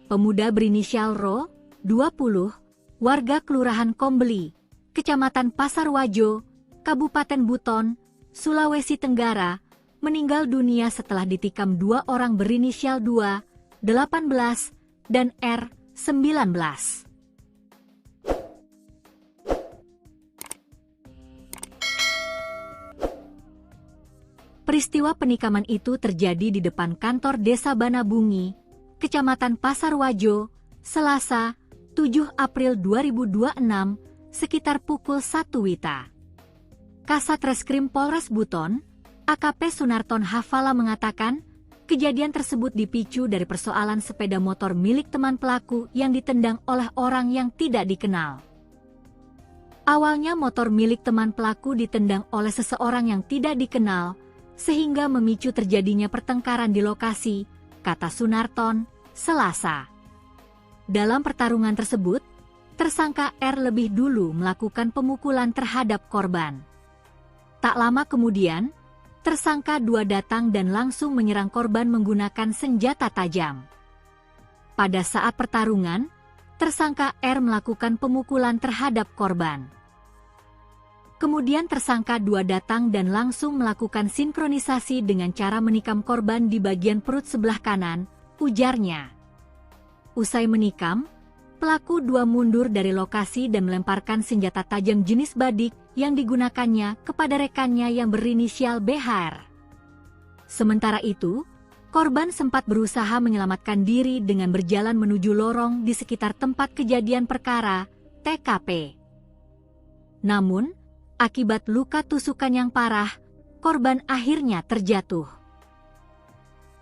pemuda berinisial Ro, 20, warga Kelurahan Kombeli, Kecamatan Pasarwajo, Kabupaten Buton, Sulawesi Tenggara, meninggal dunia setelah ditikam 2 orang berinisial 2, 18, dan R, 19. Peristiwa penikaman itu terjadi di depan kantor Desa Banabungi, Kecamatan Pasarwajo, Selasa, 7 April 2026, sekitar pukul 1 WITA. Kasat Reskrim Polres Buton, AKP Sunarton Hafala mengatakan, kejadian tersebut dipicu dari persoalan sepeda motor milik teman pelaku yang ditendang oleh orang yang tidak dikenal. Awalnya motor milik teman pelaku ditendang oleh seseorang yang tidak dikenal, sehingga memicu terjadinya pertengkaran di lokasi, kata Sunarton, Selasa. Dalam pertarungan tersebut, tersangka R lebih dulu melakukan pemukulan terhadap korban. Tak lama kemudian, tersangka 2 datang dan langsung menyerang korban menggunakan senjata tajam. Pada saat pertarungan, tersangka R melakukan pemukulan terhadap korban. Kemudian tersangka 2 datang dan langsung melakukan sinkronisasi dengan cara menikam korban di bagian perut sebelah kanan, ujarnya. Usai menikam, pelaku 2 mundur dari lokasi dan melemparkan senjata tajam jenis badik yang digunakannya kepada rekannya yang berinisial BHR. Sementara itu, korban sempat berusaha menyelamatkan diri dengan berjalan menuju lorong di sekitar tempat kejadian perkara, TKP. Namun, akibat luka tusukan yang parah, korban akhirnya terjatuh.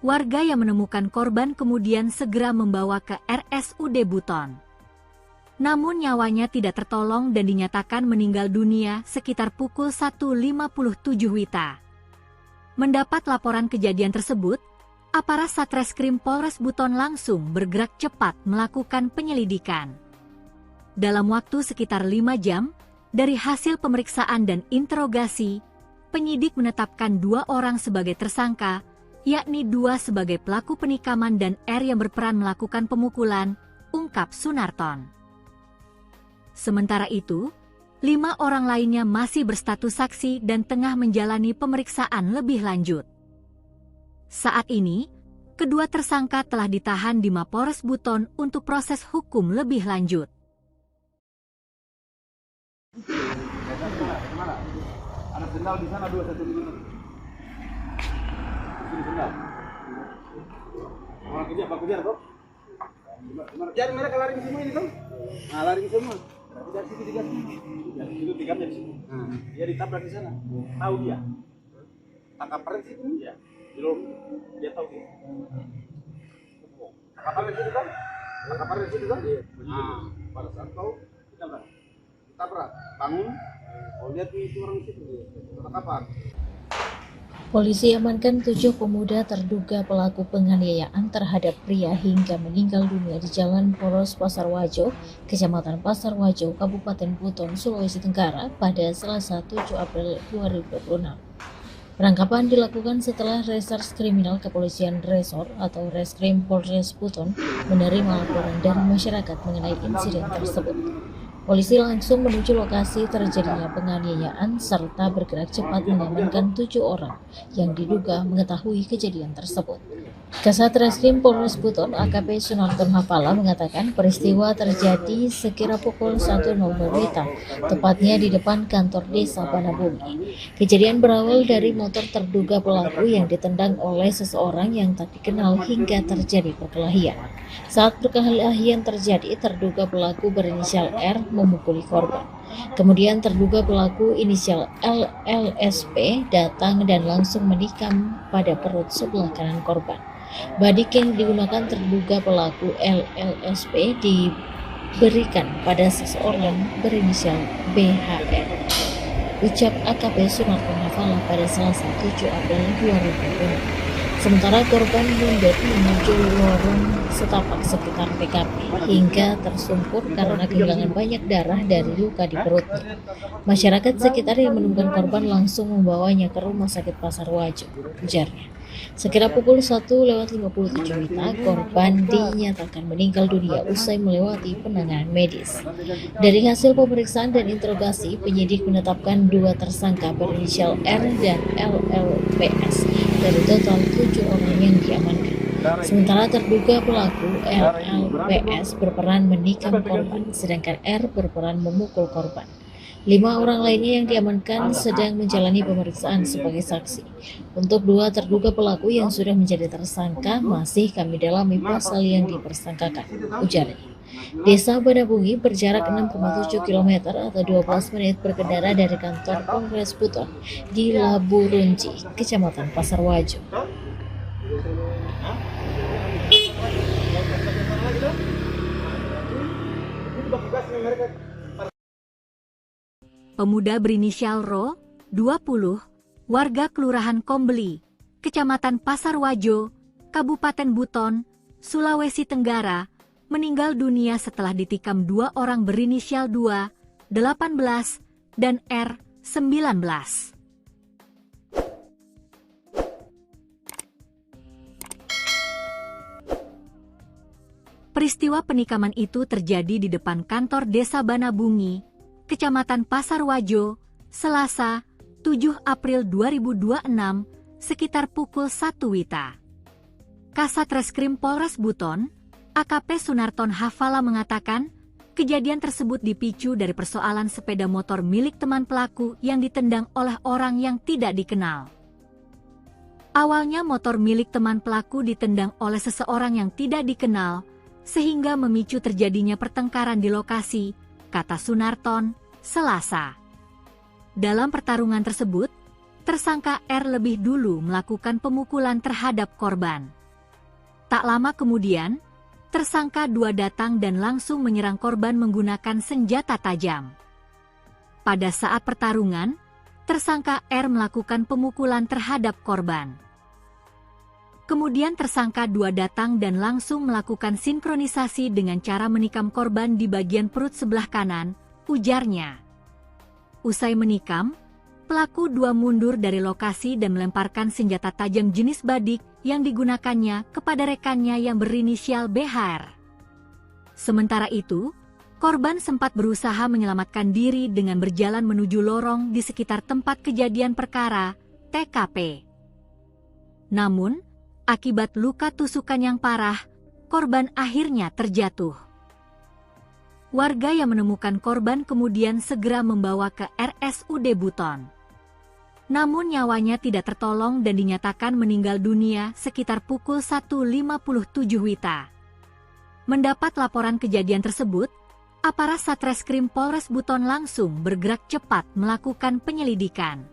Warga yang menemukan korban kemudian segera membawa ke RSUD Buton. Namun nyawanya tidak tertolong dan dinyatakan meninggal dunia sekitar pukul 1.57 WITA. Mendapat laporan kejadian tersebut, aparat Satreskrim Polres Buton langsung bergerak cepat melakukan penyelidikan. Dalam waktu sekitar 5 jam, dari hasil pemeriksaan dan interogasi, penyidik menetapkan 2 orang sebagai tersangka, yakni 2 sebagai pelaku penikaman dan R yang berperan melakukan pemukulan, ungkap Sunarton. Sementara itu, 5 orang lainnya masih berstatus saksi dan tengah menjalani pemeriksaan lebih lanjut. Saat ini, kedua tersangka telah ditahan di Mapores Buton untuk proses hukum lebih lanjut. Ada sendal di sana 2 1 dulu. Ini sendal. Orang kerja apa kerja toh? Jadi mereka lari ke semua ini toh? Nah, lari ke semua. Dari situ digas. Dari situ digas dari sini. Dia ditabrak di sana. Tahu dia. Tangkap peren situ dia. Belum dia tahu dia. Tangkap peren situ kan? Tangkap peren situ kan? Nah, pada saat tahu tabrak, bangun, lihat itu orang situ, terkapar. Polisi amankan 7 pemuda terduga pelaku penganiayaan terhadap pria hingga meninggal dunia di Jalan Poros Pasarwajo, Kecamatan Pasarwajo, Kabupaten Buton, Sulawesi Tenggara pada Selasa 7 April 2026. Penangkapan dilakukan setelah Reserse Kriminal Kepolisian Resor atau Reskrim Polres Buton menerima laporan dari masyarakat mengenai insiden tersebut. Polisi langsung menuju lokasi terjadinya penganiayaan serta bergerak cepat mengamankan 7 orang yang diduga mengetahui kejadian tersebut. Kasat Reskrim Polres Buton AKP Sunarton Hafala mengatakan peristiwa terjadi sekira pukul 1.00 WITA, tepatnya di depan kantor Desa Banabungi. Kejadian berawal dari motor terduga pelaku yang ditendang oleh seseorang yang tak dikenal hingga terjadi perkelahian. Saat perkelahian terjadi, terduga pelaku berinisial R memukuli korban. Kemudian terduga pelaku inisial LLSP datang dan langsung menikam pada perut sebelah kanan korban. Badik yang digunakan terduga pelaku LLSP diberikan pada seseorang berinisial BHR. Ucap AKP Sunarton Hafala pada Selasa 7 April 2020. Sementara korban mundur menuju lorong setapak sekitar TKP hingga tersungkur karena kehilangan banyak darah dari luka di perutnya. Masyarakat sekitar yang menemukan korban langsung membawanya ke Rumah Sakit Pasarwajo, ujarnya. Sekira pukul 1:57 WITA, korban dinyatakan meninggal dunia usai melewati penanganan medis. Dari hasil pemeriksaan dan interogasi, penyidik menetapkan 2 tersangka berinisial R dan LLPS dari total 7 orang yang diamankan. Sementara terduga pelaku LLPS berperan menikam korban, sedangkan R berperan memukul korban. 5 orang lainnya yang diamankan sedang menjalani pemeriksaan sebagai saksi. Untuk 2 terduga pelaku yang sudah menjadi tersangka masih kami dalami pasal yang dipersangkakan, ujarnya. Desa Banabungi berjarak 6,7 km atau 12 menit berkendara dari kantor Polres Buton di Labu Runci, Kecamatan Pasar Wajo. Pemuda berinisial Ro, 20, warga Kelurahan Kombeli, Kecamatan Pasar Wajo, Kabupaten Buton, Sulawesi Tenggara, meninggal dunia setelah ditikam 2 orang berinisial 2, 18, dan R, 19. Peristiwa penikaman itu terjadi di depan kantor Desa Banabungi, Kecamatan Pasar Wajo, Selasa, 7 April 2026, sekitar pukul 1 WITA. Kasat Reskrim Polres Buton, AKP Sunarton Hafala mengatakan, kejadian tersebut dipicu dari persoalan sepeda motor milik teman pelaku yang ditendang oleh orang yang tidak dikenal. Awalnya motor milik teman pelaku ditendang oleh seseorang yang tidak dikenal, sehingga memicu terjadinya pertengkaran di lokasi, kata Sunarton, Selasa. Dalam pertarungan tersebut, tersangka R lebih dulu melakukan pemukulan terhadap korban. Tak lama kemudian, tersangka 2 datang dan langsung menyerang korban menggunakan senjata tajam. Pada saat pertarungan, tersangka R melakukan pemukulan terhadap korban. Kemudian tersangka 2 datang dan langsung melakukan sinkronisasi dengan cara menikam korban di bagian perut sebelah kanan, ujarnya. Usai menikam, pelaku 2 mundur dari lokasi dan melemparkan senjata tajam jenis badik yang digunakannya kepada rekannya yang berinisial BHR. Sementara itu, korban sempat berusaha menyelamatkan diri dengan berjalan menuju lorong di sekitar tempat kejadian perkara, TKP. Namun, akibat luka tusukan yang parah, korban akhirnya terjatuh. Warga yang menemukan korban kemudian segera membawa ke RSUD Buton. Namun nyawanya tidak tertolong dan dinyatakan meninggal dunia sekitar pukul 1:57 WITA. Mendapat laporan kejadian tersebut, aparat Satreskrim Polres Buton langsung bergerak cepat melakukan penyelidikan.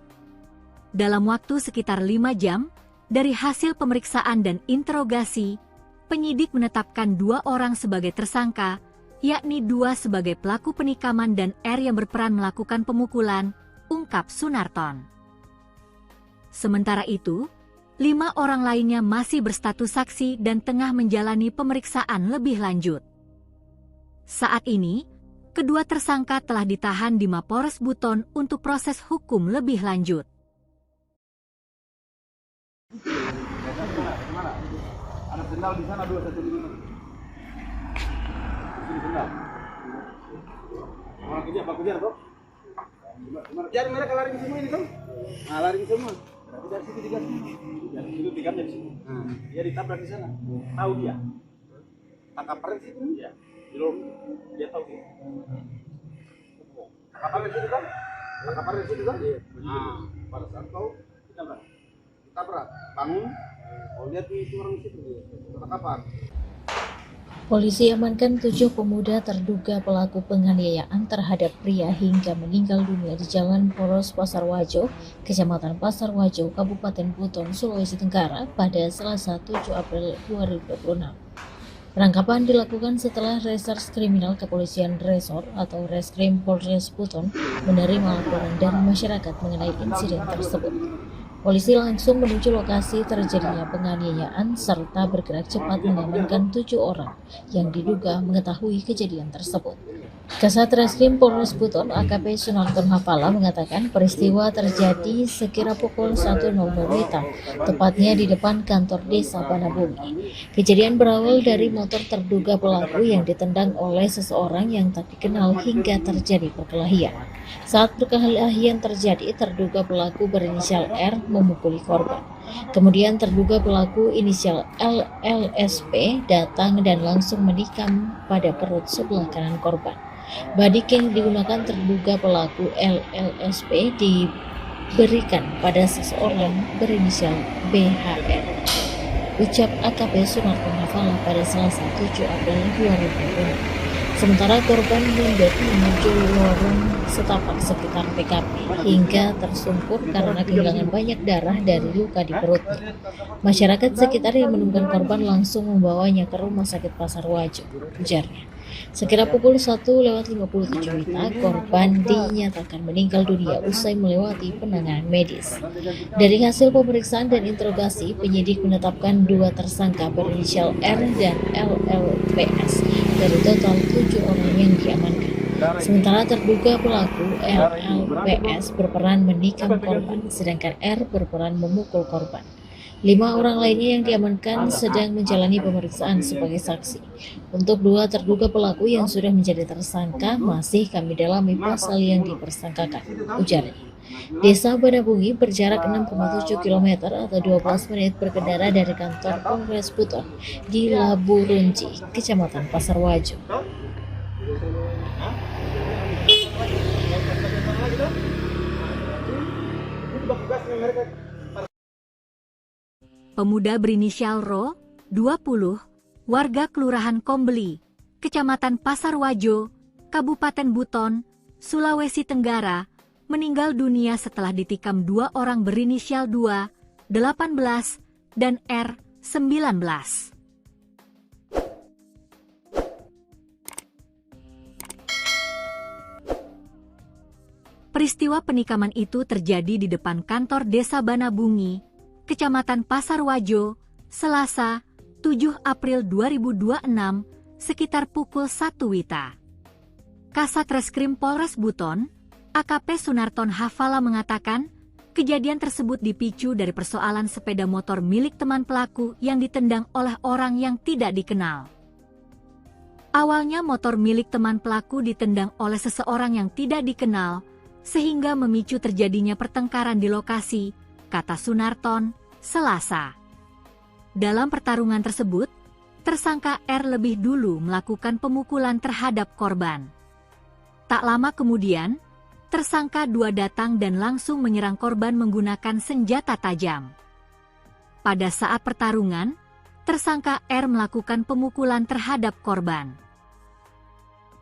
Dalam waktu sekitar 5 jam, dari hasil pemeriksaan dan interogasi, penyidik menetapkan 2 orang sebagai tersangka, yakni 2 sebagai pelaku penikaman dan R yang berperan melakukan pemukulan, ungkap Sunarton. Sementara itu, 5 orang lainnya masih berstatus saksi dan tengah menjalani pemeriksaan lebih lanjut. Saat ini, kedua tersangka telah ditahan di Mapores Buton untuk proses hukum lebih lanjut. Ada sendal di sana 2 1 di mana? Di sendal. Orang kerja apa kerja toh? Jadi mereka lari semua ini toh? Nah, lari semua. Berarti dari situ digas. Dari situ digas dari sini. Dia ditabrak di sana. Tahu dia. Tangkap pres itu dia. Belum dia tahu dia. Tangkap pres itu kan? Tangkap pres itu kan? Nah, pada saat tahu ditabrak. Bangun. Oh, lihat itu orang situ dia. Tangkapan. Polisi amankan 7 pemuda terduga pelaku penganiayaan terhadap pria hingga meninggal dunia di Jalan Poros Pasar Wajo, Kecamatan Pasar Wajo, Kabupaten Buton, Sulawesi Tenggara pada Selasa 7 April 2026. Penangkapan dilakukan setelah Reserse Kriminal Kepolisian Resor atau Reskrim Polres Buton menerima laporan dari masyarakat mengenai insiden tersebut. Polisi langsung menuju lokasi terjadinya penganiayaan serta bergerak cepat mengamankan 7 orang yang diduga mengetahui kejadian tersebut. Kasat Reskrim Polres Buton AKP Sunarton Hafala mengatakan peristiwa terjadi sekira pukul 1.00 WITA, tepatnya di depan kantor desa Banabumi. Kejadian berawal dari motor terduga pelaku yang ditendang oleh seseorang yang tak dikenal hingga terjadi perkelahian. Saat perkelahian terjadi, terduga pelaku berinisial R memukuli korban. Kemudian terduga pelaku inisial LLSP datang dan langsung menikam pada perut sebelah kanan korban. Badik yang digunakan terduga pelaku LLSP diberikan pada seseorang berinisial BHR. Ucap AKP Sunarton Hafala pada Selasa 7 April 2020. Sementara korban mundur menuju lorong setapak sekitar TKP hingga tersungkur karena kehilangan banyak darah dari luka di perutnya. Masyarakat sekitar yang menemukan korban langsung membawanya ke Rumah Sakit Pasar Wajo, ujarnya. Sekira pukul 1:57 WITA, korban dinyatakan meninggal dunia usai melewati penanganan medis. Dari hasil pemeriksaan dan interogasi, penyidik menetapkan 2 tersangka berinisial R dan LLPS dari total 7 orang yang diamankan. Sementara terduga pelaku LLPS berperan menikam korban, sedangkan R berperan memukul korban. 5 orang lainnya yang diamankan sedang menjalani pemeriksaan sebagai saksi. Untuk 2 terduga pelaku yang sudah menjadi tersangka masih kami dalami pasal yang dipersangkakan, ujarnya. Desa Banabungi berjarak 6,7 km atau 12 menit berkendara dari kantor Polres Buton di Labu Runci, Kecamatan Pasar Wajo. Pemuda berinisial Ro, 20, warga Kelurahan Kombeli, Kecamatan Pasar Wajo, Kabupaten Buton, Sulawesi Tenggara, meninggal dunia setelah ditikam 2 orang berinisial 2, 18, dan R, 19. Peristiwa penikaman itu terjadi di depan kantor Desa Banabungi, Kecamatan Pasar Wajo, Selasa, 7 April 2026, sekitar pukul 1 WITA. Kasat Reskrim Polres Buton, AKP Sunarton Hafala mengatakan, kejadian tersebut dipicu dari persoalan sepeda motor milik teman pelaku yang ditendang oleh orang yang tidak dikenal. Awalnya motor milik teman pelaku ditendang oleh seseorang yang tidak dikenal, sehingga memicu terjadinya pertengkaran di lokasi, kata Sunarton, Selasa. Dalam pertarungan tersebut, tersangka R lebih dulu melakukan pemukulan terhadap korban. Tak lama kemudian, tersangka 2 datang dan langsung menyerang korban menggunakan senjata tajam. Pada saat pertarungan, tersangka R melakukan pemukulan terhadap korban.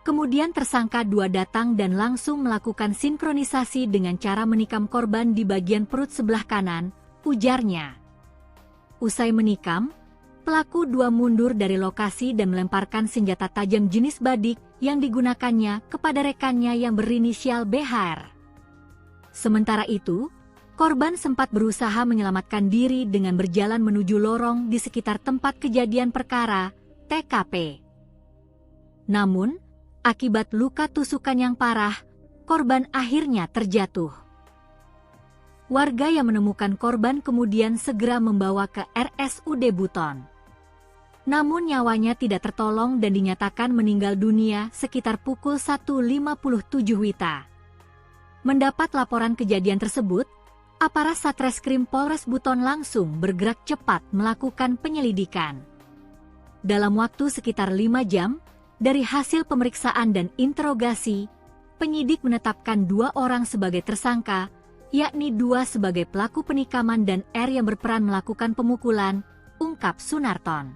Kemudian tersangka 2 datang dan langsung melakukan sinkronisasi dengan cara menikam korban di bagian perut sebelah kanan, ujarnya. Usai menikam, pelaku 2 mundur dari lokasi dan melemparkan senjata tajam jenis badik yang digunakannya kepada rekannya yang berinisial BHR. Sementara itu, korban sempat berusaha menyelamatkan diri dengan berjalan menuju lorong di sekitar tempat kejadian perkara, TKP. Namun, akibat luka tusukan yang parah, korban akhirnya terjatuh. Warga yang menemukan korban kemudian segera membawa ke RSUD Buton. Namun nyawanya tidak tertolong dan dinyatakan meninggal dunia sekitar pukul 1:57 WITA. Mendapat laporan kejadian tersebut, aparat Satreskrim Polres Buton langsung bergerak cepat melakukan penyelidikan. Dalam waktu sekitar 5 jam, dari hasil pemeriksaan dan interogasi, penyidik menetapkan 2 orang sebagai tersangka, yakni 2 sebagai pelaku penikaman dan R yang berperan melakukan pemukulan, ungkap Sunarton.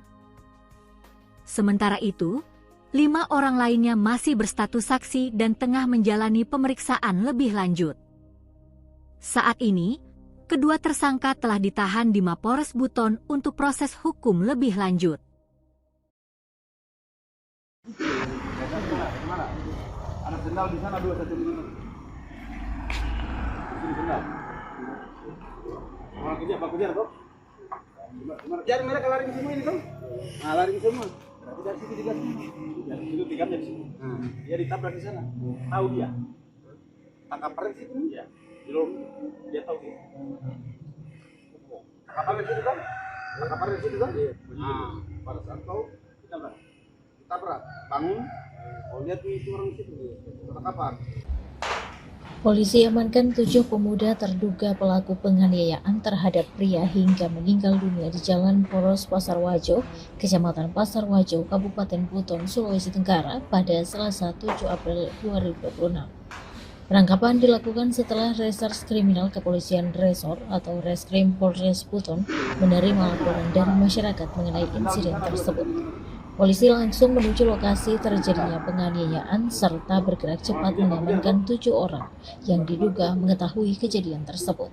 Sementara itu, 5 orang lainnya masih berstatus saksi dan tengah menjalani pemeriksaan lebih lanjut. Saat ini, kedua tersangka telah ditahan di Mapores Buton untuk proses hukum lebih lanjut. Ada sendal di sana 2 satu. Sendal. Orang kejar toh. Kejar mereka lari semua ini toh. Nah, lari semua. Berarti dari situ digas. Dari situ digamnya di sini. Dia ditabrak di sana. Tahu dia. Tangkap peren situ dia. Di lorong dia tahu dia. Tangkap peren situ kan? Tangkap peren situ kan? Nah, pada saat kau ditabrak, bangun. Kau lihat itu orang situ. Tangkapan. Polisi amankan 7 pemuda terduga pelaku penganiayaan terhadap pria hingga meninggal dunia di Jalan Poros Pasar Wajo, Kecamatan Pasar Wajo, Kabupaten Buton, Sulawesi Tenggara pada Selasa 7 April 2026. Penangkapan dilakukan setelah Reserse Kriminal Kepolisian Resor atau Reskrim Polres Buton menerima laporan dari masyarakat mengenai insiden tersebut. Polisi langsung menuju lokasi terjadinya penganiayaan serta bergerak cepat mengamankan 7 orang yang diduga mengetahui kejadian tersebut.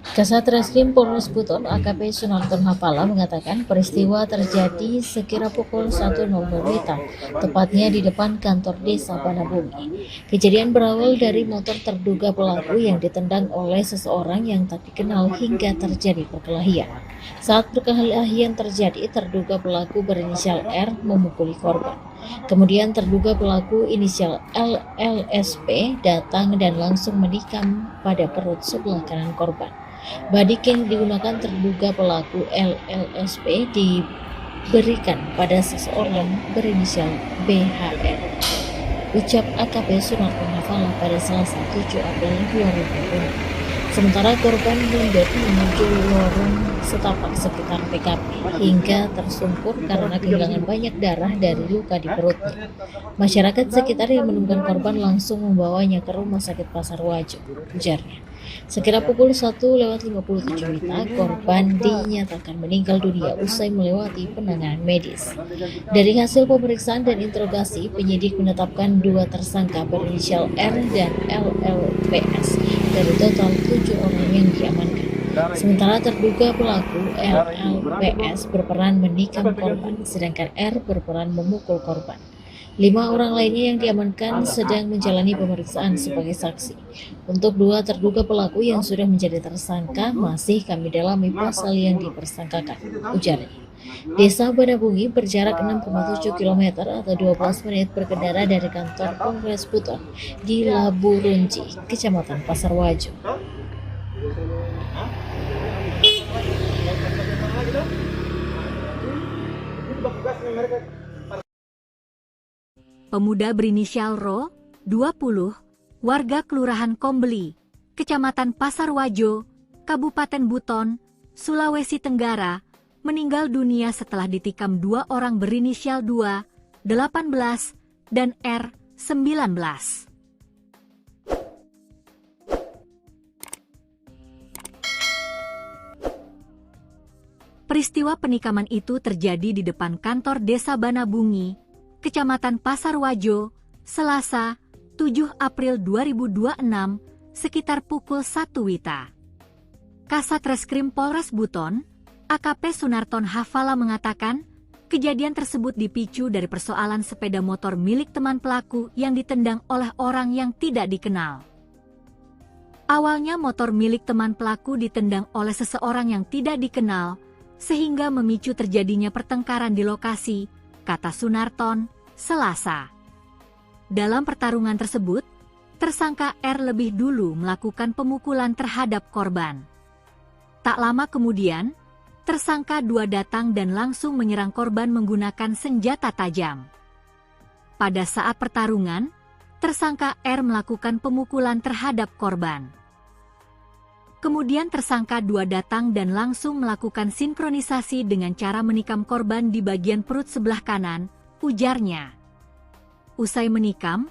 Kasat Reskrim Polres Buton AKP Sunarton Hafala mengatakan peristiwa terjadi sekira pukul 1.00 WITA, tepatnya di depan kantor desa Banabumi. Kejadian berawal dari motor terduga pelaku yang ditendang oleh seseorang yang tak dikenal hingga terjadi perkelahian. Saat perkelahian terjadi, terduga pelaku berinisial R memukuli korban. Kemudian terduga pelaku inisial LLSP datang dan langsung menikam pada perut sebelah kanan korban. Badik yang digunakan terduga pelaku LLSP diberikan pada seseorang berinisial BHR. Ucap AKP Sunarton Hafala pada Selasa 7 April 2020. Sementara korban mundur menuju lorong setapak sekitar TKP hingga tersungkur karena kehilangan banyak darah dari luka di perutnya. Masyarakat sekitar yang menemukan korban langsung membawanya ke Rumah Sakit Pasar Wajo, ujarnya. Sekira pukul 1:57 WITA, korban dinyatakan meninggal dunia usai melewati penanganan medis. Dari hasil pemeriksaan dan interogasi, penyidik menetapkan 2 tersangka berinisial R dan LLPS dari total 7 orang yang diamankan. Sementara terduga pelaku LLPS berperan menikam korban, sedangkan R berperan memukul korban. 5 orang lainnya yang diamankan sedang menjalani pemeriksaan sebagai saksi. Untuk 2 terduga pelaku yang sudah menjadi tersangka masih kami dalami pasal yang dipersangkakan, ujarnya. Desa Banabungi berjarak 6,7 km atau 12 menit berkendara dari kantor Polres Buton di Labu Runci, Kecamatan Pasar Wajo. Pemuda berinisial Ro, 20, warga Kelurahan Kombeli, Kecamatan Pasar Wajo, Kabupaten Buton, Sulawesi Tenggara, meninggal dunia setelah ditikam 2 orang berinisial 2, 18, dan R, 19. Peristiwa penikaman itu terjadi di depan kantor Desa Banabungi, Kecamatan Pasar Wajo, Selasa, 7 April 2026, sekitar pukul 1 WITA. Kasat Reskrim Polres Buton, AKP Sunarton Hafala mengatakan, kejadian tersebut dipicu dari persoalan sepeda motor milik teman pelaku yang ditendang oleh orang yang tidak dikenal. Awalnya motor milik teman pelaku ditendang oleh seseorang yang tidak dikenal, sehingga memicu terjadinya pertengkaran di lokasi, kata Sunarton, Selasa. Dalam pertarungan tersebut, tersangka R lebih dulu melakukan pemukulan terhadap korban. Tak lama kemudian, tersangka 2 datang dan langsung menyerang korban menggunakan senjata tajam. Pada saat pertarungan, tersangka R melakukan pemukulan terhadap korban. Kemudian tersangka 2 datang dan langsung melakukan sinkronisasi dengan cara menikam korban di bagian perut sebelah kanan, ujarnya. Usai menikam,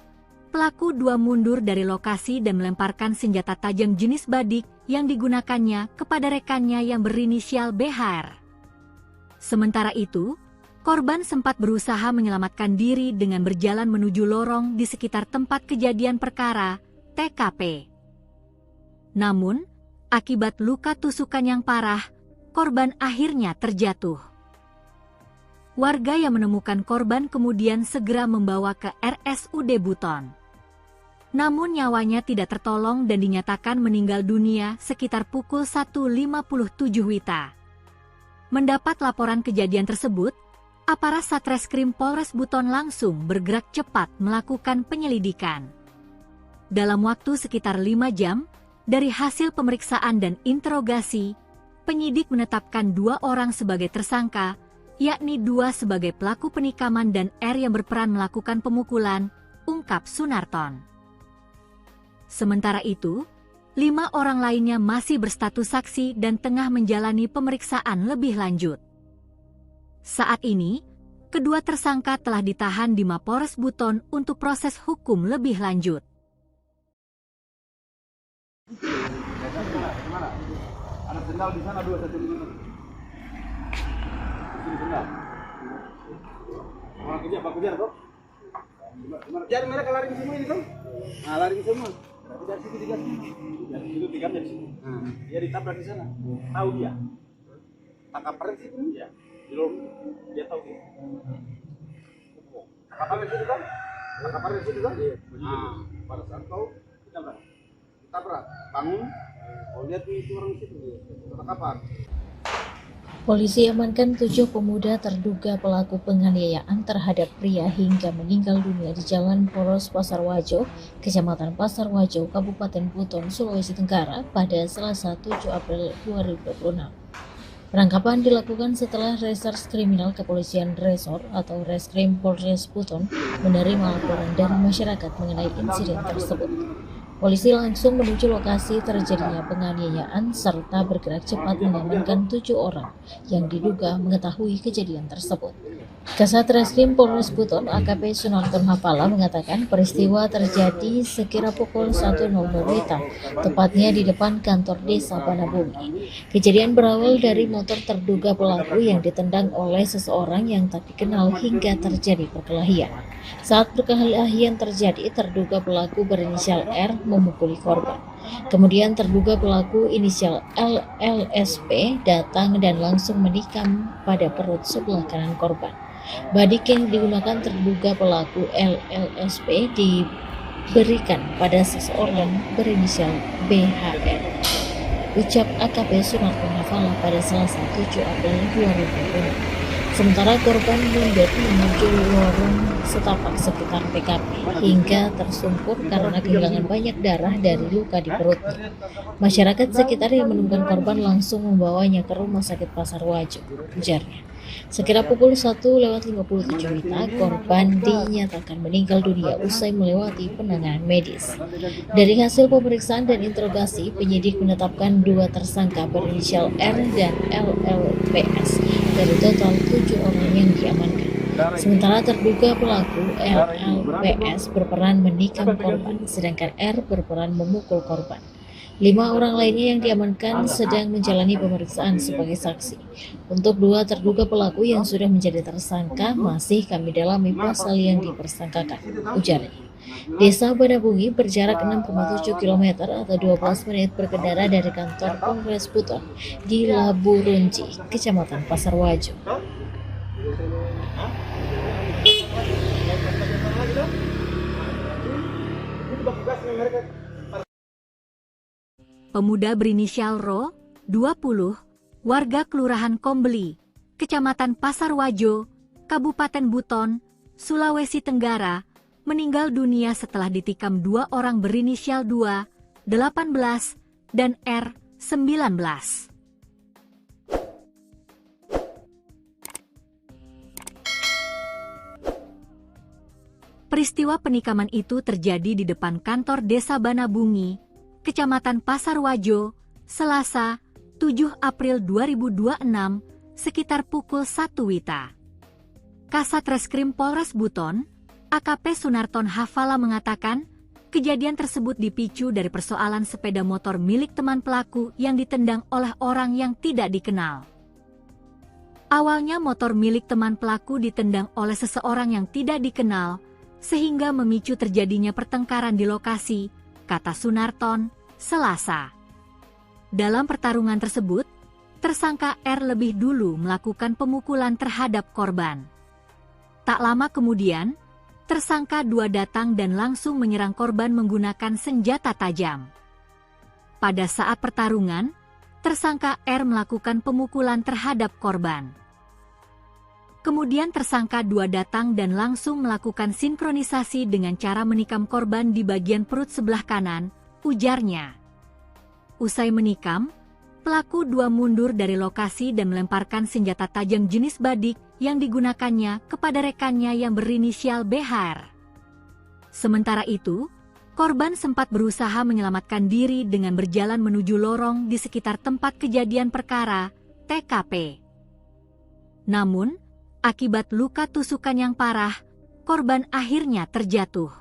pelaku 2 mundur dari lokasi dan melemparkan senjata tajam jenis badik yang digunakannya kepada rekannya yang berinisial BHR. Sementara itu, korban sempat berusaha menyelamatkan diri dengan berjalan menuju lorong di sekitar tempat kejadian perkara, TKP. Namun, akibat luka tusukan yang parah, korban akhirnya terjatuh. Warga yang menemukan korban kemudian segera membawa ke RSUD Buton. namun nyawanya tidak tertolong dan dinyatakan meninggal dunia sekitar pukul 1.57 WITA. Mendapat laporan kejadian tersebut, aparat Satreskrim Polres Buton langsung bergerak cepat melakukan penyelidikan. Dalam waktu sekitar 5 jam, dari hasil pemeriksaan dan interogasi, penyidik menetapkan 2 orang sebagai tersangka, yakni 2 sebagai pelaku penikaman dan R yang berperan melakukan pemukulan, ungkap Sunarton. Sementara itu, 5 orang lainnya masih berstatus saksi dan tengah menjalani pemeriksaan lebih lanjut. Saat ini, kedua tersangka telah ditahan di Mapores Buton untuk proses hukum lebih lanjut. Mana? Ada sendal di sana 2 satu ini. Sini sendal. Orang kerja apa kerja kok? Jadi mereka lari ke semua ini kan? Nah, lari ke semua. Berarti dari situ digas. Dari situ digas dari sini. Dia ditabrak di sana. Tahu dia. Tangkap rem situ. Iya. Dia tahu dia. Tangkap rem situ kan? Tangkap rem situ kan? Nah, pada saat kau ditabrak, bangun. Kau lihat itu orang situ dia. Tangkapan. Polisi amankan 7 pemuda terduga pelaku penganiayaan terhadap pria hingga meninggal dunia di Jalan Poros Pasar Wajo, Kecamatan Pasar Wajo, Kabupaten Buton, Sulawesi Tenggara pada Selasa 7 April 2026. Penangkapan dilakukan setelah Reserse Kriminal Kepolisian Resor atau Reskrim Polres Buton menerima laporan dari masyarakat mengenai insiden tersebut. Polisi langsung menuju lokasi terjadinya penganiayaan serta bergerak cepat mengamankan 7 orang yang diduga mengetahui kejadian tersebut. Kasat Reskrim Polres Buton AKP Sunarton Hafala mengatakan peristiwa terjadi sekira pukul 1.00 WITA, tepatnya di depan kantor desa Banabumi. Kejadian berawal dari motor terduga pelaku yang ditendang oleh seseorang yang tak dikenal hingga terjadi perkelahian. Saat perkelahian terjadi, terduga pelaku berinisial R memukuli korban. Kemudian terduga pelaku inisial LLSP datang dan langsung menikam pada perut sebelah kanan korban. Badik yang digunakan terduga pelaku LLSP diberikan pada seseorang berinisial BHR. Ucap AKP Sunarton Hafala pada Selasa 7 April 2020. Sementara korban mundur menuju lorong setapak sekitar TKP hingga tersungkur karena kehilangan banyak darah dari luka di perutnya. Masyarakat sekitar yang menemukan korban langsung membawanya ke Rumah Sakit Pasar Wajo, ujarnya. Sekira pukul 1.57 WITA, korban dinyatakan meninggal dunia usai melewati penanganan medis. Dari hasil pemeriksaan dan interogasi, penyidik menetapkan 2 tersangka berinisial R dan LLPS dari total 7 orang yang diamankan. Sementara terduga pelaku LLPS berperan menikam korban, sedangkan R berperan memukul korban. 5 orang lainnya yang diamankan sedang menjalani pemeriksaan sebagai saksi. Untuk 2 terduga pelaku yang sudah menjadi tersangka masih kami dalami pasal yang dipersangkakan, ujarnya. Desa Banabungi berjarak 6,7 km atau 12 menit berkendara dari kantor Polres Buton di Laburunji, Kecamatan Pasar Wajo. Pemuda berinisial Ro, 20, warga Kelurahan Kombeli, Kecamatan Pasar Wajo, Kabupaten Buton, Sulawesi Tenggara, meninggal dunia setelah ditikam 2 orang berinisial 2, 18, dan R, 19. Peristiwa penikaman itu terjadi di depan kantor Desa Banabungi, Kecamatan Pasar Wajo, Selasa, 7 April 2026, sekitar pukul 1 WITA. Kasat Reskrim Polres Buton, AKP Sunarton Hafala mengatakan, kejadian tersebut dipicu dari persoalan sepeda motor milik teman pelaku yang ditendang oleh orang yang tidak dikenal. Awalnya motor milik teman pelaku ditendang oleh seseorang yang tidak dikenal, sehingga memicu terjadinya pertengkaran di lokasi, kata Sunarton, Selasa. Dalam pertarungan tersebut, tersangka R lebih dulu melakukan pemukulan terhadap korban. Tak lama kemudian, tersangka 2 datang dan langsung menyerang korban menggunakan senjata tajam. Pada saat pertarungan, tersangka R melakukan pemukulan terhadap korban. Kemudian tersangka 2 datang dan langsung melakukan sinkronisasi dengan cara menikam korban di bagian perut sebelah kanan, ujarnya. Usai menikam, pelaku 2 mundur dari lokasi dan melemparkan senjata tajam jenis badik yang digunakannya kepada rekannya yang berinisial BHR. Sementara itu, korban sempat berusaha menyelamatkan diri dengan berjalan menuju lorong di sekitar tempat kejadian perkara, TKP. Namun, akibat luka tusukan yang parah, korban akhirnya terjatuh.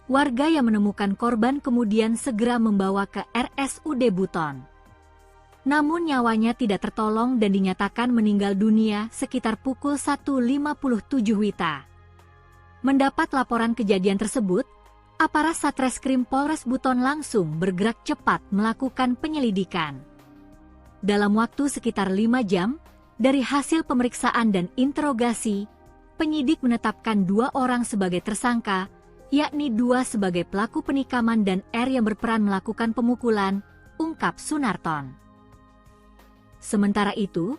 Warga yang menemukan korban kemudian segera membawa ke RSUD Buton. Namun nyawanya tidak tertolong dan dinyatakan meninggal dunia sekitar pukul 1.57 WITA. Mendapat laporan kejadian tersebut, aparat Satreskrim Polres Buton langsung bergerak cepat melakukan penyelidikan. Dalam waktu sekitar 5 jam, dari hasil pemeriksaan dan interogasi, penyidik menetapkan 2 orang sebagai tersangka, yakni 2 sebagai pelaku penikaman dan R yang berperan melakukan pemukulan, ungkap Sunarton. Sementara itu,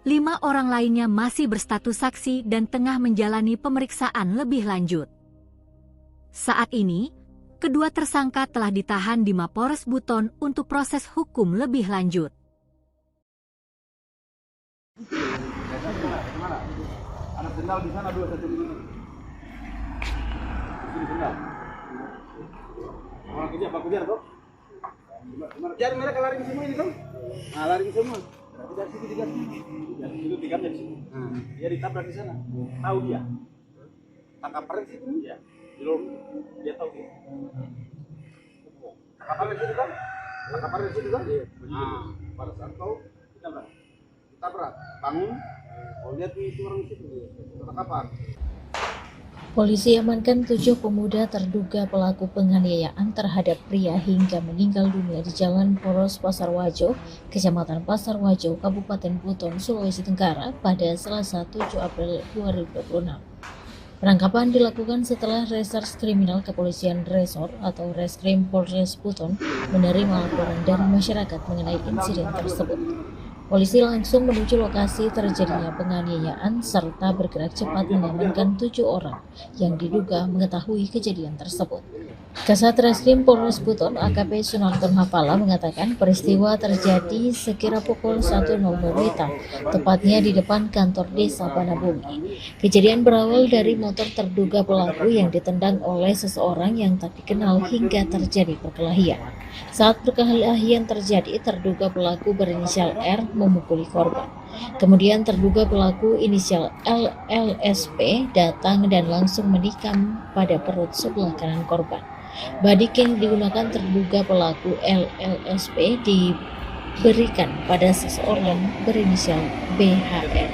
5 orang lainnya masih berstatus saksi dan tengah menjalani pemeriksaan lebih lanjut. Saat ini, kedua tersangka telah ditahan di Mapolres Buton untuk proses hukum lebih lanjut. Anak sendal di sana 2 satu ini. Ini sendal. Orang kerja, Pak Kujar kok. Jadi mereka lari ke semua ini kan? Nah, lari ke semua. Berarti dari situ digas. Dari situ tikamnya di situ. Dia ditabrak di sana. Tahu dia. Tangkap paren situ dia. Di lorong dia tahu dia. Tangkap paren situ kan? Tangkap paren situ kan? Nah, pada saat tahu ditabrak. Bangun. Oh, lihat itu orang situ. Tangkapan. Polisi amankan 7 pemuda terduga pelaku penganiayaan terhadap pria hingga meninggal dunia di Jalan Poros Pasar Wajo, Kecamatan Pasar Wajo, Kabupaten Buton, Sulawesi Tenggara pada Selasa 7 April 2026. Penangkapan dilakukan setelah Reserse Kriminal Kepolisian Resor atau Reskrim Polres Buton menerima laporan dari masyarakat mengenai insiden tersebut. Polisi langsung menuju lokasi terjadinya penganiayaan serta bergerak cepat mengamankan 7 orang yang diduga mengetahui kejadian tersebut. Kasat Reskrim Polres Buton AKP Sunarton Hapala mengatakan peristiwa terjadi sekira pukul 1.00 WITA, tepatnya di depan kantor desa Banabumi. Kejadian berawal dari motor terduga pelaku yang ditendang oleh seseorang yang tak dikenal hingga terjadi perkelahian. Saat perkelahian terjadi, terduga pelaku berinisial R memukuli korban. Kemudian terduga pelaku inisial LLSP datang dan langsung menikam pada perut sebelah kanan korban. Badik yang digunakan terduga pelaku LLSP diberikan pada seseorang berinisial BHR.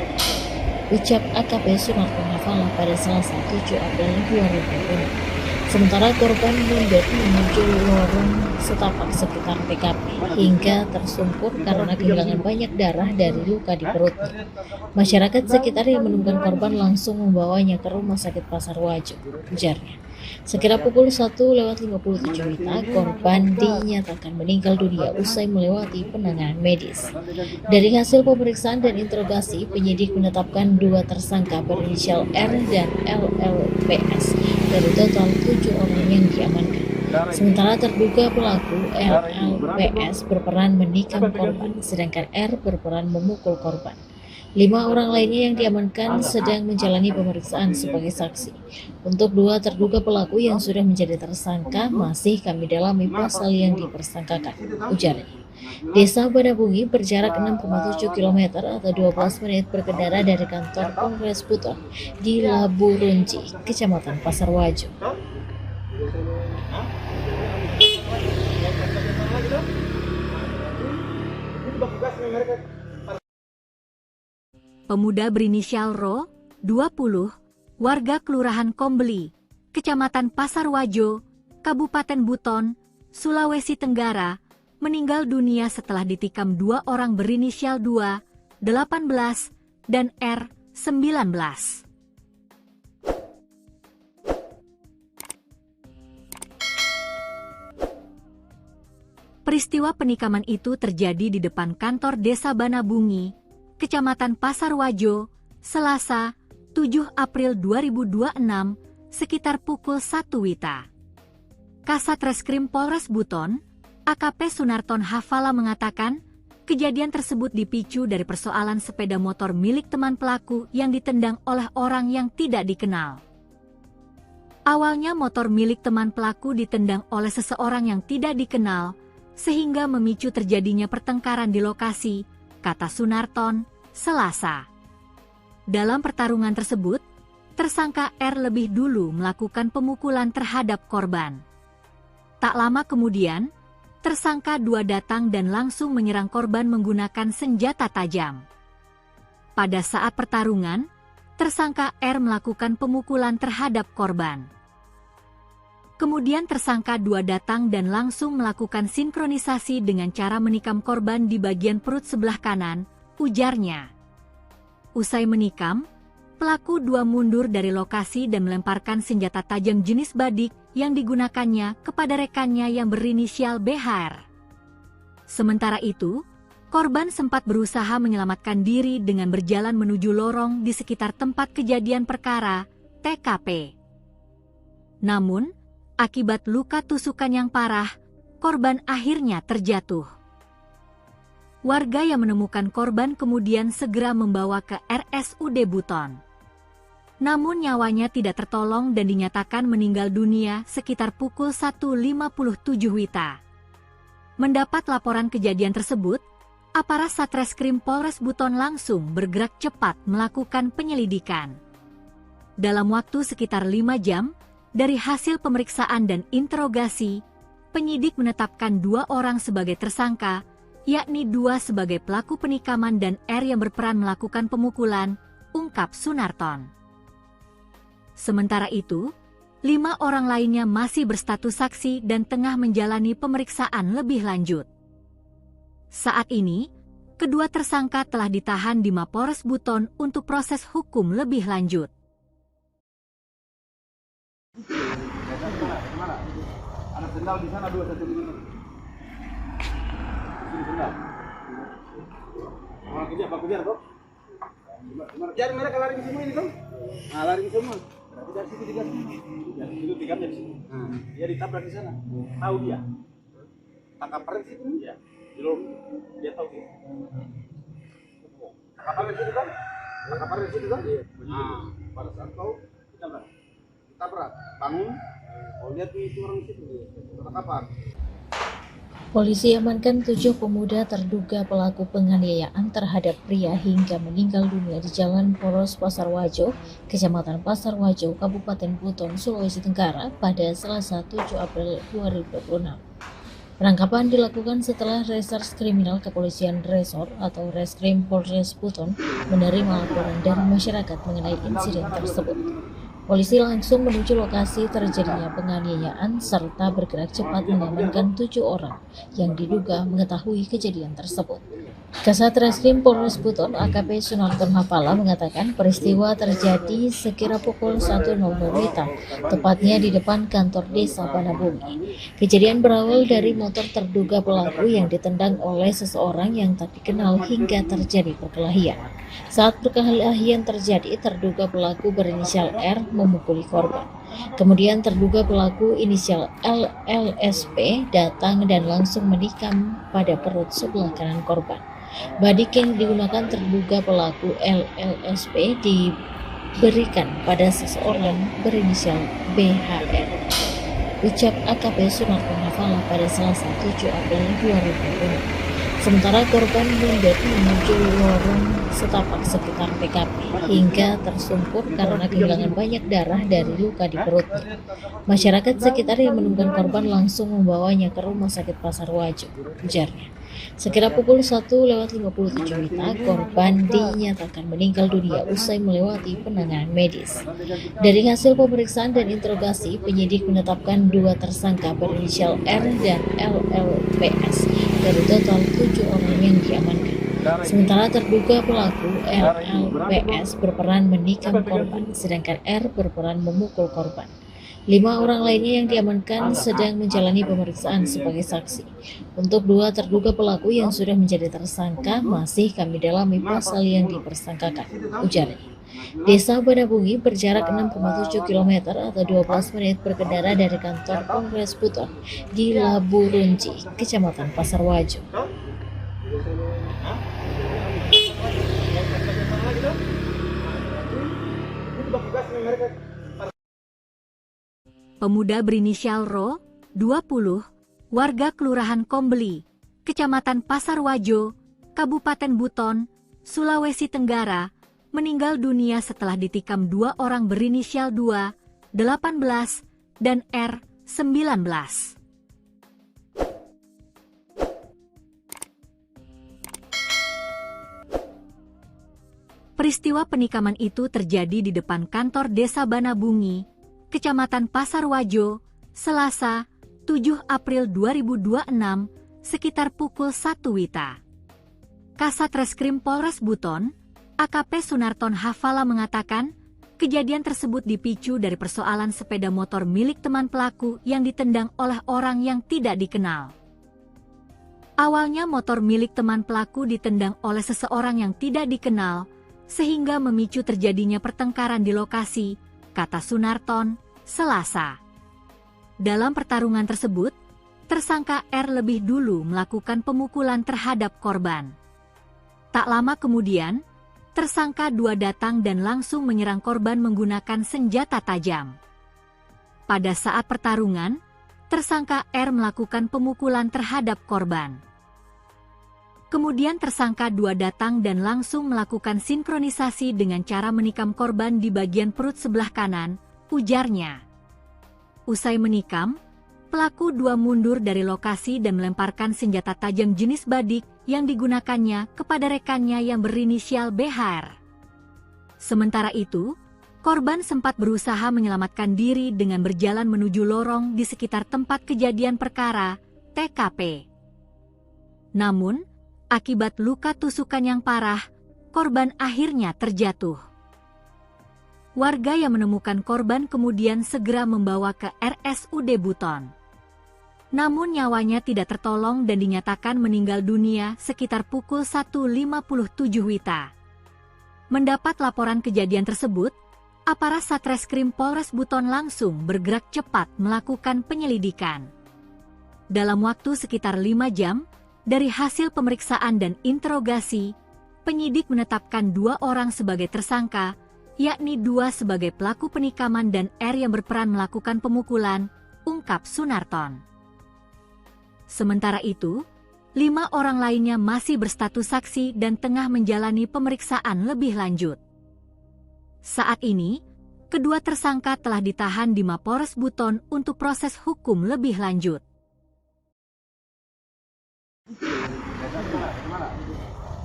Ucap AKP Sunarton Hapala pada Selasa 7 April 2020. Sementara korban mundur menuju lorong setapak sekitar TKP hingga tersungkur karena kehilangan banyak darah dari luka di perutnya. Masyarakat sekitar yang menemukan korban langsung membawanya ke Rumah Sakit Pasar Wajo, ujarnya. Sekira pukul 1.57 WITA, korban dinyatakan meninggal dunia usai melewati penanganan medis. Dari hasil pemeriksaan dan interogasi, penyidik menetapkan 2 tersangka berinisial R dan LLPS dari total 7 orang yang diamankan. Sementara terduga pelaku LLPS berperan menikam korban, sedangkan R berperan memukul korban. 5 orang lainnya yang diamankan sedang menjalani pemeriksaan sebagai saksi. Untuk 2 terduga pelaku yang sudah menjadi tersangka masih kami dalami pasal yang dipersangkakan, ujarnya. Desa Banabungi berjarak 6,7 km atau 12 menit berkendara dari kantor Polres Buton di Labu Runci, Kecamatan Pasar Wajo. Pemuda berinisial Ro, 20, warga Kelurahan Kombeli, Kecamatan Pasar Wajo, Kabupaten Buton, Sulawesi Tenggara, meninggal dunia setelah ditikam 2 orang berinisial 2, 18, dan R, 19. Peristiwa penikaman itu terjadi di depan kantor Desa Banabungi, Kecamatan Pasar Wajo, Selasa, 7 April 2026, sekitar pukul 1 WITA. Kasat Reskrim Polres Buton, AKP Sunarton Hafala mengatakan, kejadian tersebut dipicu dari persoalan sepeda motor milik teman pelaku yang ditendang oleh orang yang tidak dikenal. Awalnya motor milik teman pelaku ditendang oleh seseorang yang tidak dikenal, sehingga memicu terjadinya pertengkaran di lokasi, kata Sunarton, Selasa. Dalam pertarungan tersebut, tersangka R lebih dulu melakukan pemukulan terhadap korban. Tak lama kemudian, tersangka 2 datang dan langsung menyerang korban menggunakan senjata tajam. Pada saat pertarungan, tersangka R melakukan pemukulan terhadap korban. Kemudian tersangka 2 datang dan langsung melakukan sinkronisasi dengan cara menikam korban di bagian perut sebelah kanan, ujarnya. Usai menikam, pelaku 2 mundur dari lokasi dan melemparkan senjata tajam jenis badik yang digunakannya kepada rekannya yang berinisial BHR. Sementara itu, korban sempat berusaha menyelamatkan diri dengan berjalan menuju lorong di sekitar tempat kejadian perkara, TKP. Namun, akibat luka tusukan yang parah, korban akhirnya terjatuh. Warga yang menemukan korban kemudian segera membawa ke RSUD Buton. Namun nyawanya tidak tertolong dan dinyatakan meninggal dunia sekitar pukul 1.57 WITA. Mendapat laporan kejadian tersebut, aparat Satreskrim Polres Buton langsung bergerak cepat melakukan penyelidikan. Dalam waktu sekitar 5 jam, dari hasil pemeriksaan dan interogasi, penyidik menetapkan 2 orang sebagai tersangka, yakni 2 sebagai pelaku penikaman dan R yang berperan melakukan pemukulan, ungkap Sunarton. Sementara itu, 5 orang lainnya masih berstatus saksi dan tengah menjalani pemeriksaan lebih lanjut. Saat ini, kedua tersangka telah ditahan di Mapolres Buton untuk proses hukum lebih lanjut. Mana? Ada sendal di sana 2 1 ini. Sini sendal. Mau kejar, Pak kejar, Bro. Jadi mereka lari ke semua ini, Bro. Nah, lari ke semua. Berarti dari situ digas. Dari situ digamnya di sini. Dia ditabrak di sana. Tahu dia. Tangkap perut situ dia. Di lorong. Dia tahu dia. Tangkap perut situ kan? Tangkap perut situ kan? Nah, pada saat kau tabrak, bangun. Oh, lihat itu orang situ. Tangkapan. Polisi amankan 7 pemuda terduga pelaku penganiayaan terhadap pria hingga meninggal dunia di Jalan Poros Pasar Wajo, Kecamatan Pasar Wajo, Kabupaten Buton, Sulawesi Tenggara pada Selasa 7 April 2026. Penangkapan dilakukan setelah Reserse Kriminal Kepolisian Resor atau Reskrim Polres Buton menerima laporan dari masyarakat mengenai insiden tersebut. Polisi langsung menuju lokasi terjadinya penganiayaan serta bergerak cepat mengamankan 7 orang yang diduga mengetahui kejadian tersebut. Kasat Reskrim Polres Buton AKP Sunarton Hafala mengatakan peristiwa terjadi sekira pukul 1.00 WITA, tepatnya di depan kantor Desa Banabungi. Kejadian berawal dari motor terduga pelaku yang ditendang oleh seseorang yang tak dikenal hingga terjadi perkelahian. Saat perkelahian terjadi, terduga pelaku berinisial R memukuli korban. Kemudian terduga pelaku inisial LLSP datang dan langsung menikam pada perut sebelah kanan korban. Badik yang digunakan terduga pelaku LLSP diberikan pada seseorang berinisial BHR. Ucap AKP Sunarton Hafala pada Selasa 7 April 2020. Sementara korban mundur menuju lorong setapak sekitar TKP hingga tersungkur karena kehilangan banyak darah dari luka di perutnya. Masyarakat sekitar yang menemukan korban langsung membawanya ke Rumah Sakit Pasar Wajo, ujarnya. Sekira pukul 1:57 WITA, korban dinyatakan meninggal dunia usai melewati penanganan medis. Dari hasil pemeriksaan dan interogasi, penyidik menetapkan 2 tersangka berinisial R dan LLPS dari total 7 orang yang diamankan. Sementara terduga pelaku LLPS berperan menikam korban, sedangkan R berperan memukul korban. 5 orang lainnya yang diamankan sedang menjalani pemeriksaan sebagai saksi. Untuk 2 terduga pelaku yang sudah menjadi tersangka masih kami dalami pasal yang dipersangkakan, ujarnya. Desa Banabungi berjarak 6,7 km atau 12 menit berkendara dari kantor Polres Buton di Labu Runci, Kecamatan Pasar Wajo. Pemuda berinisial Ro, 20, warga Kelurahan Kombeli, Kecamatan Pasar Wajo, Kabupaten Buton, Sulawesi Tenggara, meninggal dunia setelah ditikam 2 orang berinisial 2, 18, dan R, 19. Peristiwa penikaman itu terjadi di depan kantor Desa Banabungi, Kecamatan Pasar Wajo, Selasa, 7 April 2026, sekitar pukul 1 WITA. Kasat Reskrim Polres Buton, AKP Sunarton Hafala mengatakan, kejadian tersebut dipicu dari persoalan sepeda motor milik teman pelaku yang ditendang oleh orang yang tidak dikenal. Awalnya motor milik teman pelaku ditendang oleh seseorang yang tidak dikenal, sehingga memicu terjadinya pertengkaran di lokasi, kata Sunarton, Selasa. Dalam pertarungan tersebut, tersangka R lebih dulu melakukan pemukulan terhadap korban. Tak lama kemudian, tersangka 2 datang dan langsung menyerang korban menggunakan senjata tajam. Pada saat pertarungan, tersangka R melakukan pemukulan terhadap korban. Kemudian tersangka 2 datang dan langsung melakukan sinkronisasi dengan cara menikam korban di bagian perut sebelah kanan, ujarnya. Usai menikam, pelaku 2 mundur dari lokasi dan melemparkan senjata tajam jenis badik yang digunakannya kepada rekannya yang berinisial BHR. Sementara itu, korban sempat berusaha menyelamatkan diri dengan berjalan menuju lorong di sekitar tempat kejadian perkara, TKP. Namun, akibat luka tusukan yang parah, korban akhirnya terjatuh. Warga yang menemukan korban kemudian segera membawa ke RSUD Buton. Namun nyawanya tidak tertolong dan dinyatakan meninggal dunia sekitar pukul 1.57 WITA. Mendapat laporan kejadian tersebut, aparat Satreskrim Polres Buton langsung bergerak cepat melakukan penyelidikan. Dalam waktu sekitar 5 jam, dari hasil pemeriksaan dan interogasi, penyidik menetapkan 2 orang sebagai tersangka, yakni 2 sebagai pelaku penikaman dan R yang berperan melakukan pemukulan, ungkap Sunarton. Sementara itu, 5 orang lainnya masih berstatus saksi dan tengah menjalani pemeriksaan lebih lanjut. Saat ini, kedua tersangka telah ditahan di Mapores Buton untuk proses hukum lebih lanjut.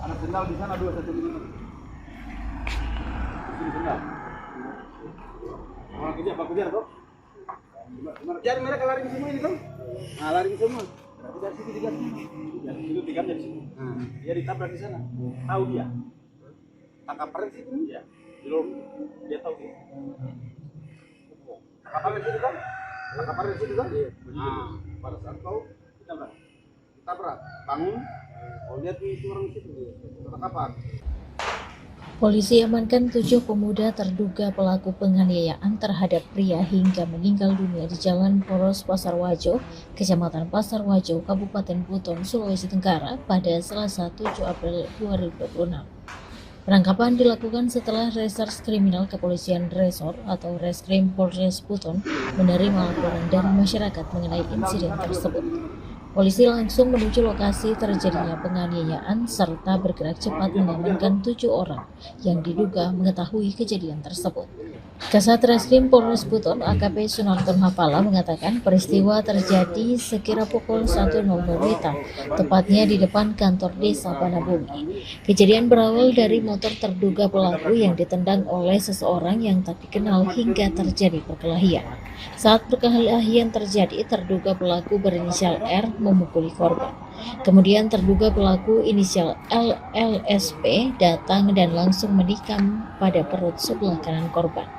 Ada sendal di sana 2 1 ini. Ini sendal. Orang kejar toh? Jadi mereka lari semua ini toh? Nah, lari semua. Berarti dari situ digas. Dari situ digas dari sini. Dia ditabrak di sana. Tahu dia. Tangkap pres itu dia. Belum dia tahu dia. Tangkap pres itu kan? Tangkap pres itu kan? Nah, pada saat tahu ditabrak. Bangun. Oh, lihat itu orang situ dia. Tangkapan. Polisi amankan 7 pemuda terduga pelaku penganiayaan terhadap pria hingga meninggal dunia di Jalan Poros Pasar Wajo, Kecamatan Pasar Wajo, Kabupaten Buton, Sulawesi Tenggara pada Selasa 7 April 2026. Penangkapan dilakukan setelah Reserse Kriminal Kepolisian Resor atau Reskrim Polres Buton menerima laporan dari masyarakat mengenai insiden tersebut. Polisi langsung menuju lokasi terjadinya penganiayaan serta bergerak cepat mengamankan 7 orang yang diduga mengetahui kejadian tersebut. Kasat Reskrim Polres Buton AKP Sunarton Hafala mengatakan peristiwa terjadi sekira pukul 1.00 WITA, tepatnya di depan kantor Desa Banabungi. Kejadian berawal dari motor terduga pelaku yang ditendang oleh seseorang yang tak dikenal hingga terjadi perkelahian. Saat perkelahian terjadi, terduga pelaku berinisial R memukuli korban. Kemudian terduga pelaku inisial LLSP datang dan langsung menikam pada perut sebelah kanan korban.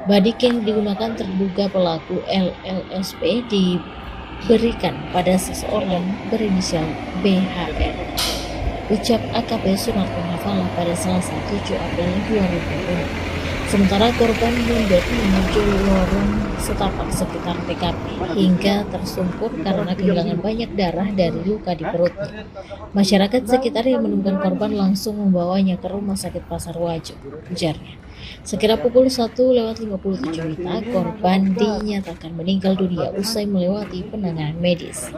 Badik yang digunakan terduga pelaku LLSP diberikan pada seseorang berinisial BHR. Ucap AKP Sunarto Hafala pada Selasa 7 April 2020. Sementara korban mundur menuju lorong setapak sekitar TKP hingga tersungkur karena kehilangan banyak darah dari luka di perutnya. Masyarakat sekitar yang menemukan korban langsung membawanya ke Rumah Sakit Pasar Wajo, ujarnya. Sekira pukul 1:57 WITA, korban dinyatakan meninggal dunia usai melewati penanganan medis.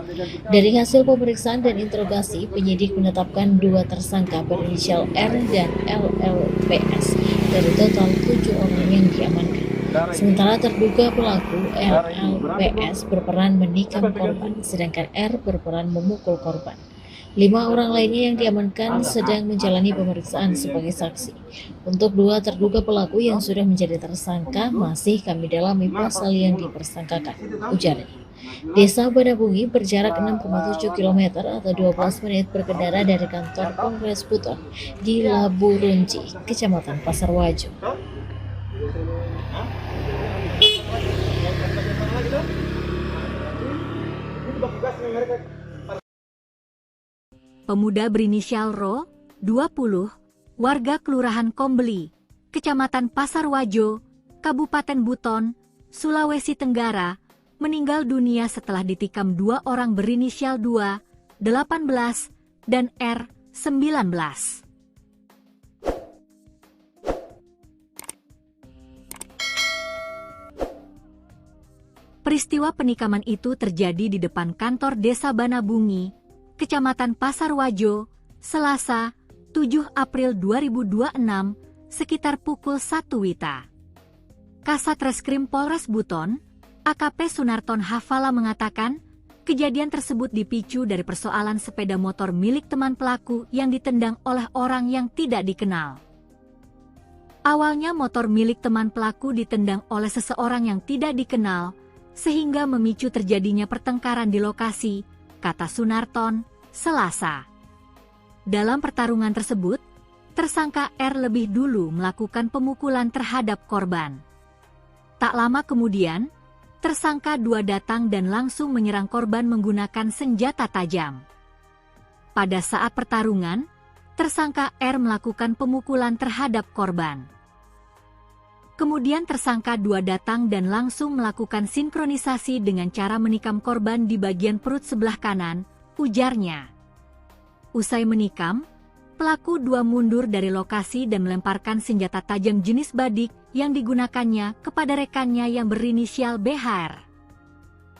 Dari hasil pemeriksaan dan interogasi, penyidik menetapkan 2 tersangka berinisial R dan LLPS dari total 7 orang yang diamankan. Sementara terduga pelaku LLPS berperan menikam korban, sedangkan R berperan memukul korban. 5 orang lainnya yang diamankan sedang menjalani pemeriksaan sebagai saksi. Untuk 2 terduga pelaku yang sudah menjadi tersangka masih kami dalami pasal yang dipersangkakan, ujarnya. Desa Banabungi berjarak 6,7 km atau 12 menit berkendara dari kantor Polres Buton di Labu Runci, Kecamatan Pasar Wajo. Pemuda berinisial Ro, 20, warga Kelurahan Kombeli, Kecamatan Pasar Wajo, Kabupaten Buton, Sulawesi Tenggara, meninggal dunia setelah ditikam 2 orang berinisial 2, 18, dan R, 19. Peristiwa penikaman itu terjadi di depan kantor Desa Banabungi, Kecamatan Pasar Wajo, Selasa, 7 April 2026, sekitar pukul 1 WITA. Kasat Reskrim Polres Buton, AKP Sunarton Hafala mengatakan, kejadian tersebut dipicu dari persoalan sepeda motor milik teman pelaku yang ditendang oleh orang yang tidak dikenal. Awalnya motor milik teman pelaku ditendang oleh seseorang yang tidak dikenal, sehingga memicu terjadinya pertengkaran di lokasi, kata Sunarton, Selasa. Dalam pertarungan tersebut, tersangka R lebih dulu melakukan pemukulan terhadap korban. Tak lama kemudian, tersangka 2 datang dan langsung menyerang korban menggunakan senjata tajam. Pada saat pertarungan, tersangka R melakukan pemukulan terhadap korban. Kemudian tersangka 2 datang dan langsung melakukan sinkronisasi dengan cara menikam korban di bagian perut sebelah kanan, ujarnya. Usai menikam, pelaku 2 mundur dari lokasi dan melemparkan senjata tajam jenis badik yang digunakannya kepada rekannya yang berinisial BHR.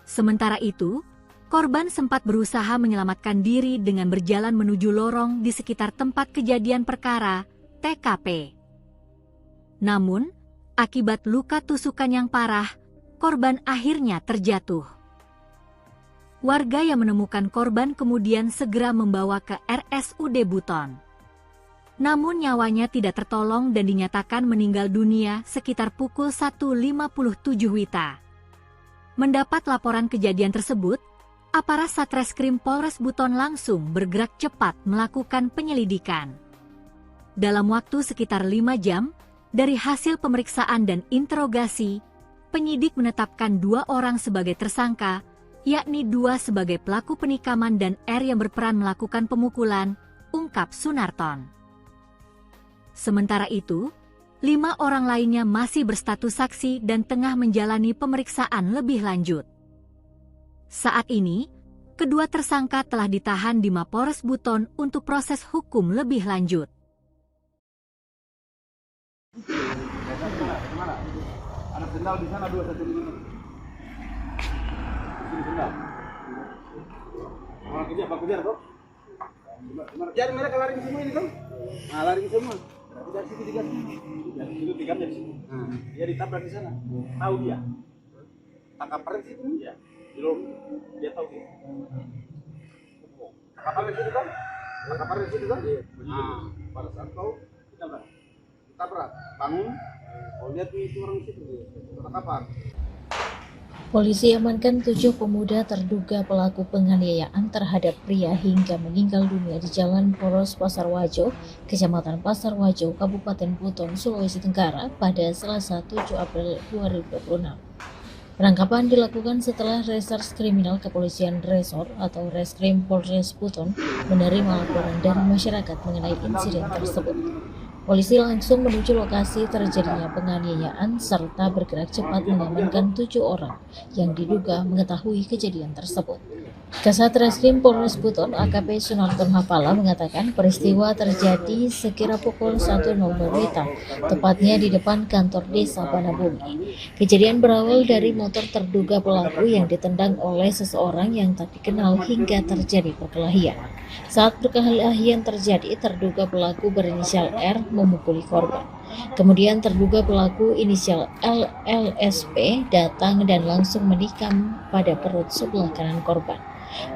Sementara itu, korban sempat berusaha menyelamatkan diri dengan berjalan menuju lorong di sekitar tempat kejadian perkara, TKP. Namun, akibat luka tusukan yang parah, korban akhirnya terjatuh. Warga yang menemukan korban kemudian segera membawa ke RSUD Buton. Namun nyawanya tidak tertolong dan dinyatakan meninggal dunia sekitar pukul 1:57 WITA. Mendapat laporan kejadian tersebut, aparat Satreskrim Polres Buton langsung bergerak cepat melakukan penyelidikan. Dalam waktu sekitar 5 jam, dari hasil pemeriksaan dan interogasi, penyidik menetapkan 2 orang sebagai tersangka, yakni 2 sebagai pelaku penikaman dan R yang berperan melakukan pemukulan, ungkap Sunarton. Sementara itu, 5 orang lainnya masih berstatus saksi dan tengah menjalani pemeriksaan lebih lanjut. Saat ini, kedua tersangka telah ditahan di Mapores Buton untuk proses hukum lebih lanjut. Ada sendal di sana 2 satu di sini. Di sendal. Orang kerja apa kerja toh? Jadi mereka lari semua ini toh? Nah, lari semua. Dari situ digas. Dari situ digas dari sini. Dia ditabrak di sana. Tahu dia. Tangkap pres itu ya. Belum dia tahu dia. Kapal di situ kan? Kapal di situ kan? Nah, pada saat kau ditabrak, bangun. Oh, lihat itu orang situ dia. Kapal. Polisi amankan 7 pemuda terduga pelaku penganiayaan terhadap pria hingga meninggal dunia di Jalan Poros Pasar Wajo, Kecamatan Pasar Wajo, Kabupaten Buton, Sulawesi Tenggara pada Selasa 7 April 2026. Penangkapan dilakukan setelah Reserse Kriminal Kepolisian Resor atau Reskrim Polres Buton menerima laporan dari masyarakat mengenai insiden tersebut. Polisi langsung menuju lokasi terjadinya penganiayaan serta bergerak cepat mengamankan 7 orang yang diduga mengetahui kejadian tersebut. Kasat Reskrim Polres Buton AKP Sunarton Hafala mengatakan peristiwa terjadi sekira pukul 1.00 WITA, tepatnya di depan kantor desa Banabumi. Kejadian berawal dari motor terduga pelaku yang ditendang oleh seseorang yang tak dikenal hingga terjadi perkelahian. Saat perkelahian terjadi, terduga pelaku berinisial R memukuli korban. Kemudian terduga pelaku inisial LLSP datang dan langsung menikam pada perut sebelah kanan korban.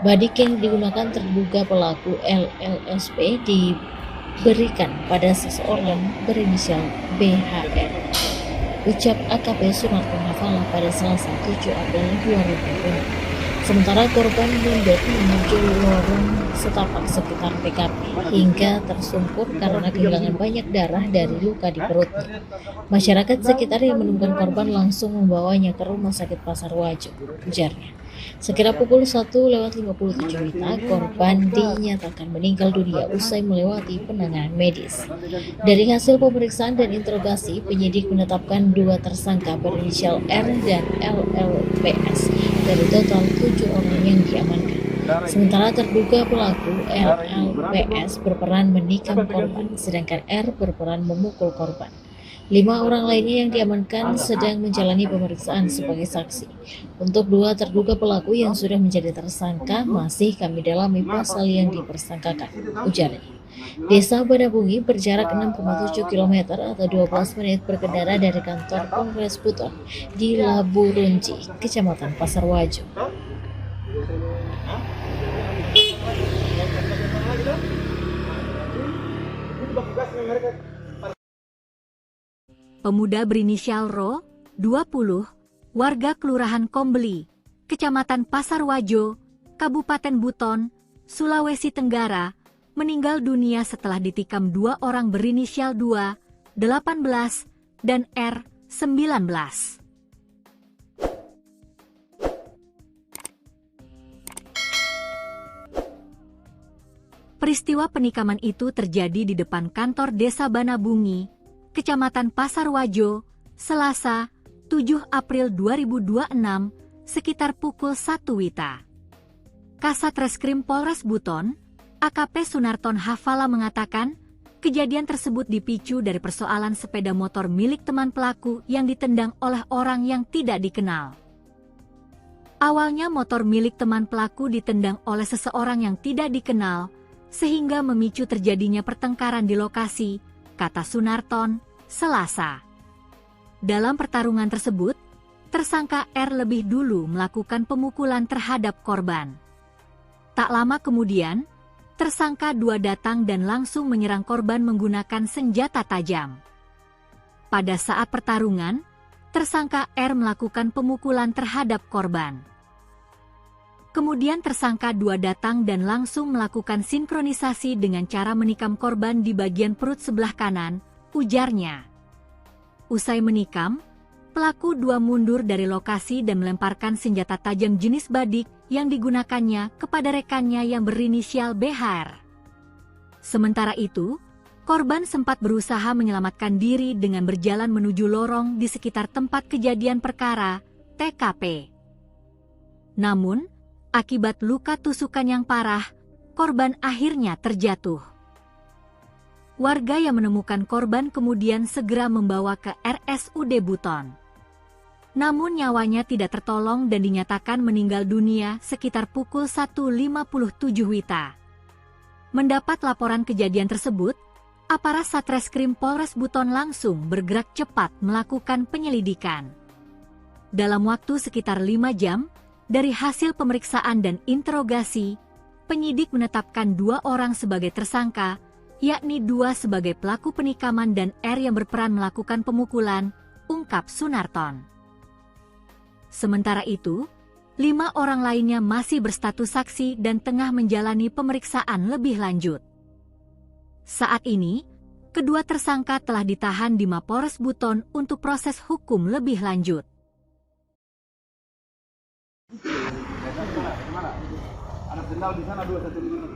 Badik yang digunakan terduga pelaku LLSP diberikan pada seseorang berinisial BHR. Ucap AKP Sunarton Hafala pada Selasa 7 April 2020. Sementara korban mundur menuju lorong setapak sekitar TKP hingga tersungkur karena kehilangan banyak darah dari luka di perutnya. Masyarakat sekitar yang menemukan korban langsung membawanya ke Rumah Sakit Pasar Wajo, ujarnya. Sekira pukul 1:57 WITA, korban dinyatakan meninggal dunia usai melewati penanganan medis. Dari hasil pemeriksaan dan interogasi, penyidik menetapkan 2 tersangka berinisial R dan LLPS dari total 7 orang yang diamankan. Sementara terduga pelaku LLPS berperan menikam korban, sedangkan R berperan memukul korban. 5 orang lainnya yang diamankan sedang menjalani pemeriksaan sebagai saksi. Untuk 2 terduga pelaku yang sudah menjadi tersangka masih kami dalami pasal yang dipersangkakan, ujarnya. Desa Banabungi berjarak 6,7 km atau 12 menit berkendara dari kantor Polres Buton di Labu Runci, Kecamatan Pasar Wajo. Pemuda berinisial Ro, 20, warga Kelurahan Kombeli, Kecamatan Pasar Wajo, Kabupaten Buton, Sulawesi Tenggara, meninggal dunia setelah ditikam 2 orang berinisial 2, 18, dan R, 19. Peristiwa penikaman itu terjadi di depan kantor Desa Banabungi, Kecamatan Pasar Wajo, Selasa, 7 April 2026, sekitar pukul 1 WITA. Kasat Reskrim Polres Buton, AKP Sunarton Hafala mengatakan, kejadian tersebut dipicu dari persoalan sepeda motor milik teman pelaku yang ditendang oleh orang yang tidak dikenal. Awalnya motor milik teman pelaku ditendang oleh seseorang yang tidak dikenal, sehingga memicu terjadinya pertengkaran di lokasi, kata Sunarton, Selasa. Dalam pertarungan tersebut, tersangka R lebih dulu melakukan pemukulan terhadap korban. Tak lama kemudian, tersangka 2 datang dan langsung menyerang korban menggunakan senjata tajam. Pada saat pertarungan, tersangka R melakukan pemukulan terhadap korban. Kemudian tersangka 2 datang dan langsung melakukan sinkronisasi dengan cara menikam korban di bagian perut sebelah kanan, ujarnya. Usai menikam, pelaku 2 mundur dari lokasi dan melemparkan senjata tajam jenis badik yang digunakannya kepada rekannya yang berinisial BHR. Sementara itu, korban sempat berusaha menyelamatkan diri dengan berjalan menuju lorong di sekitar tempat kejadian perkara, TKP. Namun, akibat luka tusukan yang parah, korban akhirnya terjatuh. Warga yang menemukan korban kemudian segera membawa ke RSUD Buton. Namun nyawanya tidak tertolong dan dinyatakan meninggal dunia sekitar pukul 1:57 WITA. Mendapat laporan kejadian tersebut, aparat Satreskrim Polres Buton langsung bergerak cepat melakukan penyelidikan. Dalam waktu sekitar 5 jam, dari hasil pemeriksaan dan interogasi, penyidik menetapkan 2 orang sebagai tersangka, yakni 2 sebagai pelaku penikaman dan R yang berperan melakukan pemukulan, ungkap Sunarton. Sementara itu, 5 orang lainnya masih berstatus saksi dan tengah menjalani pemeriksaan lebih lanjut. Saat ini, kedua tersangka telah ditahan di Mapores Buton untuk proses hukum lebih lanjut. Mana? Ada sendal di sana, 2 satu di mana?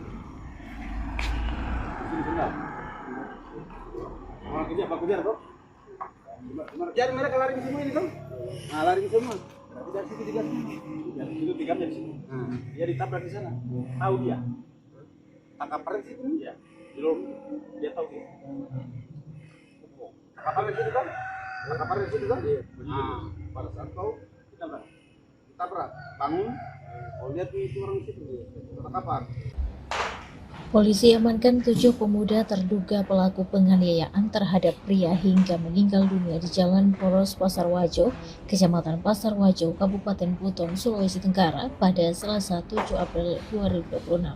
Sini sendal. Orang kejar, Pak kejar, Bro. Kejar mereka lari semua ini, Bang. Nah, lari semua. Berarti dari situ digas. Dari situ tigamnya di sini. Dia ditabrak di sana. Tahu dia. Tangkap paren situ dia. Belum dia tahu dia. Tangkap paren situ kan? Tangkap paren situ kan? Nah, pada saat kau ditabrak, bangun. Oh, lihat itu orang situ dia. Tangkapan. Polisi amankan 7 pemuda terduga pelaku penganiayaan terhadap pria hingga meninggal dunia di Jalan Poros Pasar Wajo, Kecamatan Pasar Wajo, Kabupaten Buton, Sulawesi Tenggara pada Selasa 7 April 2026.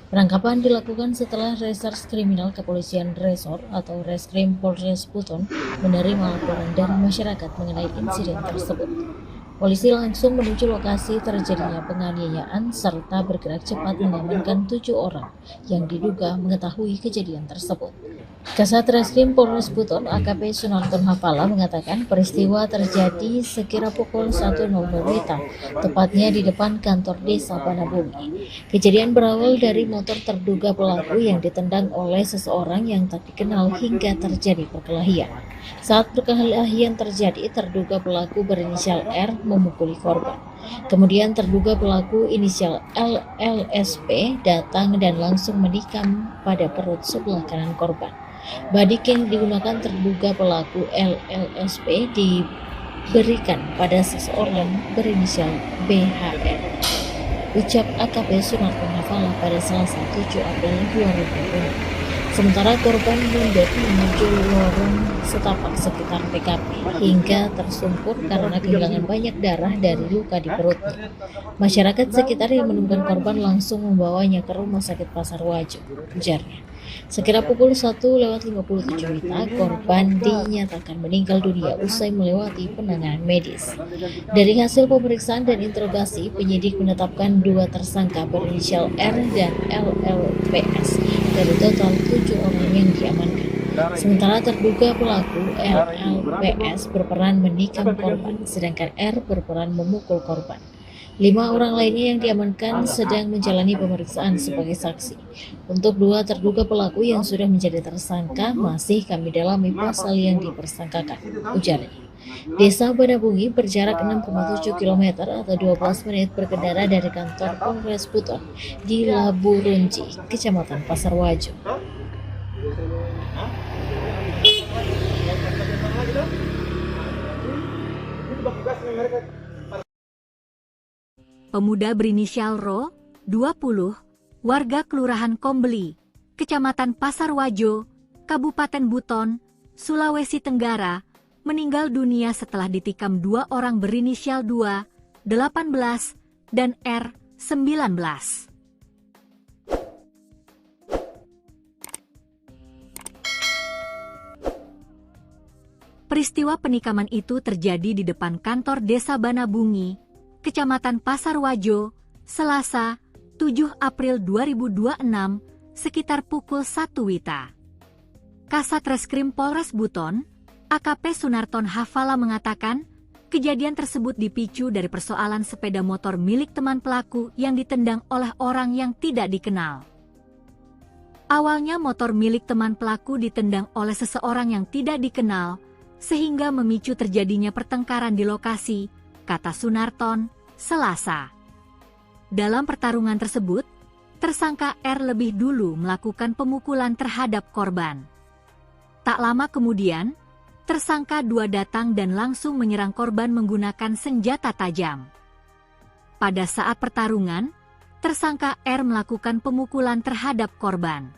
Penangkapan dilakukan setelah Reserse Kriminal Kepolisian Resor atau Reskrim Polres Buton menerima laporan dari masyarakat mengenai insiden tersebut. Polisi langsung menuju lokasi terjadinya penganiayaan serta bergerak cepat mengamankan 7 orang yang diduga mengetahui kejadian tersebut. Kasat Reskrim Polres Buton AKP Sunarton Hafala mengatakan peristiwa terjadi sekira pukul 1.00 WITA, tepatnya di depan kantor desa Banabumi. Kejadian berawal dari motor terduga pelaku yang ditendang oleh seseorang yang tak dikenal hingga terjadi perkelahian. Saat perkelahian terjadi, terduga pelaku berinisial R memukuli korban. Kemudian terduga pelaku inisial LLSP datang dan langsung menikam pada perut sebelah kanan korban. Badik yang digunakan terduga pelaku LLSP diberikan pada seseorang berinisial BHR. Ucap AKP Sunarton Hafala pada Selasa 7 April 2020. Sementara korban mundur menuju lorong setapak sekitar TKP hingga tersungkur karena kehilangan banyak darah dari luka di perutnya. Masyarakat sekitar yang menemukan korban langsung membawanya ke Rumah Sakit Pasar Wajo, ujarnya. Sekira pukul 1:57 WITA, korban dinyatakan meninggal dunia usai melewati penanganan medis. Dari hasil pemeriksaan dan interogasi, penyidik menetapkan 2 tersangka berinisial R dan LLPS dari total 7 orang yang diamankan. Sementara terduga pelaku LLPS berperan menikam korban, sedangkan R berperan memukul korban. 5 orang lainnya yang diamankan sedang menjalani pemeriksaan sebagai saksi. Untuk 2 terduga pelaku yang sudah menjadi tersangka masih kami dalami pasal yang dipersangkakan, ujarnya. Desa Banabungi berjarak 6,7 km atau 12 menit berkendara dari kantor Polres Buton di Laburunji, Kecamatan Pasar Wajo. Pemuda berinisial Ro, 20, warga Kelurahan Kombeli, Kecamatan Pasar Wajo, Kabupaten Buton, Sulawesi Tenggara, meninggal dunia setelah ditikam 2 orang berinisial 2, 18, dan R, 19. Peristiwa penikaman itu terjadi di depan kantor Desa Banabungi, Kecamatan Pasar Wajo, Selasa, 7 April 2026, sekitar pukul 1 WITA. Kasat Reskrim Polres Buton, AKP Sunarton Hafala mengatakan, kejadian tersebut dipicu dari persoalan sepeda motor milik teman pelaku yang ditendang oleh orang yang tidak dikenal. Awalnya motor milik teman pelaku ditendang oleh seseorang yang tidak dikenal, sehingga memicu terjadinya pertengkaran di lokasi, kata Sunarton, Selasa. Dalam pertarungan tersebut, tersangka R lebih dulu melakukan pemukulan terhadap korban. Tak lama kemudian, tersangka 2 datang dan langsung menyerang korban menggunakan senjata tajam. Pada saat pertarungan, tersangka R melakukan pemukulan terhadap korban.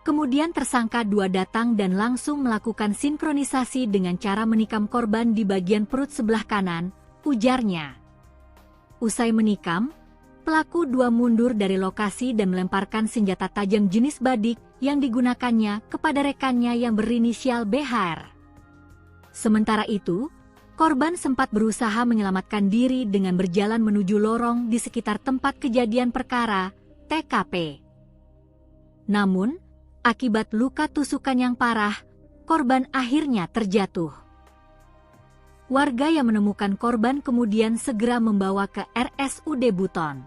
Kemudian tersangka 2 datang dan langsung melakukan sinkronisasi dengan cara menikam korban di bagian perut sebelah kanan, ujarnya. Usai menikam, pelaku 2 mundur dari lokasi dan melemparkan senjata tajam jenis badik yang digunakannya kepada rekannya yang berinisial BHR. Sementara itu, Korban sempat berusaha menyelamatkan diri dengan berjalan menuju lorong di sekitar tempat kejadian perkara, TKP. Namun, akibat luka tusukan yang parah, korban akhirnya terjatuh. Warga yang menemukan korban kemudian segera membawa ke RSUD Buton.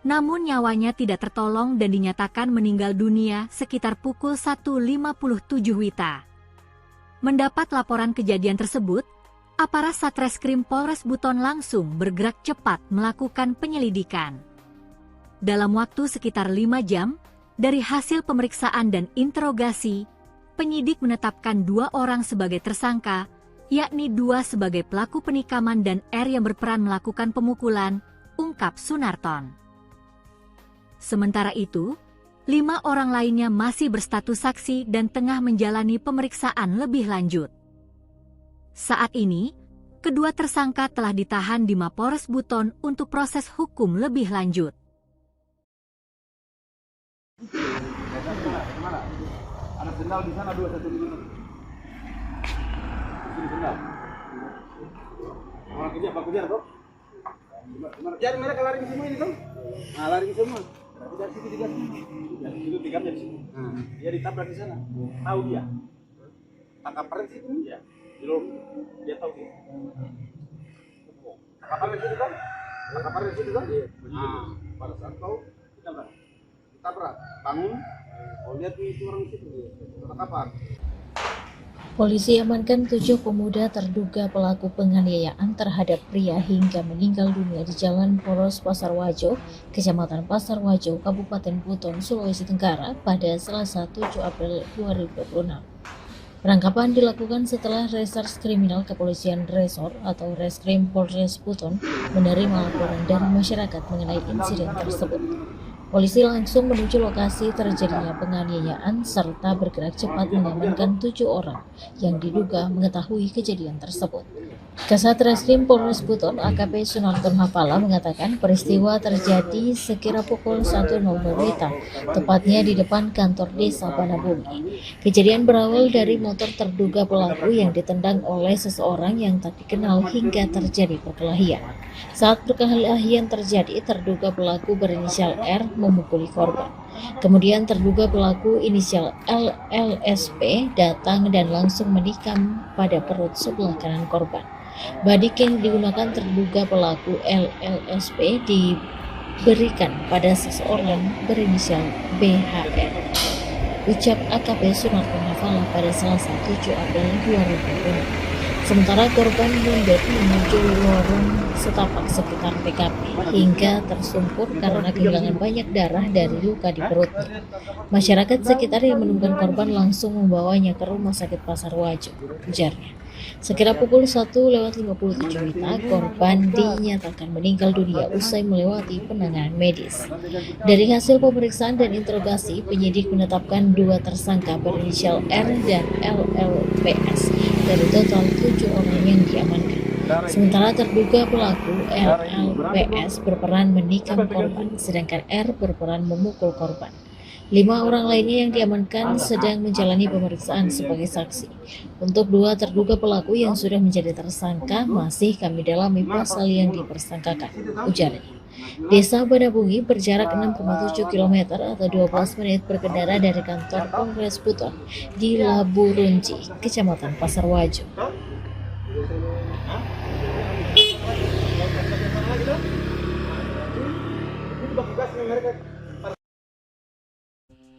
Namun nyawanya tidak tertolong dan dinyatakan meninggal dunia sekitar pukul 1.57 WITA. Mendapat laporan kejadian tersebut, aparat Satreskrim Polres Buton langsung bergerak cepat melakukan penyelidikan. Dalam waktu sekitar 5 jam, dari hasil pemeriksaan dan interogasi, penyidik menetapkan 2 orang sebagai tersangka, yakni 2 sebagai pelaku penikaman dan R yang berperan melakukan pemukulan, ungkap Sunarton. Sementara itu, 5 orang lainnya masih berstatus saksi dan tengah menjalani pemeriksaan lebih lanjut. Saat ini, kedua tersangka telah ditahan di Mapolres Buton untuk proses hukum lebih lanjut. Ada sendal di sana 2 satu di mana? Ini sendal. Orang kerja apa kerja kok? Jadi mereka lari ke semua ini tuh. Nah, lari ke semua. Berarti dari situ digas. Dari situ digamnya di sini. Dia ditabrak di sana. Tahu dia. Tangkap perang situ dia. Dia tahu dia. Tangkap perang situ kan? Tangkap perang situ kan? Nah, pada saat tahu ditabrak. Bangun. Oh, lihat itu orang situ dia. Tangkapan. Polisi amankan 7 pemuda terduga pelaku penganiayaan terhadap pria hingga meninggal dunia di Jalan Poros Pasar Wajo, Kecamatan Pasar Wajo, Kabupaten Buton, Sulawesi Tenggara pada Selasa 7 April 2026. Penangkapan dilakukan setelah Reserse Kriminal Kepolisian Resor atau Reskrim Polres Buton menerima laporan dari masyarakat mengenai insiden tersebut. Polisi langsung menuju lokasi terjadinya penganiayaan serta bergerak cepat mengamankan 7 orang yang diduga mengetahui kejadian tersebut. Kasat Reskrim Polres Buton AKP Sunarton Hafala mengatakan peristiwa terjadi sekira pukul 1.00 WITA, tepatnya di depan kantor desa Banabumi. Kejadian berawal dari motor terduga pelaku yang ditendang oleh seseorang yang tak dikenal hingga terjadi perkelahian. Saat perkelahian terjadi, terduga pelaku berinisial R memukuli korban. Kemudian terduga pelaku inisial LLSP datang dan langsung menikam pada perut sebelah kanan korban. Badik yang digunakan terduga pelaku LLSP diberikan pada seseorang berinisial BHR. Ucap AKP Sunarton Hafala pada Selasa 7 April 2020. Sementara korban mundur menuju lorong setapak sekitar TKP hingga tersungkur karena kehilangan banyak darah dari luka di perutnya. Masyarakat sekitar yang menemukan korban langsung membawanya ke Rumah Sakit Pasar Wajo, ujarnya. Sekira pukul 1.57 WITA, korban dinyatakan meninggal dunia usai melewati penanganan medis. Dari hasil pemeriksaan dan interogasi, penyidik menetapkan 2 tersangka berinisial R dan LLPS dari total 7 orang yang diamankan. Sementara terduga pelaku LLPS berperan menikam korban, sedangkan R berperan memukul korban. 5 orang lainnya yang diamankan sedang menjalani pemeriksaan sebagai saksi. Untuk 2 terduga pelaku yang sudah menjadi tersangka masih kami dalami pasal yang dipersangkakan, ujarnya. Desa Banabungi berjarak 6,7 km atau 12 menit berkendara dari kantor Polres Buton di Laburunji, Kecamatan Pasar Wajo.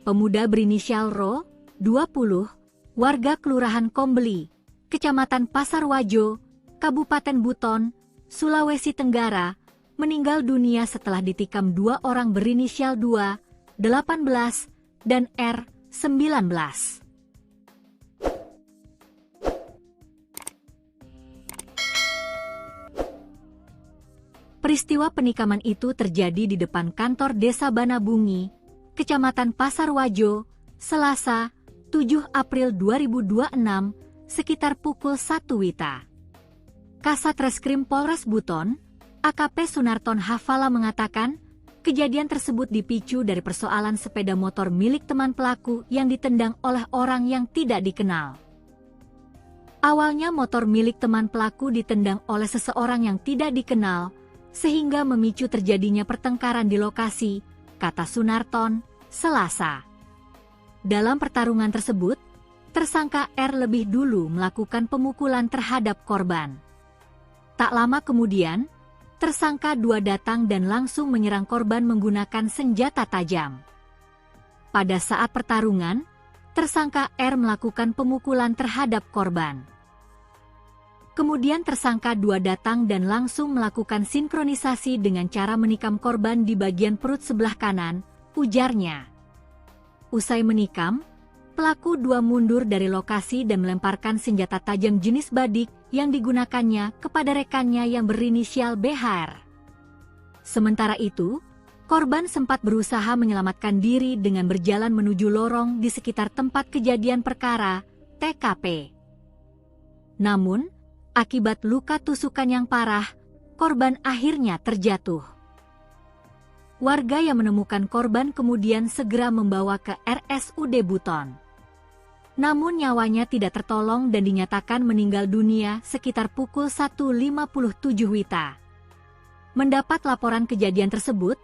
Pemuda berinisial Ro, 20, warga Kelurahan Kombeli, Kecamatan Pasar Wajo, Kabupaten Buton, Sulawesi Tenggara, meninggal dunia setelah ditikam 2 orang berinisial 2, 18, dan R, 19. Peristiwa penikaman itu terjadi di depan kantor Desa Banabungi, Kecamatan Pasar Wajo, Selasa, 7 April 2026, sekitar pukul 1 WITA. Kasat Reskrim Polres Buton, AKP Sunarton Hafala mengatakan, kejadian tersebut dipicu dari persoalan sepeda motor milik teman pelaku yang ditendang oleh orang yang tidak dikenal. Awalnya motor milik teman pelaku ditendang oleh seseorang yang tidak dikenal, sehingga memicu terjadinya pertengkaran di lokasi, kata Sunarton, Selasa. Dalam pertarungan tersebut, tersangka R lebih dulu melakukan pemukulan terhadap korban. Tak lama kemudian, tersangka 2 datang dan langsung menyerang korban menggunakan senjata tajam. Pada saat pertarungan, tersangka R melakukan pemukulan terhadap korban. Kemudian tersangka 2 datang dan langsung melakukan sinkronisasi dengan cara menikam korban di bagian perut sebelah kanan, ujarnya. Usai menikam, pelaku 2 mundur dari lokasi dan melemparkan senjata tajam jenis badik yang digunakannya kepada rekannya yang berinisial BHR. Sementara itu, korban sempat berusaha menyelamatkan diri dengan berjalan menuju lorong di sekitar tempat kejadian perkara, TKP. Namun, akibat luka tusukan yang parah, korban akhirnya terjatuh. Warga yang menemukan korban kemudian segera membawa ke RSUD Buton. Namun nyawanya tidak tertolong dan dinyatakan meninggal dunia sekitar pukul 1.57 WITA. Mendapat laporan kejadian tersebut,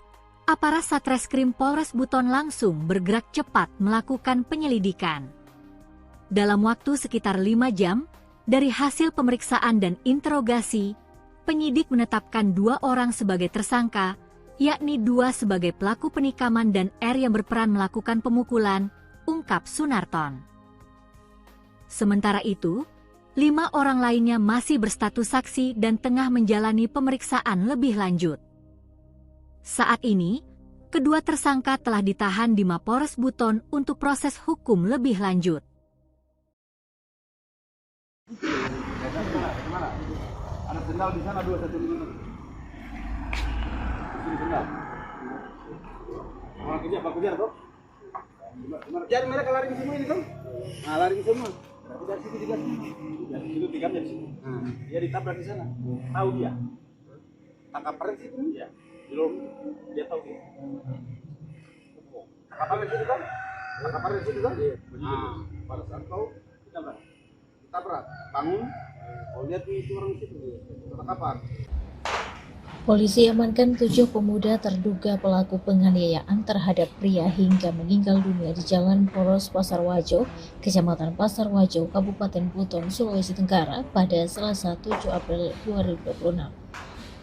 aparat Satreskrim Polres Buton langsung bergerak cepat melakukan penyelidikan. Dalam waktu sekitar 5 jam, dari hasil pemeriksaan dan interogasi, penyidik menetapkan 2 orang sebagai tersangka, yakni 2 sebagai pelaku penikaman dan R yang berperan melakukan pemukulan, ungkap Sunarton. Sementara itu, 5 orang lainnya masih berstatus saksi dan tengah menjalani pemeriksaan lebih lanjut. Saat ini, kedua tersangka telah ditahan di Mapolres Buton untuk proses hukum lebih lanjut. Ada sendal di sana 2 1 ini. Ini sendal. Pak kejar toh. Jadi mereka lari ke semua ini kan? Nah, lari ke semua. Berarti dari situ digas. Dari situ tiga dari situ. Dia ditabrak di sana. Tahu dia. Tangkap peren situ dia. Di lorong dia tahu dia. Tangkap peren situ kan? Tangkap peren situ kan? Nah, pada saat tahu ditabrak. Bangun. Oh, lihat itu orang situ. Tangkapan. Polisi amankan 7 pemuda terduga pelaku penganiayaan terhadap pria hingga meninggal dunia di Jalan Poros Pasar Wajo, Kecamatan Pasar Wajo, Kabupaten Buton, Sulawesi Tenggara pada Selasa 7 April 2026.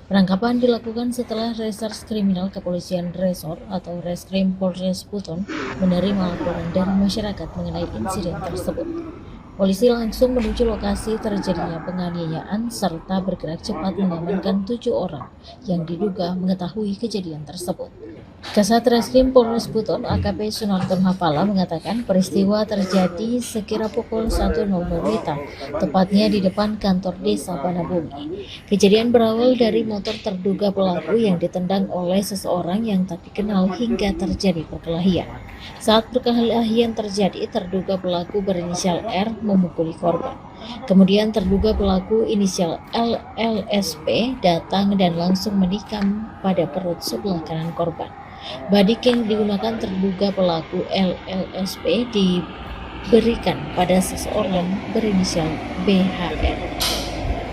Penangkapan dilakukan setelah Reserse Kriminal Kepolisian Resor atau Reskrim Polres Buton menerima laporan dari masyarakat mengenai insiden tersebut. Polisi langsung menuju lokasi terjadinya penganiayaan serta bergerak cepat mengamankan 7 orang yang diduga mengetahui kejadian tersebut. Kasat Reskrim Polres Buton AKP Sunarton Hafala mengatakan peristiwa terjadi sekira pukul 1.00 WITA, tepatnya di depan kantor desa Banabumi. Kejadian berawal dari motor terduga pelaku yang ditendang oleh seseorang yang tak dikenal hingga terjadi perkelahian. Saat perkelahian terjadi, terduga pelaku berinisial R memukuli korban. Kemudian terduga pelaku inisial LLSP datang dan langsung menikam pada perut sebelah kanan korban. Badik yang digunakan terduga pelaku LLSP diberikan pada seseorang berinisial BHR.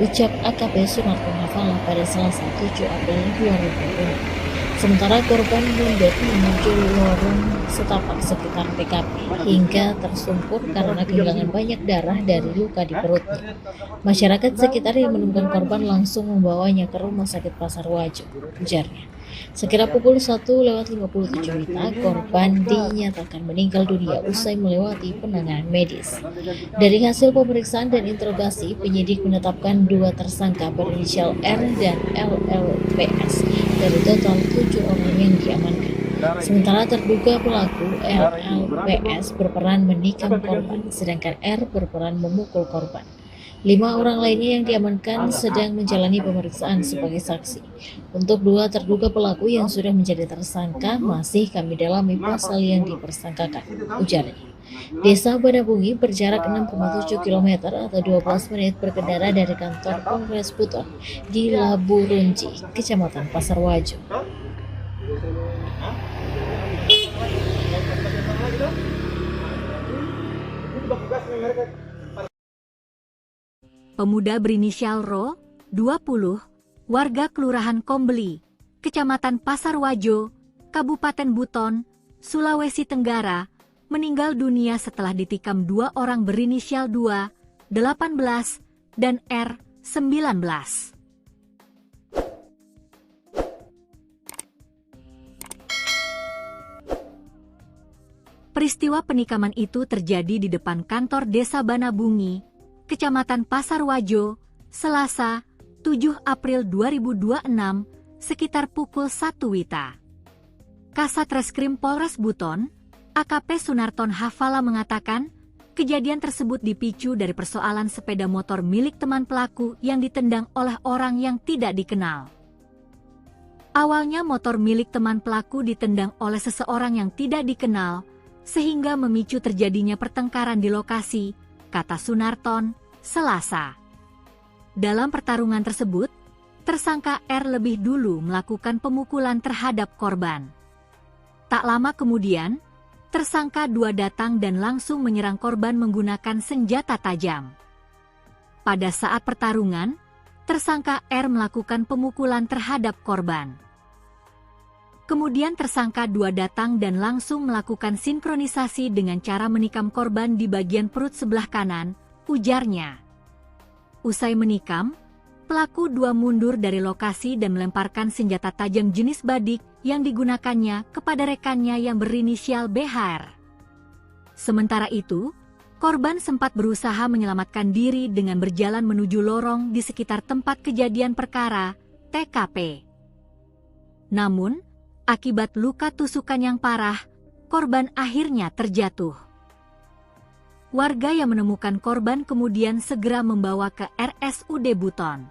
Ucap AKP Sunarton Hafala pada Selasa 7 April 2020. Sementara korban mundur menuju lorong setapak sekitar TKP hingga tersungkur karena kehilangan banyak darah dari luka di perutnya. Masyarakat sekitar yang menemukan korban langsung membawanya ke Rumah Sakit Pasar Wajo, ujarnya. Sekira pukul 1.57 WITA, korban dinyatakan meninggal dunia usai melewati penanganan medis. Dari hasil pemeriksaan dan interogasi, penyidik menetapkan 2 tersangka berinisial R dan LLPS dari total 7 orang yang diamankan. Sementara terduga pelaku LLPS berperan menikam korban, sedangkan R berperan memukul korban. 5 orang lainnya yang diamankan sedang menjalani pemeriksaan sebagai saksi. Untuk 2 terduga pelaku yang sudah menjadi tersangka masih kami dalami pasal yang dipersangkakan, ujarnya. Desa Banabungi berjarak 6,7 km atau 12 menit berkendara dari kantor Polres Buton di Labu Runci, Kecamatan Pasar Wajo. pemuda berinisial Ro, 20, warga Kelurahan Kombeli, Kecamatan Pasarwajo, Kabupaten Buton, Sulawesi Tenggara, meninggal dunia setelah ditikam 2 orang berinisial 2, 18, dan R, 19. Peristiwa penikaman itu terjadi di depan kantor Desa Banabungi, Kecamatan Pasarwajo, Selasa, 7 April 2026, sekitar pukul 1 WITA. Kasat Reskrim Polres Buton, AKP Sunarton Hafala mengatakan, kejadian tersebut dipicu dari persoalan sepeda motor milik teman pelaku yang ditendang oleh orang yang tidak dikenal. Awalnya motor milik teman pelaku ditendang oleh seseorang yang tidak dikenal, sehingga memicu terjadinya pertengkaran di lokasi, kata Sunarton, Selasa. Dalam pertarungan tersebut, tersangka R lebih dulu melakukan pemukulan terhadap korban. Tak lama kemudian, tersangka 2 datang dan langsung menyerang korban menggunakan senjata tajam. Pada saat pertarungan, tersangka R melakukan pemukulan terhadap korban. Kemudian tersangka 2 datang dan langsung melakukan sinkronisasi dengan cara menikam korban di bagian perut sebelah kanan, ujarnya. Usai menikam, pelaku 2 mundur dari lokasi dan melemparkan senjata tajam jenis badik yang digunakannya kepada rekannya yang berinisial BHR. Sementara itu, korban sempat berusaha menyelamatkan diri dengan berjalan menuju lorong di sekitar tempat kejadian perkara, TKP. Namun, akibat luka tusukan yang parah, korban akhirnya terjatuh. Warga yang menemukan korban kemudian segera membawa ke RSUD Buton.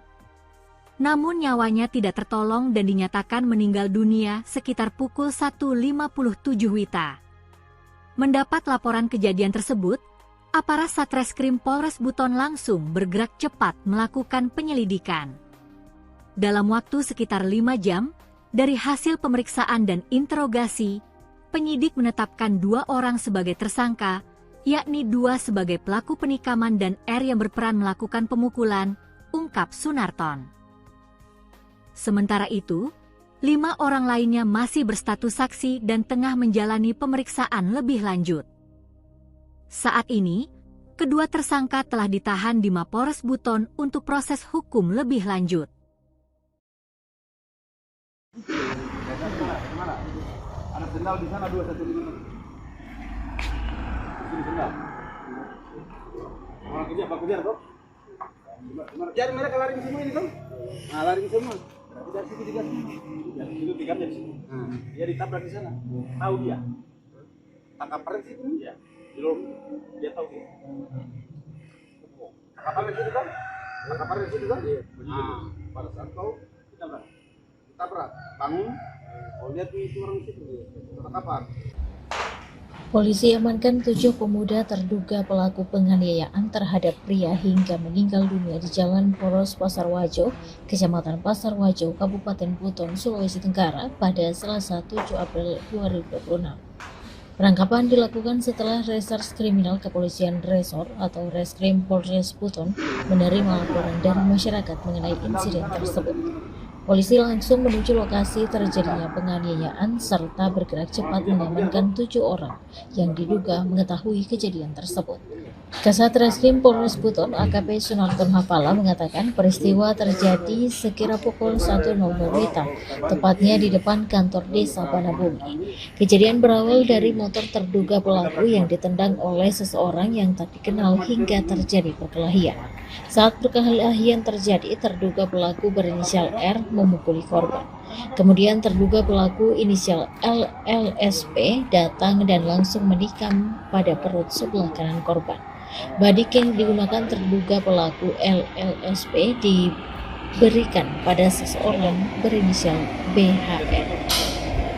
Namun nyawanya tidak tertolong dan dinyatakan meninggal dunia sekitar pukul 1.57 WITA. Mendapat laporan kejadian tersebut, aparat Satreskrim Polres Buton langsung bergerak cepat melakukan penyelidikan. Dalam waktu sekitar 5 jam, dari hasil pemeriksaan dan interogasi, penyidik menetapkan 2 orang sebagai tersangka, yakni 2 sebagai pelaku penikaman dan R yang berperan melakukan pemukulan, ungkap Sunarton. Sementara itu, 5 orang lainnya masih berstatus saksi dan tengah menjalani pemeriksaan lebih lanjut. Saat ini, kedua tersangka telah ditahan di Mapolres Buton untuk proses hukum lebih lanjut. Mana? Ada sendal di sana 2 1 5. Sini sendal. Orang kerja apa kerja toh? Jadi mereka lari ke semua ini toh? Nah, lari ke semua. Berarti dari situ digas. Dari situ digas dari situ. Dia ditabrak di sana. Tahu dia. Tangkap paret situ dia. Di lorong dia tahu dia. Tangkap paret situ kan? Tangkap paret situ kan? Nah, pada saat kau tabrak, bangun, oh lihat itu orang situ, tangkapan. Polisi amankan 7 pemuda terduga pelaku penganiayaan terhadap pria hingga meninggal dunia di Jalan Poros Pasarwajo, Kecamatan Pasarwajo, Kabupaten Buton, Sulawesi Tenggara pada Selasa 7 April 2026. Penangkapan dilakukan setelah Reserse Kriminal Kepolisian Resor atau Reskrim Polres Buton menerima laporan dari masyarakat mengenai insiden tersebut. Polisi langsung menuju lokasi terjadinya penganiayaan serta bergerak cepat mengamankan 7 orang yang diduga mengetahui kejadian tersebut. Kasat Reskrim Polres Buton AKP Sunarton Hafala mengatakan peristiwa terjadi sekira pukul 1.00 WITA, tepatnya di depan kantor Desa Banabungi. Kejadian berawal dari motor terduga pelaku yang ditendang oleh seseorang yang tak dikenal hingga terjadi perkelahian. Saat perkelahian terjadi, terduga pelaku berinisial R memukuli korban. Kemudian terduga pelaku inisial LLSP datang dan langsung menikam pada perut sebelah kanan korban. Badik yang digunakan terduga pelaku LLSP diberikan pada seseorang berinisial BHR.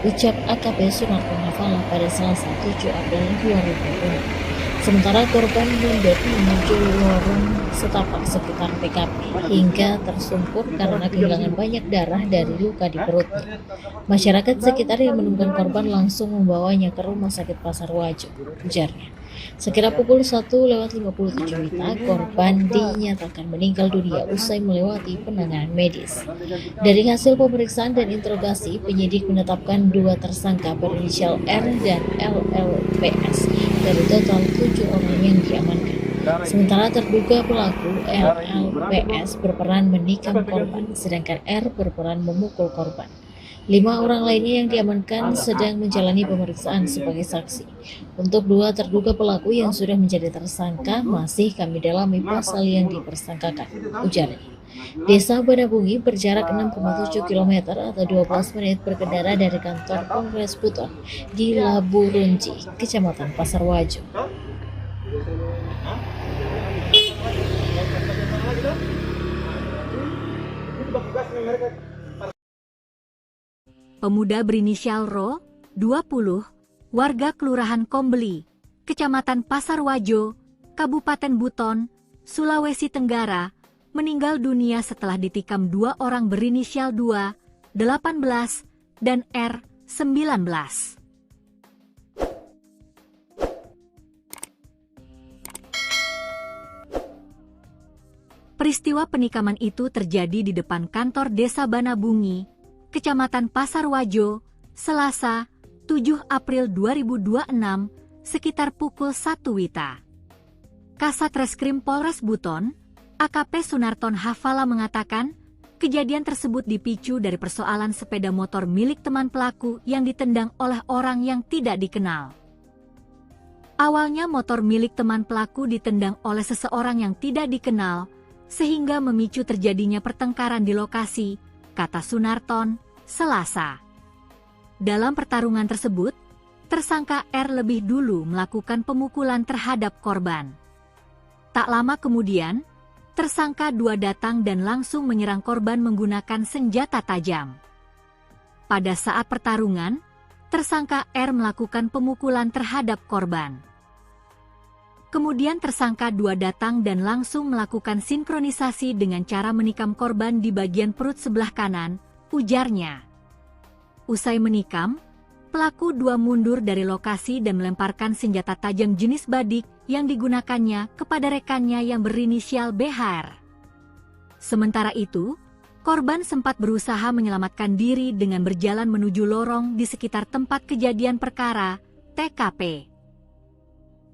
Ucap AKP Sunarton Hafala pada Selasa 7 April 2020. Sementara korban mundur menuju lorong setapak sekitar TKP hingga tersungkur karena kehilangan banyak darah dari luka di perutnya. Masyarakat sekitar yang menemukan korban langsung membawanya ke Rumah Sakit Pasarwajo, ujarnya. Sekira pukul 1:57 WITA, korban dinyatakan meninggal dunia usai melewati penanganan medis. Dari hasil pemeriksaan dan interogasi, penyidik menetapkan 2 tersangka berinisial R dan LLPS dari total 7 orang yang diamankan. Sementara terduga pelaku LLPS berperan menikam korban, sedangkan R berperan memukul korban. 5 orang lainnya yang diamankan sedang menjalani pemeriksaan sebagai saksi. Untuk 2 terduga pelaku yang sudah menjadi tersangka masih kami dalami pasal yang dipersangkakan, ujarnya. Desa Banabungi berjarak 6,7 km atau 12 menit berkendara dari kantor Polres Buton di Labu Runci, Kecamatan Pasar Wajo. Pemuda berinisial Ro, 20, warga Kelurahan Kombeli, Kecamatan Pasar Wajo, Kabupaten Buton, Sulawesi Tenggara, meninggal dunia setelah ditikam 2 orang berinisial 2, 18, dan R, 19. Peristiwa penikaman itu terjadi di depan kantor Desa Banabungi, Kecamatan Pasar Wajo, Selasa, 7 April 2026, sekitar pukul 1 WITA. Kasat Reskrim Polres Buton, AKP Sunarton Hafala mengatakan, kejadian tersebut dipicu dari persoalan sepeda motor milik teman pelaku yang ditendang oleh orang yang tidak dikenal. Awalnya motor milik teman pelaku ditendang oleh seseorang yang tidak dikenal, sehingga memicu terjadinya pertengkaran di lokasi, kata Sunarton, Selasa. Dalam pertarungan tersebut, tersangka R lebih dulu melakukan pemukulan terhadap korban. Tak lama kemudian, tersangka 2 datang dan langsung menyerang korban menggunakan senjata tajam. Pada saat pertarungan, tersangka R melakukan pemukulan terhadap korban. Kemudian tersangka 2 datang dan langsung melakukan sinkronisasi dengan cara menikam korban di bagian perut sebelah kanan, ujarnya. Usai menikam, pelaku 2 mundur dari lokasi dan melemparkan senjata tajam jenis badik yang digunakannya kepada rekannya yang berinisial BHR. Sementara itu, korban sempat berusaha menyelamatkan diri dengan berjalan menuju lorong di sekitar tempat kejadian perkara, TKP.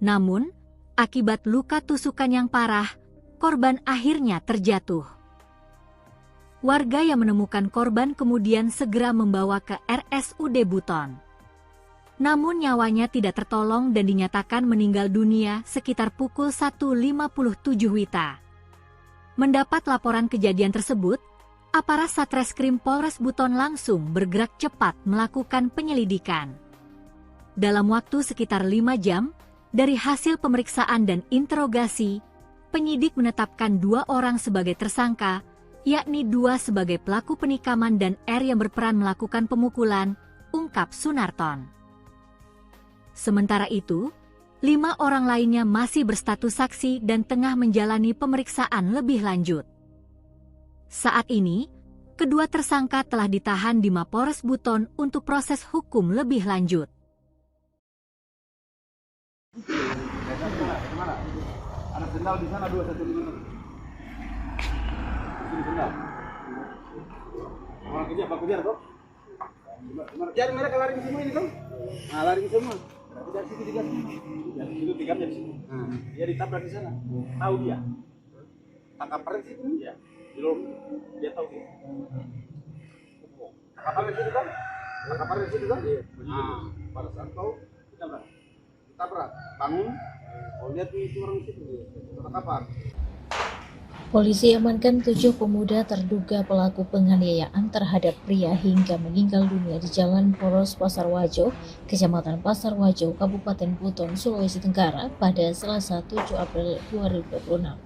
Namun, akibat luka tusukan yang parah, korban akhirnya terjatuh. Warga yang menemukan korban kemudian segera membawa ke RSUD Buton. Namun nyawanya tidak tertolong dan dinyatakan meninggal dunia sekitar pukul 1:57 WITA. Mendapat laporan kejadian tersebut, aparat Satreskrim Polres Buton langsung bergerak cepat melakukan penyelidikan. Dalam waktu sekitar 5 jam, dari hasil pemeriksaan dan interogasi, penyidik menetapkan 2 orang sebagai tersangka, yakni 2 sebagai pelaku penikaman dan R yang berperan melakukan pemukulan, ungkap Sunarton. Sementara itu, 5 orang lainnya masih berstatus saksi dan tengah menjalani pemeriksaan lebih lanjut. Saat ini, kedua tersangka telah ditahan di Mapores Buton untuk proses hukum lebih lanjut. Ada sendal di sana 2 1 5. Ini sendal. Orang kerja apa kerja toh? Jadi mereka lari ke semua ini toh? Nah, lari ke semua. Berarti dari situ digas. Dari situ tikamnya di sini. Dia ditabrak di sana. Tahu dia. Tangkap pres itu dia. Di lorong dia tahu dia. Tangkap pres itu kan? Tangkap pres itu kan? Nah, pada saat tahu ditabrak. Bangun. Oh, lihat itu orang situ. Tangkapan. Polisi amankan 7 pemuda terduga pelaku penganiayaan terhadap pria hingga meninggal dunia di Jalan Poros Pasar Wajo, Kecamatan Pasar Wajo, Kabupaten Buton, Sulawesi Tenggara pada Selasa 7 April 2026.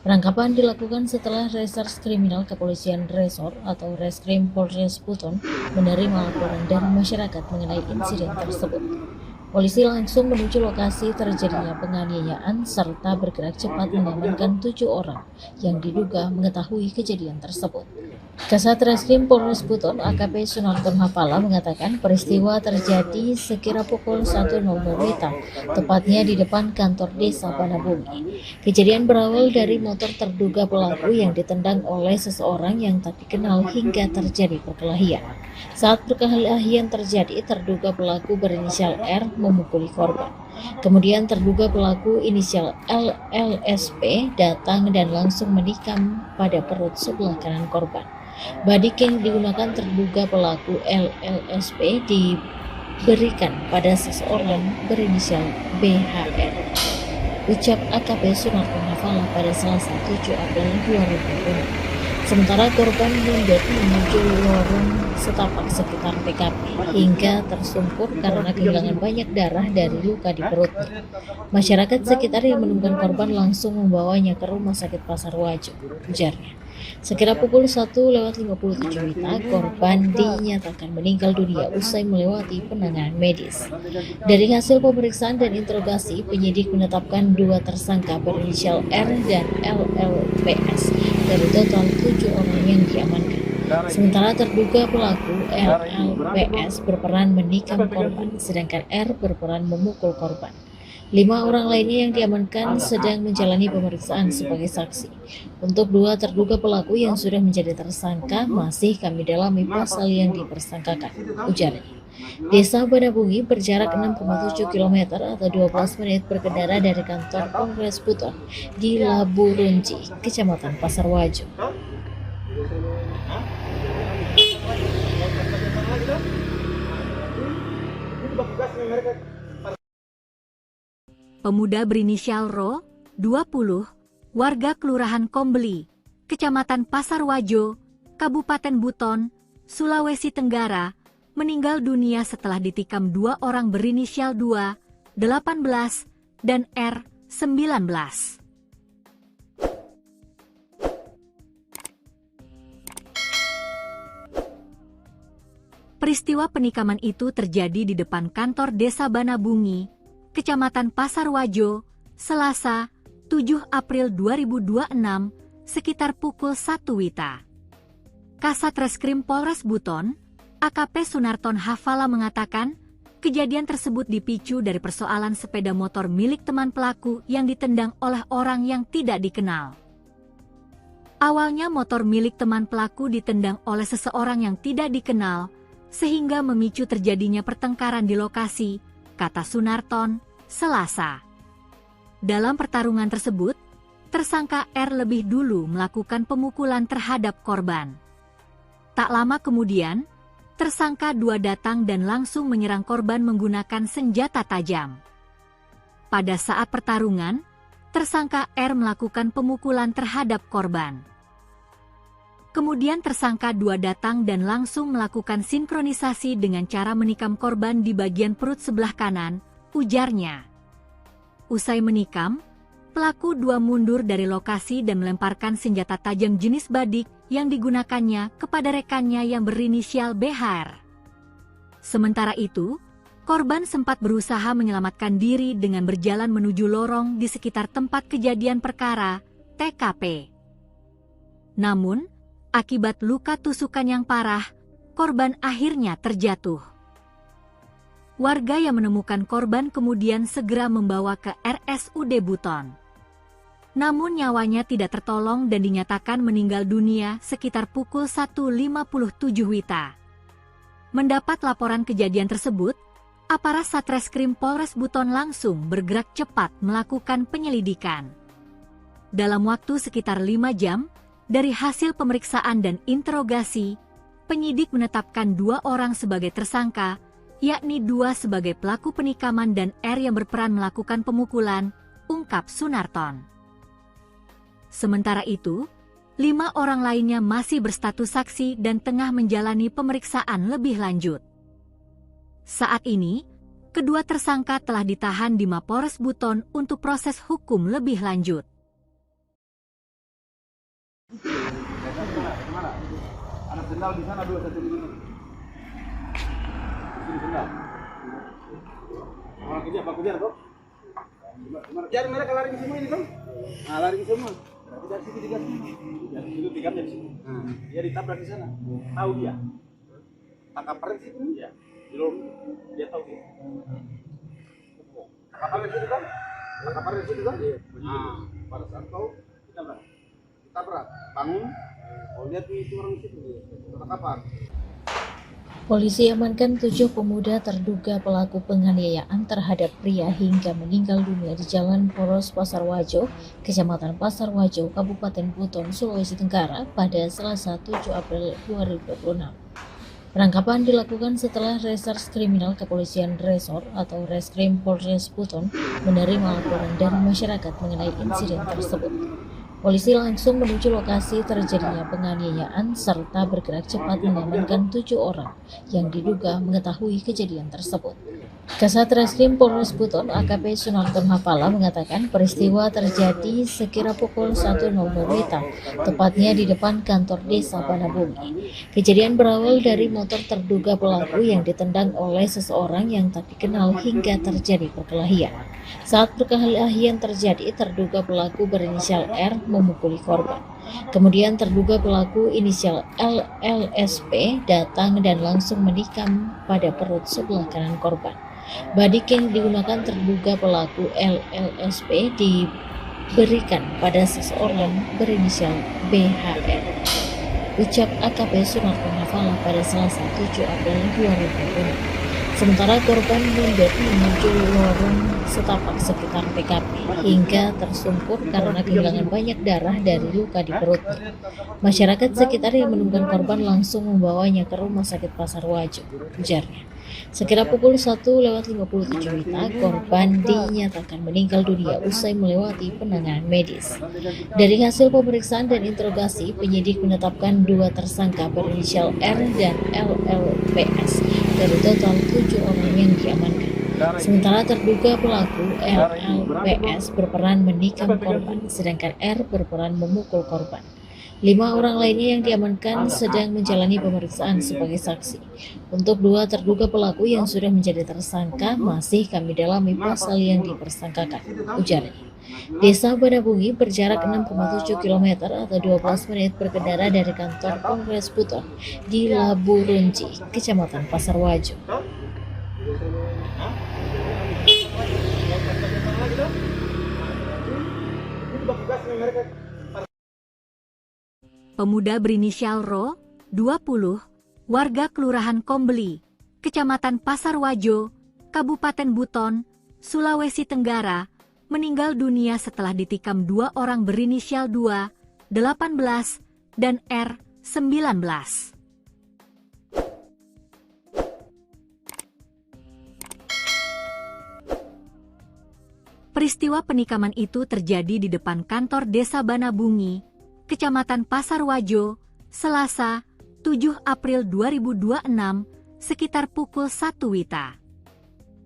Penangkapan dilakukan setelah Reserse Kriminal Kepolisian Resor atau Reskrim Polres Buton menerima laporan dari masyarakat mengenai insiden tersebut. Polisi langsung menuju lokasi terjadinya penganiayaan serta bergerak cepat mengamankan 7 orang yang diduga mengetahui kejadian tersebut. Kasat Reskrim Polres Buton AKP Sunarton Hafala mengatakan peristiwa terjadi sekira pukul 1.00 WITA, tepatnya di depan kantor desa Banabungi. Kejadian berawal dari motor terduga pelaku yang ditendang oleh seseorang yang tak dikenal hingga terjadi perkelahian. Saat perkelahian terjadi, terduga pelaku berinisial R memukuli korban. Kemudian terduga pelaku inisial LLSP datang dan langsung menikam pada perut sebelah kanan korban. Badik yang digunakan terduga pelaku LLSP diberikan pada seseorang berinisial BHR. Ucap AKP Sunarton Hafala pada Selasa 7 April 2020. Sementara korban mundur menuju lorong setapak sekitar TKP hingga tersungkur karena kehilangan banyak darah dari luka di perutnya. Masyarakat sekitar yang menemukan korban langsung membawanya ke Rumah Sakit Pasar Wajo, ujarnya. Sekira pukul 1:57 WITA, korban dinyatakan meninggal dunia usai melewati penanganan medis. Dari hasil pemeriksaan dan interogasi, penyidik menetapkan 2 tersangka berinisial R dan LLPS dari total 7 orang yang diamankan. Sementara terduga pelaku LLPS berperan menikam korban, sedangkan R berperan memukul korban. 5 orang lainnya yang diamankan sedang menjalani pemeriksaan sebagai saksi. Untuk 2 terduga pelaku yang sudah menjadi tersangka masih kami dalami pasal yang dipersangkakan, ujarnya. Desa Banabungi berjarak 6,7 km atau 12 menit berkendara dari kantor Polres Buton di Labu Runci, Kecamatan Pasar Wajo. Pemuda berinisial Ro, 20, warga Kelurahan Kombeli, Kecamatan Pasar Wajo, Kabupaten Buton, Sulawesi Tenggara, meninggal dunia setelah ditikam 2 orang berinisial 2, 18, dan R, 19. Peristiwa penikaman itu terjadi di depan kantor Desa Banabungi, Kecamatan Pasar Wajo, Selasa, 7 April 2026, sekitar pukul 1 WITA. Kasat Reskrim Polres Buton, AKP Sunarton Hafala mengatakan, kejadian tersebut dipicu dari persoalan sepeda motor milik teman pelaku yang ditendang oleh orang yang tidak dikenal. Awalnya motor milik teman pelaku ditendang oleh seseorang yang tidak dikenal, sehingga memicu terjadinya pertengkaran di lokasi, kata Sunarton, Selasa. Dalam pertarungan tersebut, tersangka R lebih dulu melakukan pemukulan terhadap korban. Tak lama kemudian, tersangka 2 datang dan langsung menyerang korban menggunakan senjata tajam. Pada saat pertarungan, tersangka R melakukan pemukulan terhadap korban. Kemudian tersangka 2 datang dan langsung melakukan sinkronisasi dengan cara menikam korban di bagian perut sebelah kanan, ujarnya. Usai menikam, pelaku 2 mundur dari lokasi dan melemparkan senjata tajam jenis badik yang digunakannya kepada rekannya yang berinisial BHR. Sementara itu, korban sempat berusaha menyelamatkan diri dengan berjalan menuju lorong di sekitar tempat kejadian perkara, TKP. Namun, akibat luka tusukan yang parah, korban akhirnya terjatuh. Warga yang menemukan korban kemudian segera membawa ke RSUD Buton. Namun nyawanya tidak tertolong dan dinyatakan meninggal dunia sekitar pukul 1.57 WITA. Mendapat laporan kejadian tersebut, aparat Satreskrim Polres Buton langsung bergerak cepat melakukan penyelidikan. Dalam waktu sekitar 5 jam, dari hasil pemeriksaan dan interogasi, penyidik menetapkan 2 orang sebagai tersangka, yakni 2 sebagai pelaku penikaman dan R yang berperan melakukan pemukulan, ungkap Sunarton. Sementara itu, 5 orang lainnya masih berstatus saksi dan tengah menjalani pemeriksaan lebih lanjut. Saat ini, kedua tersangka telah ditahan di Mapores Buton untuk proses hukum lebih lanjut. Ada sendal di sana 2 satu di sini. Di sendal. Orang kerja, Pak kejar toh? Kejar mereka lari ke semua ini toh? Nah, lari ke semua. Berarti dari situ digas semua. Dari situ digas dari situ. Dia ditabrak di sana. Tahu dia. Tangkap rem situ. Iya. Di lorong dia tahu dia. Tangkap rem situ kan? Tangkap rem situ kan? Iya. Pada saat kau ditabrak, bangun. Kau lihat itu orang situ. Tangkapan. Polisi amankan 7 pemuda terduga pelaku penganiayaan terhadap pria hingga meninggal dunia di Jalan Poros Pasar Wajo, Kecamatan Pasar Wajo, Kabupaten Buton, Sulawesi Tenggara pada Selasa 7 April 2026. Penangkapan dilakukan setelah Reserse Kriminal Kepolisian Resor atau Reskrim Polres Buton menerima laporan dari masyarakat mengenai insiden tersebut. Polisi langsung menuju lokasi terjadinya penganiayaan serta bergerak cepat mengamankan 7 orang yang diduga mengetahui kejadian tersebut. Kasat Reskrim Polres Buton AKP Sunarton Hafala mengatakan peristiwa terjadi sekira pukul 1.00 WITA, tepatnya di depan kantor desa Banabumi. Kejadian berawal dari motor terduga pelaku yang ditendang oleh seseorang yang tak dikenal hingga terjadi perkelahian. Saat perkelahian terjadi, terduga pelaku berinisial R memukuli korban. Kemudian terduga pelaku inisial LLSP datang dan langsung menikam pada perut sebelah kanan korban. Badik yang digunakan terduga pelaku LLSP diberikan pada seseorang berinisial BHR. Ucap AKP Sunarton Hafala pada Selasa 7 April 2020. Sementara korban mundur menuju lorong setapak sekitar TKP hingga tersungkur karena kehilangan banyak darah dari luka di perutnya. Masyarakat sekitar yang menemukan korban langsung membawanya ke Rumah Sakit Pasar Wajo, ujarnya. Sekira pukul 1:57 WITA, korban dinyatakan meninggal dunia usai melewati penanganan medis. Dari hasil pemeriksaan dan interogasi, penyidik menetapkan 2 tersangka berinisial R dan LLPS dari total 7 orang yang diamankan. Sementara terduga pelaku LLPS berperan menikam korban, sedangkan R berperan memukul korban. 5 orang lainnya yang diamankan sedang menjalani pemeriksaan sebagai saksi. Untuk 2 terduga pelaku yang sudah menjadi tersangka masih kami dalami pasal yang dipersangkakan, ujarnya. Desa Banabungi berjarak 6,7 km atau 12 menit berkendara dari kantor Polres Buton di Labu Runci, Kecamatan Pasar Wajo. Pemuda berinisial Ro, 20, warga Kelurahan Kombeli, Kecamatan Pasar Wajo, Kabupaten Buton, Sulawesi Tenggara, meninggal dunia setelah ditikam 2 orang berinisial 2, 18, dan R, 19. Peristiwa penikaman itu terjadi di depan kantor Desa Banabungi, Kecamatan Pasar Wajo, Selasa, 7 April 2026, sekitar pukul 1 WITA.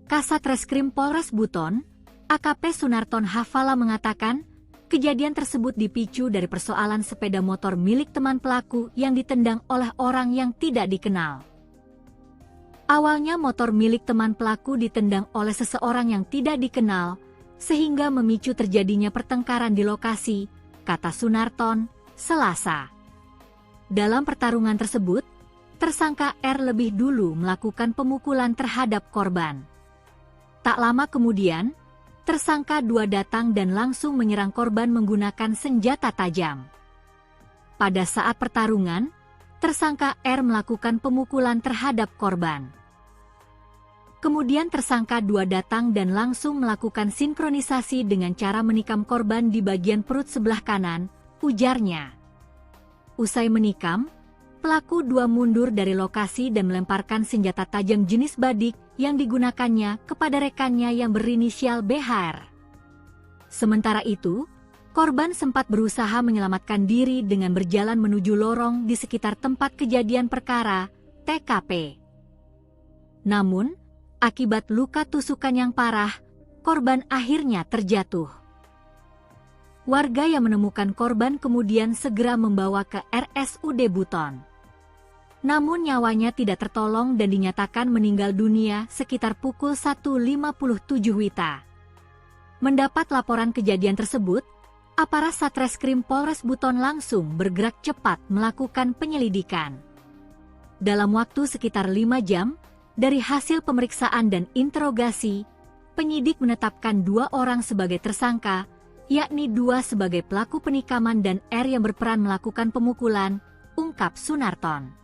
Kasat Reskrim Polres Buton, AKP Sunarton Hafala mengatakan, kejadian tersebut dipicu dari persoalan sepeda motor milik teman pelaku yang ditendang oleh orang yang tidak dikenal. Awalnya motor milik teman pelaku ditendang oleh seseorang yang tidak dikenal, sehingga memicu terjadinya pertengkaran di lokasi, kata Sunarton, Selasa. Dalam pertarungan tersebut, tersangka R lebih dulu melakukan pemukulan terhadap korban. Tak lama kemudian, tersangka 2 datang dan langsung menyerang korban menggunakan senjata tajam. Pada saat pertarungan, tersangka R melakukan pemukulan terhadap korban. Kemudian tersangka 2 datang dan langsung melakukan sinkronisasi dengan cara menikam korban di bagian perut sebelah kanan, ujarnya. Usai menikam, pelaku 2 mundur dari lokasi dan melemparkan senjata tajam jenis badik yang digunakannya kepada rekannya yang berinisial BHR. Sementara itu, korban sempat berusaha menyelamatkan diri dengan berjalan menuju lorong di sekitar tempat kejadian perkara, TKP. Namun, akibat luka tusukan yang parah, korban akhirnya terjatuh. Warga yang menemukan korban kemudian segera membawa ke RSUD Buton. Namun nyawanya tidak tertolong dan dinyatakan meninggal dunia sekitar pukul 1.57 WITA. Mendapat laporan kejadian tersebut, aparat Satreskrim Polres Buton langsung bergerak cepat melakukan penyelidikan. Dalam waktu sekitar 5 jam, dari hasil pemeriksaan dan interogasi, penyidik menetapkan 2 orang sebagai tersangka, yakni 2 sebagai pelaku penikaman dan R yang berperan melakukan pemukulan, ungkap Sunarton.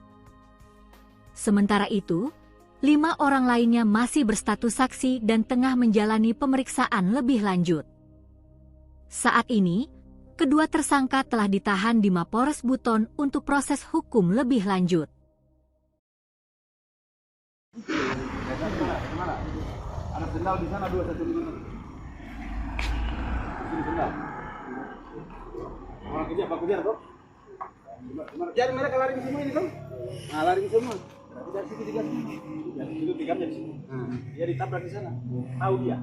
Sementara itu, 5 orang lainnya masih berstatus saksi dan tengah menjalani pemeriksaan lebih lanjut. Saat ini, kedua tersangka telah ditahan di Mapores Buton untuk proses hukum lebih lanjut. Mana? Ada sendal di sana 215. Sini sendal. Orang kerja apa kerja toh? Jadi mereka lari semua ini toh? Nah, lari semua. Berarti dari situ digas. Dari situ digamnya di sini. Dia ditabrak di sana. Tahu dia.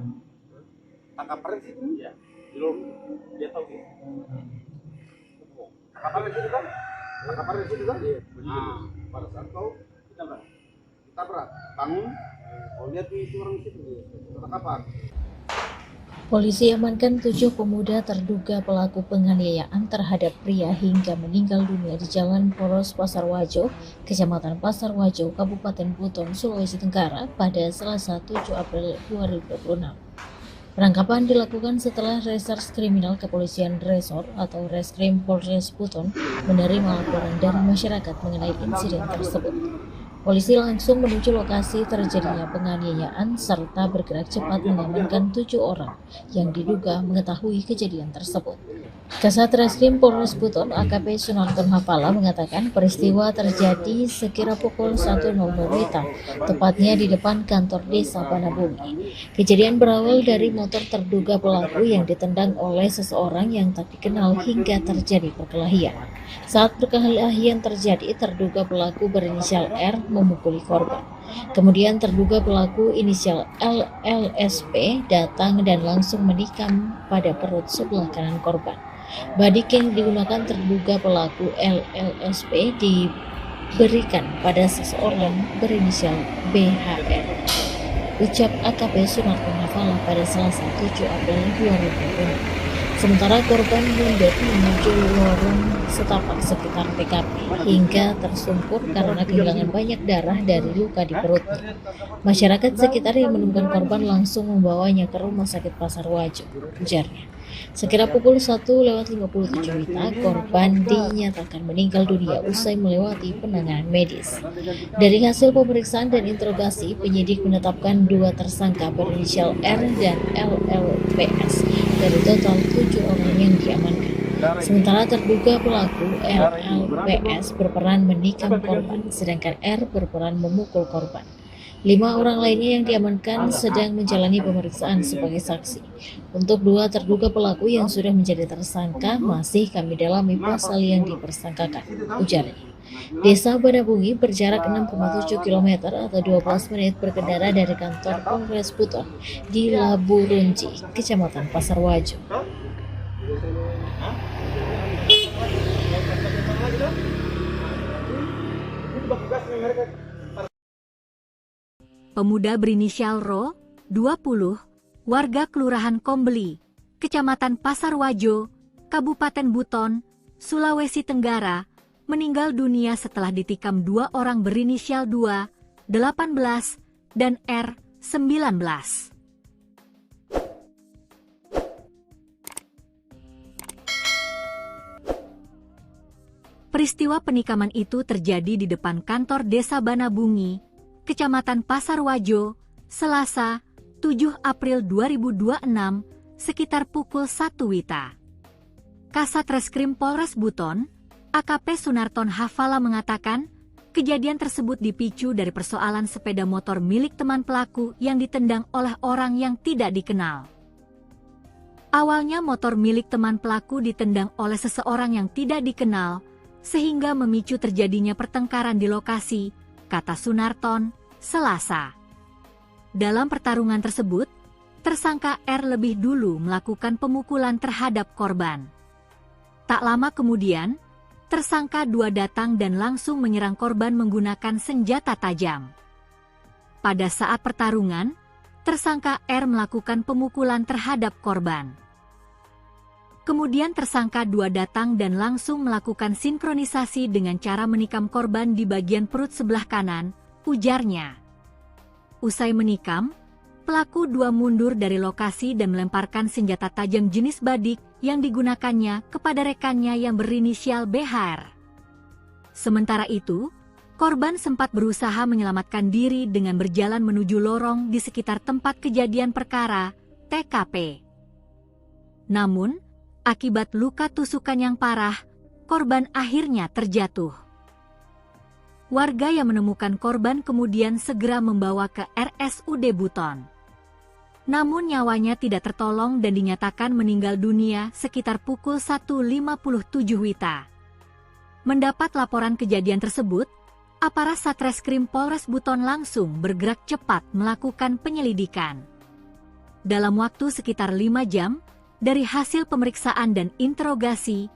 Tangkap perek situ. Iya. Belum dia tahu dia. Tangkap perek situ kan? Tangkap perek situ kan? Nah, pada saat kau ditabrak, bangun. Oh, lihat itu orang situ. Tangkap. Polisi amankan 7 pemuda terduga pelaku penganiayaan terhadap pria hingga meninggal dunia di Jalan Poros Pasar Wajo, Kecamatan Pasar Wajo, Kabupaten Buton, Sulawesi Tenggara pada Selasa 7 April 2026. Penangkapan dilakukan setelah Reserse Kriminal Kepolisian Resor atau Reskrim Polres Buton menerima laporan dari masyarakat mengenai insiden tersebut. Polisi langsung menuju lokasi terjadinya penganiayaan serta bergerak cepat mengamankan 7 orang yang diduga mengetahui kejadian tersebut. Kasat Reskrim Polres Buton AKP Sunarton Hafala mengatakan peristiwa terjadi sekira pukul 1.00 WITA, tepatnya di depan kantor desa Banabumi. Kejadian berawal dari motor terduga pelaku yang ditendang oleh seseorang yang tak dikenal hingga terjadi perkelahian. Saat perkelahian terjadi, terduga pelaku berinisial R memukuli korban. Kemudian terduga pelaku inisial LLSP datang dan langsung menikam pada perut sebelah kanan korban. Badik yang digunakan terduga pelaku LLSP diberikan pada seseorang berinisial BHR. Ucap AKP Sunarton Hafala pada Selasa 7 April 2020. Sementara korban mundur menuju lorong setapak sekitar TKP hingga tersungkur karena kehilangan banyak darah dari luka di perutnya. Masyarakat sekitar yang menemukan korban langsung membawanya ke Rumah Sakit Pasar Wajo, ujarnya. Sekira pukul 1:57 WITA, korban dinyatakan meninggal dunia usai melewati penanganan medis. Dari hasil pemeriksaan dan interogasi, penyidik menetapkan 2 tersangka berinisial R dan LLPS dari total 7 orang yang diamankan. Sementara terduga pelaku LLPS berperan menikam korban, sedangkan R berperan memukul korban. 5 orang lainnya yang diamankan sedang menjalani pemeriksaan sebagai saksi. Untuk 2 terduga pelaku yang sudah menjadi tersangka masih kami dalami pasal yang dipersangkakan, ujarnya. Desa Banabungi berjarak 6,7 km atau 12 menit berkendara dari kantor Polres Buton di Laburunji, Kecamatan Pasar Wajo. Pemuda berinisial Ro, 20, warga Kelurahan Kombeli, Kecamatan Pasar Wajo, Kabupaten Buton, Sulawesi Tenggara, meninggal dunia setelah ditikam 2 orang berinisial 2, 18, dan R, 19. Peristiwa penikaman itu terjadi di depan kantor Desa Banabungi, Kecamatan Pasar Wajo, Selasa, 7 April 2026, sekitar pukul 1 WITA. Kasat Reskrim Polres Buton, AKP Sunarton Hafala mengatakan, kejadian tersebut dipicu dari persoalan sepeda motor milik teman pelaku yang ditendang oleh orang yang tidak dikenal. Awalnya motor milik teman pelaku ditendang oleh seseorang yang tidak dikenal, sehingga memicu terjadinya pertengkaran di lokasi, kata Sunarton, Selasa. Dalam pertarungan tersebut, tersangka R lebih dulu melakukan pemukulan terhadap korban. Tak lama kemudian, tersangka 2 datang dan langsung menyerang korban menggunakan senjata tajam. Pada saat pertarungan, tersangka R melakukan pemukulan terhadap korban. Kemudian tersangka 2 datang dan langsung melakukan sinkronisasi dengan cara menikam korban di bagian perut sebelah kanan, ujarnya. Usai menikam, pelaku 2 mundur dari lokasi dan melemparkan senjata tajam jenis badik yang digunakannya kepada rekannya yang berinisial BHR. Sementara itu, korban sempat berusaha menyelamatkan diri dengan berjalan menuju lorong di sekitar tempat kejadian perkara, TKP. Namun, akibat luka tusukan yang parah, korban akhirnya terjatuh. Warga yang menemukan korban kemudian segera membawa ke RSUD Buton. Namun nyawanya tidak tertolong dan dinyatakan meninggal dunia sekitar pukul 1.57 WITA. Mendapat laporan kejadian tersebut, aparat Satreskrim Polres Buton langsung bergerak cepat melakukan penyelidikan. Dalam waktu sekitar 5 jam, dari hasil pemeriksaan dan interogasi,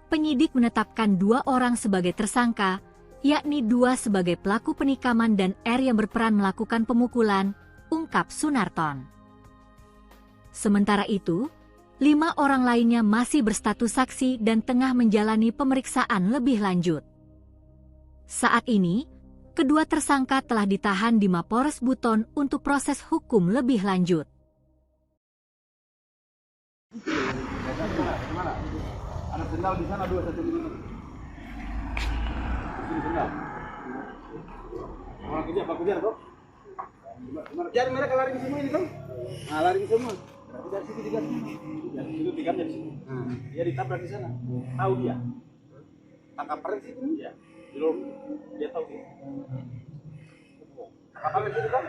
penyidik menetapkan 2 orang sebagai tersangka, yakni 2 sebagai pelaku penikaman dan R yang berperan melakukan pemukulan, ungkap Sunarton. Sementara itu, 5 orang lainnya masih berstatus saksi dan tengah menjalani pemeriksaan lebih lanjut. Saat ini, kedua tersangka telah ditahan di Mapolres Buton untuk proses hukum lebih lanjut. Mana? Ada sendal di sana 2 1 ini. Ini sendal. Orang kerja apa kerja kok? Jadi mereka lari ke semua ini kan? Nah, lari ke semua. Berarti dari situ digas. Dari situ digamnya di sini. Dia ditabrak di sana. Tahu dia. Tangkap perang situ ya. Belum dia tahu dia. Tangkap perang situ kan?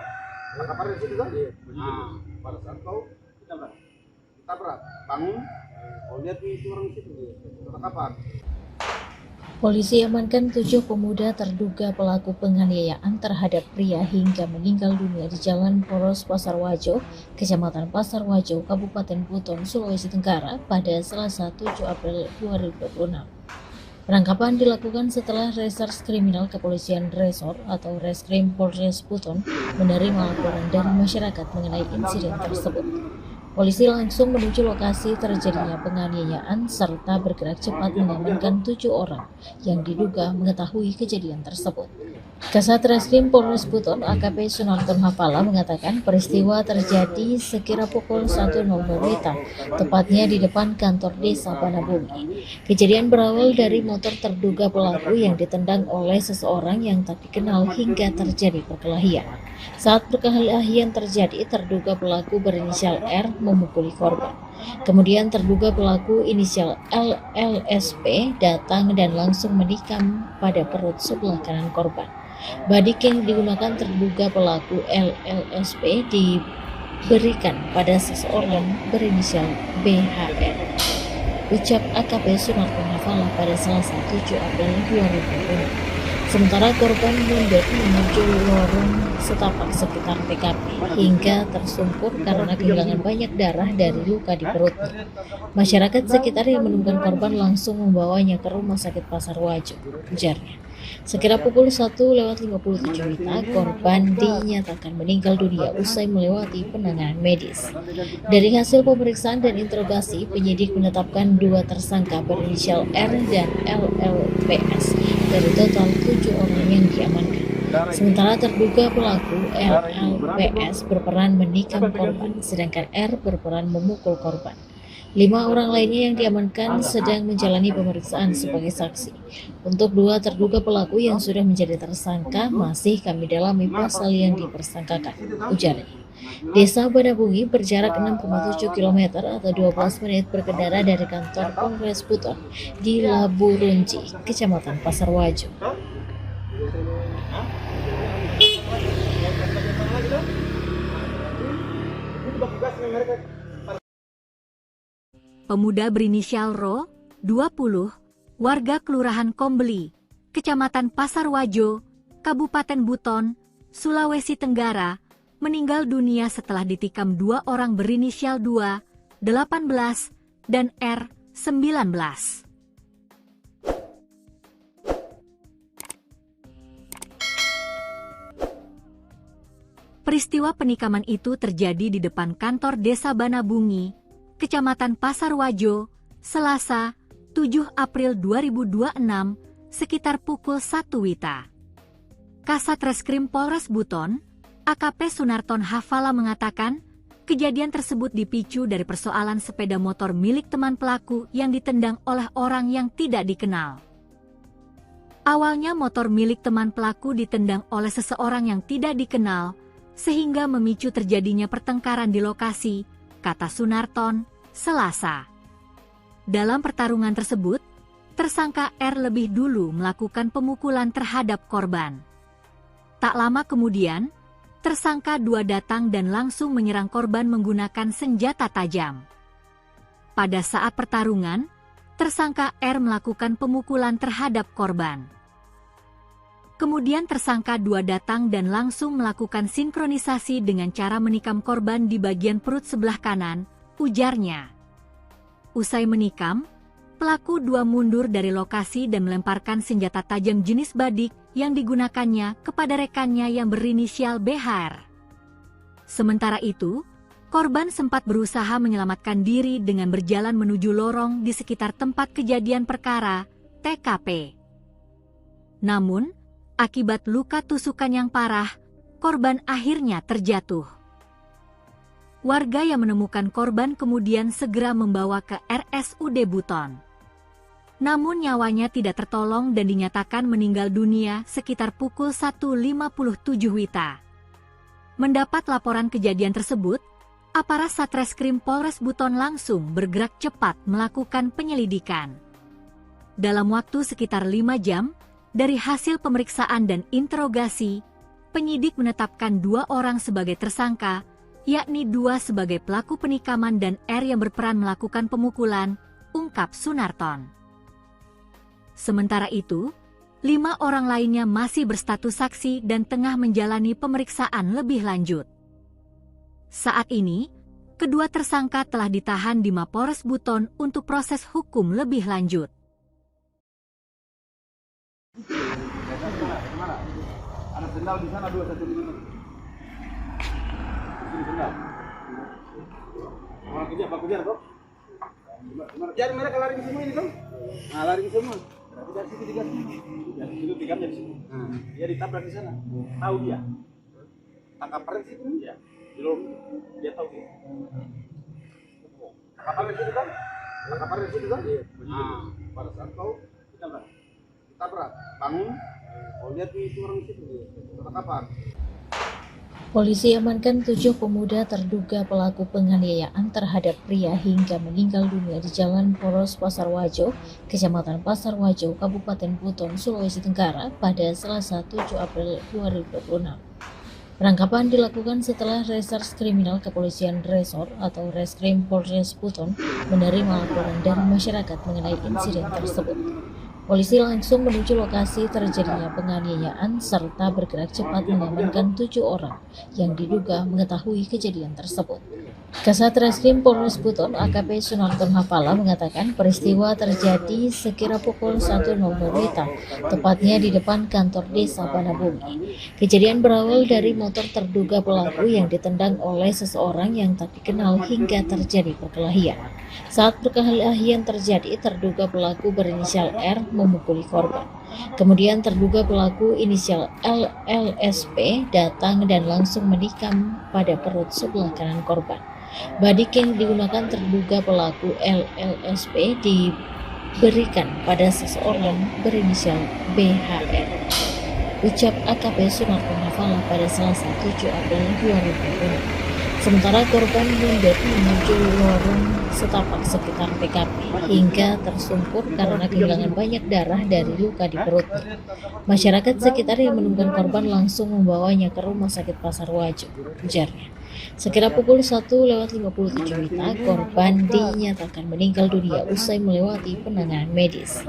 Tangkap perang situ kan? Nah, pada saat kau ditabrak, bangun. Oh, lihat itu orang situ dia. Tangkapan. Polisi amankan 7 pemuda terduga pelaku penganiayaan terhadap pria hingga meninggal dunia di Jalan Poros Pasar Wajo, Kecamatan Pasar Wajo, Kabupaten Buton, Sulawesi Tenggara pada Selasa 7 April 2026. Penangkapan dilakukan setelah Reserse Kriminal Kepolisian Resor atau Reskrim Polres Buton menerima laporan dari masyarakat mengenai insiden tersebut. Polisi langsung menuju lokasi terjadinya penganiayaan serta bergerak cepat mengamankan 7 orang yang diduga mengetahui kejadian tersebut. Kasat Reskrim Polres Buton AKP Sunarton Hafala mengatakan peristiwa terjadi sekira pukul 1.00 WITA, tepatnya di depan kantor desa Banabumi. Kejadian berawal dari motor terduga pelaku yang ditendang oleh seseorang yang tak dikenal hingga terjadi perkelahian. Saat perkelahian terjadi, terduga pelaku berinisial R memukuli korban. Kemudian terduga pelaku inisial LLSP datang dan langsung menikam pada perut sebelah kanan korban. Badik yang digunakan terduga pelaku LLSP diberikan pada seseorang berinisial BHR. Ucap AKP Sunarton Hafala pada Selasa 7 April 2020. Sementara korban mundur menuju lorong setapak sekitar TKP hingga tersungkur karena kehilangan banyak darah dari luka di perutnya. Masyarakat sekitar yang menemukan korban langsung membawanya ke Rumah Sakit Pasar Wajo, ujarnya. Sekira pukul 1.57 WITA, korban dinyatakan meninggal dunia usai melewati penanganan medis. Dari hasil pemeriksaan dan interogasi, penyidik menetapkan 2 tersangka berinisial R dan LLPS dari total 7 orang yang diamankan. Sementara terduga pelaku LLPS berperan menikam korban, sedangkan R berperan memukul korban. 5 orang lainnya yang diamankan sedang menjalani pemeriksaan sebagai saksi. Untuk 2 terduga pelaku yang sudah menjadi tersangka masih kami dalami pasal yang dipersangkakan, ujarnya. Desa Banabungi berjarak 6,7 km atau 12 menit berkendara dari kantor Polres Buton di Laburunji, Kecamatan Pasar Wajo. Pemuda berinisial Ro, 20, warga Kelurahan Kombeli, Kecamatan Pasar Wajo, Kabupaten Buton, Sulawesi Tenggara, meninggal dunia setelah ditikam 2 orang berinisial 2, 18, dan R, 19. Peristiwa penikaman itu terjadi di depan kantor Desa Banabungi, Kecamatan Pasar Wajo, Selasa, 7 April 2026, sekitar pukul 1 WITA. Kasat Reskrim Polres Buton, AKP Sunarton Hafala mengatakan, kejadian tersebut dipicu dari persoalan sepeda motor milik teman pelaku yang ditendang oleh orang yang tidak dikenal. Awalnya motor milik teman pelaku ditendang oleh seseorang yang tidak dikenal, sehingga memicu terjadinya pertengkaran di lokasi, kata Sunarton, Selasa. Dalam pertarungan tersebut, tersangka R lebih dulu melakukan pemukulan terhadap korban. Tak lama kemudian, tersangka 2 datang dan langsung menyerang korban menggunakan senjata tajam. Pada saat pertarungan, tersangka R melakukan pemukulan terhadap korban. Kemudian tersangka 2 datang dan langsung melakukan sinkronisasi dengan cara menikam korban di bagian perut sebelah kanan, ujarnya. Usai menikam, pelaku 2 mundur dari lokasi dan melemparkan senjata tajam jenis badik yang digunakannya kepada rekannya yang berinisial BHR. Sementara itu, korban sempat berusaha menyelamatkan diri dengan berjalan menuju lorong di sekitar tempat kejadian perkara, TKP. Namun, akibat luka tusukan yang parah, korban akhirnya terjatuh. Warga yang menemukan korban kemudian segera membawa ke RSUD Buton. Namun nyawanya tidak tertolong dan dinyatakan meninggal dunia sekitar pukul 1.57 WITA. Mendapat laporan kejadian tersebut, aparat Satreskrim Polres Buton langsung bergerak cepat melakukan penyelidikan. Dalam waktu sekitar 5 jam, dari hasil pemeriksaan dan interogasi, penyidik menetapkan 2 orang sebagai tersangka, yakni 2 sebagai pelaku penikaman dan R yang berperan melakukan pemukulan, ungkap Sunarton. Sementara itu, 5 orang lainnya masih berstatus saksi dan tengah menjalani pemeriksaan lebih lanjut. Saat ini, kedua tersangka telah ditahan di Mapolres Buton untuk proses hukum lebih lanjut. Ada sendal di sana 2 1 ini. Ini sendal. Orang kejar kok. Jadi mereka lari ke semua ini kan? Nah, lari ke semua. Berarti dari situ digas. Dari situ digamnya di sini. Dia ditabrak di sana. Tahu dia. Tangkap paren situ dia. Di lorong dia tahu dia. Tangkap paren situ kan? Tangkap paren situ kan? Nah, pada saat tahu ditabrak, bangun. Oh, lihat itu orang situ dia. Tangkapan. Polisi amankan 7 pemuda terduga pelaku penganiayaan terhadap pria hingga meninggal dunia di Jalan Poros Pasar Wajo, Kecamatan Pasar Wajo, Kabupaten Buton, Sulawesi Tenggara pada Selasa 7 April 2026. Penangkapan dilakukan setelah Reserse Kriminal Kepolisian Resor atau Reskrim Polres Buton menerima laporan dari masyarakat mengenai insiden tersebut. Polisi langsung menuju lokasi terjadinya penganiayaan serta bergerak cepat mengamankan 7 orang yang diduga mengetahui kejadian tersebut. Kasat Reskrim Polres Buton AKP Sunarton Hafala mengatakan peristiwa terjadi sekira pukul 1.00 WITA, tepatnya di depan kantor Desa Banabumi. Kejadian berawal dari motor terduga pelaku yang ditendang oleh seseorang yang tak dikenal hingga terjadi perkelahian. Saat perkelahian terjadi, terduga pelaku berinisial R memukuli korban. Kemudian terduga pelaku inisial LLSP datang dan langsung menikam pada perut sebelah kanan korban. Badik yang digunakan terduga pelaku LLSP diberikan pada seseorang berinisial BHR. Ucap AKP Sunarton Hafala pada Selasa 7 April 2020. Sementara korban mundur menuju lorong setapak sekitar TKP hingga tersungkur karena kehilangan banyak darah dari luka di perutnya. Masyarakat sekitar yang menemukan korban langsung membawanya ke Rumah Sakit Pasar Wajo, ujarnya. Sekira pukul 1.57 WITA, korban dinyatakan meninggal dunia usai melewati penanganan medis.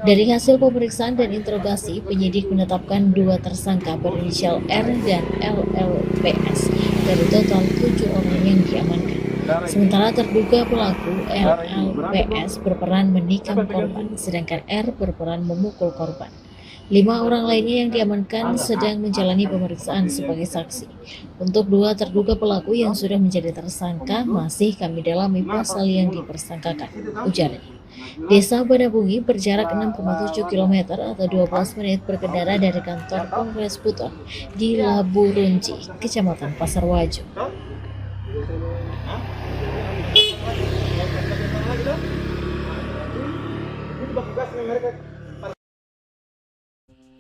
Dari hasil pemeriksaan dan interogasi, penyidik menetapkan 2 tersangka berinisial R dan LLPS dari total 7 orang yang diamankan. Sementara terduga pelaku LLPS berperan menikam korban, sedangkan R berperan memukul korban. 5 orang lainnya yang diamankan sedang menjalani pemeriksaan sebagai saksi. Untuk 2 terduga pelaku yang sudah menjadi tersangka masih kami dalami pasal yang dipersangkakan, ujarnya. Desa Banabungi berjarak 6,7 km atau 12 menit berkendara dari kantor Polres Buton di Labu Runci, Kecamatan Pasar Wajo.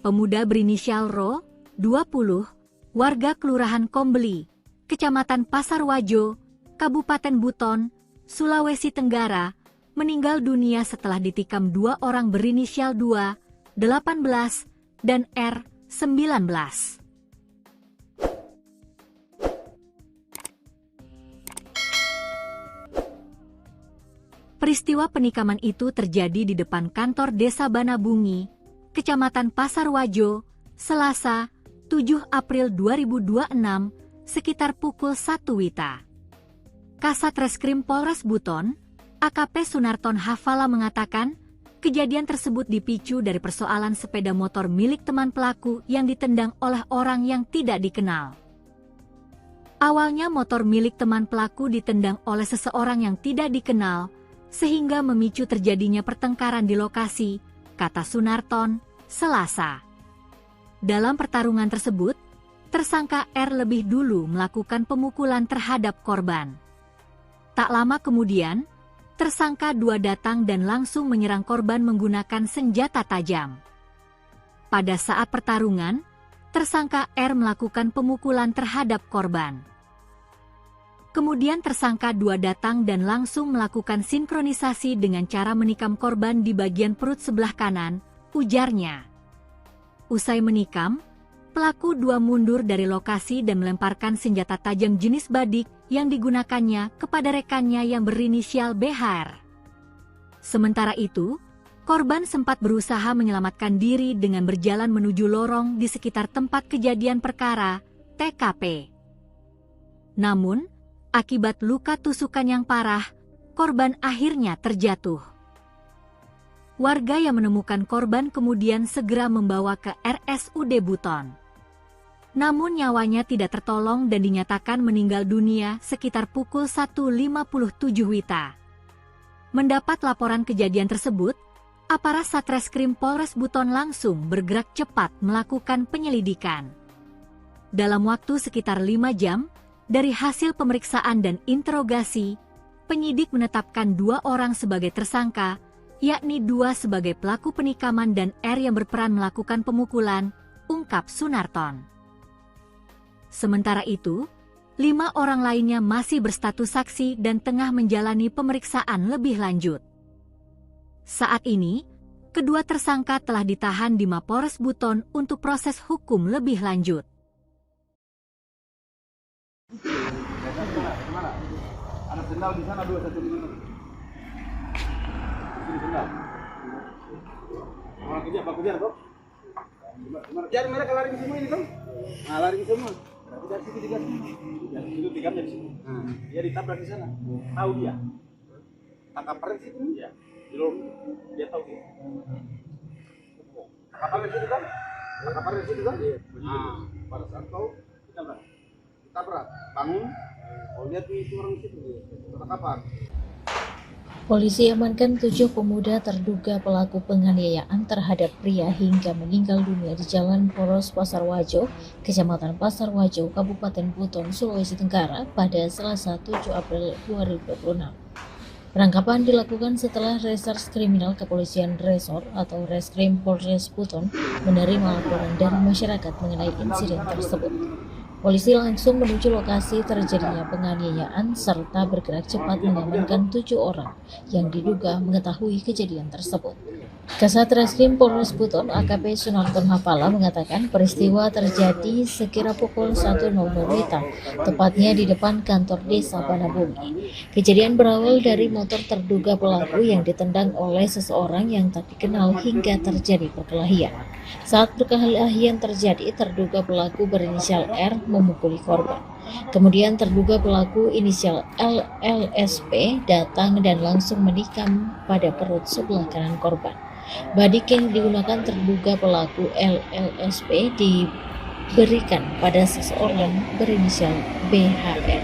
Pemuda berinisial Ro, 20, warga Kelurahan Kombeli, Kecamatan Pasar Wajo, Kabupaten Buton, Sulawesi Tenggara, meninggal dunia setelah ditikam 2 orang berinisial 2, 18, dan R, 19. Peristiwa penikaman itu terjadi di depan kantor Desa Banabungi, Kecamatan Pasar Wajo, Selasa, 7 April 2026, sekitar pukul 1 WITA. Kasat Reskrim Polres Buton, AKP Sunarton Hafala mengatakan, kejadian tersebut dipicu dari persoalan sepeda motor milik teman pelaku yang ditendang oleh orang yang tidak dikenal. Awalnya motor milik teman pelaku ditendang oleh seseorang yang tidak dikenal, sehingga memicu terjadinya pertengkaran di lokasi, kata Sunarton, Selasa. Dalam pertarungan tersebut, tersangka R lebih dulu melakukan pemukulan terhadap korban. Tak lama kemudian, tersangka 2 datang dan langsung menyerang korban menggunakan senjata tajam. Pada saat pertarungan, tersangka R melakukan pemukulan terhadap korban. Kemudian tersangka 2 datang dan langsung melakukan sinkronisasi dengan cara menikam korban di bagian perut sebelah kanan, ujarnya. Usai menikam, pelaku 2 mundur dari lokasi dan melemparkan senjata tajam jenis badik yang digunakannya kepada rekannya yang berinisial BHR. Sementara itu, korban sempat berusaha menyelamatkan diri dengan berjalan menuju lorong di sekitar tempat kejadian perkara, TKP. Namun, akibat luka tusukan yang parah, korban akhirnya terjatuh. Warga yang menemukan korban kemudian segera membawa ke RSUD Buton. Namun nyawanya tidak tertolong dan dinyatakan meninggal dunia sekitar pukul 1.57 WITA. Mendapat laporan kejadian tersebut, aparat Satreskrim Polres Buton langsung bergerak cepat melakukan penyelidikan. Dalam waktu sekitar 5 jam, dari hasil pemeriksaan dan interogasi, penyidik menetapkan 2 orang sebagai tersangka, yakni 2 sebagai pelaku penikaman dan R yang berperan melakukan pemukulan, ungkap Sunarton. Sementara itu, 5 orang lainnya masih berstatus saksi dan tengah menjalani pemeriksaan lebih lanjut. Saat ini, kedua tersangka telah ditahan di Mapores Buton untuk proses hukum lebih lanjut. Mana? Ada sendal di sana 2 1 di mana? Sini sendal. Orang kerja, Pak kejar, Bro. Jadi mereka lari ke semua ini, Tom. Nah, lari ke semua. Berarti dari situ digas. Dari situ digamnya di sini. Dia ditabrak di sana. Tahu dia. Tangkapan di situ. Iya. Di lorong. Dia tahu dia. Tangkapan di situ kan? Tangkapan di situ kan? Nah, pada saat kau ditabrak, bangun. Oh, lihat itu orang situ. Tangkapan. Polisi amankan 7 pemuda terduga pelaku penganiayaan terhadap pria hingga meninggal dunia di Jalan Poros Pasar Wajo, Kecamatan Pasar Wajo, Kabupaten Buton, Sulawesi Tenggara pada Selasa 7 April 2026. Penangkapan dilakukan setelah Reserse Kriminal Kepolisian Resor atau Reskrim Polres Buton menerima laporan dari masyarakat mengenai insiden tersebut. Polisi langsung menuju lokasi terjadinya penganiayaan serta bergerak cepat mengamankan 7 orang yang diduga mengetahui kejadian tersebut. Kasat Reskrim Polres Buton AKP Sunarton Hafala mengatakan peristiwa terjadi sekira pukul 1.00 WITA, tepatnya di depan kantor Desa Banabungi. Kejadian berawal dari motor terduga pelaku yang ditendang oleh seseorang yang tak dikenal hingga terjadi perkelahian. Saat perkelahian terjadi, terduga pelaku berinisial R memukuli korban. Kemudian terduga pelaku inisial LLSP datang dan langsung menikam pada perut sebelah kanan korban. Badik yang digunakan terduga pelaku LLSP diberikan pada seseorang berinisial BHR.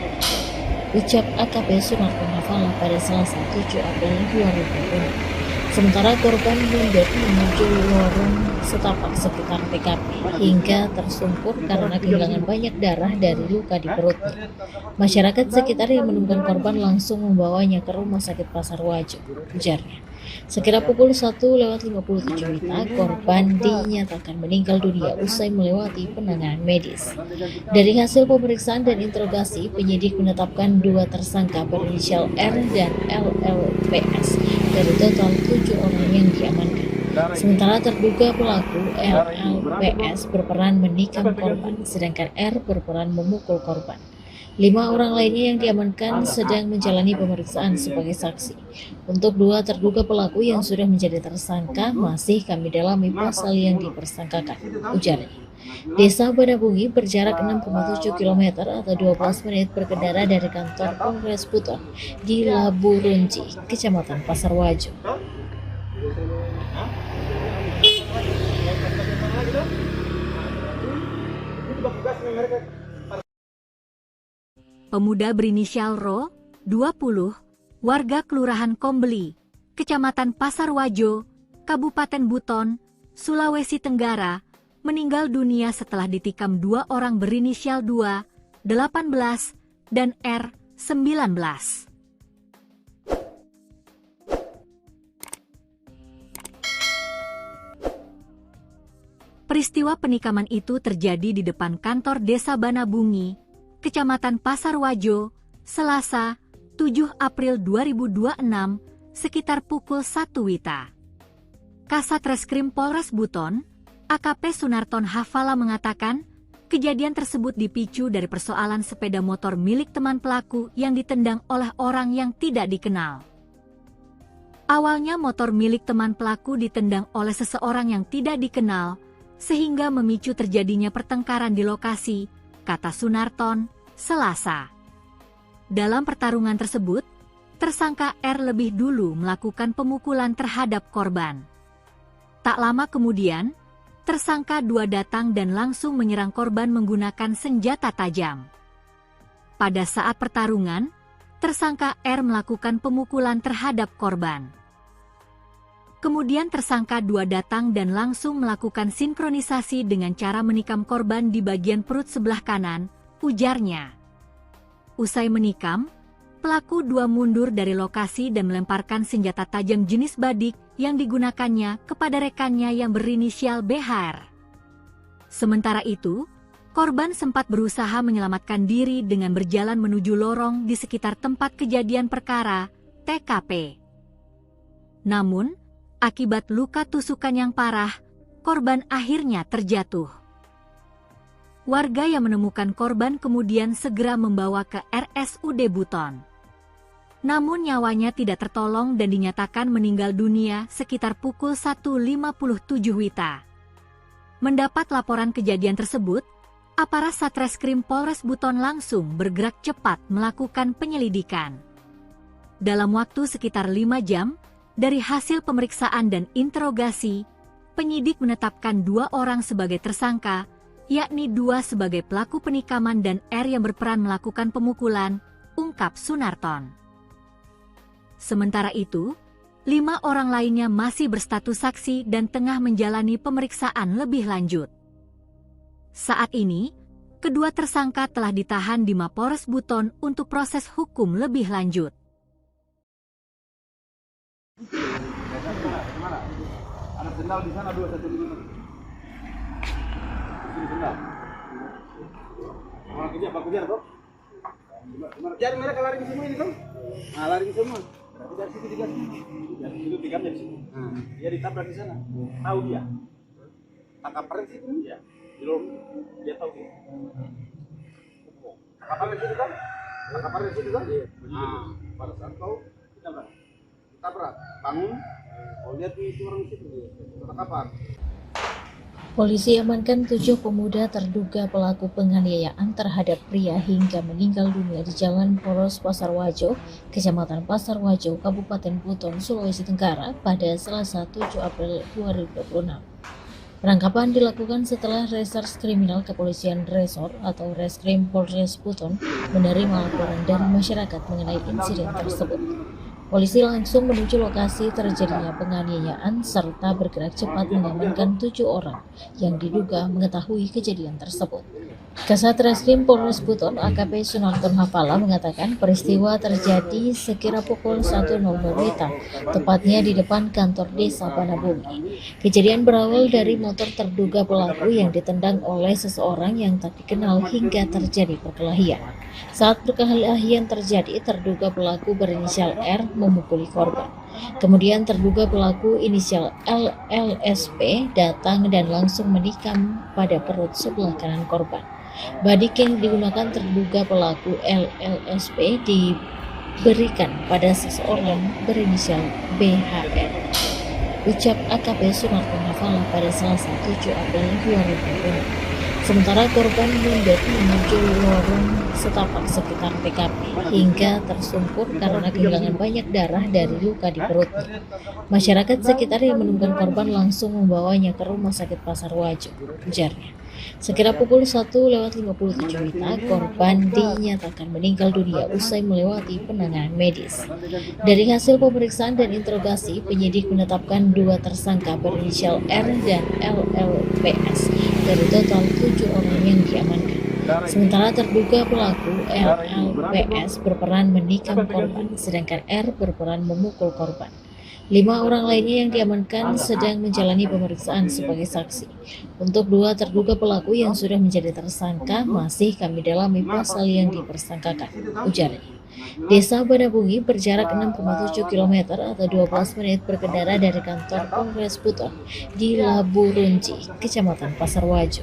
Ucap AKP Sunarton Hafala pada Selasa 7 April 2020. Sementara korban mundur menuju lorong setapak sekitar TKP hingga tersungkur karena kehilangan banyak darah dari luka di perutnya. Masyarakat sekitar yang menemukan korban langsung membawanya ke Rumah Sakit Pasar Wajo, ujarnya. Sekira pukul 1:57 WITA, korban dinyatakan meninggal dunia usai melewati penanganan medis. Dari hasil pemeriksaan dan interogasi, penyidik menetapkan 2 tersangka berinisial R dan LLPS dari total 7 orang yang diamankan. Sementara terduga pelaku LLPS berperan menikam korban, sedangkan R berperan memukul korban. 5 orang lainnya yang diamankan sedang menjalani pemeriksaan sebagai saksi. Untuk 2 terduga pelaku yang sudah menjadi tersangka masih kami dalami pasal yang dipersangkakan, ujarnya. Desa Banabungi berjarak 6,7 km atau 12 menit berkendara dari kantor Polres Buton di Labu Runci, Kecamatan Pasar Wajo. Pemuda berinisial Ro, 20, warga Kelurahan Kombeli, Kecamatan Pasar Wajo, Kabupaten Buton, Sulawesi Tenggara, meninggal dunia setelah ditikam 2 orang berinisial 2, 18, dan R, 19. Peristiwa penikaman itu terjadi di depan kantor Desa Banabungi, Kecamatan Pasar Wajo, Selasa, 7 April 2026, sekitar pukul 1 WITA. Kasat Reskrim Polres Buton, AKP Sunarton Hafala mengatakan, kejadian tersebut dipicu dari persoalan sepeda motor milik teman pelaku yang ditendang oleh orang yang tidak dikenal. Awalnya motor milik teman pelaku ditendang oleh seseorang yang tidak dikenal, sehingga memicu terjadinya pertengkaran di lokasi, kata Sunarton, Selasa. Dalam pertarungan tersebut, tersangka R lebih dulu melakukan pemukulan terhadap korban. Tak lama kemudian, tersangka 2 datang dan langsung menyerang korban menggunakan senjata tajam. Pada saat pertarungan, tersangka R melakukan pemukulan terhadap korban. Kemudian tersangka 2 datang dan langsung melakukan sinkronisasi dengan cara menikam korban di bagian perut sebelah kanan, ujarnya. Usai menikam, pelaku 2 mundur dari lokasi dan melemparkan senjata tajam jenis badik yang digunakannya kepada rekannya yang berinisial BHR. Sementara itu, korban sempat berusaha menyelamatkan diri dengan berjalan menuju lorong di sekitar tempat kejadian perkara, TKP. Namun, akibat luka tusukan yang parah, korban akhirnya terjatuh. Warga yang menemukan korban kemudian segera membawa ke RSUD Buton. Namun nyawanya tidak tertolong dan dinyatakan meninggal dunia sekitar pukul 1:57 WITA. Mendapat laporan kejadian tersebut, aparat Satreskrim Polres Buton langsung bergerak cepat melakukan penyelidikan. Dalam waktu sekitar 5 jam, dari hasil pemeriksaan dan interogasi, penyidik menetapkan 2 orang sebagai tersangka, yakni 2 sebagai pelaku penikaman dan R yang berperan melakukan pemukulan, ungkap Sunarton. Sementara itu, 5 orang lainnya masih berstatus saksi dan tengah menjalani pemeriksaan lebih lanjut. Saat ini, kedua tersangka telah ditahan di Mapores Buton untuk proses hukum lebih lanjut. Ada sendal di sana 2 1 5. Ini sendal. Orang kerja apa kerja toh? Jadi mereka lari ke semua ini toh? Nah, lari ke semua. Berarti dari situ digas. Dari situ digas dari situ. Dia ditabrak di sana. Tahu dia. Tangkap pres itu dia. Belum dia tahu dia. Tangkap pres itu kan? Tangkap pres itu kan? Nah, pada saat tahu ditabrak. Bangun. Oh, lihat itu orang situ dia. Tangkapan. Polisi amankan 7 pemuda terduga pelaku penganiayaan terhadap pria hingga meninggal dunia di Jalan Poros Pasar Wajo, Kecamatan Pasar Wajo, Kabupaten Buton, Sulawesi Tenggara pada Selasa 7 April 2026. Penangkapan dilakukan setelah Reserse Kriminal Kepolisian Resor atau Reskrim Polres Buton menerima laporan dari masyarakat mengenai insiden tersebut. Polisi langsung menuju lokasi terjadinya penganiayaan serta bergerak cepat mengamankan 7 orang yang diduga mengetahui kejadian tersebut. Kasat Reskrim Polres Buton AKP Sunarton Hafala mengatakan peristiwa terjadi sekira pukul 1.00 WITA, tepatnya di depan kantor desa Banabumi. Kejadian berawal dari motor terduga pelaku yang ditendang oleh seseorang yang tak dikenal hingga terjadi perkelahian. Saat perkelahian terjadi, terduga pelaku berinisial R memukuli korban. Kemudian terduga pelaku inisial LLSP datang dan langsung menikam pada perut sebelah kanan korban. Badik yang digunakan terduga pelaku LLSP diberikan pada seseorang berinisial BHR. Ucap AKP Sunarton Hafala pada Selasa 7 April 2020. Sementara korban mundur menuju lorong setapak sekitar TKP hingga tersungkur karena kehilangan banyak darah dari luka di perutnya. Masyarakat sekitar yang menemukan korban langsung membawanya ke Rumah Sakit Pasar Wajo, ujarnya. Sekira pukul 1:57 WITA, korban dinyatakan meninggal dunia usai melewati penanganan medis. Dari hasil pemeriksaan dan interogasi, penyidik menetapkan 2 tersangka berinisial R dan LLPS dari total 7 orang yang diamankan. Sementara terduga pelaku LLPS berperan menikam korban, sedangkan R berperan memukul korban. 5 orang lainnya yang diamankan sedang menjalani pemeriksaan sebagai saksi. Untuk 2 terduga pelaku yang sudah menjadi tersangka masih kami dalami pasal yang dipersangkakan, ujarnya. Desa Banabungi berjarak 6,7 km atau 12 menit berkendara dari kantor Polres Buton di Labu Runci, Kecamatan Pasar Wajo.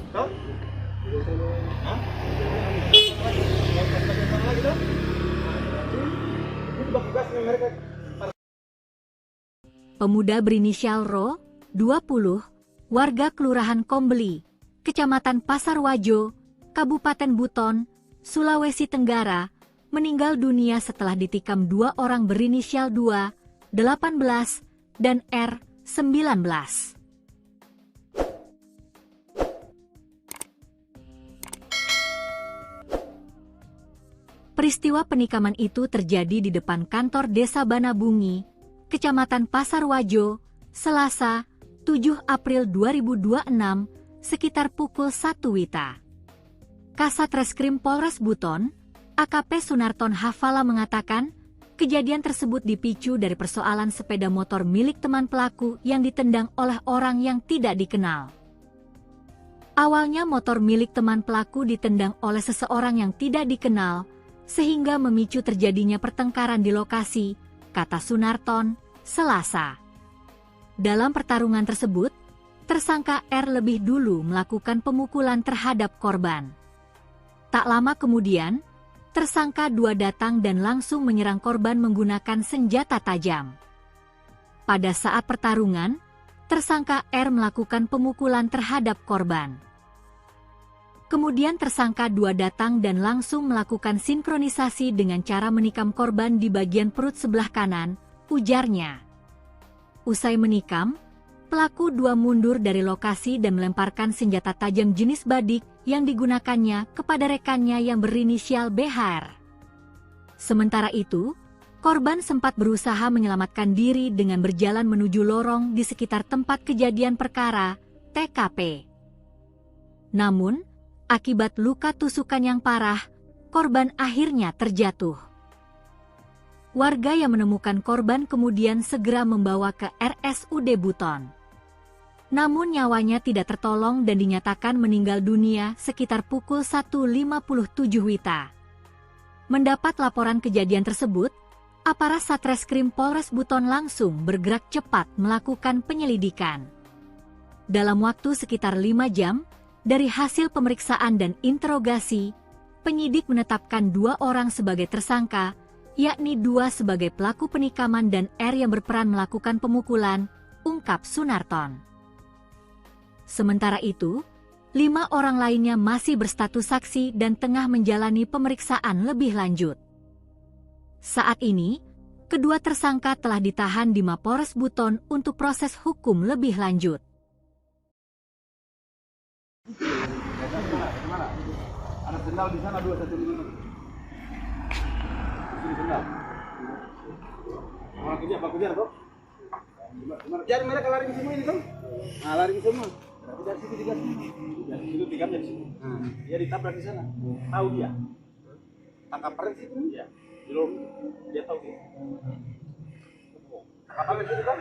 Pemuda berinisial Ro, 20, warga Kelurahan Kombeli, Kecamatan Pasar Wajo, Kabupaten Buton, Sulawesi Tenggara, meninggal dunia setelah ditikam 2 orang berinisial 2, 18, dan R, 19. Peristiwa penikaman itu terjadi di depan kantor Desa Banabungi, Kecamatan Pasar Wajo, Selasa, 7 April 2026, sekitar pukul 1 WITA. Kasat Reskrim Polres Buton, AKP Sunarton Hafala mengatakan, kejadian tersebut dipicu dari persoalan sepeda motor milik teman pelaku yang ditendang oleh orang yang tidak dikenal. Awalnya motor milik teman pelaku ditendang oleh seseorang yang tidak dikenal, sehingga memicu terjadinya pertengkaran di lokasi, kata Sunarton, Selasa. Dalam pertarungan tersebut, tersangka R lebih dulu melakukan pemukulan terhadap korban. Tak lama kemudian, tersangka 2 datang dan langsung menyerang korban menggunakan senjata tajam. Pada saat pertarungan, tersangka R melakukan pemukulan terhadap korban. Kemudian tersangka 2 datang dan langsung melakukan sinkronisasi dengan cara menikam korban di bagian perut sebelah kanan, ujarnya. Usai menikam, pelaku 2 mundur dari lokasi dan melemparkan senjata tajam jenis badik yang digunakannya kepada rekannya yang berinisial BHR. Sementara itu, korban sempat berusaha menyelamatkan diri dengan berjalan menuju lorong di sekitar tempat kejadian perkara, TKP. Namun, akibat luka tusukan yang parah, korban akhirnya terjatuh. Warga yang menemukan korban kemudian segera membawa ke RSUD Buton. Namun nyawanya tidak tertolong dan dinyatakan meninggal dunia sekitar pukul 1:57 WITA. Mendapat laporan kejadian tersebut, aparat Satreskrim Polres Buton langsung bergerak cepat melakukan penyelidikan. Dalam waktu sekitar 5 jam, dari hasil pemeriksaan dan interogasi, penyidik menetapkan 2 orang sebagai tersangka, yakni 2 sebagai pelaku penikaman dan R yang berperan melakukan pemukulan, ungkap Sunarton. Sementara itu, 5 orang lainnya masih berstatus saksi dan tengah menjalani pemeriksaan lebih lanjut. Saat ini, kedua tersangka telah ditahan di Mapores Buton untuk proses hukum lebih lanjut. Ada sendal di sana 2 1 5. Sini sendal. Orang kejar toh. Kejar mereka lari semua ini toh. Nah, lari semua. Berarti dari situ digas. Dari situ digas dari situ. Nah, dia ditabrak di sana. Tahu dia. Tangkap perang situ dia. Belum dia tahu dia. Tangkap perang situ kan?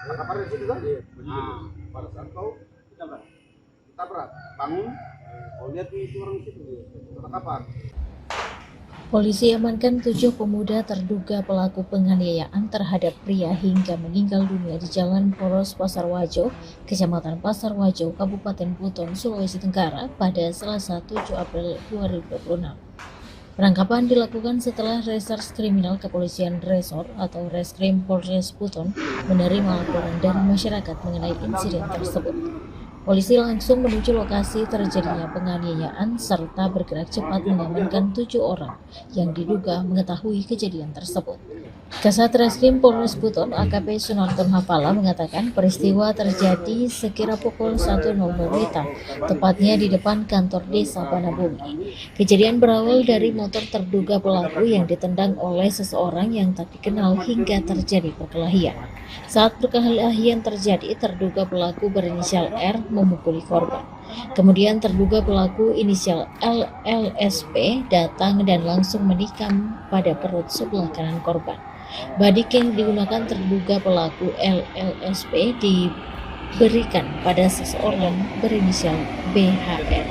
Tangkap perang situ kan? Nah, pada saat kau ditabrak, bangun. Kau lihat itu orang situ dia. Tangkapan. Polisi amankan 7 pemuda terduga pelaku penganiayaan terhadap pria hingga meninggal dunia di Jalan Poros Pasarwajo, Kecamatan Pasarwajo, Kabupaten Buton, Sulawesi Tenggara pada Selasa 7 April 2026. Penangkapan dilakukan setelah Reserse Kriminal Kepolisian Resor atau Reskrim Polres Buton menerima laporan dari masyarakat mengenai insiden tersebut. Polisi langsung menuju lokasi terjadinya penganiayaan serta bergerak cepat mengamankan 7 orang yang diduga mengetahui kejadian tersebut. Kasat Reskrim Polres Buton AKP Sunarton Hafala mengatakan peristiwa terjadi sekira pukul 1.00 WITA, tepatnya di depan kantor desa Banabumi. Kejadian berawal dari motor terduga pelaku yang ditendang oleh seseorang yang tak dikenal hingga terjadi perkelahian. Saat perkelahian terjadi, terduga pelaku berinisial R memukuli korban. Kemudian terduga pelaku inisial LLSP datang dan langsung menikam pada perut sebelah kanan korban. Badik yang digunakan terduga pelaku LLSP diberikan pada seseorang berinisial BHR.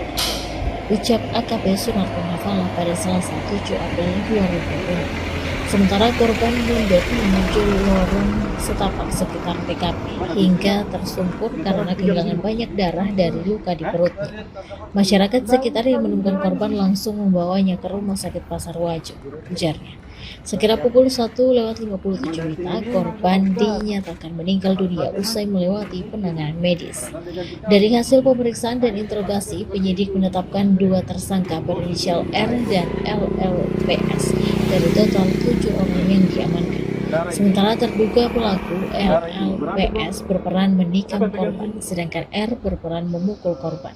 Ucap AKP Sunarton Hafala pada Selasa 7 April 2020. Sementara korban mundur menuju lorong setapak sekitar TKP hingga tersungkur karena kehilangan banyak darah dari luka di perutnya. Masyarakat sekitar yang menemukan korban langsung membawanya ke Rumah Sakit Pasarwajo, ujarnya. Sekira pukul 1:57 WITA, korban dinyatakan meninggal dunia usai melewati penanganan medis. Dari hasil pemeriksaan dan interogasi, penyidik menetapkan 2 tersangka berinisial R dan LLPS dari total 7 orang yang diamankan. Sementara terduga pelaku LLPS berperan menikam korban, sedangkan R berperan memukul korban.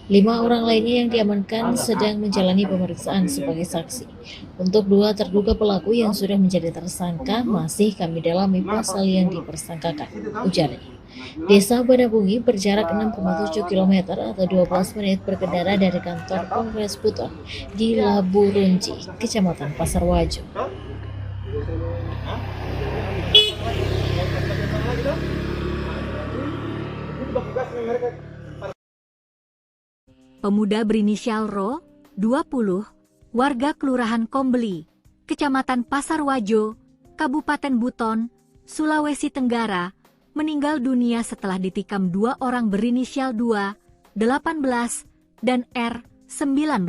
5 orang lainnya yang diamankan sedang menjalani pemeriksaan sebagai saksi. Untuk 2 terduga pelaku yang sudah menjadi tersangka masih kami dalami pasal yang dipersangkakan, ujarnya. Desa Banabungi berjarak 6,7 km atau 12 menit berkendara dari kantor Polres Buton di Laburunji, Kecamatan Pasarwajo. Pemuda berinisial Ro, 20, warga Kelurahan Kombeli, Kecamatan Pasarwajo, Kabupaten Buton, Sulawesi Tenggara, meninggal dunia setelah ditikam 2 orang berinisial 2, 18, dan R, 19.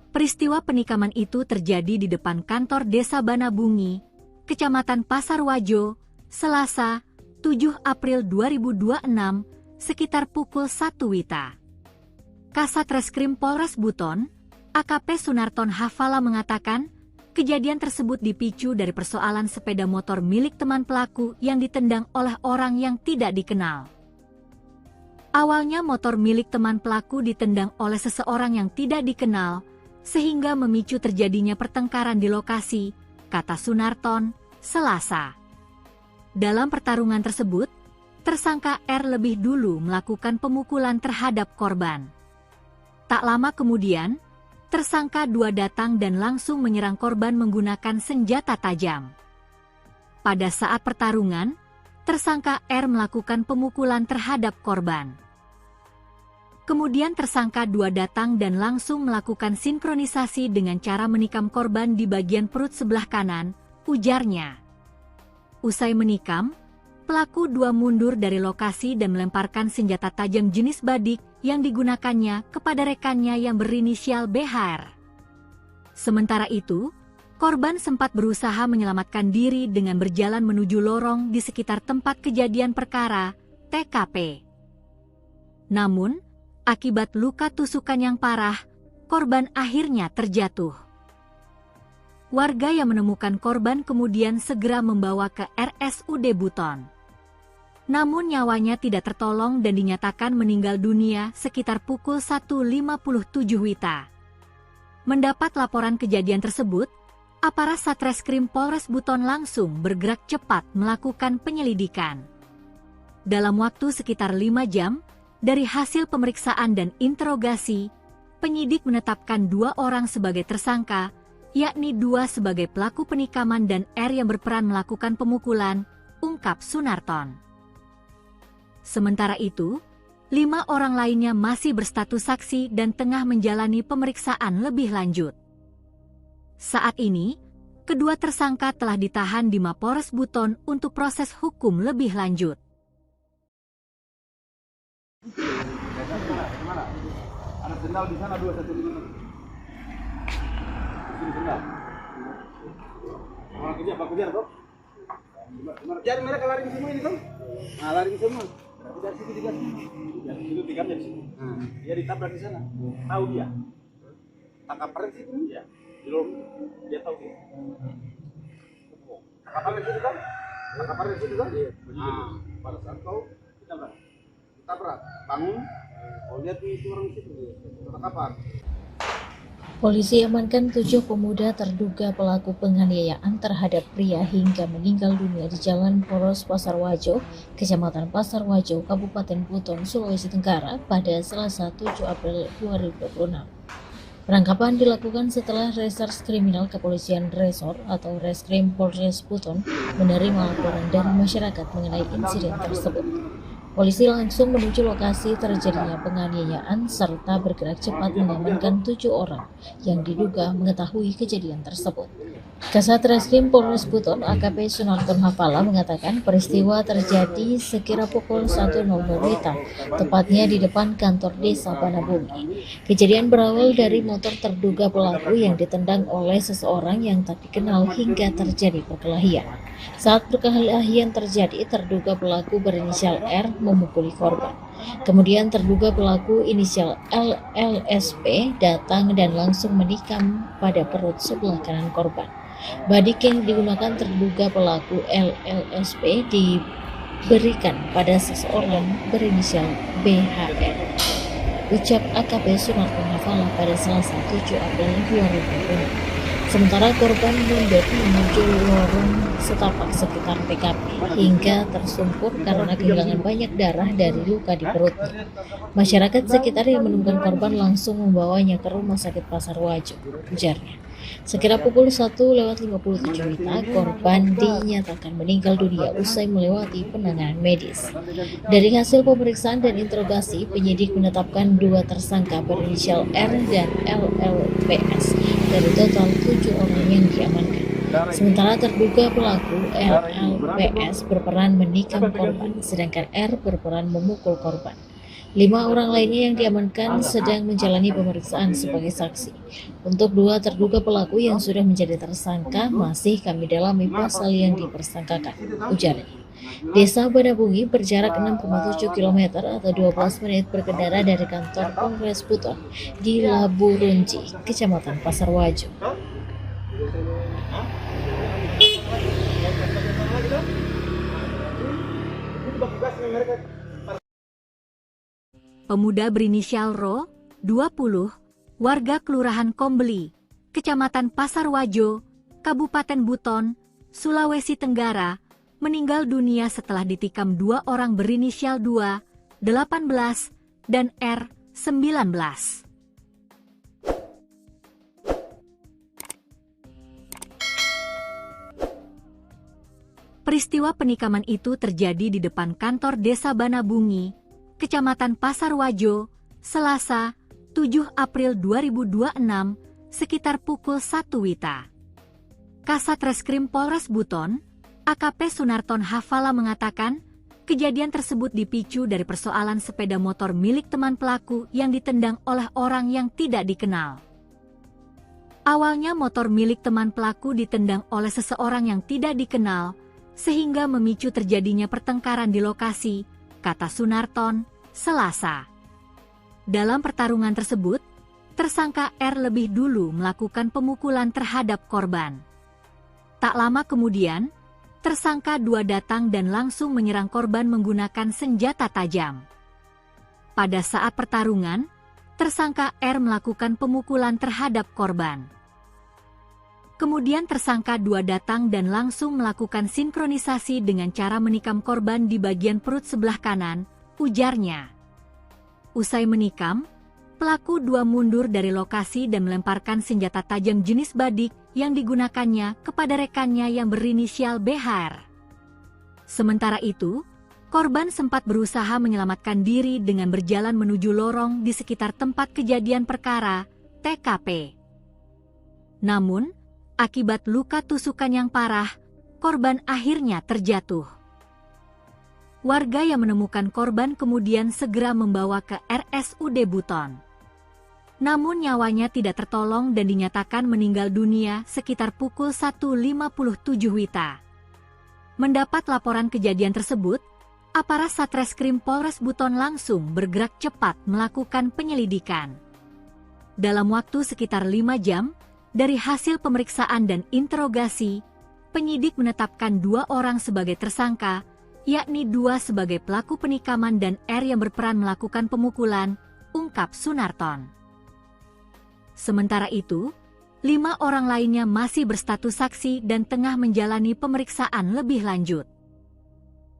Peristiwa penikaman itu terjadi di depan kantor Desa Banabungi, Kecamatan Pasarwajo, Selasa, 7 April 2026, sekitar pukul 1 WITA. Kasat Reskrim Polres Buton, AKP Sunarton Hafala mengatakan, kejadian tersebut dipicu dari persoalan sepeda motor milik teman pelaku yang ditendang oleh orang yang tidak dikenal. Awalnya motor milik teman pelaku ditendang oleh seseorang yang tidak dikenal, sehingga memicu terjadinya pertengkaran di lokasi, kata Sunarton, Selasa. Dalam pertarungan tersebut, tersangka R lebih dulu melakukan pemukulan terhadap korban. Tak lama kemudian, tersangka 2 datang dan langsung menyerang korban menggunakan senjata tajam. Pada saat pertarungan, tersangka R melakukan pemukulan terhadap korban. Kemudian tersangka 2 datang dan langsung melakukan sinkronisasi dengan cara menikam korban di bagian perut sebelah kanan, ujarnya. Usai menikam, pelaku 2 mundur dari lokasi dan melemparkan senjata tajam jenis badik yang digunakannya kepada rekannya yang berinisial BHR. Sementara itu, korban sempat berusaha menyelamatkan diri dengan berjalan menuju lorong di sekitar tempat kejadian perkara, TKP. Namun, akibat luka tusukan yang parah, korban akhirnya terjatuh. Warga yang menemukan korban kemudian segera membawa ke RSUD Buton. namun nyawanya tidak tertolong dan dinyatakan meninggal dunia sekitar pukul 1.57 WITA. Mendapat laporan kejadian tersebut, aparat Satreskrim Polres Buton langsung bergerak cepat melakukan penyelidikan. Dalam waktu sekitar 5 jam, dari hasil pemeriksaan dan interogasi, penyidik menetapkan 2 orang sebagai tersangka, yakni 2 sebagai pelaku penikaman dan R yang berperan melakukan pemukulan, ungkap Sunarton. Sementara itu, 5 orang lainnya masih berstatus saksi dan tengah menjalani pemeriksaan lebih lanjut. Saat ini, kedua tersangka telah ditahan di Mapores Buton untuk proses hukum lebih lanjut. Mana? Ada sendal di sana 2 1 di mana? Di sendal. Orang kejar, Pak kejar, Bro. Kejar mereka lari semua ini, Bang. Nah, lari semua. Berarti dari situ digas. Ya, itu tikapnya di sini. Dia ditabrak di sana. Tahu dia. Tangkap pres itu ya. Belum dia tahu dia. Tangkap pres itu kan? Tangkap pres itu kan? Iya. Pada saat kau ditabrak, bangun. Oh, lihat itu orang situ. Tangkapan. Polisi amankan 7 pemuda terduga pelaku penganiayaan terhadap pria hingga meninggal dunia di Jalan Poros Pasar Wajo, Kecamatan Pasar Wajo, Kabupaten Buton, Sulawesi Tenggara pada Selasa 7 April 2026. Penangkapan dilakukan setelah Reserse Kriminal Kepolisian Resor atau Reskrim Polres Buton menerima laporan dari masyarakat mengenai insiden tersebut. Polisi langsung menuju lokasi terjadinya penganiayaan serta bergerak cepat mengamankan 7 orang yang diduga mengetahui kejadian tersebut. Kasat Reskrim Polres Buton AKP Sunarton Hafala mengatakan peristiwa terjadi sekira pukul 1.00 WITA, tepatnya di depan kantor desa Banabumi. Kejadian berawal dari motor terduga pelaku yang ditendang oleh seseorang yang tak dikenal hingga terjadi perkelahian. Saat perkelahian terjadi, terduga pelaku berinisial R memukuli korban. Kemudian terduga pelaku inisial LLSP datang dan langsung menikam pada perut sebelah kanan korban. Badik yang digunakan terduga pelaku LLSP diberikan pada seseorang berinisial BHR. Ucap AKP Sunarton Hafala pada Selasa 7 April 2020. Sementara korban mundur menuju lorong setapak sekitar TKP hingga tersungkur karena kehilangan banyak darah dari luka di perutnya. Masyarakat sekitar yang menemukan korban langsung membawanya ke Rumah Sakit Pasar Wajo, ujarnya. Sekira pukul 1.57 WITA, korban dinyatakan meninggal dunia usai melewati penanganan medis. Dari hasil pemeriksaan dan interogasi, penyidik menetapkan 2 tersangka berinisial R dan LLPS dari total 7 orang yang diamankan. Sementara terduga pelaku LLPS berperan menikam korban, sedangkan R berperan memukul korban. 5 orang lainnya yang diamankan sedang menjalani pemeriksaan sebagai saksi. Untuk 2 terduga pelaku yang sudah menjadi tersangka masih kami dalami pasal yang dipersangkakan, ujarnya. Desa Banabungi berjarak 6,7 km atau 12 menit berkendara dari kantor Polres Buton di Laburunji, Kecamatan Pasar Wajo. Pemuda berinisial Ro, 20, warga Kelurahan Kombeli, Kecamatan Pasar Wajo, Kabupaten Buton, Sulawesi Tenggara, meninggal dunia setelah ditikam 2 orang berinisial 2, 18, dan R, 19. Peristiwa penikaman itu terjadi di depan kantor Desa Banabungi, Kecamatan Pasar Wajo, Selasa, 7 April 2026, sekitar pukul 1 WITA. Kasat Reskrim Polres Buton, AKP Sunarton Hafala mengatakan, kejadian tersebut dipicu dari persoalan sepeda motor milik teman pelaku yang ditendang oleh orang yang tidak dikenal. Awalnya motor milik teman pelaku ditendang oleh seseorang yang tidak dikenal, sehingga memicu terjadinya pertengkaran di lokasi, kata Sunarton, Selasa. Dalam pertarungan tersebut, tersangka R lebih dulu melakukan pemukulan terhadap korban. Tak lama kemudian, tersangka 2 datang dan langsung menyerang korban menggunakan senjata tajam. Pada saat pertarungan, tersangka R melakukan pemukulan terhadap korban. Kemudian tersangka 2 datang dan langsung melakukan sinkronisasi dengan cara menikam korban di bagian perut sebelah kanan, ujarnya. Usai menikam, pelaku 2 mundur dari lokasi dan melemparkan senjata tajam jenis badik yang digunakannya kepada rekannya yang berinisial BHR. Sementara itu, korban sempat berusaha menyelamatkan diri dengan berjalan menuju lorong di sekitar tempat kejadian perkara, TKP. Namun, akibat luka tusukan yang parah, korban akhirnya terjatuh. Warga yang menemukan korban kemudian segera membawa ke RSUD Buton. Namun nyawanya tidak tertolong dan dinyatakan meninggal dunia sekitar pukul 1.57 WITA. Mendapat laporan kejadian tersebut, aparat Satreskrim Polres Buton langsung bergerak cepat melakukan penyelidikan. Dalam waktu sekitar 5 jam, dari hasil pemeriksaan dan interogasi, penyidik menetapkan 2 orang sebagai tersangka, yakni 2 sebagai pelaku penikaman dan R yang berperan melakukan pemukulan, ungkap Sunarton. Sementara itu, 5 orang lainnya masih berstatus saksi dan tengah menjalani pemeriksaan lebih lanjut.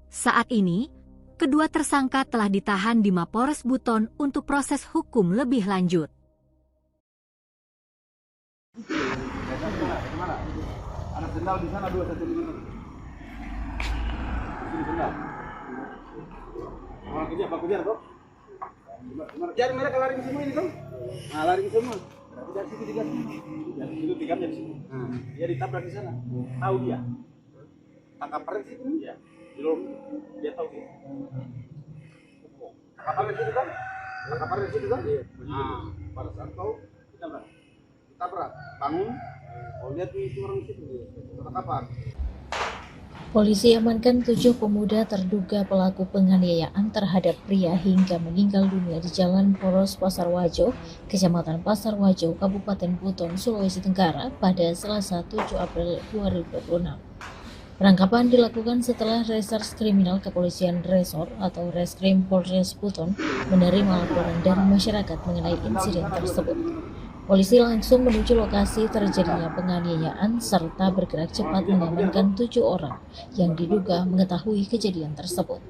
Saat ini, kedua tersangka telah ditahan di Mapores Buton untuk proses hukum lebih lanjut. Kemana? Ada sendal di sana 215. Sini sendal. Orang kejar, Pak kejar kok. Kejar mereka lari ke semua ini kan? Nah, lari ke semua. Berarti dari situ digas. Dari situ tigamnya di situ. Dia ditabrak di sana. Tahu dia. Tangkap pareng situ. Iya. Di lorong. Dia tahu dia. Tangkap pareng situ kan? Tangkap pareng situ kan? Iya. Nah, pada saat tahu ditabrak. Ditabrak. Bangun. Oh, lihat itu orang situ dia. Tangkapan. Polisi amankan 7 pemuda terduga pelaku penganiayaan terhadap pria hingga meninggal dunia di Jalan Poros Pasar Wajo, Kecamatan Pasar Wajo, Kabupaten Buton, Sulawesi Tenggara pada Selasa 7 April 2026. Penangkapan dilakukan setelah Reserse Kriminal Kepolisian Resor atau Reskrim Polres Buton menerima laporan dari masyarakat mengenai insiden tersebut. Polisi langsung menuju lokasi terjadinya penganiayaan serta bergerak cepat mengamankan 7 orang yang diduga mengetahui kejadian tersebut.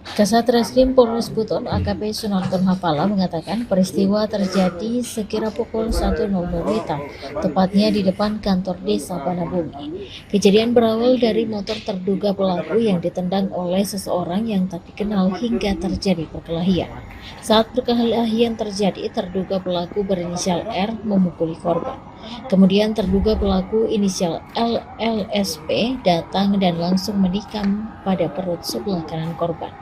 Kasat Reskrim Polres Buton AKP Sunarton Hafala mengatakan peristiwa terjadi sekira pukul 1.00 WITA, tepatnya di depan kantor desa Banabumi. Kejadian berawal dari motor terduga pelaku yang ditendang oleh seseorang yang tak dikenal hingga terjadi perkelahian. Saat perkelahian terjadi, terduga pelaku berinisial R memukuli korban. Kemudian terduga pelaku inisial LLSP datang dan langsung menikam pada perut sebelah kanan korban.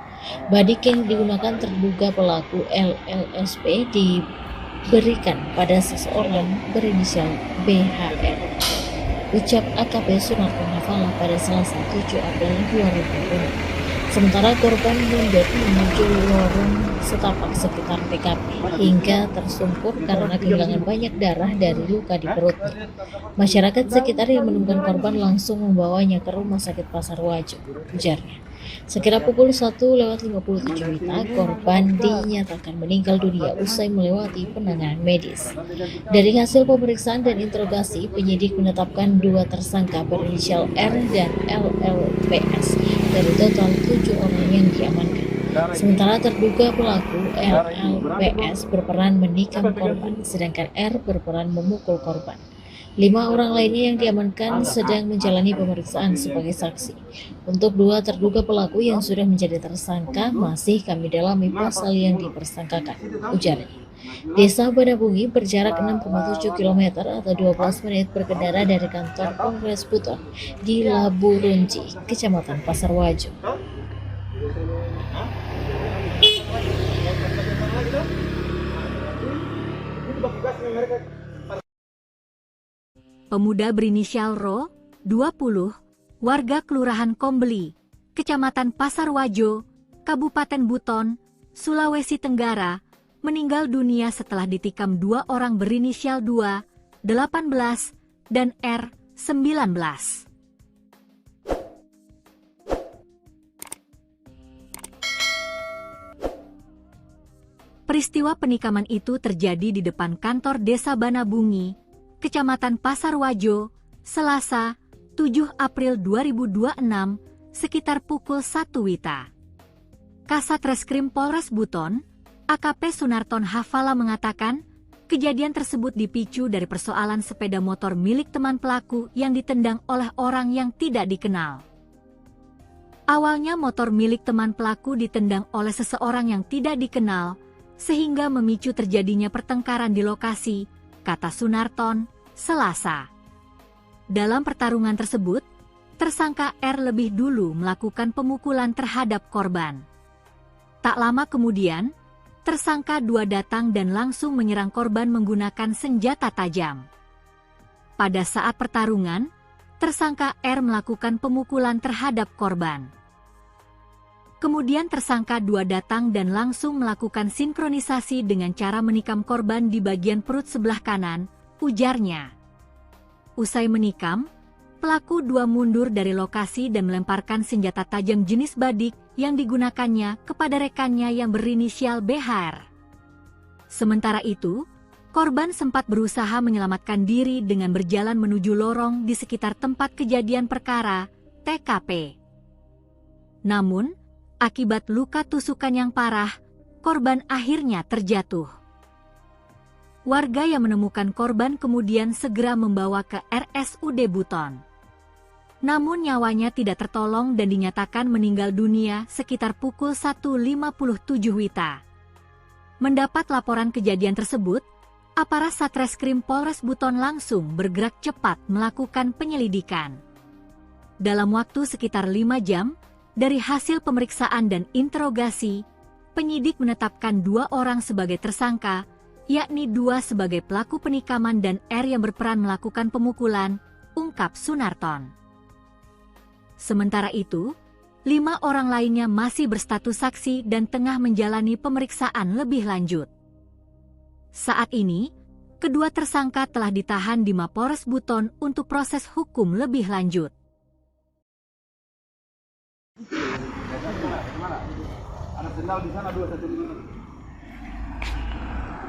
Badik yang digunakan terduga pelaku LLSP diberikan pada seseorang berinisial BHR. Ucap AKP Sunarton Hafala pada Selasa 7 April 2020. Sementara korban mundur menuju lorong setapak sekitar TKP hingga tersungkur karena kehilangan banyak darah dari luka di perutnya. Masyarakat sekitar yang menemukan korban langsung membawanya ke Rumah Sakit Pasar Wajo, ujarnya. Sekira pukul 1.57 WITA, korban dinyatakan meninggal dunia usai melewati penanganan medis. Dari hasil pemeriksaan dan interogasi, penyidik menetapkan 2 tersangka berinisial R dan LLPS dari total 7 orang yang diamankan. Sementara terduga pelaku LLPS berperan menikam korban, sedangkan R berperan memukul korban. 5 orang lainnya yang diamankan sedang menjalani pemeriksaan sebagai saksi. Untuk 2 terduga pelaku yang sudah menjadi tersangka masih kami dalami pasal yang dipersangkakan, ujarnya. Desa Banabungi berjarak 6,7 km atau 12 menit berkendara dari kantor Polres Buton di Laburunji, Kecamatan Pasar Wajo. Pemuda berinisial Ro, 20, warga Kelurahan Kombeli, Kecamatan Pasar Wajo, Kabupaten Buton, Sulawesi Tenggara, meninggal dunia setelah ditikam 2 orang berinisial 2, 18, dan R, 19. Peristiwa penikaman itu terjadi di depan kantor Desa Banabungi, Kecamatan Pasar Wajo, Selasa, 7 April 2026, sekitar pukul 1 WITA. Kasat Reskrim Polres Buton, AKP Sunarton Hafala mengatakan, kejadian tersebut dipicu dari persoalan sepeda motor milik teman pelaku yang ditendang oleh orang yang tidak dikenal. Awalnya motor milik teman pelaku ditendang oleh seseorang yang tidak dikenal, sehingga memicu terjadinya pertengkaran di lokasi, kata Sunarton, Selasa. Dalam pertarungan tersebut, tersangka R lebih dulu melakukan pemukulan terhadap korban. Tak lama kemudian, tersangka 2 datang dan langsung menyerang korban menggunakan senjata tajam. Pada saat pertarungan, tersangka R melakukan pemukulan terhadap korban. Kemudian tersangka 2 datang dan langsung melakukan sinkronisasi dengan cara menikam korban di bagian perut sebelah kanan, ujarnya. Usai menikam, pelaku 2 mundur dari lokasi dan melemparkan senjata tajam jenis badik yang digunakannya kepada rekannya yang berinisial BHR. Sementara itu, korban sempat berusaha menyelamatkan diri dengan berjalan menuju lorong di sekitar tempat kejadian perkara, TKP. Namun, akibat luka tusukan yang parah, korban akhirnya terjatuh. Warga yang menemukan korban kemudian segera membawa ke RSUD Buton. Namun nyawanya tidak tertolong dan dinyatakan meninggal dunia sekitar pukul 1.57 WITA. Mendapat laporan kejadian tersebut, aparat Satreskrim Polres Buton langsung bergerak cepat melakukan penyelidikan. Dalam waktu sekitar 5 jam, dari hasil pemeriksaan dan interogasi, penyidik menetapkan 2 orang sebagai tersangka, yakni 2 sebagai pelaku penikaman dan R yang berperan melakukan pemukulan, ungkap Sunarton. Sementara itu, 5 orang lainnya masih berstatus saksi dan tengah menjalani pemeriksaan lebih lanjut. Saat ini, kedua tersangka telah ditahan di Mapolres Buton untuk proses hukum lebih lanjut. Ada sendal di sana 2 satu ini.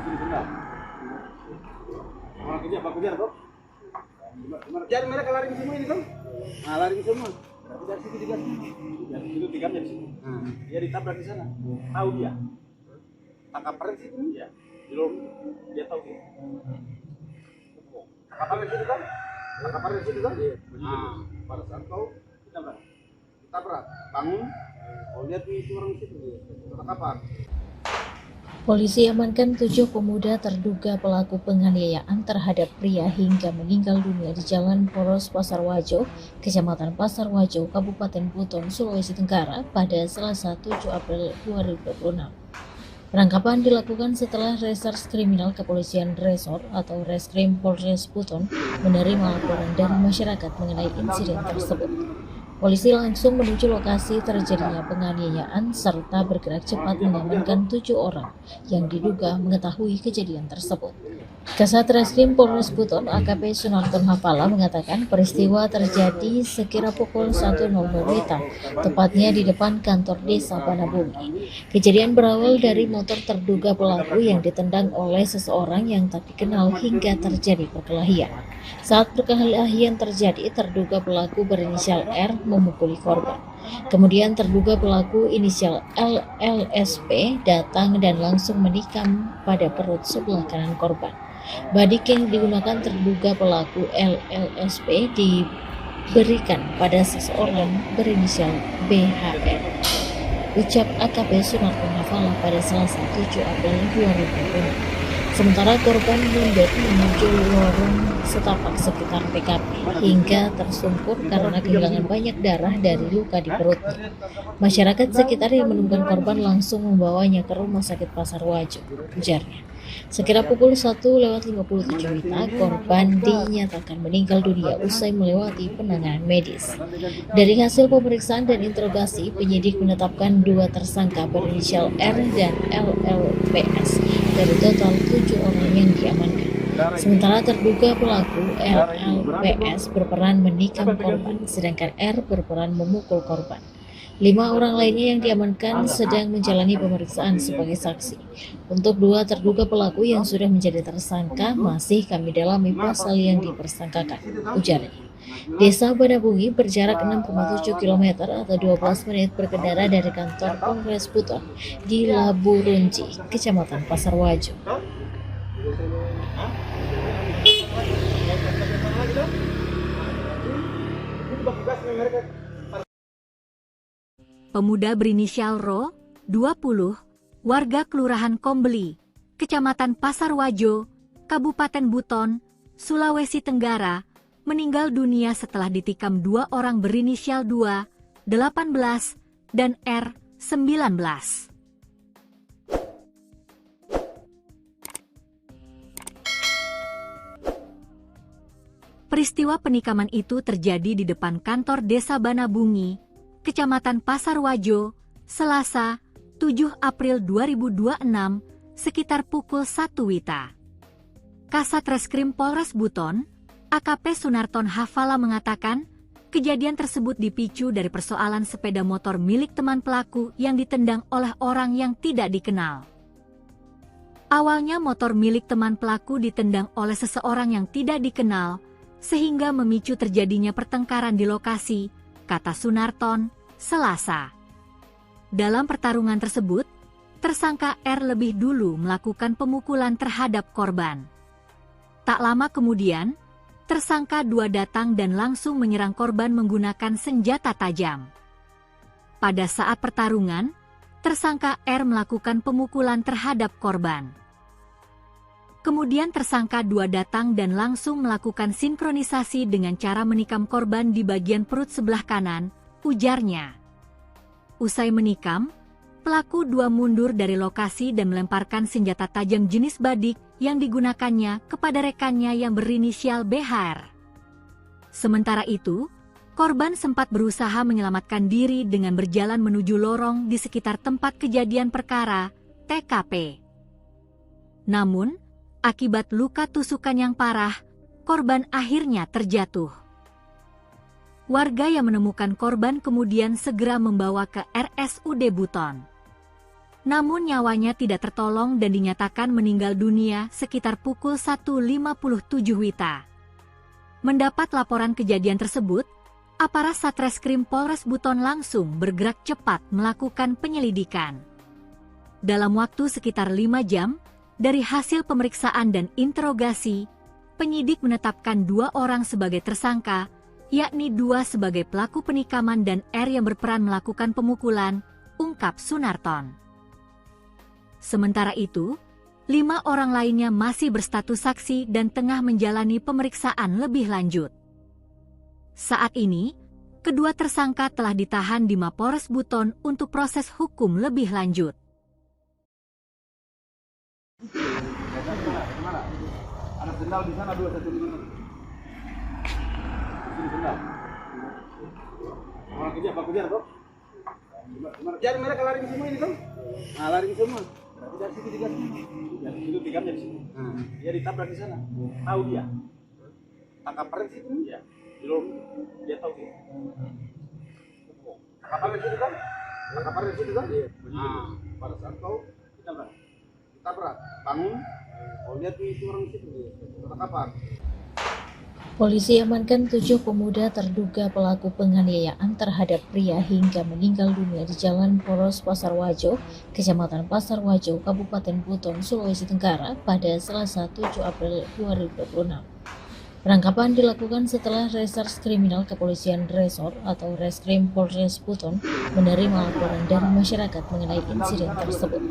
Ini sendal. Orang kerja, Pak kerja kok. Jadi mereka lari ke semua ini kan? Nah, lari ke semua. Berarti dari situ digas. Dari situ tigamnya di sini. Dia ditabrak di sana. Tahu dia. Tangkap di situ. Iya. Di lorong. Dia tahu dia. Tangkap di situ kan? Tangkap di situ kan? Nah, pada saat tahu ditabrak. Bangun. Oh, lihat itu orang situ. Tangkapan. Polisi amankan 7 pemuda terduga pelaku penganiayaan terhadap pria hingga meninggal dunia di Jalan Poros Pasar Wajo, Kecamatan Pasar Wajo, Kabupaten Buton, Sulawesi Tenggara pada Selasa 7 April 2026. Penangkapan dilakukan setelah Reserse Kriminal Kepolisian Resor atau Reskrim Polres Buton menerima laporan dari masyarakat mengenai insiden tersebut. Polisi langsung menuju lokasi terjadinya penganiayaan serta bergerak cepat mengamankan 7 orang yang diduga mengetahui kejadian tersebut. Kasat Reskrim Polres Buton AKP Sunarton Hafala mengatakan peristiwa terjadi sekira pukul 1.00 WITA, tepatnya di depan kantor Desa Banabungi. Kejadian berawal dari motor terduga pelaku yang ditendang oleh seseorang yang tak dikenal hingga terjadi perkelahian. Saat perkelahian terjadi, terduga pelaku berinisial R memukuli korban. Kemudian terduga pelaku inisial LLSP datang dan langsung menikam pada perut sebelah kanan korban. Badik yang digunakan terduga pelaku LLSP diberikan pada seseorang berinisial BHR. Ucap AKP Sunarton Hafala pada Selasa 7 April 2020. Sementara korban mundur menuju lorong setapak sekitar TKP hingga tersungkur karena kehilangan banyak darah dari luka di perutnya. Masyarakat sekitar yang menemukan korban langsung membawanya ke Rumah Sakit Pasar Wajo, ujarnya. Sekira pukul 1.57 WITA, korban dinyatakan meninggal dunia usai melewati penanganan medis. Dari hasil pemeriksaan dan interogasi, penyidik menetapkan 2 tersangka berinisial R dan LLPS dari total 7 orang yang diamankan. Sementara terduga pelaku LLPS berperan menikam korban, sedangkan R berperan memukul korban. 5 orang lainnya yang diamankan sedang menjalani pemeriksaan sebagai saksi. Untuk 2 terduga pelaku yang sudah menjadi tersangka masih kami dalami pasal yang dipersangkakan, ujarnya. Desa Banabungi berjarak 6,7 km atau 12 menit berkendara dari kantor Polres Buton di Labu Runci, Kecamatan Pasar Wajo. Pemuda berinisial Ro, 20, warga Kelurahan Kombeli, Kecamatan Pasar Wajo, Kabupaten Buton, Sulawesi Tenggara, meninggal dunia setelah ditikam 2 orang berinisial 2, 18, dan R, 19. Peristiwa penikaman itu terjadi di depan kantor Desa Banabungi, Kecamatan Pasar Wajo, Selasa, 7 April 2026, sekitar pukul 1 WITA. Kasat Reskrim Polres Buton, AKP Sunarton Hafala mengatakan, kejadian tersebut dipicu dari persoalan sepeda motor milik teman pelaku yang ditendang oleh orang yang tidak dikenal. Awalnya motor milik teman pelaku ditendang oleh seseorang yang tidak dikenal, sehingga memicu terjadinya pertengkaran di lokasi, kata Sunarton, Selasa. Dalam pertarungan tersebut, tersangka R lebih dulu melakukan pemukulan terhadap korban. Tak lama kemudian, tersangka 2 datang dan langsung menyerang korban menggunakan senjata tajam. Pada saat pertarungan, tersangka R melakukan pemukulan terhadap korban. Kemudian tersangka 2 datang dan langsung melakukan sinkronisasi dengan cara menikam korban di bagian perut sebelah kanan, ujarnya. Usai menikam, pelaku 2 mundur dari lokasi dan melemparkan senjata tajam jenis badik yang digunakannya kepada rekannya yang berinisial BHR. Sementara itu, korban sempat berusaha menyelamatkan diri dengan berjalan menuju lorong di sekitar tempat kejadian perkara, TKP. Namun, akibat luka tusukan yang parah, korban akhirnya terjatuh. Warga yang menemukan korban kemudian segera membawa ke RSUD Buton. Namun nyawanya tidak tertolong dan dinyatakan meninggal dunia sekitar pukul 1.57 WITA. Mendapat laporan kejadian tersebut, aparat Satreskrim Polres Buton langsung bergerak cepat melakukan penyelidikan. Dalam waktu sekitar 5 jam, dari hasil pemeriksaan dan interogasi, penyidik menetapkan 2 orang sebagai tersangka, yakni 2 sebagai pelaku penikaman dan R yang berperan melakukan pemukulan, ungkap Sunarton. Sementara itu, 5 orang lainnya masih berstatus saksi dan tengah menjalani pemeriksaan lebih lanjut. Saat ini, kedua tersangka telah ditahan di Mapores Buton untuk proses hukum lebih lanjut. Ada sendal di sana 2 1 5. Sini sendal. Orang kejar toh. Jadi mereka lari ke semua ini toh. Nah, lari ke semua. Berarti dari situ digas. Dari situ digamnya di sini. Dia ditabrak di sana. Tahu dia. Tangkap perang situ dia. Di lorong. Dia tahu dia. Tangkap perang situ kan? Tangkap perang situ kan? Nah, pada saat kau ditabrak, bangun. Oh, lihat itu orang situ. Tangkapan. Polisi amankan 7 pemuda terduga pelaku penganiayaan terhadap pria hingga meninggal dunia di Jalan Poros Pasar Wajo, Kecamatan Pasar Wajo, Kabupaten Buton, Sulawesi Tenggara pada Selasa 7 April 2026. Penangkapan dilakukan setelah Reserse Kriminal Kepolisian Resor atau Reskrim Polres Buton menerima laporan dari masyarakat mengenai insiden tersebut.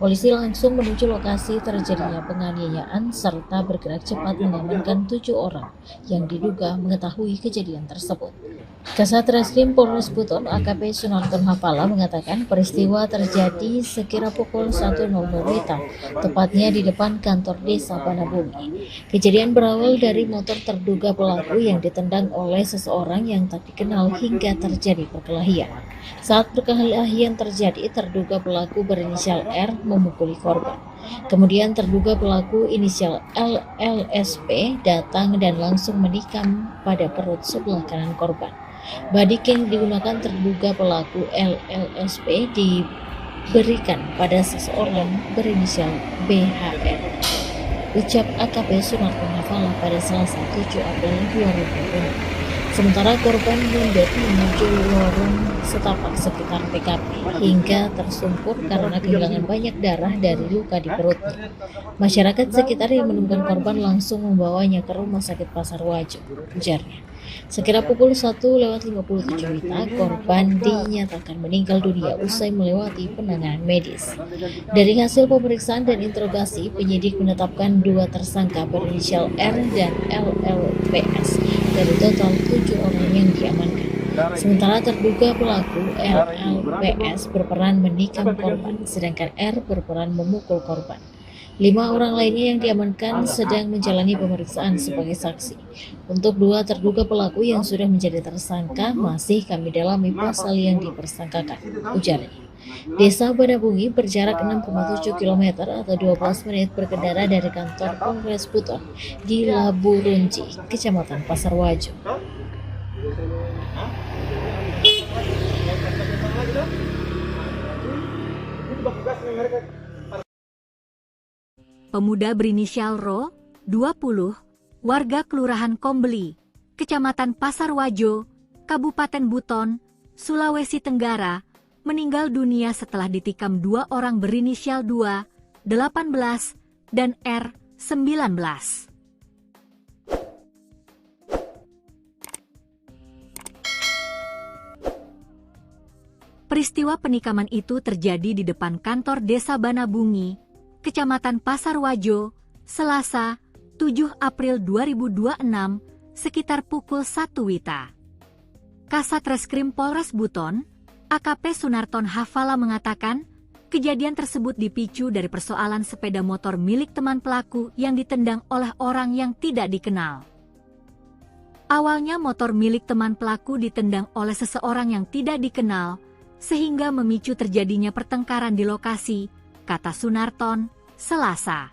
Polisi langsung menuju lokasi terjadinya penganiayaan serta bergerak cepat mengamankan 7 orang yang diduga mengetahui kejadian tersebut. Kasat Reskrim Polres Buton AKP Sunarton Hafala mengatakan peristiwa terjadi sekira pukul 1.00 WITA, tepatnya di depan kantor Desa Banabungi. Kejadian berawal dari motor terduga pelaku yang ditendang oleh seseorang yang tak dikenal hingga terjadi perkelahian. Saat perkelahian terjadi, terduga pelaku berinisial R memukuli korban. Kemudian terduga pelaku inisial LLSP datang dan langsung menikam pada perut sebelah kanan korban. Badik yang digunakan terduga pelaku LLSP diberikan pada seseorang berinisial BHR. Ucap AKP Sunarton Hafala pada Selasa 7 April 2006. Sementara korban mundur menuju lorong setapak sekitar TKP hingga tersungkur karena kehilangan banyak darah dari luka di perutnya. Masyarakat sekitar yang menemukan korban langsung membawanya ke Rumah Sakit Pasar Wajo, ujarnya. Sekira pukul 1:57 WITA, korban dinyatakan meninggal dunia usai melewati penanganan medis. Dari hasil pemeriksaan dan interogasi, penyidik menetapkan 2 tersangka berinisial R dan LLPS dari total 7 orang yang diamankan. Sementara terduga pelaku LLPS berperan menikam korban, sedangkan R berperan memukul korban. 5 orang lainnya yang diamankan sedang menjalani pemeriksaan sebagai saksi. Untuk 2 terduga pelaku yang sudah menjadi tersangka masih kami dalami pasal yang dipersangkakan, ujarnya. Desa Banabungi berjarak 6,7 km atau 12 menit berkendara dari kantor Polres Buton di Labu Runci, Kecamatan Pasar Wajo. Pemuda berinisial Ro, 20, warga Kelurahan Kombeli, Kecamatan Pasar Wajo, Kabupaten Buton, Sulawesi Tenggara, meninggal dunia setelah ditikam 2 orang berinisial 2, 18, dan R, 19. Peristiwa penikaman itu terjadi di depan kantor Desa Banabungi, Kecamatan Pasar Wajo, Selasa, 7 April 2026, sekitar pukul 1 WITA. Kasat Reskrim Polres Buton, AKP Sunarton Hafala mengatakan, kejadian tersebut dipicu dari persoalan sepeda motor milik teman pelaku yang ditendang oleh orang yang tidak dikenal. Awalnya motor milik teman pelaku ditendang oleh seseorang yang tidak dikenal, sehingga memicu terjadinya pertengkaran di lokasi, kata Sunarton, Selasa.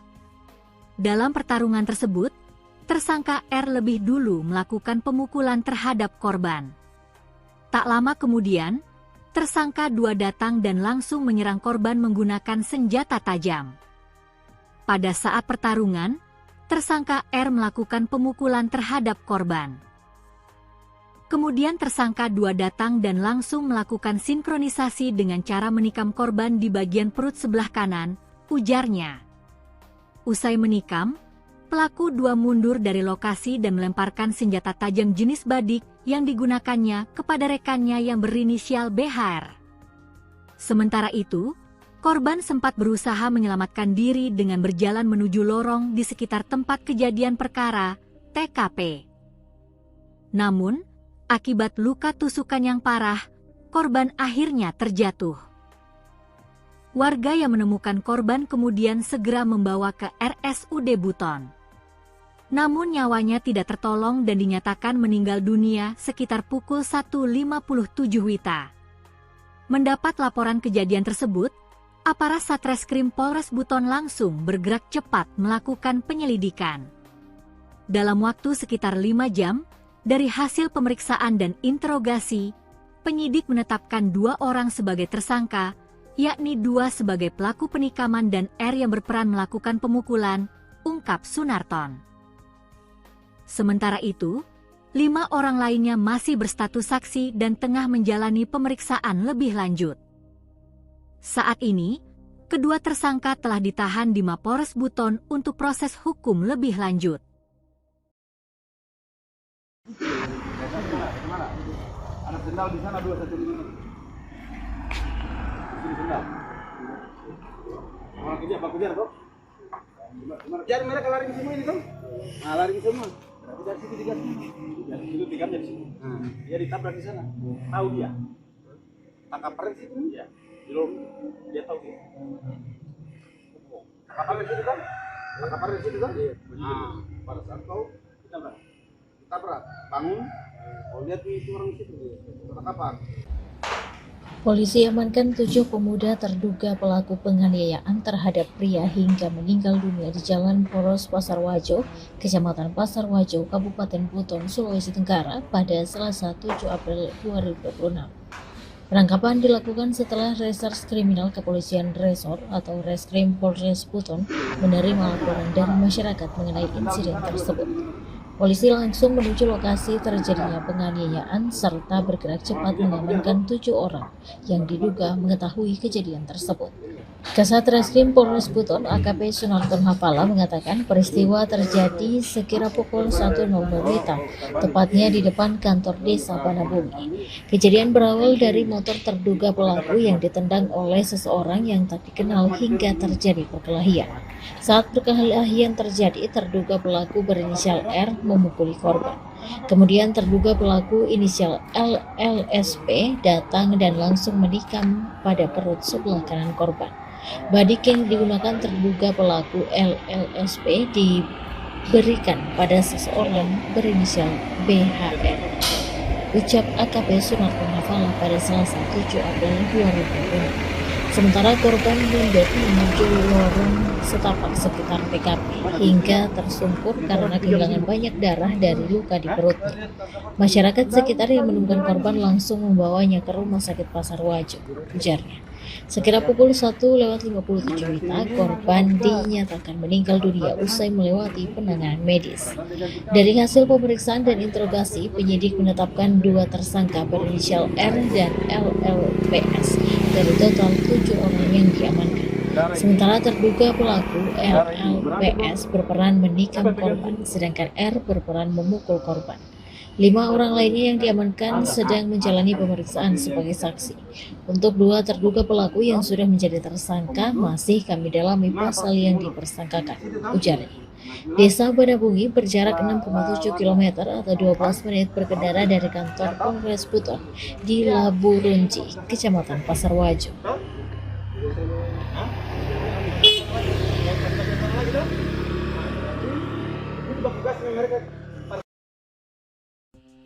Dalam pertarungan tersebut, tersangka R lebih dulu melakukan pemukulan terhadap korban. Tak lama kemudian, tersangka 2 datang dan langsung menyerang korban menggunakan senjata tajam. Pada saat pertarungan, tersangka R melakukan pemukulan terhadap korban. Kemudian tersangka 2 datang dan langsung melakukan sinkronisasi dengan cara menikam korban di bagian perut sebelah kanan, ujarnya. Usai menikam, pelaku 2 mundur dari lokasi dan melemparkan senjata tajam jenis badik yang digunakannya kepada rekannya yang berinisial BHR. Sementara itu, korban sempat berusaha menyelamatkan diri dengan berjalan menuju lorong di sekitar tempat kejadian perkara, TKP. Namun, akibat luka tusukan yang parah, korban akhirnya terjatuh. Warga yang menemukan korban kemudian segera membawa ke RSUD Buton. Namun nyawanya tidak tertolong dan dinyatakan meninggal dunia sekitar pukul 1:57 WITA. Mendapat laporan kejadian tersebut, aparat Satreskrim Polres Buton langsung bergerak cepat melakukan penyelidikan. Dalam waktu sekitar 5 jam, dari hasil pemeriksaan dan interogasi, penyidik menetapkan 2 orang sebagai tersangka, yakni 2 sebagai pelaku penikaman dan R yang berperan melakukan pemukulan, ungkap Sunarton. Sementara itu, 5 orang lainnya masih berstatus saksi dan tengah menjalani pemeriksaan lebih lanjut. Saat ini, kedua tersangka telah ditahan di Mapores Buton untuk proses hukum lebih lanjut. Ada sendal di sana 2 1 ini. Ini sendal. Orang kerja apa kerja toh? Kejar mereka lari semua ini toh? Nah, lari semua. Dari situ digas. Dari situ digas dari sini. Dia ditabrak di sana. Tahu dia. Tangkap perang situ ya. Belum dia tahu dia. Kapal di situ kan? Kapal di situ kan? Nah, pada saat kau ditabrak, bangun. Oh lihat itu orang situ dia, kapal. Polisi amankan 7 pemuda terduga pelaku penganiayaan terhadap pria hingga meninggal dunia di Jalan Poros Pasar Wajo, Kecamatan Pasar Wajo, Kabupaten Buton, Sulawesi Tenggara pada Selasa 7 April 2026. Penangkapan dilakukan setelah Reserse Kriminal Kepolisian Resor atau Reskrim Polres Buton menerima laporan dari masyarakat mengenai insiden tersebut. Polisi langsung menuju lokasi terjadinya penganiayaan serta bergerak cepat mengamankan 7 orang yang diduga mengetahui kejadian tersebut. Kasat Reskrim Polres Buton AKP Sunarton Hafala mengatakan peristiwa terjadi sekira pukul 1.00 WITA, tepatnya di depan kantor desa Banabumi. Kejadian berawal dari motor terduga pelaku yang ditendang oleh seseorang yang tak dikenal hingga terjadi perkelahian. Saat perkelahian terjadi, terduga pelaku berinisial R memukuli korban. Kemudian terduga pelaku inisial LLSP datang dan langsung menikam pada perut sebelah kanan korban. Badik yang digunakan terduga pelaku LLSP diberikan pada seseorang berinisial BHR. Ucap AKP Sunarton Hafala pada Selasa 7 April 2020. Sementara korban mundur menuju lorong setapak sekitar TKP hingga tersungkur karena kehilangan banyak darah dari luka di perutnya. Masyarakat sekitar yang menemukan korban langsung membawanya ke Rumah Sakit Pasar Wajo, ujarnya. Sekira pukul 1:57 WITA, korban dinyatakan meninggal dunia usai melewati penanganan medis. Dari hasil pemeriksaan dan interogasi, penyidik menetapkan 2 tersangka berinisial R dan LLPS dari total 7 orang yang diamankan. Sementara terduga pelaku LLPS berperan menikam korban, sedangkan R berperan memukul korban. 5 orang lainnya yang diamankan sedang menjalani pemeriksaan sebagai saksi. Untuk 2 terduga pelaku yang sudah menjadi tersangka masih kami dalami pasal yang dipersangkakan, ujarnya. Desa Banabungi berjarak 6,7 km atau 12 menit berkendara dari kantor Polres Buton di Labu Runci, Kecamatan Pasar Wajo.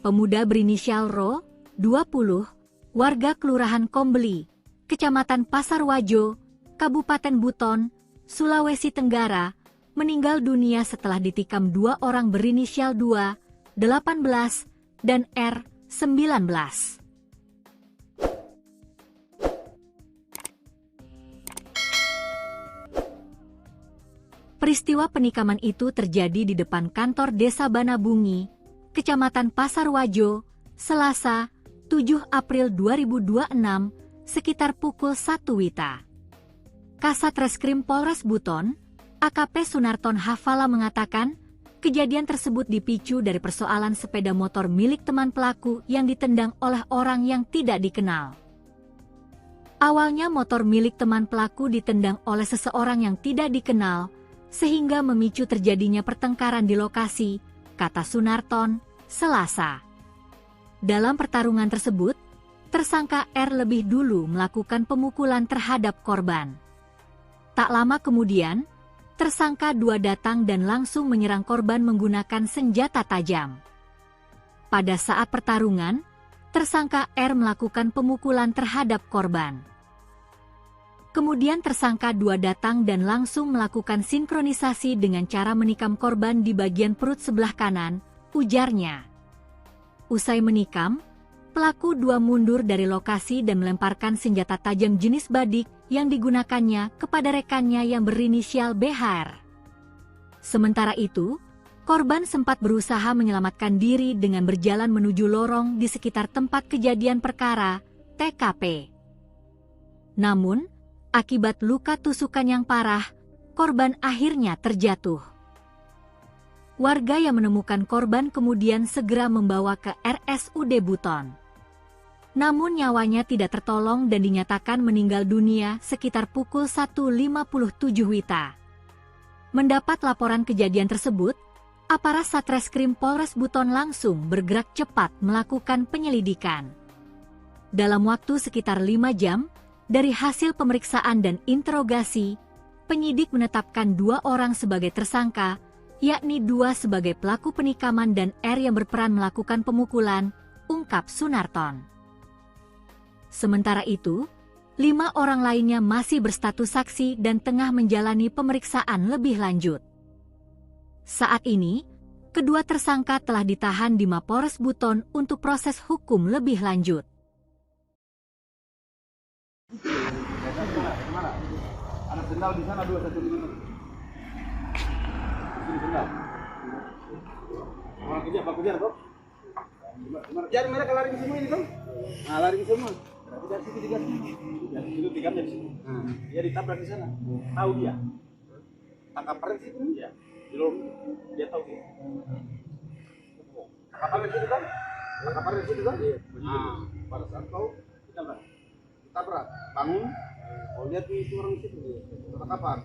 Pemuda berinisial Ro, 20, warga Kelurahan Kombeli, Kecamatan Pasar Wajo, Kabupaten Buton, Sulawesi Tenggara, meninggal dunia setelah ditikam 2 orang berinisial 2, 18, dan R, 19. Peristiwa penikaman itu terjadi di depan kantor Desa Banabungi, Kecamatan Pasar Wajo, Selasa, 7 April 2026, sekitar pukul 1 WITA. Kasat Reskrim Polres Buton, AKP Sunarton Hafala mengatakan, kejadian tersebut dipicu dari persoalan sepeda motor milik teman pelaku yang ditendang oleh orang yang tidak dikenal. Awalnya motor milik teman pelaku ditendang oleh seseorang yang tidak dikenal, sehingga memicu terjadinya pertengkaran di lokasi, kata Sunarton, Selasa. Dalam pertarungan tersebut, tersangka R lebih dulu melakukan pemukulan terhadap korban. Tak lama kemudian, tersangka 2 datang dan langsung menyerang korban menggunakan senjata tajam. Pada saat pertarungan, tersangka R melakukan pemukulan terhadap korban. Kemudian tersangka 2 datang dan langsung melakukan sinkronisasi dengan cara menikam korban di bagian perut sebelah kanan, ujarnya. Usai menikam, pelaku 2 mundur dari lokasi dan melemparkan senjata tajam jenis badik yang digunakannya kepada rekannya yang berinisial BHR. Sementara itu, korban sempat berusaha menyelamatkan diri dengan berjalan menuju lorong di sekitar tempat kejadian perkara, TKP. Namun, akibat luka tusukan yang parah, korban akhirnya terjatuh. Warga yang menemukan korban kemudian segera membawa ke RSUD Buton. Namun nyawanya tidak tertolong dan dinyatakan meninggal dunia sekitar pukul 1:57 WITA. Mendapat laporan kejadian tersebut, aparat Satreskrim Polres Buton langsung bergerak cepat melakukan penyelidikan. Dalam waktu sekitar 5 jam, dari hasil pemeriksaan dan interogasi, penyidik menetapkan 2 orang sebagai tersangka, yakni 2 sebagai pelaku penikaman dan R yang berperan melakukan pemukulan, ungkap Sunarton. Sementara itu, 5 orang lainnya masih berstatus saksi dan tengah menjalani pemeriksaan lebih lanjut. Saat ini, kedua tersangka telah ditahan di Mapores Buton untuk proses hukum lebih lanjut. Ada sendal di sana 2 1 5. Ini sendal. Orang kerja apa kerja toh? Jadi mereka lari ke semua ini toh? Nah, lari ke semua. Berarti dari situ digas. Ya, itu digas dari situ. Dia ditabrak di sana. Tahu dia. Tangkap pres itu ya. Belum dia tahu dia. Tangkap pres itu kan? Tangkap pres itu kan? Nah, pada saat kau ditabrak, bangun. Oh, lihat itu orang situ. Tangkapan.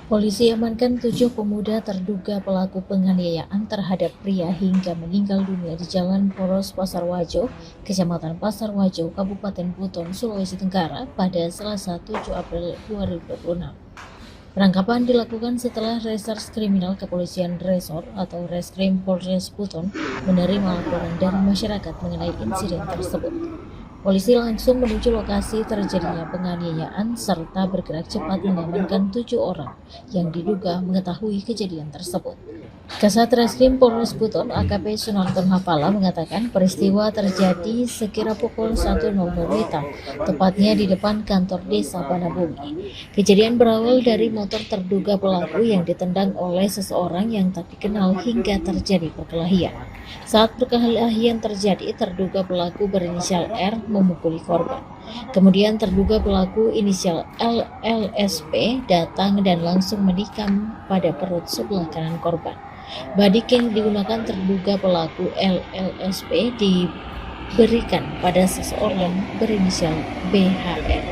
Polisi amankan 7 pemuda terduga pelaku penganiayaan terhadap pria hingga meninggal dunia di Jalan Poros Pasar Wajo, Kecamatan Pasar Wajo, Kabupaten Buton, Sulawesi Tenggara pada Selasa 7 April 2026. Penangkapan dilakukan setelah Reserse Kriminal Kepolisian Resor atau Reskrim Polres Buton menerima laporan dari masyarakat mengenai insiden tersebut. Polisi langsung menuju lokasi terjadinya penganiayaan serta bergerak cepat mengamankan 7 orang yang diduga mengetahui kejadian tersebut. Kasat Reskrim Polres Buton AKP Sunarton Hafala mengatakan peristiwa terjadi sekira pukul 1.00 WITA, tepatnya di depan kantor desa Banabumi. Kejadian berawal dari motor terduga pelaku yang ditendang oleh seseorang yang tak dikenal hingga terjadi perkelahian. Saat perkelahian terjadi, terduga pelaku berinisial R memukuli korban. Kemudian terduga pelaku inisial LLSP datang dan langsung menikam pada perut sebelah kanan korban. Badik yang digunakan terduga pelaku LLSP diberikan pada seseorang berinisial BHR.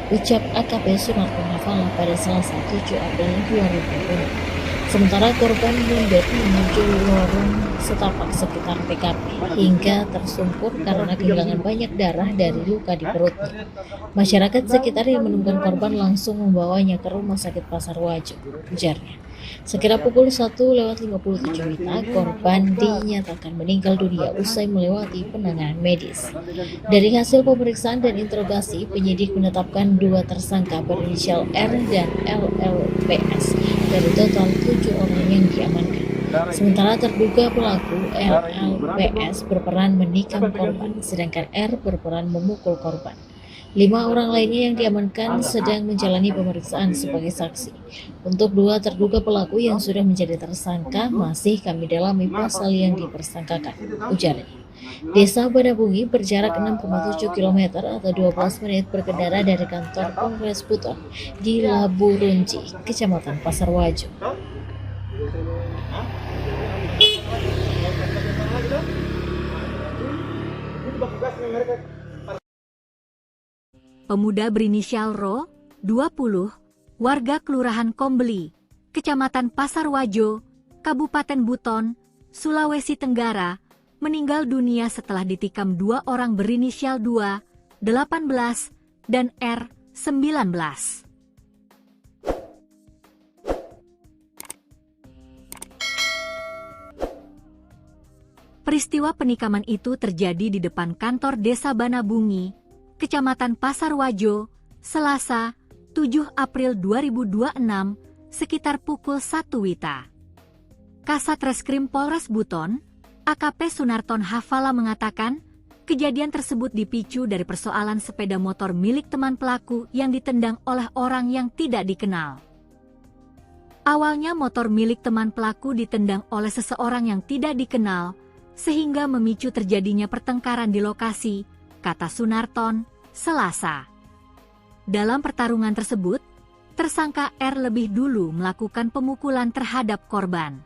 Ucap AKP Sunarton Hafala pada Selasa 7 April 2020. Sementara korban mundur menuju lorong setapak sekitar TKP hingga tersungkur karena kehilangan banyak darah dari luka di perutnya. Masyarakat sekitar yang menemukan korban langsung membawanya ke Rumah Sakit Pasar Wajo, ujarnya. Sekira pukul 1:57 WITA, korban dinyatakan meninggal dunia usai melewati penanganan medis. Dari hasil pemeriksaan dan interogasi, penyidik menetapkan 2 tersangka berinisial R dan LLPS dari total 7 orang yang diamankan. Sementara terduga pelaku LLPS berperan menikam korban, sedangkan R berperan memukul korban. 5 orang lainnya yang diamankan sedang menjalani pemeriksaan sebagai saksi. Untuk 2 terduga pelaku yang sudah menjadi tersangka masih kami dalami pasal yang dipersangkakan, ujarnya. Desa Banabungi berjarak 6,7 km atau 12 menit berkendara dari kantor Polres Buton di Labu Runci, Kecamatan Pasar Wajo. Pemuda berinisial Ro, 20, warga Kelurahan Kombeli, Kecamatan Pasar Wajo, Kabupaten Buton, Sulawesi Tenggara, meninggal dunia setelah ditikam 2 orang berinisial 2, 18, dan R, 19. Peristiwa penikaman itu terjadi di depan kantor Desa Banabungi, Kecamatan Pasar Wajo, Selasa, 7 April 2026, sekitar pukul 1 WITA. Kasat Reskrim Polres Buton, AKP Sunarton Hafala mengatakan, kejadian tersebut dipicu dari persoalan sepeda motor milik teman pelaku yang ditendang oleh orang yang tidak dikenal. Awalnya motor milik teman pelaku ditendang oleh seseorang yang tidak dikenal, sehingga memicu terjadinya pertengkaran di lokasi, kata Sunarton, Selasa. Dalam pertarungan tersebut, tersangka R lebih dulu melakukan pemukulan terhadap korban.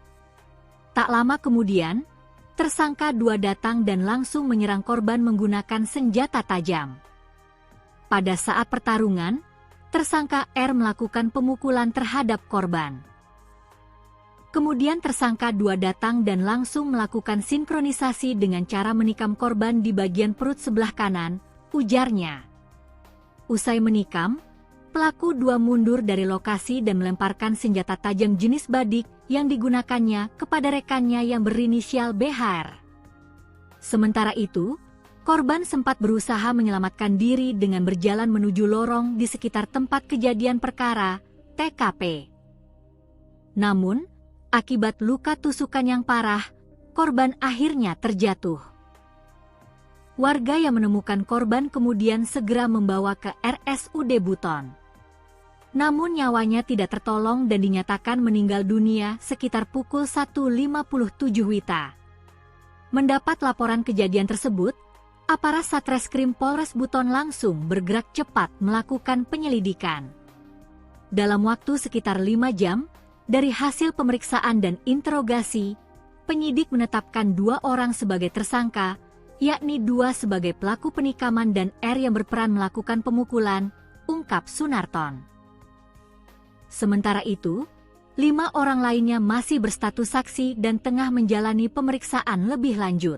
Tak lama kemudian, tersangka 2 datang dan langsung menyerang korban menggunakan senjata tajam. Pada saat pertarungan, tersangka R melakukan pemukulan terhadap korban. Kemudian tersangka 2 datang dan langsung melakukan sinkronisasi dengan cara menikam korban di bagian perut sebelah kanan, ujarnya. Usai menikam, pelaku 2 mundur dari lokasi dan melemparkan senjata tajam jenis badik yang digunakannya kepada rekannya yang berinisial BHR. Sementara itu, korban sempat berusaha menyelamatkan diri dengan berjalan menuju lorong di sekitar tempat kejadian perkara, TKP. Namun, akibat luka tusukan yang parah, korban akhirnya terjatuh. Warga yang menemukan korban kemudian segera membawa ke RSUD Buton. Namun nyawanya tidak tertolong dan dinyatakan meninggal dunia sekitar pukul 1.57 WITA. Mendapat laporan kejadian tersebut, aparat Satreskrim Polres Buton langsung bergerak cepat melakukan penyelidikan. Dalam waktu sekitar 5 jam, dari hasil pemeriksaan dan interogasi, penyidik menetapkan 2 orang sebagai tersangka, yakni 2 sebagai pelaku penikaman dan R yang berperan melakukan pemukulan, ungkap Sunarton. Sementara itu, 5 orang lainnya masih berstatus saksi dan tengah menjalani pemeriksaan lebih lanjut.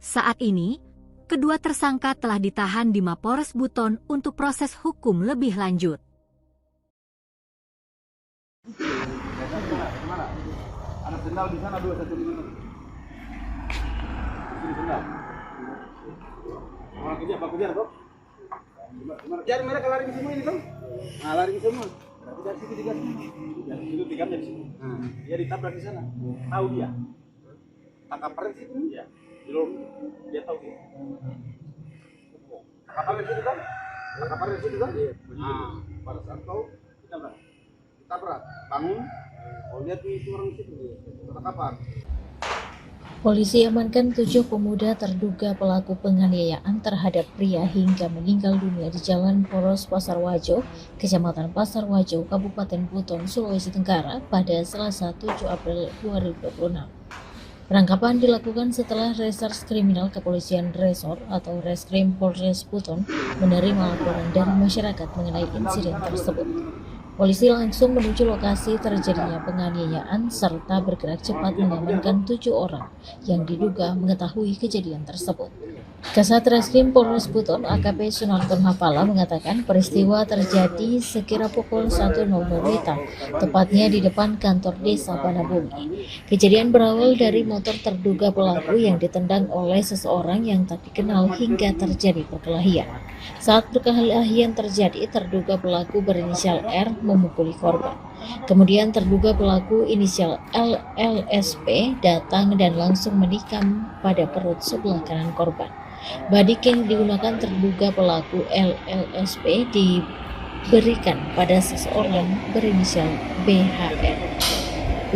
Saat ini, kedua tersangka telah ditahan di Mapores Buton untuk proses hukum lebih lanjut. Mana? Ada sendal di sana 2 1 di mana? Di sendal. Orang kejar, Pak kejar, Bro. Kejar mereka lari semua ini, Bang. Nah, lari semua. Berarti dari situ digas. Dari situ tikamnya di sini. Dia ditabrak di sana. Tahu dia. Tangkap peren situ. Iya. Belum dia tahu dia. Tangkap peren situ kan? Tangkap peren situ kan? Iya. Nah, pada saat tahu ditabrak. Bangun. Oh, lihat itu orang situ. Tangkapan. Polisi amankan 7 pemuda terduga pelaku penganiayaan terhadap pria hingga meninggal dunia di Jalan Poros Pasar Wajo, Kecamatan Pasar Wajo, Kabupaten Buton, Sulawesi Tenggara pada Selasa 7 April 2026. Penangkapan dilakukan setelah Reserse Kriminal Kepolisian Resor atau Reskrim Polres Buton menerima laporan dari masyarakat mengenai insiden tersebut. Polisi langsung menuju lokasi terjadinya penganiayaan serta bergerak cepat mengamankan 7 orang yang diduga mengetahui kejadian tersebut. Kasat Reskrim Polres Buton AKP Sunarton Hafala mengatakan peristiwa terjadi sekira pukul 1.00 WITA, tepatnya di depan kantor desa Banabumi. Kejadian berawal dari motor terduga pelaku yang ditendang oleh seseorang yang tak dikenal hingga terjadi perkelahian. Saat perkelahian terjadi, terduga pelaku berinisial R memukuli korban. Kemudian terduga pelaku inisial LLSP datang dan langsung menikam pada perut sebelah kanan korban. Badik yang digunakan terduga pelaku LLSP diberikan pada seseorang berinisial BHR.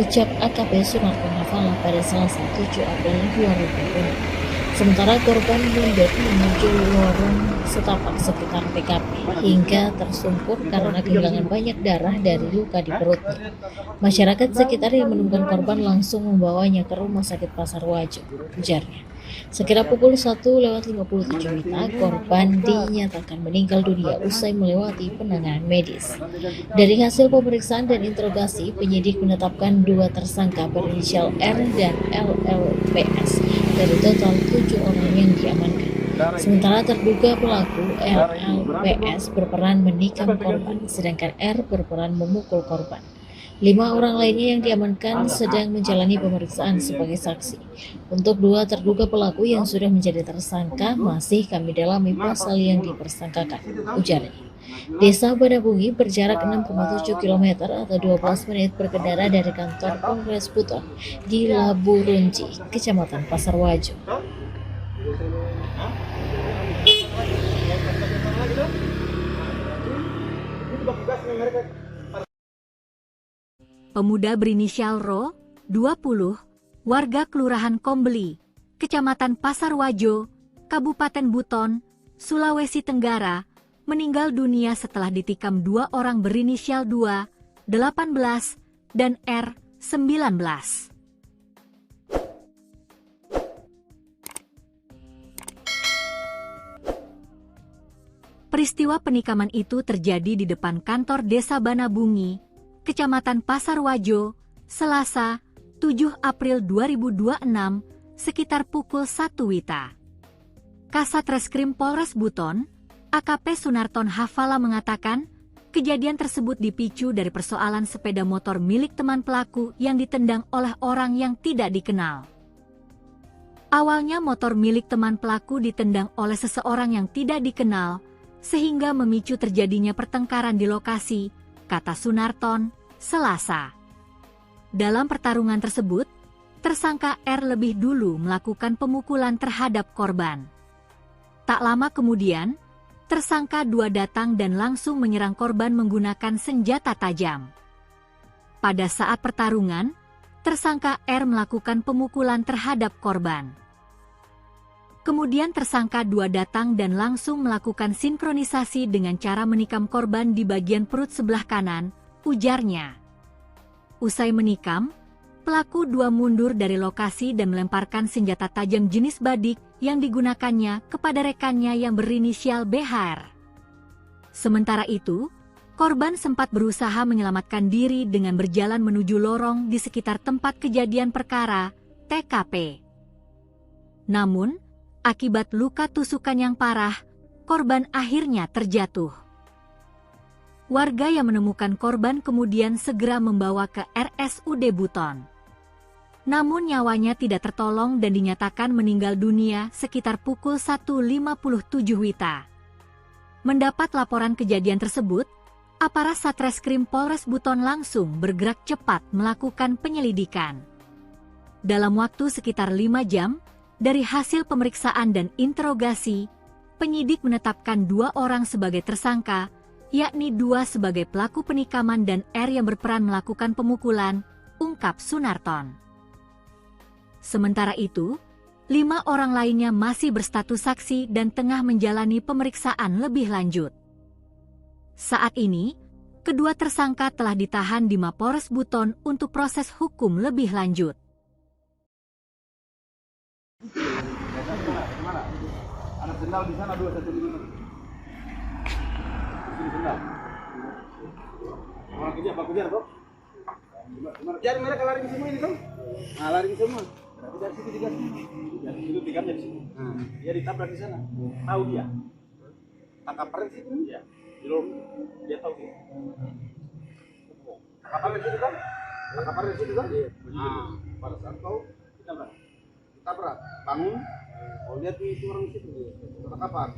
Ucap AKP Sunarton Hafala pada Selasa 7 April 2020. Sementara korban mundur menuju lorong setapak sekitar TKP hingga tersungkur karena kehilangan banyak darah dari luka di perutnya. Masyarakat sekitar yang menemukan korban langsung membawanya ke Rumah Sakit Pasar Wajo, ujarnya. Sekira pukul 1.57 WITA, korban dinyatakan meninggal dunia usai melewati penanganan medis. Dari hasil pemeriksaan dan interogasi, penyidik menetapkan 2 tersangka berinisial R dan LLPS dari total 7 orang yang diamankan. Sementara terduga pelaku LLPS berperan menikam korban, sedangkan R berperan memukul korban. 5 orang lainnya yang diamankan sedang menjalani pemeriksaan sebagai saksi. Untuk 2 terduga pelaku yang sudah menjadi tersangka masih kami dalami pasal yang dipersangkakan, ujarnya. Desa Banabungi berjarak 6,7 km atau 12 menit berkendara dari kantor Polres Buton di Laburunji, Kecamatan Pasar Wajo. Pemuda berinisial Ro, 20, warga Kelurahan Kombeli, Kecamatan Pasar Wajo, Kabupaten Buton, Sulawesi Tenggara, meninggal dunia setelah ditikam 2 orang berinisial 2, 18, dan R, 19. Peristiwa penikaman itu terjadi di depan kantor Desa Banabungi, Kecamatan Pasar Wajo, Selasa, 7 April 2026, sekitar pukul 1 WITA. Kasat Reskrim Polres Buton, AKP Sunarton Hafala mengatakan, kejadian tersebut dipicu dari persoalan sepeda motor milik teman pelaku yang ditendang oleh orang yang tidak dikenal. Awalnya motor milik teman pelaku ditendang oleh seseorang yang tidak dikenal, sehingga memicu terjadinya pertengkaran di lokasi, kata Sunarton, Selasa. Dalam pertarungan tersebut, tersangka R lebih dulu melakukan pemukulan terhadap korban. Tak lama kemudian, tersangka 2 datang dan langsung menyerang korban menggunakan senjata tajam. Pada saat pertarungan, tersangka R melakukan pemukulan terhadap korban. Kemudian tersangka 2 datang dan langsung melakukan sinkronisasi dengan cara menikam korban di bagian perut sebelah kanan, ujarnya. Usai menikam, pelaku 2 mundur dari lokasi dan melemparkan senjata tajam jenis badik yang digunakannya kepada rekannya yang berinisial BHR. Sementara itu, korban sempat berusaha menyelamatkan diri dengan berjalan menuju lorong di sekitar tempat kejadian perkara, TKP. Namun, akibat luka tusukan yang parah, korban akhirnya terjatuh. Warga yang menemukan korban kemudian segera membawa ke RSUD Buton. Namun nyawanya tidak tertolong dan dinyatakan meninggal dunia sekitar pukul 1.57 WITA. Mendapat laporan kejadian tersebut, aparat Satreskrim Polres Buton langsung bergerak cepat melakukan penyelidikan. Dalam waktu sekitar 5 jam, dari hasil pemeriksaan dan interogasi, penyidik menetapkan 2 orang sebagai tersangka, yakni 2 sebagai pelaku penikaman dan R yang berperan melakukan pemukulan, ungkap Sunarton. Sementara itu, 5 orang lainnya masih berstatus saksi dan tengah menjalani pemeriksaan lebih lanjut. Saat ini, kedua tersangka telah ditahan di Mapores Buton untuk proses hukum lebih lanjut. Mana? Ada sendal di sana 2 1 5. Sini sendal. Orang kerja apa kejar kok? Jadi mereka lari semua ini kan? Nah, lari semua. Berarti dari situ digas. Dari situ digamnya di sini. Dia ditabrak di sana. Tahu dia. Tangkap rem situ dia. Di lorong. Dia tahu dia. Tangkap rem situ kan? Tangkap rem situ kan? Nah, pada saat tahu ditabrak. Bangun. Oh, lihat itu orang situ dia. Tangkapan.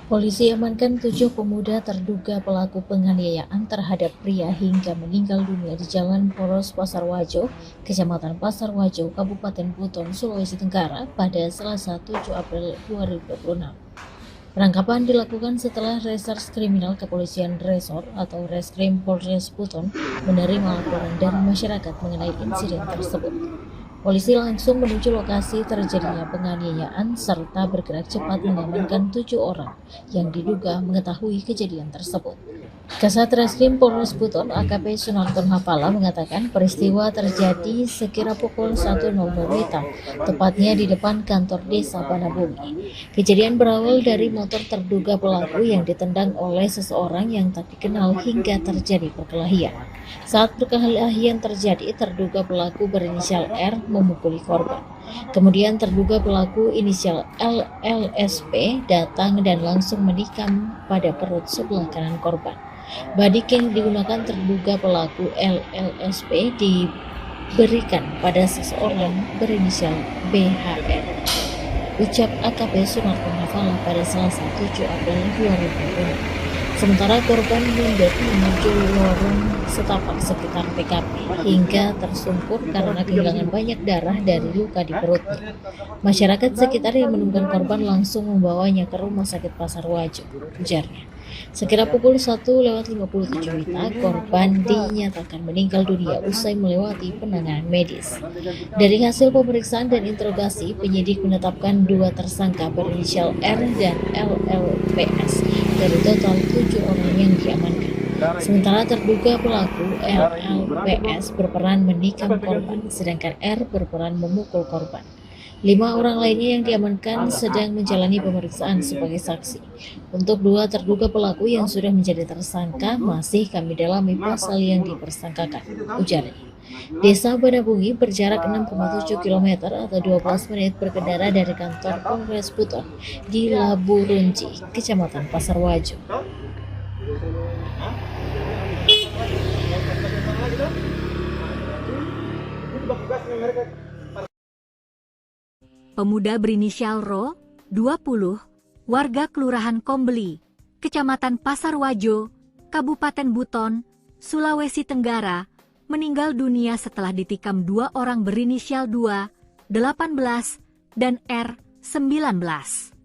Polisi amankan 7 pemuda terduga pelaku penganiayaan terhadap pria hingga meninggal dunia di Jalan Poros Pasar Wajo, Kecamatan Pasar Wajo, Kabupaten Buton, Sulawesi Tenggara pada Selasa 7 April 2026. Penangkapan dilakukan setelah Reserse Kriminal Kepolisian Resor atau Reskrim Polres Buton menerima laporan dari masyarakat mengenai insiden tersebut. Polisi langsung menuju lokasi terjadinya penganiayaan serta bergerak cepat mengamankan 7 orang yang diduga mengetahui kejadian tersebut. Kasat Reskrim Polres Buton AKP Sunarton Hapala mengatakan peristiwa terjadi sekira pukul 1.00 WITA, tepatnya di depan kantor desa Banabumi. Kejadian berawal dari motor terduga pelaku yang ditendang oleh seseorang yang tak dikenal hingga terjadi perkelahian. Saat perkelahian terjadi, terduga pelaku berinisial R memukuli korban. Kemudian terduga pelaku inisial LLSP datang dan langsung menikam pada perut sebelah kanan korban. Badik yang digunakan terduga pelaku LLSP diberikan pada seseorang berinisial BHR. Ucap AKP Sunarton Hapala pada Selasa 7 April 2020. Sementara korban mundur menuju lorong setapak sekitar TKP hingga tersungkur karena kehilangan banyak darah dari luka di perutnya. Masyarakat sekitar yang menemukan korban langsung membawanya ke Rumah Sakit Pasar Wajo, ujarnya. Sekira pukul 1.57 WITA, korban dinyatakan meninggal dunia usai melewati penanganan medis. Dari hasil pemeriksaan dan interogasi, penyidik menetapkan 2 tersangka berinisial R dan LLPS dari total 7 orang yang diamankan. Sementara terduga pelaku LLPS berperan menikam korban, sedangkan R berperan memukul korban. 5 orang lainnya yang diamankan sedang menjalani pemeriksaan sebagai saksi. Untuk 2 terduga pelaku yang sudah menjadi tersangka masih kami dalami pasal yang dipersangkakan, ujarnya. Desa Banabungi berjarak 6,7 km atau 12 menit berkendara dari kantor Polres Buton di Labu Runci, Kecamatan Pasar Wajo. Itu mereka pemuda berinisial Ro, 20, warga Kelurahan Kombeli, Kecamatan Pasarwajo, Kabupaten Buton, Sulawesi Tenggara, meninggal dunia setelah ditikam 2 orang berinisial 2, 18, dan R, 19.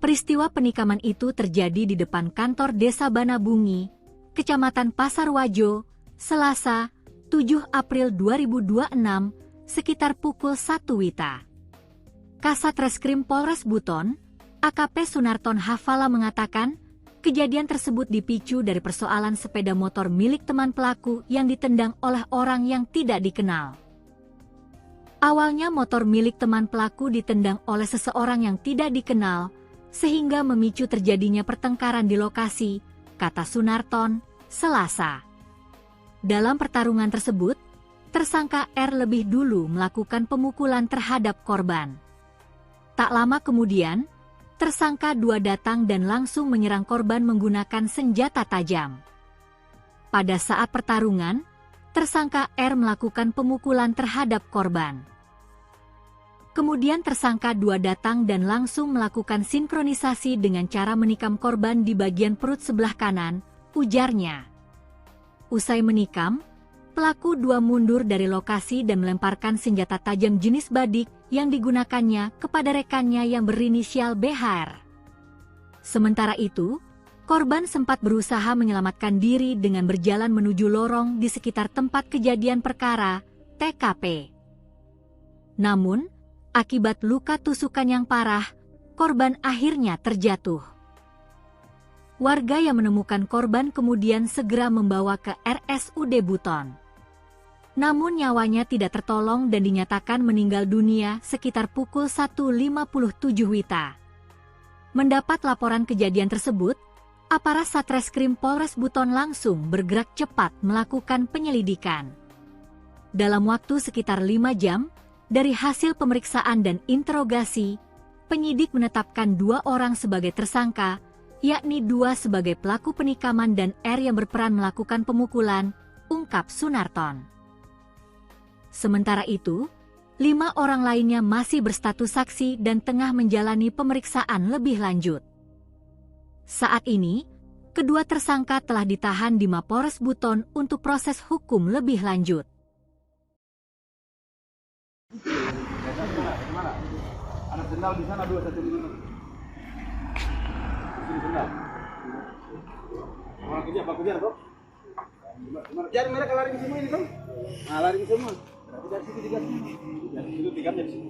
Peristiwa penikaman itu terjadi di depan kantor Desa Banabungi, Kecamatan Pasarwajo, Selasa, 7 April 2026, sekitar pukul 1 WITA. Kasat Reskrim Polres Buton, AKP Sunarton Hafala mengatakan, kejadian tersebut dipicu dari persoalan sepeda motor milik teman pelaku yang ditendang oleh orang yang tidak dikenal. Awalnya motor milik teman pelaku ditendang oleh seseorang yang tidak dikenal, sehingga memicu terjadinya pertengkaran di lokasi, kata Sunarton, Selasa. Dalam pertarungan tersebut, tersangka R lebih dulu melakukan pemukulan terhadap korban. Tak lama kemudian, tersangka 2 datang dan langsung menyerang korban menggunakan senjata tajam. Pada saat pertarungan, tersangka R melakukan pemukulan terhadap korban. Kemudian tersangka 2 datang dan langsung melakukan sinkronisasi dengan cara menikam korban di bagian perut sebelah kanan, ujarnya. Usai menikam, pelaku 2 mundur dari lokasi dan melemparkan senjata tajam jenis badik yang digunakannya kepada rekannya yang berinisial BHR. Sementara itu, korban sempat berusaha menyelamatkan diri dengan berjalan menuju lorong di sekitar tempat kejadian perkara, TKP. Namun, akibat luka tusukan yang parah, korban akhirnya terjatuh. Warga yang menemukan korban kemudian segera membawa ke RSUD Buton. Namun nyawanya tidak tertolong dan dinyatakan meninggal dunia sekitar pukul 1.57 WITA. Mendapat laporan kejadian tersebut, aparat Satreskrim Polres Buton langsung bergerak cepat melakukan penyelidikan. Dalam waktu sekitar 5 jam, dari hasil pemeriksaan dan interogasi, penyidik menetapkan 2 orang sebagai tersangka, yakni 2 sebagai pelaku penikaman dan R yang berperan melakukan pemukulan, ungkap Sunarton. Sementara itu, 5 orang lainnya masih berstatus saksi dan tengah menjalani pemeriksaan lebih lanjut. Saat ini, kedua tersangka telah ditahan di Mapolres Buton untuk proses hukum lebih lanjut. Mana? Ada sendal di sana 2 1 ini. Sini sendal. Orang kerja, Pak kerja kok. Jadi mereka lari ke semua ini kan? Nah, lari ke semua. Berarti dari situ digas. Dari situ digamnya di sini.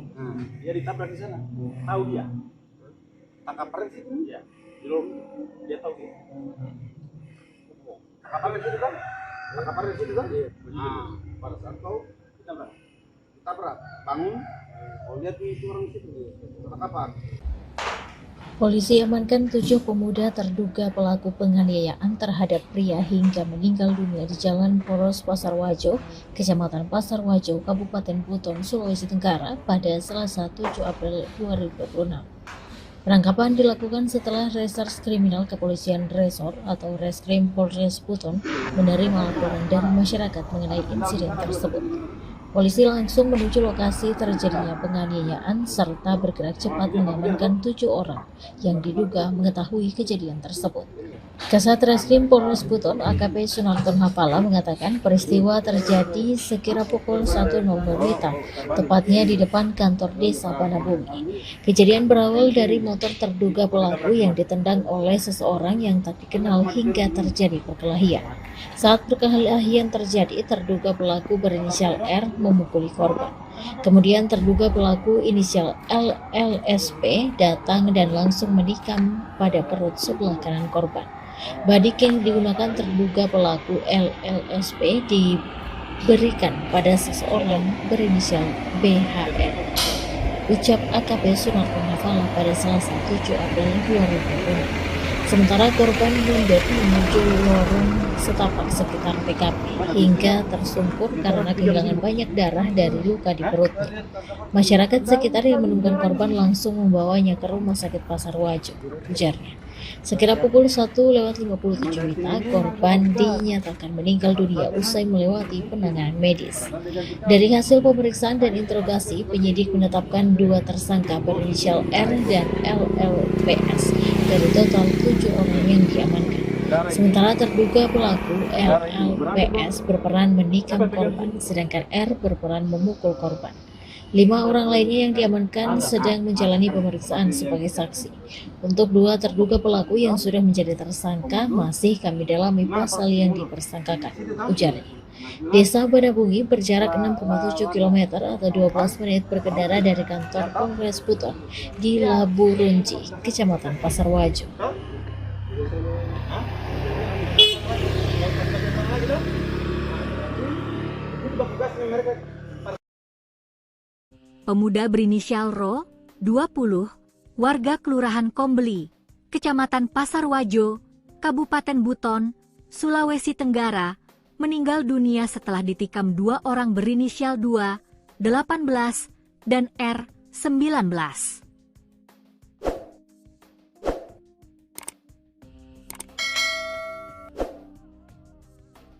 Dia ditabrak di sana. Tahu dia. Tangkap peren situ dia. Di lorong. Dia tahu dia. Tangkap peren situ kan? Tangkap peren situ kan? Nah, pada saat tahu tabrak, bangun, lihat itu orang situ, tangkapan. Polisi amankan 7 pemuda terduga pelaku penganiayaan terhadap pria hingga meninggal dunia di Jalan Poros Pasarwajo, Kecamatan Pasarwajo, Kabupaten Buton, Sulawesi Tenggara pada Selasa 7 April 2026. Penangkapan dilakukan setelah Reserse Kriminal Kepolisian Resor atau Reskrim Polres Buton menerima laporan dari masyarakat mengenai insiden tersebut. Polisi langsung menuju lokasi terjadinya penganiayaan serta bergerak cepat mengamankan 7 orang yang diduga mengetahui kejadian tersebut. Kasat Reskrim Polres Buton AKP Sunarton Hafala mengatakan peristiwa terjadi sekira pukul 1.00 WITA, tepatnya di depan kantor Desa Banabungi. Kejadian berawal dari motor terduga pelaku yang ditendang oleh seseorang yang tak dikenal hingga terjadi perkelahian. Saat perkelahian terjadi, terduga pelaku berinisial R memukuli korban. Kemudian terduga pelaku inisial LLSP datang dan langsung menikam pada perut sebelah kanan korban. Badik yang digunakan terduga pelaku LLSP diberikan pada seseorang berinisial BHR. Ucap AKP Sunarton Hafala pada Selasa 7 April 2020. Sementara korban mundur menuju lorong setapak sekitar TKP hingga tersungkur karena kehilangan banyak darah dari luka di perutnya. Masyarakat sekitar yang menemukan korban langsung membawanya ke Rumah Sakit Pasarwajo, ujarnya. Sekira pukul 1:57 WITA, korban dinyatakan meninggal dunia usai melewati penanganan medis. Dari hasil pemeriksaan dan interogasi, penyidik menetapkan 2 tersangka berinisial R dan LLPS dari total 7 orang yang diamankan. Sementara terduga pelaku LLPS berperan menikam korban, sedangkan R berperan memukul korban. 5 orang lainnya yang diamankan sedang menjalani pemeriksaan sebagai saksi. Untuk 2 terduga pelaku yang sudah menjadi tersangka, masih kami dalami pasal yang dipersangkakan, ujarnya. Desa Banabungi berjarak 6,7 km atau 12 menit berkendara dari kantor Polres Buton di Labu Runci, Kecamatan Pasar Wajo. Pemuda berinisial Ro, 20, warga Kelurahan Kombeli, Kecamatan Pasar Wajo, Kabupaten Buton, Sulawesi Tenggara, meninggal dunia setelah ditikam 2 orang berinisial 2, 18, dan R, 19.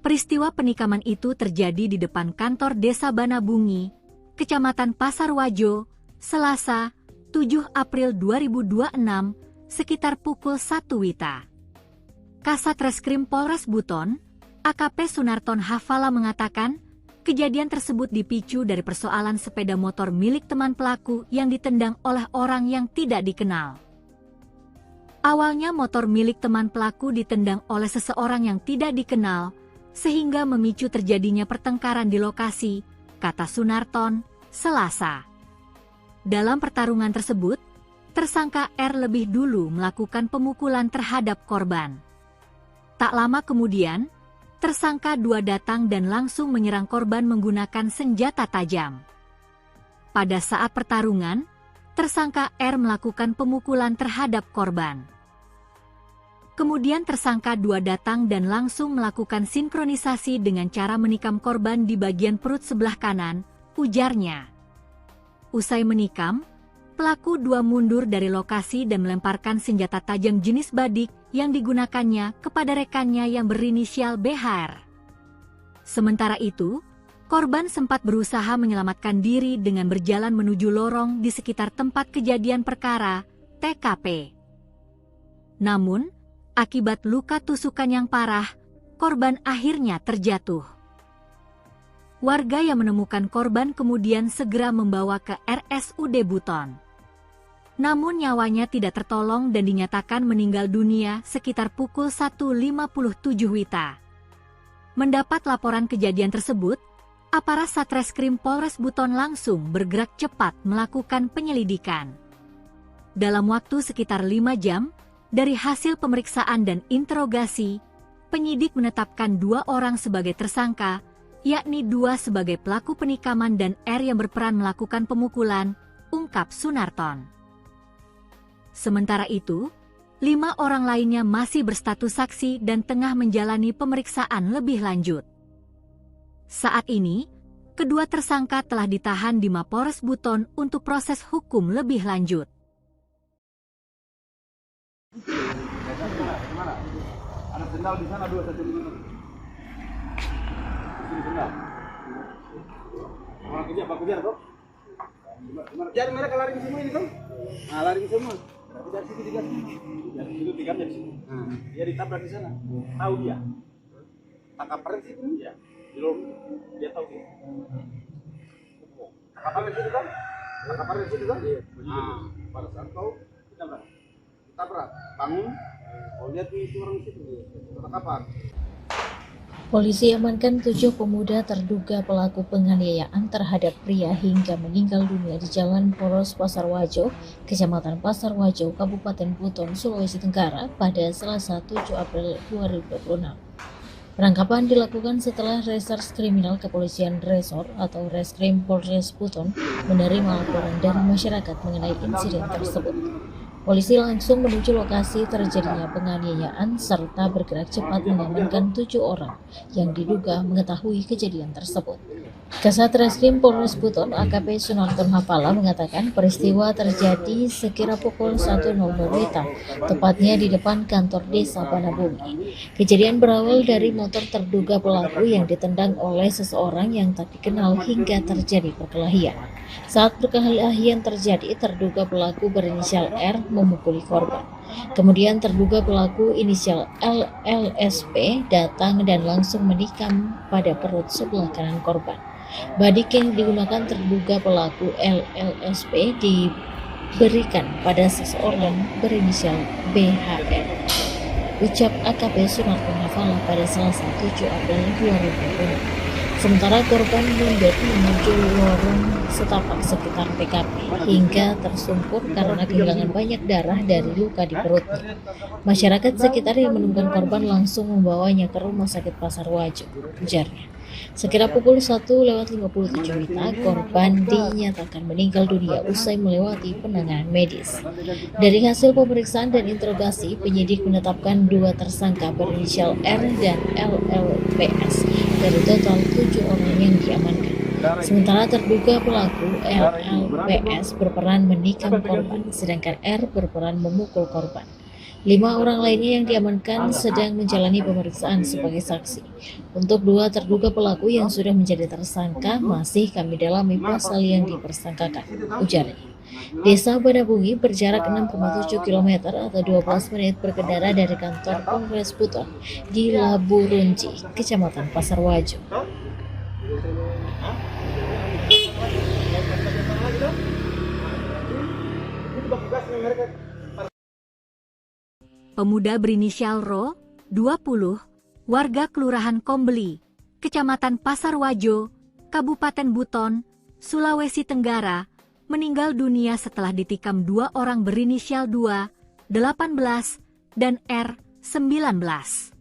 Peristiwa penikaman itu terjadi di depan kantor Desa Banabungi, Kecamatan Pasar Wajo, Selasa, 7 April 2026, sekitar pukul 1 WITA. Kasat Reskrim Polres Buton, AKP Sunarton Hafala mengatakan, kejadian tersebut dipicu dari persoalan sepeda motor milik teman pelaku yang ditendang oleh orang yang tidak dikenal. Awalnya motor milik teman pelaku ditendang oleh seseorang yang tidak dikenal, sehingga memicu terjadinya pertengkaran di lokasi, kata Sunarton, Selasa. Dalam pertarungan tersebut, tersangka R lebih dulu melakukan pemukulan terhadap korban. Tak lama kemudian, tersangka 2 datang dan langsung menyerang korban menggunakan senjata tajam. Pada saat pertarungan, tersangka R melakukan pemukulan terhadap korban. Kemudian tersangka 2 datang dan langsung melakukan sinkronisasi dengan cara menikam korban di bagian perut sebelah kanan, ujarnya. Usai menikam, pelaku 2 mundur dari lokasi dan melemparkan senjata tajam jenis badik yang digunakannya kepada rekannya yang berinisial BHR. Sementara itu, korban sempat berusaha menyelamatkan diri dengan berjalan menuju lorong di sekitar tempat kejadian perkara, TKP. Namun, akibat luka tusukan yang parah, korban akhirnya terjatuh. Warga yang menemukan korban kemudian segera membawa ke RSUD Buton. Namun nyawanya tidak tertolong dan dinyatakan meninggal dunia sekitar pukul 1:57 WITA. Mendapat laporan kejadian tersebut, aparat Satreskrim Polres Buton langsung bergerak cepat melakukan penyelidikan. Dalam waktu sekitar 5 jam, dari hasil pemeriksaan dan interogasi, penyidik menetapkan 2 orang sebagai tersangka, yakni 2 sebagai pelaku penikaman dan R yang berperan melakukan pemukulan, ungkap Sunarton. Sementara itu, 5 orang lainnya masih berstatus saksi dan tengah menjalani pemeriksaan lebih lanjut. Saat ini, kedua tersangka telah ditahan di Mapores Buton untuk proses hukum lebih lanjut. Mana? Ada sendal di sana 2 satu di mana? Sini sendal. Orang kerja, Pak kejar, Bro. Jadi mereka lari ke semua ini, Bro. Nah, lari ke semua. Berarti dari situ digas. Dari situ digas dari situ. Dia ditabrak di sana. Tahu dia. Tangkap di situ. Iya. Di lorong. Dia tahu dia. Tangkap di situ kan? Tangkap di situ kan? Iya. Nah, pada saat kau tabrak, bangun. Oh, lihat itu orang situ. Tangkapan. Polisi amankan 7 pemuda terduga pelaku penganiayaan terhadap pria hingga meninggal dunia di Jalan Poros Pasar Wajo, Kecamatan Pasar Wajo, Kabupaten Buton, Sulawesi Tenggara pada Selasa 7 April 2026. Penangkapan dilakukan setelah Reserse Kriminal Kepolisian Resor atau Reskrim Polres Buton menerima laporan dari masyarakat mengenai insiden tersebut. Polisi langsung menuju lokasi terjadinya penganiayaan serta bergerak cepat mengamankan 7 orang yang diduga mengetahui kejadian tersebut. Kasat Reskrim Polres Buton AKP Sunarton Hafala mengatakan peristiwa terjadi sekira pukul 1.00 WITA, tepatnya di depan kantor desa Banabungi. Kejadian berawal dari motor terduga pelaku yang ditendang oleh seseorang yang tak dikenal hingga terjadi perkelahian. Saat perkelahian terjadi, terduga pelaku berinisial R memukuli korban. Kemudian terduga pelaku inisial LLSP datang dan langsung menikam pada perut sebelah kanan korban. Badik yang digunakan terduga pelaku LLSP diberikan pada seseorang berinisial BHN. Ucap AKP Sunarton Hafala pada Selasa 7 April 2020. Sementara korban mundur menuju lorong setapak sekitar TKP hingga tersungkur karena kehilangan banyak darah dari luka di perutnya. Masyarakat sekitar yang menemukan korban langsung membawanya ke Rumah Sakit Pasar Wajo, ujarnya. Sekira pukul 1:57 WITA, korban dinyatakan meninggal dunia usai melewati penanganan medis. Dari hasil pemeriksaan dan interogasi, penyidik menetapkan 2 tersangka berinisial R dan LLPS dari total 7 orang yang diamankan. Sementara terduga pelaku LLPS berperan menikam korban, sedangkan R berperan memukul korban. 5 orang lainnya yang diamankan sedang menjalani pemeriksaan sebagai saksi. Untuk 2 terduga pelaku yang sudah menjadi tersangka masih kami dalami pasal yang dipersangkakan, ujarnya. Desa Banabungi berjarak 6,7 km atau 12 menit berkendara dari kantor Polres Buton di Laburunji, Kecamatan Pasar Wajo. Pemuda berinisial Ro, 20, warga Kelurahan Kombeli, Kecamatan Pasar Wajo, Kabupaten Buton, Sulawesi Tenggara, meninggal dunia setelah ditikam 2 orang berinisial 2, 18, dan R, 19.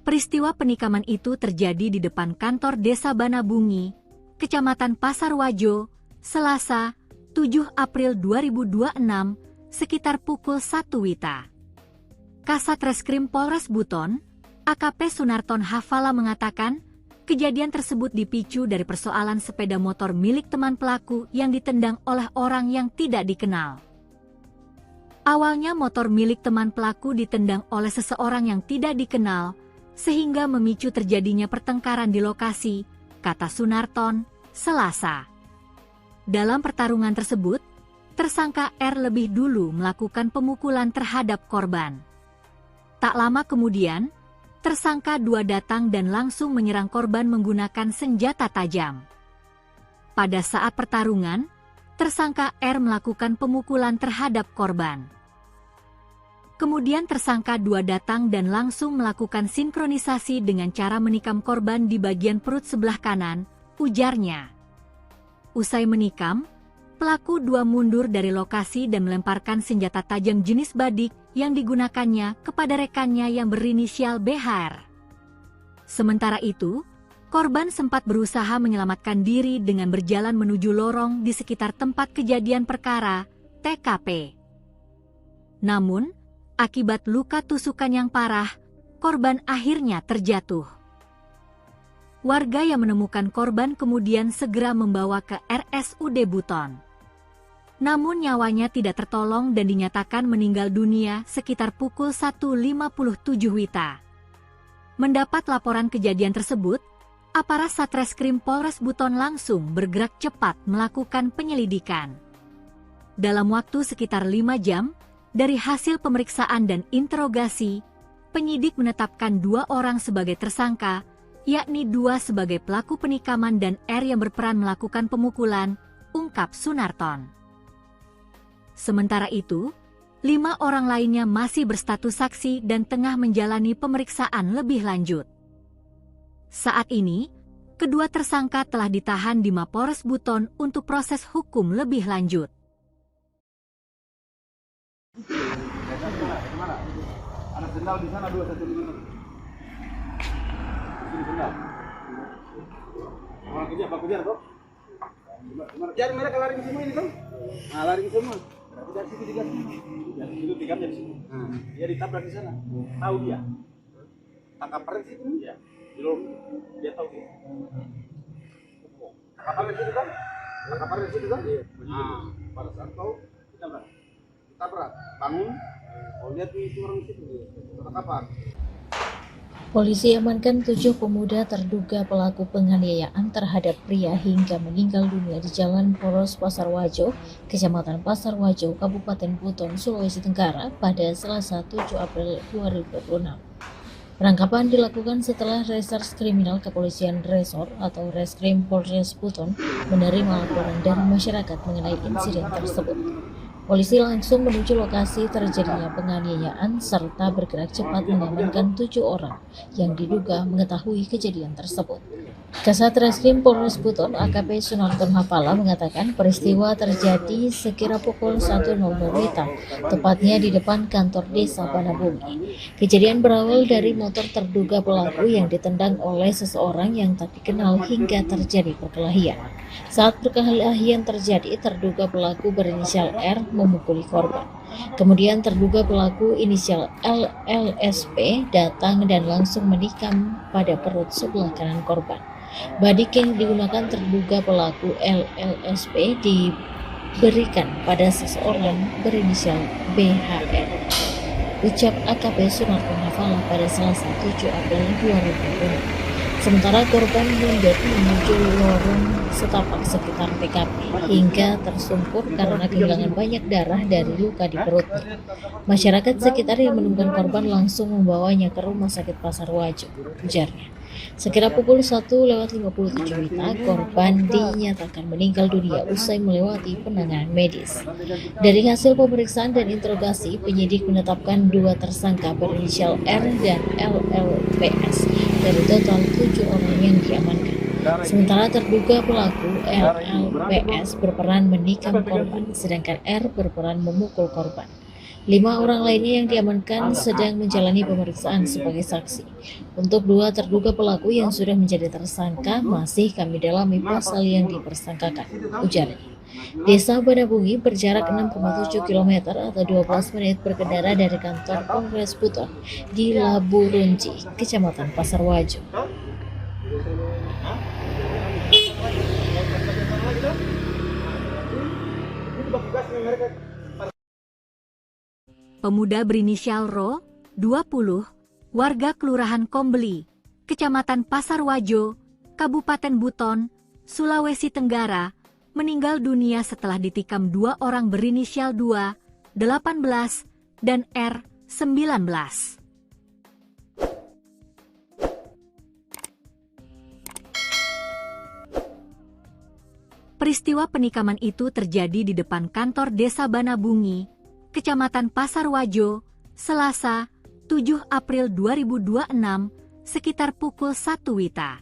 Peristiwa penikaman itu terjadi di depan kantor Desa Banabungi, Kecamatan Pasar Wajo, Selasa, 7 April 2026, sekitar pukul 1 WITA. Kasat Reskrim Polres Buton, AKP Sunarton Hafala mengatakan, kejadian tersebut dipicu dari persoalan sepeda motor milik teman pelaku yang ditendang oleh orang yang tidak dikenal. Awalnya motor milik teman pelaku ditendang oleh seseorang yang tidak dikenal, sehingga memicu terjadinya pertengkaran di lokasi, kata Sunarton, Selasa. Dalam pertarungan tersebut, tersangka R lebih dulu melakukan pemukulan terhadap korban. Tak lama kemudian, tersangka 2 datang dan langsung menyerang korban menggunakan senjata tajam. Pada saat pertarungan, tersangka R melakukan pemukulan terhadap korban. Kemudian tersangka 2 datang dan langsung melakukan sinkronisasi dengan cara menikam korban di bagian perut sebelah kanan, ujarnya. Usai menikam, pelaku 2 mundur dari lokasi dan melemparkan senjata tajam jenis badik yang digunakannya kepada rekannya yang berinisial BHR. Sementara itu, korban sempat berusaha menyelamatkan diri dengan berjalan menuju lorong di sekitar tempat kejadian perkara, TKP. Namun, akibat luka tusukan yang parah, korban akhirnya terjatuh. Warga yang menemukan korban kemudian segera membawa ke RSUD Buton. Namun nyawanya tidak tertolong dan dinyatakan meninggal dunia sekitar pukul 1:57 WITA. Mendapat laporan kejadian tersebut, aparat Satreskrim Polres Buton langsung bergerak cepat melakukan penyelidikan. Dalam waktu sekitar 5 jam, dari hasil pemeriksaan dan interogasi, penyidik menetapkan 2 orang sebagai tersangka, yakni 2 sebagai pelaku penikaman dan R yang berperan melakukan pemukulan, ungkap Sunarton. Sementara itu, 5 orang lainnya masih berstatus saksi dan tengah menjalani pemeriksaan lebih lanjut. Saat ini, kedua tersangka telah ditahan di Mapores Buton untuk proses hukum lebih lanjut. Ada sendal di sana 2 1 sini sendal. Orang kerja apa kejar kok? Jadi mereka lari ke semua ini kan? Nah, lari ke semua. Berarti dari situ digas. Dari situ digas dari situ. Dia ditabrak di sana. Tahu dia. Tangkap di situ. Iya. Di lorong. Dia tahu dia. Tangkap di situ kan? Tangkap di situ kan? Iya. Nah, pada saat kau ditabrak, bangun. Kau lihat itu orang di situ. Tangkapan. Polisi amankan 7 pemuda terduga pelaku penganiayaan terhadap pria hingga meninggal dunia di Jalan Poros Pasarwajo, Kecamatan Pasarwajo, Kabupaten Buton, Sulawesi Tenggara pada Selasa 7 April 2026. Penangkapan dilakukan setelah Reserse Kriminal Kepolisian Resor atau Reskrim Polres Buton menerima laporan dari masyarakat mengenai insiden tersebut. Polisi langsung menuju lokasi terjadinya penganiayaan serta bergerak cepat mengamankan 7 orang yang diduga mengetahui kejadian tersebut. Kasat Reskrim Polres Buton AKP Sunarton Hafala mengatakan peristiwa terjadi sekira pukul 1.00 WITA, tepatnya di depan kantor desa Banabungi. Kejadian berawal dari motor terduga pelaku yang ditendang oleh seseorang yang tak dikenal hingga terjadi perkelahian. Saat perkelahian terjadi, terduga pelaku berinisial R memukuli korban. Kemudian terduga pelaku inisial LLSP datang dan langsung menikam pada perut sebelah kanan korban. Badik yang digunakan terduga pelaku LLSP diberikan pada seseorang berinisial BHN. Ucap AKP Sunarton Hafala pada Selasa 7 April 2020. Sementara korban mundur menuju lorong setapak sekitar TKP hingga tersungkur karena kehilangan banyak darah dari luka di perutnya. Masyarakat sekitar yang menemukan korban langsung membawanya ke Rumah Sakit Pasarwajo, ujarnya. Sekira pukul 1:57 WITA, korban dinyatakan meninggal dunia usai melewati penanganan medis. Dari hasil pemeriksaan dan interogasi, penyidik menetapkan 2 tersangka berinisial R dan LLPS dari total 7 orang yang diamankan. Sementara terduga pelaku LLPS berperan menikam korban, sedangkan R berperan memukul korban. 5 orang lainnya yang diamankan sedang menjalani pemeriksaan sebagai saksi. Untuk 2 terduga pelaku yang sudah menjadi tersangka masih kami dalami pasal yang dipersangkakan, ujarnya. Desa Banabungi berjarak 6,7 km atau 12 menit berkendara dari kantor Polres Buton di Laburunji, Kecamatan Pasarwajo. Pemuda berinisial Ro, 20, warga Kelurahan Kombeli, Kecamatan Pasarwajo, Kabupaten Buton, Sulawesi Tenggara, meninggal dunia setelah ditikam 2 orang berinisial 2, 18, dan R, 19. Peristiwa penikaman itu terjadi di depan kantor Desa Banabungi, Kecamatan Pasarwajo, Selasa, 7 April 2026, sekitar pukul 1 WITA.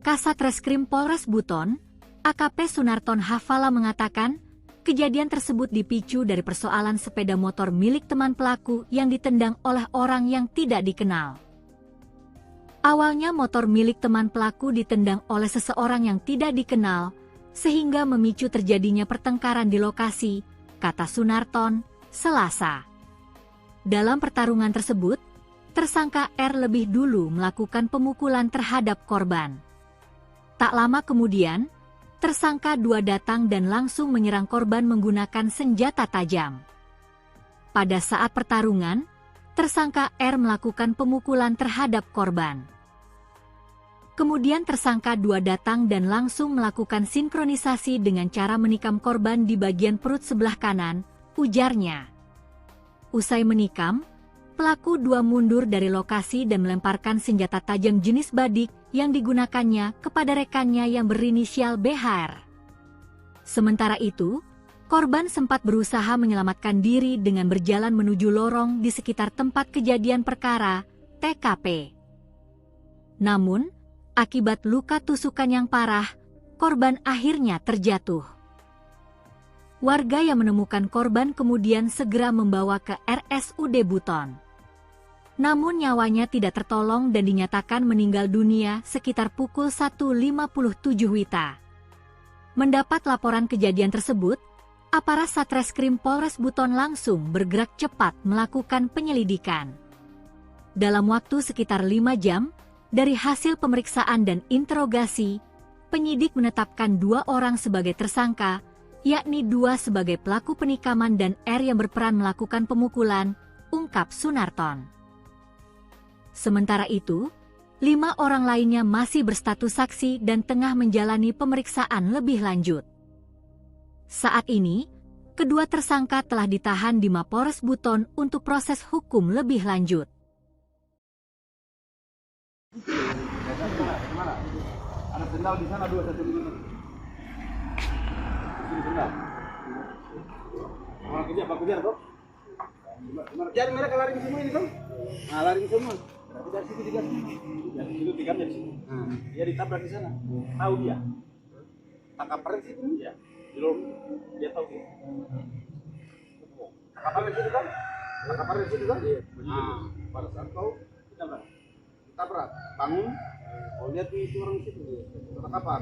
Kasat Reskrim Polres Buton, AKP Sunarton Hafala mengatakan, kejadian tersebut dipicu dari persoalan sepeda motor milik teman pelaku yang ditendang oleh orang yang tidak dikenal. Awalnya motor milik teman pelaku ditendang oleh seseorang yang tidak dikenal, sehingga memicu terjadinya pertengkaran di lokasi, kata Sunarton, Selasa. Dalam pertarungan tersebut, tersangka R lebih dulu melakukan pemukulan terhadap korban. Tak lama kemudian, tersangka 2 datang dan langsung menyerang korban menggunakan senjata tajam. Pada saat pertarungan, tersangka R melakukan pemukulan terhadap korban. Kemudian tersangka 2 datang dan langsung melakukan sinkronisasi dengan cara menikam korban di bagian perut sebelah kanan, ujarnya. Usai menikam, pelaku 2 mundur dari lokasi dan melemparkan senjata tajam jenis badik yang digunakannya kepada rekannya yang berinisial BHR. Sementara itu, korban sempat berusaha menyelamatkan diri dengan berjalan menuju lorong di sekitar tempat kejadian perkara, TKP. Namun, akibat luka tusukan yang parah, korban akhirnya terjatuh. Warga yang menemukan korban kemudian segera membawa ke RSUD Buton. namun nyawanya tidak tertolong dan dinyatakan meninggal dunia sekitar pukul 1.57 WITA. Mendapat laporan kejadian tersebut, aparat Satreskrim Polres Buton langsung bergerak cepat melakukan penyelidikan. Dalam waktu sekitar 5 jam, dari hasil pemeriksaan dan interogasi, penyidik menetapkan 2 orang sebagai tersangka, yakni 2 sebagai pelaku penikaman dan R yang berperan melakukan pemukulan, ungkap Sunarton. Sementara itu, 5 orang lainnya masih berstatus saksi dan tengah menjalani pemeriksaan lebih lanjut. Saat ini, kedua tersangka telah ditahan di Mapores Buton untuk proses hukum lebih lanjut. Mana? Ada sendal di sana 2 1 ini. Sendal. Orang kerja apa kerja kok? Jadi mereka lari semua ini kan? Nah, lari semua. Berarti dari situ digas. Dari situ tigamnya di sini. Dia ditabrak di sana. Tahu dia. Tangkap pres itu ya. Belum dia tahu dia. Tangkap pres itu kan? Tangkap pres itu kan? Nah, pada saat kau ditabrak, bangun. Kau lihat itu orang situ. Tangkapan.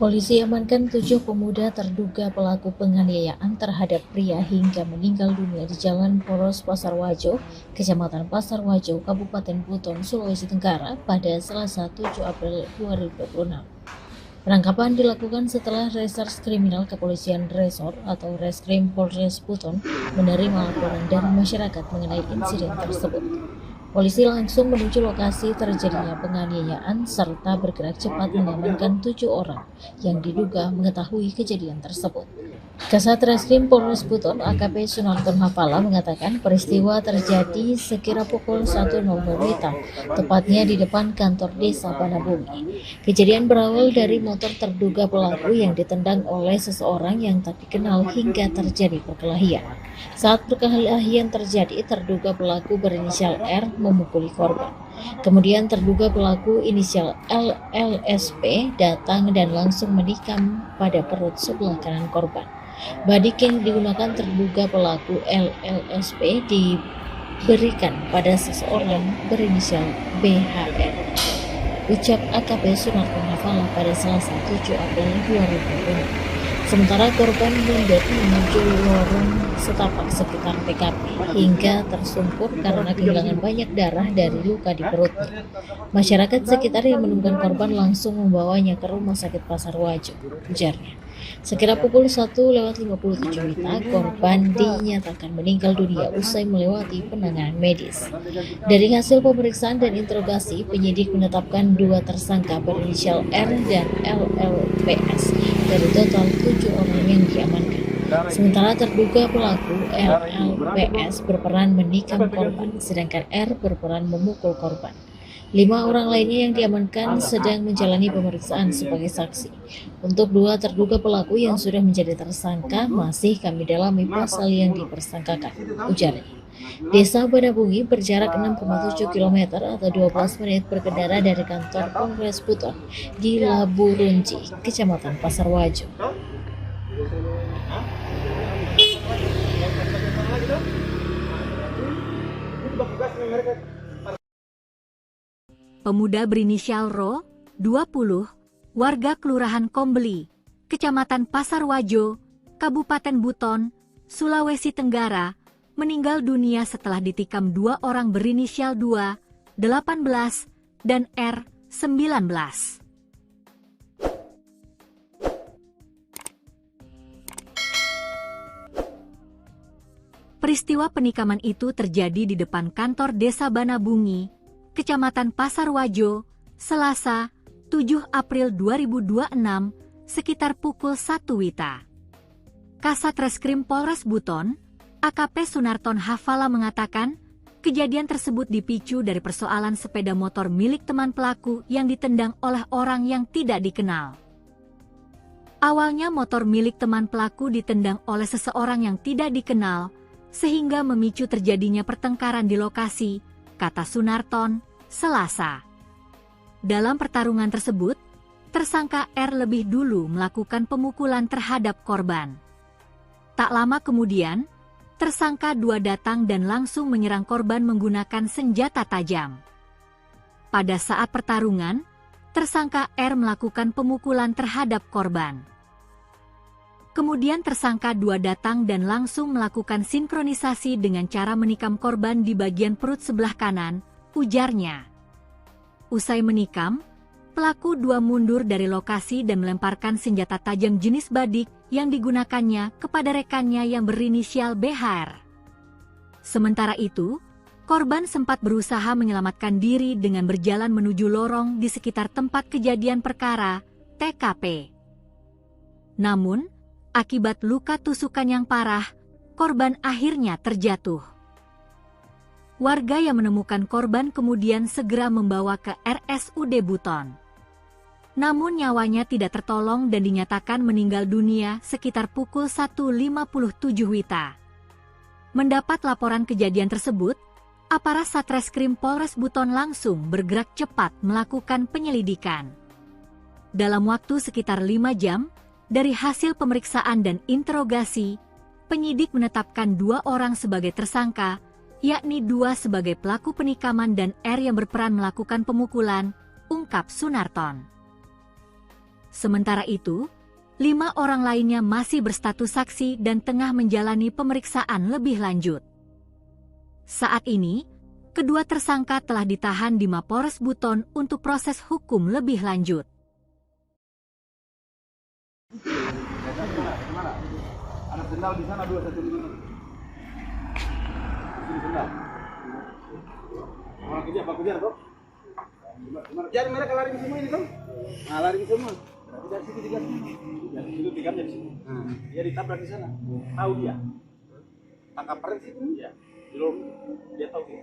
Polisi amankan 7 pemuda terduga pelaku penganiayaan terhadap pria hingga meninggal dunia di Jalan Poros Pasar Wajo, Kecamatan Pasar Wajo, Kabupaten Buton, Sulawesi Tenggara pada Selasa 7 April 2026. Penangkapan dilakukan setelah Reserse Kriminal Kepolisian Resor atau Reskrim Polres Buton menerima laporan dari masyarakat mengenai insiden tersebut. Polisi langsung menuju lokasi terjadinya penganiayaan serta bergerak cepat mengamankan 7 orang yang diduga mengetahui kejadian tersebut. Kasat Reskrim Polres Buton AKP Sunarton Hafala mengatakan peristiwa terjadi sekira pukul 1.00 WITA, tepatnya di depan kantor desa Banabumi. Kejadian berawal dari motor terduga pelaku yang ditendang oleh seseorang yang tak dikenal hingga terjadi perkelahian. Saat perkelahian terjadi, terduga pelaku berinisial R memukuli korban. Kemudian terduga pelaku inisial LLSP datang dan langsung menikam pada perut sebelah kanan korban. Badik yang digunakan terduga pelaku LLSP diberikan pada seseorang berinisial BHR. Ucap AKP Sunarton Hafala pada Selasa 7 April 2020. Sementara korban mundur menuju lorong setapak sekitar TKP hingga tersungkur karena kehilangan banyak darah dari luka di perutnya. Masyarakat sekitar yang menemukan korban langsung membawanya ke Rumah Sakit Pasar Wajo, ujarnya. Sekira pukul 1.57 WITA, korban dinyatakan meninggal dunia usai melewati penanganan medis. Dari hasil pemeriksaan dan interogasi, penyidik menetapkan 2 tersangka berinisial R dan LLPS dari total 7 orang yang diamankan. Sementara terduga pelaku LLPS berperan menikam korban, sedangkan R berperan memukul korban. 5 orang lainnya yang diamankan sedang menjalani pemeriksaan sebagai saksi. Untuk 2 terduga pelaku yang sudah menjadi tersangka masih kami dalami pasal yang dipersangkakan, ujarnya. Desa Banabungi berjarak 6,7 km atau 12 menit berkendara dari kantor Polres Buton di Laburunji, Kecamatan Pasar Wajo. Pemuda berinisial Ro, 20, warga Kelurahan Kombeli, Kecamatan Pasar Wajo, Kabupaten Buton, Sulawesi Tenggara, meninggal dunia setelah ditikam 2 orang berinisial 2, 18, dan R, 19. Peristiwa penikaman itu terjadi di depan kantor Desa Banabungi, Kecamatan Pasar Wajo, Selasa, 7 April 2026, sekitar pukul 1 WITA. Kasat Reskrim Polres Buton, AKP Sunarton Hafala mengatakan, kejadian tersebut dipicu dari persoalan sepeda motor milik teman pelaku yang ditendang oleh orang yang tidak dikenal. Awalnya motor milik teman pelaku ditendang oleh seseorang yang tidak dikenal, sehingga memicu terjadinya pertengkaran di lokasi, kata Sunarton, Selasa. Dalam pertarungan tersebut, tersangka R lebih dulu melakukan pemukulan terhadap korban. Tak lama kemudian, tersangka 2 datang dan langsung menyerang korban menggunakan senjata tajam. Pada saat pertarungan, tersangka R melakukan pemukulan terhadap korban. Kemudian tersangka 2 datang dan langsung melakukan sinkronisasi dengan cara menikam korban di bagian perut sebelah kanan, ujarnya. Usai menikam, pelaku 2 mundur dari lokasi dan melemparkan senjata tajam jenis badik yang digunakannya kepada rekannya yang berinisial BHR. Sementara itu, korban sempat berusaha menyelamatkan diri dengan berjalan menuju lorong di sekitar tempat kejadian perkara, TKP. Namun, akibat luka tusukan yang parah, korban akhirnya terjatuh. Warga yang menemukan korban kemudian segera membawa ke RSUD Buton. Namun nyawanya tidak tertolong dan dinyatakan meninggal dunia sekitar pukul 1.57 WITA. Mendapat laporan kejadian tersebut, aparat Satreskrim Polres Buton langsung bergerak cepat melakukan penyelidikan. Dalam waktu sekitar 5 jam, dari hasil pemeriksaan dan interogasi, penyidik menetapkan 2 orang sebagai tersangka, yakni 2 sebagai pelaku penikaman dan R yang berperan melakukan pemukulan, ungkap Sunarton. Sementara itu, 5 orang lainnya masih berstatus saksi dan tengah menjalani pemeriksaan lebih lanjut. Saat ini, kedua tersangka telah ditahan di Mapores Buton untuk proses hukum lebih lanjut. Kemana? Ada sendal di sana 2 satu di mana? Sini sendal. Orang kejar toh? Kejar mereka lari semua ini toh? Nah, lari semua. Berarti dari situ digas. Dari situ tigamnya di sini. Dia ditabrak di sana. Tahu dia. Tangkap paren situ dia. Belum dia tahu dia.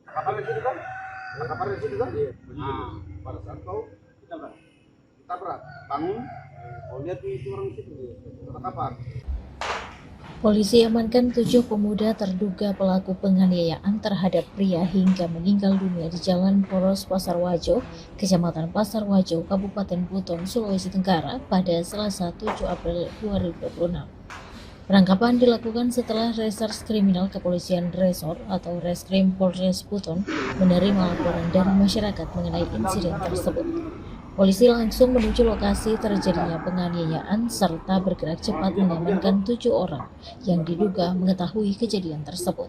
Tangkap paren situ kan? Tangkap paren situ kan? Nah, pada saat kau tabrak, bangun, kau lihat itu orang situ, tangkapan. Polisi amankan 7 pemuda terduga pelaku penganiayaan terhadap pria hingga meninggal dunia di Jalan Poros Pasar Wajo, Kecamatan Pasar Wajo, Kabupaten Buton, Sulawesi Tenggara pada Selasa 7 April 2026. Penangkapan dilakukan setelah Reserse Kriminal Kepolisian Resor atau Reskrim Polres Buton menerima laporan dari masyarakat mengenai insiden tersebut. Polisi langsung menuju lokasi terjadinya penganiayaan serta bergerak cepat mengamankan 7 orang yang diduga mengetahui kejadian tersebut.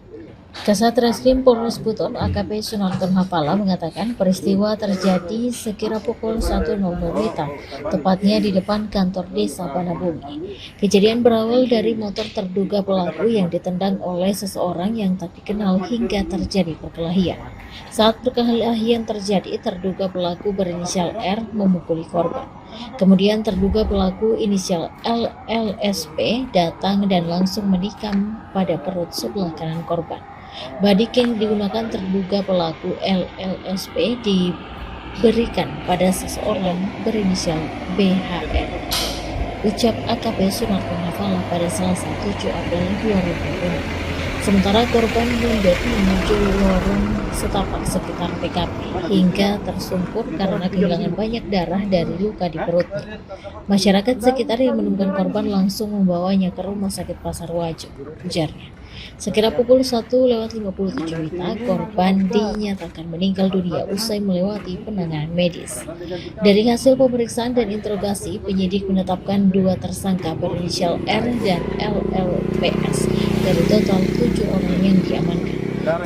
Kasat Reskrim Polres Buton AKP Sunarton Hafala mengatakan peristiwa terjadi sekira pukul 1.00 WITA, tepatnya di depan kantor desa Banabumi. Kejadian berawal dari motor terduga pelaku yang ditendang oleh seseorang yang tak dikenal hingga terjadi perkelahian. Saat perkelahian terjadi, terduga pelaku berinisial R memukuli korban. Kemudian terduga pelaku inisial LLSP datang dan langsung menikam pada perut sebelah kanan korban. Badik yang digunakan terduga pelaku LLSP diberikan pada seseorang berinisial BHR. Ucap AKP Sunarton Hafala pada Selasa 7 April 2020. Sementara korban mundur menuju lorong setapak sekitar TKP hingga tersungkur karena kehilangan banyak darah dari luka di perutnya. Masyarakat sekitar yang menemukan korban langsung membawanya ke Rumah Sakit Pasar Wajo, ujarnya. Sekira pukul 1.57 WITA, korban dinyatakan meninggal dunia usai melewati penanganan medis. Dari hasil pemeriksaan dan interogasi, penyidik menetapkan 2 tersangka berinisial R dan LLPS dari total 7 orang yang diamankan.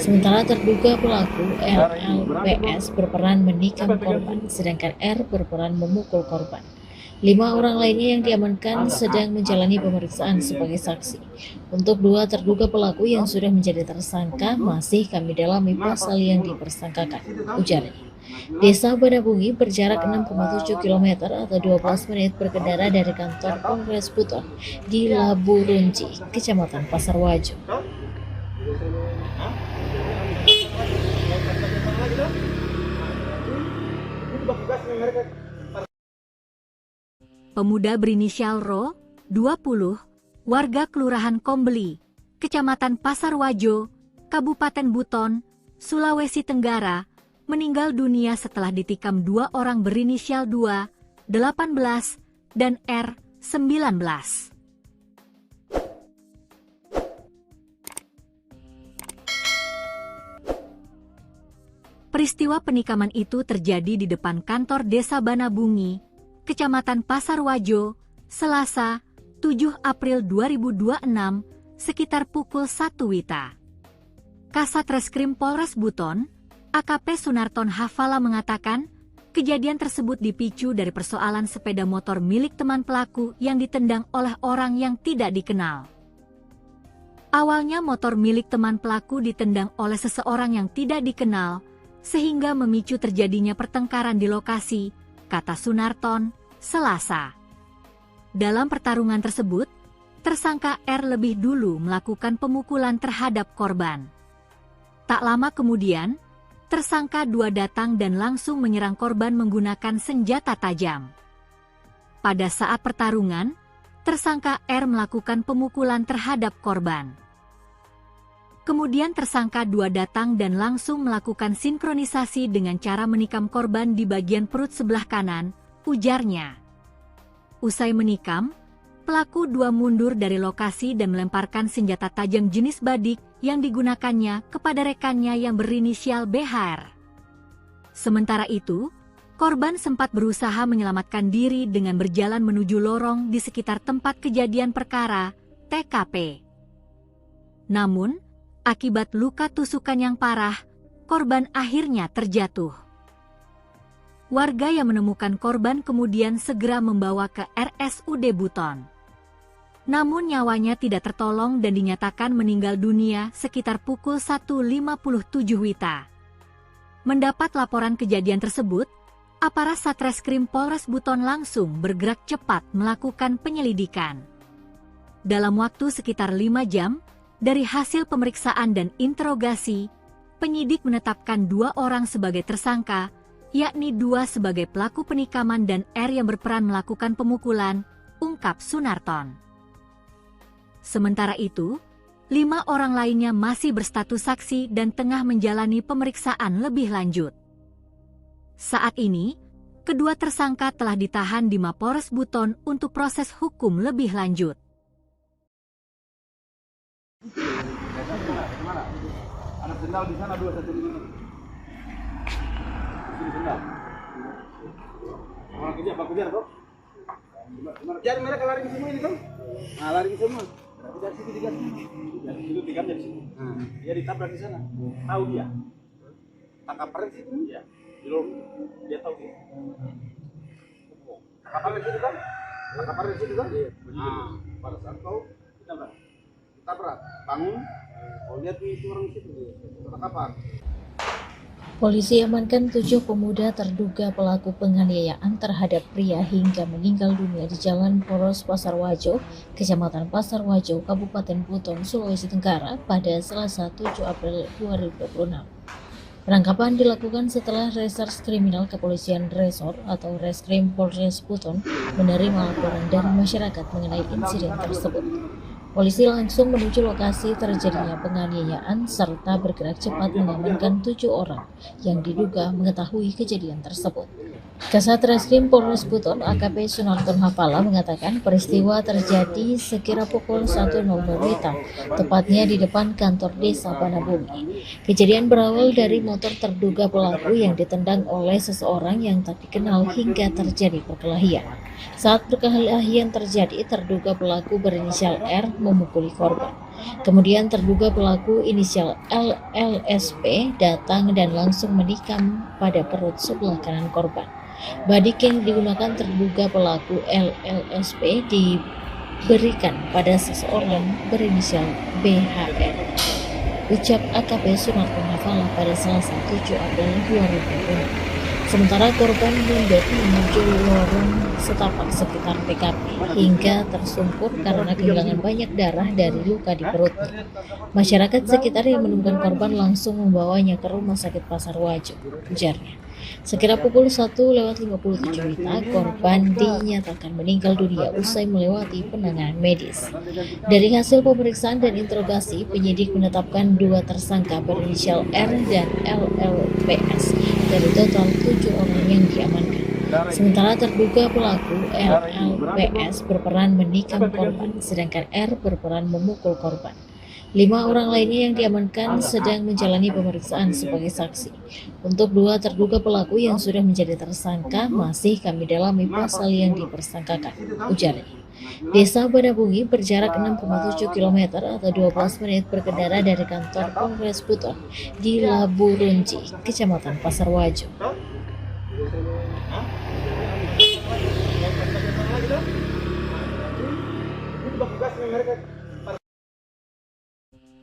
Sementara terduga pelaku LLPS berperan menikam korban, sedangkan R berperan memukul korban. 5 orang lainnya yang diamankan sedang menjalani pemeriksaan sebagai saksi. Untuk 2 terduga pelaku yang sudah menjadi tersangka masih kami dalami pasal yang dipersangkakan, ujarnya. Desa Banabungi berjarak 6,7 km atau 12 menit berkendara dari kantor Polres Buton di Laburunji, Kecamatan Pasar Wajo. Pemuda berinisial Ro, 20, warga Kelurahan Kombeli, Kecamatan Pasar Wajo, Kabupaten Buton, Sulawesi Tenggara, meninggal dunia setelah ditikam 2 orang berinisial 2, 18, dan R, 19. Peristiwa penikaman itu terjadi di depan kantor Desa Banabungi, Kecamatan Pasarwajo, Selasa, 7 April 2026, sekitar pukul 1 WITA. Kasat Reskrim Polres Buton, AKP Sunarton Hafala mengatakan, kejadian tersebut dipicu dari persoalan sepeda motor milik teman pelaku yang ditendang oleh orang yang tidak dikenal. Awalnya motor milik teman pelaku ditendang oleh seseorang yang tidak dikenal, sehingga memicu terjadinya pertengkaran di lokasi, kata Sunarton, Selasa. Dalam pertarungan tersebut, tersangka R lebih dulu melakukan pemukulan terhadap korban. Tak lama kemudian, tersangka 2 datang dan langsung menyerang korban menggunakan senjata tajam. Pada saat pertarungan, tersangka R melakukan pemukulan terhadap korban. Kemudian tersangka 2 datang dan langsung melakukan sinkronisasi dengan cara menikam korban di bagian perut sebelah kanan, ujarnya. Usai menikam, pelaku 2 mundur dari lokasi dan melemparkan senjata tajam jenis badik yang digunakannya kepada rekannya yang berinisial BHR. Sementara itu, korban sempat berusaha menyelamatkan diri dengan berjalan menuju lorong di sekitar tempat kejadian perkara, TKP. Namun, akibat luka tusukan yang parah, korban akhirnya terjatuh. Warga yang menemukan korban kemudian segera membawa ke RSUD Buton. Namun nyawanya tidak tertolong dan dinyatakan meninggal dunia sekitar pukul 1.57 WITA. Mendapat laporan kejadian tersebut, aparat Satreskrim Polres Buton langsung bergerak cepat melakukan penyelidikan. Dalam waktu sekitar 5 jam, dari hasil pemeriksaan dan interogasi, penyidik menetapkan 2 orang sebagai tersangka, yakni 2 sebagai pelaku penikaman dan R yang berperan melakukan pemukulan, ungkap Sunarton. Sementara itu, 5 orang lainnya masih berstatus saksi dan tengah menjalani pemeriksaan lebih lanjut. Saat ini, kedua tersangka telah ditahan di Mapores Buton untuk proses hukum lebih lanjut. Mana? Ada sendal di sana 2 satu ini. Sini sendal. Orang kerja apa kerja kok? Jadi mereka lari ke semua ini kan? Nah, lari ke semua. Berarti dari situ digas. Dari situ digas dari sini. Dia ditabrak di sana. Tahu dia. Tangkap perang situ. Iya. Di lorong. Dia tahu dia. Tangkap perang situ kan? Tangkap perang situ kan? Iya. Pada saat kau ditabrak. Bangun. Oh, lihat itu orang situ. Tangkap. Polisi amankan 7 pemuda terduga pelaku penganiayaan terhadap pria hingga meninggal dunia di Jalan Poros Pasarwajo, Kecamatan Pasarwajo, Kabupaten Buton, Sulawesi Tenggara pada Selasa 7 April 2026. Penangkapan dilakukan setelah Reserse Kriminal Kepolisian Resor atau Reskrim Polres Buton menerima laporan dari masyarakat mengenai insiden tersebut. Polisi langsung menuju lokasi terjadinya penganiayaan serta bergerak cepat mengamankan 7 orang yang diduga mengetahui kejadian tersebut. Kasat Reskrim Polres Buton AKP Sunarton Hafala mengatakan peristiwa terjadi sekira pukul 1.00 WITA, tepatnya di depan kantor Desa Banabungi. Kejadian berawal dari motor terduga pelaku yang ditendang oleh seseorang yang tak dikenal hingga terjadi perkelahian. Saat perkelahian terjadi, terduga pelaku berinisial R memukuli korban. Kemudian terduga pelaku inisial LLSP datang dan langsung menikam pada perut sebelah kanan korban. Badik yang digunakan terduga pelaku LLSP diberikan pada seseorang berinisial BHR. Ucap AKP Sunarton Hafala pada Selasa 7 April 2020. Sementara korban mundur menuju lorong setapak sekitar TKP hingga tersungkur karena kehilangan banyak darah dari luka di perutnya. Masyarakat sekitar yang menemukan korban langsung membawanya ke Rumah Sakit Pasarwajo, ujarnya. Sekira pukul 1.57 WITA, korban dinyatakan meninggal dunia usai melewati penanganan medis. Dari hasil pemeriksaan dan interogasi, penyidik menetapkan 2 tersangka berinisial R dan LLPS dari total 7 orang yang diamankan. Sementara terduga pelaku LLPS berperan menikam korban, sedangkan R berperan memukul korban. 5 orang lainnya yang diamankan sedang menjalani pemeriksaan sebagai saksi. Untuk 2 terduga pelaku yang sudah menjadi tersangka masih kami dalami pasal yang dipersangkakan, ujarnya. Desa Banabungi berjarak 6,7 km atau 12 menit berkendara dari kantor Polres Buton di Labu Runci, Kecamatan Pasar Wajo.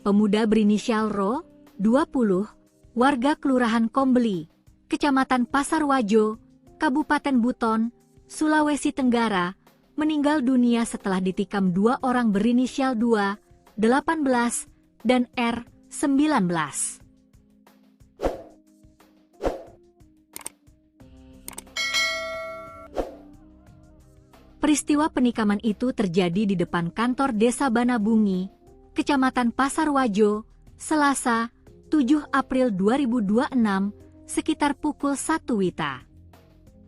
Pemuda berinisial Ro, 20, warga Kelurahan Kombeli, Kecamatan Pasar Wajo, Kabupaten Buton, Sulawesi Tenggara, meninggal dunia setelah ditikam 2 orang berinisial 2, 18, dan R, 19. Peristiwa penikaman itu terjadi di depan kantor Desa Banabungi, Kecamatan Pasar Wajo, Selasa, 7 April 2026, sekitar pukul 1 WITA.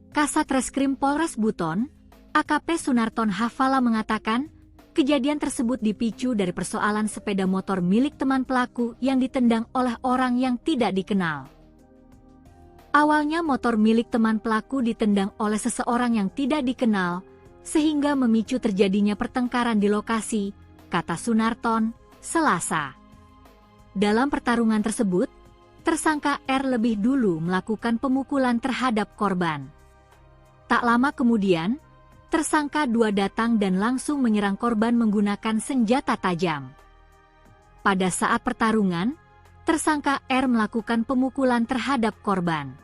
Kasat Reskrim Polres Buton, AKP Sunarton Hafala mengatakan, kejadian tersebut dipicu dari persoalan sepeda motor milik teman pelaku yang ditendang oleh orang yang tidak dikenal. Awalnya motor milik teman pelaku ditendang oleh seseorang yang tidak dikenal, sehingga memicu terjadinya pertengkaran di lokasi, kata Sunarton, Selasa. Dalam pertarungan tersebut, tersangka R lebih dulu melakukan pemukulan terhadap korban. Tak lama kemudian, tersangka 2 datang dan langsung menyerang korban menggunakan senjata tajam. Pada saat pertarungan, tersangka R melakukan pemukulan terhadap korban.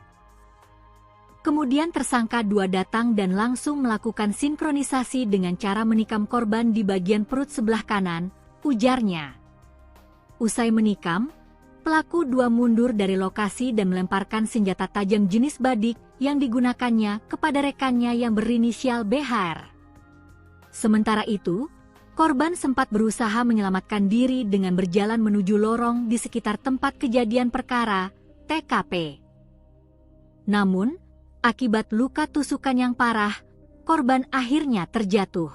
Kemudian tersangka 2 datang dan langsung melakukan sinkronisasi dengan cara menikam korban di bagian perut sebelah kanan, ujarnya. Usai menikam, pelaku 2 mundur dari lokasi dan melemparkan senjata tajam jenis badik yang digunakannya kepada rekannya yang berinisial BHR. Sementara itu, korban sempat berusaha menyelamatkan diri dengan berjalan menuju lorong di sekitar tempat kejadian perkara, TKP. Namun, akibat luka tusukan yang parah, korban akhirnya terjatuh.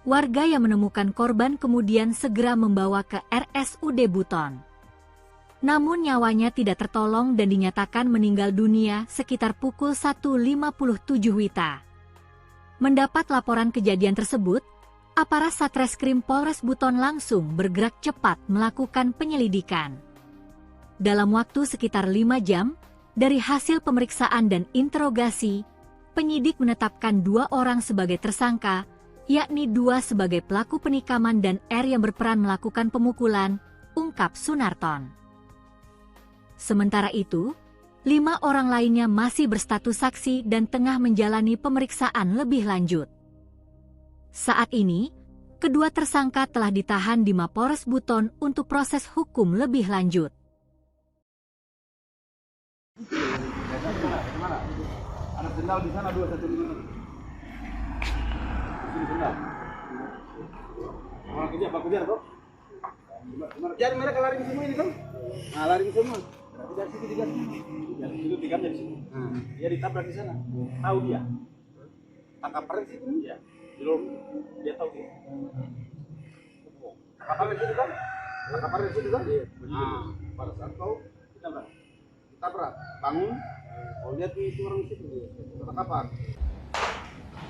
Warga yang menemukan korban kemudian segera membawa ke RSUD Buton. Namun nyawanya tidak tertolong dan dinyatakan meninggal dunia sekitar pukul 1.57 WITA. Mendapat laporan kejadian tersebut, aparat Satreskrim Polres Buton langsung bergerak cepat melakukan penyelidikan. Dalam waktu sekitar 5 jam, dari hasil pemeriksaan dan interogasi, penyidik menetapkan 2 orang sebagai tersangka, yakni 2 sebagai pelaku penikaman dan R yang berperan melakukan pemukulan, ungkap Sunarton. Sementara itu, 5 orang lainnya masih berstatus saksi dan tengah menjalani pemeriksaan lebih lanjut. Saat ini, kedua tersangka telah ditahan di Mapolres Buton untuk proses hukum lebih lanjut. Ada sendal di sana 2 1 ini. Ini sendal. Pak kejar kok. Jadi mereka lari ke semua ini kan? Nah, lari ke semua. Berarti dari situ digas. Dari situ tiga dari situ. Dia ditabrak di sana. Tahu dia. Tangkap peren situ dia. Belum dia tahu dia. Tangkap peren situ kan? Tangkap peren situ kan? Nah, pada saat tahu ditabrak. Bangun. Oh, lihat itu orang situ dia. Tangkapan.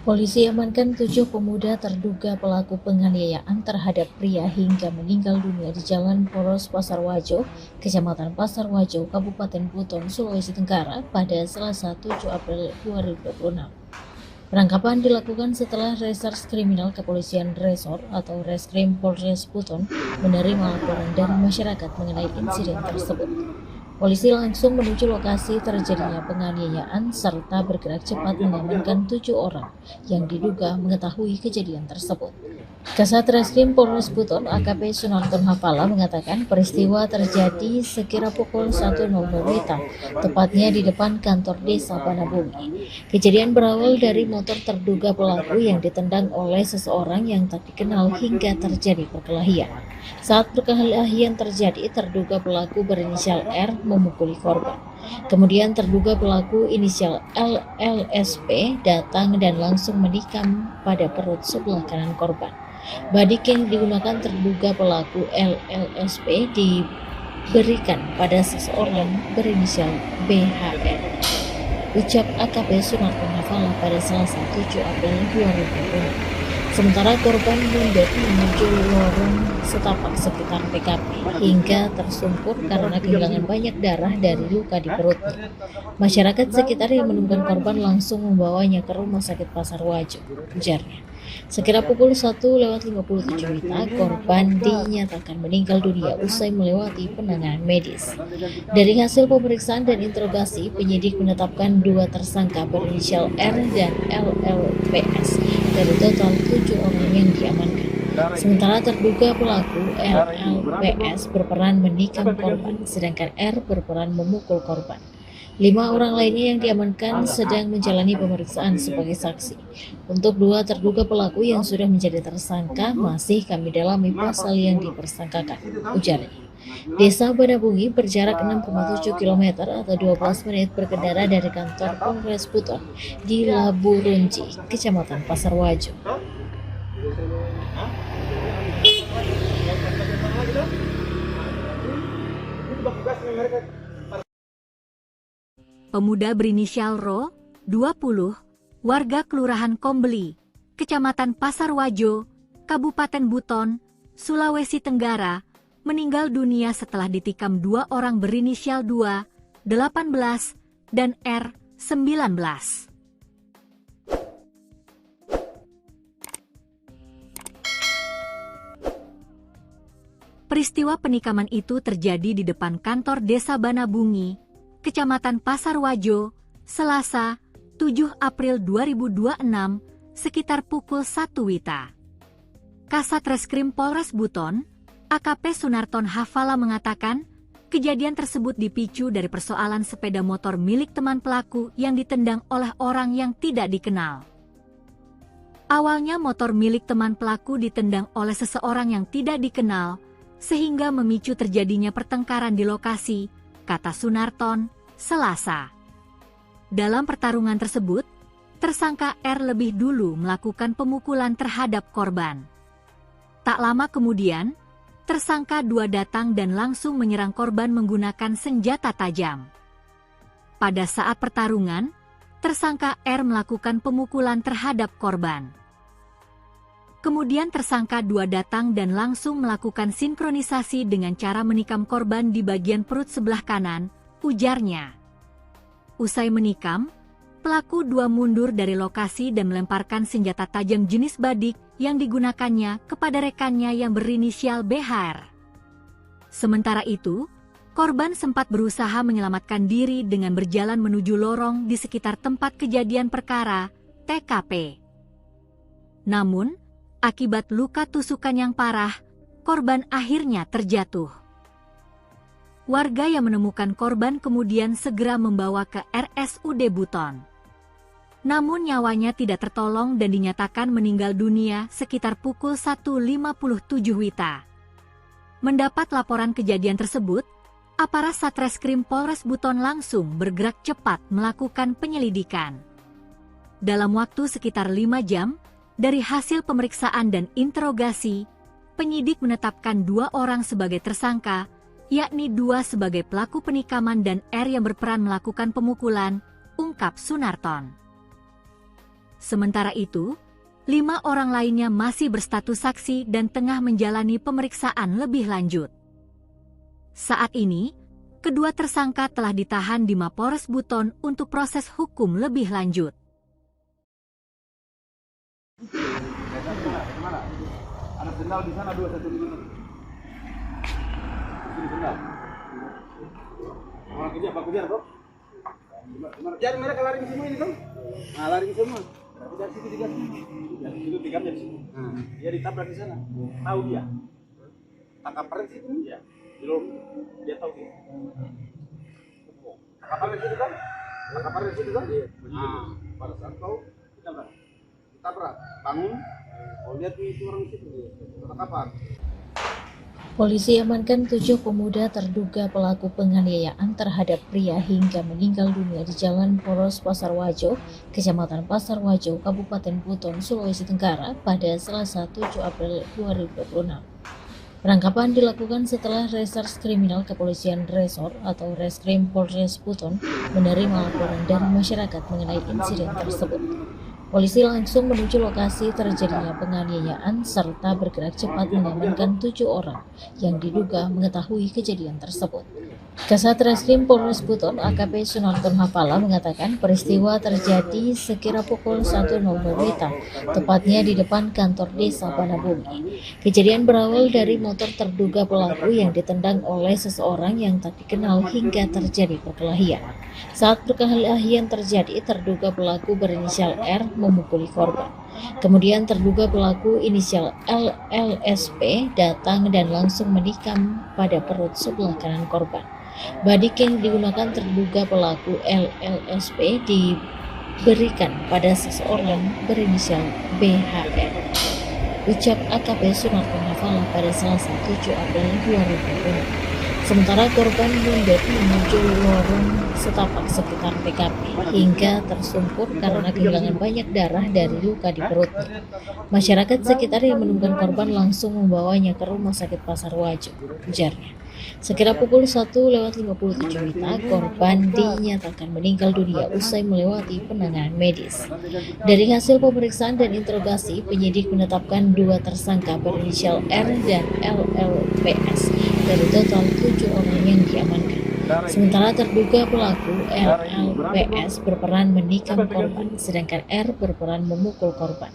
Polisi amankan 7 pemuda terduga pelaku penganiayaan terhadap pria hingga meninggal dunia di Jalan Poros Pasar Wajo, Kecamatan Pasar Wajo, Kabupaten Buton, Sulawesi Tenggara pada Selasa 7 April 2026. Penangkapan dilakukan setelah Reserse Kriminal Kepolisian Resor atau Reskrim Polres Buton menerima laporan dari masyarakat mengenai insiden tersebut. Polisi langsung menuju lokasi terjadinya penganiayaan serta bergerak cepat mengamankan 7 orang yang diduga mengetahui kejadian tersebut. Kasat Reskrim Polres Buton AKP Sunarton Hafala mengatakan peristiwa terjadi sekira pukul 1.00 WITA, tepatnya di depan kantor Desa Banabungi. Kejadian berawal dari motor terduga pelaku yang ditendang oleh seseorang yang tak dikenal hingga terjadi perkelahian. Saat perkelahian terjadi, terduga pelaku berinisial R memukuli korban. Kemudian terduga pelaku inisial LLSP datang dan langsung menikam pada perut sebelah kanan korban. Badik yang digunakan terduga pelaku LLSP diberikan pada seseorang berinisial BHN. Ucap AKP Sunarton Hafala pada Selasa 7 April 2020. Sementara korban mundur menuju lorong setapak sekitar TKP hingga tersungkur karena kehilangan banyak darah dari luka di perutnya. Masyarakat sekitar yang menemukan korban langsung membawanya ke Rumah Sakit Pasar Wajo, ujarnya. Sekira pukul 1:57 WITA, korban dinyatakan meninggal dunia usai melewati penanganan medis. Dari hasil pemeriksaan dan interogasi, penyidik menetapkan 2 tersangka berinisial R dan LLPS dari total 7 orang yang diamankan. Sementara terduga pelaku LLPS berperan menikam korban, sedangkan R berperan memukul korban. 5 orang lainnya yang diamankan sedang menjalani pemeriksaan sebagai saksi. Untuk 2 terduga pelaku yang sudah menjadi tersangka masih kami dalami pasal yang dipersangkakan, ujarnya. Desa Banabungi berjarak 6,7 km atau 12 menit berkendara dari kantor Polres Buton di Labu Runci, Kecamatan Pasar Wajo. Pemuda berinisial Ro, 20, warga Kelurahan Kombeli, Kecamatan Pasar Wajo, Kabupaten Buton, Sulawesi Tenggara, meninggal dunia setelah ditikam 2 orang berinisial 2, 18, dan R, 19. Peristiwa penikaman itu terjadi di depan kantor Desa Banabungi, Kecamatan Pasar Wajo, Selasa, 7 April 2026, sekitar pukul 1 WITA. Kasat Reskrim Polres Buton, AKP Sunarton Hafala mengatakan, kejadian tersebut dipicu dari persoalan sepeda motor milik teman pelaku yang ditendang oleh orang yang tidak dikenal. Awalnya motor milik teman pelaku ditendang oleh seseorang yang tidak dikenal, sehingga memicu terjadinya pertengkaran di lokasi, kata Sunarton, Selasa. Dalam pertarungan tersebut, tersangka R lebih dulu melakukan pemukulan terhadap korban. Tak lama kemudian, tersangka 2 datang dan langsung menyerang korban menggunakan senjata tajam. Pada saat pertarungan, tersangka R melakukan pemukulan terhadap korban. Kemudian tersangka 2 datang dan langsung melakukan sinkronisasi dengan cara menikam korban di bagian perut sebelah kanan, ujarnya. Usai menikam, pelaku 2 mundur dari lokasi dan melemparkan senjata tajam jenis badik yang digunakannya kepada rekannya yang berinisial BHR. Sementara itu, korban sempat berusaha menyelamatkan diri dengan berjalan menuju lorong di sekitar tempat kejadian perkara, TKP. Namun, akibat luka tusukan yang parah, korban akhirnya terjatuh. Warga yang menemukan korban kemudian segera membawa ke RSUD Buton. Namun nyawanya tidak tertolong dan dinyatakan meninggal dunia sekitar pukul 1:57 WITA. Mendapat laporan kejadian tersebut, aparat Satreskrim Polres Buton langsung bergerak cepat melakukan penyelidikan. Dalam waktu sekitar 5 jam, dari hasil pemeriksaan dan interogasi, penyidik menetapkan 2 orang sebagai tersangka, yakni 2 sebagai pelaku penikaman dan R yang berperan melakukan pemukulan, ungkap Sunarton. Sementara itu, 5 orang lainnya masih berstatus saksi dan tengah menjalani pemeriksaan lebih lanjut. Saat ini, kedua tersangka telah ditahan di Mapores Buton untuk proses hukum lebih lanjut. Ada sendal di sana 2 1 di mana? Sini sendal. Orang kerja Pak kejar, Bro. Jadi mereka lari ke semua ini, Bang. Nah, lari ke semua. Berarti dari situ digas. Dari situ digamnya di sini. Dia ditabrak di sana. Tahu dia. Tangkap di situ. Iya. Di lorong. Dia tahu dia. Tangkap di situ kan? Tangkap di situ kan? Nah, pada saat kau ditabrak, bangun. Oh lihat itu orang situ, kata kapan? Polisi amankan 7 pemuda terduga pelaku penganiayaan terhadap pria hingga meninggal dunia di Jalan Poros Pasar Wajo, Kecamatan Pasar Wajo, Kabupaten Buton, Sulawesi Tenggara pada Selasa 7 April 2026. Penangkapan dilakukan setelah Reserse Kriminal Kepolisian Resor atau Reskrim Polres Buton menerima laporan dari masyarakat mengenai insiden tersebut. Polisi langsung menuju lokasi terjadinya penganiayaan serta bergerak cepat mengamankan 7 orang yang diduga mengetahui kejadian tersebut. Kasat Reskrim Polres Buton AKP Sunarton Hafala mengatakan peristiwa terjadi sekira pukul 1.00 WITA, tepatnya di depan kantor desa Banabumi. Kejadian berawal dari motor terduga pelaku yang ditendang oleh seseorang yang tak dikenal hingga terjadi perkelahian. Saat perkelahian terjadi, terduga pelaku berinisial R memukuli korban. Kemudian terduga pelaku inisial LLSP datang dan langsung menikam pada perut sebelah kanan korban. Badik yang digunakan terduga pelaku LLSP diberikan pada seseorang berinisial BHR. Ucap AKP Sunarton Hafala pada Selasa 7 April 2020. Sementara korban mundur menuju lorong setapak sekitar TKP hingga tersungkur karena kehilangan banyak darah dari luka di perutnya. Masyarakat sekitar yang menemukan korban langsung membawanya ke Rumah Sakit Pasar Wajo, ujarnya. Sekira pukul 1:57 WITA, korban dinyatakan meninggal dunia usai melewati penanganan medis. Dari hasil pemeriksaan dan interogasi, penyidik menetapkan 2 tersangka berinisial R dan LLPS dari total 7 orang yang diamankan. Sementara terduga pelaku LLPS berperan menikam korban, sedangkan R berperan memukul korban.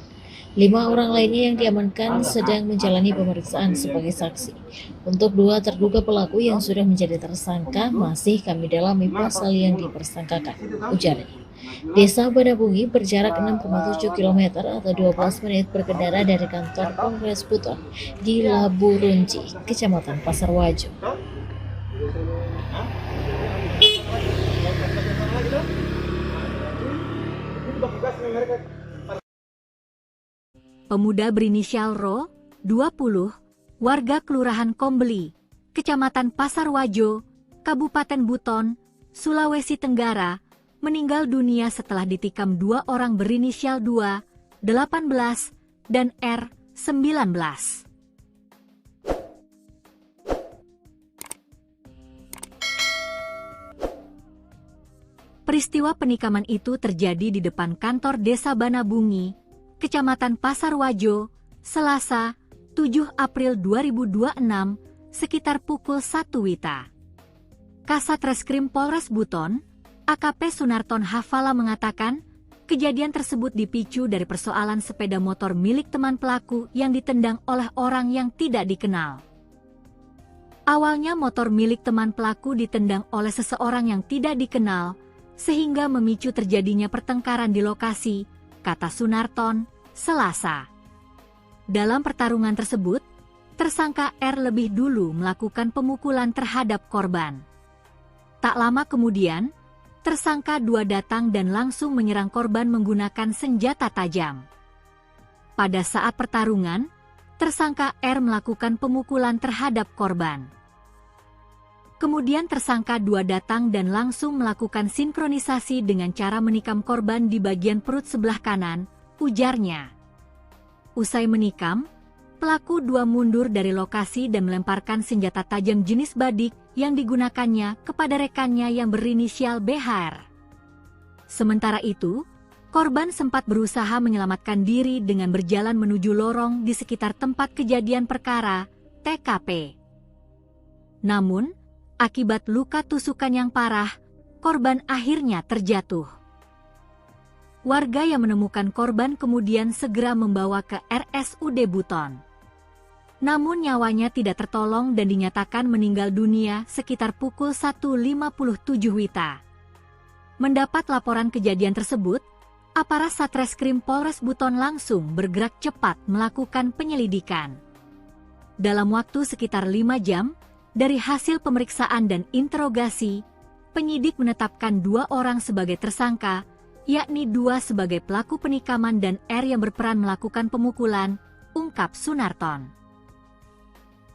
5 orang lainnya yang diamankan sedang menjalani pemeriksaan sebagai saksi. Untuk 2 terduga pelaku yang sudah menjadi tersangka masih kami dalami pasal yang dipersangkakan, ujarnya. Desa Banabungi berjarak 6,7 km atau 12 menit berkendara dari kantor Polres Buton di Labu Runci, Kecamatan Pasar Wajo. Pemuda berinisial Ro, 20, warga Kelurahan Kombeli, Kecamatan Pasar Wajo, Kabupaten Buton, Sulawesi Tenggara, meninggal dunia setelah ditikam 2 orang berinisial 2, 18, dan R, 19. Peristiwa penikaman itu terjadi di depan kantor Desa Banabungi, Kecamatan Pasar Wajo, Selasa, 7 April 2026, sekitar pukul 1 WITA. Kasat Reskrim Polres Buton, AKP Sunarton Hafala mengatakan, kejadian tersebut dipicu dari persoalan sepeda motor milik teman pelaku yang ditendang oleh orang yang tidak dikenal. Awalnya motor milik teman pelaku ditendang oleh seseorang yang tidak dikenal, sehingga memicu terjadinya pertengkaran di lokasi, kata Sunarton, Selasa. Dalam pertarungan tersebut, tersangka R lebih dulu melakukan pemukulan terhadap korban. Tak lama kemudian, tersangka 2 datang dan langsung menyerang korban menggunakan senjata tajam. Pada saat pertarungan, tersangka R melakukan pemukulan terhadap korban. Kemudian tersangka 2 datang dan langsung melakukan sinkronisasi dengan cara menikam korban di bagian perut sebelah kanan, ujarnya. Usai menikam, pelaku 2 mundur dari lokasi dan melemparkan senjata tajam jenis badik yang digunakannya kepada rekannya yang berinisial BHR. Sementara itu, korban sempat berusaha menyelamatkan diri dengan berjalan menuju lorong di sekitar tempat kejadian perkara, TKP. Namun, akibat luka tusukan yang parah, korban akhirnya terjatuh. Warga yang menemukan korban kemudian segera membawa ke RSUD Buton. Namun nyawanya tidak tertolong dan dinyatakan meninggal dunia sekitar pukul 1:57 WITA. Mendapat laporan kejadian tersebut, aparat Satreskrim Polres Buton langsung bergerak cepat melakukan penyelidikan. Dalam waktu sekitar 5 jam, dari hasil pemeriksaan dan interogasi, penyidik menetapkan 2 orang sebagai tersangka, yakni 2 sebagai pelaku penikaman dan R yang berperan melakukan pemukulan, ungkap Sunarton.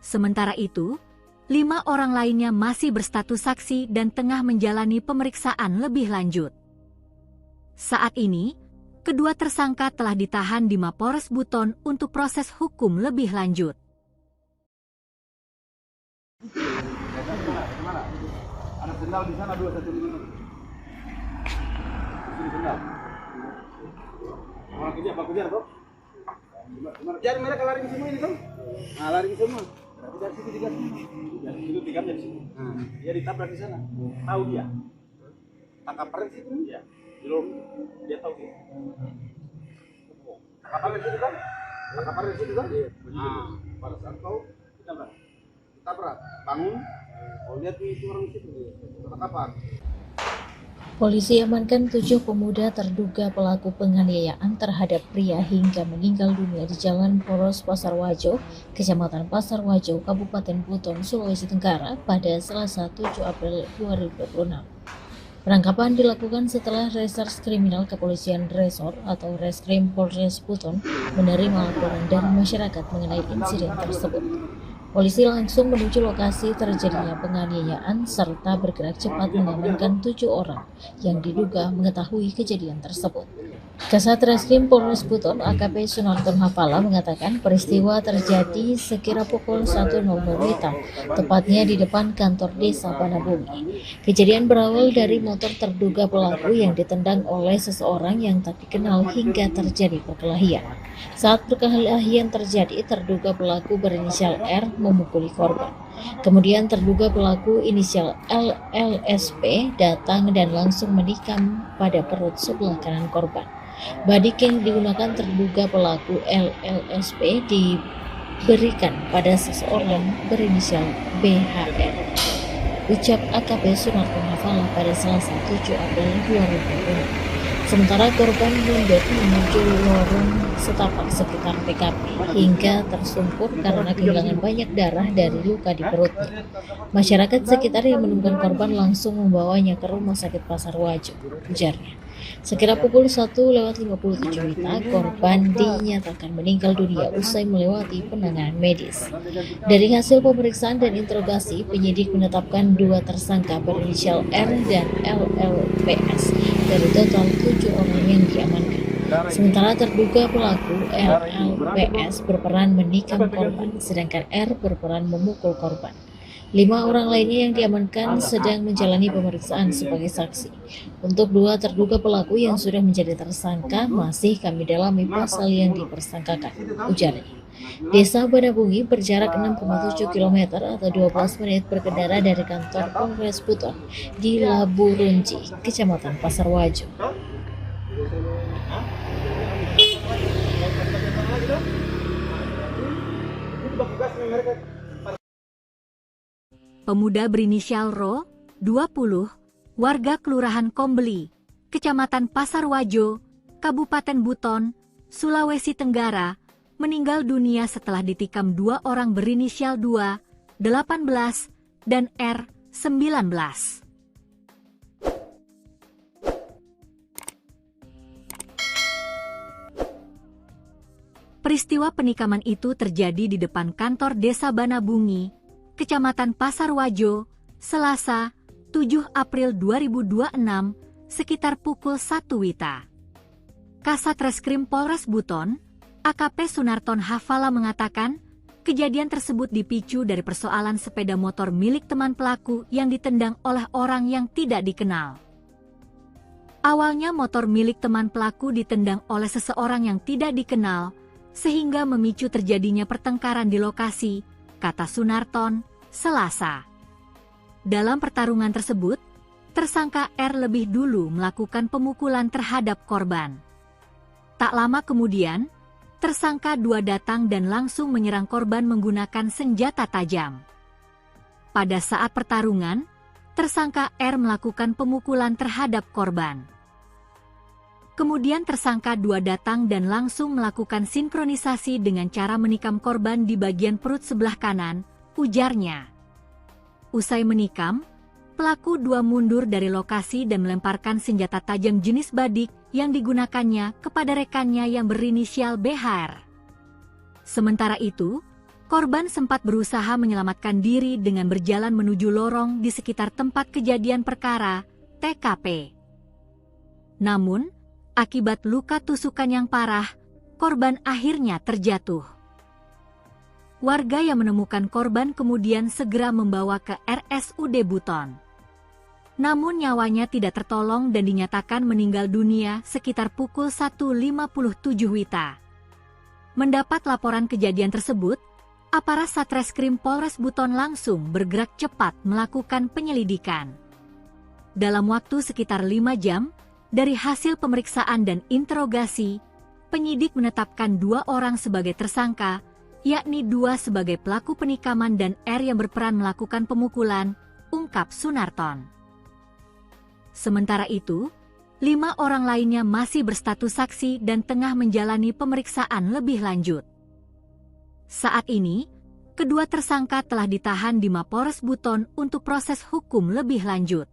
Sementara itu, 5 orang lainnya masih berstatus saksi dan tengah menjalani pemeriksaan lebih lanjut. Saat ini, kedua tersangka telah ditahan di Mapores Buton untuk proses hukum lebih lanjut. Ada sendal di sana 2 1 5. Ini sendal. Orang kerja apa kerja toh? Jadi mereka lari ke semua ini toh? Nah, lari ke semua. Berarti dari situ digas. Dari situ digas dari situ. Dia ditabrak di sana. Tahu dia. Tangkap pres itu dia. Belum dia tahu dia. Tangkap pres itu kan? Tangkap pres itu kan? Nah, pada saat kau ditabrak, bangun. Oh, lihat itu orang situ. Tangkapan. Polisi amankan 7 pemuda terduga pelaku penganiayaan terhadap pria hingga meninggal dunia di Jalan Poros Pasar Wajo, Kecamatan Pasar Wajo, Kabupaten Buton, Sulawesi Tenggara pada Selasa 7 April 2026. Penangkapan dilakukan setelah Reserse Kriminal Kepolisian Resor atau Reskrim Polres Buton menerima laporan dari masyarakat mengenai insiden tersebut. Polisi langsung menuju lokasi terjadinya penganiayaan serta bergerak cepat mengamankan 7 orang yang diduga mengetahui kejadian tersebut. Kasat Reskrim Polres Buton AKP Sunarton Hafala mengatakan peristiwa terjadi sekira pukul 1.00 WITA, tepatnya di depan kantor desa Banabumi. Kejadian berawal dari motor terduga pelaku yang ditendang oleh seseorang yang tak dikenal hingga terjadi perkelahian. Saat perkelahian terjadi, terduga pelaku berinisial R memukuli korban. Kemudian terduga pelaku inisial LLSP datang dan langsung menikam pada perut sebelah kanan korban. Badik yang digunakan terduga pelaku LLSP diberikan pada seseorang berinisial BHR. Ucap AKP Sunarton Hafala pada Selasa 7 April 2020. Sementara korban mundur menuju lorong setapak sekitar TKP hingga tersungkur karena kehilangan banyak darah dari luka di perutnya. Masyarakat sekitar yang menemukan korban langsung membawanya ke Rumah Sakit Pasar Wajo, ujarnya. Sekira pukul 1:57 WITA, korban dinyatakan meninggal dunia usai melewati penanganan medis. Dari hasil pemeriksaan dan interogasi, penyidik menetapkan 2 tersangka berinisial R dan LLPS dari total 7 orang yang diamankan. Sementara terduga pelaku LLPS berperan menikam korban, sedangkan R berperan memukul korban. 5 orang lainnya yang diamankan sedang menjalani pemeriksaan sebagai saksi. Untuk 2 terduga pelaku yang sudah menjadi tersangka masih kami dalami pasal yang dipersangkakan, ujarnya. Desa Banabungi berjarak 6,7 km atau 12 menit berkendara dari kantor Polres Buton di Labu Runci, Kecamatan Pasar Wajo. Pemuda berinisial Ro, 20, warga Kelurahan Kombeli, Kecamatan Pasar Wajo, Kabupaten Buton, Sulawesi Tenggara, meninggal dunia setelah ditikam 2 orang berinisial 2, 18, dan R, 19. Peristiwa penikaman itu terjadi di depan kantor Desa Banabungi, Kecamatan Pasar Wajo, Selasa, 7 April 2026, sekitar pukul 1 WITA. Kasat Reskrim Polres Buton, AKP Sunarton Hafala mengatakan, kejadian tersebut dipicu dari persoalan sepeda motor milik teman pelaku yang ditendang oleh orang yang tidak dikenal. Awalnya motor milik teman pelaku ditendang oleh seseorang yang tidak dikenal, sehingga memicu terjadinya pertengkaran di lokasi, kata Sunarton, Selasa. Dalam pertarungan tersebut, tersangka R lebih dulu melakukan pemukulan terhadap korban. Tak lama kemudian, tersangka 2 datang dan langsung menyerang korban menggunakan senjata tajam. Pada saat pertarungan, tersangka R melakukan pemukulan terhadap korban. Kemudian tersangka 2 datang dan langsung melakukan sinkronisasi dengan cara menikam korban di bagian perut sebelah kanan, ujarnya. Usai menikam, pelaku 2 mundur dari lokasi dan melemparkan senjata tajam jenis badik yang digunakannya kepada rekannya yang berinisial BHR. Sementara itu, Korban sempat berusaha menyelamatkan diri dengan berjalan menuju lorong di sekitar tempat kejadian perkara, TKP. Namun, akibat luka tusukan yang parah, korban akhirnya terjatuh. Warga yang menemukan korban kemudian segera membawa ke RSUD Buton. Namun nyawanya tidak tertolong dan dinyatakan meninggal dunia sekitar pukul 1.57 WITA. Mendapat laporan kejadian tersebut, aparat Satreskrim Polres Buton langsung bergerak cepat melakukan penyelidikan. Dalam waktu sekitar 5 jam, dari hasil pemeriksaan dan interogasi, penyidik menetapkan 2 orang sebagai tersangka, yakni 2 sebagai pelaku penikaman dan R yang berperan melakukan pemukulan, ungkap Sunarton. Sementara itu, 5 orang lainnya masih berstatus saksi dan tengah menjalani pemeriksaan lebih lanjut. Saat ini, kedua tersangka telah ditahan di Mapolres Buton untuk proses hukum lebih lanjut.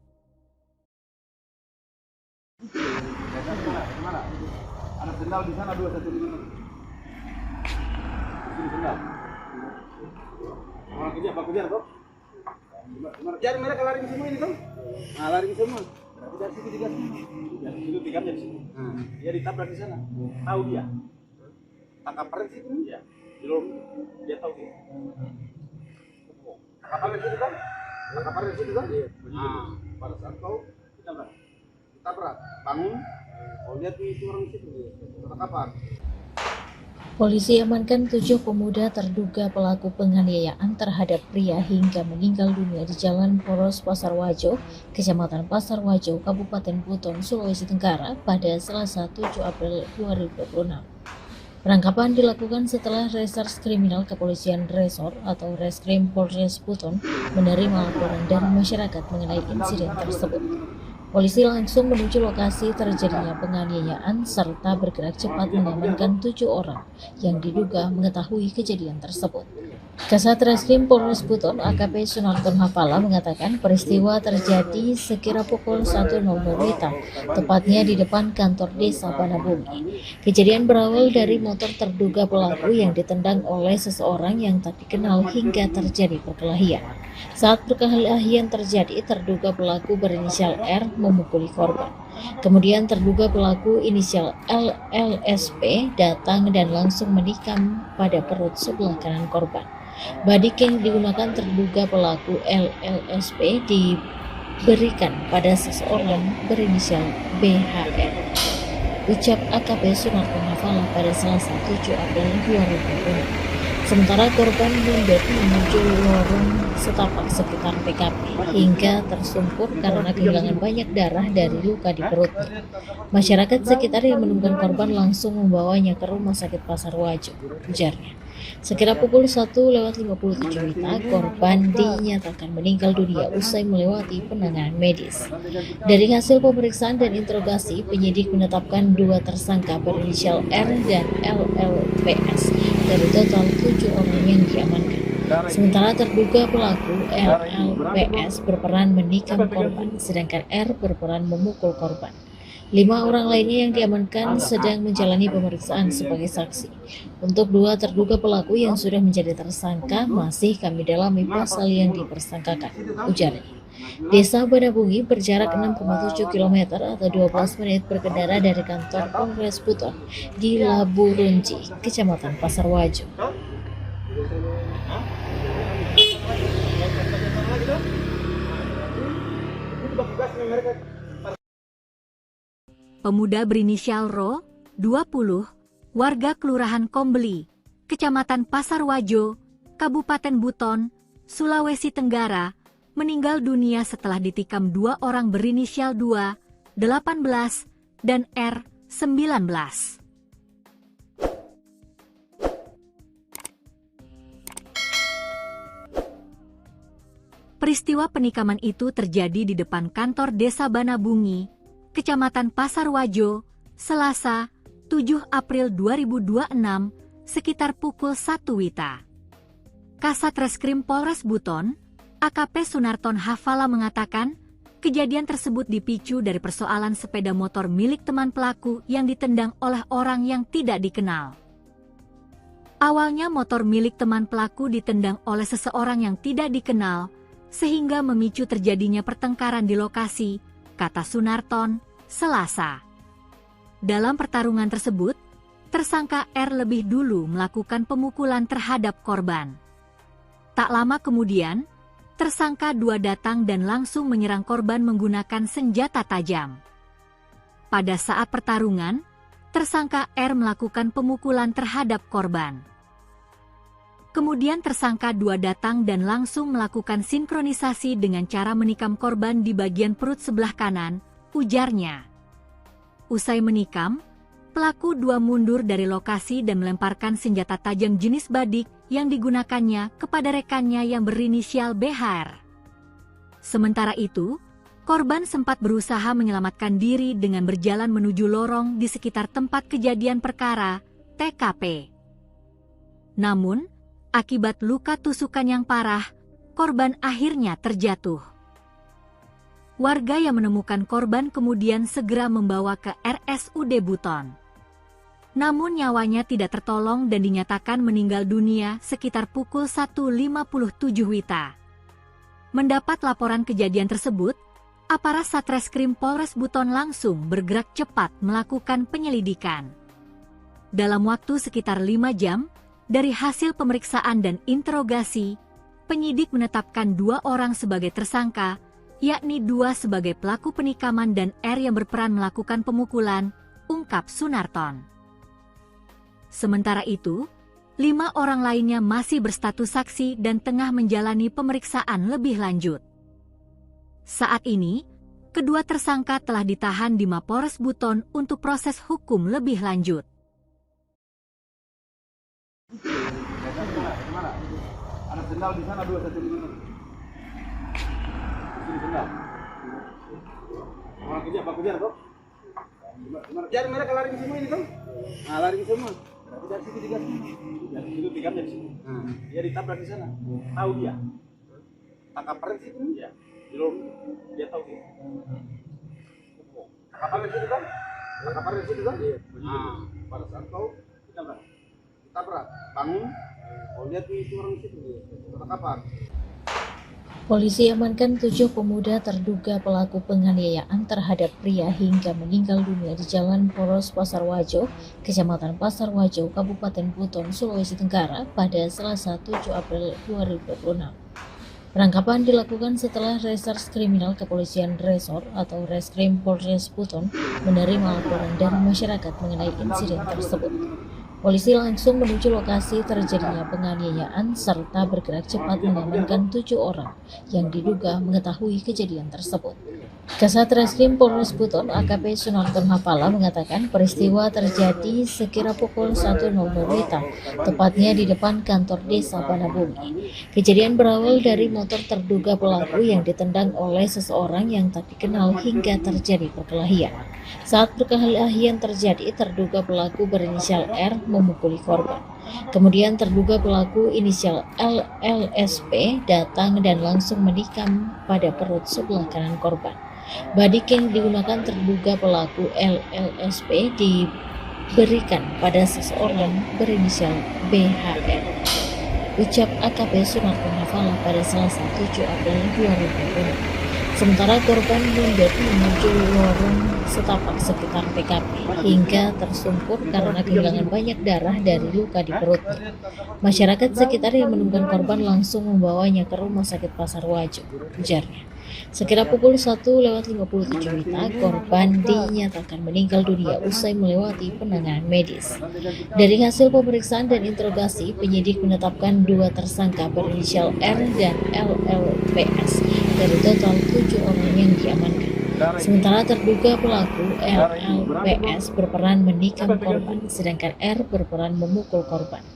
Mana? Ada sendal di sana 2 satu di mana? Di sendal. Orang kejar kok. Kejar mereka lari semua ini kan? Nah, lari semua. Berarti dari situ digas. Dari situ digamnya di sini. Dia ditabrak di sana. Tahu dia. Tangkap peren situ dia. Belum dia tahu dia. Tangkap peren situ kan? Tangkap peren situ kan? Nah, pada saat kau ditabrak, bangun. Oh, lihat itu orang situ. Tangkapan. Polisi amankan 7 pemuda terduga pelaku penganiayaan terhadap pria hingga meninggal dunia di Jalan Poros Pasar Wajo, Kecamatan Pasar Wajo, Kabupaten Buton, Sulawesi Tenggara pada Selasa 7 April 2026. Penangkapan dilakukan setelah Reserse Kriminal Kepolisian Resor atau Reskrim Polres Buton menerima laporan dari masyarakat mengenai insiden tersebut. Polisi langsung menuju lokasi terjadinya penganiayaan serta bergerak cepat mengamankan 7 orang yang diduga mengetahui kejadian tersebut. Kasat Reskrim Polres Buton AKP Sunarton Hafala mengatakan peristiwa terjadi sekira pukul 1.00 WITA, tepatnya di depan kantor desa Banabumi. Kejadian berawal dari motor terduga pelaku yang ditendang oleh seseorang yang tak dikenal hingga terjadi perkelahian. Saat perkelahian terjadi, terduga pelaku berinisial R memukuli korban. Kemudian terduga pelaku inisial LLSP datang dan langsung menikam pada perut sebelah kanan korban. Badik yang digunakan terduga pelaku LLSP diberikan pada seseorang berinisial BHR. Ucap AKP Sunarton Hafala pada Selasa 7 April 2020. Sementara korban mundur menuju lorong setapak sekitar TKP hingga tersungkur karena kehilangan banyak darah dari luka di perutnya. Masyarakat sekitar yang menemukan korban langsung membawanya ke Rumah Sakit Pasar Wajo, ujarnya. Sekira pukul 1.57 WITA, korban dinyatakan meninggal dunia usai melewati penanganan medis. Dari hasil pemeriksaan dan interogasi, penyidik menetapkan 2 tersangka berinisial R dan LLPS dari total 7 orang yang diamankan. Sementara terduga pelaku LLPS berperan menikam korban, sedangkan R berperan memukul korban. 5 orang lainnya yang diamankan sedang menjalani pemeriksaan sebagai saksi. Untuk 2 terduga pelaku yang sudah menjadi tersangka masih kami dalami pasal yang dipersangkakan, ujarnya. Desa Banabungi berjarak 6,7 km atau 12 menit berkendara dari kantor Polres Buton di Laburunji, Kecamatan Pasar Wajo. Pemuda berinisial Ro, 20, warga Kelurahan Kombeli, Kecamatan Pasar Wajo, Kabupaten Buton, Sulawesi Tenggara, meninggal dunia setelah ditikam 2 orang berinisial 2, 18, dan R, 19. Peristiwa penikaman itu terjadi di depan kantor Desa Banabungi, Kecamatan Pasar Wajo, Selasa, 7 April 2026, sekitar pukul 1 WITA. Kasat Reskrim Polres Buton, AKP Sunarton Hafala mengatakan, kejadian tersebut dipicu dari persoalan sepeda motor milik teman pelaku yang ditendang oleh orang yang tidak dikenal. Awalnya motor milik teman pelaku ditendang oleh seseorang yang tidak dikenal, sehingga memicu terjadinya pertengkaran di lokasi, kata Sunarton, Selasa. Dalam pertarungan tersebut, tersangka R lebih dulu melakukan pemukulan terhadap korban. Tak lama kemudian, tersangka 2 datang dan langsung menyerang korban menggunakan senjata tajam. Pada saat pertarungan, tersangka R melakukan pemukulan terhadap korban. Kemudian tersangka 2 datang dan langsung melakukan sinkronisasi dengan cara menikam korban di bagian perut sebelah kanan, ujarnya. Usai menikam, pelaku 2 mundur dari lokasi dan melemparkan senjata tajam jenis badik yang digunakannya kepada rekannya yang berinisial BHR. Sementara itu, korban sempat berusaha menyelamatkan diri dengan berjalan menuju lorong di sekitar tempat kejadian perkara, TKP. Namun, akibat luka tusukan yang parah, korban akhirnya terjatuh. Warga yang menemukan korban kemudian segera membawa ke RSUD Buton. Namun nyawanya tidak tertolong dan dinyatakan meninggal dunia sekitar pukul 1.57 WITA. Mendapat laporan kejadian tersebut, aparat Satreskrim Polres Buton langsung bergerak cepat melakukan penyelidikan. Dalam waktu sekitar 5 jam, dari hasil pemeriksaan dan interogasi, penyidik menetapkan 2 orang sebagai tersangka, yakni 2 sebagai pelaku penikaman dan R yang berperan melakukan pemukulan, ungkap Sunarton. Sementara itu, 5 orang lainnya masih berstatus saksi dan tengah menjalani pemeriksaan lebih lanjut. Saat ini, kedua tersangka telah ditahan di Mapores Buton untuk proses hukum lebih lanjut. Mana? Ada sendal di sana 2 satu di mana? Di sendal. Orang kerja apa kerja kok? Kejar mereka lari semua ini kan? Nah, lari semua. Berarti dari situ digas. Dari situ digamnya di sini. Dia ditabrak di sana. Tahu dia. Tangkap peren situ dia. Di lorong dia tahu dia. Tangkap peren situ kan? Tangkap peren situ kan? Nah, pada saat kau ditabrak, bangun. Oh, lihat itu orang situ tangkapan. Polisi amankan 7 pemuda terduga pelaku penganiayaan terhadap pria hingga meninggal dunia di Jalan Poros Pasar Wajo, Kecamatan Pasar Wajo, Kabupaten Buton, Sulawesi Tenggara pada Selasa 7 April 2026. Penangkapan dilakukan setelah Reserse Kriminal Kepolisian Resor atau Reskrim Polres Buton menerima laporan dari masyarakat mengenai insiden tersebut. Polisi langsung menuju lokasi terjadinya penganiayaan serta bergerak cepat mengamankan 7 orang yang diduga mengetahui kejadian tersebut. Kasat Reskrim Polres Buton AKP Sunarton Hapala mengatakan peristiwa terjadi sekira pukul 1.00 WITA, tepatnya di depan kantor desa Banabumi. Kejadian berawal dari motor terduga pelaku yang ditendang oleh seseorang yang tak dikenal hingga terjadi perkelahian. Saat perkelahian terjadi, terduga pelaku berinisial R memukuli korban. Kemudian terduga pelaku inisial LLSP datang dan langsung menikam pada perut sebelah kanan korban. Badik yang digunakan terduga pelaku LLSP diberikan pada seseorang berinisial BHR. Ucap AKP Sunarton Hapala pada Selasa 7 April 2020. Sementara korban mundur menuju lorong setapak sekitar TKP hingga tersungkur karena kehilangan banyak darah dari luka di perutnya. Masyarakat sekitar yang menemukan korban langsung membawanya ke Rumah Sakit Pasar Wajo, ujarnya. Sekira pukul 1.57 WITA, korban dinyatakan meninggal dunia usai melewati penanganan medis. Dari hasil pemeriksaan dan interogasi, penyidik menetapkan 2 tersangka berinisial R dan LLPS dari total 7 orang yang diamankan. Sementara terduga pelaku LLPS berperan menikam korban, sedangkan R berperan memukul korban.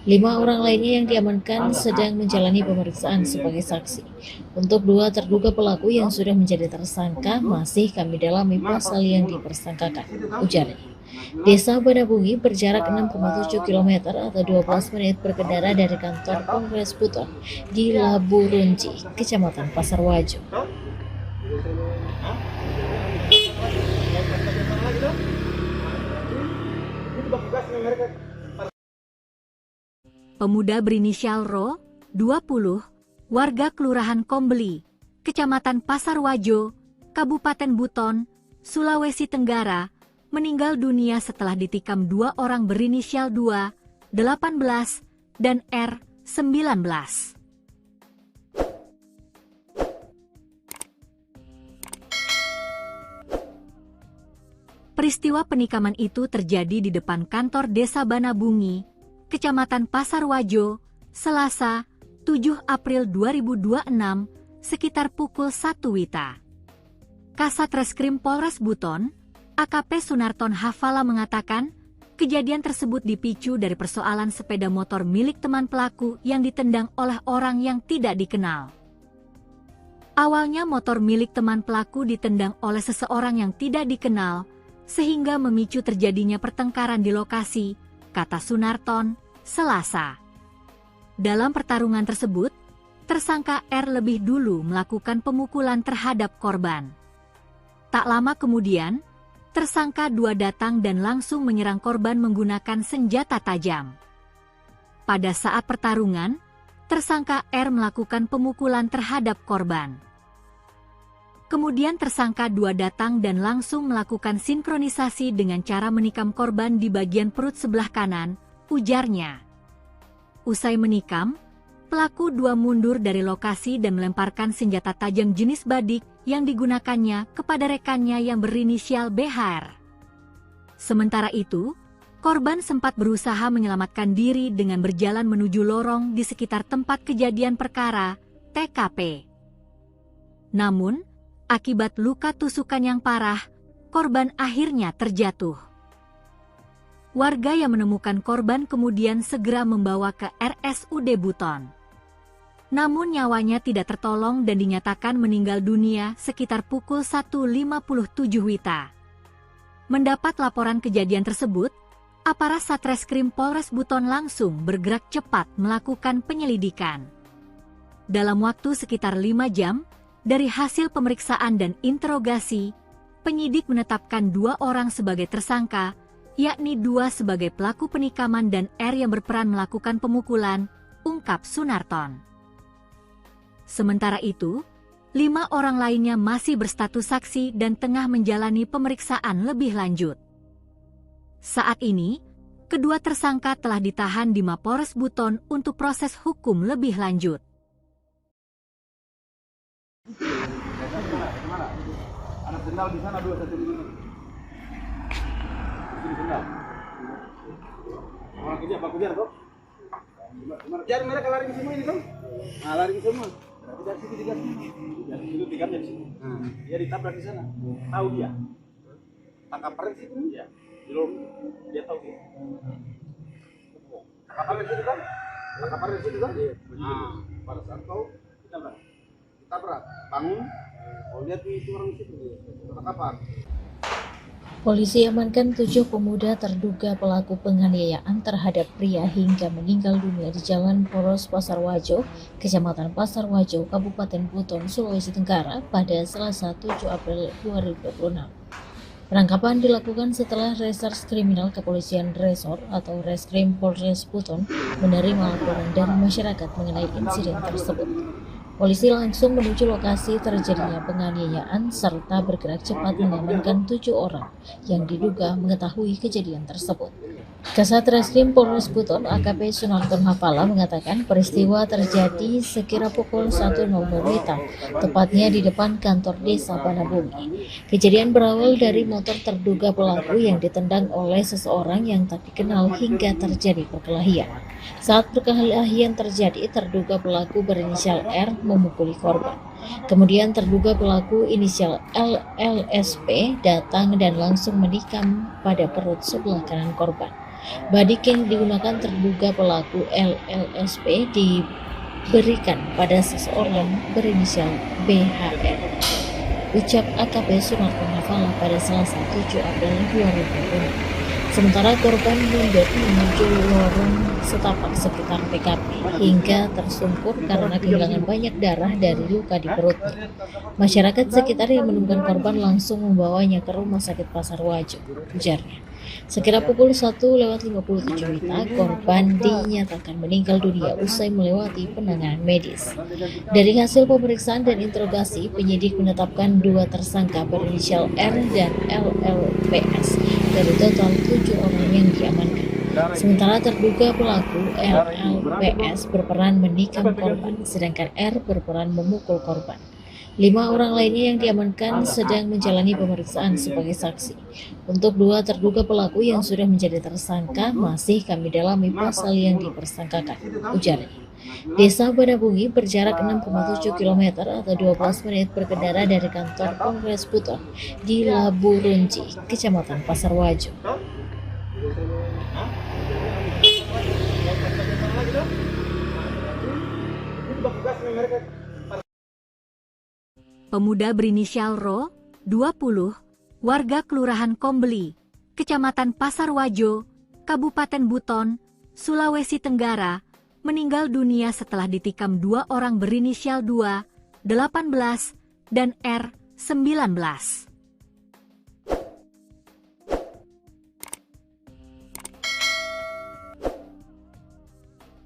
5 orang lainnya yang diamankan sedang menjalani pemeriksaan sebagai saksi. Untuk 2 terduga pelaku yang sudah menjadi tersangka masih kami dalami pasal yang dipersangkakan, ujarnya. Desa Banabungi berjarak 6,7 km atau 12 menit berkendara dari kantor Polres Buton di Laburunji, Kecamatan Pasar Wajo. pemuda berinisial Ro, 20, warga Kelurahan Kombeli, Kecamatan Pasarwajo, Kabupaten Buton, Sulawesi Tenggara, meninggal dunia setelah ditikam 2 orang berinisial 2, 18, dan R, 19. Peristiwa penikaman itu terjadi di depan kantor Desa Banabungi, Kecamatan Pasarwajo, Selasa, 7 April 2026, sekitar pukul 1 WITA. Kasat Reskrim Polres Buton, AKP Sunarton Hafala mengatakan, kejadian tersebut dipicu dari persoalan sepeda motor milik teman pelaku yang ditendang oleh orang yang tidak dikenal. Awalnya motor milik teman pelaku ditendang oleh seseorang yang tidak dikenal, sehingga memicu terjadinya pertengkaran di lokasi, kata Sunarton, Selasa. Dalam pertarungan tersebut, tersangka R lebih dulu melakukan pemukulan terhadap korban. Tak lama kemudian, tersangka 2 datang dan langsung menyerang korban menggunakan senjata tajam. Pada saat pertarungan, tersangka R melakukan pemukulan terhadap korban. Kemudian tersangka 2 datang dan langsung melakukan sinkronisasi dengan cara menikam korban di bagian perut sebelah kanan, ujarnya. Usai menikam, pelaku 2 mundur dari lokasi dan melemparkan senjata tajam jenis badik yang digunakannya kepada rekannya yang berinisial BHR. Sementara itu, korban sempat berusaha menyelamatkan diri dengan berjalan menuju lorong di sekitar tempat kejadian perkara, TKP. Namun, akibat luka tusukan yang parah, korban akhirnya terjatuh. Warga yang menemukan korban kemudian segera membawa ke RSUD Buton. Namun nyawanya tidak tertolong dan dinyatakan meninggal dunia sekitar pukul 1.57 WITA. Mendapat laporan kejadian tersebut, aparat Satreskrim Polres Buton langsung bergerak cepat melakukan penyelidikan. Dalam waktu sekitar 5 jam, dari hasil pemeriksaan dan interogasi, penyidik menetapkan 2 orang sebagai tersangka, yakni 2 sebagai pelaku penikaman dan R yang berperan melakukan pemukulan, ungkap Sunarton. Sementara itu, 5 orang lainnya masih berstatus saksi dan tengah menjalani pemeriksaan lebih lanjut. Saat ini, kedua tersangka telah ditahan di Mapores Buton untuk proses hukum lebih lanjut. Kemana? Ada sendal di sana 2 satu ini. Ini sendal. Orang kerja apa kejar kok? Jangan mereka lari ke semua ini kan? Nah, lari ke semua. Berarti dari situ digas. Dari situ tigamnya di sini. Dia ditabrak di sana. Tahu dia. Tangkap pareng situ ya. Belum dia tahu dia. Tangkap pareng situ kan? Tangkap pareng situ kan? Nah, pada saat kau ditabrak, bangun. Oh, lihat itu orang situ dia. Tangkapan. Polisi amankan 7 pemuda terduga pelaku penganiayaan terhadap pria hingga meninggal dunia di Jalan Poros Pasarwajo, Kecamatan Pasarwajo, Kabupaten Buton, Sulawesi Tenggara pada Selasa 7 April 2026. Penangkapan dilakukan setelah Reserse Kriminal Kepolisian Resor atau Reskrim Polres Buton menerima laporan dari masyarakat mengenai insiden tersebut. Polisi langsung menuju lokasi terjadinya penganiayaan serta bergerak cepat mengamankan 7 orang yang diduga mengetahui kejadian tersebut. Kasat Reskrim Polres Buton AKP Sunarton Hafala mengatakan peristiwa terjadi sekira pukul 1.00 WITA, tepatnya di depan kantor Desa Banabungi. Kejadian berawal dari motor terduga pelaku yang ditendang oleh seseorang yang tak dikenal hingga terjadi perkelahian. Saat perkelahian terjadi, terduga pelaku berinisial R memukuli korban. Kemudian terduga pelaku inisial LLSP datang dan langsung menikam pada perut sebelah kanan korban. Badik yang digunakan terduga pelaku LLSP diberikan pada seseorang berinisial BHR. Ucap AKP Sunarton Hafala pada Selasa 7 April 2020. Sementara korban mundur menuju lorong setapak sekitar TKP hingga tersungkur karena kehilangan banyak darah dari luka di perutnya. Masyarakat sekitar yang menemukan korban langsung membawanya ke Rumah Sakit Pasar Wajo, ujarnya. Sekira pukul 1:57 WITA, korban dinyatakan meninggal dunia usai melewati penanganan medis. Dari hasil pemeriksaan dan interogasi, penyidik menetapkan 2 tersangka berinisial R dan LLPS dari total 7 orang yang diamankan. Sementara terduga pelaku LLPS berperan menikam korban, sedangkan R berperan memukul korban. 5 orang lainnya yang diamankan sedang menjalani pemeriksaan sebagai saksi. Untuk 2 terduga pelaku yang sudah menjadi tersangka masih kami dalami pasal yang dipersangkakan, ujarnya. Desa Banabungi berjarak 6,7 km atau 12 menit berkendara dari kantor Polres Buton di Labu Runci, Kecamatan Pasar Wajo. Pemuda berinisial Ro, 20, warga Kelurahan Kombeli, Kecamatan Pasar Wajo, Kabupaten Buton, Sulawesi Tenggara, meninggal dunia setelah ditikam 2 orang berinisial 2, 18, dan R, 19.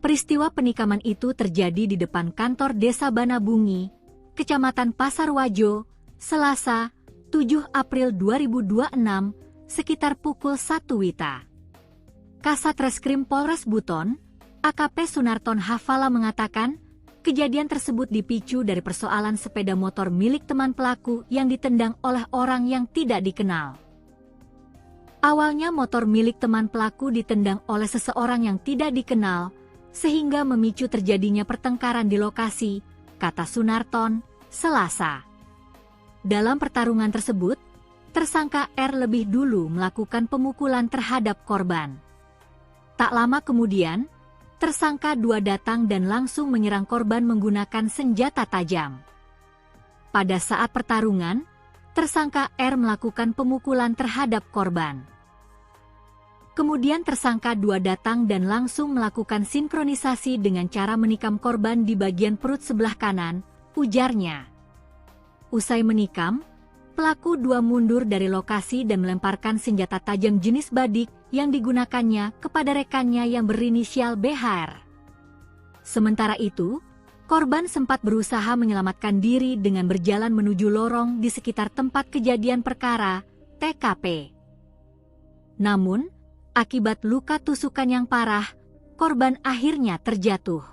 Peristiwa penikaman itu terjadi di depan kantor Desa Banabungi, Kecamatan Pasar Wajo, Selasa, 7 April 2026, sekitar pukul 1 WITA. Kasat Reskrim Polres Buton, AKP Sunarton Hafala mengatakan, kejadian tersebut dipicu dari persoalan sepeda motor milik teman pelaku yang ditendang oleh orang yang tidak dikenal. Awalnya motor milik teman pelaku ditendang oleh seseorang yang tidak dikenal, sehingga memicu terjadinya pertengkaran di lokasi, kata Sunarton, Selasa. Dalam pertarungan tersebut, tersangka R lebih dulu melakukan pemukulan terhadap korban. Tak lama kemudian, tersangka 2 datang dan langsung menyerang korban menggunakan senjata tajam. Pada saat pertarungan, tersangka R melakukan pemukulan terhadap korban. Kemudian tersangka 2 datang dan langsung melakukan sinkronisasi dengan cara menikam korban di bagian perut sebelah kanan, ujarnya. Usai menikam, pelaku 2 mundur dari lokasi dan melemparkan senjata tajam jenis badik yang digunakannya kepada rekannya yang berinisial BHR. Sementara itu, korban sempat berusaha menyelamatkan diri dengan berjalan menuju lorong di sekitar tempat kejadian perkara, TKP. Namun, akibat luka tusukan yang parah, korban akhirnya terjatuh.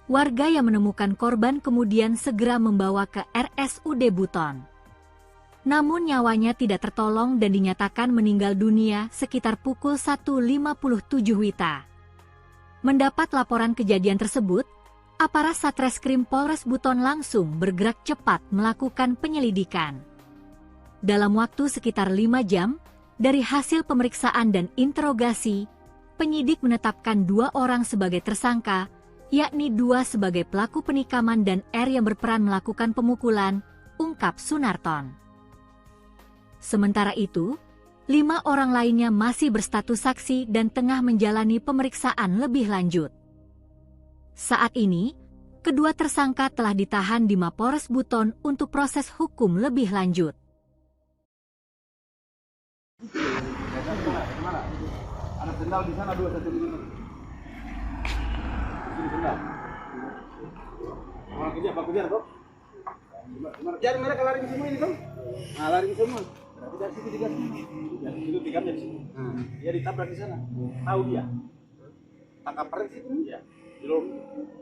Warga yang menemukan korban kemudian segera membawa ke RSUD Buton. Namun nyawanya tidak tertolong dan dinyatakan meninggal dunia sekitar pukul 1:57 WITA. Mendapat laporan kejadian tersebut, aparat Satreskrim Polres Buton langsung bergerak cepat melakukan penyelidikan. Dalam waktu sekitar 5 jam, dari hasil pemeriksaan dan interogasi, penyidik menetapkan 2 orang sebagai tersangka, yakni 2 sebagai pelaku penikaman dan R yang berperan melakukan pemukulan, ungkap Sunarton. Sementara itu, 5 orang lainnya masih berstatus saksi dan tengah menjalani pemeriksaan lebih lanjut. Saat ini, kedua tersangka telah ditahan di Mapolres Buton untuk proses hukum lebih lanjut. Ada sendal di sana 2 satu ini. Ini sendal. Pak kejar kok. Jadi mereka lari ke semua ini kan? Nah, lari ke semua. Berarti dari situ digas. Dari situ tiga dari situ. Dia ditabrak di sana. Tahu dia. Tangkap di situ. Iya. Di lorong.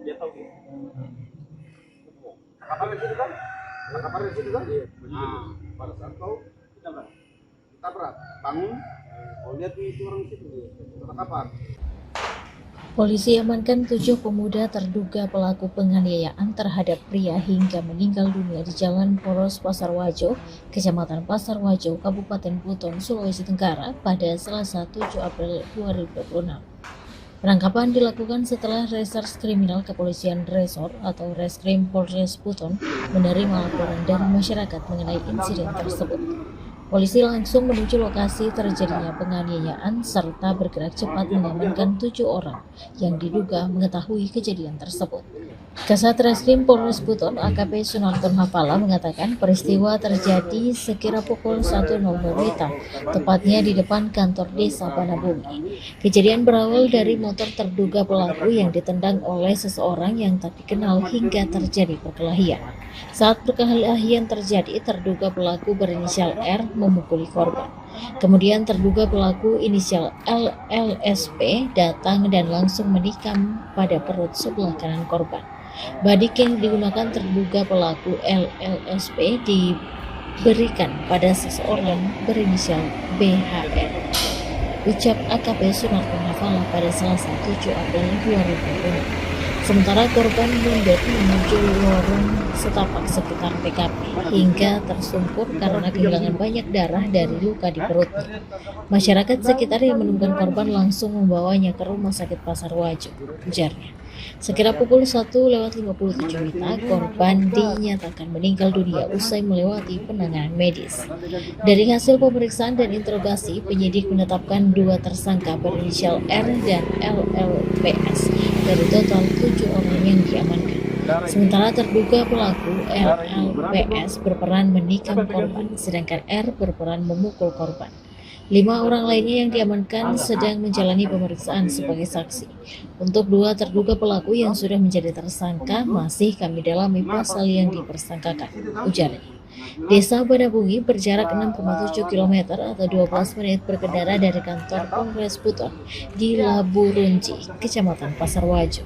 Dia tahu dia. Tangkap di situ kan? Tangkap di situ kan? Nah, pada saat tahu ditabrak. Bangun. Oh, lihat itu orang di situ. Tangkapan. Polisi amankan 7 pemuda terduga pelaku penganiayaan terhadap pria hingga meninggal dunia di Jalan Poros Pasar Wajo, Kecamatan Pasar Wajo, Kabupaten Buton, Sulawesi Tenggara pada Selasa 7 April 2026. Penangkapan dilakukan setelah Reserse Kriminal Kepolisian Resor atau Reskrim Polres Buton menerima laporan dari masyarakat mengenai insiden tersebut. Polisi langsung menuju lokasi terjadinya penganiayaan serta bergerak cepat mengamankan 7 orang yang diduga mengetahui kejadian tersebut. Kasat Reskrim Polres Buton AKP Sunarton Hafala mengatakan peristiwa terjadi sekira pukul 1.00 WITA, tepatnya di depan kantor desa Banabungi. Kejadian berawal dari motor terduga pelaku yang ditendang oleh seseorang yang tak dikenal hingga terjadi perkelahian. Saat perkelahian terjadi, terduga pelaku berinisial R memukuli korban. Kemudian terduga pelaku inisial LLSP datang dan langsung menikam pada perut sebelah kanan korban. Badik yang digunakan terduga pelaku LLSP diberikan pada seseorang berinisial BHR. Ucap AKP Sunarton Hafala pada Selasa 7 April 2020. Sementara korban mundur menuju lorong setapak sekitar TKP hingga tersungkur karena kehilangan banyak darah dari luka di perutnya. Masyarakat sekitar yang menemukan korban langsung membawanya ke Rumah Sakit Pasar Wajo, ujarnya. Sekira pukul 1:57 WITA, korban dinyatakan meninggal dunia usai melewati penanganan medis. Dari hasil pemeriksaan dan interogasi, penyidik menetapkan 2 tersangka berinisial R dan LLPS dari total 7 orang yang diamankan. Sementara terduga pelaku LLPS berperan menikam korban, sedangkan R berperan memukul korban. 5 orang lainnya yang diamankan sedang menjalani pemeriksaan sebagai saksi. Untuk 2 terduga pelaku yang sudah menjadi tersangka masih kami dalami pasal yang dipersangkakan, ujarnya. Desa Banabungi berjarak 6,7 km atau 12 menit berkendara dari kantor Polres Buton di Laburunji, Kecamatan Pasar Wajo.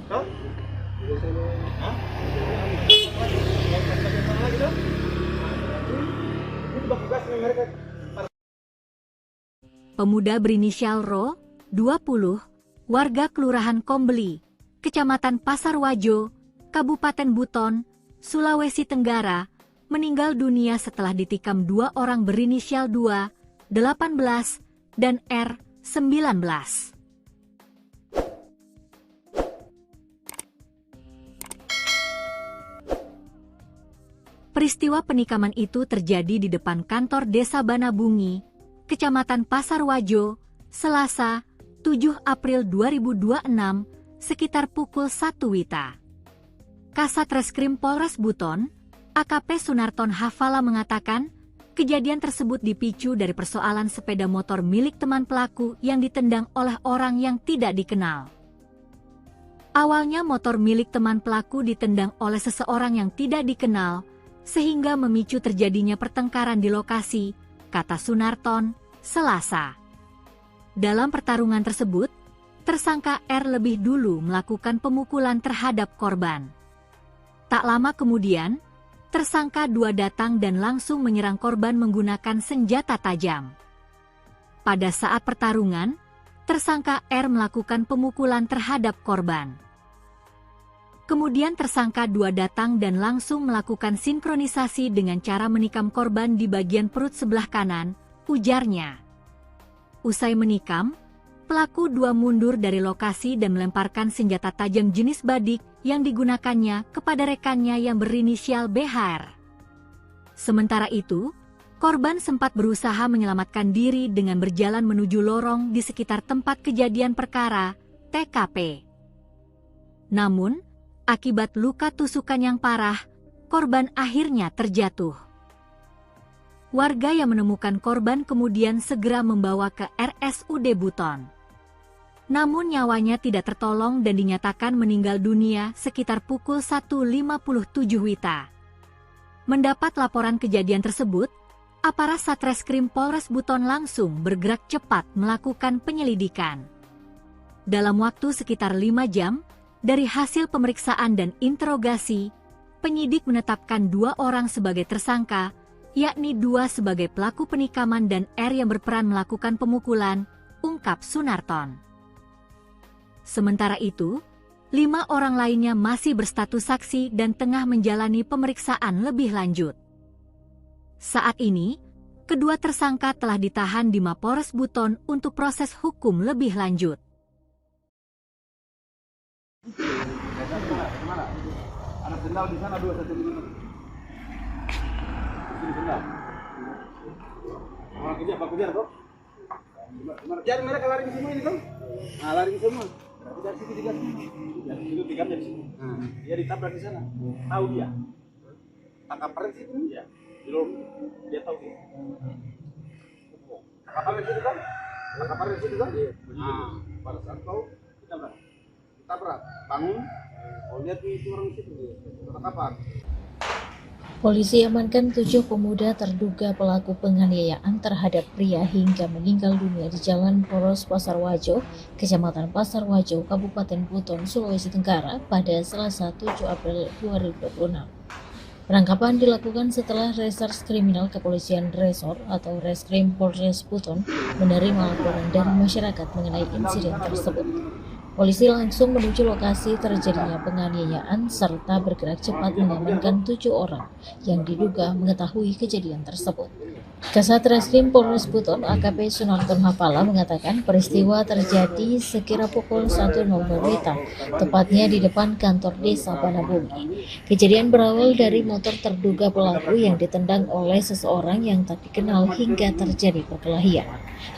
Pemuda berinisial Ro, 20, warga Kelurahan Kombeli, Kecamatan Pasar Wajo, Kabupaten Buton, Sulawesi Tenggara, meninggal dunia setelah ditikam 2 orang berinisial 2, 18, dan R, 19. Peristiwa penikaman itu terjadi di depan kantor Desa Banabungi, Kecamatan Pasar Wajo, Selasa, 7 April 2026, sekitar pukul 1 WITA. Kasat Reskrim Polres Buton, AKP Sunarton Hafala mengatakan, kejadian tersebut dipicu dari persoalan sepeda motor milik teman pelaku yang ditendang oleh orang yang tidak dikenal. Awalnya motor milik teman pelaku ditendang oleh seseorang yang tidak dikenal, sehingga memicu terjadinya pertengkaran di lokasi, kata Sunarton, Selasa. Dalam pertarungan tersebut, tersangka R lebih dulu melakukan pemukulan terhadap korban. Tak lama kemudian, tersangka 2 datang dan langsung menyerang korban menggunakan senjata tajam. Pada saat pertarungan, tersangka R melakukan pemukulan terhadap korban. Kemudian tersangka 2 datang dan langsung melakukan sinkronisasi dengan cara menikam korban di bagian perut sebelah kanan, ujarnya. Usai menikam, pelaku 2 mundur dari lokasi dan melemparkan senjata tajam jenis badik yang digunakannya kepada rekannya yang berinisial BHR. Sementara itu, korban sempat berusaha menyelamatkan diri dengan berjalan menuju lorong di sekitar tempat kejadian perkara, TKP. Namun, akibat luka tusukan yang parah, korban akhirnya terjatuh. Warga yang menemukan korban kemudian segera membawa ke RSUD Buton. Namun nyawanya tidak tertolong dan dinyatakan meninggal dunia sekitar pukul 1.57 WITA. Mendapat laporan kejadian tersebut, aparat Satreskrim Polres Buton langsung bergerak cepat melakukan penyelidikan. Dalam waktu sekitar 5 jam, dari hasil pemeriksaan dan interogasi, penyidik menetapkan 2 orang sebagai tersangka, yakni 2 sebagai pelaku penikaman dan R yang berperan melakukan pemukulan, ungkap Sunarton. Sementara itu, 5 orang lainnya masih berstatus saksi dan tengah menjalani pemeriksaan lebih lanjut. Saat ini, kedua tersangka telah ditahan di Mapores Buton untuk proses hukum lebih lanjut. Anak sendal di sana 2 1 sini sendal. Pak kejar toh. Jadi mereka lari ke semua ini toh. Nah, lari ke semua. Berarti dari situ digas. Dari situ digas dari situ. Dia ditabrak di sana. Tahu dia. Tangkap di situ. Iya. Dia tahu dia. Tangkap di situ kan? Tangkap di situ kan? Nah, pada saat kau ditabrak, bangun. Kau lihat itu orang situ. Tangkapan. Polisi amankan 7 pemuda terduga pelaku penganiayaan terhadap pria hingga meninggal dunia di Jalan Poros Pasar Wajo, Kecamatan Pasar Wajo, Kabupaten Buton, Sulawesi Tenggara pada Selasa 7 April 2026. Penangkapan dilakukan setelah Reserse Kriminal Kepolisian Resor atau Reskrim Polres Buton menerima laporan dari masyarakat mengenai insiden tersebut. Polisi langsung menuju lokasi terjadinya penganiayaan serta bergerak cepat mengamankan 7 orang yang diduga mengetahui kejadian tersebut. Kasat Reskrim Polres Buton AKP Sunarton Hafala mengatakan peristiwa terjadi sekira pukul 1.00 WITA, tepatnya di depan kantor desa Banabungi. Kejadian berawal dari motor terduga pelaku yang ditendang oleh seseorang yang tak dikenal hingga terjadi perkelahian.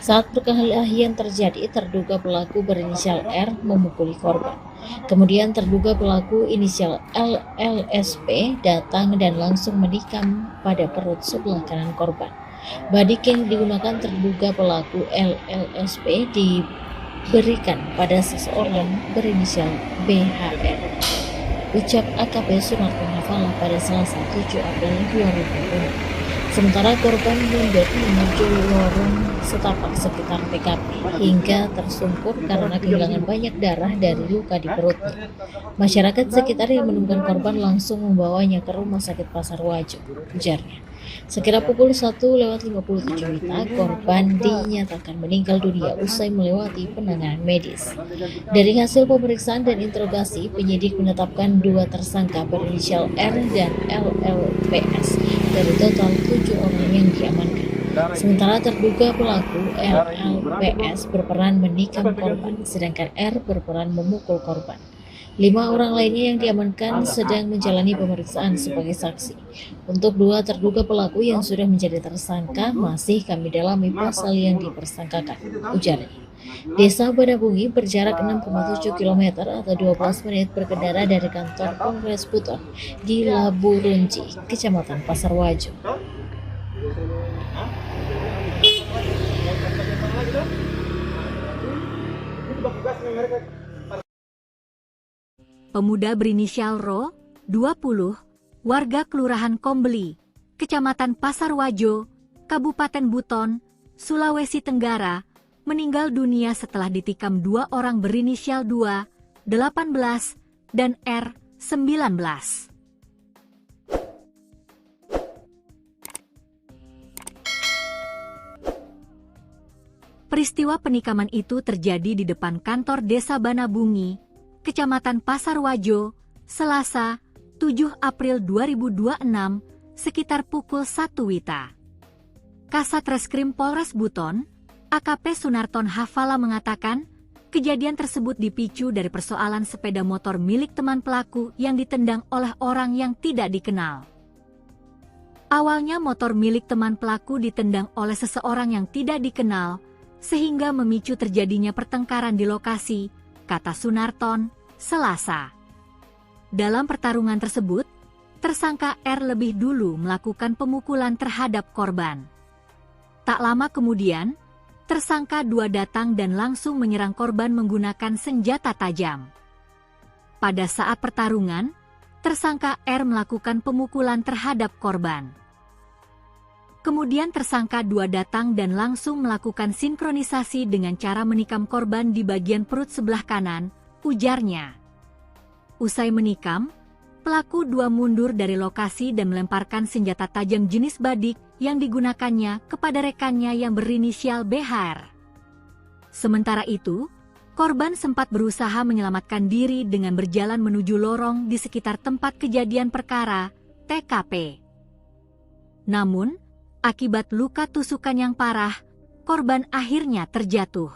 Saat perkelahian terjadi, terduga pelaku berinisial R memukuli korban. Kemudian terduga pelaku inisial LLSP datang dan langsung menikam pada perut sebelah kanan korban. Badik yang digunakan terduga pelaku LLSP diberikan pada seseorang berinisial BHR. Ucap AKP Sunarton Hafala pada Selasa 7 April 2020. Sementara korban mundur menuju lorong setapak sekitar TKP hingga tersungkur karena kehilangan banyak darah dari luka di perutnya. Masyarakat sekitar yang menemukan korban langsung membawanya ke Rumah Sakit Pasar Wajo, ujarnya. Sekira pukul 1:57 WITA, korban dinyatakan meninggal dunia usai melewati penanganan medis. Dari hasil pemeriksaan dan interogasi, penyidik menetapkan 2 tersangka berinisial R dan LLPS dari total 7 orang yang diamankan. Sementara terduga pelaku LLPS berperan menikam korban, sedangkan R berperan memukul korban. 5 orang lainnya yang diamankan sedang menjalani pemeriksaan sebagai saksi. Untuk 2 terduga pelaku yang sudah menjadi tersangka masih kami dalami pasal yang dipersangkakan, ujarnya. Desa Banabungi berjarak 6,7 km atau 12 menit berkendara dari kantor Polres Buton di Laburunji, Kecamatan Pasar Wajo. Pemuda berinisial Ro, 20, warga Kelurahan Kombeli, Kecamatan Pasar Wajo, Kabupaten Buton, Sulawesi Tenggara, meninggal dunia setelah ditikam 2 orang berinisial 2, 18, dan R, 19. Peristiwa penikaman itu terjadi di depan kantor Desa Banabungi, Kecamatan Pasar Wajo, Selasa, 7 April 2026, sekitar pukul 1 WITA. Kasat Reskrim Polres Buton, AKP Sunarton Hafala mengatakan, kejadian tersebut dipicu dari persoalan sepeda motor milik teman pelaku yang ditendang oleh orang yang tidak dikenal. Awalnya motor milik teman pelaku ditendang oleh seseorang yang tidak dikenal, sehingga memicu terjadinya pertengkaran di lokasi, kata Sunarton, Selasa. Dalam pertarungan tersebut, tersangka R lebih dulu melakukan pemukulan terhadap korban. Tak lama kemudian, tersangka 2 datang dan langsung menyerang korban menggunakan senjata tajam. Pada saat pertarungan, tersangka R melakukan pemukulan terhadap korban. Kemudian tersangka 2 datang dan langsung melakukan sinkronisasi dengan cara menikam korban di bagian perut sebelah kanan, ujarnya. Usai menikam, pelaku 2 mundur dari lokasi dan melemparkan senjata tajam jenis badik yang digunakannya kepada rekannya yang berinisial BHR. Sementara itu, korban sempat berusaha menyelamatkan diri dengan berjalan menuju lorong di sekitar tempat kejadian perkara, TKP. Namun, akibat luka tusukan yang parah, korban akhirnya terjatuh.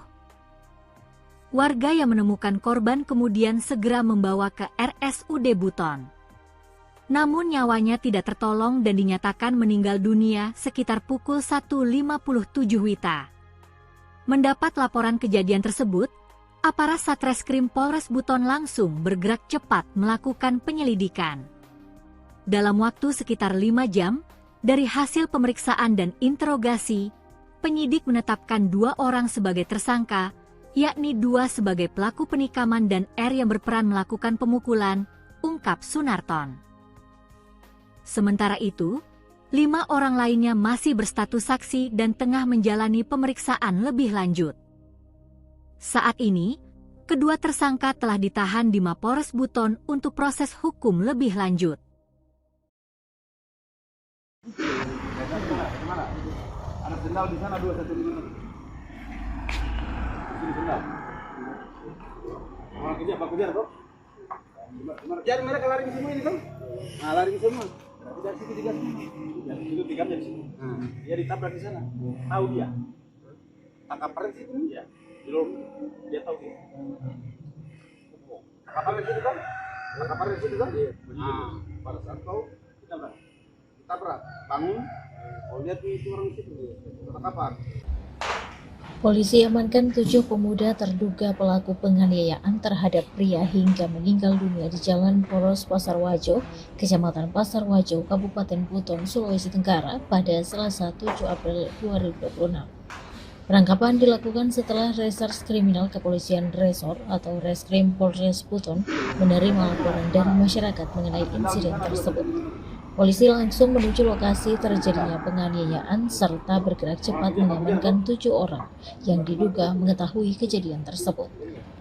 Warga yang menemukan korban kemudian segera membawa ke RSUD Buton. namun nyawanya tidak tertolong dan dinyatakan meninggal dunia sekitar pukul 1.57 WITA. Mendapat laporan kejadian tersebut, aparat Satreskrim Polres Buton langsung bergerak cepat melakukan penyelidikan. Dalam waktu sekitar 5 jam, dari hasil pemeriksaan dan interogasi, penyidik menetapkan 2 orang sebagai tersangka, yakni 2 sebagai pelaku penikaman dan R yang berperan melakukan pemukulan, ungkap Sunarton. Sementara itu, 5 orang lainnya masih berstatus saksi dan tengah menjalani pemeriksaan lebih lanjut. Saat ini, kedua tersangka telah ditahan di Mapores Buton untuk proses hukum lebih lanjut. Mana? Ada sendal di sana 2 1 di mana? Di sendal. Orang kejar, Pak kejar kok. Kejar mereka lari semua ini kan? Nah, lari semua. Berarti dari situ digas. Dari situ digamnya di sini. Dia ditabrak di sana. Tahu dia. Tangkap paren situ dia. Belum dia tahu dia. Tangkap paren situ kan? Tangkap paren situ kan? Nah, pada saat tahu ditabrak. Bangun. Oh, lihat itu orang situ dia. Tangkapan. Polisi amankan 7 pemuda terduga pelaku penganiayaan terhadap pria hingga meninggal dunia di Jalan Poros Pasar Wajo, Kecamatan Pasar Wajo, Kabupaten Buton, Sulawesi Tenggara pada Selasa 7 April 2026. Penangkapan dilakukan setelah Reserse Kriminal Kepolisian Resor atau Reskrim Polres Buton menerima laporan dari masyarakat mengenai insiden tersebut. Polisi langsung menuju lokasi terjadinya penganiayaan serta bergerak cepat mengamankan 7 orang yang diduga mengetahui kejadian tersebut.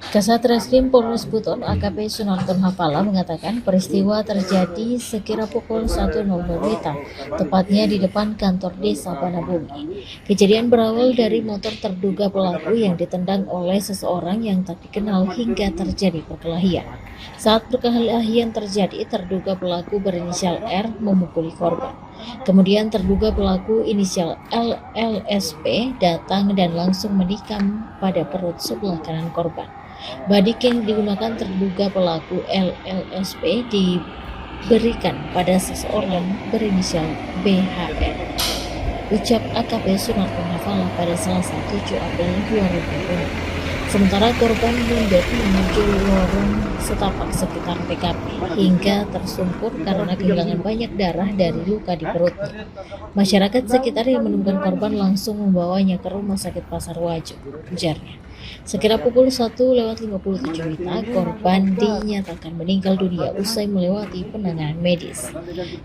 Kasat Reskrim Polres Buton AKP Sunarton Hafala mengatakan peristiwa terjadi sekira pukul 1.00 WITA, tepatnya di depan kantor desa Banabumi. Kejadian berawal dari motor terduga pelaku yang ditendang oleh seseorang yang tak dikenal hingga terjadi perkelahian. Saat perkelahian terjadi, terduga pelaku berinisial R memukuli korban. Kemudian terduga pelaku inisial LLSP datang dan langsung menikam pada perut sebelah kanan korban. Badik yang digunakan terduga pelaku LLSP diberikan pada seseorang berinisial BHR. Ucap AKP Sunarton Hafala pada Selasa 7 April 2020. Sementara korban mundur menuju lorong setapak sekitar TKP hingga tersungkur karena kehilangan banyak darah dari luka di perutnya. Masyarakat sekitar yang menemukan korban langsung membawanya ke Rumah Sakit Pasar Wajo, ujarnya. Sekira pukul 1.57 WITA, korban dinyatakan meninggal dunia usai melewati penanganan medis.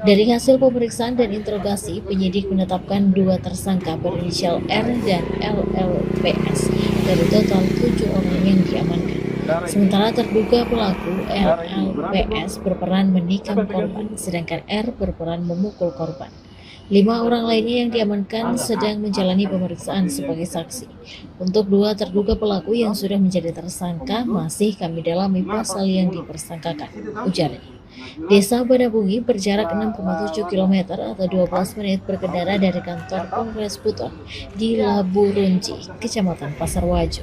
Dari hasil pemeriksaan dan interogasi, penyidik menetapkan 2 tersangka berinisial R dan LLPS dari total 7 orang yang diamankan. Sementara terduga pelaku LLPS berperan menikam korban, sedangkan R berperan memukul korban. 5 orang lainnya yang diamankan sedang menjalani pemeriksaan sebagai saksi. Untuk 2 terduga pelaku yang sudah menjadi tersangka masih kami dalami pasal yang dipersangkakan, ujarnya. Desa Banabungi berjarak 6,7 km atau 12 menit berkendara dari kantor Polres Buton di Laburunji, Kecamatan Pasar Wajo.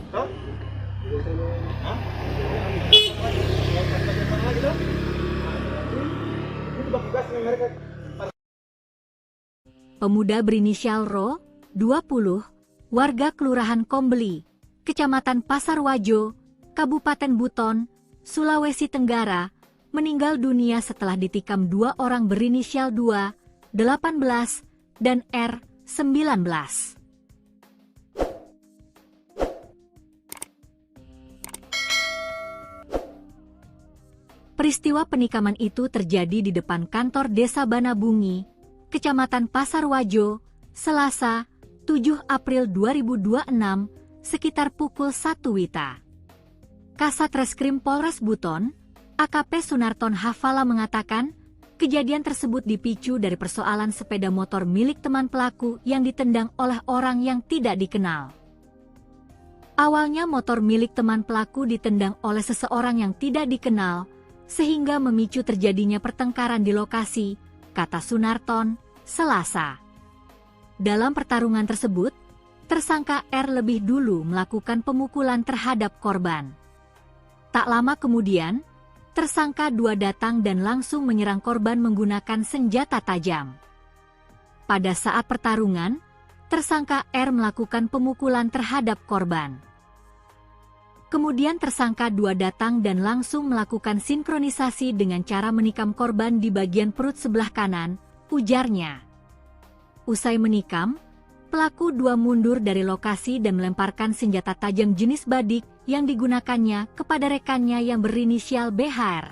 Pemuda berinisial Ro, 20, warga Kelurahan Kombeli, Kecamatan Pasar Wajo, Kabupaten Buton, Sulawesi Tenggara, meninggal dunia setelah ditikam 2 orang berinisial 2, 18, dan R, 19. Peristiwa penikaman itu terjadi di depan kantor Desa Banabungi, Kecamatan Pasar Wajo, Selasa, 7 April 2026, sekitar pukul 1 WITA. Kasat Reskrim Polres Buton, AKP Sunarton Hafala mengatakan, kejadian tersebut dipicu dari persoalan sepeda motor milik teman pelaku yang ditendang oleh orang yang tidak dikenal. Awalnya motor milik teman pelaku ditendang oleh seseorang yang tidak dikenal, sehingga memicu terjadinya pertengkaran di lokasi, kata Sunarton, Selasa. Dalam pertarungan tersebut, tersangka R lebih dulu melakukan pemukulan terhadap korban. Tak lama kemudian, tersangka 2 datang dan langsung menyerang korban menggunakan senjata tajam. Pada saat pertarungan, tersangka R melakukan pemukulan terhadap korban. Kemudian tersangka 2 datang dan langsung melakukan sinkronisasi dengan cara menikam korban di bagian perut sebelah kanan, ujarnya. Usai menikam, pelaku 2 mundur dari lokasi dan melemparkan senjata tajam jenis badik yang digunakannya kepada rekannya yang berinisial BHR.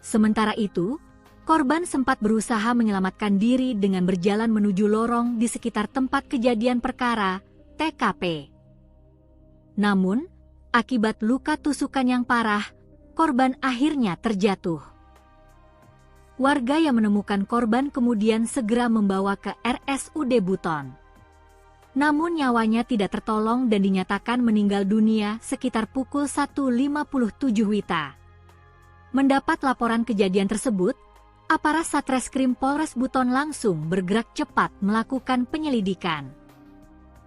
Sementara itu, korban sempat berusaha menyelamatkan diri dengan berjalan menuju lorong di sekitar tempat kejadian perkara, TKP. Namun, akibat luka tusukan yang parah, korban akhirnya terjatuh. Warga yang menemukan korban kemudian segera membawa ke RSUD Buton. Namun nyawanya tidak tertolong dan dinyatakan meninggal dunia sekitar pukul 1.57 WITA. Mendapat laporan kejadian tersebut, aparat Satreskrim Polres Buton langsung bergerak cepat melakukan penyelidikan.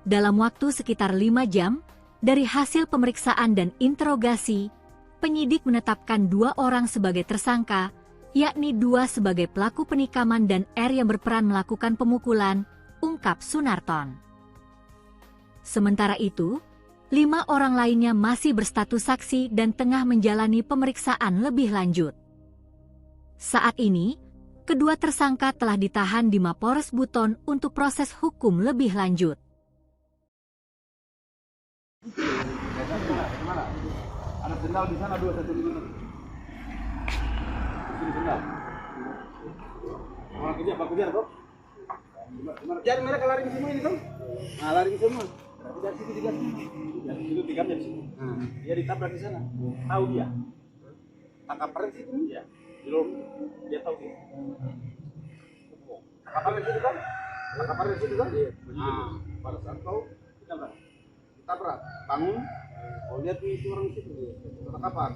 Dalam waktu sekitar 5 jam, dari hasil pemeriksaan dan interogasi, penyidik menetapkan 2 orang sebagai tersangka, yakni 2 sebagai pelaku penikaman dan R yang berperan melakukan pemukulan, ungkap Sunarton. Sementara itu, 5 orang lainnya masih berstatus saksi dan tengah menjalani pemeriksaan lebih lanjut. Saat ini, kedua tersangka telah ditahan di Mapores Buton untuk proses hukum lebih lanjut. Mana? Ada sendal di sana 2 satu di mana? Sini sendal. Orang kerja, Pak kejar kok. Jadi mereka lari ke semua ini tuh. Nah, lari ke semua. Berarti dari situ digas. Dari situ tikamnya di sini. Dia ditabrak di sana. Tahu dia. Tangkap di situ. Iya. Belum. Dia tahu dia. Tangkap di situ kan? Tangkap di situ kan? Iya. Nah, pada saat kau ditabrak. Bangun. Kau lihat itu orang di situ. Tangkap.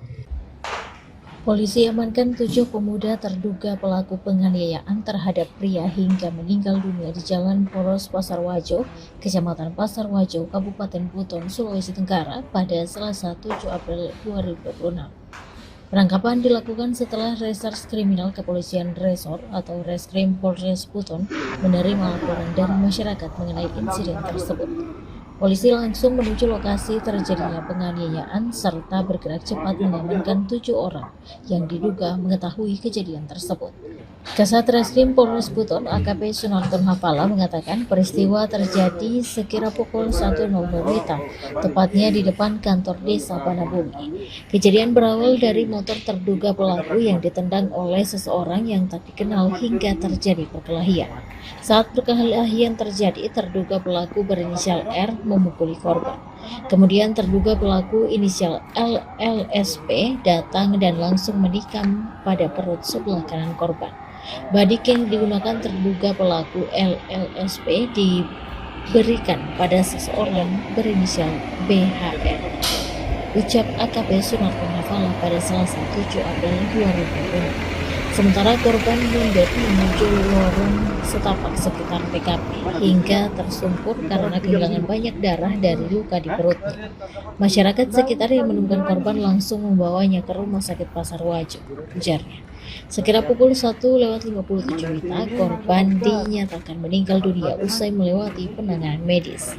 Polisi amankan 7 pemuda terduga pelaku penganiayaan terhadap pria hingga meninggal dunia di Jalan Poros Pasar Wajo, Kecamatan Pasar Wajo, Kabupaten Buton, Sulawesi Tenggara pada Selasa 7 April 2026. Penangkapan dilakukan setelah Reserse Kriminal Kepolisian Resor atau Reskrim Polres Buton menerima laporan dari masyarakat mengenai insiden tersebut. Polisi langsung menuju lokasi terjadinya penganiayaan serta bergerak cepat mengamankan 7 orang yang diduga mengetahui kejadian tersebut. Kasat Reskrim Polres Buton AKP Sunarton Hafala mengatakan peristiwa terjadi sekira pukul 1.00 WITA, tepatnya di depan kantor desa Banabumi. Kejadian berawal dari motor terduga pelaku yang ditendang oleh seseorang yang tak dikenal hingga terjadi perkelahian. Saat perkelahian terjadi, terduga pelaku berinisial R memukuli korban. Kemudian terduga pelaku inisial LLSP datang dan langsung menikam pada perut sebelah kanan korban. Badik yang digunakan terduga pelaku LLSP diberikan pada seseorang berinisial BHR. Ucap AKP Sunarton Hafala pada Selasa 7 April 2020. Sementara korban mundur menuju lorong setapak sekitar TKP hingga tersungkur karena kehilangan banyak darah dari luka di perutnya. Masyarakat sekitar yang menemukan korban langsung membawanya ke Rumah Sakit Pasar Wajo, ujarnya. Sekira pukul 1.57 WITA, korban dinyatakan meninggal dunia usai melewati penanganan medis.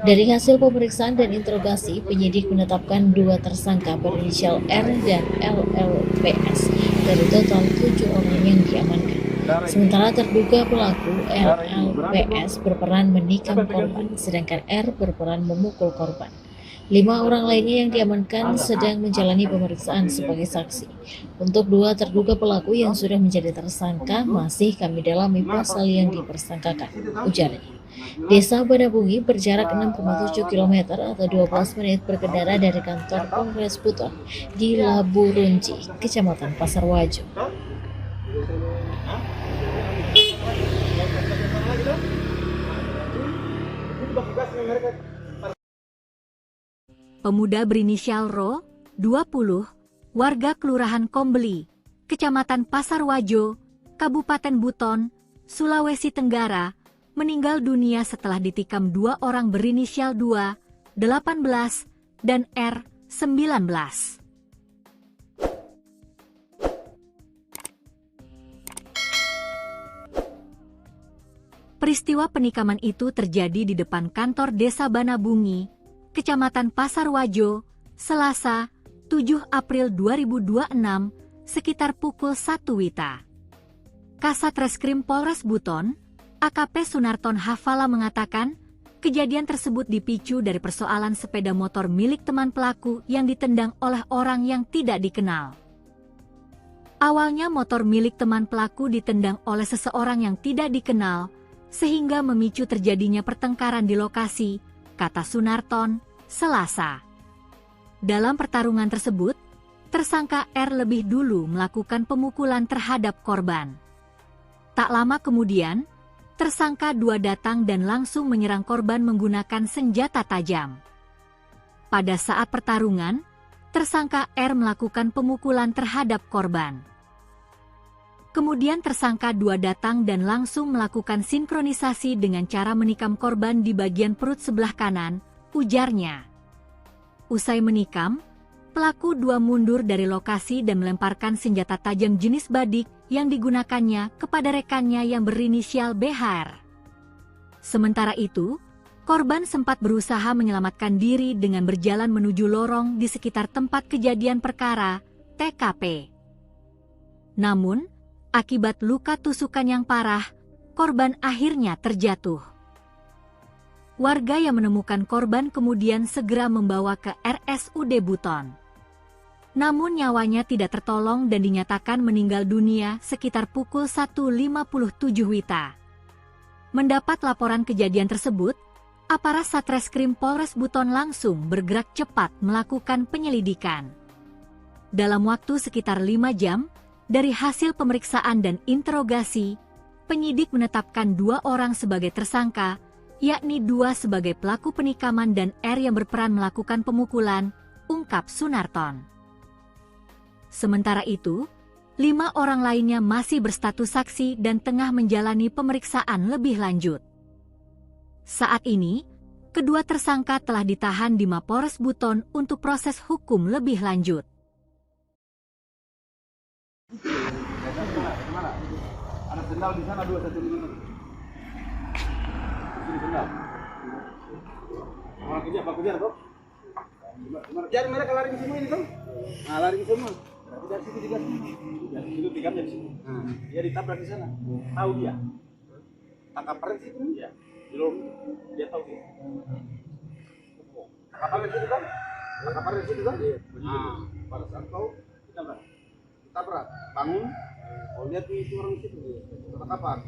Dari hasil pemeriksaan dan interogasi, penyidik menetapkan 2 tersangka berinisial R dan LLPS dari total 7 orang yang diamankan. Sementara terduga pelaku LLPS berperan menikam korban, sedangkan R berperan memukul korban. 5 orang lainnya yang diamankan sedang menjalani pemeriksaan sebagai saksi. Untuk 2 terduga pelaku yang sudah menjadi tersangka masih kami dalami pasal yang dipersangkakan, ujarnya. Desa Banabungi berjarak 6,7 km atau 12 menit berkendara dari kantor Polres Buton di Laburunji, Kecamatan Pasar Wajo. Pemuda berinisial Ro, 20, warga Kelurahan Kombeli, Kecamatan Pasar Wajo, Kabupaten Buton, Sulawesi Tenggara, meninggal dunia setelah ditikam 2 orang berinisial 2, 18, dan R, 19. Peristiwa penikaman itu terjadi di depan kantor Desa Banabungi, Kecamatan Pasarwajo, Selasa, 7 April 2026, sekitar pukul 1 WITA. Kasat Reskrim Polres Buton, AKP Sunarton Hafala mengatakan, kejadian tersebut dipicu dari persoalan sepeda motor milik teman pelaku yang ditendang oleh orang yang tidak dikenal. Awalnya motor milik teman pelaku ditendang oleh seseorang yang tidak dikenal, sehingga memicu terjadinya pertengkaran di lokasi, kata Sunarton, Selasa. Dalam pertarungan tersebut, tersangka R lebih dulu melakukan pemukulan terhadap korban. Tak lama kemudian, tersangka 2 datang dan langsung menyerang korban menggunakan senjata tajam. Pada saat pertarungan, tersangka R melakukan pemukulan terhadap korban. Kemudian tersangka 2 datang dan langsung melakukan sinkronisasi dengan cara menikam korban di bagian perut sebelah kanan, ujarnya. Usai menikam, pelaku 2 mundur dari lokasi dan melemparkan senjata tajam jenis badik yang digunakannya kepada rekannya yang berinisial BHR. Sementara itu, korban sempat berusaha menyelamatkan diri dengan berjalan menuju lorong di sekitar tempat kejadian perkara, TKP. Namun, akibat luka tusukan yang parah, korban akhirnya terjatuh. Warga yang menemukan korban kemudian segera membawa ke RSUD Buton. Namun nyawanya tidak tertolong dan dinyatakan meninggal dunia sekitar pukul 1.57 WITA. Mendapat laporan kejadian tersebut, aparat Satreskrim Polres Buton langsung bergerak cepat melakukan penyelidikan. Dalam waktu sekitar 5 jam, dari hasil pemeriksaan dan interogasi, penyidik menetapkan 2 orang sebagai tersangka, yakni 2 sebagai pelaku penikaman dan R yang berperan melakukan pemukulan, ungkap Sunarton. Sementara itu, 5 orang lainnya masih berstatus saksi dan tengah menjalani pemeriksaan lebih lanjut. Saat ini, kedua tersangka telah ditahan di Mapolres Buton untuk proses hukum lebih lanjut. Mana? Ada sendal di sana 2 1 ini. Ini sendal. Orang kerja, Pak kerja kok. Jadi mereka lari ke semua ini kan? Nah, lari ke semua. Berarti dari situ digas. Dari situ digamnya di sini. Dia ditabrak di sana. Tahu dia. Tangkap peren situ dia. Di lorong dia tahu dia. Tangkap peren situ kan? Tangkap peren situ kan? Nah, pada saat tahu tabrak, bangun, lihat itu orang situ, kapan?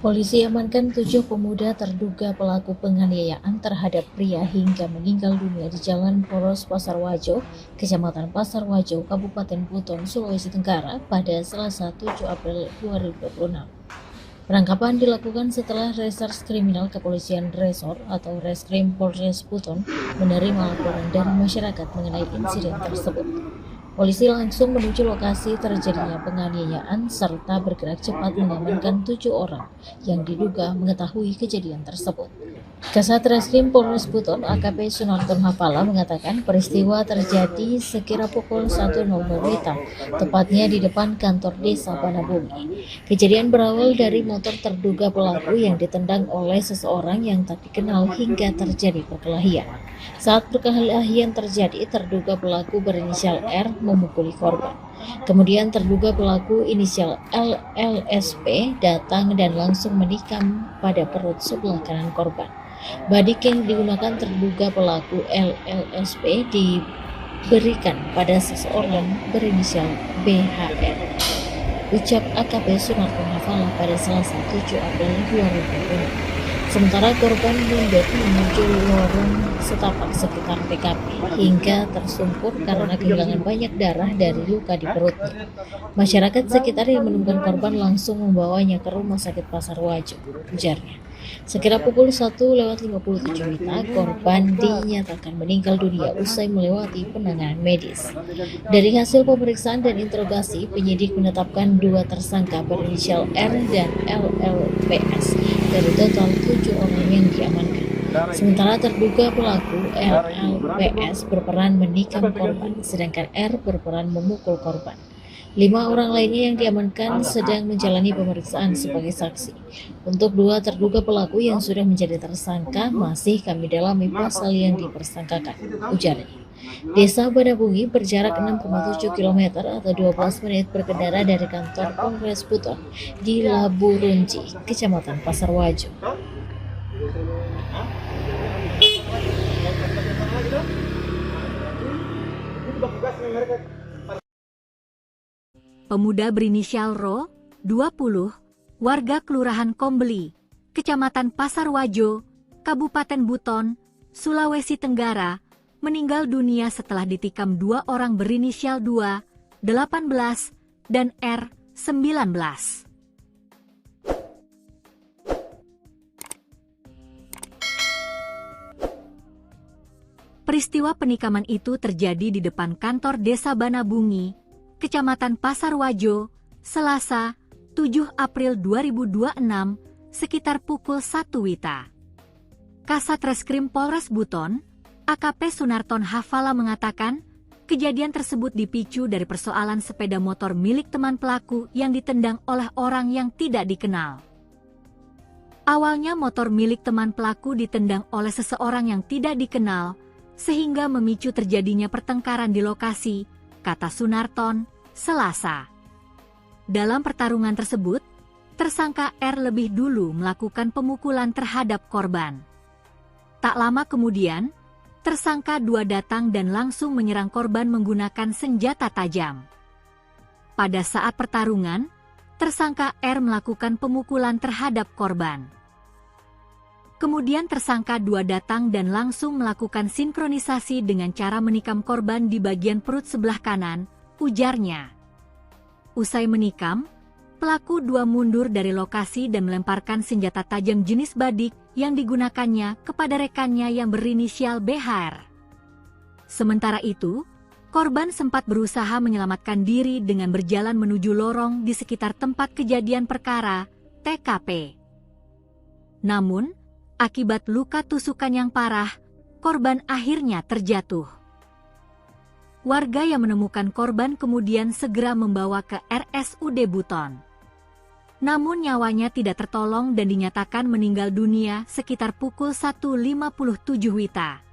Polisi amankan 7 pemuda terduga pelaku penganiayaan terhadap pria hingga meninggal dunia di Jalan Poros Pasarwajo, Kecamatan Pasarwajo, Kabupaten Buton, Sulawesi Tenggara pada Selasa 7 April 2026. Penangkapan dilakukan setelah Reserse Kriminal Kepolisian Resor atau Reskrim Polres Buton menerima laporan dari masyarakat mengenai insiden tersebut. Polisi langsung menuju lokasi terjadinya penganiayaan serta bergerak cepat mengamankan 7 orang yang diduga mengetahui kejadian tersebut. Kasat Reskrim Polres Buton AKP Sunarton Hafala mengatakan peristiwa terjadi sekira pukul 1.00 WITA, tepatnya di depan kantor Desa Banabungi. Kejadian berawal dari motor terduga pelaku yang ditendang oleh seseorang yang tak dikenal hingga terjadi perkelahian. Saat perkelahian terjadi, terduga pelaku berinisial R memukuli korban. Kemudian terduga pelaku inisial LLSP datang dan langsung menikam pada perut sebelah kanan korban. Badik yang digunakan terduga pelaku LLSP diberikan pada seseorang berinisial BHR. Ucap AKP Sunarton Hafala pada Selasa 7 April 2020. Sementara korban mundur menuju lorong setapak sekitar TKP hingga tersungkur karena kehilangan banyak darah dari luka di perutnya. Masyarakat sekitar yang menemukan korban langsung membawanya ke Rumah Sakit Pasarwajo, ujarnya. Sekira pukul 1:57 WITA, korban dinyatakan meninggal dunia usai melewati penanganan medis. Dari hasil pemeriksaan dan interogasi, penyidik menetapkan 2 tersangka berinisial R dan LLPS dari total 7 orang yang diamankan. Sementara terduga pelaku LLPS berperan menikam korban, sedangkan R berperan memukul korban. 5 orang lainnya yang diamankan sedang menjalani pemeriksaan sebagai saksi. Untuk 2 terduga pelaku yang sudah menjadi tersangka masih kami dalami pasal yang dipersangkakan, ujarnya. Desa Banabungi berjarak 6,7 km atau 12 menit berkendara dari kantor Polres Buton di Labu Runci, Kecamatan Pasar Wajo. Pemuda berinisial Ro, 20, warga Kelurahan Kombeli, Kecamatan Pasar Wajo, Kabupaten Buton, Sulawesi Tenggara, meninggal dunia setelah ditikam 2 orang berinisial 2, 18, dan R, 19. Peristiwa penikaman itu terjadi di depan kantor Desa Banabungi, Kecamatan Pasar Wajo, Selasa, 7 April 2026, sekitar pukul 1 WITA. Kasat Reskrim Polres Buton, AKP Sunarton Hafala mengatakan, kejadian tersebut dipicu dari persoalan sepeda motor milik teman pelaku yang ditendang oleh orang yang tidak dikenal. Awalnya motor milik teman pelaku ditendang oleh seseorang yang tidak dikenal, sehingga memicu terjadinya pertengkaran di lokasi, kata Sunarton, Selasa. Dalam pertarungan tersebut, tersangka R lebih dulu melakukan pemukulan terhadap korban. Tak lama kemudian, tersangka 2 datang dan langsung menyerang korban menggunakan senjata tajam. Pada saat pertarungan, tersangka R melakukan pemukulan terhadap korban. Kemudian tersangka 2 datang dan langsung melakukan sinkronisasi dengan cara menikam korban di bagian perut sebelah kanan, ujarnya. Usai menikam, pelaku 2 mundur dari lokasi dan melemparkan senjata tajam jenis badik yang digunakannya kepada rekannya yang berinisial BHR. Sementara itu, korban sempat berusaha menyelamatkan diri dengan berjalan menuju lorong di sekitar tempat kejadian perkara, TKP. Namun, akibat luka tusukan yang parah, korban akhirnya terjatuh. Warga yang menemukan korban kemudian segera membawa ke RSUD Buton. Namun nyawanya tidak tertolong dan dinyatakan meninggal dunia sekitar pukul 1.57 WITA.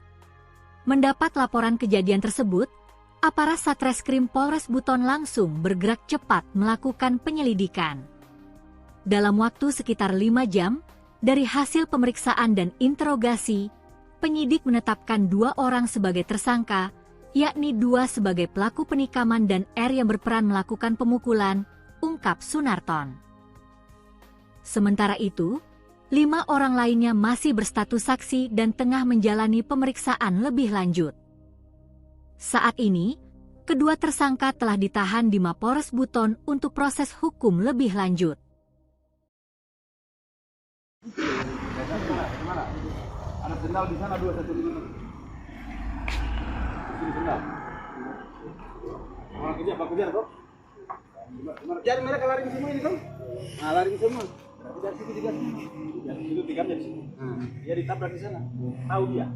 Mendapat laporan kejadian tersebut, aparat Satreskrim Polres Buton langsung bergerak cepat melakukan penyelidikan. Dalam waktu sekitar 5 jam, dari hasil pemeriksaan dan interogasi, penyidik menetapkan 2 orang sebagai tersangka, yakni 2 sebagai pelaku penikaman dan R yang berperan melakukan pemukulan, ungkap Sunarton. Sementara itu, 5 orang lainnya masih berstatus saksi dan tengah menjalani pemeriksaan lebih lanjut. Saat ini, kedua tersangka telah ditahan di Mapores Buton untuk proses hukum lebih lanjut. Mana? Ada sendal di sana 2 1 5. Ini sendal. Orang kerja apa kerja kok? Jadi mereka lari ke semua ini kan? Nah, lari ke semua. Dari situ juga. Dari situ tikamnya di sini. Dia ditabrak di sana. Tahu dia.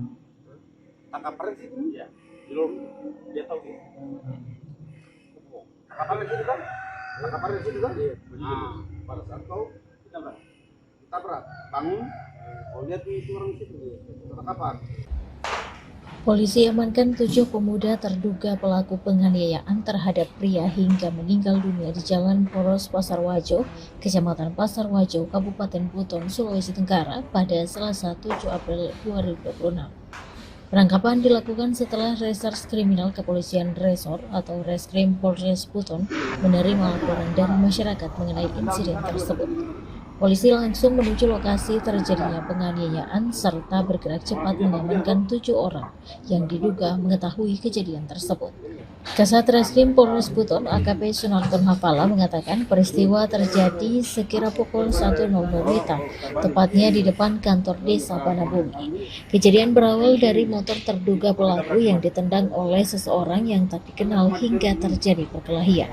Tangkap paret situ dia. Di lorong dia tahu dia. Tangkap paret situ kan? Tangkap paret situ kan? Nah, pada saat kau ditabrak, bangun. Oh, lihat itu orang situ. Tangkapan. Polisi amankan 7 pemuda terduga pelaku penganiayaan terhadap pria hingga meninggal dunia di Jalan Poros Pasar Wajo, Kecamatan Pasar Wajo, Kabupaten Buton, Sulawesi Tenggara pada Selasa 7 April 2026. Penangkapan dilakukan setelah Reserse Kriminal Kepolisian Resor atau Reskrim Polres Buton menerima laporan dari masyarakat mengenai insiden tersebut. Polisi langsung menuju lokasi terjadinya penganiayaan serta bergerak cepat mengamankan 7 orang yang diduga mengetahui kejadian tersebut. Kasat Reskrim Polres Buton AKP Sunarton Hafala mengatakan peristiwa terjadi sekira pukul 1.00 WITA, tepatnya di depan kantor Desa Banabungi. Kejadian berawal dari motor terduga pelaku yang ditendang oleh seseorang yang tak dikenal hingga terjadi perkelahian.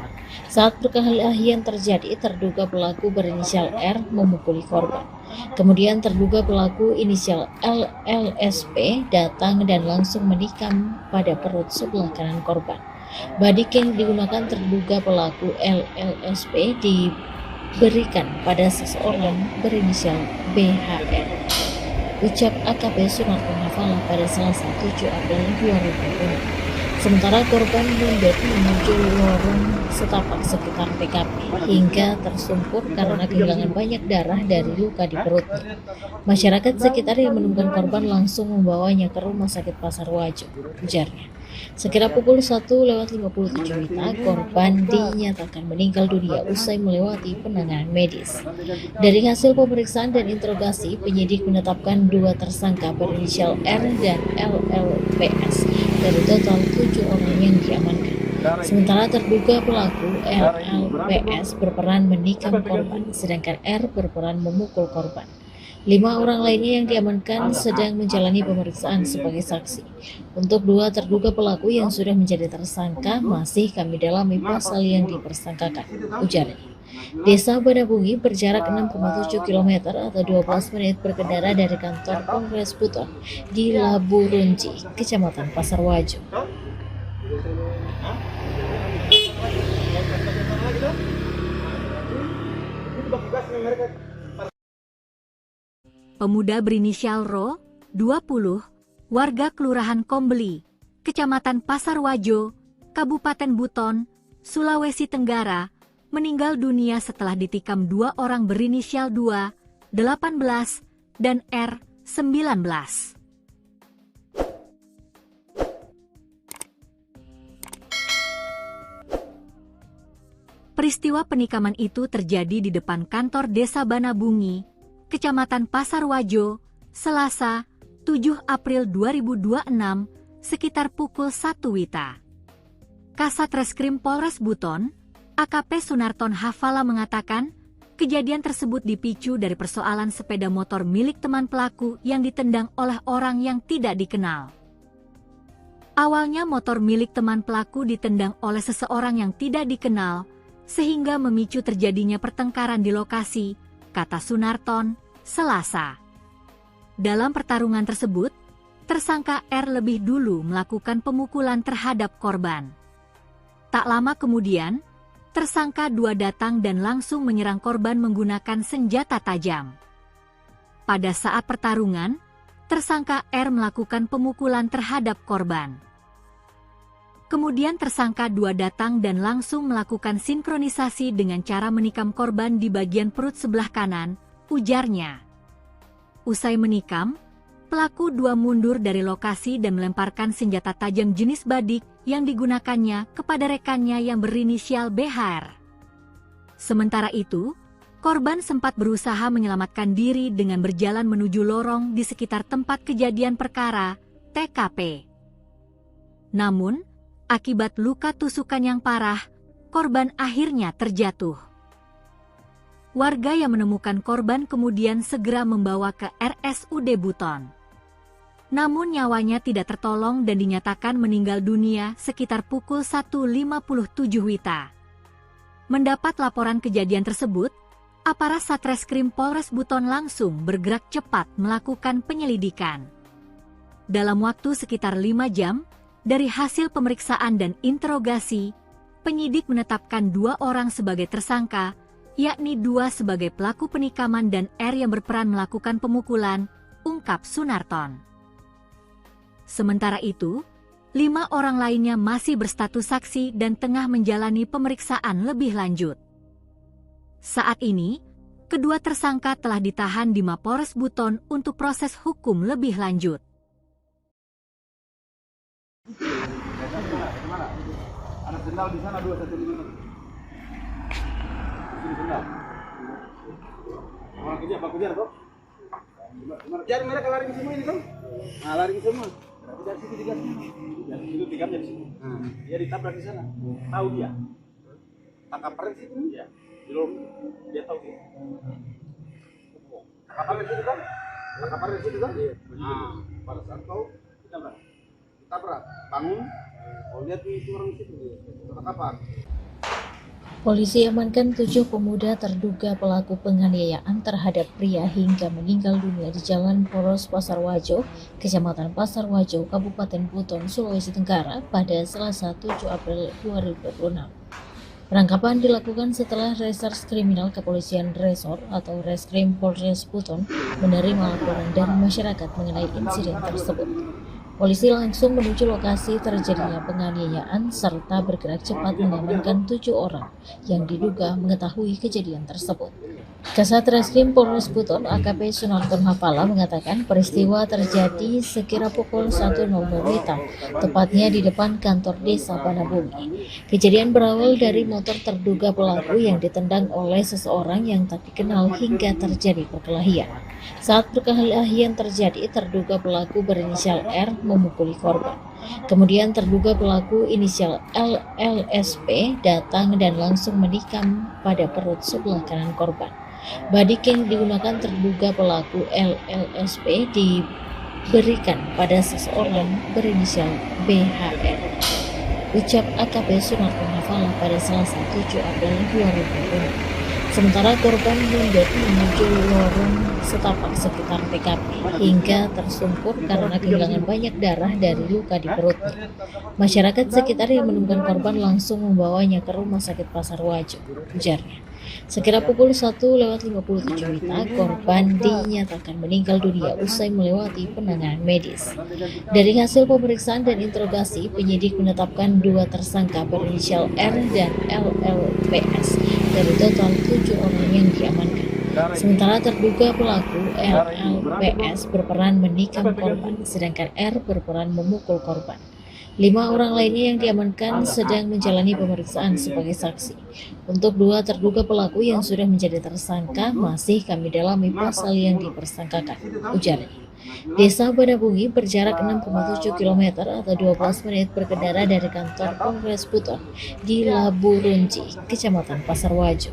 Saat perkelahian terjadi, terduga pelaku berinisial R memukuli korban. Kemudian terduga pelaku inisial LLSP datang dan langsung menikam pada perut sebelah kanan korban. Badik yang digunakan terduga pelaku LLSP diberikan pada seseorang berinisial BHR. Ucap AKP Sunarto Hafala pada Selasa 7 April 2020. Sementara korban mundur menuju lorong setapak sekitar TKP hingga tersungkur karena kehilangan banyak darah dari luka di perutnya. Masyarakat sekitar yang menemukan korban langsung membawanya ke Rumah Sakit Pasar Wajo, ujarnya. Sekira pukul 1:57 WITA, korban dinyatakan meninggal dunia usai melewati penanganan medis. Dari hasil pemeriksaan dan interogasi, penyidik menetapkan 2 tersangka berinisial R dan LLPS dari total 7 orang yang diamankan. Sementara terduga pelaku LLPS berperan menikam korban, sedangkan R berperan memukul korban. 5 orang lainnya yang diamankan sedang menjalani pemeriksaan sebagai saksi. Untuk 2 terduga pelaku yang sudah menjadi tersangka masih kami dalami pasal yang dipersangkakan, ujarnya. Desa Banabungi berjarak 6,7 km atau 12 menit berkendara dari kantor Polres Buton di Labu Runci, Kecamatan Pasar Wajo. Pemuda berinisial Ro, 20, warga Kelurahan Kombeli, Kecamatan Pasar Wajo, Kabupaten Buton, Sulawesi Tenggara, meninggal dunia setelah ditikam 2 orang berinisial 2, 18, dan R, 19. Peristiwa penikaman itu terjadi di depan kantor Desa Banabungi, Kecamatan Pasar Wajo, Selasa, 7 April 2026, sekitar pukul 1 WITA. Kasat Reskrim Polres Buton, AKP Sunarton Hafala mengatakan, kejadian tersebut dipicu dari persoalan sepeda motor milik teman pelaku yang ditendang oleh orang yang tidak dikenal. Awalnya motor milik teman pelaku ditendang oleh seseorang yang tidak dikenal, sehingga memicu terjadinya pertengkaran di lokasi, kata Sunarton, Selasa. Dalam pertarungan tersebut, tersangka R lebih dulu melakukan pemukulan terhadap korban. Tak lama kemudian, tersangka 2 datang dan langsung menyerang korban menggunakan senjata tajam. Pada saat pertarungan, tersangka R melakukan pemukulan terhadap korban. Kemudian tersangka 2 datang dan langsung melakukan sinkronisasi dengan cara menikam korban di bagian perut sebelah kanan, ujarnya. Usai menikam, pelaku 2 mundur dari lokasi dan melemparkan senjata tajam jenis badik yang digunakannya kepada rekannya yang berinisial BHR. Sementara itu, korban sempat berusaha menyelamatkan diri dengan berjalan menuju lorong di sekitar tempat kejadian perkara, TKP. Namun, akibat luka tusukan yang parah, korban akhirnya terjatuh. Warga yang menemukan korban kemudian segera membawa ke RSUD Buton. Namun nyawanya tidak tertolong dan dinyatakan meninggal dunia sekitar pukul 1:57 WITA. Mendapat laporan kejadian tersebut, aparat Satreskrim Polres Buton langsung bergerak cepat melakukan penyelidikan. Dalam waktu sekitar 5 jam, dari hasil pemeriksaan dan interogasi, penyidik menetapkan 2 orang sebagai tersangka, yakni 2 sebagai pelaku penikaman dan R yang berperan melakukan pemukulan, ungkap Sunarton. Sementara itu, 5 orang lainnya masih berstatus saksi dan tengah menjalani pemeriksaan lebih lanjut. Saat ini, kedua tersangka telah ditahan di Mapores Buton untuk proses hukum lebih lanjut. Ada sendal di sana 215. Di sendal. Orang kerja apa kejar kok? Kejar mereka lari ke semua ini kan? Nah, lari ke semua. Dari situ digas. Dari situ tigamnya di sini. Dia ditabrak di sana. Tahu dia. Tangkap pres itu dia. Belum dia tahu dia. Tangkap pres itu kan? Tangkap pres itu kan? Nah, pada saat tahu ditabrak. Bangun. Oh lihat itu orang situ dia. Tangkap apa? Polisi amankan 7 pemuda terduga pelaku penganiayaan terhadap pria hingga meninggal dunia di Jalan Poros Pasar Wajo, Kecamatan Pasar Wajo, Kabupaten Buton, Sulawesi Tenggara pada Selasa 7 April 2026. Penangkapan dilakukan setelah Reserse Kriminal Kepolisian Resor atau Reskrim Polres Buton menerima laporan dari masyarakat mengenai insiden tersebut. Polisi langsung menuju lokasi terjadinya penganiayaan serta bergerak cepat mengamankan 7 orang yang diduga mengetahui kejadian tersebut. Kasat Reskrim Polres Buton AKP Sunarton Hafala mengatakan peristiwa terjadi sekira pukul 1.00 WITA, tepatnya di depan kantor desa Banabumi. Kejadian berawal dari motor terduga pelaku yang ditendang oleh seseorang yang tak dikenal hingga terjadi perkelahian. Saat perkelahian terjadi, terduga pelaku berinisial R memukuli korban. Kemudian terduga pelaku inisial LLSP datang dan langsung menikam pada perut sebelah kanan korban. Badik yang digunakan terduga pelaku LLSP diberikan pada seseorang berinisial BHR. Ucap AKP Sunarton Hafala pada Selasa 7 April 2020. Sementara korban mundur menuju lorong setapak sekitar TKP hingga tersungkur karena kehilangan banyak darah dari luka di perutnya. Masyarakat sekitar yang menemukan korban langsung membawanya ke Rumah Sakit Pasar Wajo, ujarnya. Sekira pukul 1:57 WITA, korban dinyatakan meninggal dunia usai melewati penanganan medis. Dari hasil pemeriksaan dan interogasi, penyidik menetapkan 2 tersangka berinisial R dan LLPS dari total 7 orang yang diamankan. Sementara terduga pelaku LLPS berperan menikam korban, sedangkan R berperan memukul korban. 5 orang lainnya yang diamankan sedang menjalani pemeriksaan sebagai saksi. Untuk 2 terduga pelaku yang sudah menjadi tersangka masih kami dalami pasal yang dipersangkakan, ujarnya. Desa Banabungi berjarak 6,7 km atau 12 menit berkendara dari kantor Polres Buton di Labu Runci, Kecamatan Pasar Wajo.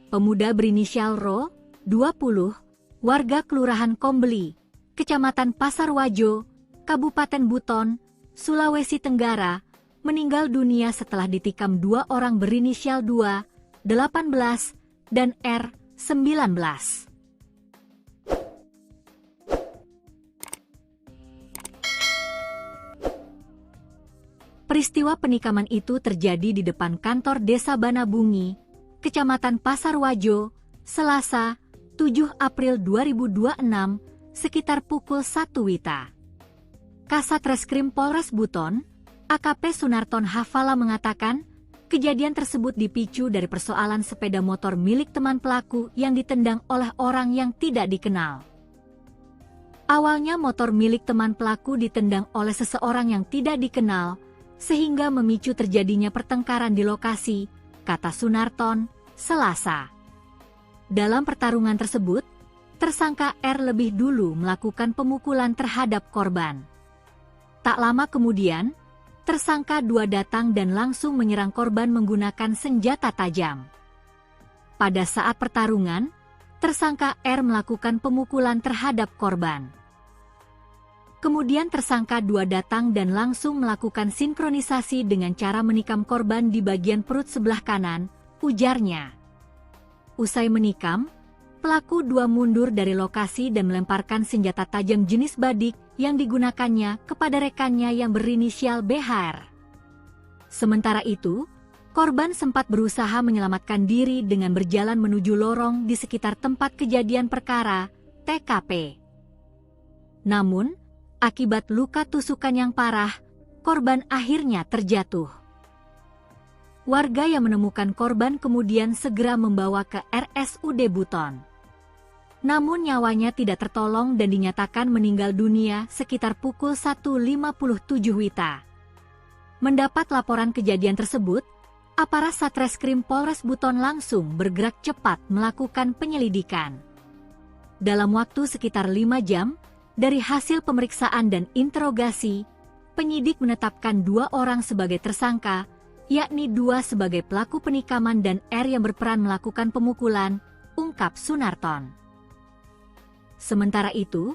Pemuda berinisial Ro, 20, warga Kelurahan Kombeli, Kecamatan Pasar Wajo, Kabupaten Buton, Sulawesi Tenggara, meninggal dunia setelah ditikam 2 orang berinisial 2, 18, dan R, 19. Peristiwa penikaman itu terjadi di depan kantor Desa Banabungi, Kecamatan Pasar Wajo, Selasa, 7 April 2026, sekitar pukul 1 WITA. Kasat Reskrim Polres Buton, AKP Sunarton Hafala mengatakan, kejadian tersebut dipicu dari persoalan sepeda motor milik teman pelaku yang ditendang oleh orang yang tidak dikenal. Awalnya motor milik teman pelaku ditendang oleh seseorang yang tidak dikenal, sehingga memicu terjadinya pertengkaran di lokasi, kata Sunarton, Selasa. Dalam pertarungan tersebut, tersangka R lebih dulu melakukan pemukulan terhadap korban. Tak lama kemudian, tersangka 2 datang dan langsung menyerang korban menggunakan senjata tajam. Pada saat pertarungan, tersangka R melakukan pemukulan terhadap korban. Kemudian tersangka 2 datang dan langsung melakukan sinkronisasi dengan cara menikam korban di bagian perut sebelah kanan, ujarnya. Usai menikam, pelaku 2 mundur dari lokasi dan melemparkan senjata tajam jenis badik yang digunakannya kepada rekannya yang berinisial BHR. Sementara itu, korban sempat berusaha menyelamatkan diri dengan berjalan menuju lorong di sekitar tempat kejadian perkara, TKP. Namun, akibat luka tusukan yang parah, korban akhirnya terjatuh. Warga yang menemukan korban kemudian segera membawa ke RSUD Buton. Namun nyawanya tidak tertolong dan dinyatakan meninggal dunia sekitar pukul 1:57 WITA. Mendapat laporan kejadian tersebut, aparat Satreskrim Polres Buton langsung bergerak cepat melakukan penyelidikan. Dalam waktu sekitar 5 jam, dari hasil pemeriksaan dan interogasi, penyidik menetapkan 2 orang sebagai tersangka, yakni 2 sebagai pelaku penikaman dan R yang berperan melakukan pemukulan, ungkap Sunarton. Sementara itu,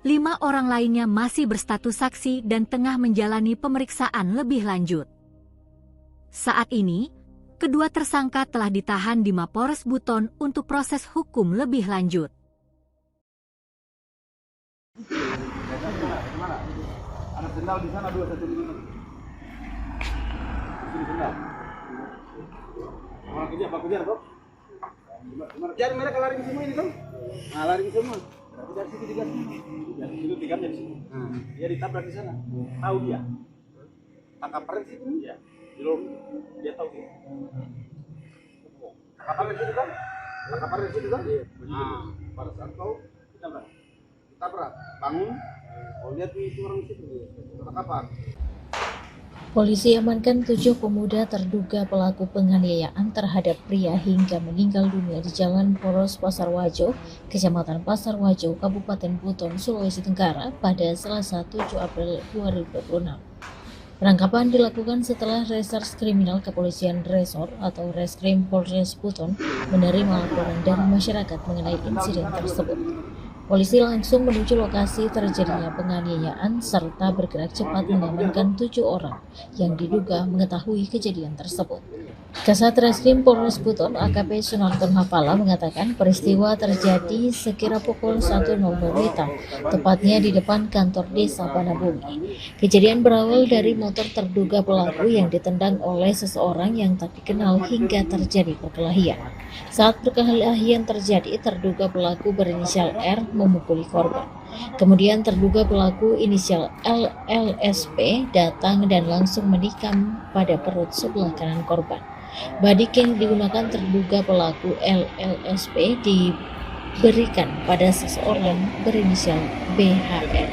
5 orang lainnya masih berstatus saksi dan tengah menjalani pemeriksaan lebih lanjut. Saat ini, kedua tersangka telah ditahan di Mapores Buton untuk proses hukum lebih lanjut. Mana? Ada sendal di sana 2 satu ini. Sini sendal. Orang kejar, Pak kejar, Bro. Kejar mereka lari semua ini, Bang. Nah, lari semua. Berarti dari situ digas. Dari situ tigamnya di sini. Dia ditabrak di sana. Tahu dia. Tangkap peren situ. Iya. Di lorong dia tahu dia. Tangkap peren situ kan? Tangkap peren situ kan? Nah, pada saat kau ditabrak, bangun. Oh, lihat itu orang situ. Tangkapan. Polisi amankan 7 pemuda terduga pelaku penganiayaan terhadap pria hingga meninggal dunia di Jalan Poros Pasar Wajo, Kecamatan Pasar Wajo, Kabupaten Buton, Sulawesi Tenggara pada Selasa 7 April 2026. Penangkapan dilakukan setelah Reserse Kriminal Kepolisian Resor atau Reskrim Polres Buton menerima laporan dari masyarakat mengenai insiden tersebut. Polisi langsung menuju lokasi terjadinya penganiayaan serta bergerak cepat mengamankan 7 orang yang diduga mengetahui kejadian tersebut. Kasat Reskrim Polres Buton AKP Sunarton Hafala mengatakan peristiwa terjadi sekira pukul 1.00 WITA, tepatnya di depan kantor desa Banabumi. Kejadian berawal dari motor terduga pelaku yang ditendang oleh seseorang yang tak dikenal hingga terjadi perkelahian. Saat perkelahian terjadi, terduga pelaku berinisial R memukuli korban. Kemudian terduga pelaku inisial LLSP datang dan langsung menikam pada perut sebelah kanan korban. Badik yang digunakan terduga pelaku LLSP diberikan pada seseorang berinisial BHR.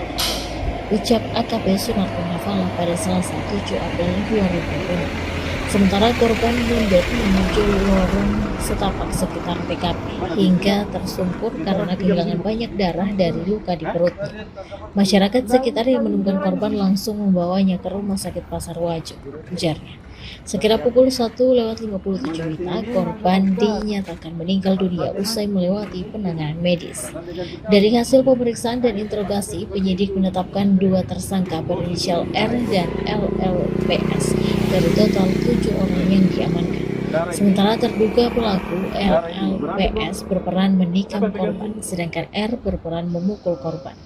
Ucap AKP Sunarton Hafala pada Selasa 7 April 2020. Sementara korban mundur menuju lorong setapak sekitar TKP hingga tersungkur karena kehilangan banyak darah dari luka di perutnya. Masyarakat sekitar yang menemukan korban langsung membawanya ke Rumah Sakit Pasar Wajo, ujarnya. Sekira pukul 1:57 WITA, korban dinyatakan meninggal dunia usai melewati penanganan medis. Dari hasil pemeriksaan dan interogasi, penyidik menetapkan 2 tersangka berinisial R dan LLPS dari total 7 orang yang diamankan. Sementara terduga pelaku LLPS berperan menikam korban, sedangkan R berperan memukul korban.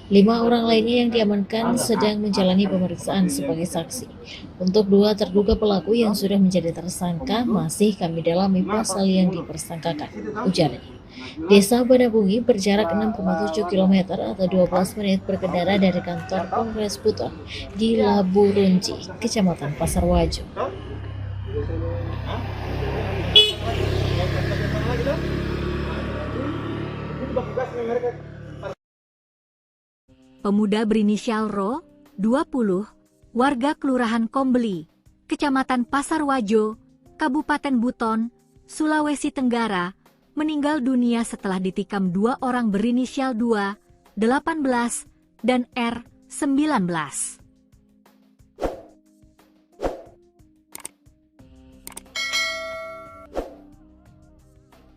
5 orang lainnya yang diamankan sedang menjalani pemeriksaan sebagai saksi. Untuk 2 terduga pelaku yang sudah menjadi tersangka masih kami dalami pasal yang dipersangkakan, ujarnya. Desa Banabungi berjarak 6,7 km atau 12 menit berkendara dari kantor Polres Buton di Laburunji, Kecamatan Pasar Wajo. Pemuda berinisial Ro, 20, warga Kelurahan Kombeli, Kecamatan Pasar Wajo, Kabupaten Buton, Sulawesi Tenggara, meninggal dunia setelah ditikam 2 orang berinisial 2, 18, dan R, 19.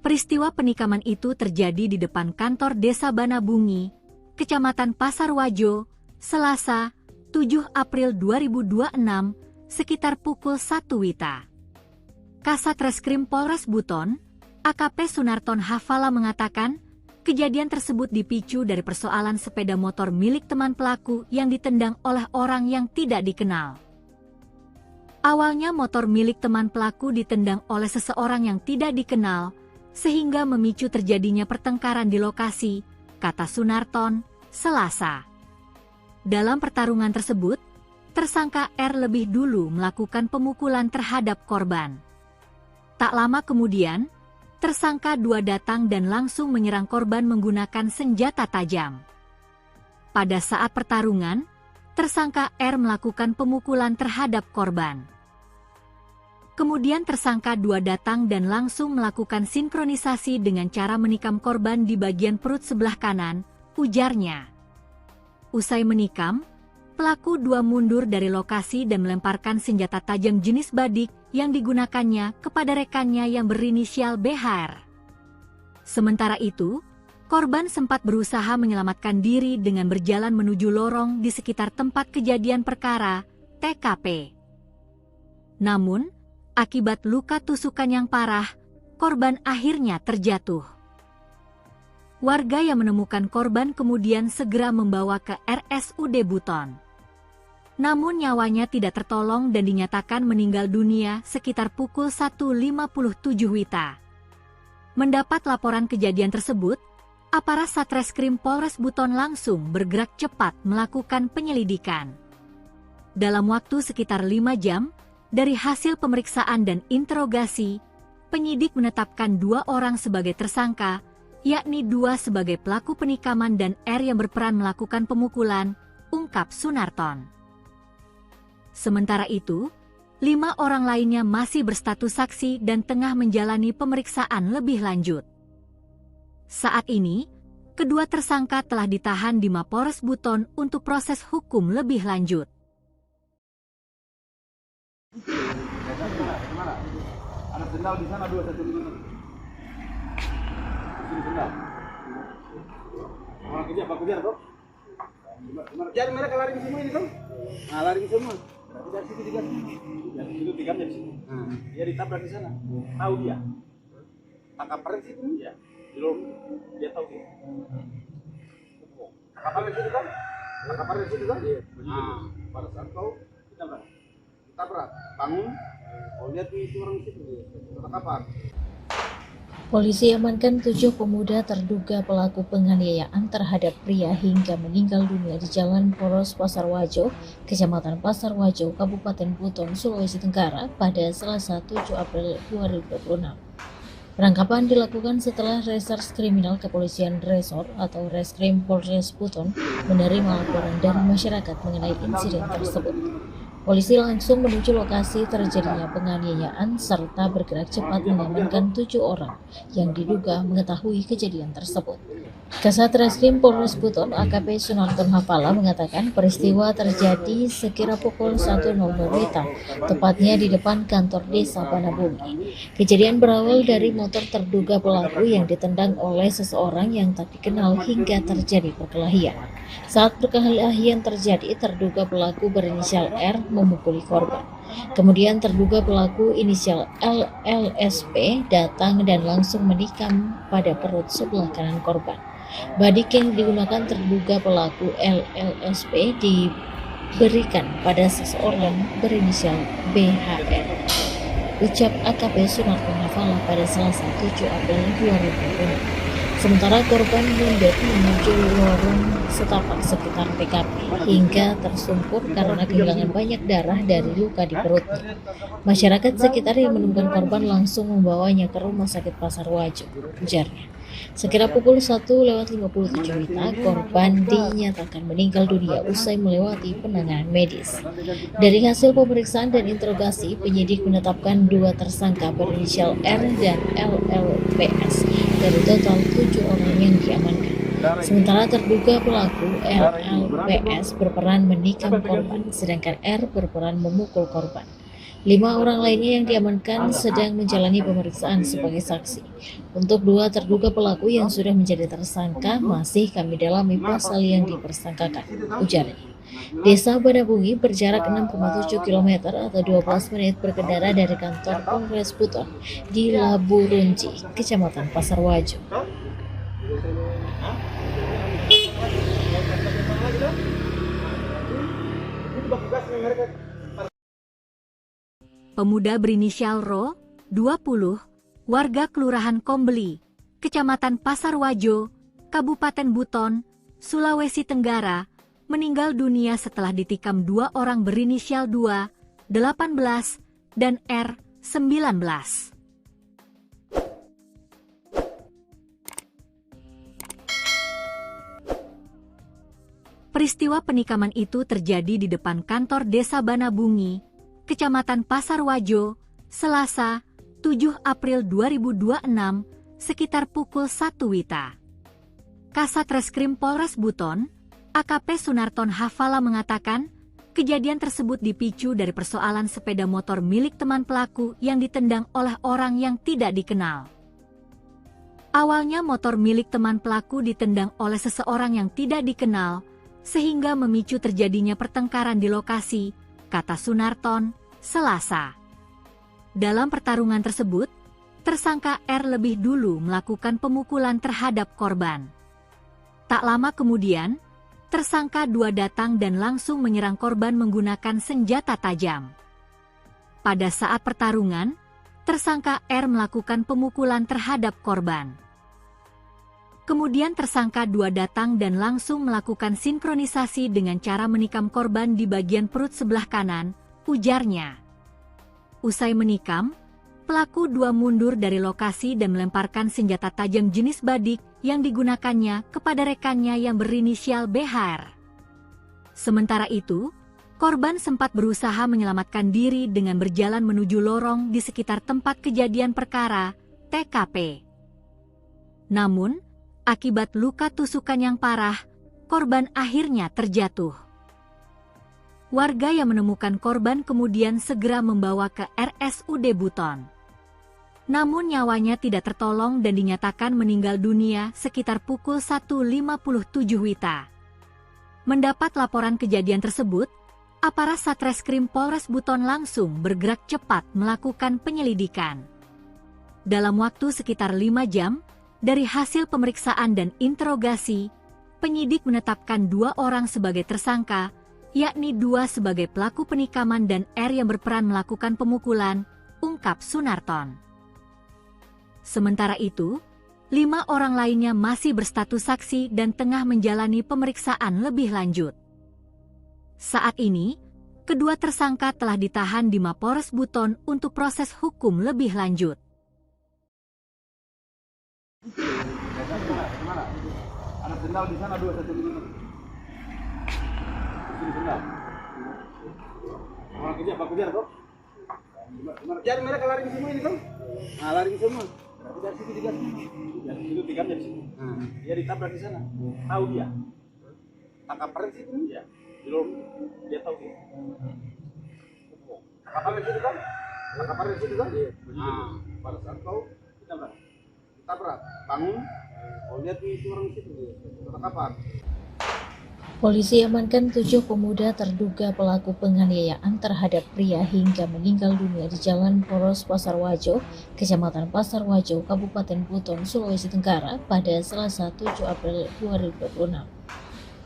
Peristiwa penikaman itu terjadi di depan kantor Desa Banabungi, Kecamatan Pasar Wajo, Selasa, 7 April 2026, sekitar pukul 1 WITA. Kasat Reskrim Polres Buton, AKP Sunarton Hafala mengatakan, kejadian tersebut dipicu dari persoalan sepeda motor milik teman pelaku yang ditendang oleh orang yang tidak dikenal. Awalnya motor milik teman pelaku ditendang oleh seseorang yang tidak dikenal, sehingga memicu terjadinya pertengkaran di lokasi, kata Sunarton, Selasa. Dalam pertarungan tersebut, tersangka R lebih dulu melakukan pemukulan terhadap korban. Tak lama kemudian, tersangka 2 datang dan langsung menyerang korban menggunakan senjata tajam. Pada saat pertarungan, tersangka R melakukan pemukulan terhadap korban. Kemudian tersangka 2 datang dan langsung melakukan sinkronisasi dengan cara menikam korban di bagian perut sebelah kanan, ujarnya. Usai menikam, pelaku 2 mundur dari lokasi dan melemparkan senjata tajam jenis badik yang digunakannya kepada rekannya yang berinisial BHR. Sementara itu, Korban sempat berusaha menyelamatkan diri dengan berjalan menuju lorong di sekitar tempat kejadian perkara, TKP. Namun, akibat luka tusukan yang parah, korban akhirnya terjatuh. Warga yang menemukan korban kemudian segera membawa ke RSUD Buton. Namun nyawanya tidak tertolong dan dinyatakan meninggal dunia sekitar pukul 1.57 WITA. Mendapat laporan kejadian tersebut, aparat Satreskrim Polres Buton langsung bergerak cepat melakukan penyelidikan. Dalam waktu sekitar 5 jam, dari hasil pemeriksaan dan interogasi, penyidik menetapkan 2 orang sebagai tersangka, yakni 2 sebagai pelaku penikaman dan R yang berperan melakukan pemukulan, ungkap Sunarton. Sementara itu, 5 orang lainnya masih berstatus saksi dan tengah menjalani pemeriksaan lebih lanjut. Saat ini, kedua tersangka telah ditahan di Mapores Buton untuk proses hukum lebih lanjut. Ada sendal di sana 215. Sini sendal. Orang kerja apa kerja toh? Jadi mereka lari semua ini toh? Nah, lari semua. Berarti dari situ digas. Dari situ digamnya di sini. Dia ditabrak di sana. Tahu dia. Tangkap perek situ. Iya. Belum dia tahu dia. Tangkap perek situ kan? Tangkap perek situ kan? Iya. Nah, pada saat kau ditabrak, bangun. Kau lihat itu orang situ dia. Tangkap. Polisi amankan 7 pemuda terduga pelaku penganiayaan terhadap pria hingga meninggal dunia di Jalan Poros Pasar Wajo, Kecamatan Pasar Wajo, Kabupaten Buton, Sulawesi Tenggara pada Selasa 7 April 2026. Penangkapan dilakukan setelah Reserse Kriminal Kepolisian Resor atau Reskrim Polres Buton menerima laporan dari masyarakat mengenai insiden tersebut. Polisi langsung menuju lokasi terjadinya penganiayaan serta bergerak cepat mengamankan 7 orang yang diduga mengetahui kejadian tersebut. Kasat Reskrim Polres Buton AKP Sunarton Hafala mengatakan peristiwa terjadi sekira pukul 1.00 WITA, tepatnya di depan kantor desa Banabumi. Kejadian berawal dari motor terduga pelaku yang ditendang oleh seseorang yang tak dikenal hingga terjadi perkelahian. Saat perkelahian terjadi, terduga pelaku berinisial R memukuli korban. Kemudian terduga pelaku inisial LLSP datang dan langsung menikam pada perut sebelah kanan korban. Badik yang digunakan terduga pelaku LLSP diberikan pada seseorang berinisial BHR. Ucap AKP Sunarton Hafala pada Selasa 7 April 2020. Sementara korban mundur menuju lorong setapak sekitar TKP hingga tersungkur karena kehilangan banyak darah dari luka di perutnya. Masyarakat sekitar yang menemukan korban langsung membawanya ke Rumah Sakit Pasar Wajo, ujarnya. Sekira pukul 1.57 WITA, korban dinyatakan meninggal dunia usai melewati penanganan medis. Dari hasil pemeriksaan dan interogasi, penyidik menetapkan 2 tersangka berinisial R dan LLPS dari total 7 orang yang diamankan. Sementara terduga pelaku LLPS berperan menikam korban, sedangkan R berperan memukul korban. 5 orang lainnya yang diamankan sedang menjalani pemeriksaan sebagai saksi. Untuk 2 terduga pelaku yang sudah menjadi tersangka masih kami dalami pasal yang dipersangkakan, ujarnya. Desa Banabungi berjarak 6,7 km atau 12 menit berkendara dari kantor Polres Buton di Laburunji, Kecamatan Pasar Wajo. Pemuda berinisial Ro, 20, warga Kelurahan Kombeli, Kecamatan Pasar Wajo, Kabupaten Buton, Sulawesi Tenggara, meninggal dunia setelah ditikam 2 orang berinisial 2, 18, dan R, 19. Peristiwa penikaman itu terjadi di depan kantor Desa Banabungi, Kecamatan Pasar Wajo, Selasa, 7 April 2026, sekitar pukul 1 WITA. Kasat Reskrim Polres Buton, AKP Sunarton Hafala mengatakan, kejadian tersebut dipicu dari persoalan sepeda motor milik teman pelaku yang ditendang oleh orang yang tidak dikenal. Awalnya motor milik teman pelaku ditendang oleh seseorang yang tidak dikenal, sehingga memicu terjadinya pertengkaran di lokasi, kata Sunarton, Selasa. Dalam pertarungan tersebut, tersangka R lebih dulu melakukan pemukulan terhadap korban. Tak lama kemudian, tersangka 2 datang dan langsung menyerang korban menggunakan senjata tajam. Pada saat pertarungan, tersangka R melakukan pemukulan terhadap korban. Kemudian tersangka 2 datang dan langsung melakukan sinkronisasi dengan cara menikam korban di bagian perut sebelah kanan, ujarnya. Usai menikam, pelaku 2 mundur dari lokasi dan melemparkan senjata tajam jenis badik yang digunakannya kepada rekannya yang berinisial BHR. Sementara itu, korban sempat berusaha menyelamatkan diri dengan berjalan menuju lorong di sekitar tempat kejadian perkara, TKP. Namun, akibat luka tusukan yang parah, korban akhirnya terjatuh. Warga yang menemukan korban kemudian segera membawa ke RSUD Buton. Namun nyawanya tidak tertolong dan dinyatakan meninggal dunia sekitar pukul 1.57 WITA. Mendapat laporan kejadian tersebut, aparat Satreskrim Polres Buton langsung bergerak cepat melakukan penyelidikan. Dalam waktu sekitar 5 jam, dari hasil pemeriksaan dan interogasi, penyidik menetapkan 2 orang sebagai tersangka, yakni 2 sebagai pelaku penikaman dan R yang berperan melakukan pemukulan, ungkap Sunarton. Sementara itu, 5 orang lainnya masih berstatus saksi dan tengah menjalani pemeriksaan lebih lanjut. Saat ini, kedua tersangka telah ditahan di Mapores Buton untuk proses hukum lebih lanjut. Mana? Ada sendal di sana 2 1 lima. Sini sendal. Orang kerja apa kerja kok? Jadi mereka lari semua ini kan? Nah, lari semua. Berarti dari situ digas. Dari situ tiga dari situ. Dia ditabrak di sana. Tahu dia. Tangkap perang situ dia. Belum dia tahu dia. Tangkap perang situ kan? Tangkap perang situ kan? Nah, pada saat kau ditabrak, bangun. Oh, lihat itu orang situ dia. Tangkapan. Polisi amankan 7 pemuda terduga pelaku penganiayaan terhadap pria hingga meninggal dunia di Jalan Poros Pasar Wajo, Kecamatan Pasar Wajo, Kabupaten Buton, Sulawesi Tenggara pada Selasa 7 April 2026.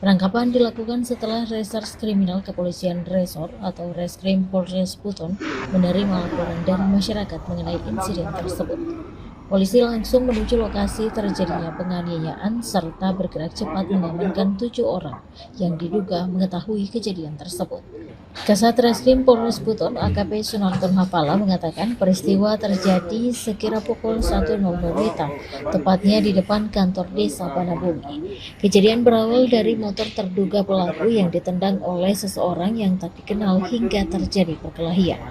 Penangkapan dilakukan setelah Reserse Kriminal Kepolisian Resor atau Reskrim Polres Buton menerima laporan dari masyarakat mengenai insiden tersebut. Polisi langsung menuju lokasi terjadinya penganiayaan serta bergerak cepat mengamankan 7 orang yang diduga mengetahui kejadian tersebut. Kasat Reskrim Polres Buton AKP Sunarton Hapala mengatakan peristiwa terjadi sekira pukul 1.00 WITA, tepatnya di depan kantor desa Banabumi. Kejadian berawal dari motor terduga pelaku yang ditendang oleh seseorang yang tak dikenal hingga terjadi perkelahian.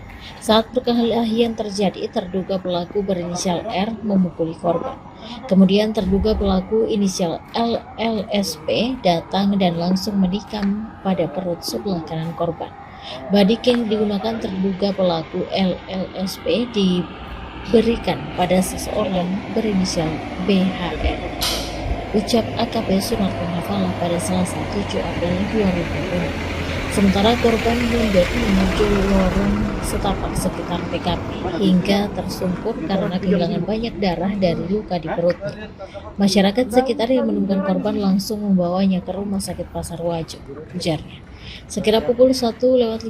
Saat perkelahian terjadi, terduga pelaku berinisial R memukuli korban. Kemudian terduga pelaku inisial LLSP datang dan langsung menikam pada perut sebelah kanan korban. Badik yang digunakan terduga pelaku LLSP diberikan pada seseorang berinisial BHR. Ucap AKP Sunarton Hapala pada Selasa 7 April 2020. Sementara korban mundur menuju lorong setapak sekitar TKP hingga tersungkur karena kehilangan banyak darah dari luka di perutnya. Masyarakat sekitar yang menemukan korban langsung membawanya ke Rumah Sakit Pasar Wajo, ujarnya. Sekira pukul 1.57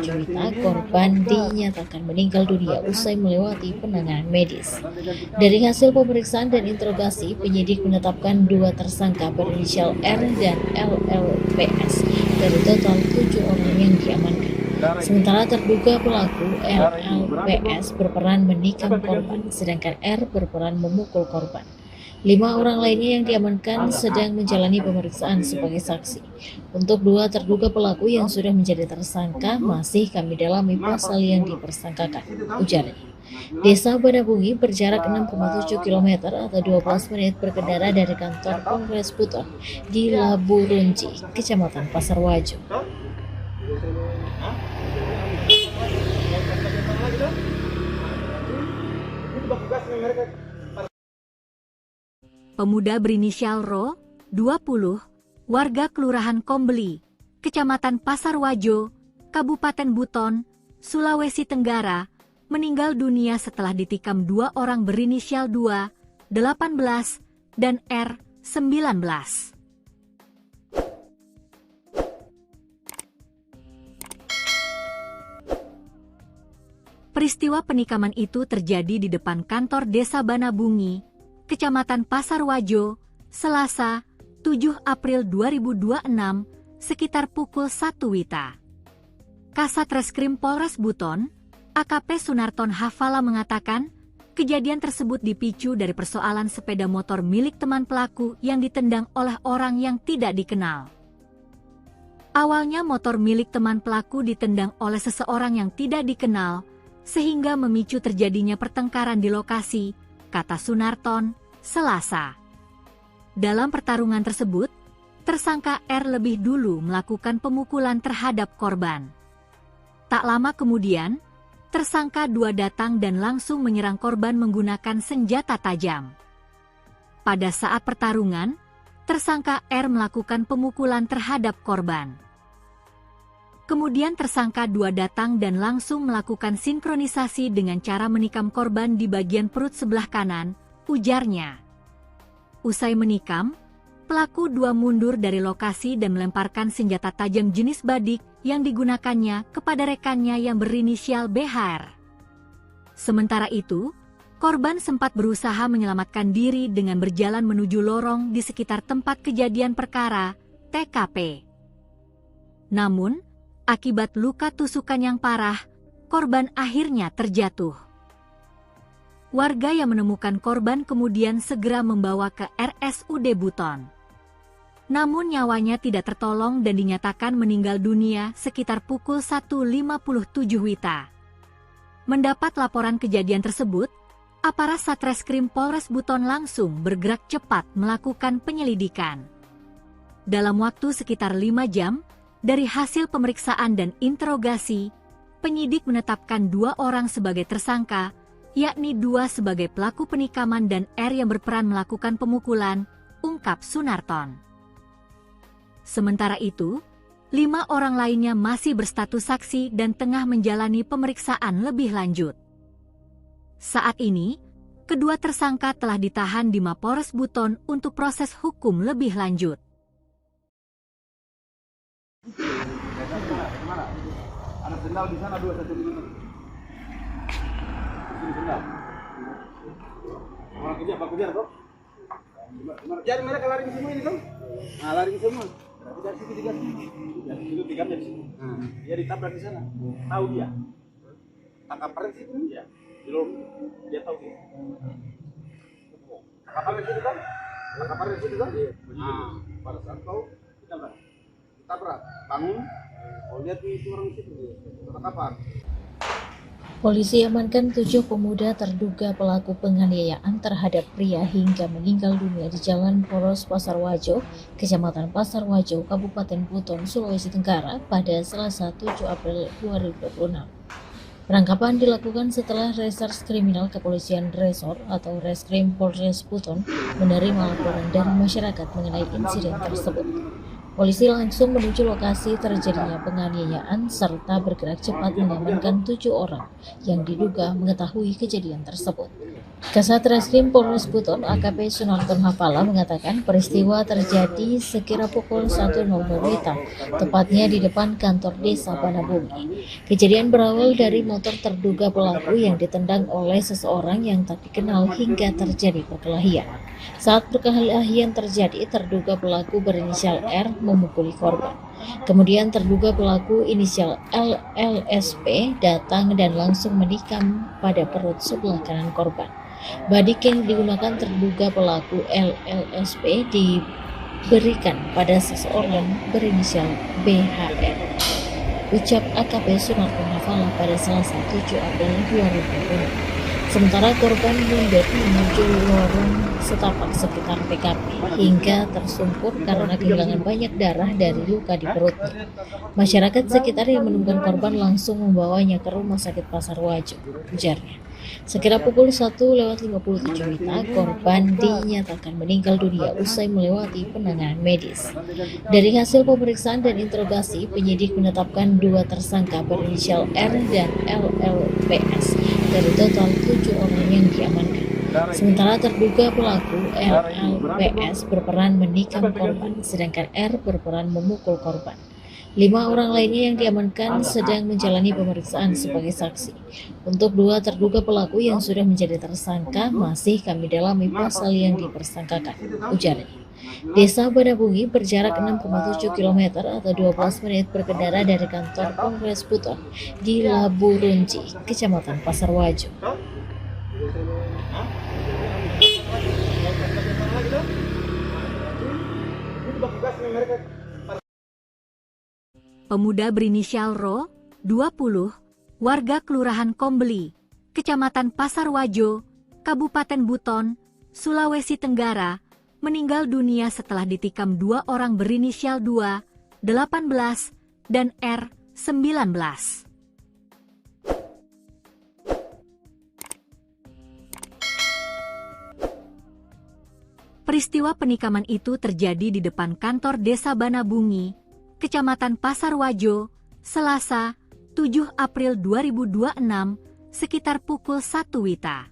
WITA, korban dinyatakan meninggal dunia usai melewati penanganan medis. Dari hasil pemeriksaan dan interogasi, penyidik menetapkan 2 tersangka berinisial R dan LLPS dari total 7 orang yang diamankan. Sementara terduga pelaku LLPS berperan menikam korban, sedangkan R berperan memukul korban. 5 orang lainnya yang diamankan sedang menjalani pemeriksaan sebagai saksi. Untuk 2 terduga pelaku yang sudah menjadi tersangka masih kami dalami pasal yang dipersangkakan, ujarnya. Desa Banabungi berjarak 6,7 km atau 12 menit berkendara dari kantor Polres Buton di Labu Runci, Kecamatan Pasar Wajo. Itu bagus mereka pemuda berinisial Ro, 20, warga Kelurahan Kombeli, Kecamatan Pasarwajo, Kabupaten Buton, Sulawesi Tenggara, meninggal dunia setelah ditikam 2 orang berinisial 2, 18, dan R, 19. Peristiwa penikaman itu terjadi di depan kantor Desa Banabungi, Kecamatan Pasarwajo, Selasa, 7 April 2026, sekitar pukul 1 WITA. Kasat Reskrim Polres Buton, AKP Sunarton Hafala mengatakan, kejadian tersebut dipicu dari persoalan sepeda motor milik teman pelaku yang ditendang oleh orang yang tidak dikenal. Awalnya motor milik teman pelaku ditendang oleh seseorang yang tidak dikenal, sehingga memicu terjadinya pertengkaran di lokasi, kata Sunarton, Selasa. Dalam pertarungan tersebut, tersangka R lebih dulu melakukan pemukulan terhadap korban. Tak lama kemudian, tersangka 2 datang dan langsung menyerang korban menggunakan senjata tajam. Pada saat pertarungan, tersangka R melakukan pemukulan terhadap korban. Kemudian tersangka 2 datang dan langsung melakukan sinkronisasi dengan cara menikam korban di bagian perut sebelah kanan, ujarnya. Usai menikam, pelaku 2 mundur dari lokasi dan melemparkan senjata tajam jenis badik yang digunakannya kepada rekannya yang berinisial BHR. Sementara itu, korban sempat berusaha menyelamatkan diri dengan berjalan menuju lorong di sekitar tempat kejadian perkara, TKP. Namun, akibat luka tusukan yang parah, korban akhirnya terjatuh. Warga yang menemukan korban kemudian segera membawa ke RSUD Buton. Namun nyawanya tidak tertolong dan dinyatakan meninggal dunia sekitar pukul 1.57 WITA. Mendapat laporan kejadian tersebut, aparat Satreskrim Polres Buton langsung bergerak cepat melakukan penyelidikan. Dalam waktu sekitar 5 jam, dari hasil pemeriksaan dan interogasi, penyidik menetapkan 2 orang sebagai tersangka, yakni 2 sebagai pelaku penikaman dan R yang berperan melakukan pemukulan, ungkap Sunarton. Sementara itu, 5 orang lainnya masih berstatus saksi dan tengah menjalani pemeriksaan lebih lanjut. Saat ini, kedua tersangka telah ditahan di Mapolres Buton untuk proses hukum lebih lanjut. Ada sendal di sana 2 1 ini. Ini sendal. Orang kejar kok. Jadi mereka lari ke semua ini kan? Nah, lari ke semua. Berarti dari situ digas. Dari situ digamnya di sini. Dia ditabrak di sana. Tahu dia. Tangkap paren situ dia. Di lorong dia tahu dia. Tangkap paren situ kan? Tangkap paren situ kan? Nah, pada saat tahu ditabrak, bangun. Oh, lihat itu orang situ dia. Tangkapan. Polisi amankan 7 pemuda terduga pelaku penganiayaan terhadap pria hingga meninggal dunia di Jalan Poros Pasarwajo, Kecamatan Pasarwajo, Kabupaten Buton, Sulawesi Tenggara pada Selasa 7 April 2026. Penangkapan dilakukan setelah Reserse Kriminal Kepolisian Resor atau Reskrim Polres Buton menerima laporan dari masyarakat mengenai insiden tersebut. Polisi langsung menuju lokasi terjadinya penganiayaan serta bergerak cepat mengamankan 7 orang yang diduga mengetahui kejadian tersebut. Kasat Reskrim Polres Buton AKP Sunarton Hafala mengatakan peristiwa terjadi sekira pukul 1.00 WITA, tepatnya di depan kantor Desa Banabungi. Kejadian berawal dari motor terduga pelaku yang ditendang oleh seseorang yang tak dikenal hingga terjadi perkelahian. Saat perkelahian terjadi, terduga pelaku berinisial R memukuli korban. Kemudian terduga pelaku inisial LLSP datang dan langsung menikam pada perut sebelah kanan korban. Badik yang digunakan terduga pelaku LLSP diberikan pada seseorang berinisial BHR. Ucap AKP Sunarton Hafala pada Selasa 7 April 2020. Sementara korban mundur menuju lorong setapak sekitar TKP hingga tersungkur karena kehilangan banyak darah dari luka di perutnya. Masyarakat sekitar yang menemukan korban langsung membawanya ke Rumah Sakit Pasarwajo, ujarnya. Sekira pukul 1:57 WITA, korban dinyatakan meninggal dunia usai melewati penanganan medis. Dari hasil pemeriksaan dan interogasi, penyidik menetapkan 2 tersangka berinisial R dan LLPS dari total 7 orang yang diamankan. Sementara terduga pelaku LLPS berperan menikam korban, sedangkan R berperan memukul korban. 5 orang lainnya yang diamankan sedang menjalani pemeriksaan sebagai saksi. Untuk 2 terduga pelaku yang sudah menjadi tersangka masih kami dalami pasal yang dipersangkakan, ujarnya. Desa Banabungi berjarak 6,7 km atau 12 menit berkendara dari kantor Polres Buton di Labu Runci, Kecamatan Pasar Wajo. Pemuda berinisial Ro, 20, warga Kelurahan Kombeli, Kecamatan Pasar Wajo, Kabupaten Buton, Sulawesi Tenggara, meninggal dunia setelah ditikam 2 orang berinisial 2, 18, dan R, 19. Peristiwa penikaman itu terjadi di depan kantor Desa Banabungi, Kecamatan Pasar Wajo, Selasa, 7 April 2026, sekitar pukul 1 WITA.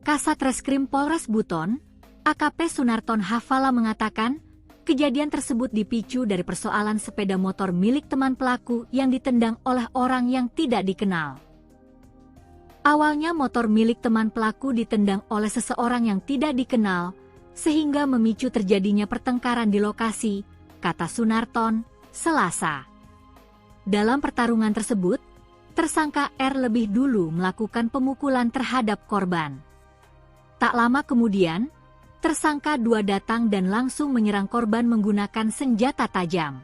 Kasat Reskrim Polres Buton, AKP Sunarton Hafala mengatakan, kejadian tersebut dipicu dari persoalan sepeda motor milik teman pelaku yang ditendang oleh orang yang tidak dikenal. Awalnya motor milik teman pelaku ditendang oleh seseorang yang tidak dikenal, sehingga memicu terjadinya pertengkaran di lokasi, kata Sunarton, Selasa. Dalam pertarungan tersebut, tersangka R lebih dulu melakukan pemukulan terhadap korban. Tak lama kemudian, tersangka 2 datang dan langsung menyerang korban menggunakan senjata tajam.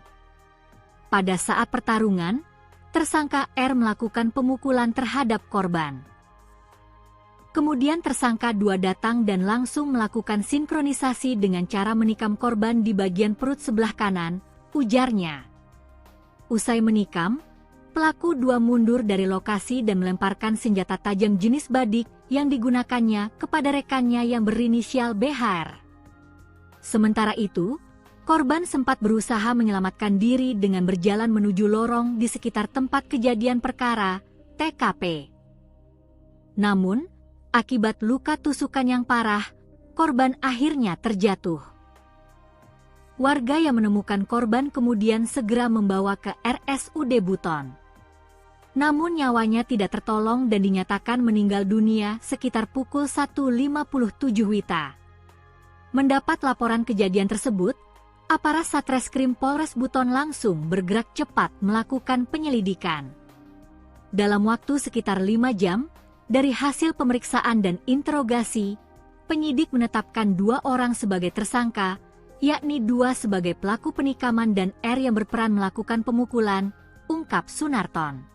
Pada saat pertarungan, tersangka R melakukan pemukulan terhadap korban. Kemudian tersangka 2 datang dan langsung melakukan sinkronisasi dengan cara menikam korban di bagian perut sebelah kanan, ujarnya. Usai menikam, pelaku 2 mundur dari lokasi dan melemparkan senjata tajam jenis badik yang digunakannya kepada rekannya yang berinisial BHR. Sementara itu, korban sempat berusaha menyelamatkan diri dengan berjalan menuju lorong di sekitar tempat kejadian perkara, TKP. Namun, akibat luka tusukan yang parah, korban akhirnya terjatuh. Warga yang menemukan korban kemudian segera membawa ke RSUD Buton. Namun nyawanya tidak tertolong dan dinyatakan meninggal dunia sekitar pukul 1:57 WITA. Mendapat laporan kejadian tersebut, aparat Satreskrim Polres Buton langsung bergerak cepat melakukan penyelidikan. Dalam waktu sekitar 5 jam, dari hasil pemeriksaan dan interogasi, penyidik menetapkan 2 orang sebagai tersangka, yakni 2 sebagai pelaku penikaman dan R yang berperan melakukan pemukulan, ungkap Sunarton.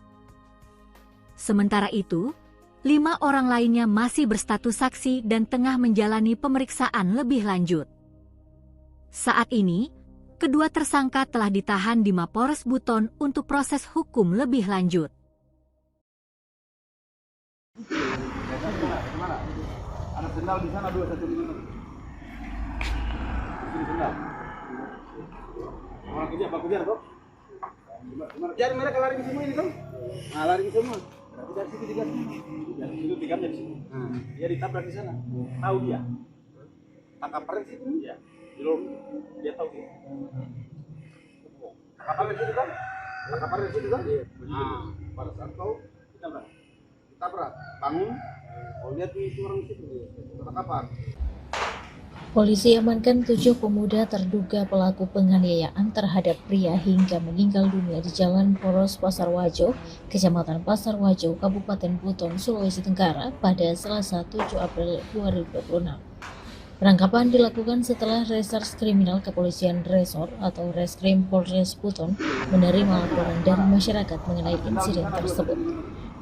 Sementara itu, 5 orang lainnya masih berstatus saksi dan tengah menjalani pemeriksaan lebih lanjut. Saat ini, kedua tersangka telah ditahan di Mapolres Buton untuk proses hukum lebih lanjut. Ada sendal di sana 2 1 ini. Ini sendal. Orang kerja apa kerja kok? Jadi mereka lari ke semua ini kan? Nah, lari ke semua. Berarti dari situ digas. Dari situ digamnya di sini. Dia ditabrak di sana. Tahu dia. Tangkap di situ. Iya. Di lorong. Dia tahu dia. Tangkap di situ kan? Tangkap di situ kan? Nah, pada saat tahu ditabrak. Bangun. Oh, lihat itu orang situ. Tangkapan. Polisi amankan 7 pemuda terduga pelaku penganiayaan terhadap pria hingga meninggal dunia di Jalan Poros Pasar Wajo, Kecamatan Pasar Wajo, Kabupaten Buton, Sulawesi Tenggara pada Selasa 7 April 2026. Penangkapan dilakukan setelah Reserse Kriminal Kepolisian Resor atau Reskrim Polres Buton menerima laporan dari masyarakat mengenai insiden tersebut.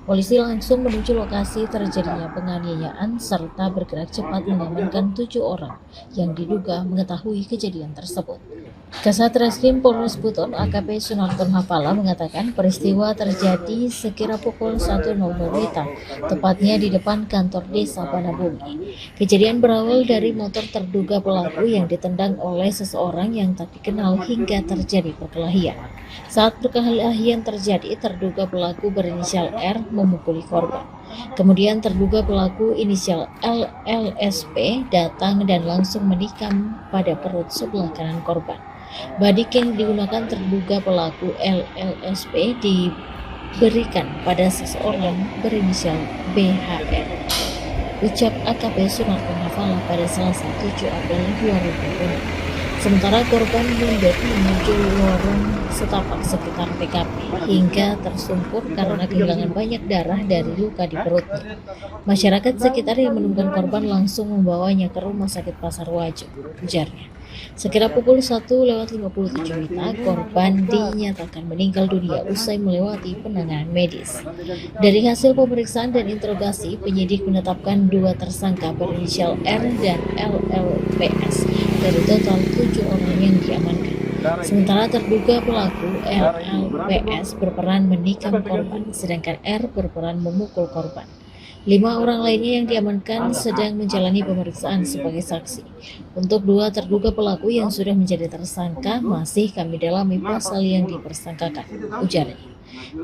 Polisi langsung menuju lokasi terjadinya penganiayaan serta bergerak cepat mengamankan 7 orang yang diduga mengetahui kejadian tersebut. Kasat Reskrim Polres Buton AKP Sunarton Hafala mengatakan peristiwa terjadi sekira pukul 1.00 WITA, tepatnya di depan kantor desa Banabungi. Kejadian berawal dari motor terduga pelaku yang ditendang oleh seseorang yang tak dikenal hingga terjadi perkelahian. Saat perkelahian terjadi, terduga pelaku berinisial R memukuli korban. Kemudian terduga pelaku inisial LLSP datang dan langsung menikam pada perut sebelah kanan korban. Badik yang digunakan terduga pelaku LLSP diberikan pada seseorang berinisial BHR. Ucap AKP Sunarton Hafala pada Selasa 7 April 2020. Sementara korban mundur menuju lorong setapak sekitar TKP hingga tersungkur karena kehilangan banyak darah dari luka di perutnya. Masyarakat sekitar yang menemukan korban langsung membawanya ke Rumah Sakit Pasar Wajo, ujarnya. Sekira pukul 1:57 WITA, korban dinyatakan meninggal dunia usai melewati penanganan medis. Dari hasil pemeriksaan dan interogasi, penyidik menetapkan 2 tersangka berinisial R dan LLPS dari total 7 orang yang diamankan. Sementara terduga pelaku LLPS berperan menikam korban, sedangkan R berperan memukul korban. 5 orang lainnya yang diamankan sedang menjalani pemeriksaan sebagai saksi. Untuk 2 terduga pelaku yang sudah menjadi tersangka masih kami dalami pasal yang dipersangkakan, ujarnya.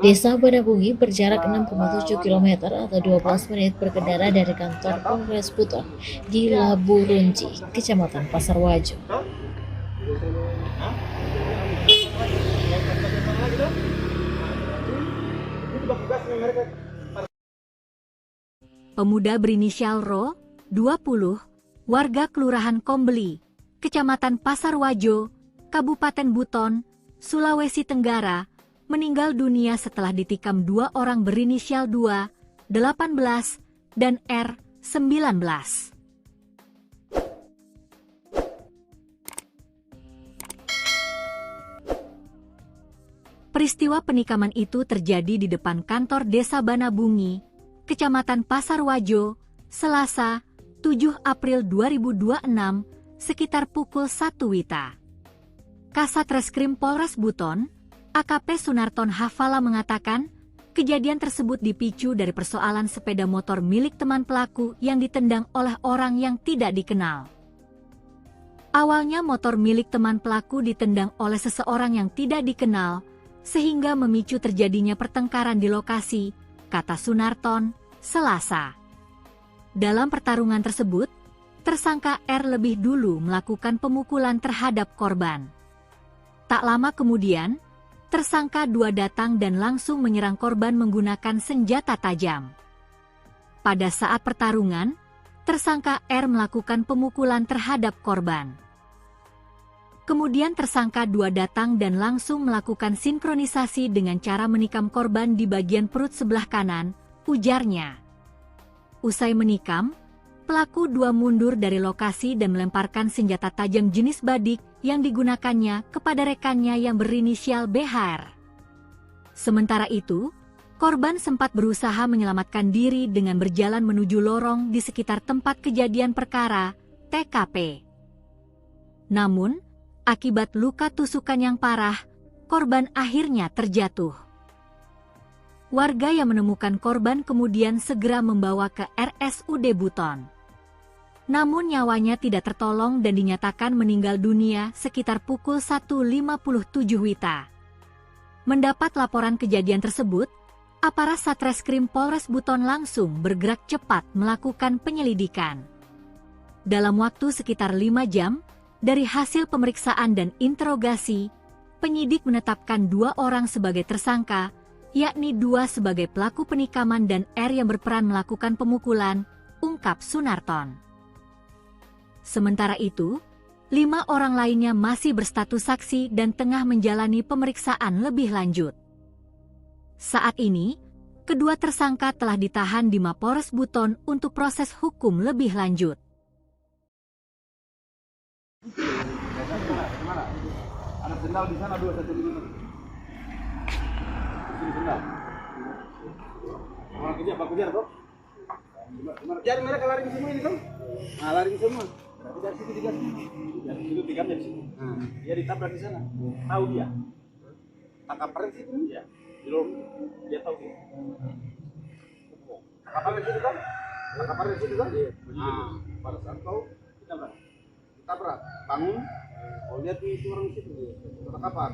Desa Banabungi berjarak 6,7 km atau 12 menit berkendara dari kantor Polres Buton di Labu Runci, Kecamatan Pasar Wajo. Pemuda berinisial Ro, 20, warga Kelurahan Kombeli, Kecamatan Pasar Wajo, Kabupaten Buton, Sulawesi Tenggara, meninggal dunia setelah ditikam 2 orang berinisial 2, 18, dan R, 19. Peristiwa penikaman itu terjadi di depan kantor Desa Banabungi, Kecamatan Pasar Wajo, Selasa, 7 April 2026, sekitar pukul 1 WITA. Kasat Reskrim Polres Buton, AKP Sunarton Hafala mengatakan, kejadian tersebut dipicu dari persoalan sepeda motor milik teman pelaku yang ditendang oleh orang yang tidak dikenal. Awalnya motor milik teman pelaku ditendang oleh seseorang yang tidak dikenal, sehingga memicu terjadinya pertengkaran di lokasi, kata Sunarton, Selasa. Dalam pertarungan tersebut, tersangka R lebih dulu melakukan pemukulan terhadap korban. Tak lama kemudian, tersangka 2 datang dan langsung menyerang korban menggunakan senjata tajam. Pada saat pertarungan, tersangka R melakukan pemukulan terhadap korban. Kemudian tersangka 2 datang dan langsung melakukan sinkronisasi dengan cara menikam korban di bagian perut sebelah kanan, ujarnya. Usai menikam, pelaku 2 mundur dari lokasi dan melemparkan senjata tajam jenis badik yang digunakannya kepada rekannya yang berinisial BHR. Sementara itu, korban sempat berusaha menyelamatkan diri dengan berjalan menuju lorong di sekitar tempat kejadian perkara, TKP. Namun, akibat luka tusukan yang parah, korban akhirnya terjatuh. Warga yang menemukan korban kemudian segera membawa ke RSUD Buton. Namun nyawanya tidak tertolong dan dinyatakan meninggal dunia sekitar pukul 1:57 WITA. Mendapat laporan kejadian tersebut, aparat Satreskrim Polres Buton langsung bergerak cepat melakukan penyelidikan. Dalam waktu sekitar 5 jam, dari hasil pemeriksaan dan interogasi, penyidik menetapkan 2 orang sebagai tersangka, yakni 2 sebagai pelaku penikaman dan R yang berperan melakukan pemukulan, ungkap Sunarton. Sementara itu, 5 orang lainnya masih berstatus saksi dan tengah menjalani pemeriksaan lebih lanjut. Saat ini, kedua tersangka telah ditahan di Mapores Buton untuk proses hukum lebih lanjut. Ada sendal di sana 2 satu di sini. Sendal. Orang kejar toh. Kejar mereka lari semua ini toh. Nah, lari semua. Berarti dari situ digas. Dari situ digas dari situ. Nah, dia ditabrak di sana. Tahu dia. Tangkap perang situ ya. Dia tahu dia. Tangkap perang situ kan? Tangkap perang situ kan? Nah, pada saat kau ditabrak, bangun. Kau lihat itu orang situ. Tangkapan.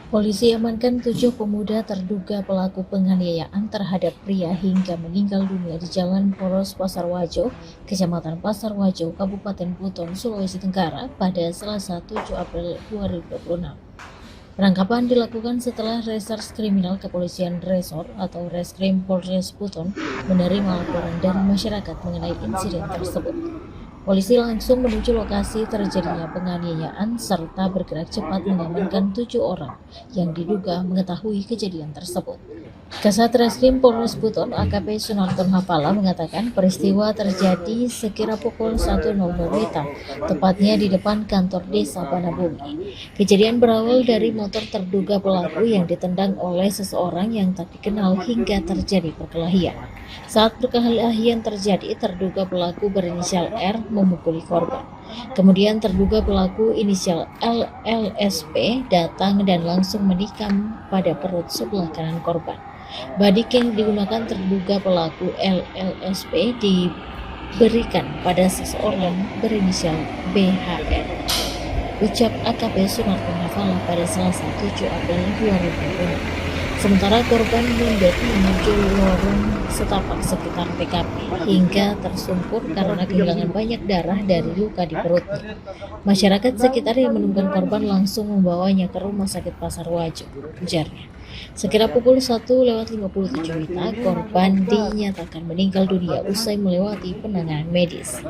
Polisi amankan 7 pemuda terduga pelaku penganiayaan terhadap pria hingga meninggal dunia di Jalan Poros Pasar Wajo, Kecamatan Pasar Wajo, Kabupaten Buton, Sulawesi Tenggara pada Selasa 7 April 2026. Penangkapan dilakukan setelah Reserse Kriminal Kepolisian Resor atau Reskrim Polres Buton menerima laporan dari masyarakat mengenai insiden tersebut. Polisi langsung menuju lokasi terjadinya penganiayaan serta bergerak cepat mengamankan 7 orang yang diduga mengetahui kejadian tersebut. Kasat Reskrim Polres Buton AKP Sunarton Hafala mengatakan peristiwa terjadi sekira pukul 1.00 WITA, tepatnya di depan kantor desa Banabumi. Kejadian berawal dari motor terduga pelaku yang ditendang oleh seseorang yang tak dikenal hingga terjadi perkelahian. Saat perkelahian terjadi, terduga pelaku berinisial R memukuli korban. Kemudian terduga pelaku inisial LLSP datang dan langsung menikam pada perut sebelah kanan korban. Badik yang digunakan terduga pelaku LLSP diberikan pada seseorang berinisial BHR. Ucap AKP Sunarton Hafala pada Selasa 7 April 2020. Sementara korban mundur menuju lorong setapak sekitar TKP hingga tersungkur karena kehilangan banyak darah dari luka di perutnya. Masyarakat sekitar yang menemukan korban langsung membawanya ke Rumah Sakit Pasar Wajo, ujarnya. Sekira pukul 1:57 WITA, korban dinyatakan meninggal dunia usai melewati penanganan medis.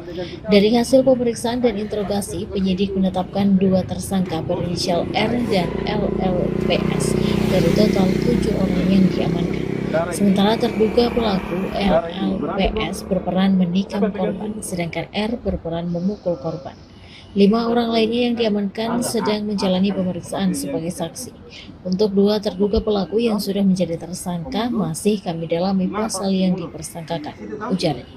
Dari hasil pemeriksaan dan interogasi, penyidik menetapkan 2 tersangka berinisial R dan LLPS dari total 7 orang yang diamankan. Sementara terduga pelaku LLPS berperan menikam korban, sedangkan R berperan memukul korban. 5 orang lainnya yang diamankan sedang menjalani pemeriksaan sebagai saksi. Untuk 2 terduga pelaku yang sudah menjadi tersangka masih kami dalami pasal yang dipersangkakan, ujarnya.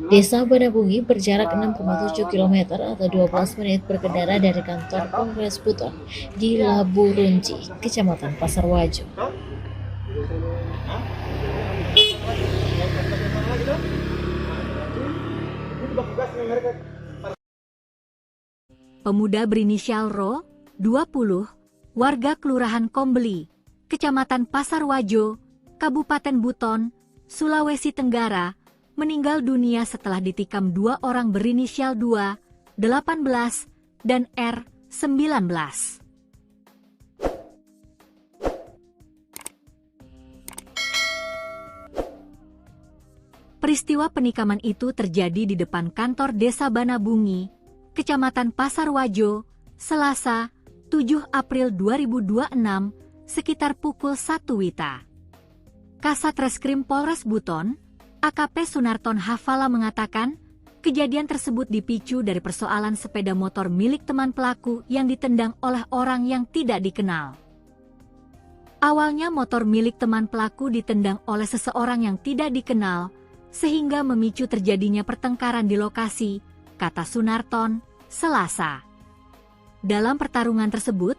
Desa Banabungi berjarak 6,7 km atau 12 menit berkendara dari kantor Polres Buton di Labu Runci, Kecamatan Pasar Wajo. Pemuda berinisial Ro, 20, warga Kelurahan Kombeli, Kecamatan Pasar Wajo, Kabupaten Buton, Sulawesi Tenggara, meninggal dunia setelah ditikam 2 orang berinisial 2, 18, dan R, 19. Peristiwa penikaman itu terjadi di depan kantor Desa Banabungi, Kecamatan Pasar Wajo, Selasa, 7 April 2026, sekitar pukul 1 WITA. Kasat Reskrim Polres Buton, AKP Sunarton Hafala mengatakan, kejadian tersebut dipicu dari persoalan sepeda motor milik teman pelaku yang ditendang oleh orang yang tidak dikenal. Awalnya motor milik teman pelaku ditendang oleh seseorang yang tidak dikenal, sehingga memicu terjadinya pertengkaran di lokasi, kata Sunarton, Selasa. Dalam pertarungan tersebut,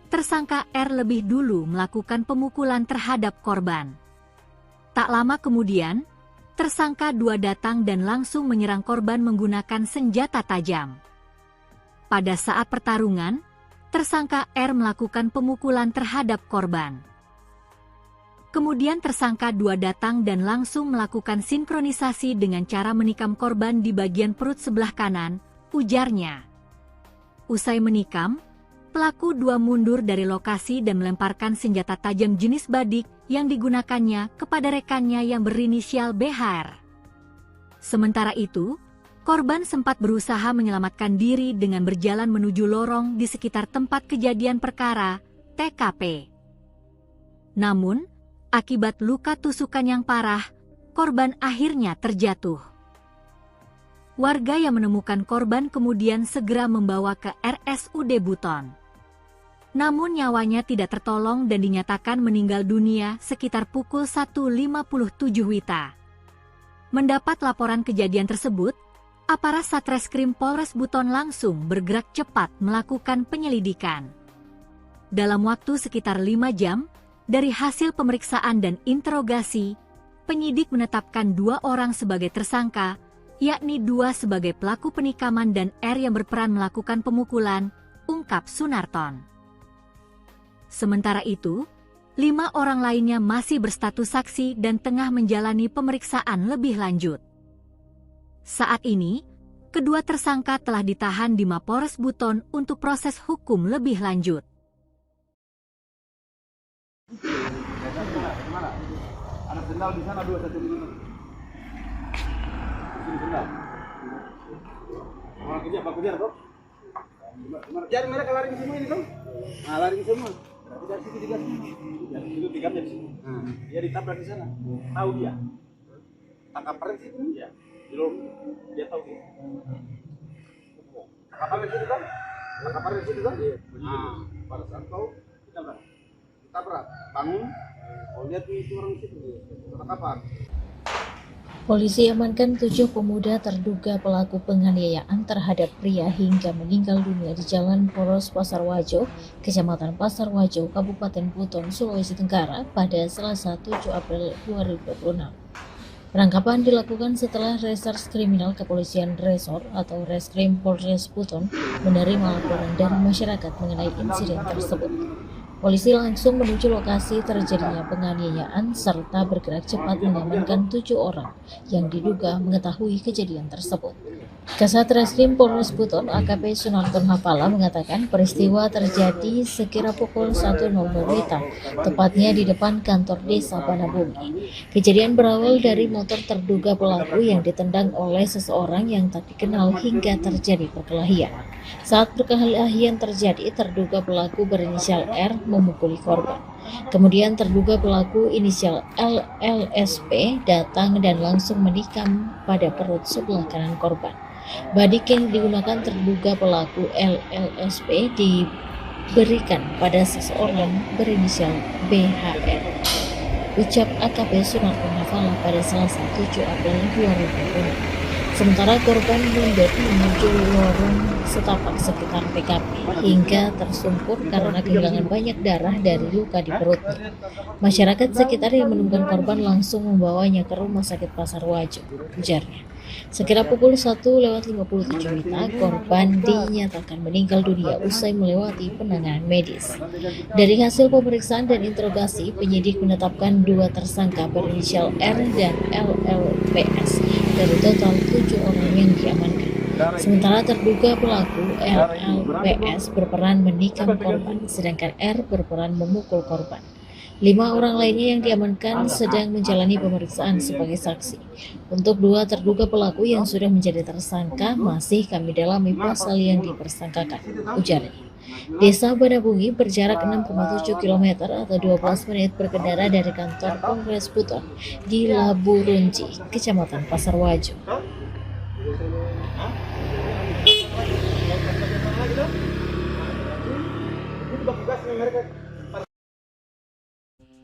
tersangka R lebih dulu melakukan pemukulan terhadap korban. Tak lama kemudian, tersangka 2 datang dan langsung menyerang korban menggunakan senjata tajam. Pada saat pertarungan, tersangka R melakukan pemukulan terhadap korban. Kemudian tersangka 2 datang dan langsung melakukan sinkronisasi dengan cara menikam korban di bagian perut sebelah kanan, ujarnya. Usai menikam, pelaku 2 mundur dari lokasi dan melemparkan senjata tajam jenis badik yang digunakannya kepada rekannya yang berinisial BHR. Sementara itu, korban sempat berusaha menyelamatkan diri dengan berjalan menuju lorong di sekitar tempat kejadian perkara, TKP. Namun, akibat luka tusukan yang parah, korban akhirnya terjatuh. Warga yang menemukan korban kemudian segera membawa ke RSUD Buton. namun nyawanya tidak tertolong dan dinyatakan meninggal dunia sekitar pukul 1.57 WITA. Mendapat laporan kejadian tersebut, aparat Satreskrim Polres Buton langsung bergerak cepat melakukan penyelidikan. Dalam waktu sekitar 5 jam, dari hasil pemeriksaan dan interogasi, penyidik menetapkan 2 orang sebagai tersangka, yakni 2 sebagai pelaku penikaman dan R yang berperan melakukan pemukulan, ungkap Sunarton. Sementara itu, 5 orang lainnya masih berstatus saksi dan tengah menjalani pemeriksaan lebih lanjut. Saat ini, kedua tersangka telah ditahan di Mapores Buton untuk proses hukum lebih lanjut. Mana? Ada sendal di sana 2 1 dulu. Sini sendal. Orang kejar, Pak kejar, Bro. Kejar mereka lari semua ini, Bro. Nah, lari semua. Berarti dari situ digas. Dari situ digamnya di sini. Dia ditabrak di sana. Tahu dia. Tangkap peren sih itu. Iya. Dia tahu dia. Tangkap peren situ kan? Tangkap peren situ kan? Iya. Nah, pada saat tahu ditabrak. Bangun. Oh, lihat itu orang situ. Tangkapan. Polisi amankan 7 pemuda terduga pelaku penganiayaan terhadap pria hingga meninggal dunia di Jalan Poros Pasar Wajo, Kecamatan Pasar Wajo, Kabupaten Buton, Sulawesi Tenggara pada Selasa 7 April 2026. Penangkapan dilakukan setelah Reserse Kriminal Kepolisian Resor atau Reskrim Polres Buton menerima laporan dari masyarakat mengenai insiden tersebut. Polisi langsung menuju lokasi terjadinya penganiayaan serta bergerak cepat mengamankan 7 orang yang diduga mengetahui kejadian tersebut. Kasat Reskrim Polres Buton AKP Sunarton Hafala mengatakan peristiwa terjadi sekira pukul 1.00 WITA, tepatnya di depan kantor desa Banabumi. Kejadian berawal dari motor terduga pelaku yang ditendang oleh seseorang yang tak dikenal hingga terjadi perkelahian. Saat perkelahian terjadi, terduga pelaku berinisial R memukuli korban. Kemudian terduga pelaku inisial LLSP datang dan langsung menikam pada perut sebelah kanan korban. Badik yang digunakan terduga pelaku LLSP diberikan pada seseorang berinisial BHR. Ucap AKP Sunarton Hafala pada Selasa 7 April 2020. Sementara korban mundur menuju lorong setapak sekitar TKP hingga tersungkur karena kehilangan banyak darah dari luka di perutnya. Masyarakat sekitar yang menemukan korban langsung membawanya ke Rumah Sakit Pasar Wajo, ujarnya. Sekira pukul 1.57 WITA, korban dinyatakan meninggal dunia usai melewati penanganan medis. Dari hasil pemeriksaan dan interogasi, penyidik menetapkan 2 tersangka berinisial R dan LLPS dari total 7 orang yang diamankan. Sementara terduga pelaku LLPS berperan menikam korban, sedangkan R berperan memukul korban. 5 orang lainnya yang diamankan sedang menjalani pemeriksaan sebagai saksi. Untuk 2 terduga pelaku yang sudah menjadi tersangka masih kami dalami pasal yang dipersangkakan, ujarnya. Desa Banabungi berjarak 6,7 km atau 12 menit berkendara dari kantor Polres Buton di Laburunji, Kecamatan Pasar Wajo.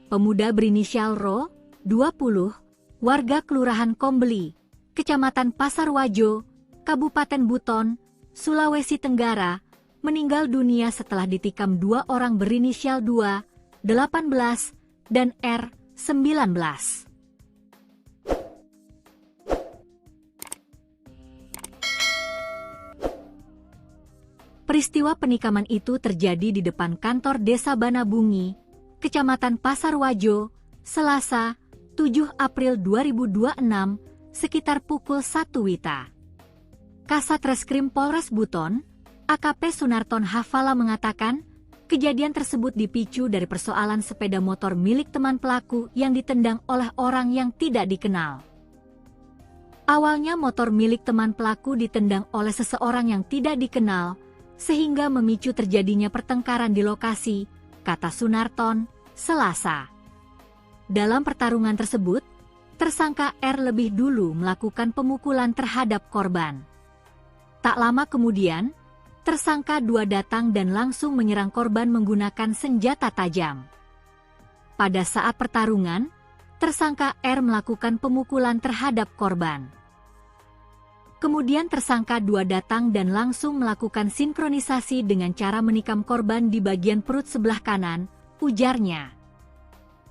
Pemuda berinisial Ro, 20, warga Kelurahan Kombeli, Kecamatan Pasar Wajo, Kabupaten Buton, Sulawesi Tenggara, meninggal dunia setelah ditikam 2 orang berinisial 2, 18, dan R, 19. Peristiwa penikaman itu terjadi di depan kantor Desa Banabungi, Kecamatan Pasar Wajo, Selasa, 7 April 2026, sekitar pukul 1 WITA. Kasat Reskrim Polres Buton, AKP Sunarton Hafala mengatakan, kejadian tersebut dipicu dari persoalan sepeda motor milik teman pelaku yang ditendang oleh orang yang tidak dikenal. Awalnya motor milik teman pelaku ditendang oleh seseorang yang tidak dikenal, sehingga memicu terjadinya pertengkaran di lokasi, kata Sunarton, Selasa. Dalam pertarungan tersebut, tersangka R lebih dulu melakukan pemukulan terhadap korban. Tak lama kemudian, tersangka 2 datang dan langsung menyerang korban menggunakan senjata tajam. Pada saat pertarungan, tersangka R melakukan pemukulan terhadap korban. Kemudian tersangka 2 datang dan langsung melakukan sinkronisasi dengan cara menikam korban di bagian perut sebelah kanan, ujarnya.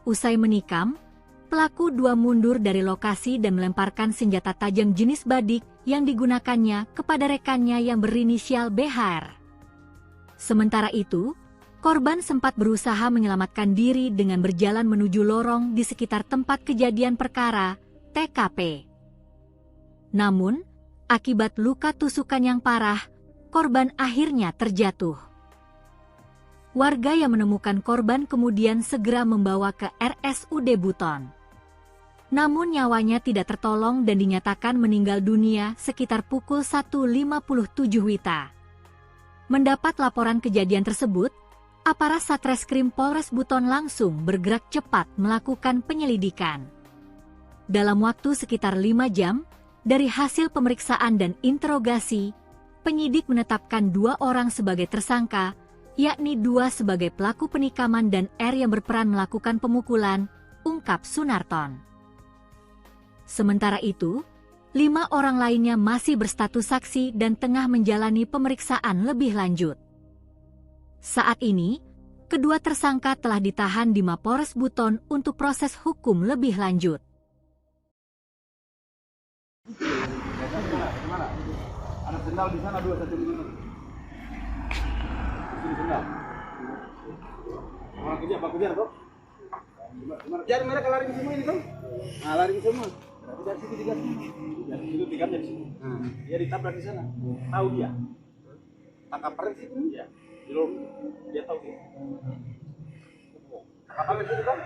Usai menikam, pelaku 2 mundur dari lokasi dan melemparkan senjata tajam jenis badik yang digunakannya kepada rekannya yang berinisial BHR. Sementara itu, korban sempat berusaha menyelamatkan diri dengan berjalan menuju lorong di sekitar tempat kejadian perkara, TKP. Namun, akibat luka tusukan yang parah, korban akhirnya terjatuh. Warga yang menemukan korban kemudian segera membawa ke RSUD Buton. Namun nyawanya tidak tertolong dan dinyatakan meninggal dunia sekitar pukul 1.57 WITA. Mendapat laporan kejadian tersebut, aparat Satreskrim Polres Buton langsung bergerak cepat melakukan penyelidikan. Dalam waktu sekitar 5 jam, dari hasil pemeriksaan dan interogasi, penyidik menetapkan 2 orang sebagai tersangka, yakni 2 sebagai pelaku penikaman dan R yang berperan melakukan pemukulan, ungkap Sunarton. Sementara itu, 5 orang lainnya masih berstatus saksi dan tengah menjalani pemeriksaan lebih lanjut. Saat ini, kedua tersangka telah ditahan di Mapores Buton untuk proses hukum lebih lanjut. Mana? Ada sendal di sana 2 satu ini. Sini sendal. Orang kerja apa kerja kok? Jadi mereka lari semua ini kan? Nah, lari semua. Berarti dari situ digas. Dari situ digas dari situ. Dia ditabrak di sana. Tahu dia. Tangkap di situ. Iya. Dia tahu dia. Tangkap di situ kan?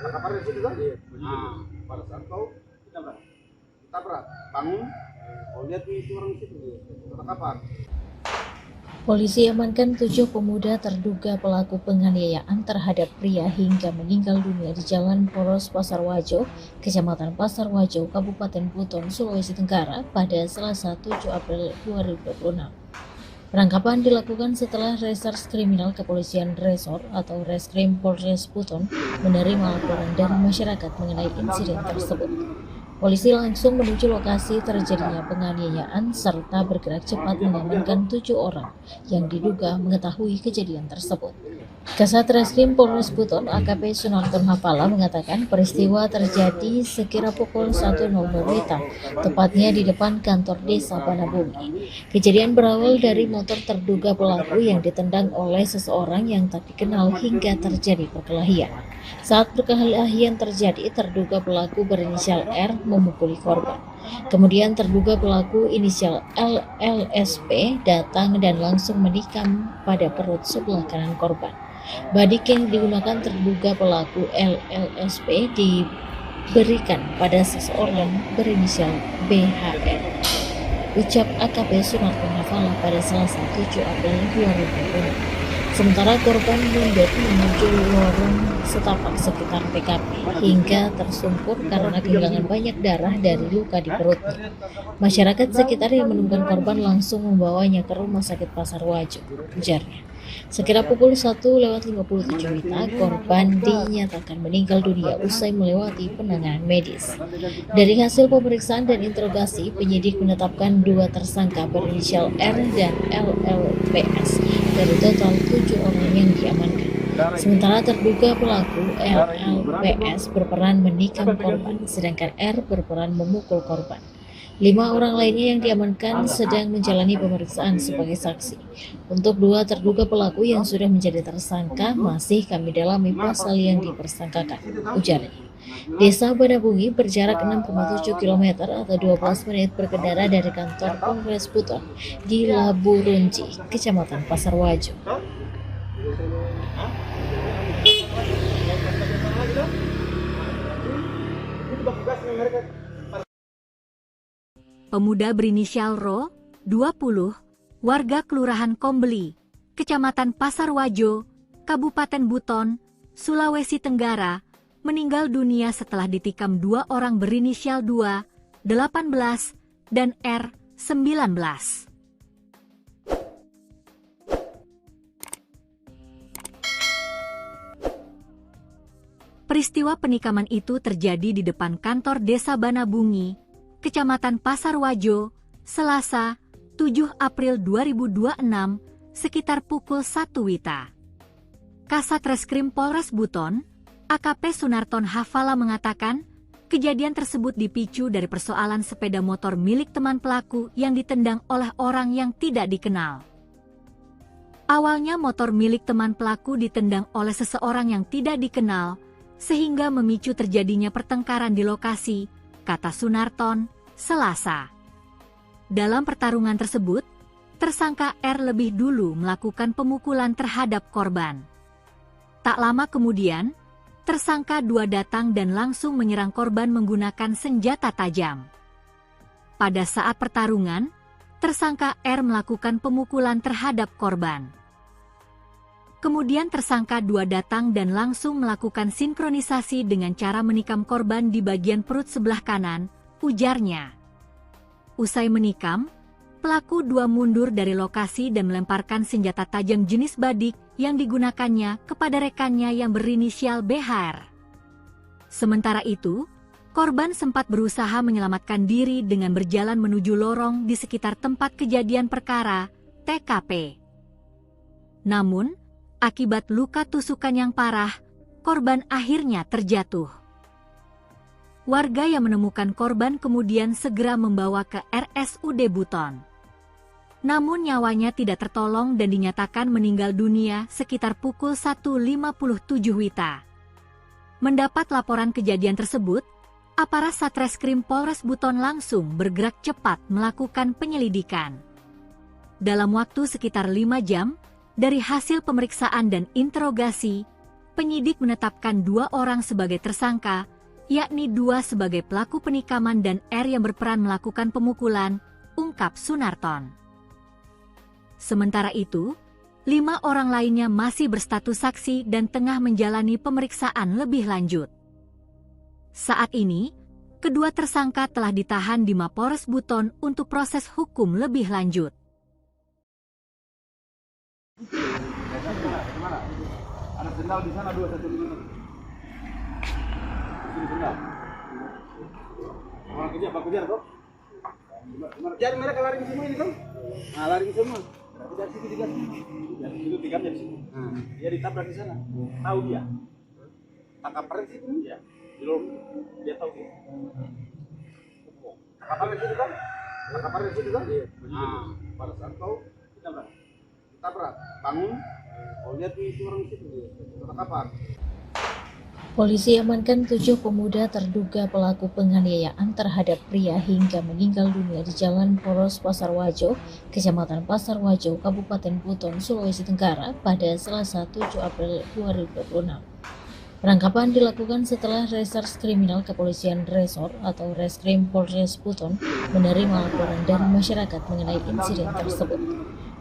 Tangkap di situ kan? Nah, pada saat kau ditabrak. Bangun. Kau lihat itu orang di situ. Tangkap. Polisi amankan 7 pemuda terduga pelaku penganiayaan terhadap pria hingga meninggal dunia di Jalan Poros Pasar Wajo, Kecamatan Pasar Wajo, Kabupaten Buton, Sulawesi Tenggara pada Selasa 7 April 2026. Penangkapan dilakukan setelah Reserse Kriminal Kepolisian Resor atau Reskrim Polres Buton menerima laporan dari masyarakat mengenai insiden tersebut. Polisi langsung menuju lokasi terjadinya penganiayaan serta bergerak cepat mengamankan 7 orang yang diduga mengetahui kejadian tersebut. Kasat Reskrim Polres Buton AKP Sunarton Hapala mengatakan peristiwa terjadi sekira pukul 1.00 WITA, tepatnya di depan kantor desa Banabumi. Kejadian berawal dari motor terduga pelaku yang ditendang oleh seseorang yang tak dikenal hingga terjadi perkelahian. Saat perkelahian terjadi, terduga pelaku berinisial R memukuli korban. Kemudian terduga pelaku inisial LLSP datang dan langsung menikam pada perut sebelah kanan korban. Badik yang digunakan terduga pelaku LLSP diberikan pada seseorang berinisial BHR. Ucap AKP Sunarton Hapala pada Selasa 7 April 2020. Sementara korban mundur menuju lorong setapak sekitar TKP hingga tersungkur karena kehilangan banyak darah dari luka di perutnya. Masyarakat sekitar yang menemukan korban langsung membawanya ke Rumah Sakit Pasar Wajo, ujarnya. Sekira pukul 1.57 WITA, korban dinyatakan meninggal dunia usai melewati penanganan medis. Dari hasil pemeriksaan dan interogasi, penyidik menetapkan 2 tersangka berinisial R dan LLPS dari total 7 orang yang diamankan. Sementara terduga pelaku LLPS berperan menikam korban, sedangkan R berperan memukul korban. 5 orang lainnya yang diamankan sedang menjalani pemeriksaan sebagai saksi. Untuk 2 terduga pelaku yang sudah menjadi tersangka masih kami dalami pasal yang dipersangkakan, ujarnya. Desa Banabungi berjarak 6,7 km atau 12 menit berkendara dari kantor Polres Buton di Laburunji, Kecamatan Pasar Wajo. Pemuda berinisial Ro, 20, warga Kelurahan Kombeli, Kecamatan Pasar Wajo, Kabupaten Buton, Sulawesi Tenggara, meninggal dunia setelah ditikam 2 orang berinisial 2, 18, dan R, 19. Peristiwa penikaman itu terjadi di depan kantor Desa Banabungi, Kecamatan Pasarwajo, Selasa, 7 April 2026, sekitar pukul 1 WITA. Kasat Reskrim Polres Buton, AKP Sunarton Hafala mengatakan, kejadian tersebut dipicu dari persoalan sepeda motor milik teman pelaku yang ditendang oleh orang yang tidak dikenal. Awalnya motor milik teman pelaku ditendang oleh seseorang yang tidak dikenal, sehingga memicu terjadinya pertengkaran di lokasi, kata Sunarton, Selasa. Dalam pertarungan tersebut, tersangka R lebih dulu melakukan pemukulan terhadap korban. Tak lama kemudian, tersangka 2 datang dan langsung menyerang korban menggunakan senjata tajam. Pada saat pertarungan, tersangka R melakukan pemukulan terhadap korban. Kemudian tersangka 2 datang dan langsung melakukan sinkronisasi dengan cara menikam korban di bagian perut sebelah kanan, ujarnya. Usai menikam, pelaku 2 mundur dari lokasi dan melemparkan senjata tajam jenis badik yang digunakannya kepada rekannya yang berinisial BHR. Sementara itu, korban sempat berusaha menyelamatkan diri dengan berjalan menuju lorong di sekitar tempat kejadian perkara, TKP. Namun, akibat luka tusukan yang parah, korban akhirnya terjatuh. Warga yang menemukan korban kemudian segera membawa ke RSUD Buton. Namun nyawanya tidak tertolong dan dinyatakan meninggal dunia sekitar pukul 1.57 WITA. Mendapat laporan kejadian tersebut, aparat Satreskrim Polres Buton langsung bergerak cepat melakukan penyelidikan. Dalam waktu sekitar 5 jam, dari hasil pemeriksaan dan interogasi, penyidik menetapkan 2 orang sebagai tersangka, yakni 2 sebagai pelaku penikaman dan R yang berperan melakukan pemukulan, ungkap Sunarton. Sementara itu, 5 orang lainnya masih berstatus saksi dan tengah menjalani pemeriksaan lebih lanjut. Saat ini, kedua tersangka telah ditahan di Mapores Buton untuk proses hukum lebih lanjut. Mana? Ada sendal di sana 2 1 5. Sini sendal. Orang kerja apa kejar kok? Jadi mereka lari ke semua ini kan? Nah, lari ke semua. Berarti dari situ digas. Dari situ tikapnya di sini. Dia ditabrak di sana. Tahu dia. Tangkap di situ. Iya. Di lorong. Dia tahu dia. Tangkap di situ kan? Tangkap di situ kan? Iya. Nah, pada saat tahu ditabrak. Ditabrak. Bangun. Oh, lihat itu orang di situ. Tangkap. Polisi amankan 7 pemuda terduga pelaku penganiayaan terhadap pria hingga meninggal dunia di Jalan Poros Pasarwajo, Kecamatan Pasarwajo, Kabupaten Buton, Sulawesi Tenggara pada Selasa 7 April 2026. Penangkapan dilakukan setelah Reserse Kriminal Kepolisian Resor atau Reskrim Polres Buton menerima laporan dari masyarakat mengenai insiden tersebut.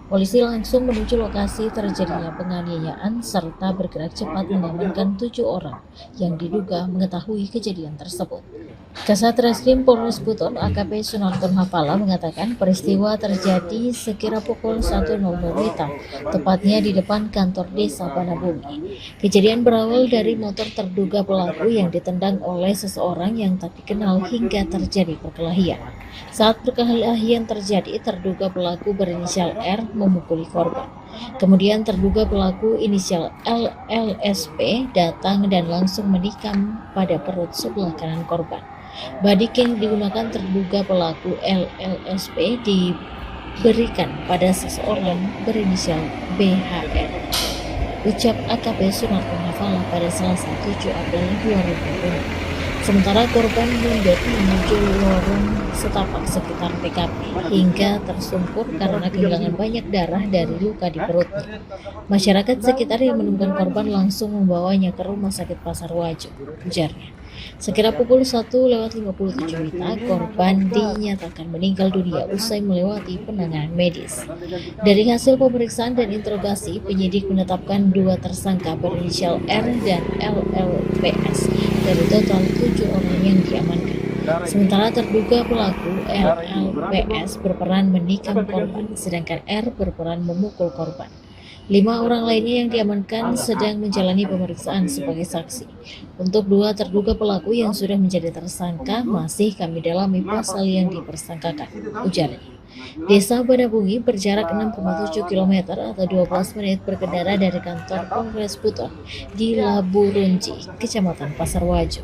Polisi langsung menuju lokasi terjadinya penganiayaan serta bergerak cepat mengamankan 7 orang yang diduga mengetahui kejadian tersebut. Kasat Reskrim Polres Buton AKP Sunarton Hafala mengatakan peristiwa terjadi sekira pukul 1.00 WITA, tepatnya di depan kantor Desa Banabungi. Kejadian berawal dari motor terduga pelaku yang ditendang oleh seseorang yang tak dikenal hingga terjadi perkelahian. Saat perkelahian terjadi, terduga pelaku berinisial R memukuli korban. Kemudian terduga pelaku inisial LLSP datang dan langsung menikam pada perut sebelah kanan korban. Badik yang digunakan terduga pelaku LLSP diberikan pada seseorang berinisial BHR. Ucap AKP Sunarton Hafala pada Selasa 7 April 2020. Sementara korban mundur menuju lorong setapak sekitar TKP hingga tersungkur karena kehilangan banyak darah dari luka di perutnya. Masyarakat sekitar yang menemukan korban langsung membawanya ke Rumah Sakit Pasarwajo, ujarnya. Sekira pukul 1.57 WITA, korban dinyatakan meninggal dunia usai melewati penanganan medis. Dari hasil pemeriksaan dan interogasi, penyidik menetapkan 2 tersangka berinisial R dan LLPS dari total 7 orang yang diamankan. Sementara terduga pelaku LLPS berperan menikam korban, sedangkan R berperan memukul korban. 5 orang lainnya yang diamankan sedang menjalani pemeriksaan sebagai saksi. Untuk 2 terduga pelaku yang sudah menjadi tersangka masih kami dalami pasal yang dipersangkakan, ujarnya. Desa Banabungi berjarak 6,7 km atau 12 menit berkendara dari kantor Polres Buton di Labu Runci, Kecamatan Pasar Wajo.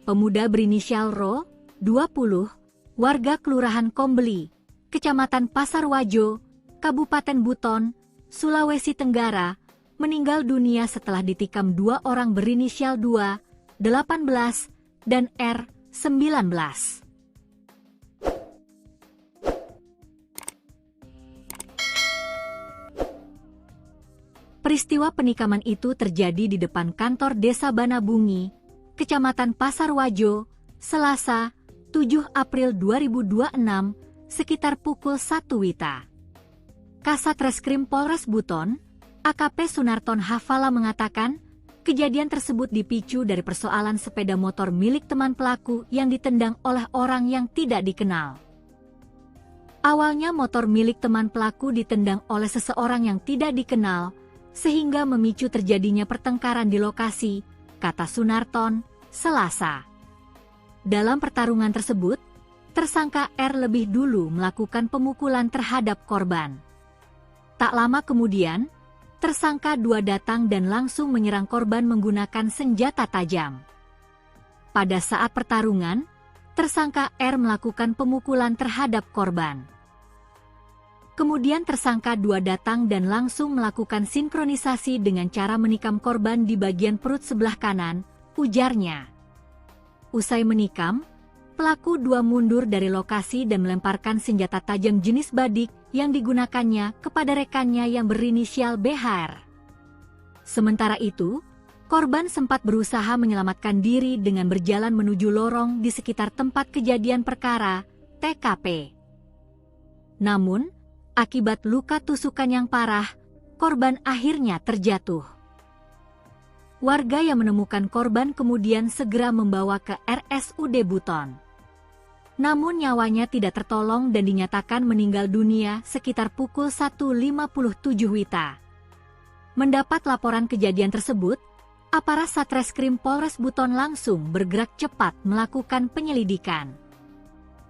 Pemuda berinisial Ro, 20, warga Kelurahan Kombeli, Kecamatan Pasar Wajo, Kabupaten Buton, Sulawesi Tenggara, meninggal dunia setelah ditikam 2 orang berinisial 2, 18, dan R, 19. Peristiwa penikaman itu terjadi di depan kantor Desa Banabungi, Kecamatan Pasar Wajo, Selasa, 7 April 2026, sekitar pukul 1 WITA. Kasat Reskrim Polres Buton, AKP Sunarton Hafala mengatakan, kejadian tersebut dipicu dari persoalan sepeda motor milik teman pelaku yang ditendang oleh orang yang tidak dikenal. Awalnya motor milik teman pelaku ditendang oleh seseorang yang tidak dikenal, sehingga memicu terjadinya pertengkaran di lokasi, kata Sunarton, Selasa. Dalam pertarungan tersebut, tersangka R lebih dulu melakukan pemukulan terhadap korban. Tak lama kemudian, tersangka 2 datang dan langsung menyerang korban menggunakan senjata tajam. Pada saat pertarungan, tersangka R melakukan pemukulan terhadap korban. Kemudian tersangka 2 datang dan langsung melakukan sinkronisasi dengan cara menikam korban di bagian perut sebelah kanan, ujarnya. Usai menikam, pelaku 2 mundur dari lokasi dan melemparkan senjata tajam jenis badik yang digunakannya kepada rekannya yang berinisial BHR. Sementara itu, korban sempat berusaha menyelamatkan diri dengan berjalan menuju lorong di sekitar tempat kejadian perkara, TKP. Namun, akibat luka tusukan yang parah, korban akhirnya terjatuh. Warga yang menemukan korban kemudian segera membawa ke RSUD Buton. Namun nyawanya tidak tertolong dan dinyatakan meninggal dunia sekitar pukul 1.57 WITA. Mendapat laporan kejadian tersebut, aparat Satreskrim Polres Buton langsung bergerak cepat melakukan penyelidikan.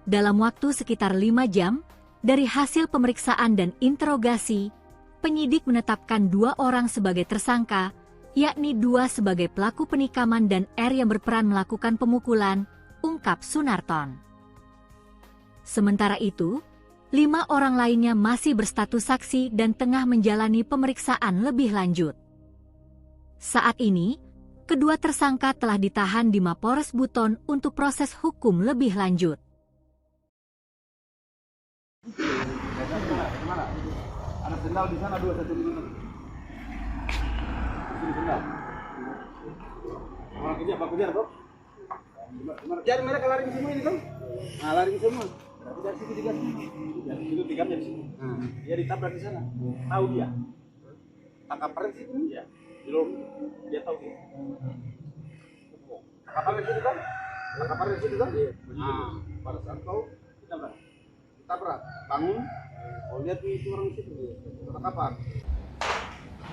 Dalam waktu sekitar 5 jam, dari hasil pemeriksaan dan interogasi, penyidik menetapkan 2 orang sebagai tersangka, yakni 2 sebagai pelaku penikaman dan R yang berperan melakukan pemukulan, ungkap Sunarton. Sementara itu, 5 orang lainnya masih berstatus saksi dan tengah menjalani pemeriksaan lebih lanjut. Saat ini, kedua tersangka telah ditahan di Mapores Buton untuk proses hukum lebih lanjut. Ada sendal di sana 2 1 ini. Ini sendal. Orang kejar, Bro. Jadi mereka lari ke semua ini kan? Nah, lari ke semua. Berarti dari situ digas. Dari situ tikamnya di sini. Dia ditabrak di sana. Tahu dia. Tangkap peren situ dia. Di lorong dia tahu dia. Tangkap peren situ kan? Tangkap peren situ kan? Nah, pada saat tahu ditabrak. Bangun. Oh, lihat itu orang situ. Tangkapan.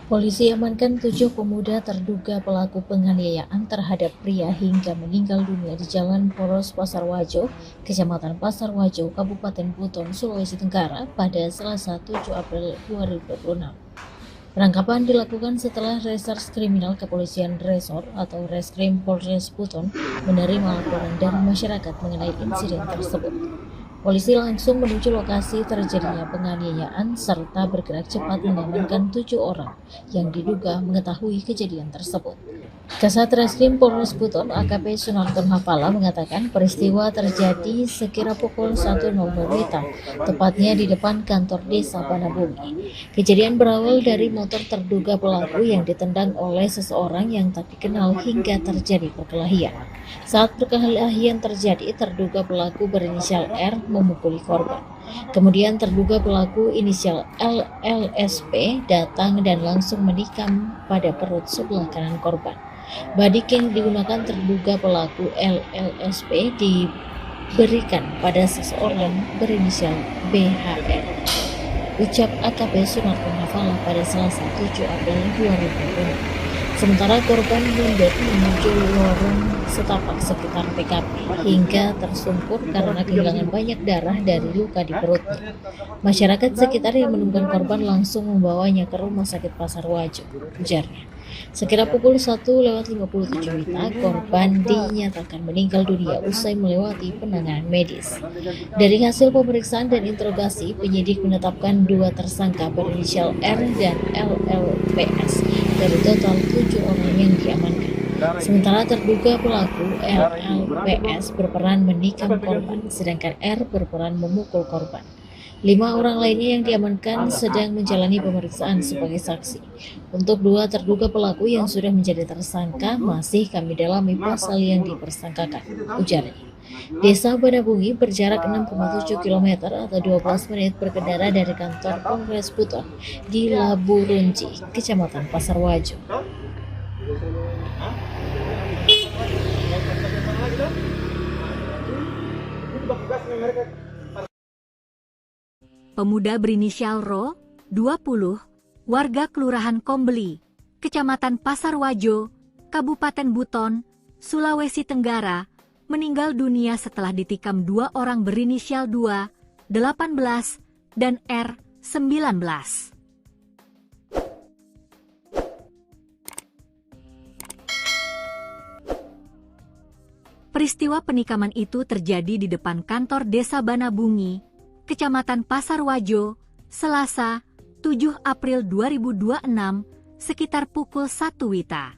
Polisi amankan 7 pemuda terduga pelaku penganiayaan terhadap pria hingga meninggal dunia di Jalan Poros Pasar Wajo, Kecamatan Pasar Wajo, Kabupaten Buton, Sulawesi Tenggara pada Selasa 7 April 2026. Penangkapan dilakukan setelah Reserse Kriminal Kepolisian Resor atau Reskrim Polres Buton menerima laporan dari masyarakat mengenai insiden tersebut. Polisi langsung menuju lokasi terjadinya penganiayaan serta bergerak cepat mengamankan 7 orang yang diduga mengetahui kejadian tersebut. Kasat Reskrim Polres Buton AKP Sunarton Hafala mengatakan peristiwa terjadi sekira pukul 1.00 WITA, tepatnya di depan kantor Desa Banabungi. Kejadian berawal dari motor terduga pelaku yang ditendang oleh seseorang yang tak dikenal hingga terjadi perkelahian. Saat perkelahian terjadi, terduga pelaku berinisial R memukuli korban. Kemudian terduga pelaku inisial LLSP datang dan langsung menikam pada perut sebelah kanan korban. Badik yang digunakan terduga pelaku LLSP diberikan pada seseorang berinisial BHR. Ucap AKP Sunarton Hafala pada Selasa 7 April 2020. Sementara korban mundur menuju lorong setapak sekitar TKP hingga tersungkur karena kehilangan banyak darah dari luka di perutnya. Masyarakat sekitar yang menemukan korban langsung membawanya ke Rumah Sakit Pasar Wajo, ujarnya. Sekira pukul 1:57 WITA, korban dinyatakan meninggal dunia usai melewati penanganan medis. Dari hasil pemeriksaan dan interogasi, penyidik menetapkan 2 tersangka berinisial R dan LLPS dari total 7 orang yang diamankan. Sementara terduga pelaku LLPS berperan menikam korban, sedangkan R berperan memukul korban. 5 orang lainnya yang diamankan sedang menjalani pemeriksaan sebagai saksi. Untuk 2 terduga pelaku yang sudah menjadi tersangka masih kami dalami pasal yang dipersangkakan, ujarnya. Desa Banabungi berjarak 6,7 km atau 12 menit berkendara dari kantor Kongres Buton di Labu Runci, Kecamatan Pasar Wajo. Pemuda berinisial Ro, 20, warga Kelurahan Kombeli, Kecamatan Pasar Wajo, Kabupaten Buton, Sulawesi Tenggara, meninggal dunia setelah ditikam 2 orang berinisial 2, 18, dan R, 19. Peristiwa penikaman itu terjadi di depan kantor Desa Banabungi, Kecamatan Pasar Wajo, Selasa, 7 April 2026, sekitar pukul 1 WITA.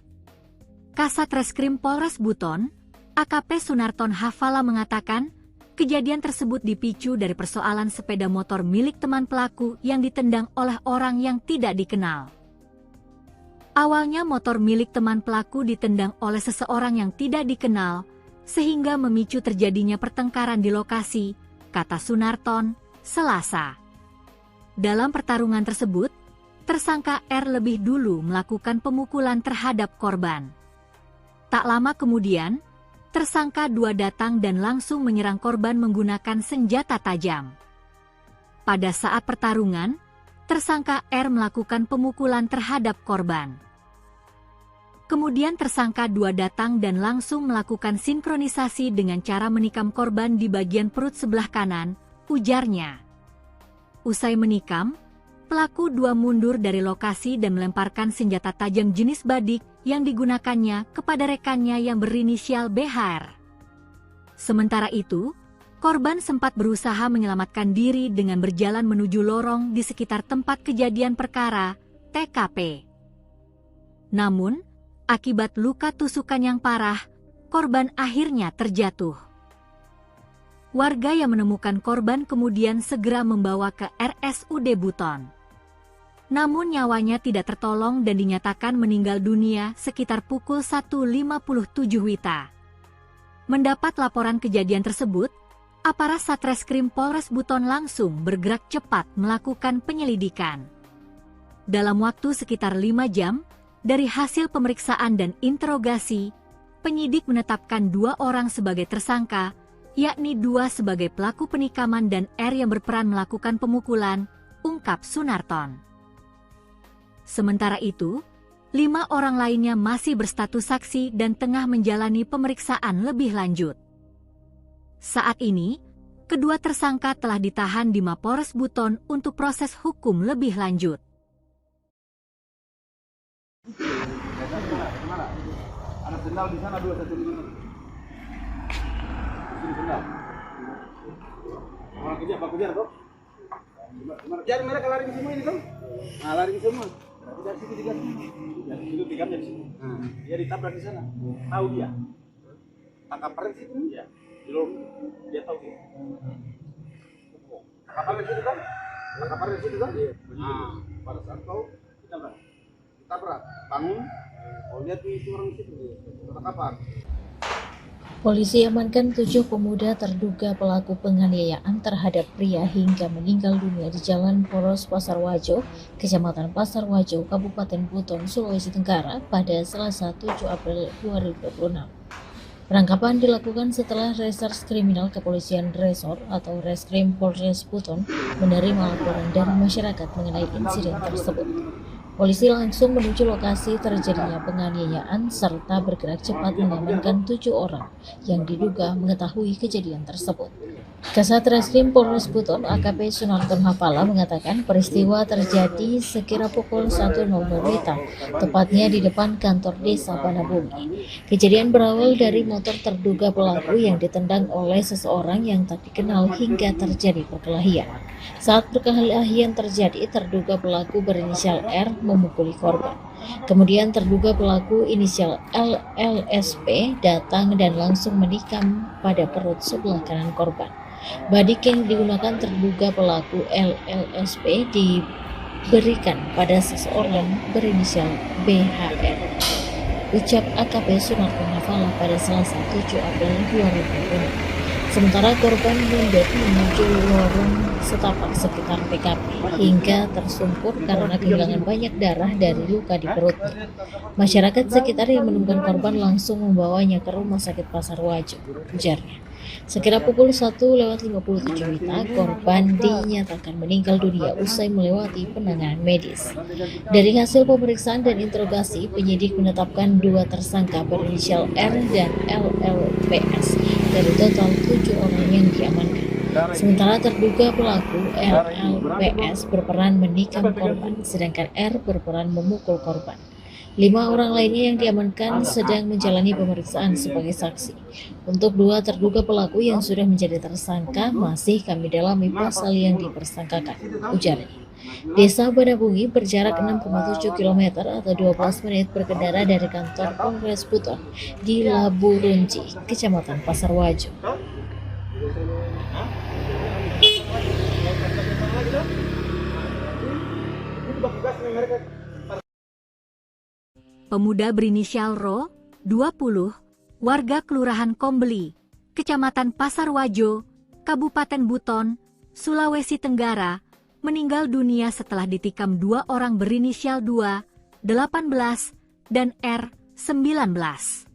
Kasat Reskrim Polres Buton, AKP Sunarton Hafala mengatakan, kejadian tersebut dipicu dari persoalan sepeda motor milik teman pelaku yang ditendang oleh orang yang tidak dikenal. Awalnya motor milik teman pelaku ditendang oleh seseorang yang tidak dikenal, sehingga memicu terjadinya pertengkaran di lokasi, kata Sunarton, Selasa. Dalam pertarungan tersebut, tersangka R lebih dulu melakukan pemukulan terhadap korban. Tak lama kemudian, tersangka 2 datang dan langsung menyerang korban menggunakan senjata tajam. Pada saat pertarungan, tersangka R melakukan pemukulan terhadap korban. Kemudian tersangka 2 datang dan langsung melakukan sinkronisasi dengan cara menikam korban di bagian perut sebelah kanan, ujarnya. Usai menikam, pelaku 2 mundur dari lokasi dan melemparkan senjata tajam jenis badik yang digunakannya kepada rekannya yang berinisial BHR. Sementara itu, korban sempat berusaha menyelamatkan diri dengan berjalan menuju lorong di sekitar tempat kejadian perkara, TKP. Namun, akibat luka tusukan yang parah, korban akhirnya terjatuh. Warga yang menemukan korban kemudian segera membawa ke RSUD Buton. Namun nyawanya tidak tertolong dan dinyatakan meninggal dunia sekitar pukul 1:57 WITA. Mendapat laporan kejadian tersebut, aparat Satreskrim Polres Buton langsung bergerak cepat melakukan penyelidikan. Dalam waktu sekitar 5 jam, dari hasil pemeriksaan dan interogasi, penyidik menetapkan 2 orang sebagai tersangka, yakni 2 sebagai pelaku penikaman dan R yang berperan melakukan pemukulan, ungkap Sunarton. Sementara itu, 5 orang lainnya masih berstatus saksi dan tengah menjalani pemeriksaan lebih lanjut. Saat ini, kedua tersangka telah ditahan di Mapores Buton untuk proses hukum lebih lanjut. Ada sendal di sana 2 1 5. Sini sendal. Orang kerja apa kerja toh? Jadi mereka lari ke semua ini toh? Nah, lari ke semua. Dari situ digas. Dari situ digamnya di sini. Dia ditabrak di sana. Tahu dia. Tangkap perang situ ya. Di lorong. Dia tahu dia. Tangkap perang situ kan? Tangkap perang situ kan? Nah, pada saat kau ditabrak, bangun. Oh lihat itu orang situ. Tangkap apa? Polisi amankan 7 pemuda terduga pelaku penganiayaan terhadap pria hingga meninggal dunia di Jalan Poros Pasar Wajo, Kecamatan Pasar Wajo, Kabupaten Buton, Sulawesi Tenggara pada Selasa 7 April 2026. Penangkapan dilakukan setelah Reserse Kriminal Kepolisian Resor atau Reskrim Polres Buton menerima laporan dari masyarakat mengenai insiden tersebut. Polisi langsung menuju lokasi terjadinya penganiayaan serta bergerak cepat mengamankan 7 orang yang diduga mengetahui kejadian tersebut. Kasat Reskrim Polres Buton AKP Sunarton Hafala mengatakan peristiwa terjadi sekira pukul 1.00 WITA, tepatnya di depan kantor desa Banabungi. Kejadian berawal dari motor terduga pelaku yang ditendang oleh seseorang yang tak dikenal hingga terjadi perkelahian. Saat perkelahian terjadi, terduga pelaku berinisial R memukuli korban. Kemudian terduga pelaku inisial LLSP datang dan langsung menikam pada perut sebelah kanan korban. Badik yang digunakan terduga pelaku LLSP diberikan pada seseorang berinisial BHR. Ucap AKP Sunarton Hafala pada Selasa 7 April 2020. Sementara korban mundur menuju lorong setapak sekitar TKP hingga tersungkur karena kehilangan banyak darah dari luka di perutnya. Masyarakat sekitar yang menemukan korban langsung membawanya ke Rumah Sakit Pasar Wajo, ujarnya. Sekira pukul 1:57 WITA, korban dinyatakan meninggal dunia usai melewati penanganan medis. Dari hasil pemeriksaan dan interogasi, penyidik menetapkan 2 tersangka berinisial R dan LLPS dari total 7 orang yang diamankan. Sementara terduga pelaku LLPS berperan menikam korban, sedangkan R berperan memukul korban. 5 orang lainnya yang diamankan sedang menjalani pemeriksaan sebagai saksi. Untuk 2 terduga pelaku yang sudah menjadi tersangka masih kami dalami pasal yang dipersangkakan, ujarnya. Desa Banabungi berjarak 6,7 km atau 12 menit berkendara dari kantor Polres Buton di Laburunji, Kecamatan Pasar Wajo. Pemuda berinisial Ro, 20, warga Kelurahan Kombeli, Kecamatan Pasar Wajo, Kabupaten Buton, Sulawesi Tenggara, meninggal dunia setelah ditikam 2 orang berinisial 2, 18, dan R, 19.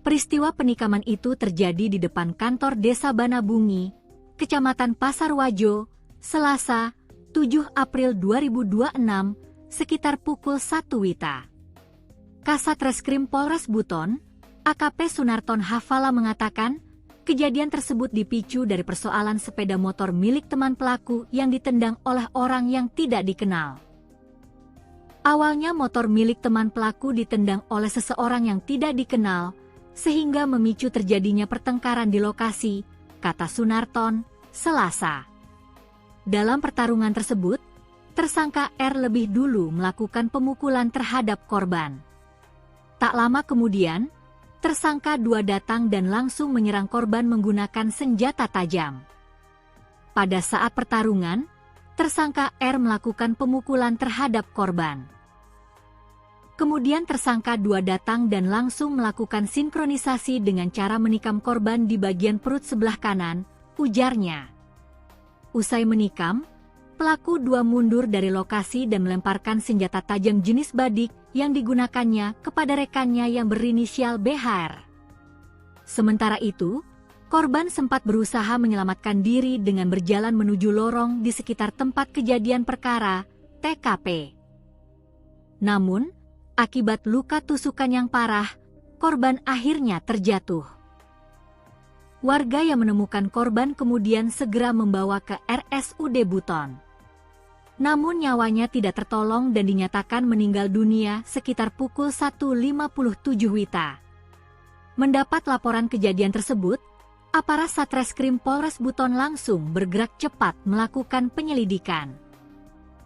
Peristiwa penikaman itu terjadi di depan kantor Desa Banabungi, Kecamatan Pasar Wajo, Selasa, 7 April 2026, sekitar pukul 1 WITA. Kasat Reskrim Polres Buton, AKP Sunarton Hafala mengatakan, kejadian tersebut dipicu dari persoalan sepeda motor milik teman pelaku yang ditendang oleh orang yang tidak dikenal. Awalnya motor milik teman pelaku ditendang oleh seseorang yang tidak dikenal, sehingga memicu terjadinya pertengkaran di lokasi, kata Sunarton, Selasa. Dalam pertarungan tersebut, tersangka R lebih dulu melakukan pemukulan terhadap korban. Tak lama kemudian, tersangka 2 datang dan langsung menyerang korban menggunakan senjata tajam. Pada saat pertarungan, tersangka R melakukan pemukulan terhadap korban. Kemudian tersangka 2 datang dan langsung melakukan sinkronisasi dengan cara menikam korban di bagian perut sebelah kanan, ujarnya. Usai menikam, pelaku 2 mundur dari lokasi dan melemparkan senjata tajam jenis badik yang digunakannya kepada rekannya yang berinisial BHR. Sementara itu, korban sempat berusaha menyelamatkan diri dengan berjalan menuju lorong di sekitar tempat kejadian perkara, TKP. Namun, akibat luka tusukan yang parah, korban akhirnya terjatuh. Warga yang menemukan korban kemudian segera membawa ke RSUD Buton. Namun nyawanya tidak tertolong dan dinyatakan meninggal dunia sekitar pukul 1:57 WITA. Mendapat laporan kejadian tersebut, aparat Satreskrim Polres Buton langsung bergerak cepat melakukan penyelidikan.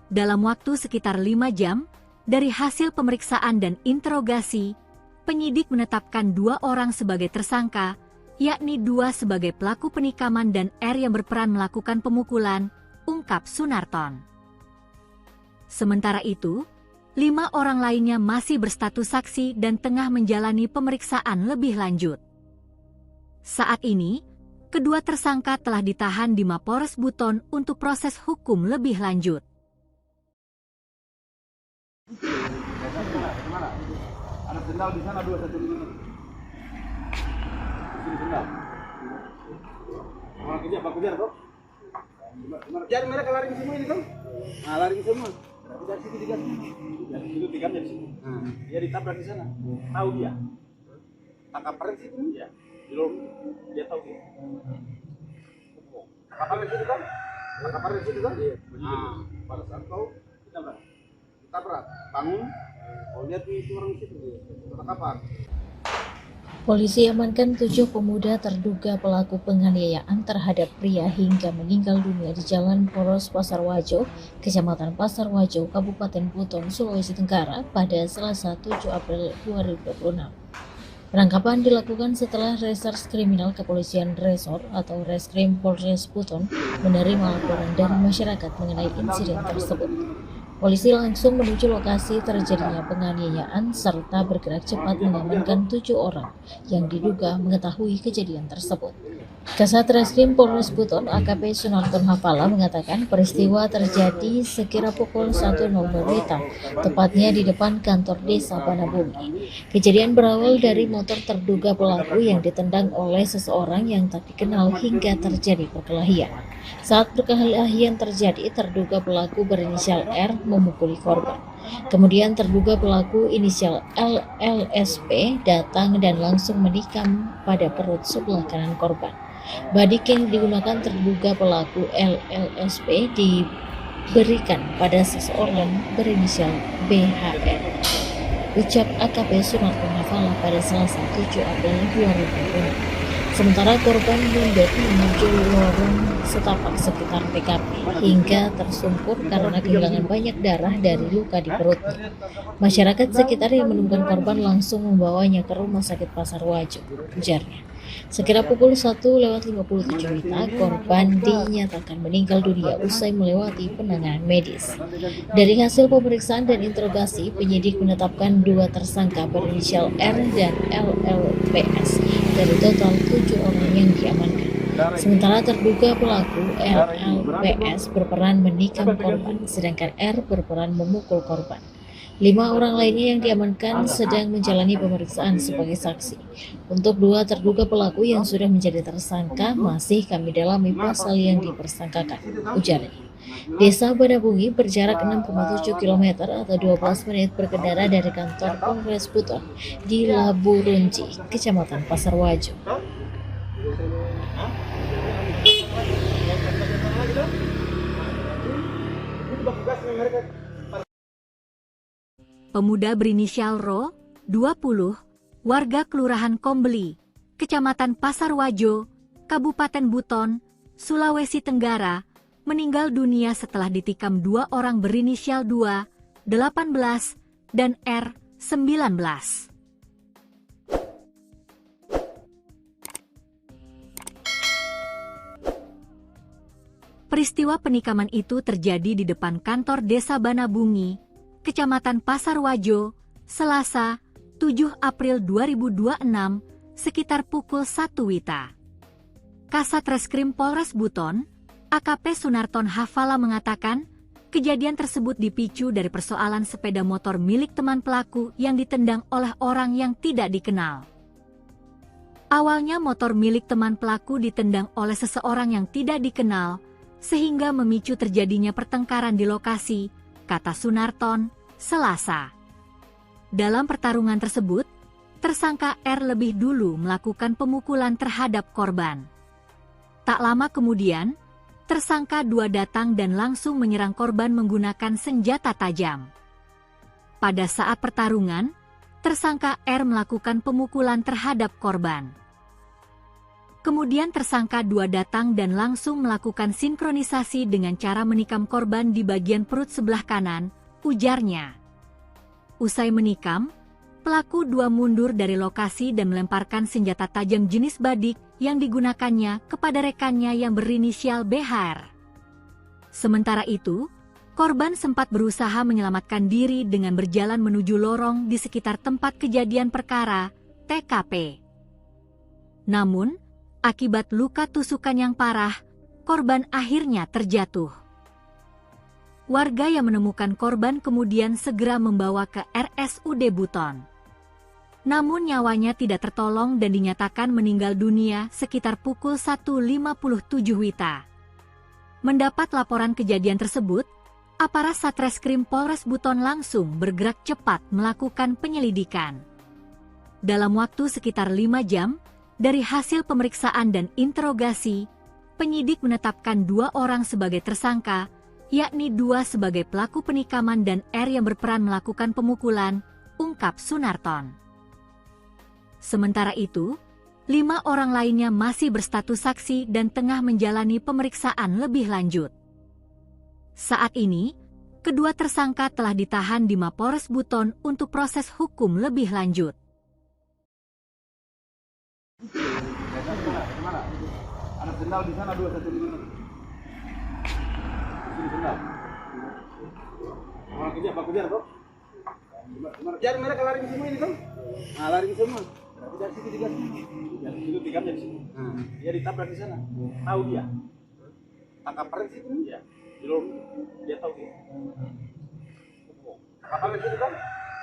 Dalam waktu sekitar 5 jam, dari hasil pemeriksaan dan interogasi, penyidik menetapkan 2 orang sebagai tersangka, yakni 2 sebagai pelaku penikaman dan R yang berperan melakukan pemukulan, ungkap Sunarton. Sementara itu, 5 orang lainnya masih berstatus saksi dan tengah menjalani pemeriksaan lebih lanjut. Saat ini, kedua tersangka telah ditahan di Mapores Buton untuk proses hukum lebih lanjut. Ada sendal di sana 2 satu ini. Sini sendal. Orang kerja apa kerja toh? Kejar mereka lari semua ini toh? Nah, lari semua. Dari situ digas. Dari situ digas dari sini. Dia ditabrak di sana. Tahu dia. Tangkap pres itu ya. Belum dia tahu dia. Tangkap pres itu kan? Tangkap pres itu kan? Iya. Nah, pada saat kau ditabrak, bangun. Oh, lihat itu orang situ dia. Tangkapan. Polisi amankan 7 pemuda terduga pelaku penganiayaan terhadap pria hingga meninggal dunia di Jalan Poros Pasar Wajo, Kecamatan Pasar Wajo, Kabupaten Buton, Sulawesi Tenggara pada Selasa 7 April 2026. Penangkapan dilakukan setelah Reserse Kriminal Kepolisian Resor atau Reskrim Polres Buton menerima laporan dari masyarakat mengenai insiden tersebut. Polisi langsung menuju lokasi terjadinya penganiayaan serta bergerak cepat mengamankan 7 orang yang diduga mengetahui kejadian tersebut. Kasat Reskrim Polres Buton AKP Sunarton Hafala mengatakan peristiwa terjadi sekira pukul 1.00 WITA, tepatnya di depan kantor desa Banabumi. Kejadian berawal dari motor terduga pelaku yang ditendang oleh seseorang yang tak dikenal hingga terjadi perkelahian. Saat perkelahian terjadi, terduga pelaku berinisial R memukuli korban. Kemudian terduga pelaku inisial LLSP datang dan langsung menikam pada perut sebelah kanan korban. Badik yang digunakan terduga pelaku LLSP diberikan pada seseorang berinisial BHR. Ucap AKP Sunarton Hafala pada Selasa 7 April 2020. Sementara korban mundur menuju lorong setapak sekitar TKP hingga tersungkur karena kehilangan banyak darah dari luka di perutnya. Masyarakat sekitar yang menemukan korban langsung membawanya ke Rumah Sakit Pasar Wajo, ujarnya. Sekira pukul 1:57 WITA, korban dinyatakan meninggal dunia usai melewati penanganan medis. Dari hasil pemeriksaan dan interogasi, penyidik menetapkan 2 tersangka berinisial R dan LLPS dari total 7 orang yang diamankan. Sementara terduga pelaku LLPS berperan menikam korban, sedangkan R berperan memukul korban. 5 orang lainnya yang diamankan sedang menjalani pemeriksaan sebagai saksi. Untuk 2 terduga pelaku yang sudah menjadi tersangka masih kami dalami pasal yang dipersangkakan, ujarnya. Desa Banabungi berjarak 6,7 km atau 12 menit berkendara dari kantor Polres Buton di Labu Runci, Kecamatan Pasar Wajo. Pemuda berinisial Ro, 20, warga Kelurahan Kombeli, Kecamatan Pasar Wajo, Kabupaten Buton, Sulawesi Tenggara, meninggal dunia setelah ditikam 2 orang berinisial 2, 18, dan R, 19. Peristiwa penikaman itu terjadi di depan kantor Desa Banabungi, Kecamatan Pasar Wajo, Selasa, 7 April 2026, sekitar pukul 1 WITA. Kasat Reskrim Polres Buton, AKP Sunarton Hafala mengatakan, kejadian tersebut dipicu dari persoalan sepeda motor milik teman pelaku yang ditendang oleh orang yang tidak dikenal. Awalnya motor milik teman pelaku ditendang oleh seseorang yang tidak dikenal, sehingga memicu terjadinya pertengkaran di lokasi, kata Sunarton, Selasa. Dalam pertarungan tersebut, tersangka R lebih dulu melakukan pemukulan terhadap korban. Tak lama kemudian, tersangka 2 datang dan langsung menyerang korban menggunakan senjata tajam. Pada saat pertarungan, tersangka R melakukan pemukulan terhadap korban. Kemudian tersangka 2 datang dan langsung melakukan sinkronisasi dengan cara menikam korban di bagian perut sebelah kanan, ujarnya. Usai menikam, pelaku 2 mundur dari lokasi dan melemparkan senjata tajam jenis badik yang digunakannya kepada rekannya yang berinisial BHR. Sementara itu, Korban sempat berusaha menyelamatkan diri dengan berjalan menuju lorong di sekitar tempat kejadian perkara, TKP. Namun, akibat luka tusukan yang parah, korban akhirnya terjatuh. Warga yang menemukan korban kemudian segera membawa ke RSUD Buton. Namun nyawanya tidak tertolong dan dinyatakan meninggal dunia sekitar pukul 1.57 WITA. Mendapat laporan kejadian tersebut, aparat Satreskrim Polres Buton langsung bergerak cepat melakukan penyelidikan. Dalam waktu sekitar 5 jam, dari hasil pemeriksaan dan interogasi, penyidik menetapkan 2 orang sebagai tersangka, yakni 2 sebagai pelaku penikaman dan R yang berperan melakukan pemukulan, ungkap Sunarton. Sementara itu, 5 orang lainnya masih berstatus saksi dan tengah menjalani pemeriksaan lebih lanjut. Saat ini, kedua tersangka telah ditahan di Mapores Buton untuk proses hukum lebih lanjut. Ada sendal di sana 2 1 di mana? Sini sendal. Orang kejar kok. Kejar mereka lari semua ini kan? Nah, lari semua. Berarti dari situ digas. Dari situ digamnya di sini. Dia ditabrak di sana. Tahu dia. Tangkap paren situ dia. Belum dia tahu dia. Tangkap paren situ kan?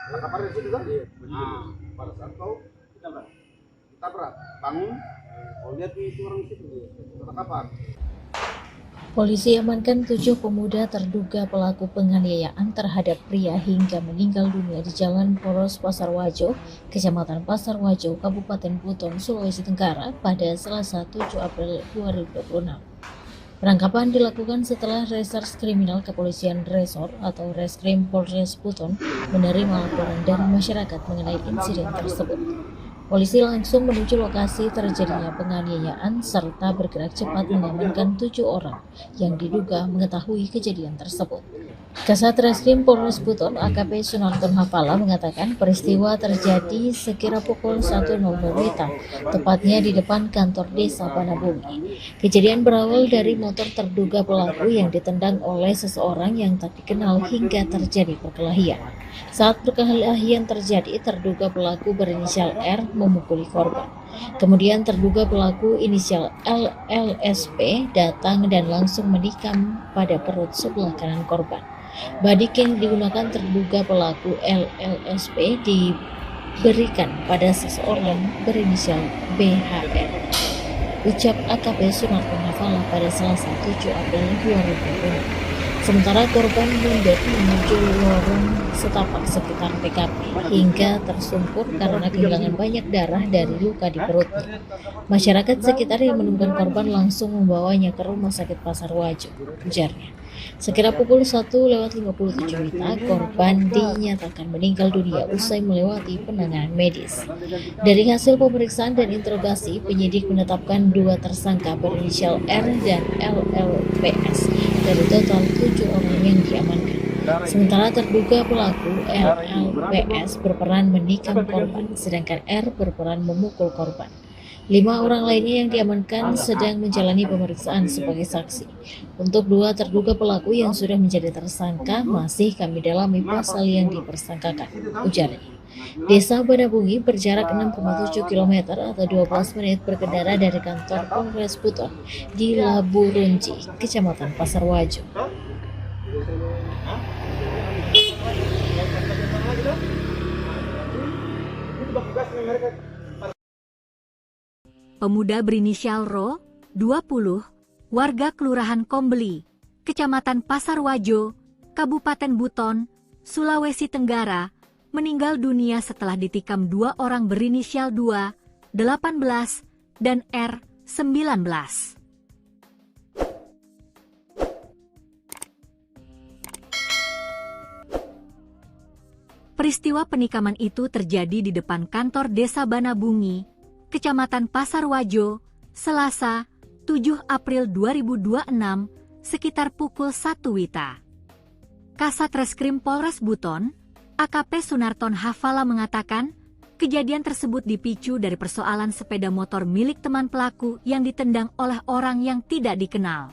Tangkap paren situ kan? Nah, pada saat tahu ditabrak. Bangun. Oh, lihat itu orang situ dia. Tangkapan. Polisi amankan 7 pemuda terduga pelaku penganiayaan terhadap pria hingga meninggal dunia di Jalan Poros Pasar Wajo, Kecamatan Pasar Wajo, Kabupaten Buton, Sulawesi Tenggara pada Selasa 7 April 2026. Penangkapan dilakukan setelah Reserse Kriminal Kepolisian Resor atau Reskrim Polres Buton menerima laporan dari masyarakat mengenai insiden tersebut. Polisi langsung menuju lokasi terjadinya penganiayaan serta bergerak cepat mengamankan 7 orang yang diduga mengetahui kejadian tersebut. Kasat Reskrim Polres Buton AKP Sunarton Hafala mengatakan peristiwa terjadi sekira pukul 1.00 WITA, tepatnya di depan kantor desa Banabungi. Kejadian berawal dari motor terduga pelaku yang ditendang oleh seseorang yang tak dikenal hingga terjadi perkelahian. Saat perkelahian terjadi, terduga pelaku berinisial R memukuli korban. Kemudian terduga pelaku inisial LLSP datang dan langsung menikam pada perut sebelah kanan korban. Badik yang digunakan terduga pelaku LLSP diberikan pada seseorang berinisial BHR. Ucap AKP Sunarton Hafala pada Selasa 7 April 2020. Sementara korban mundur menuju lorong setapak sekitar TKP hingga tersungkur karena kehilangan banyak darah dari luka di perutnya. Masyarakat sekitar yang menemukan korban langsung membawanya ke Rumah Sakit Pasar Wajo, ujarnya. Sekira pukul 1.57 WITA, korban dinyatakan meninggal dunia usai melewati penanganan medis. Dari hasil pemeriksaan dan interogasi, penyidik menetapkan 2 tersangka berinisial R dan LLPS dari total 7 orang yang diamankan. Sementara terduga pelaku LLPS berperan menikam korban, sedangkan R berperan memukul korban. 5 orang lainnya yang diamankan sedang menjalani pemeriksaan sebagai saksi. Untuk 2 terduga pelaku yang sudah menjadi tersangka masih kami dalami pasal yang dipersangkakan, ujarnya. Desa Banabungi berjarak 6,7 km atau 12 menit berkendara dari kantor Polres Buton di Laburunji, Kecamatan Pasar Wajo. Pemuda berinisial Ro, 20, warga Kelurahan Kombeli, Kecamatan Pasar Wajo, Kabupaten Buton, Sulawesi Tenggara, meninggal dunia setelah ditikam 2 orang berinisial 2, 18, dan R, 19. Peristiwa penikaman itu terjadi di depan kantor Desa Banabungi, Kecamatan Pasar Wajo, Selasa, 7 April 2026, sekitar pukul 1 WITA. Kasat Reskrim Polres Buton, AKP Sunarton Hafala mengatakan, kejadian tersebut dipicu dari persoalan sepeda motor milik teman pelaku yang ditendang oleh orang yang tidak dikenal.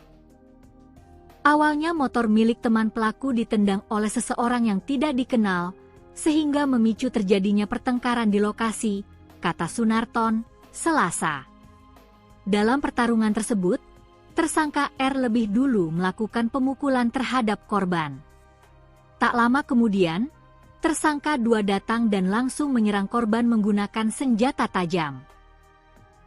Awalnya motor milik teman pelaku ditendang oleh seseorang yang tidak dikenal, sehingga memicu terjadinya pertengkaran di lokasi, kata Sunarton, Selasa. Dalam pertarungan tersebut, tersangka R lebih dulu melakukan pemukulan terhadap korban. Tak lama kemudian, tersangka 2 datang dan langsung menyerang korban menggunakan senjata tajam.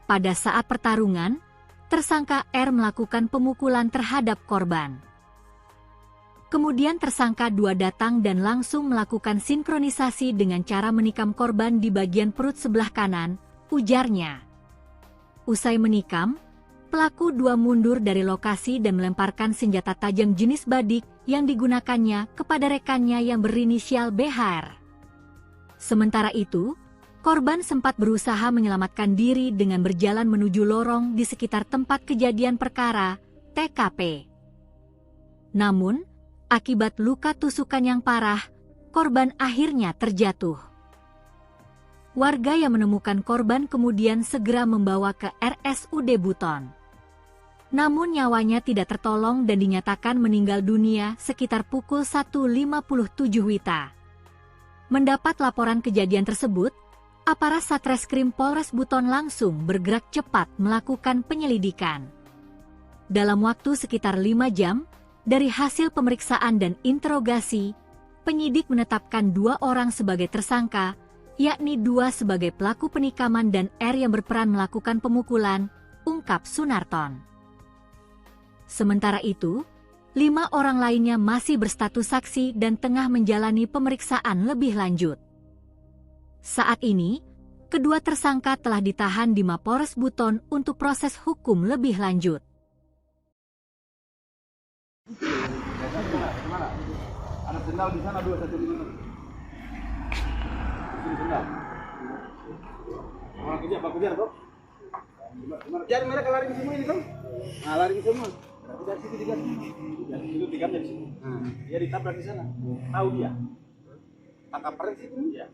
Pada saat pertarungan, tersangka R melakukan pemukulan terhadap korban. Kemudian tersangka 2 datang dan langsung melakukan sinkronisasi dengan cara menikam korban di bagian perut sebelah kanan, ujarnya. Usai menikam, pelaku 2 mundur dari lokasi dan melemparkan senjata tajam jenis badik yang digunakannya kepada rekannya yang berinisial BHR. Sementara itu, korban sempat berusaha menyelamatkan diri dengan berjalan menuju lorong di sekitar tempat kejadian perkara, TKP. Namun, akibat luka tusukan yang parah, korban akhirnya terjatuh. Warga yang menemukan korban kemudian segera membawa ke RSUD Buton. Namun nyawanya tidak tertolong dan dinyatakan meninggal dunia sekitar pukul 1.57 WITA. Mendapat laporan kejadian tersebut, aparat Satreskrim Polres Buton langsung bergerak cepat melakukan penyelidikan. Dalam waktu sekitar 5 jam, dari hasil pemeriksaan dan interogasi, penyidik menetapkan 2 orang sebagai tersangka, yakni 2 sebagai pelaku penikaman dan R yang berperan melakukan pemukulan, ungkap Sunarton. Sementara itu, 5 orang lainnya masih berstatus saksi dan tengah menjalani pemeriksaan lebih lanjut. Saat ini, kedua tersangka telah ditahan di Mapores Buton untuk proses hukum lebih lanjut. Kemana? Ada sendal di sana 2 satu di mana? Di sendal. Orang kejar kok. Kejar mereka lari semua ini kan? Nah, lari semua. Berarti dari situ digas. Dari situ digamnya di sini. Dia ditabrak di sana. Tahu dia. Tangkap pres itu ya.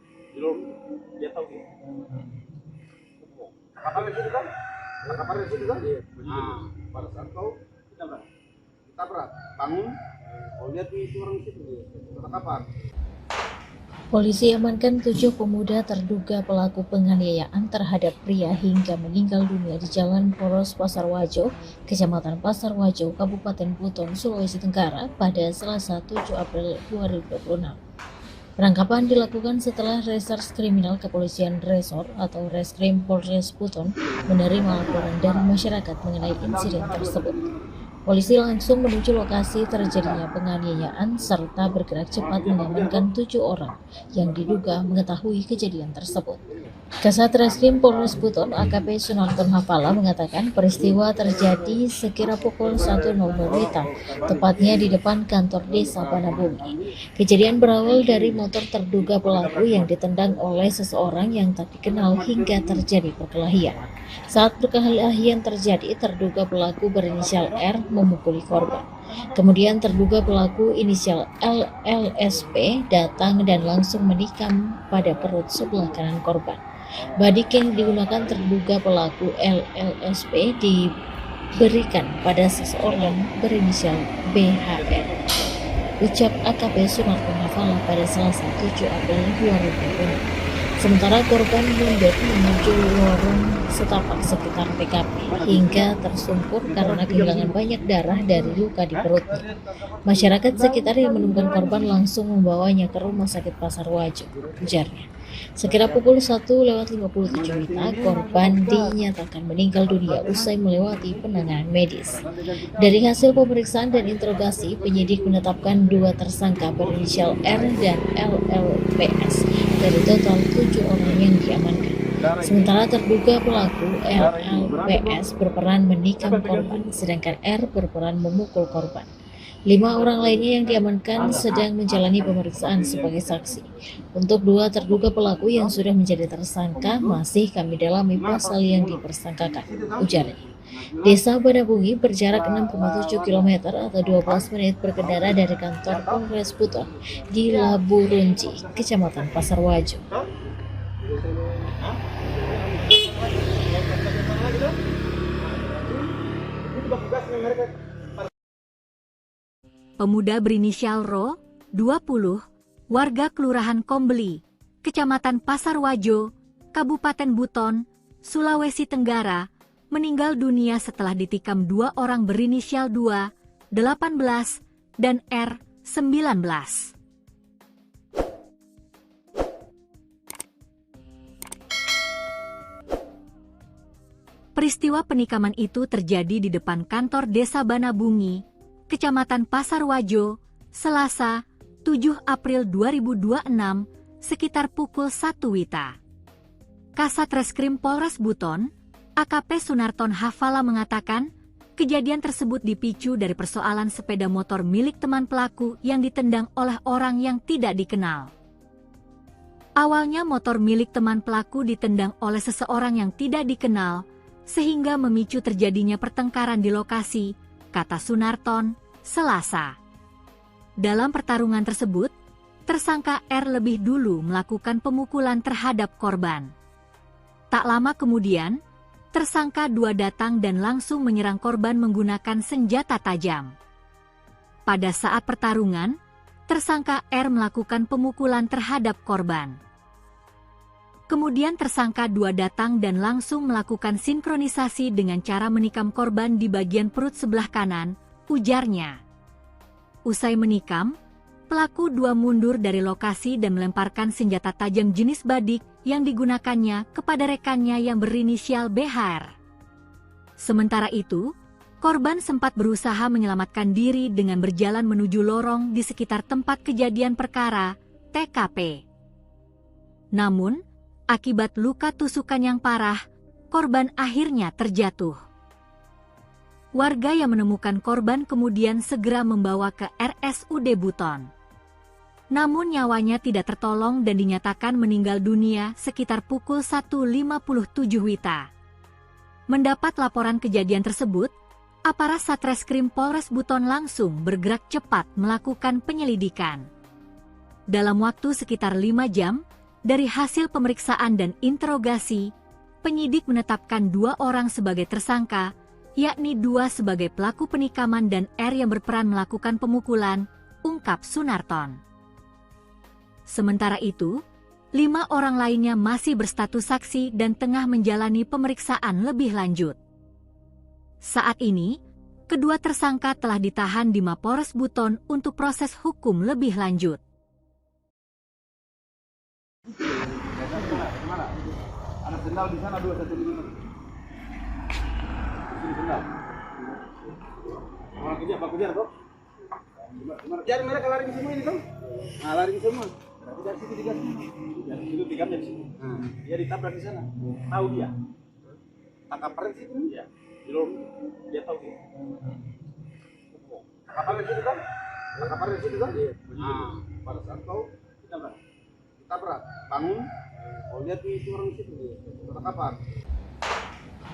Dia tahu dia. Tangkap pres itu kan? Tangkap pres itu kan? Nah, pada saat kau ditabrak, bangun. Oh, lihat itu orang situ dia. Tangkapan. Polisi amankan 7 pemuda terduga pelaku penganiayaan terhadap pria hingga meninggal dunia di Jalan Poros Pasar Wajo, Kecamatan Pasar Wajo, Kabupaten Buton, Sulawesi Tenggara pada Selasa 7 April 2026. Penangkapan dilakukan setelah Reserse Kriminal Kepolisian Resor atau Reskrim Polres Buton menerima laporan dari masyarakat mengenai insiden tersebut. Polisi langsung menuju lokasi terjadinya penganiayaan serta bergerak cepat mengamankan 7 orang yang diduga mengetahui kejadian tersebut. Kasat Reskrim Polres Buton AKP Sunarton Hafala mengatakan peristiwa terjadi sekira pukul 1.00 WITA, tepatnya di depan kantor desa Banabumi. Kejadian berawal dari motor terduga pelaku yang ditendang oleh seseorang yang tak dikenal hingga terjadi perkelahian. Saat perkelahian terjadi, terduga pelaku berinisial R memukuli korban. Kemudian terduga pelaku inisial LLSP datang dan langsung menikam pada perut sebelah kanan korban. Badik yang digunakan terduga pelaku LLSP diberikan pada seseorang berinisial BHR. Ucap AKP Sunarton Hafala pada Selasa 7 April 2020. Sementara korban mundur menuju lorong setapak sekitar TKP hingga tersungkur karena kehilangan banyak darah dari luka di perutnya. Masyarakat sekitar yang menemukan korban langsung membawanya ke Rumah Sakit Pasar Wajo, ujarnya. Sekira pukul 1.57 WITA, korban dinyatakan meninggal dunia usai melewati penanganan medis. Dari hasil pemeriksaan dan interogasi, penyidik menetapkan 2 tersangka berinisial R dan LLPS dari total 7 orang yang diamankan. Sementara terduga pelaku LLPS berperan menikam korban, sedangkan R berperan memukul korban. 5 orang lainnya yang diamankan sedang menjalani pemeriksaan sebagai saksi. Untuk 2 terduga pelaku yang sudah menjadi tersangka masih kami dalami pasal yang dipersangkakan, ujarnya. Desa Banabungi berjarak 6,7 km atau 12 menit berkendara dari kantor Polres Buton di Laburunji, Kecamatan Pasar Wajo. pemuda berinisial Ro, 20, warga Kelurahan Kombeli, Kecamatan Pasar Wajo, Kabupaten Buton, Sulawesi Tenggara, meninggal dunia setelah ditikam 2 orang berinisial 2, 18, dan R, 19. Peristiwa penikaman itu terjadi di depan kantor Desa Banabungi, Kecamatan Pasar Wajo, Selasa, 7 April 2026, sekitar pukul 1 WITA. Kasat Reskrim Polres Buton, AKP Sunarton Hafala mengatakan, kejadian tersebut dipicu dari persoalan sepeda motor milik teman pelaku yang ditendang oleh orang yang tidak dikenal. Awalnya motor milik teman pelaku ditendang oleh seseorang yang tidak dikenal, sehingga memicu terjadinya pertengkaran di lokasi, kata Sunarton, Selasa. Dalam pertarungan tersebut, tersangka R lebih dulu melakukan pemukulan terhadap korban. Tak lama kemudian, tersangka 2 datang dan langsung menyerang korban menggunakan senjata tajam. Pada saat pertarungan, tersangka R melakukan pemukulan terhadap korban. Kemudian tersangka 2 datang dan langsung melakukan sinkronisasi dengan cara menikam korban di bagian perut sebelah kanan, ujarnya. Usai menikam, pelaku 2 mundur dari lokasi dan melemparkan senjata tajam jenis badik yang digunakannya kepada rekannya yang berinisial BHR. Sementara itu, korban sempat berusaha menyelamatkan diri dengan berjalan menuju lorong di sekitar tempat kejadian perkara, TKP. Namun, akibat luka tusukan yang parah, korban akhirnya terjatuh. Warga yang menemukan korban kemudian segera membawa ke RSUD Buton. Namun nyawanya tidak tertolong dan dinyatakan meninggal dunia sekitar pukul 1.57 WITA. Mendapat laporan kejadian tersebut, aparat Satreskrim Polres Buton langsung bergerak cepat melakukan penyelidikan. Dalam waktu sekitar 5 jam, dari hasil pemeriksaan dan interogasi, penyidik menetapkan 2 orang sebagai tersangka, yakni 2 sebagai pelaku penikaman dan R yang berperan melakukan pemukulan, ungkap Sunarton. Sementara itu, 5 orang lainnya masih berstatus saksi dan tengah menjalani pemeriksaan lebih lanjut. Saat ini, kedua tersangka telah ditahan di Mapores Buton untuk proses hukum lebih lanjut. Mana? Ada sendal di sana 2 1 lima. Ini sendal. Orang kerja apa kerja kok? Jadi mereka lari ke semua ini kan? Nah, lari ke semua. Berarti dari situ digas. Dari situ digas dari situ. Dia ditabrak di sana. Tahu dia. Tangkap di situ dia. Di lorong dia tahu dia. Tangkap di situ kan? Tangkap di situ kan? Nah, pada saat tahu ditabrak. Bangun. Oh, lihat itu orang di situ dia. Tangkap.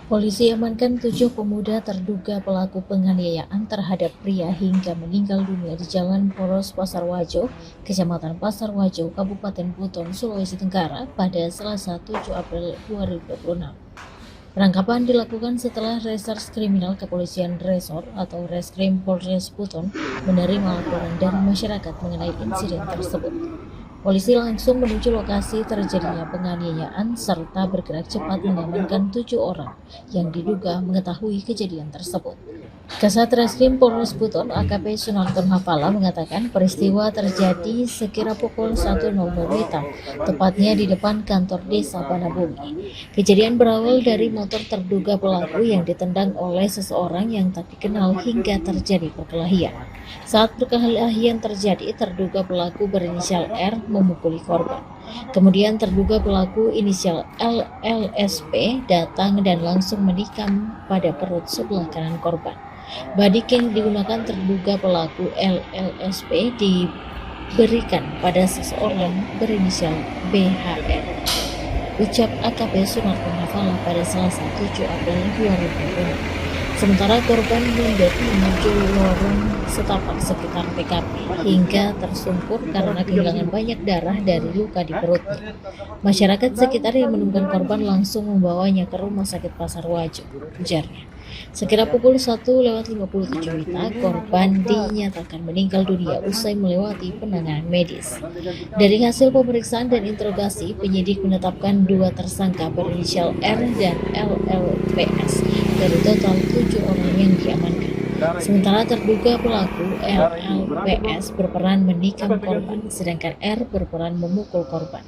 Polisi amankan 7 pemuda terduga pelaku penganiayaan terhadap pria hingga meninggal dunia di Jalan Poros Pasar Wajo, Kecamatan Pasar Wajo, Kabupaten Buton, Sulawesi Tenggara pada Selasa 7 April 2026. Penangkapan dilakukan setelah Reserse Kriminal Kepolisian Resor atau Reskrim Polres Buton menerima laporan dari masyarakat mengenai insiden tersebut. Polisi langsung menuju lokasi terjadinya penganiayaan serta bergerak cepat mengamankan 7 orang yang diduga mengetahui kejadian tersebut. Kasat Reskrim Polres Buton AKP Sunarton Hafala mengatakan peristiwa terjadi sekira pukul 1.00 WITA, tepatnya di depan kantor Desa Banabungi. Kejadian berawal dari motor terduga pelaku yang ditendang oleh seseorang yang tak dikenal hingga terjadi perkelahian. Saat perkelahian terjadi, terduga pelaku berinisial R memukuli korban. Kemudian terduga pelaku inisial LLSP datang dan langsung menikam pada perut sebelah kanan korban. Badik yang digunakan terduga pelaku LLSP diberikan pada seseorang berinisial BHR. Ucap AKP Sunarton Hafala pada Selasa 7 April 2020. Sementara korban mundur menuju lorong setapak sekitar TKP hingga tersungkur karena kehilangan banyak darah dari luka di perutnya. Masyarakat sekitar yang menemukan korban langsung membawanya ke Rumah Sakit Pasar Wajo, ujarnya. Sekira pukul 1:57 WITA, korban dinyatakan meninggal dunia usai melewati penanganan medis. Dari hasil pemeriksaan dan interogasi, penyidik menetapkan 2 tersangka berinisial R dan LLPS dari total 7 orang yang diamankan. Sementara terduga pelaku LLPS berperan menikam korban, sedangkan R berperan memukul korban.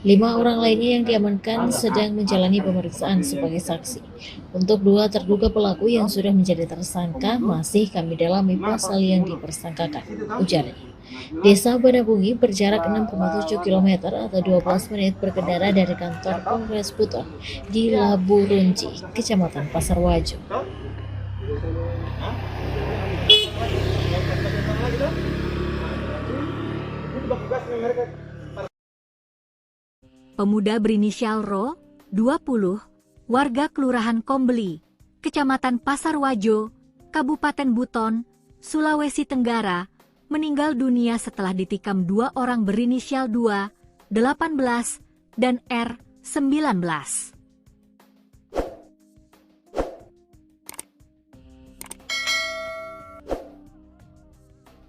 5 orang lainnya yang diamankan sedang menjalani pemeriksaan sebagai saksi. Untuk 2 terduga pelaku yang sudah menjadi tersangka masih kami dalami pasal yang dipersangkakan, ujarnya. Desa Banabungi berjarak 6,7 km atau 12 menit berkendara dari kantor Polres Buton di Labu Runci, Kecamatan Pasar Wajo. Pemuda berinisial Ro, 20, warga Kelurahan Kombeli, Kecamatan Pasar Wajo, Kabupaten Buton, Sulawesi Tenggara, meninggal dunia setelah ditikam 2 orang berinisial 2, 18, dan R, 19.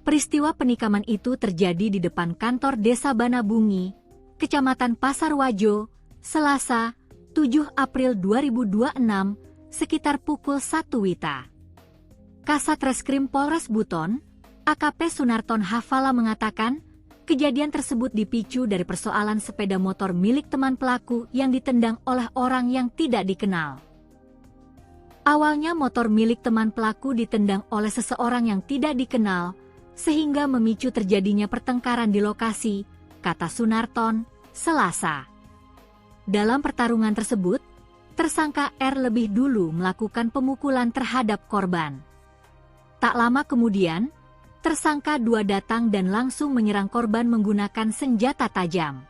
Peristiwa penikaman itu terjadi di depan kantor Desa Banabungi, Kecamatan Pasar Wajo, Selasa, 7 April 2026, sekitar pukul 1 WITA. Kasat Reskrim Polres Buton, AKP Sunarton Hafala mengatakan, kejadian tersebut dipicu dari persoalan sepeda motor milik teman pelaku yang ditendang oleh orang yang tidak dikenal. Awalnya motor milik teman pelaku ditendang oleh seseorang yang tidak dikenal, sehingga memicu terjadinya pertengkaran di lokasi, kata Sunarton, Selasa. Dalam pertarungan tersebut, tersangka R lebih dulu melakukan pemukulan terhadap korban. Tak lama kemudian, tersangka 2 datang dan langsung menyerang korban menggunakan senjata tajam.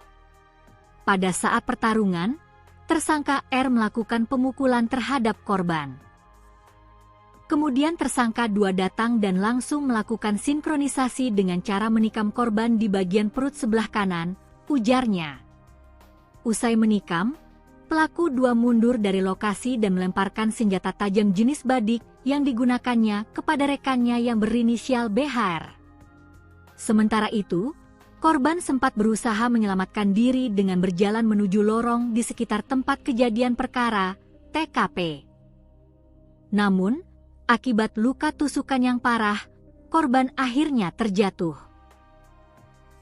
Pada saat pertarungan, tersangka R melakukan pemukulan terhadap korban. Kemudian tersangka 2 datang dan langsung melakukan sinkronisasi dengan cara menikam korban di bagian perut sebelah kanan, ujarnya. Usai menikam, pelaku 2 mundur dari lokasi dan melemparkan senjata tajam jenis badik yang digunakannya kepada rekannya yang berinisial BHR. Sementara itu, korban sempat berusaha menyelamatkan diri dengan berjalan menuju lorong di sekitar tempat kejadian perkara, TKP. Namun, akibat luka tusukan yang parah, korban akhirnya terjatuh.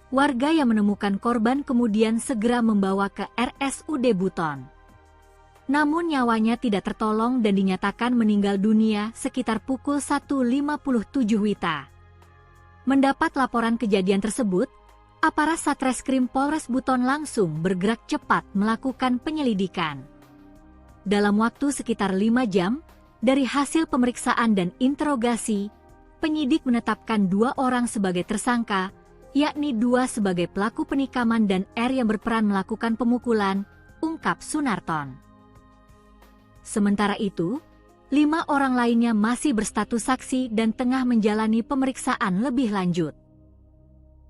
Warga yang menemukan korban kemudian segera membawa ke RSUD Buton. Namun nyawanya tidak tertolong dan dinyatakan meninggal dunia sekitar pukul 1:57 WITA. Mendapat laporan kejadian tersebut, aparat Satreskrim Polres Buton langsung bergerak cepat melakukan penyelidikan. Dalam waktu sekitar 5 jam, dari hasil pemeriksaan dan interogasi, penyidik menetapkan 2 orang sebagai tersangka, yakni 2 sebagai pelaku penikaman dan R yang berperan melakukan pemukulan, ungkap Sunarton. Sementara itu, 5 orang lainnya masih berstatus saksi dan tengah menjalani pemeriksaan lebih lanjut.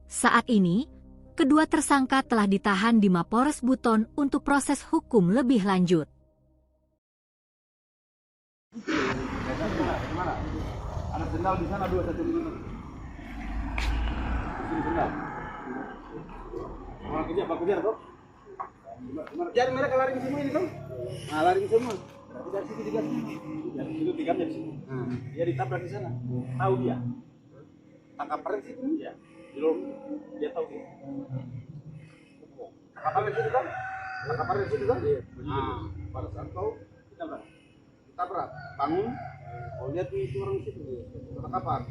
Saat ini, kedua tersangka telah ditahan di Mapolres Buton untuk proses hukum lebih lanjut. Ada sendal di sana 2 1 menit. Ini sendal. Pak kejar kok. Jadi mereka lari ke semua ini kan? Nah, lari ke semua. Berarti dari situ digas. Dari situ digamnya di sini. Dia ditabrak di sana. Tahu dia. Tangkap peren situ dia. Di lorong. Dia tahu dia. Tangkap peren situ kan? Tangkap peren situ kan? Nah, pada saat tahu ditabrak. Bangun. Oh, lihat itu orang situ. Tangkapan.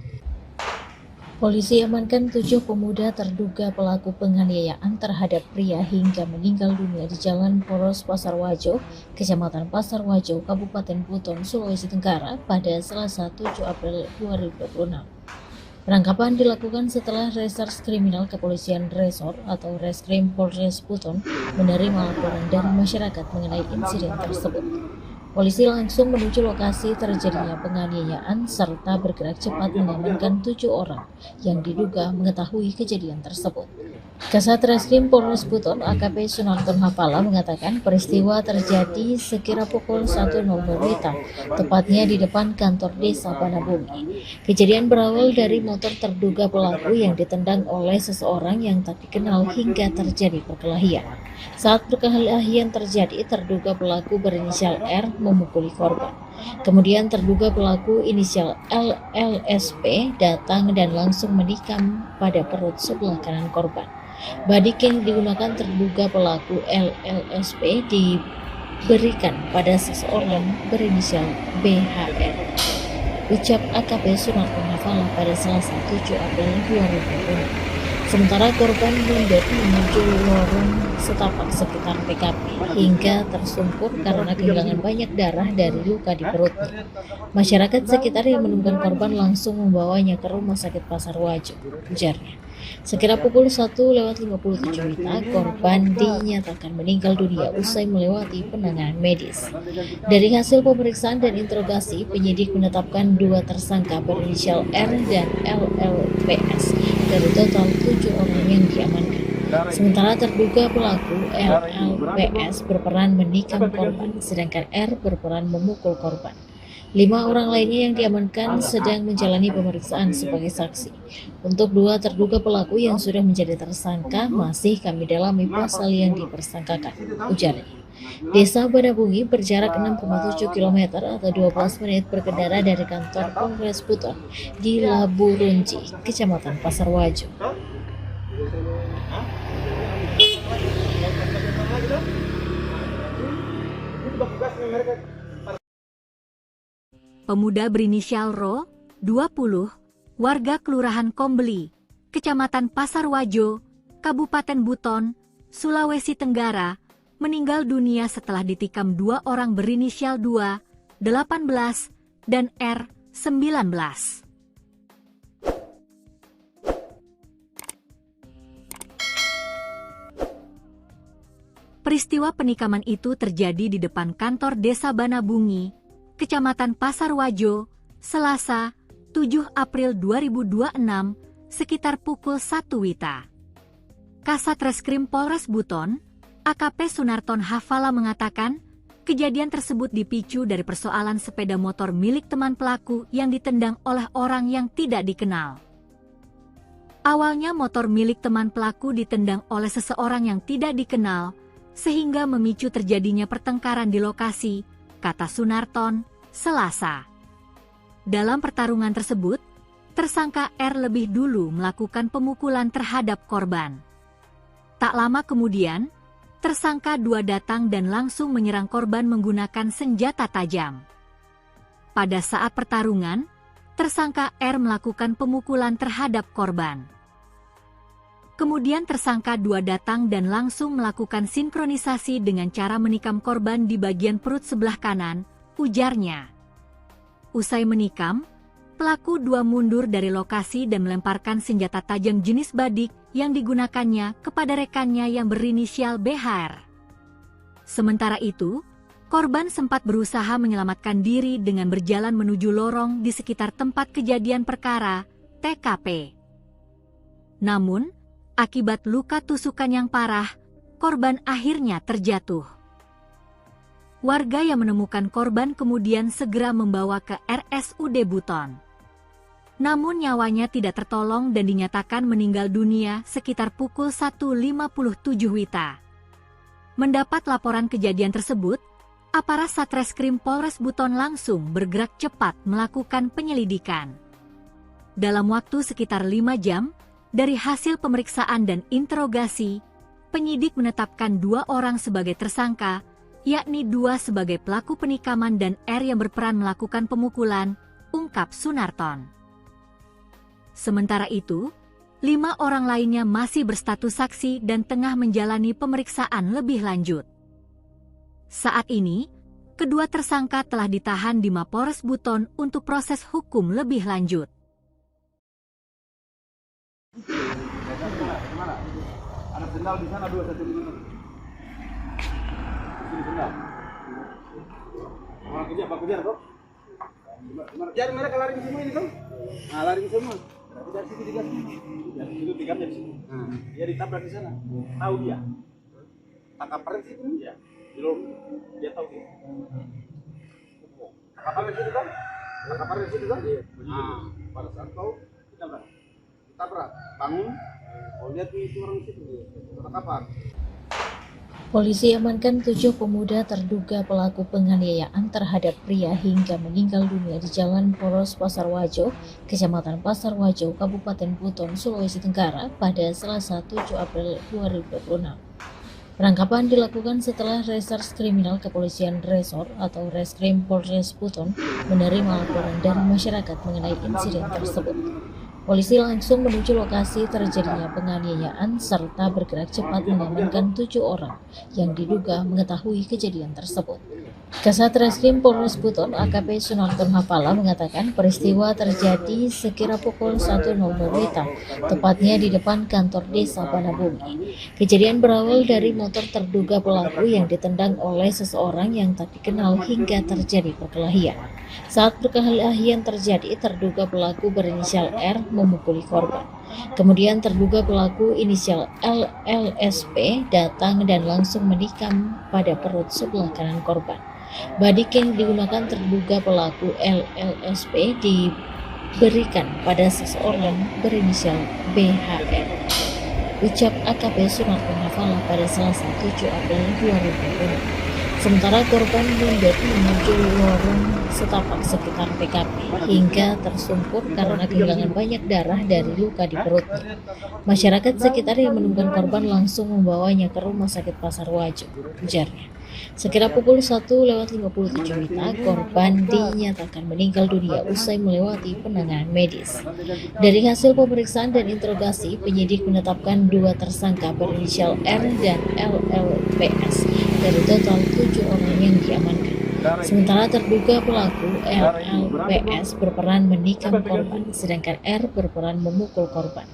Polisi amankan 7 pemuda terduga pelaku penganiayaan terhadap pria hingga meninggal dunia di Jalan Poros Pasar Wajo, Kecamatan Pasar Wajo, Kabupaten Buton, Sulawesi Tenggara pada Selasa 7 April 2026. Penangkapan dilakukan setelah Reserse Kriminal Kepolisian Resor atau Reskrim Polres Buton menerima laporan dari masyarakat mengenai insiden tersebut. Polisi langsung menuju lokasi terjadinya penganiayaan serta bergerak cepat mengamankan 7 orang yang diduga mengetahui kejadian tersebut. Kasat Reskrim Polres Buton AKP Sunarton Hafala mengatakan peristiwa terjadi sekira pukul 1.00 WITA, tepatnya di depan kantor desa Banabumi. Kejadian berawal dari motor terduga pelaku yang ditendang oleh seseorang yang tak dikenal hingga terjadi perkelahian. Saat perkelahian terjadi, terduga pelaku berinisial R memukuli korban. Kemudian terduga pelaku inisial LLSP datang dan langsung menikam pada perut sebelah kanan korban. Badik yang digunakan terduga pelaku LLSP diberikan pada seseorang berinisial BHR. Ucap AKP Sunarton Hafala pada Selasa 7 April 2020. Sementara korban mundur menuju lorong setapak sekitar TKP hingga tersungkur karena kehilangan banyak darah dari luka di perutnya. Masyarakat sekitar yang menemukan korban langsung membawanya ke Rumah Sakit Pasar Wajo, ujarnya. Sekira pukul 1:57 WITA, korban dinyatakan meninggal dunia usai melewati penanganan medis. Dari hasil pemeriksaan dan interogasi, penyidik menetapkan 2 tersangka berinisial R dan LLPS dari total 7 orang yang diamankan. Sementara terduga pelaku LLPS berperan menikam korban, sedangkan R berperan memukul korban. 5 orang lainnya yang diamankan sedang menjalani pemeriksaan sebagai saksi. Untuk 2 terduga pelaku yang sudah menjadi tersangka masih kami dalami pasal yang dipersangkakan, ujarnya. Desa Banabungi berjarak 6,7 km atau 12 menit berkendara dari kantor Polres Buton di Labu Runci, Kecamatan Pasar Wajo. Pemuda berinisial Ro, 20, warga Kelurahan Kombeli, Kecamatan Pasar Wajo, Kabupaten Buton, Sulawesi Tenggara, meninggal dunia setelah ditikam 2 orang berinisial 2, 18, dan R, 19. Peristiwa penikaman itu terjadi di depan kantor Desa Banabungi, Kecamatan Pasar Wajo, Selasa, 7 April 2026, sekitar pukul 1 WITA. Kasat Reskrim Polres Buton, AKP Sunarton Hafala mengatakan, kejadian tersebut dipicu dari persoalan sepeda motor milik teman pelaku yang ditendang oleh orang yang tidak dikenal. Awalnya motor milik teman pelaku ditendang oleh seseorang yang tidak dikenal, sehingga memicu terjadinya pertengkaran di lokasi, kata Sunarton, Selasa. Dalam pertarungan tersebut, tersangka R lebih dulu melakukan pemukulan terhadap korban. Tak lama kemudian, tersangka 2 datang dan langsung menyerang korban menggunakan senjata tajam. Pada saat pertarungan, tersangka R melakukan pemukulan terhadap korban. Kemudian tersangka 2 datang dan langsung melakukan sinkronisasi dengan cara menikam korban di bagian perut sebelah kanan, ujarnya. Usai menikam, pelaku 2 mundur dari lokasi dan melemparkan senjata tajam jenis badik yang digunakannya kepada rekannya yang berinisial BHR. Sementara itu, korban sempat berusaha menyelamatkan diri dengan berjalan menuju lorong di sekitar tempat kejadian perkara, TKP. Namun, akibat luka tusukan yang parah, korban akhirnya terjatuh. Warga yang menemukan korban kemudian segera membawa ke RSUD Buton. Namun nyawanya tidak tertolong dan dinyatakan meninggal dunia sekitar pukul 1.57 WITA. Mendapat laporan kejadian tersebut, aparat Satreskrim Polres Buton langsung bergerak cepat melakukan penyelidikan. Dalam waktu sekitar 5 jam, dari hasil pemeriksaan dan interogasi, penyidik menetapkan 2 orang sebagai tersangka, yakni 2 sebagai pelaku penikaman dan R yang berperan melakukan pemukulan, ungkap Sunarton. Sementara itu, 5 orang lainnya masih berstatus saksi dan tengah menjalani pemeriksaan lebih lanjut. Saat ini, kedua tersangka telah ditahan di Mapores Buton untuk proses hukum lebih lanjut. Ada sendal di sana 2 1 minuman. Sini sendal. Orang kerja, Pak kerja, Bro. Jadi mereka lari ke semua ini, Tom. Nah, lari ke semua. Berarti dari situ digas. Dari situ digas dari situ. Dia ditabrak di sana. Tahu dia. Tangkapan di situ ya. Di luar dia tahu dia. Tangkapan di situ kan? Tangkapan di situ kan? Nah, pada saat kau ditabrak, bangun. Kau lihat itu orang di situ. Tangkapan. Polisi amankan 7 pemuda terduga pelaku penganiayaan terhadap pria hingga meninggal dunia di Jalan Poros Pasarwajo, Kecamatan Pasarwajo, Kabupaten Buton, Sulawesi Tenggara pada Selasa 7 April 2026. Penangkapan dilakukan setelah Reserse Kriminal Kepolisian Resor atau Reskrim Polres Buton menerima laporan dari masyarakat mengenai insiden tersebut. Polisi langsung menuju lokasi terjadinya penganiayaan serta bergerak cepat mengamankan 7 orang yang diduga mengetahui kejadian tersebut. Kasat Reskrim Polres Buton AKP Sunarton Hafala mengatakan peristiwa terjadi sekira pukul 1.00 WITA, tepatnya di depan kantor desa Banabungi. Kejadian berawal dari motor terduga pelaku yang ditendang oleh seseorang yang tak dikenal hingga terjadi perkelahian. Saat perkelahian terjadi, terduga pelaku berinisial R memukuli korban. Kemudian terduga pelaku inisial LLSP datang dan langsung menikam pada perut sebelah kanan korban. Badik yang digunakan terduga pelaku LLSP diberikan pada seseorang berinisial BHR. Ucap AKP Sunarton Hafala pada Selasa 7 April 2020. Sementara korban mundur menuju lorong setapak sekitar TKP hingga tersungkur karena kehilangan banyak darah dari luka di perutnya. Masyarakat sekitar yang menemukan korban langsung membawanya ke Rumah Sakit Pasarwajo, ujarnya. Sekira pukul 1:57 WITA, korban dinyatakan meninggal dunia usai melewati penanganan medis. Dari hasil pemeriksaan dan interogasi, penyidik menetapkan 2 tersangka berinisial R dan LLPS dari total 7 orang yang diamankan. Sementara terduga pelaku LLPS berperan menikam korban, sedangkan R berperan memukul korban.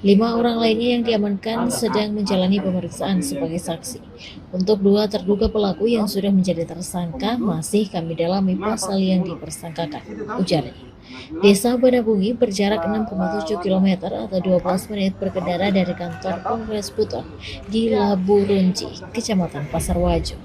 5 orang lainnya yang diamankan sedang menjalani pemeriksaan sebagai saksi. Untuk 2 terduga pelaku yang sudah menjadi tersangka masih kami dalami pasal yang dipersangkakan, ujarnya. Desa Banabungi berjarak 6,7 km atau 12 menit berkendara dari kantor Polres Buton di Laburunji, Kecamatan Pasarwajo.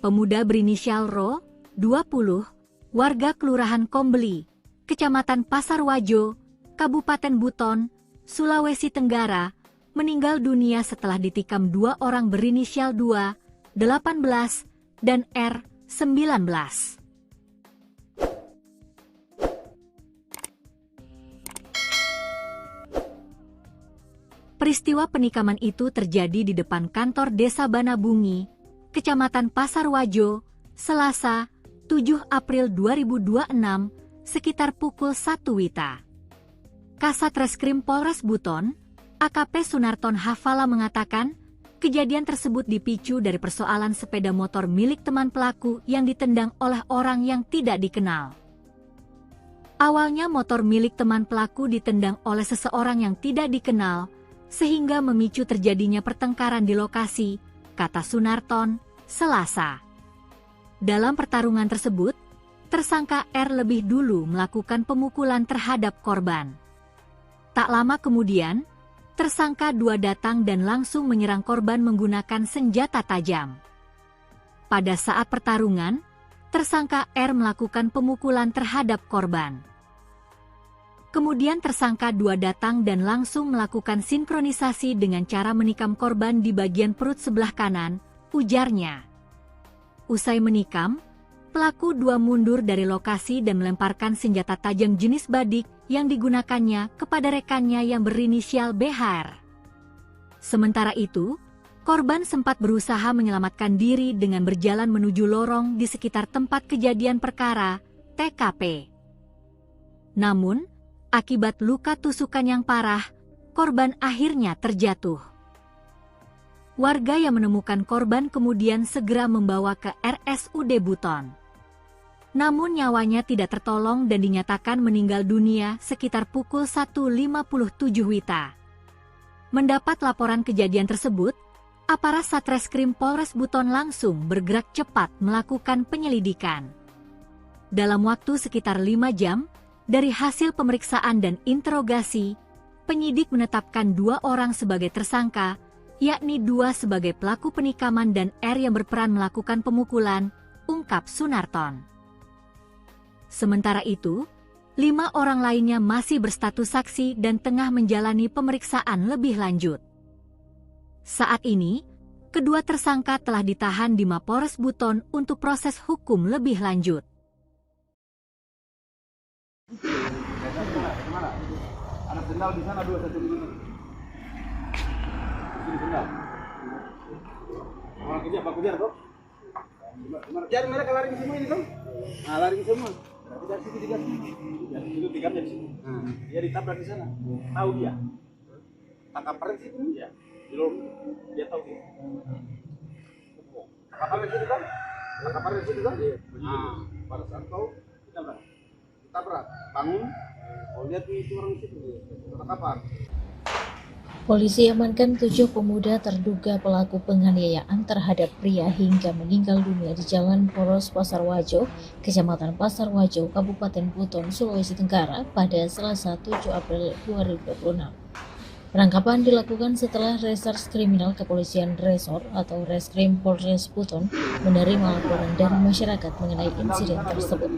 Pemuda berinisial Ro, 20, warga Kelurahan Kombeli, Kecamatan Pasarwajo, Kabupaten Buton, Sulawesi Tenggara, meninggal dunia setelah ditikam 2 orang berinisial 2, 18, dan R, 19. Peristiwa penikaman itu terjadi di depan kantor Desa Banabungi, Kecamatan Pasarwajo, Selasa, 7 April 2026, sekitar pukul 1 WITA. Kasat Reskrim Polres Buton, AKP Sunarton Hafala mengatakan, kejadian tersebut dipicu dari persoalan sepeda motor milik teman pelaku yang ditendang oleh orang yang tidak dikenal. Awalnya motor milik teman pelaku ditendang oleh seseorang yang tidak dikenal, sehingga memicu terjadinya pertengkaran di lokasi, kata Sunarton, Selasa. Dalam pertarungan tersebut, tersangka R lebih dulu melakukan pemukulan terhadap korban. Tak lama kemudian, tersangka 2 datang dan langsung menyerang korban menggunakan senjata tajam. Pada saat pertarungan, tersangka R melakukan pemukulan terhadap korban. Kemudian tersangka 2 datang dan langsung melakukan sinkronisasi dengan cara menikam korban di bagian perut sebelah kanan, ujarnya. Usai menikam, pelaku 2 mundur dari lokasi dan melemparkan senjata tajam jenis badik yang digunakannya kepada rekannya yang berinisial BHR. Sementara itu, korban sempat berusaha menyelamatkan diri dengan berjalan menuju lorong di sekitar tempat kejadian perkara, TKP. Namun, akibat luka tusukan yang parah, korban akhirnya terjatuh. Warga yang menemukan korban kemudian segera membawa ke RSUD Buton. Namun nyawanya tidak tertolong dan dinyatakan meninggal dunia sekitar pukul 1:57 WITA. Mendapat laporan kejadian tersebut, aparat Satreskrim Polres Buton langsung bergerak cepat melakukan penyelidikan. Dalam waktu sekitar 5 jam, dari hasil pemeriksaan dan interogasi, penyidik menetapkan 2 orang sebagai tersangka, yakni 2 sebagai pelaku penikaman dan R yang berperan melakukan pemukulan, ungkap Sunarton. Sementara itu, 5 orang lainnya masih berstatus saksi dan tengah menjalani pemeriksaan lebih lanjut. Saat ini, kedua tersangka telah ditahan di Mapores Buton untuk proses hukum lebih lanjut. Ada sendal di sana 2 satu ini. Ini sendal. Orang kerja Pak Kujar toh? Kejar mereka lari ke semua ini toh? Nah, lari ke semua. Berarti dari situ digas. Dari situ tikapnya di sini. Dia ditabrak di sana. Tahu dia. Tangkap perang situ ya. Di lorong dia tahu dia. Tangkap perang situ kan? Tangkap perang situ kan? Nah, pada saat kau ditabrak, bangun. Oh, lihat itu orang situ. Tangkapan. Polisi amankan 7 pemuda terduga pelaku penganiayaan terhadap pria hingga meninggal dunia di Jalan Poros Pasar Wajo, Kecamatan Pasar Wajo, Kabupaten Buton, Sulawesi Tenggara pada Selasa 7 April 2026. Penangkapan dilakukan setelah Reserse Kriminal Kepolisian Resor atau Reskrim Polres Buton menerima laporan dari masyarakat mengenai insiden tersebut.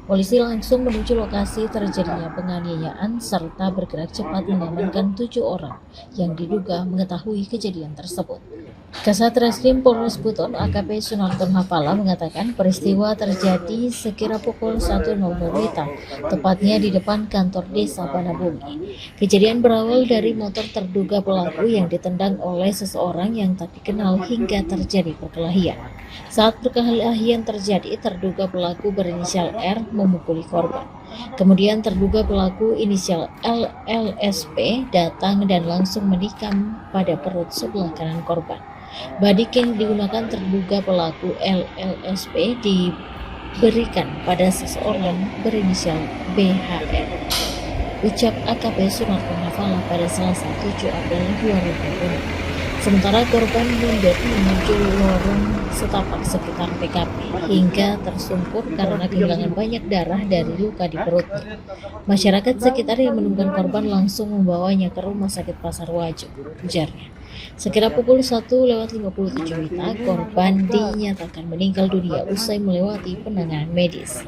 Polisi langsung menuju lokasi terjadinya penganiayaan serta bergerak cepat mengamankan 7 orang yang diduga mengetahui kejadian tersebut. Kasat Reskrim Polres Buton AKP Sunarton Hafala mengatakan peristiwa terjadi sekira pukul 1.00 WITA, tepatnya di depan kantor desa Banabumi. Kejadian berawal dari motor terduga pelaku yang ditendang oleh seseorang yang tak dikenal hingga terjadi perkelahian. Saat perkelahian terjadi, terduga pelaku berinisial R memukuli korban. Kemudian terduga pelaku inisial LLSP datang dan langsung menikam pada perut sebelah kanan korban. Badik yang digunakan terduga pelaku LLSP diberikan pada seseorang berinisial BHR. Ucap AKP Sunarton Hafala pada Selasa 7 April 2020. Sementara korban mundur menuju lorong setapak sekitar TKP hingga tersungkur karena kehilangan banyak darah dari luka di perutnya. Masyarakat sekitar yang menemukan korban langsung membawanya ke Rumah Sakit Pasar Wajo, ujarnya. Sekira pukul 1:57 WITA, korban dinyatakan meninggal dunia usai melewati penanganan medis.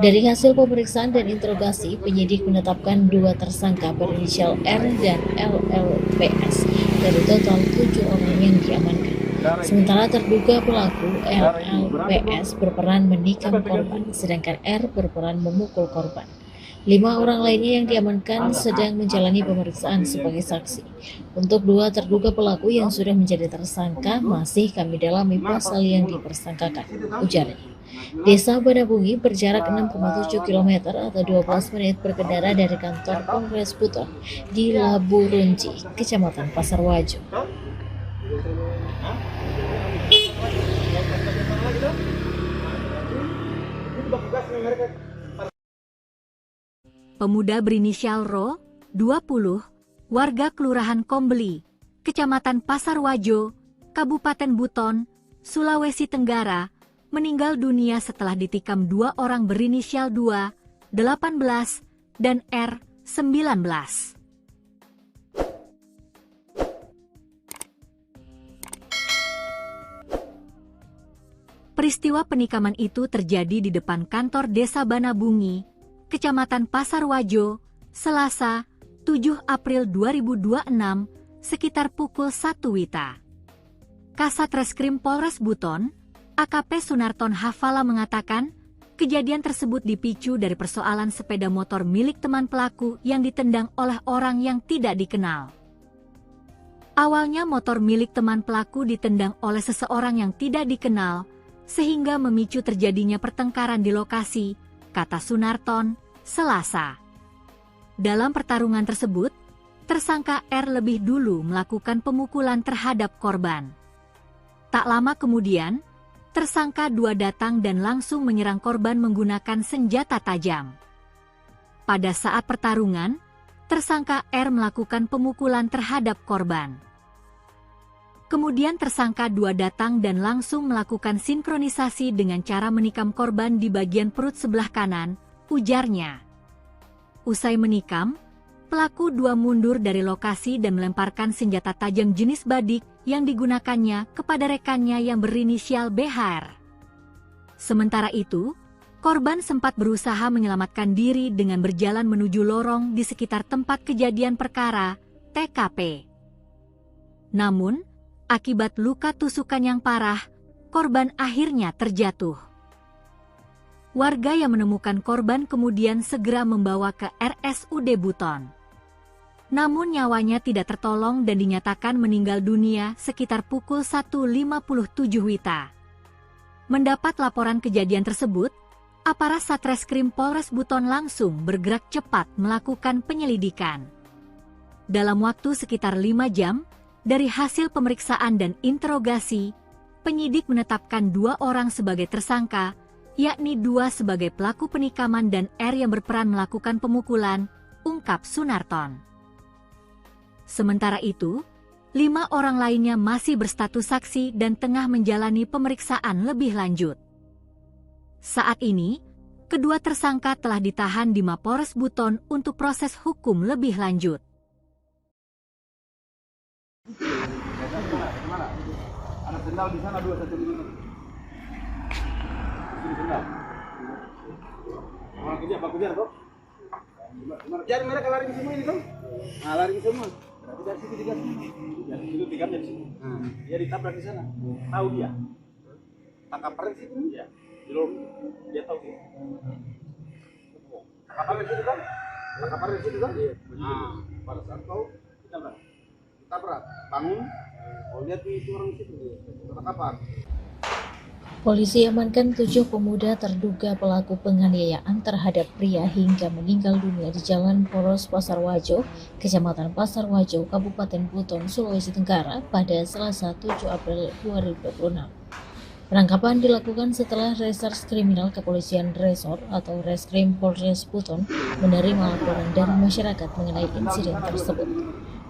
Dari hasil pemeriksaan dan interogasi, penyidik menetapkan 2 tersangka berinisial R dan LLPS dari total 7 orang yang diamankan. Sementara terduga pelaku LLPS berperan menikam korban, sedangkan R berperan memukul korban. 5 orang lainnya yang diamankan sedang menjalani pemeriksaan sebagai saksi. Untuk 2 terduga pelaku yang sudah menjadi tersangka masih kami dalami pasal yang dipersangkakan, ujarnya. Desa Banabungi berjarak 6,7 km atau 12 menit berkendara dari kantor Polres Buton di Labu Runci, Kecamatan Pasar Wajo. Pemuda berinisial Ro, 20, warga Kelurahan Kombeli, Kecamatan Pasar Wajo, Kabupaten Buton, Sulawesi Tenggara, meninggal dunia setelah ditikam 2 orang berinisial 2, 18, dan R, 19. Peristiwa penikaman itu terjadi di depan kantor Desa Banabungi, Kecamatan Pasar Wajo, Selasa, 7 April 2026, sekitar pukul 1 WITA. Kasat Reskrim Polres Buton, AKP Sunarton Hafala mengatakan, kejadian tersebut dipicu dari persoalan sepeda motor milik teman pelaku yang ditendang oleh orang yang tidak dikenal. Awalnya motor milik teman pelaku ditendang oleh seseorang yang tidak dikenal, sehingga memicu terjadinya pertengkaran di lokasi, kata Sunarton, Selasa. Dalam pertarungan tersebut, tersangka R lebih dulu melakukan pemukulan terhadap korban. Tak lama kemudian, tersangka 2 datang dan langsung menyerang korban menggunakan senjata tajam. Pada saat pertarungan, tersangka R melakukan pemukulan terhadap korban. Kemudian tersangka 2 datang dan langsung melakukan sinkronisasi dengan cara menikam korban di bagian perut sebelah kanan, ujarnya. Usai menikam, pelaku 2 mundur dari lokasi dan melemparkan senjata tajam jenis badik yang digunakannya kepada rekannya yang berinisial BHR. Sementara itu, korban sempat berusaha menyelamatkan diri dengan berjalan menuju lorong di sekitar tempat kejadian perkara, TKP. Namun, akibat luka tusukan yang parah, korban akhirnya terjatuh. Warga yang menemukan korban kemudian segera membawa ke RSUD Buton. Namun nyawanya tidak tertolong dan dinyatakan meninggal dunia sekitar pukul 1.57 WITA. Mendapat laporan kejadian tersebut, aparat Satreskrim Polres Buton langsung bergerak cepat melakukan penyelidikan. Dalam waktu sekitar 5 jam, dari hasil pemeriksaan dan interogasi, penyidik menetapkan 2 orang sebagai tersangka, yakni 2 sebagai pelaku penikaman dan R yang berperan melakukan pemukulan, ungkap Sunarton. Sementara itu, 5 orang lainnya masih berstatus saksi dan tengah menjalani pemeriksaan lebih lanjut. Saat ini, kedua tersangka telah ditahan di Mapores Buton untuk proses hukum lebih lanjut. Mana? Ada sendal di sana 2 satu ini. Sini sendal. Orang kejar, Pak kejar kok. Kejar mereka lari semua ini kan? Nah, lari semua. Berarti dari situ digas. Ya, situ tigamnya di sini. Dia ditabrak di sana. Tahu dia. Tangkap paren situ. Ya. Di lorong dia tahu dia. Tangkap paren situ kan? Tangkap paren situ kan? Iya. Nah, pada saat tahu tabrak, bangun, lihat itu orang situ, terkapar. Polisi amankan 7 pemuda terduga pelaku penganiayaan terhadap pria hingga meninggal dunia di Jalan Poros Pasar Wajo, Kecamatan Pasar Wajo, Kabupaten Buton, Sulawesi Tenggara pada Selasa 7 April 2026. Penangkapan dilakukan setelah Reserse Kriminal Kepolisian Resor atau Reskrim Polres Buton menerima laporan dari masyarakat mengenai insiden tersebut.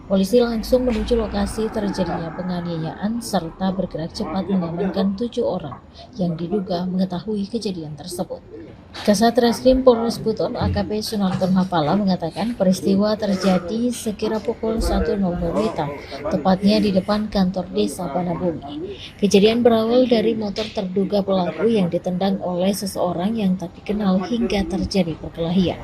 Polisi langsung menuju lokasi terjadinya penganiayaan serta bergerak cepat mengamankan 7 orang yang diduga mengetahui kejadian tersebut. Kasat Reskrim Polres Buton AKP Sunarton Hafala mengatakan peristiwa terjadi sekira pukul 1.00 WITA, tepatnya di depan kantor desa Banabumi. Kejadian berawal dari motor terduga pelaku yang ditendang oleh seseorang yang tak dikenal hingga terjadi perkelahian.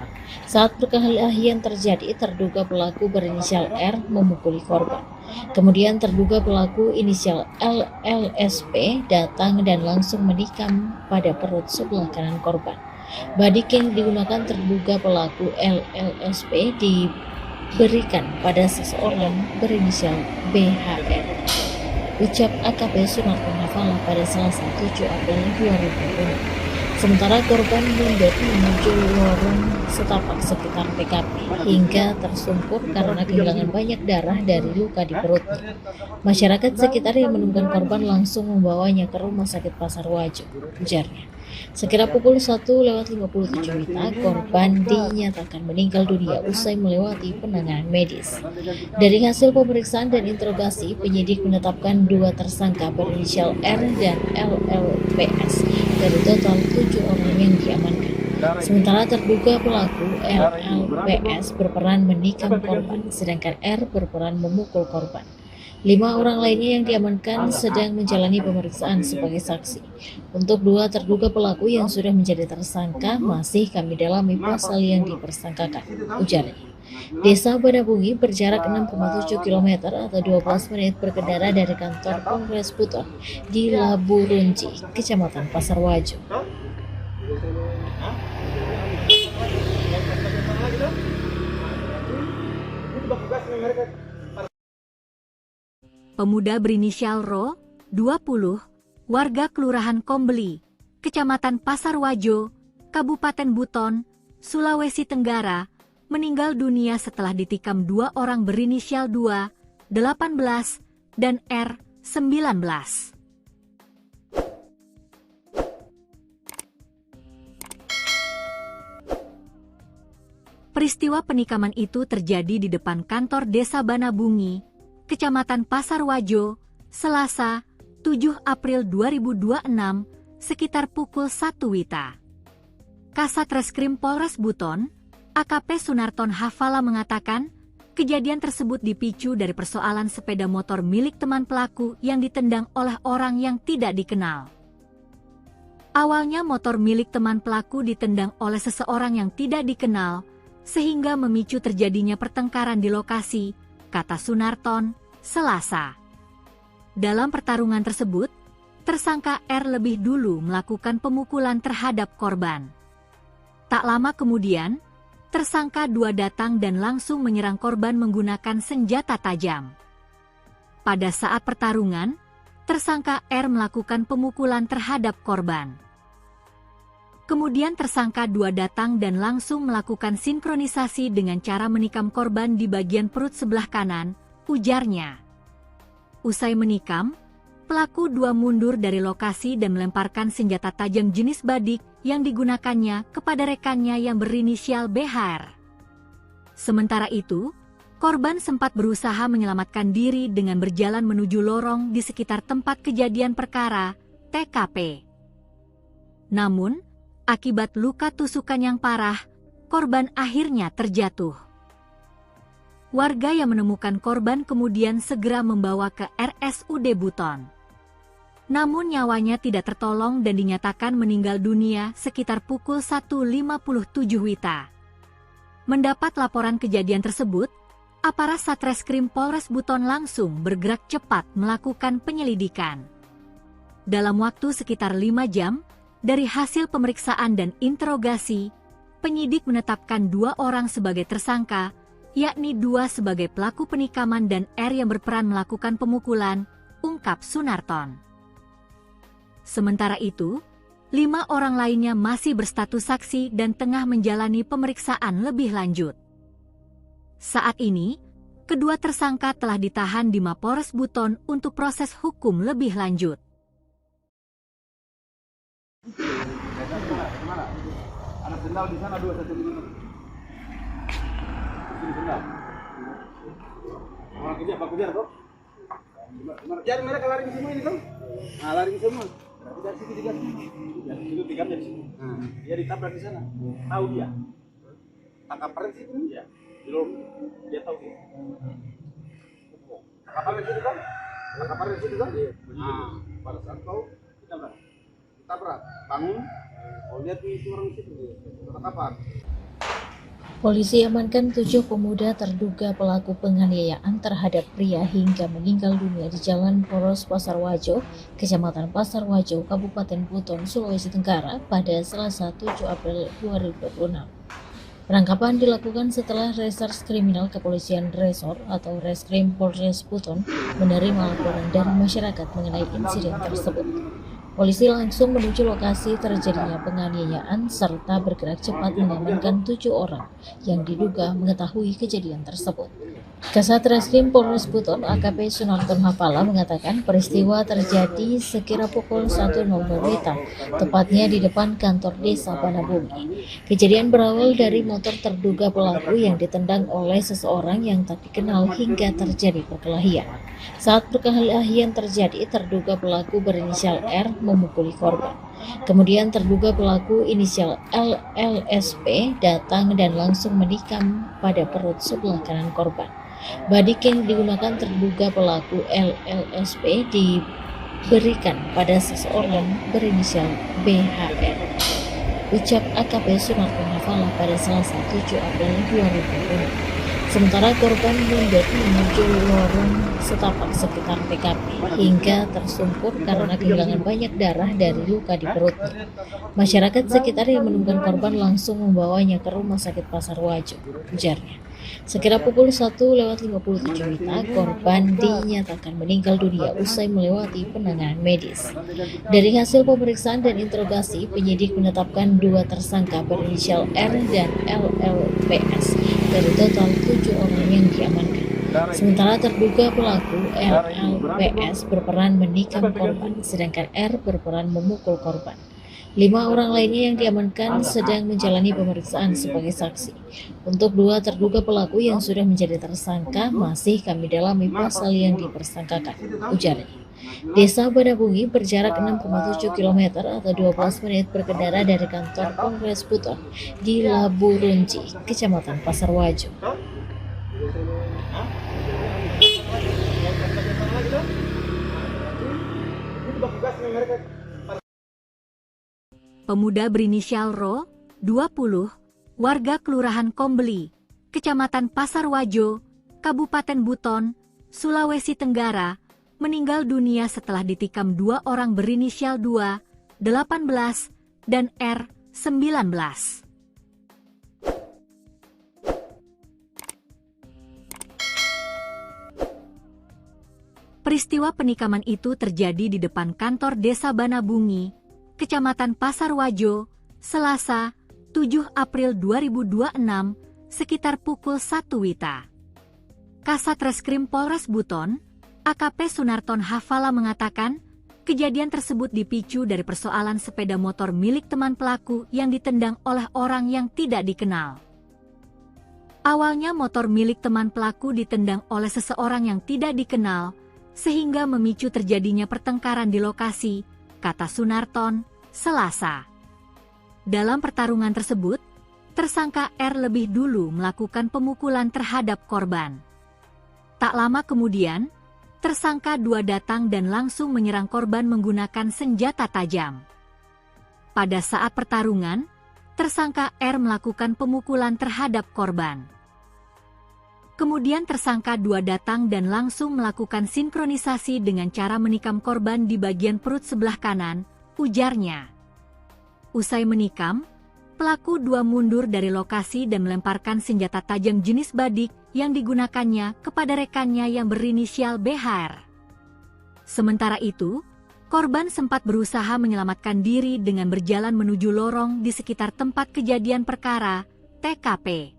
Saat perkelahian terjadi, terduga pelaku berinisial R memukuli korban. Kemudian terduga pelaku inisial LLSP datang dan langsung menikam pada perut sebelah kanan korban. Badik yang digunakan terduga pelaku LLSP diberikan pada seseorang berinisial BHR. Ucap AKP Sunarton Hafala pada Selasa 7 April 2020. Sementara korban mundur menuju lorong setapak sekitar TKP hingga tersungkur karena kehilangan banyak darah dari luka di perutnya. Masyarakat sekitar yang menemukan korban langsung membawanya ke Rumah Sakit Pasar Wajo, ujarnya. Sekira pukul 1.57 WITA, korban dinyatakan meninggal dunia usai melewati penanganan medis. Dari hasil pemeriksaan dan interogasi, penyidik menetapkan 2 tersangka berinisial R dan LLPS dari total 7 orang yang diamankan. Sementara terduga pelaku LLPS berperan menikam korban, sedangkan R berperan memukul korban. 5 orang lainnya yang diamankan sedang menjalani pemeriksaan sebagai saksi. Untuk 2 terduga pelaku yang sudah menjadi tersangka masih kami dalami pasal yang dipersangkakan, ujarnya. Desa Banabungi berjarak 6,7 km atau 12 menit berkendara dari kantor Polres Buton di Laburunji, Kecamatan Pasar Wajo. Pemuda berinisial Ro, 20, warga Kelurahan Kombeli, Kecamatan Pasar Wajo, Kabupaten Buton, Sulawesi Tenggara, meninggal dunia setelah ditikam 2 orang berinisial 2, 18, dan R, 19. Peristiwa penikaman itu terjadi di depan kantor Desa Banabungi, Kecamatan Pasar Wajo, Selasa, 7 April 2026, sekitar pukul 1 WITA. Kasat Reskrim Polres Buton, AKP Sunarton Hafala mengatakan, kejadian tersebut dipicu dari persoalan sepeda motor milik teman pelaku yang ditendang oleh orang yang tidak dikenal. Awalnya motor milik teman pelaku ditendang oleh seseorang yang tidak dikenal, sehingga memicu terjadinya pertengkaran di lokasi, kata Sunarton, Selasa. Dalam pertarungan tersebut, tersangka R lebih dulu melakukan pemukulan terhadap korban. Tak lama kemudian, tersangka 2 datang dan langsung menyerang korban menggunakan senjata tajam. Pada saat pertarungan, tersangka R melakukan pemukulan terhadap korban. Kemudian tersangka 2 datang dan langsung melakukan sinkronisasi dengan cara menikam korban di bagian perut sebelah kanan, ujarnya. Usai menikam, pelaku 2 mundur dari lokasi dan melemparkan senjata tajam jenis badik yang digunakannya kepada rekannya yang berinisial BHR. Sementara itu, korban sempat berusaha menyelamatkan diri dengan berjalan menuju lorong di sekitar tempat kejadian perkara, TKP. Namun, akibat luka tusukan yang parah, korban akhirnya terjatuh. Warga yang menemukan korban kemudian segera membawa ke RSUD Buton. Namun nyawanya tidak tertolong dan dinyatakan meninggal dunia sekitar pukul 1.57 WITA. Mendapat laporan kejadian tersebut, aparat Satreskrim Polres Buton langsung bergerak cepat melakukan penyelidikan. Dalam waktu sekitar 5 jam, dari hasil pemeriksaan dan interogasi, penyidik menetapkan 2 orang sebagai tersangka, yakni 2 sebagai pelaku penikaman dan R yang berperan melakukan pemukulan, ungkap Sunarton. Sementara itu, 5 orang lainnya masih berstatus saksi dan tengah menjalani pemeriksaan lebih lanjut. Saat ini, kedua tersangka telah ditahan di Mapores Buton untuk proses hukum lebih lanjut. Ada sendal di sana 2 1 5. Sendal. Orang kerja apa kejar kok? Jadi mereka lari semua ini kan? Nah, lari semua. Berarti dari situ digas. Dari situ tiga dari situ. Dia ditabrak di sana. Tahu dia. Tangkap paren situ dia. Belum dia tahu dia. Tangkap paren situ kan? Tangkap paren situ kan? Nah, pada saat kau ditabrak, bangun. Kau lihat itu orang situ dia. Tangkapan. Polisi amankan 7 pemuda terduga pelaku penganiayaan terhadap pria hingga meninggal dunia di Jalan Poros Pasar Wajo, Kecamatan Pasar Wajo, Kabupaten Buton, Sulawesi Tenggara pada Selasa 7 April 2026. Penangkapan dilakukan setelah Reserse Kriminal Kepolisian Resor atau Reskrim Polres Buton menerima laporan dari masyarakat mengenai insiden tersebut. Polisi langsung menuju lokasi terjadinya penganiayaan serta bergerak cepat mengamankan 7 orang yang diduga mengetahui kejadian tersebut. Kasat Reskrim Polres Buton AKP Sunarton Hafala mengatakan peristiwa terjadi sekira pukul 1.00 WITA, tepatnya di depan kantor desa Banabumi. Kejadian berawal dari motor terduga pelaku yang ditendang oleh seseorang yang tak dikenal hingga terjadi perkelahian. Saat perkelahian terjadi, terduga pelaku berinisial R memukuli korban. Kemudian terduga pelaku inisial LLSP datang dan langsung menikam pada perut sebelah kanan korban. Badik yang digunakan terduga pelaku LLSP diberikan pada seseorang berinisial BHR. Ucap AKP Sunarton Hafala pada Selasa 7 April 2020. Sementara korban mundur menuju lorong setapak sekitar TKP hingga tersungkur karena kehilangan banyak darah dari luka di perutnya. Masyarakat sekitar yang menemukan korban langsung membawanya ke Rumah Sakit Pasar Wajo, ujarnya. Sekira pukul 1.57 WITA, korban dinyatakan meninggal dunia usai melewati penanganan medis. Dari hasil pemeriksaan dan interogasi, penyidik menetapkan 2 tersangka berinisial R dan LLPS dari total 7 orang yang diamankan. Sementara terduga pelaku LLPS berperan menikam korban, sedangkan R berperan memukul korban. 5 orang lainnya yang diamankan sedang menjalani pemeriksaan sebagai saksi. Untuk 2 terduga pelaku yang sudah menjadi tersangka masih kami dalami pasal yang dipersangkakan, ujarnya. Desa Banabungi berjarak 6,7 km atau 12 menit berkendara dari kantor Polres Buton di Labu Runci, Kecamatan Pasar Wajo. Pemuda berinisial Ro, 20, warga Kelurahan Kombeli, Kecamatan Pasar Wajo, Kabupaten Buton, Sulawesi Tenggara, meninggal dunia setelah ditikam 2 orang berinisial 2, 18, dan R, 19. Peristiwa penikaman itu terjadi di depan kantor Desa Banabungi, Kecamatan Pasar Wajo, Selasa, 7 April 2026, sekitar pukul 1 WITA. Kasat Reskrim Polres Buton, AKP Sunarton Hafala mengatakan, kejadian tersebut dipicu dari persoalan sepeda motor milik teman pelaku yang ditendang oleh orang yang tidak dikenal. Awalnya motor milik teman pelaku ditendang oleh seseorang yang tidak dikenal, sehingga memicu terjadinya pertengkaran di lokasi, kata Sunarton, Selasa. Dalam pertarungan tersebut, tersangka R lebih dulu melakukan pemukulan terhadap korban. Tak lama kemudian, tersangka 2 datang dan langsung menyerang korban menggunakan senjata tajam. Pada saat pertarungan, tersangka R melakukan pemukulan terhadap korban. Kemudian tersangka 2 datang dan langsung melakukan sinkronisasi dengan cara menikam korban di bagian perut sebelah kanan, ujarnya. Usai menikam, pelaku 2 mundur dari lokasi dan melemparkan senjata tajam jenis badik yang digunakannya kepada rekannya yang berinisial BHR. Sementara itu, korban sempat berusaha menyelamatkan diri dengan berjalan menuju lorong di sekitar tempat kejadian perkara, TKP.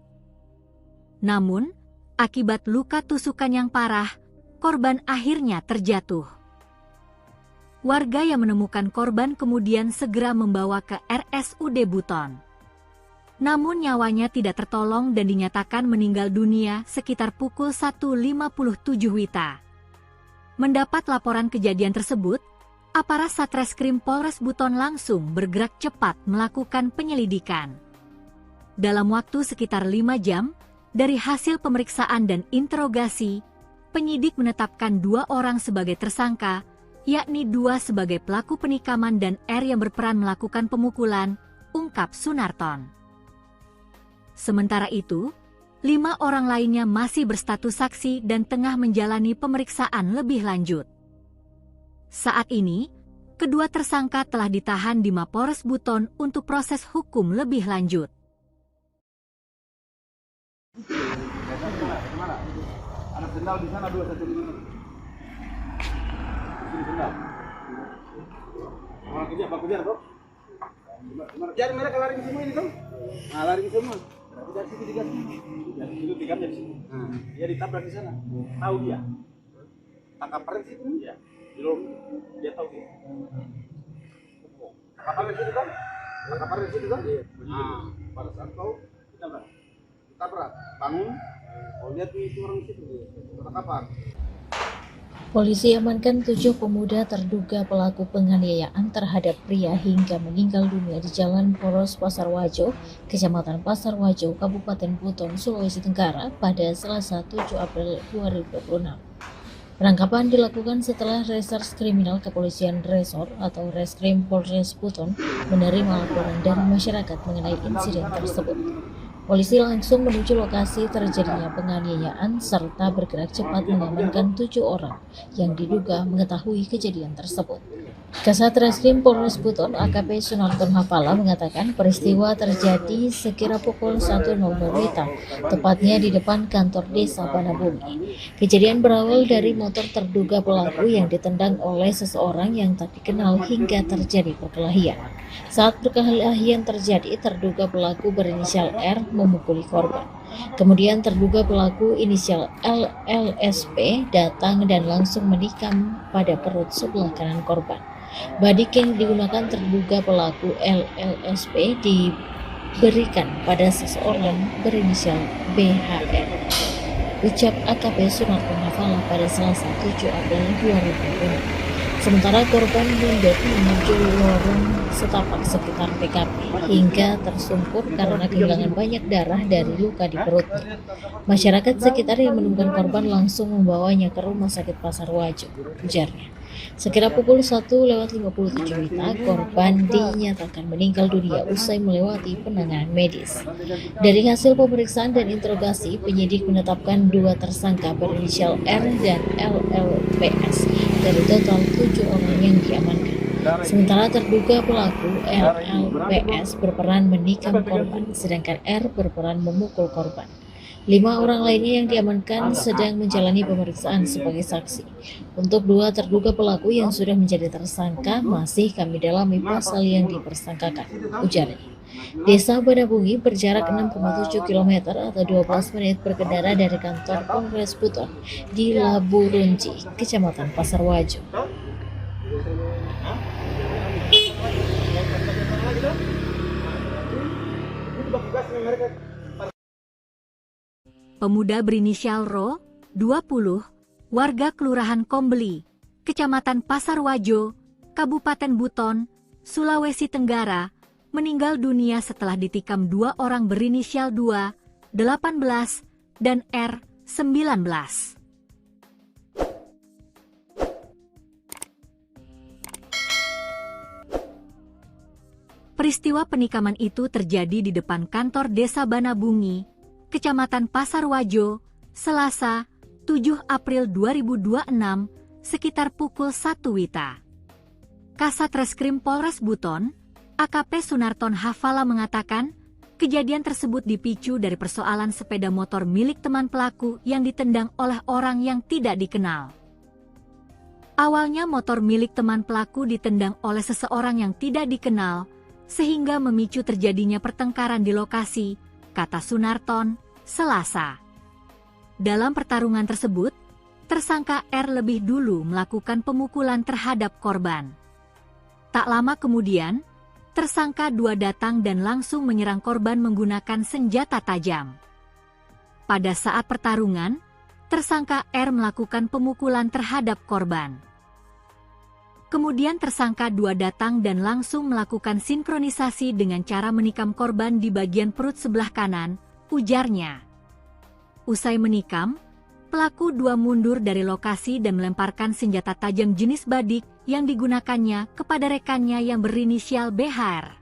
Namun, akibat luka tusukan yang parah, korban akhirnya terjatuh. Warga yang menemukan korban kemudian segera membawa ke RSUD Buton. Namun nyawanya tidak tertolong dan dinyatakan meninggal dunia sekitar pukul 1.57 WITA. Mendapat laporan kejadian tersebut, aparat Satreskrim Polres Buton langsung bergerak cepat melakukan penyelidikan. Dalam waktu sekitar 5 jam, dari hasil pemeriksaan dan interogasi, penyidik menetapkan 2 orang sebagai tersangka, yakni 2 sebagai pelaku penikaman dan R yang berperan melakukan pemukulan, ungkap Sunarton. Sementara itu, 5 orang lainnya masih berstatus saksi dan tengah menjalani pemeriksaan lebih lanjut. Saat ini, kedua tersangka telah ditahan di Mapores Buton untuk proses hukum lebih lanjut. Ada sendal di sana 2 satu ini. Sini sendal. Orang kerja apa kerja toh? Jadi mereka lari semua ini toh? Nah, lari semua. Berarti dari situ digas. Dari situ digas dari situ. Dia ditabrak di sana. Tahu dia. Tangkap rem situ. Iya. Dia tahu dia. Tangkap rem situ kan? Tangkap rem situ kan? Iya. Nah, pada saat kau ditabrak, bangun. Oh, lihat itu orang situ dia. Tangkap. Polisi amankan 7 pemuda terduga pelaku penganiayaan terhadap pria hingga meninggal dunia di Jalan Poros Pasar Wajo, Kecamatan Pasar Wajo, Kabupaten Buton, Sulawesi Tenggara pada Selasa 7 April 2026. Penangkapan dilakukan setelah Reserse Kriminal Kepolisian Resor atau Reskrim Polres Buton menerima laporan dari masyarakat mengenai insiden tersebut. Polisi langsung menuju lokasi terjadinya penganiayaan serta bergerak cepat mengamankan 7 orang yang diduga mengetahui kejadian tersebut. Kasat Reskrim Polres Buton AKP Sunarton Hafala mengatakan peristiwa terjadi sekira pukul 1.00 WITA, tepatnya di depan kantor Desa Banabungi. Kejadian berawal dari motor terduga pelaku yang ditendang oleh seseorang yang tak dikenal hingga terjadi perkelahian. Saat perkelahian terjadi, terduga pelaku berinisial R memukuli korban. Kemudian terduga pelaku inisial LLSP datang dan langsung menikam pada perut sebelah kanan korban. Badik yang digunakan terduga pelaku LLSP diberikan pada seseorang berinisial BHR. Ucap AKP Sunarton Hafala pada Selasa 7 April 2020. Sementara korban mundur menuju lorong setapak sekitar TKP hingga tersungkur karena kehilangan banyak darah dari luka di perutnya. Masyarakat sekitar yang menemukan korban langsung membawanya ke Rumah Sakit Pasar Wajo, ujarnya. Sekira pukul 1:57 WITA, korban dinyatakan meninggal dunia usai melewati penanganan medis. Dari hasil pemeriksaan dan interogasi, penyidik menetapkan 2 tersangka berinisial R dan LLPS dari total 7 orang yang diamankan. Sementara terduga pelaku LLPS berperan menikam korban, sedangkan R berperan memukul korban. 5 orang lainnya yang diamankan sedang menjalani pemeriksaan sebagai saksi. Untuk 2 terduga pelaku yang sudah menjadi tersangka masih kami dalami pasal yang dipersangkakan, ujarnya. Desa Banabungi berjarak 6,7 km atau 12 menit berkendara dari kantor Polres Buton di Labu Runci, Kecamatan Pasar Wajo. Pemuda berinisial Ro, 20, warga Kelurahan Kombeli, Kecamatan Pasar Wajo, Kabupaten Buton, Sulawesi Tenggara, meninggal dunia setelah ditikam 2 orang berinisial 2, 18, dan R, 19. Peristiwa penikaman itu terjadi di depan kantor Desa Banabungi, Kecamatan Pasar Wajo, Selasa, 7 April 2026, sekitar pukul 1 WITA. Kasat Reskrim Polres Buton, AKP Sunarton Hafala mengatakan, kejadian tersebut dipicu dari persoalan sepeda motor milik teman pelaku yang ditendang oleh orang yang tidak dikenal. Awalnya motor milik teman pelaku ditendang oleh seseorang yang tidak dikenal, sehingga memicu terjadinya pertengkaran di lokasi, kata Sunarton, Selasa. Dalam pertarungan tersebut, tersangka R lebih dulu melakukan pemukulan terhadap korban. Tak lama kemudian, tersangka 2 datang dan langsung menyerang korban menggunakan senjata tajam. Pada saat pertarungan, tersangka R melakukan pemukulan terhadap korban. Kemudian tersangka 2 datang dan langsung melakukan sinkronisasi dengan cara menikam korban di bagian perut sebelah kanan, ujarnya. Usai menikam, pelaku 2 mundur dari lokasi dan melemparkan senjata tajam jenis badik yang digunakannya kepada rekannya yang berinisial BHR.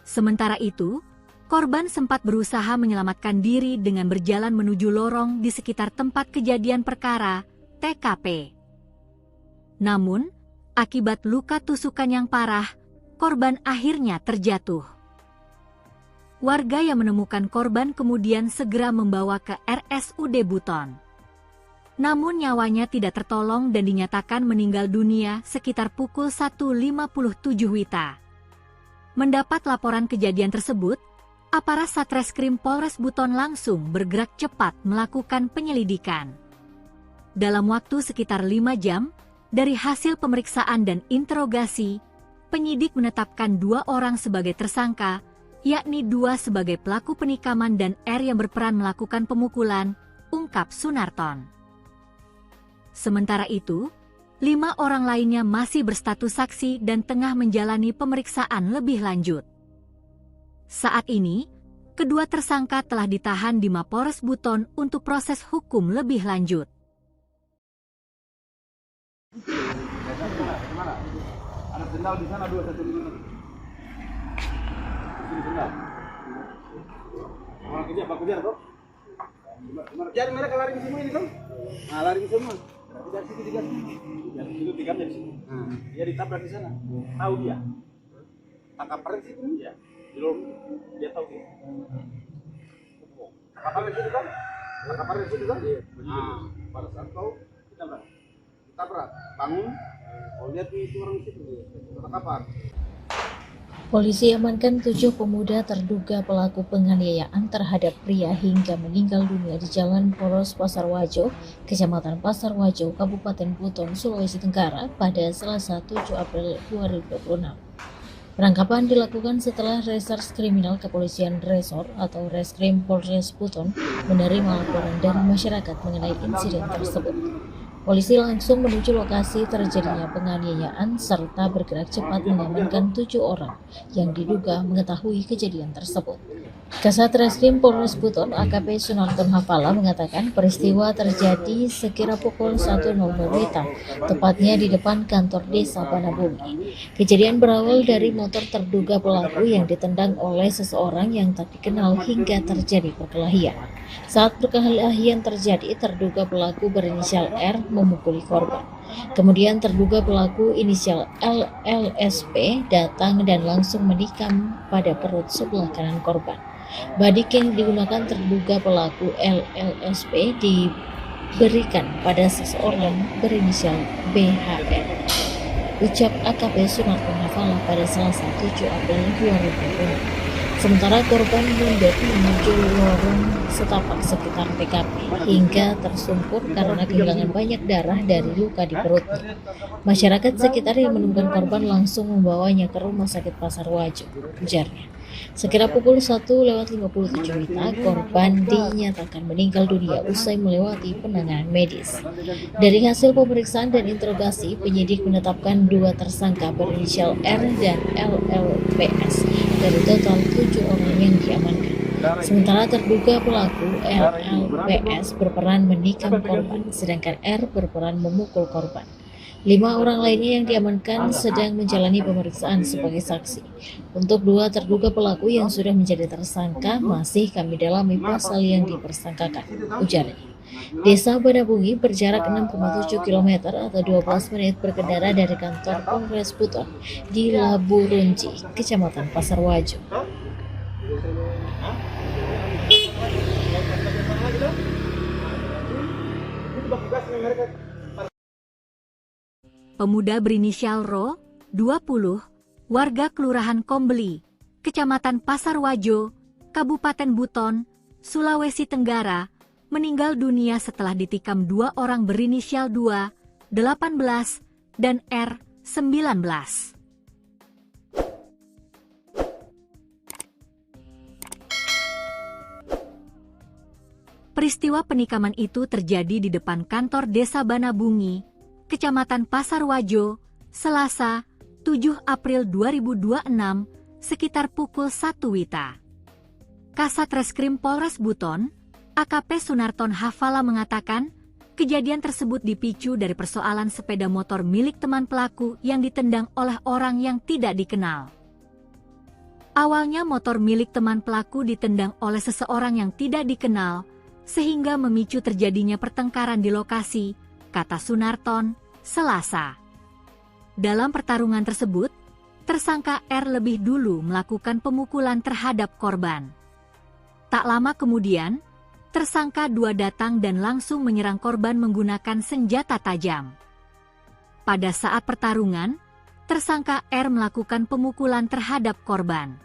Sementara itu, korban sempat berusaha menyelamatkan diri dengan berjalan menuju lorong di sekitar tempat kejadian perkara, TKP. Namun, akibat luka tusukan yang parah, korban akhirnya terjatuh. Warga yang menemukan korban kemudian segera membawa ke RSUD Buton. Namun nyawanya tidak tertolong dan dinyatakan meninggal dunia sekitar pukul 1:57 WITA. Mendapat laporan kejadian tersebut, aparat Satreskrim Polres Buton langsung bergerak cepat melakukan penyelidikan. Dalam waktu sekitar 5 jam, dari hasil pemeriksaan dan interogasi, penyidik menetapkan 2 orang sebagai tersangka, yakni 2 sebagai pelaku penikaman dan R yang berperan melakukan pemukulan, ungkap Sunarton. Sementara itu, 5 orang lainnya masih berstatus saksi dan tengah menjalani pemeriksaan lebih lanjut. Saat ini, kedua tersangka telah ditahan di Mapolres Buton untuk proses hukum lebih lanjut. Ada sendal di sana 2 satu di mana? Ini sendal. Orang kerja, Pak kerja kok. Jadi mereka lari ke semua ini kan? Nah, lari ke semua. Berarti dari situ digas. Dari situ tiga dari situ. Dia ditabrak di sana. Tahu dia. Tangkap di situ dia. Di lorong dia tahu dia. Tangkap di situ kan? Tangkap di situ kan? Nah, pada saat tahu ditabrak. Bangun. Oh, lihat itu orang di situ. Tangkapan. Polisi amankan 7 pemuda terduga pelaku penganiayaan terhadap pria hingga meninggal dunia di Jalan Poros Pasar Wajo, Kecamatan Pasar Wajo, Kabupaten Buton, Sulawesi Tenggara pada Selasa 7 April 2026. Penangkapan dilakukan setelah Reserse Kriminal Kepolisian Resor atau Reskrim Polres Buton menerima laporan dari masyarakat mengenai insiden tersebut. Polisi langsung menuju lokasi terjadinya penganiayaan serta bergerak cepat mengamankan 7 orang yang diduga mengetahui kejadian tersebut. Kasat Reskrim Polres Buton AKP Sunarton Hafala mengatakan peristiwa terjadi sekira pukul 1.00 WITA, tepatnya di depan kantor Desa Banabumi. Kejadian berawal dari motor terduga pelaku yang ditendang oleh seseorang yang tak dikenal hingga terjadi perkelahian. Saat perkelahian terjadi, terduga pelaku berinisial R memukuli korban. Kemudian terduga pelaku inisial LLSP datang dan langsung menikam pada perut sebelah kanan korban. Badik yang digunakan terduga pelaku LLSP diberikan pada seseorang berinisial BHN. Ucap AKP Sunarton Hafala pada Selasa 7 April 2020. Sementara korban mundur menuju lorong setapak sekitar TKP hingga tersungkur karena kehilangan banyak darah dari luka di perutnya. Masyarakat sekitar yang menemukan korban langsung membawanya ke Rumah Sakit Pasar Wajo, ujarnya. Sekira pukul 1:57 WITA, korban dinyatakan meninggal dunia usai melewati penanganan medis. Dari hasil pemeriksaan dan interogasi, penyidik menetapkan 2 tersangka berinisial R dan LLPS dari total 7 orang yang diamankan. Sementara terduga pelaku LLPS berperan menikam korban, sedangkan R berperan memukul korban. 5 orang lainnya yang diamankan sedang menjalani pemeriksaan sebagai saksi. Untuk 2 terduga pelaku yang sudah menjadi tersangka masih kami dalami pasal yang dipersangkakan, ujarnya. Desa Banabungi berjarak 6,7 km atau 12 menit berkendara dari kantor Polres Buton di Labu Runci, Kecamatan Pasar Wajo. Pemuda berinisial Ro, 20, warga Kelurahan Kombeli, Kecamatan Pasar Wajo, Kabupaten Buton, Sulawesi Tenggara, meninggal dunia setelah ditikam 2 orang berinisial 2, 18, dan R, 19. Peristiwa penikaman itu terjadi di depan kantor Desa Banabungi, Kecamatan Pasar Wajo, Selasa, 7 April 2026, sekitar pukul 1 WITA. Kasat Reskrim Polres Buton, AKP Sunarton Hafala mengatakan, kejadian tersebut dipicu dari persoalan sepeda motor milik teman pelaku yang ditendang oleh orang yang tidak dikenal. Awalnya motor milik teman pelaku ditendang oleh seseorang yang tidak dikenal, sehingga memicu terjadinya pertengkaran di lokasi, kata Sunarton, Selasa. Dalam pertarungan tersebut, tersangka R lebih dulu melakukan pemukulan terhadap korban. Tak lama kemudian, tersangka 2 datang dan langsung menyerang korban menggunakan senjata tajam. Pada saat pertarungan, tersangka R melakukan pemukulan terhadap korban.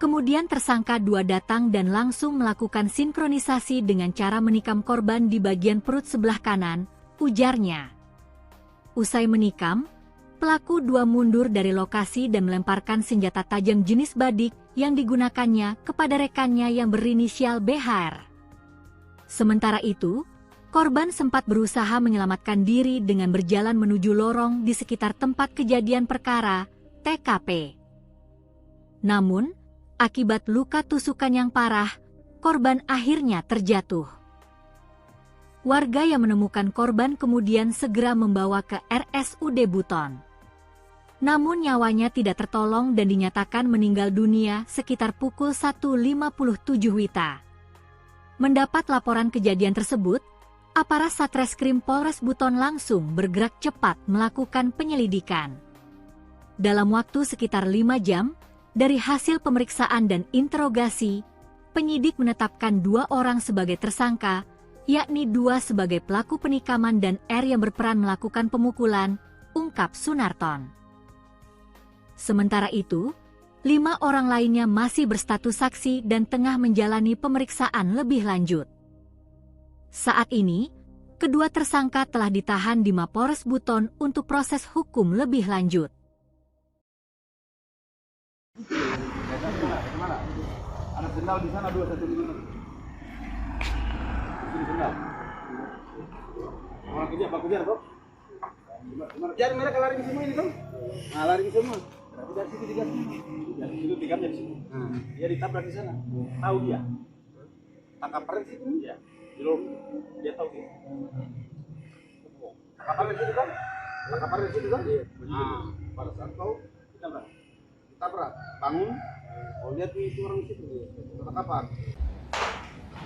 Kemudian tersangka 2 datang dan langsung melakukan sinkronisasi dengan cara menikam korban di bagian perut sebelah kanan, ujarnya. Usai menikam, pelaku 2 mundur dari lokasi dan melemparkan senjata tajam jenis badik yang digunakannya kepada rekannya yang berinisial BHR. Sementara itu, korban sempat berusaha menyelamatkan diri dengan berjalan menuju lorong di sekitar tempat kejadian perkara, TKP. Namun, akibat luka tusukan yang parah, korban akhirnya terjatuh. Warga yang menemukan korban kemudian segera membawa ke RSUD Buton. Namun nyawanya tidak tertolong dan dinyatakan meninggal dunia sekitar pukul 1:57 WITA. Mendapat laporan kejadian tersebut, aparat Satreskrim Polres Buton langsung bergerak cepat melakukan penyelidikan. Dalam waktu sekitar 5 jam, dari hasil pemeriksaan dan interogasi, penyidik menetapkan 2 orang sebagai tersangka, yakni 2 sebagai pelaku penikaman dan R yang berperan melakukan pemukulan, ungkap Sunarton. Sementara itu, 5 orang lainnya masih berstatus saksi dan tengah menjalani pemeriksaan lebih lanjut. Saat ini, kedua tersangka telah ditahan di Mapolres Buton untuk proses hukum lebih lanjut. Ada sendal di sana 2 1 di sini. Sini sendal. Orang kejar kok. Jadi mereka lari ke semua ini tuh. Nah, lari ke semua. Berarti dari situ digas. Dari situ digamnya di situ. Dia ditabrak di sana. Tahu dia. Tangkap paret situ dia. Belum dia tahu dia. Tangkap paret situ kan? Tangkap paret situ kan? Nah, pada saat kau ditabrak, bangun. Kau lihat itu orang situ. Tangkapan.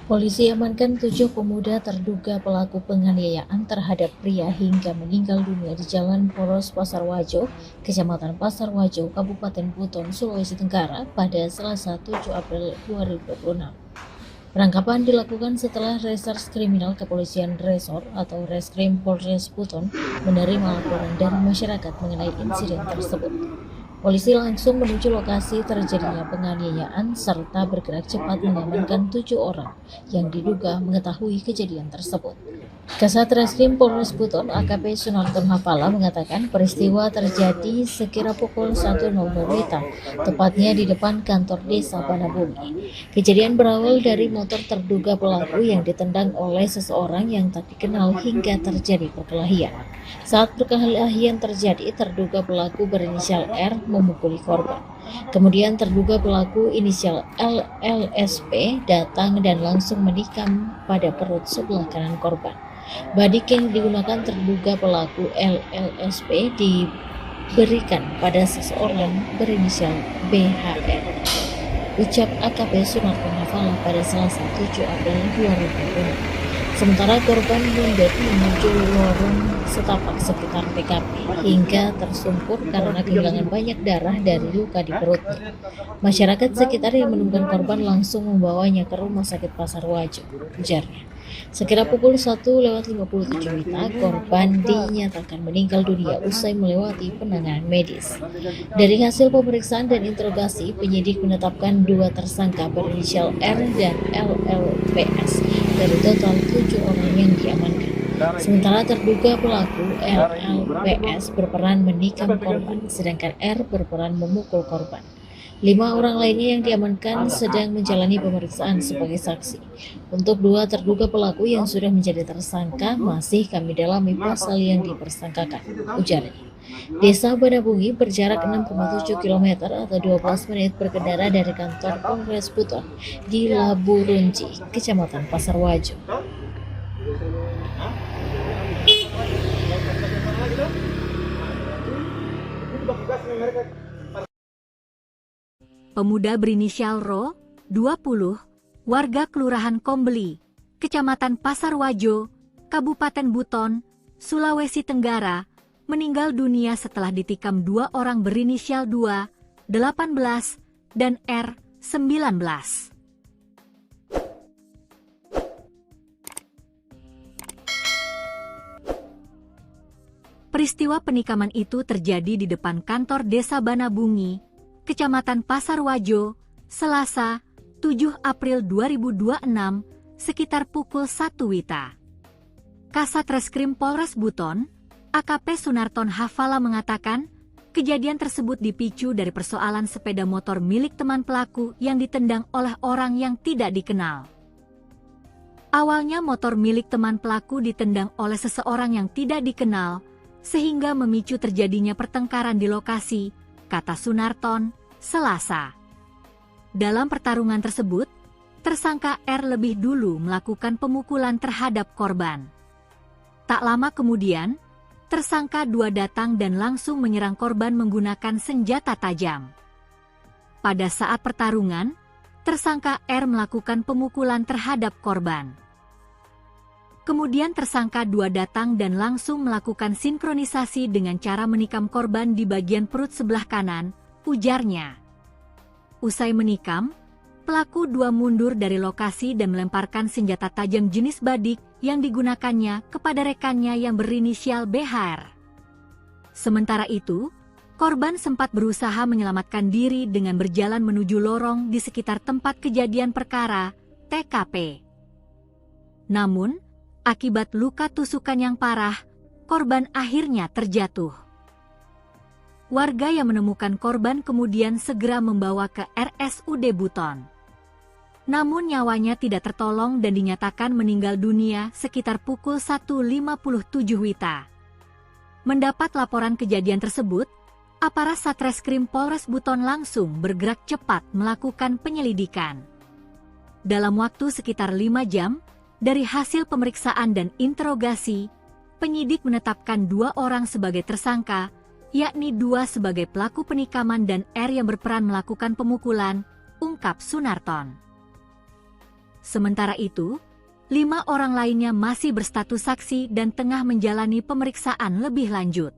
Polisi amankan 7 pemuda terduga pelaku penganiayaan terhadap pria hingga meninggal dunia di Jalan Poros Pasar Wajo, Kecamatan Pasar Wajo, Kabupaten Buton, Sulawesi Tenggara pada Selasa 7 April 2026. Penangkapan dilakukan setelah Reserse Kriminal Kepolisian Resor atau Reskrim Polres Buton menerima laporan dari masyarakat mengenai insiden tersebut. Polisi langsung menuju lokasi terjadinya penganiayaan serta bergerak cepat mengamankan 7 orang yang diduga mengetahui kejadian tersebut. Kasat Reskrim Polres Buton AKP Sunarton Hafala mengatakan peristiwa terjadi sekira pukul 1.00 WITA, tepatnya di depan kantor desa Banabumi. Kejadian berawal dari motor terduga pelaku yang ditendang oleh seseorang yang tak dikenal hingga terjadi perkelahian. Saat perkelahian terjadi, terduga pelaku berinisial R memukuli korban. Kemudian terduga pelaku inisial LLSP datang dan langsung menikam pada perut sebelah kanan korban. Badik yang digunakan terduga pelaku LLSP diberikan pada seseorang berinisial BHR. Ucap AKP Sunarton Hafala pada Selasa 7 April 2020. Sementara korban mundur menuju lorong setapak sekitar TKP hingga tersungkur karena kehilangan banyak darah dari luka di perutnya. Masyarakat sekitar yang menemukan korban langsung membawanya ke Rumah Sakit Pasar Wajo, ujarnya. Sekira pukul 1:57 WITA, korban dinyatakan meninggal dunia usai melewati penanganan medis. Dari hasil pemeriksaan dan interogasi, penyidik menetapkan 2 tersangka berinisial R dan LLPS dari total 7 orang yang diamankan. Sementara terduga pelaku LLPS berperan menikam korban, sedangkan R berperan memukul korban. 5 orang lainnya yang diamankan sedang menjalani pemeriksaan sebagai saksi. Untuk 2 terduga pelaku yang sudah menjadi tersangka masih kami dalami pasal yang dipersangkakan, ujarnya. Desa Banabungi berjarak 6,7 km atau 12 menit berkendara dari kantor Polres Buton di Laburunji, Kecamatan Pasar Wajo. Pemuda berinisial Ro, 20, warga Kelurahan Kombeli, Kecamatan Pasar Wajo, Kabupaten Buton, Sulawesi Tenggara, meninggal dunia setelah ditikam 2 orang berinisial 2, 18, dan R, 19. Peristiwa penikaman itu terjadi di depan kantor Desa Banabungi, Kecamatan Pasar Wajo, Selasa, 7 April 2026, sekitar pukul 1 WITA. Kasat Reskrim Polres Buton, AKP Sunarton Hafala mengatakan, kejadian tersebut dipicu dari persoalan sepeda motor milik teman pelaku yang ditendang oleh orang yang tidak dikenal. Awalnya motor milik teman pelaku ditendang oleh seseorang yang tidak dikenal, sehingga memicu terjadinya pertengkaran di lokasi, kata Sunarton, Selasa. Dalam pertarungan tersebut, tersangka R lebih dulu melakukan pemukulan terhadap korban. Tak lama kemudian, tersangka 2 datang dan langsung menyerang korban menggunakan senjata tajam. Pada saat pertarungan, tersangka R melakukan pemukulan terhadap korban. Kemudian tersangka 2 datang dan langsung melakukan sinkronisasi dengan cara menikam korban di bagian perut sebelah kanan, ujarnya. Usai menikam, pelaku 2 mundur dari lokasi dan melemparkan senjata tajam jenis badik yang digunakannya kepada rekannya yang berinisial BHR. Sementara itu, korban sempat berusaha menyelamatkan diri dengan berjalan menuju lorong di sekitar tempat kejadian perkara, TKP. Namun, akibat luka tusukan yang parah, korban akhirnya terjatuh. Warga yang menemukan korban kemudian segera membawa ke RSUD Buton. namun nyawanya tidak tertolong dan dinyatakan meninggal dunia sekitar pukul 1.57 WITA. Mendapat laporan kejadian tersebut, aparat Satreskrim Polres Buton langsung bergerak cepat melakukan penyelidikan. Dalam waktu sekitar 5 jam, dari hasil pemeriksaan dan interogasi, penyidik menetapkan 2 orang sebagai tersangka, yakni 2 sebagai pelaku penikaman dan R yang berperan melakukan pemukulan, ungkap Sunarton. Sementara itu, 5 orang lainnya masih berstatus saksi dan tengah menjalani pemeriksaan lebih lanjut.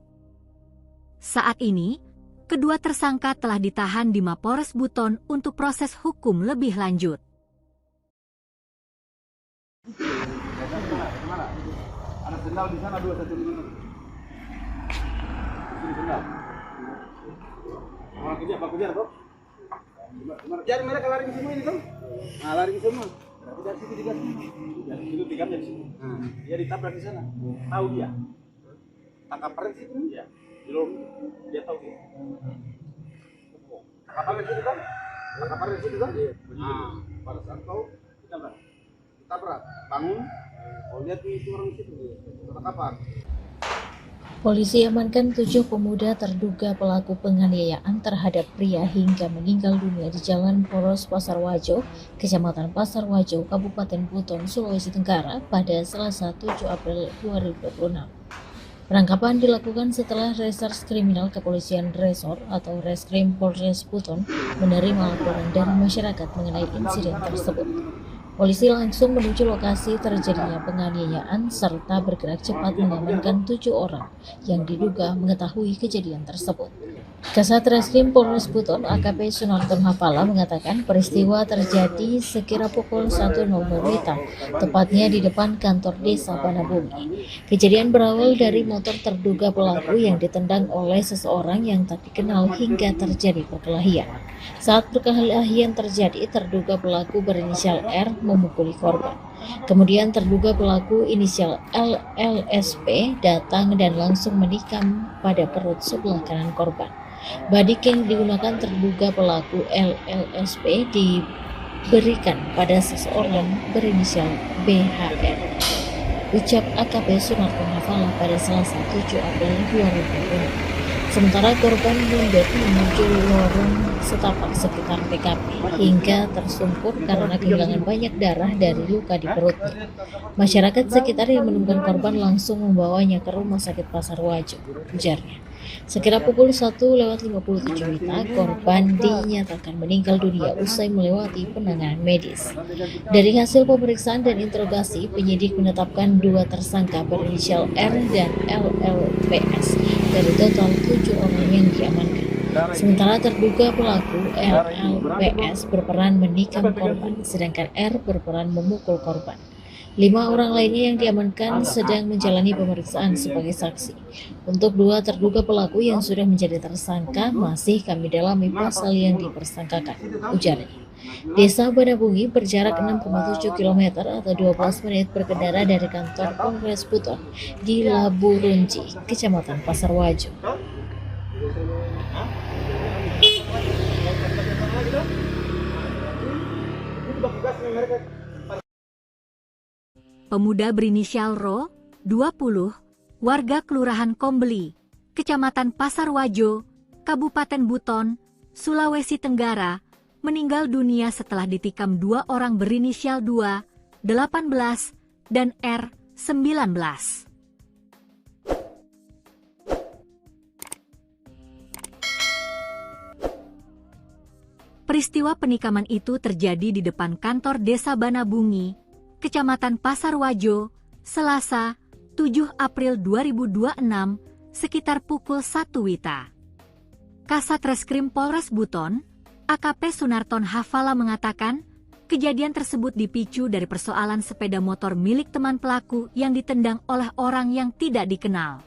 Saat ini, kedua tersangka telah ditahan di Mapores Buton untuk proses hukum lebih lanjut. Ada sendal di sana 2 1 5. Ini sendal. Orang kerja apa kerja toh? Jadi mereka lari ke semua ini toh? Nah, lari ke semua. Berarti dari situ digas. Dari situ digas dari situ. Dia ditabrak di sana. Tahu dia. Tangkap pres itu dia. Belum dia tahu dia. Tangkap pres itu kan? Tangkap pres itu kan? Nah, pada saat tahu ditabrak. Bangun. Oh, lihat itu orang situ. Tangkapan. Polisi amankan 7 pemuda terduga pelaku penganiayaan terhadap pria hingga meninggal dunia di Jalan Poros Pasarwajo, Kecamatan Pasarwajo, Kabupaten Buton, Sulawesi Tenggara pada Selasa 7 April 2026. Penangkapan dilakukan setelah Reserse Kriminal Kepolisian Resor atau Reskrim Polres Buton menerima laporan dari masyarakat mengenai insiden tersebut. Polisi langsung menuju lokasi terjadinya penganiayaan serta bergerak cepat mengamankan 7 orang yang diduga mengetahui kejadian tersebut. Kasat Reskrim Polres Buton AKP Sunarton Hafala mengatakan peristiwa terjadi sekira pukul 1.00 WITA, tepatnya di depan kantor desa Banabumi. Kejadian berawal dari motor terduga pelaku yang ditendang oleh seseorang yang tak dikenal hingga terjadi perkelahian. Saat perkelahian terjadi, terduga pelaku berinisial R memukuli korban. Kemudian terduga pelaku inisial LLSP datang dan langsung menikam pada perut sebelah kanan korban. Badik yang digunakan terduga pelaku LLSP diberikan pada seseorang berinisial BHR. Ucap AKP Sunarton Hafala pada Selasa 7 April 2020. Sementara korban mundur menuju lorong setapak sekitar TKP hingga tersungkur karena kehilangan banyak darah dari luka di perutnya. Masyarakat sekitar yang menemukan korban langsung membawanya ke Rumah Sakit Pasarwajo, ujarnya. Sekira pukul 1.57 WITA, korban dinyatakan meninggal dunia usai melewati penanganan medis. Dari hasil pemeriksaan dan interogasi, penyidik menetapkan 2 tersangka berinisial R dan LLPS dari total 7 orang yang diamankan. Sementara terduga pelaku LLPS berperan menikam korban, sedangkan R berperan memukul korban. 5 orang lainnya yang diamankan sedang menjalani pemeriksaan sebagai saksi. Untuk 2 terduga pelaku yang sudah menjadi tersangka masih kami dalami pasal yang dipersangkakan, ujarnya. Desa Banabungi berjarak 6,7 km atau 12 menit berkendara dari kantor Polres Buton di Labu Runci, Kecamatan Pasarwajo. Pemuda berinisial Ro, 20, warga Kelurahan Kombeli, Kecamatan Pasarwajo, Kabupaten Buton, Sulawesi Tenggara, meninggal dunia setelah ditikam 2 orang berinisial 2, 18, dan R, 19. Peristiwa penikaman itu terjadi di depan kantor Desa Banabungi, Kecamatan Pasarwajo, Selasa, 7 April 2026, sekitar pukul 1 WITA. Kasat Reskrim Polres Buton, AKP Sunarton Hafala mengatakan, kejadian tersebut dipicu dari persoalan sepeda motor milik teman pelaku yang ditendang oleh orang yang tidak dikenal.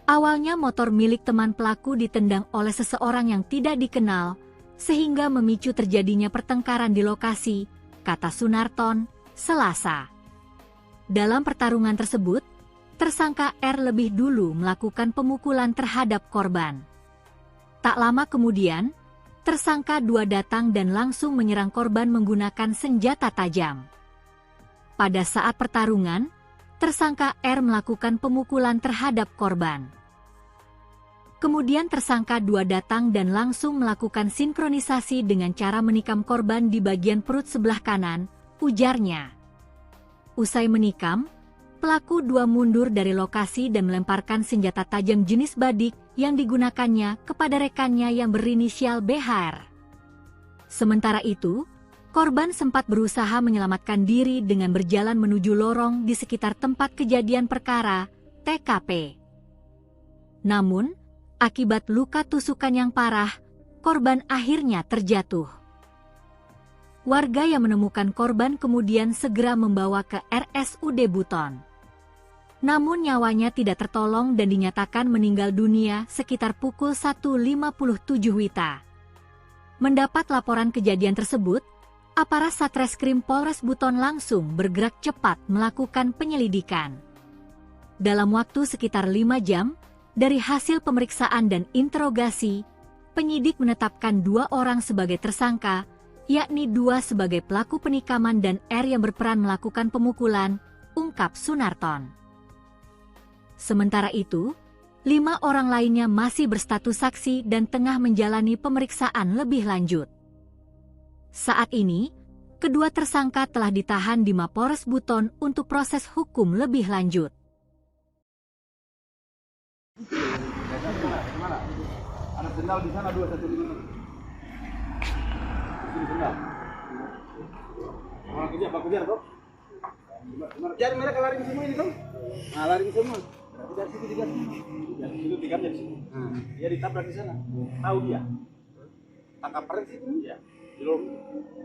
Awalnya motor milik teman pelaku ditendang oleh seseorang yang tidak dikenal, sehingga memicu terjadinya pertengkaran di lokasi, kata Sunarton, Selasa. Dalam pertarungan tersebut, tersangka R lebih dulu melakukan pemukulan terhadap korban. Tak lama kemudian, tersangka 2 datang dan langsung menyerang korban menggunakan senjata tajam. Pada saat pertarungan, tersangka R melakukan pemukulan terhadap korban. Kemudian tersangka 2 datang dan langsung melakukan sinkronisasi dengan cara menikam korban di bagian perut sebelah kanan, ujarnya. Usai menikam, pelaku 2 mundur dari lokasi dan melemparkan senjata tajam jenis badik yang digunakannya kepada rekannya yang berinisial BHR. Sementara itu, korban sempat berusaha menyelamatkan diri dengan berjalan menuju lorong di sekitar tempat kejadian perkara, TKP. Namun, akibat luka tusukan yang parah, korban akhirnya terjatuh. Warga yang menemukan korban kemudian segera membawa ke RSUD Buton. Namun nyawanya tidak tertolong dan dinyatakan meninggal dunia sekitar pukul 1.57 WITA. Mendapat laporan kejadian tersebut, aparat Satreskrim Polres Buton langsung bergerak cepat melakukan penyelidikan. Dalam waktu sekitar 5 jam, dari hasil pemeriksaan dan interogasi, penyidik menetapkan 2 orang sebagai tersangka, yakni 2 sebagai pelaku penikaman dan R yang berperan melakukan pemukulan, ungkap Sunarton. Sementara itu, 5 orang lainnya masih berstatus saksi dan tengah menjalani pemeriksaan lebih lanjut. Saat ini, kedua tersangka telah ditahan di Mapores Buton untuk proses hukum lebih lanjut. Mana? Ada sendal di sana 2 1 5. Ini sendal. Orang kerja apa kerja toh? Jadi mereka lari semua ini toh? Nah, lari semua. Berarti dari situ digas. Dari situ digamnya di sini. Dia ditabrak di sana. Tahu dia. Tangkap paren situ dia. Belum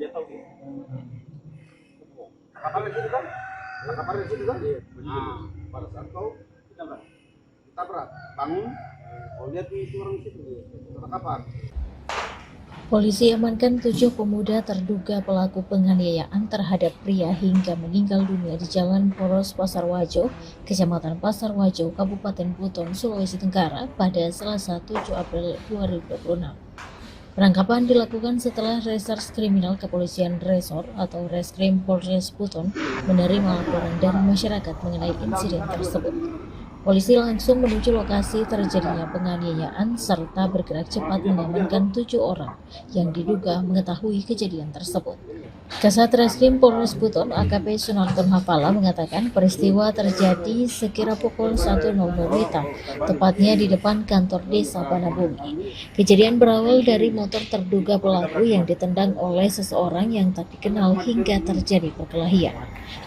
dia tahu dia. Tangkap paren situ kan? Tangkap paren situ kan? Nah, pada saat kau ditabrak, bangun. Oh, lihat itu orang situ. Tangkapan. Polisi amankan 7 pemuda terduga pelaku penganiayaan terhadap pria hingga meninggal dunia di Jalan Poros Pasar Wajo, Kecamatan Pasar Wajo, Kabupaten Buton, Sulawesi Tenggara pada Selasa 7 April 2026. Penangkapan dilakukan setelah Reserse Kriminal Kepolisian Resor atau Reskrim Polres Buton menerima laporan dari masyarakat mengenai insiden tersebut. Polisi langsung menuju lokasi terjadinya penganiayaan serta bergerak cepat mengamankan 7 orang yang diduga mengetahui kejadian tersebut. Kasat Reskrim Polres Buton AKP Sunarton Hafala mengatakan peristiwa terjadi sekira pukul 1.00 WITA, tepatnya di depan kantor desa Banabumi. Kejadian berawal dari motor terduga pelaku yang ditendang oleh seseorang yang tak dikenal hingga terjadi perkelahian.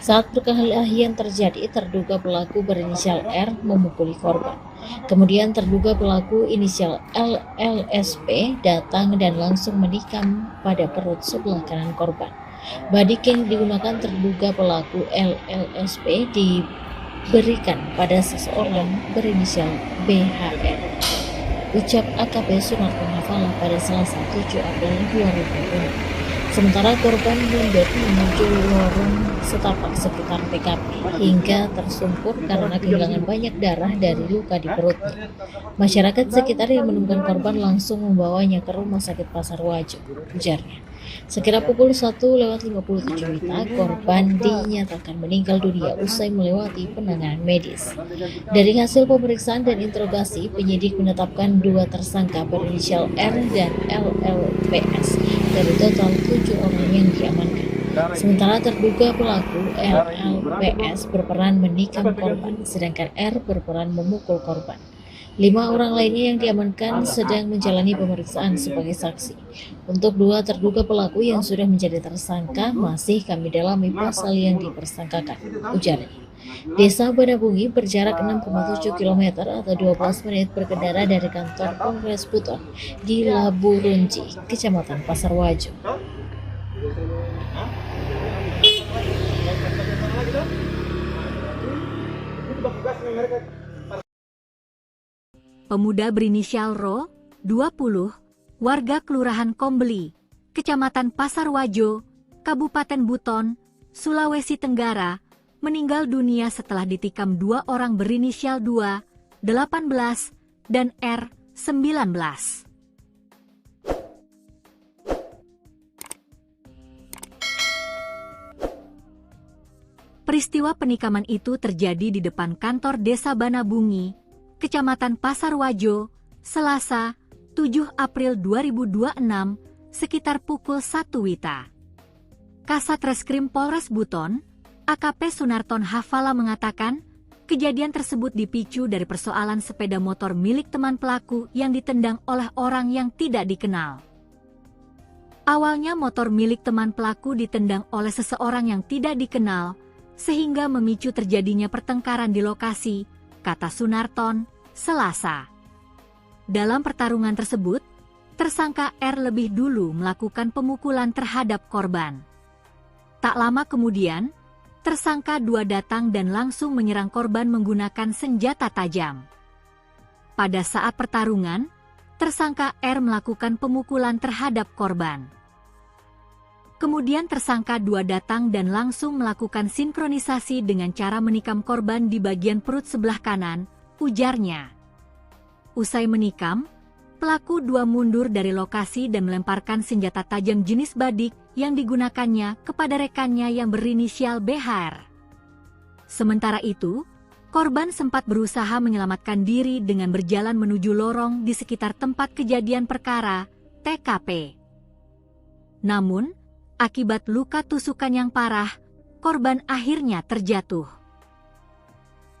Saat perkelahian terjadi, terduga pelaku berinisial R memukuli korban. Kemudian terduga pelaku inisial LLSP datang dan langsung menikam pada perut sebelah kanan korban. Badik yang digunakan terduga pelaku LLSP diberikan pada seseorang berinisial BHR. Ucap AKP Sunarton Hafala pada Selasa 7 April 2020. Sementara korban mundur menuju lorong setapak sekitar TKP hingga tersungkur karena kehilangan banyak darah dari luka di perutnya. Masyarakat sekitar yang menemukan korban langsung membawanya ke Rumah Sakit Pasar Wajo, ujarnya. Sekira pukul 1.57 WITA, korban dinyatakan meninggal dunia usai melewati penanganan medis. Dari hasil pemeriksaan dan interogasi, penyidik menetapkan 2 tersangka berinisial R dan LLPS dari total 7 orang yang diamankan. Sementara terduga pelaku LLPS berperan menikam korban, sedangkan R berperan memukul korban. 5 orang lainnya yang diamankan sedang menjalani pemeriksaan sebagai saksi. Untuk 2 terduga pelaku yang sudah menjadi tersangka masih kami dalami pasal yang dipersangkakan, ujarnya. Desa Banabungi berjarak 6,7 km atau 12 menit berkendara dari kantor Polres Buton di Laburunji, Kecamatan Pasar Wajo. Pemuda berinisial Ro, 20, warga Kelurahan Kombeli, Kecamatan Pasar Wajo, Kabupaten Buton, Sulawesi Tenggara, meninggal dunia setelah ditikam 2 orang berinisial 2, 18, dan R, 19. Peristiwa penikaman itu terjadi di depan kantor Desa Banabungi, Kecamatan Pasarwajo, Selasa, 7 April 2026, sekitar pukul 1 WITA. Kasat Reskrim Polres Buton, AKP Sunarton Hafala mengatakan, kejadian tersebut dipicu dari persoalan sepeda motor milik teman pelaku yang ditendang oleh orang yang tidak dikenal. Awalnya motor milik teman pelaku ditendang oleh seseorang yang tidak dikenal, sehingga memicu terjadinya pertengkaran di lokasi, kata Sunarton, Selasa. Dalam pertarungan tersebut, tersangka R lebih dulu melakukan pemukulan terhadap korban. Tak lama kemudian, tersangka 2 datang dan langsung menyerang korban menggunakan senjata tajam. Pada saat pertarungan, tersangka R melakukan pemukulan terhadap korban. Kemudian tersangka 2 datang dan langsung melakukan sinkronisasi dengan cara menikam korban di bagian perut sebelah kanan, ujarnya. Usai menikam, pelaku 2 mundur dari lokasi dan melemparkan senjata tajam jenis badik yang digunakannya kepada rekannya yang berinisial BHR. Sementara itu, korban sempat berusaha menyelamatkan diri dengan berjalan menuju lorong di sekitar tempat kejadian perkara, TKP. Namun, akibat luka tusukan yang parah, korban akhirnya terjatuh.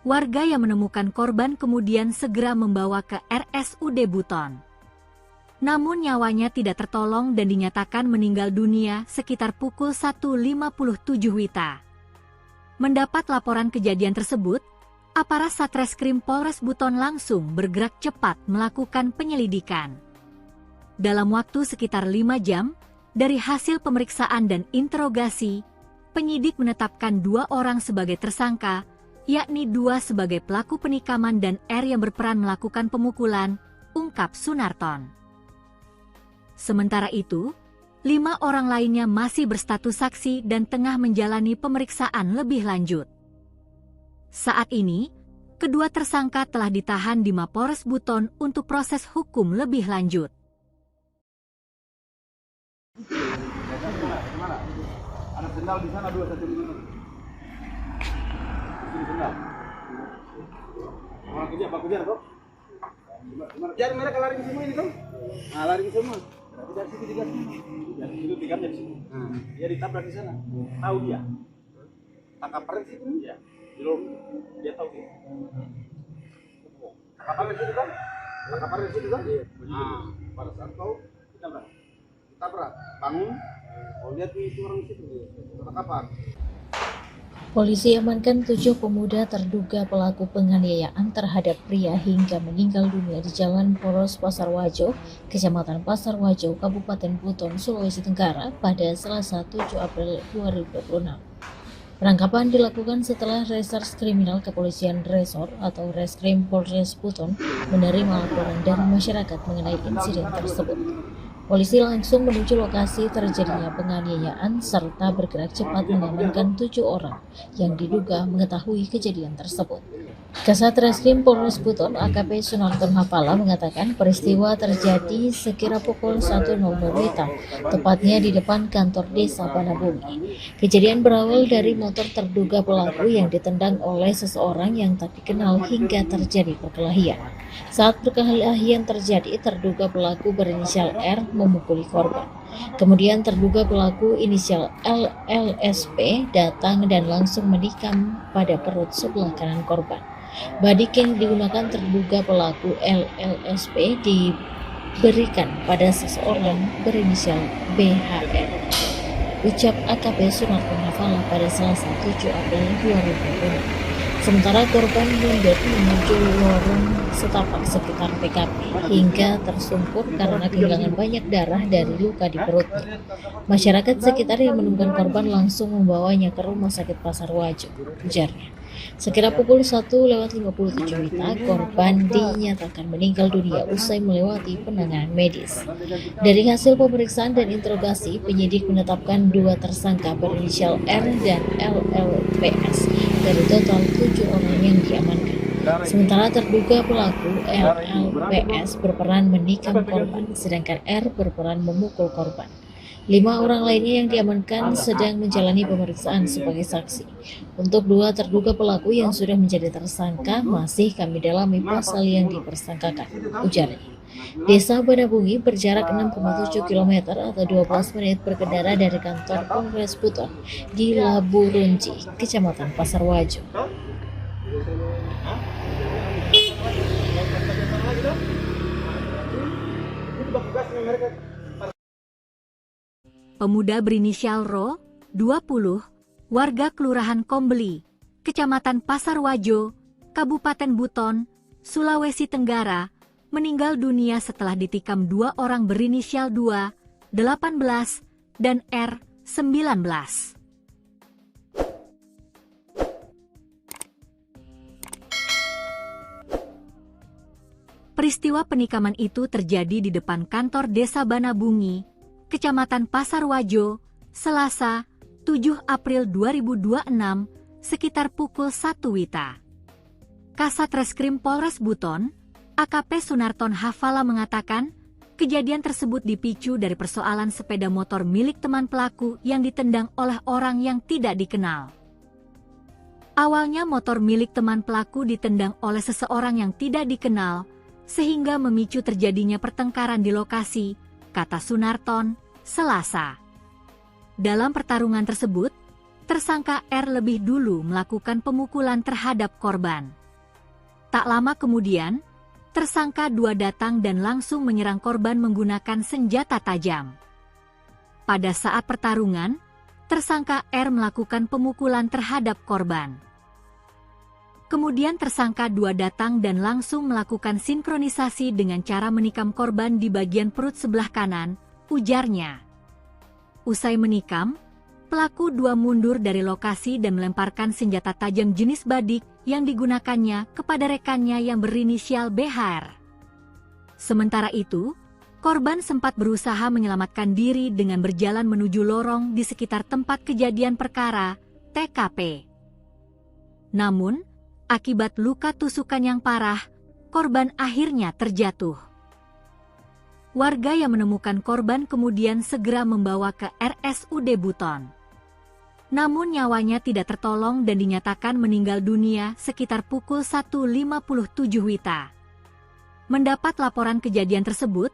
Warga yang menemukan korban kemudian segera membawa ke RSUD Buton. Namun nyawanya tidak tertolong dan dinyatakan meninggal dunia sekitar pukul 1.57 WITA. Mendapat laporan kejadian tersebut, aparat Satreskrim Polres Buton langsung bergerak cepat melakukan penyelidikan. Dalam waktu sekitar 5 jam, dari hasil pemeriksaan dan interogasi, penyidik menetapkan 2 orang sebagai tersangka, yakni 2 sebagai pelaku penikaman dan R yang berperan melakukan pemukulan, ungkap Sunarton. Sementara itu, 5 orang lainnya masih berstatus saksi dan tengah menjalani pemeriksaan lebih lanjut. Saat ini, kedua tersangka telah ditahan di Mapolres Buton untuk proses hukum lebih lanjut. Mana? Ada sendal di sana 2 satu di mana? Di sendal. Orang kerja apa kerja kok? Kejar mereka lari semua ini kan? Nah, lari semua. Berarti dari situ digas. Dari situ digamnya di sini. Dia ditabrak di sana. Tahu dia. Tangkap peren situ dia. Di lorong dia tahu dia. Tangkap peren situ kan? Tangkap peren situ kan? Nah, pada saat tahu ditabrak, bangun. Oh, lihat itu orang situ tertangkap. Polisi amankan 7 pemuda terduga pelaku penganiayaan terhadap pria hingga meninggal dunia di Jalan Poros Pasarwajo, Kecamatan Pasarwajo, Kabupaten Buton, Sulawesi Tenggara pada Selasa 7 April 2026. Penangkapan dilakukan setelah Reserse Kriminal Kepolisian Resor atau Reskrim Polres Buton menerima laporan dari masyarakat mengenai insiden tersebut. Polisi langsung menuju lokasi terjadinya penganiayaan serta bergerak cepat mengamankan 7 orang yang diduga mengetahui kejadian tersebut. Kasat Reskrim Polres Buton AKP Sunarton Hafala mengatakan peristiwa terjadi sekira pukul 1.00 WITA, tepatnya di depan kantor Desa Banabungi. Kejadian berawal dari motor terduga pelaku yang ditendang oleh seseorang yang tak dikenal hingga terjadi perkelahian. Saat perkelahian terjadi, terduga pelaku berinisial R memukuli korban. Kemudian terduga pelaku inisial LLSP datang dan langsung menikam pada perut sebelah kanan korban. Badik yang digunakan terduga pelaku LLSP diberikan pada seseorang berinisial BHR. Ucap AKP Sunarton Hafala pada Selasa 7 April 2020. Sementara korban mundur menuju lorong setapak sekitar TKP hingga tersungkur karena kehilangan banyak darah dari luka di perutnya. Masyarakat sekitar yang menemukan korban langsung membawanya ke Rumah Sakit Pasarwajo, ujarnya. Sekira pukul 1.57 WITA, korban dinyatakan meninggal dunia usai melewati penanganan medis. Dari hasil pemeriksaan dan interogasi, penyidik menetapkan 2 tersangka berinisial R dan LLPS dari total 7 orang yang diamankan. Sementara terduga pelaku LLPS berperan menikam korban, sedangkan R berperan memukul korban. 5 orang lainnya yang diamankan sedang menjalani pemeriksaan sebagai saksi. Untuk 2 terduga pelaku yang sudah menjadi tersangka masih kami dalami pasal yang dipersangkakan, ujarnya. Desa Banabungi berjarak 6,7 km atau 12 menit berkendara dari kantor Polres Buton di Labu Runci, Kecamatan Pasar Wajo. Pemuda berinisial Ro, 20, warga Kelurahan Kombeli, Kecamatan Pasar Wajo, Kabupaten Buton, Sulawesi Tenggara, meninggal dunia setelah ditikam 2 orang berinisial 2, 18, dan R, 19. Peristiwa penikaman itu terjadi di depan kantor Desa Banabungi, Kecamatan Pasar Wajo, Selasa, 7 April 2026, sekitar pukul 1 WITA. Kasat Reskrim Polres Buton, AKP Sunarton Hafala mengatakan, kejadian tersebut dipicu dari persoalan sepeda motor milik teman pelaku yang ditendang oleh orang yang tidak dikenal. Awalnya motor milik teman pelaku ditendang oleh seseorang yang tidak dikenal, sehingga memicu terjadinya pertengkaran di lokasi, kata Sunarton, Selasa. Dalam pertarungan tersebut, tersangka R lebih dulu melakukan pemukulan terhadap korban. Tak lama kemudian, tersangka 2 datang dan langsung menyerang korban menggunakan senjata tajam. Pada saat pertarungan, tersangka R melakukan pemukulan terhadap korban. Kemudian tersangka 2 datang dan langsung melakukan sinkronisasi dengan cara menikam korban di bagian perut sebelah kanan, ujarnya. Usai menikam, pelaku 2 mundur dari lokasi dan melemparkan senjata tajam jenis badik yang digunakannya kepada rekannya yang berinisial BHR. Sementara itu, korban sempat berusaha menyelamatkan diri dengan berjalan menuju lorong di sekitar tempat kejadian perkara, TKP. Namun, akibat luka tusukan yang parah, korban akhirnya terjatuh. Warga yang menemukan korban kemudian segera membawa ke RSUD Buton. Namun nyawanya tidak tertolong dan dinyatakan meninggal dunia sekitar pukul 1.57 WITA. Mendapat laporan kejadian tersebut,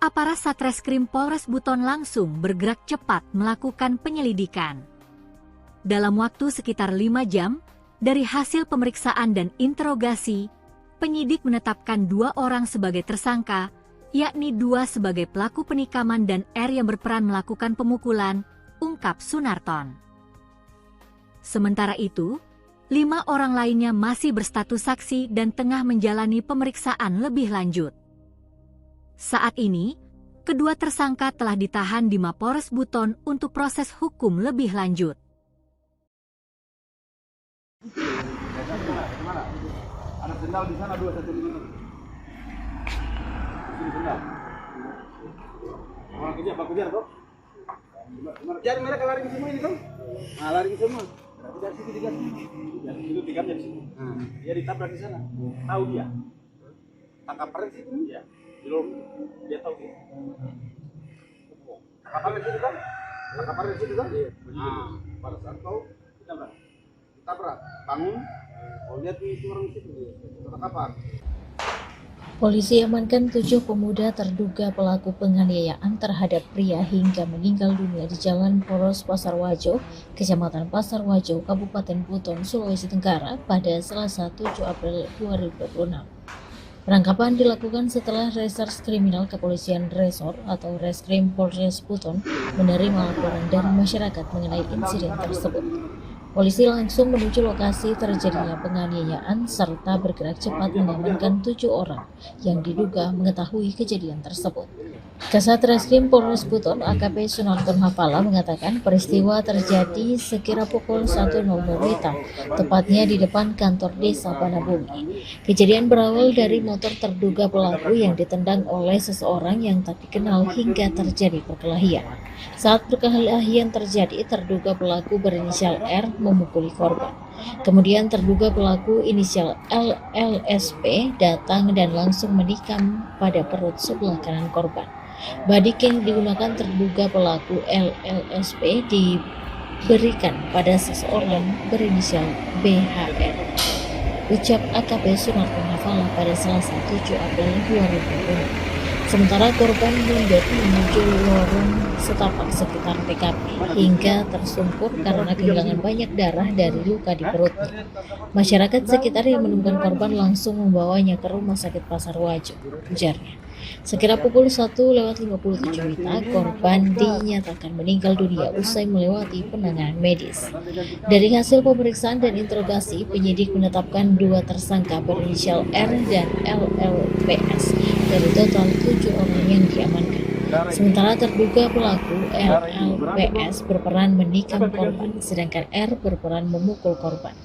aparat Satreskrim Polres Buton langsung bergerak cepat melakukan penyelidikan. Dalam waktu sekitar 5 jam, dari hasil pemeriksaan dan interogasi, penyidik menetapkan 2 orang sebagai tersangka, yakni 2 sebagai pelaku penikaman dan R yang berperan melakukan pemukulan, ungkap Sunarton. Sementara itu, 5 orang lainnya masih berstatus saksi dan tengah menjalani pemeriksaan lebih lanjut. Saat ini, kedua tersangka telah ditahan di Mapores Buton untuk proses hukum lebih lanjut. Ada sendal di sana 2 satu ini. Sini sendal. Orang kejar kok. Kejar mereka lari semua ini kan? Nah, lari semua. Berarti dari situ digas. Dari situ tikamnya di sini. Dia ditabrak di sana. Tahu dia. Tangkap pres itu ya. Belum dia tahu dia. Tangkap pres itu kan? Tangkap pres itu kan? Nah, pada saat tahu ditabrak. Bangun. Oh, lihat itu orang situ. Tangkapan. Polisi amankan 7 pemuda terduga pelaku penganiayaan terhadap pria hingga meninggal dunia di Jalan Poros Pasar Wajo, Kecamatan Pasar Wajo, Kabupaten Buton, Sulawesi Tenggara pada Selasa 7 April 2026. Penangkapan dilakukan setelah Reserse Kriminal Kepolisian Resor atau Reskrim Polres Buton menerima laporan dari masyarakat mengenai insiden tersebut. Polisi langsung menuju lokasi terjadinya penganiayaan serta bergerak cepat mengamankan 7 orang yang diduga mengetahui kejadian tersebut. Kasat Reskrim Polres Buton AKP Sunarton Hafala mengatakan peristiwa terjadi sekira pukul 1.00 WITA, tepatnya di depan kantor Desa Banabungi. Kejadian berawal dari motor terduga pelaku yang ditendang oleh seseorang yang tak dikenal hingga terjadi perkelahian. Saat perkelahian terjadi, terduga pelaku berinisial R memukuli korban. Kemudian terduga pelaku inisial LLSP datang dan langsung menikam pada perut sebelah kanan korban. Badik yang digunakan terduga pelaku LLSP diberikan pada seseorang berinisial BHR. Ucap AKP Sunarton Hafala pada Selasa 7 April 2020. Sementara korban mundur menuju lorong setapak sekitar TKP hingga tersungkur karena kehilangan banyak darah dari luka di perutnya. Masyarakat sekitar yang menemukan korban langsung membawanya ke Rumah Sakit Pasar Wajo, ujarnya. Sekira pukul 1:57 WITA, korban dinyatakan meninggal dunia usai melewati penanganan medis. Dari hasil pemeriksaan dan interogasi, penyidik menetapkan 2 tersangka berinisial R dan LLPS dari total 7 orang yang diamankan. Sementara terduga pelaku LLPS berperan menikam korban, sedangkan R berperan memukul korban.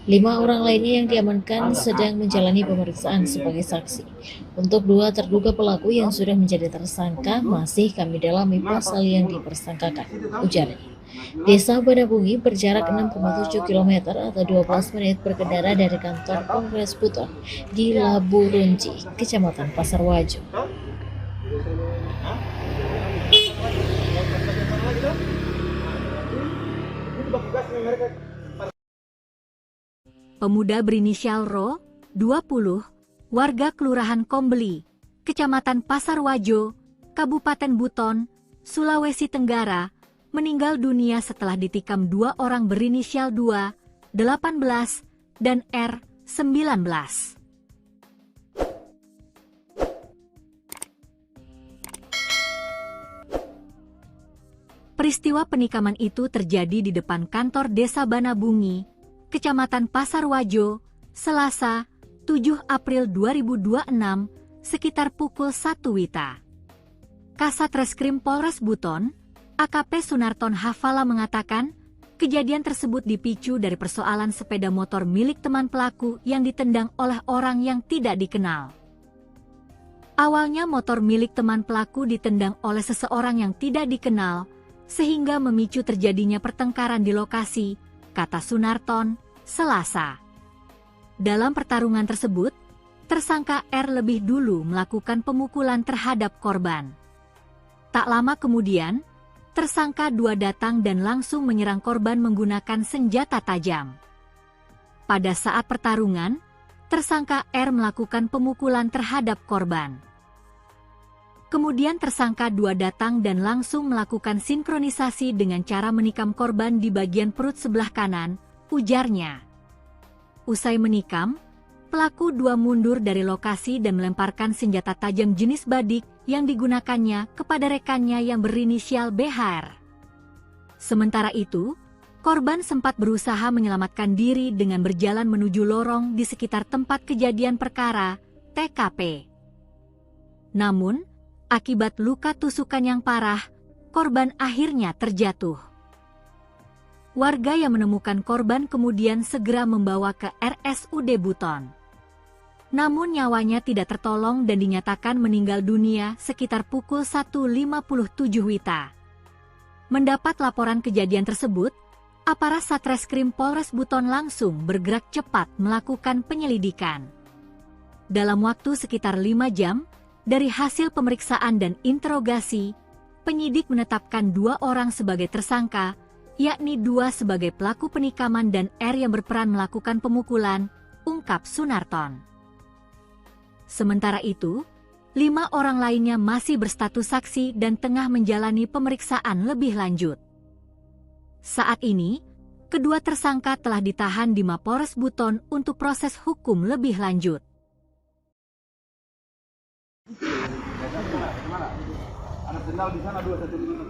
5 orang lainnya yang diamankan sedang menjalani pemeriksaan sebagai saksi. Untuk 2 terduga pelaku yang sudah menjadi tersangka masih kami dalami pasal yang dipersangkakan, ujarnya. Desa Banabungi berjarak 6,7 km atau 12 menit berkendara dari kantor Polres Buton di Labu Runci, Kecamatan Pasar Wajo. Pemuda berinisial Ro, 20, warga Kelurahan Kombeli, Kecamatan Pasar Wajo, Kabupaten Buton, Sulawesi Tenggara, meninggal dunia setelah ditikam 2 orang berinisial 2, 18, dan R, 19. Peristiwa penikaman itu terjadi di depan kantor Desa Banabungi, Kecamatan Pasar Wajo, Selasa, 7 April 2026, sekitar pukul 1 WITA. Kasat Reskrim Polres Buton, AKP Sunarton Hafala mengatakan, kejadian tersebut dipicu dari persoalan sepeda motor milik teman pelaku yang ditendang oleh orang yang tidak dikenal. Awalnya motor milik teman pelaku ditendang oleh seseorang yang tidak dikenal, sehingga memicu terjadinya pertengkaran di lokasi, kata Sunarton, Selasa. Dalam pertarungan tersebut, tersangka R lebih dulu melakukan pemukulan terhadap korban. Tak lama kemudian, tersangka 2 datang dan langsung menyerang korban menggunakan senjata tajam. Pada saat pertarungan, tersangka R melakukan pemukulan terhadap korban. Kemudian tersangka 2 datang dan langsung melakukan sinkronisasi dengan cara menikam korban di bagian perut sebelah kanan, ujarnya. Usai menikam, pelaku 2 mundur dari lokasi dan melemparkan senjata tajam jenis badik yang digunakannya kepada rekannya yang berinisial BHR. Sementara itu, korban sempat berusaha menyelamatkan diri dengan berjalan menuju lorong di sekitar tempat kejadian perkara, TKP. Namun, akibat luka tusukan yang parah, korban akhirnya terjatuh. Warga yang menemukan korban kemudian segera membawa ke RSUD Buton. Namun nyawanya tidak tertolong dan dinyatakan meninggal dunia sekitar pukul 1:57 WITA. Mendapat laporan kejadian tersebut, aparat Satreskrim Polres Buton langsung bergerak cepat melakukan penyelidikan. Dalam waktu sekitar 5 jam, dari hasil pemeriksaan dan interogasi, penyidik menetapkan 2 orang sebagai tersangka, yakni 2 sebagai pelaku penikaman dan R yang berperan melakukan pemukulan, ungkap Sunarton. Sementara itu, 5 orang lainnya masih berstatus saksi dan tengah menjalani pemeriksaan lebih lanjut. Saat ini, kedua tersangka telah ditahan di Mapores Buton untuk proses hukum lebih lanjut. Ada sendal di sana 2 satu lima.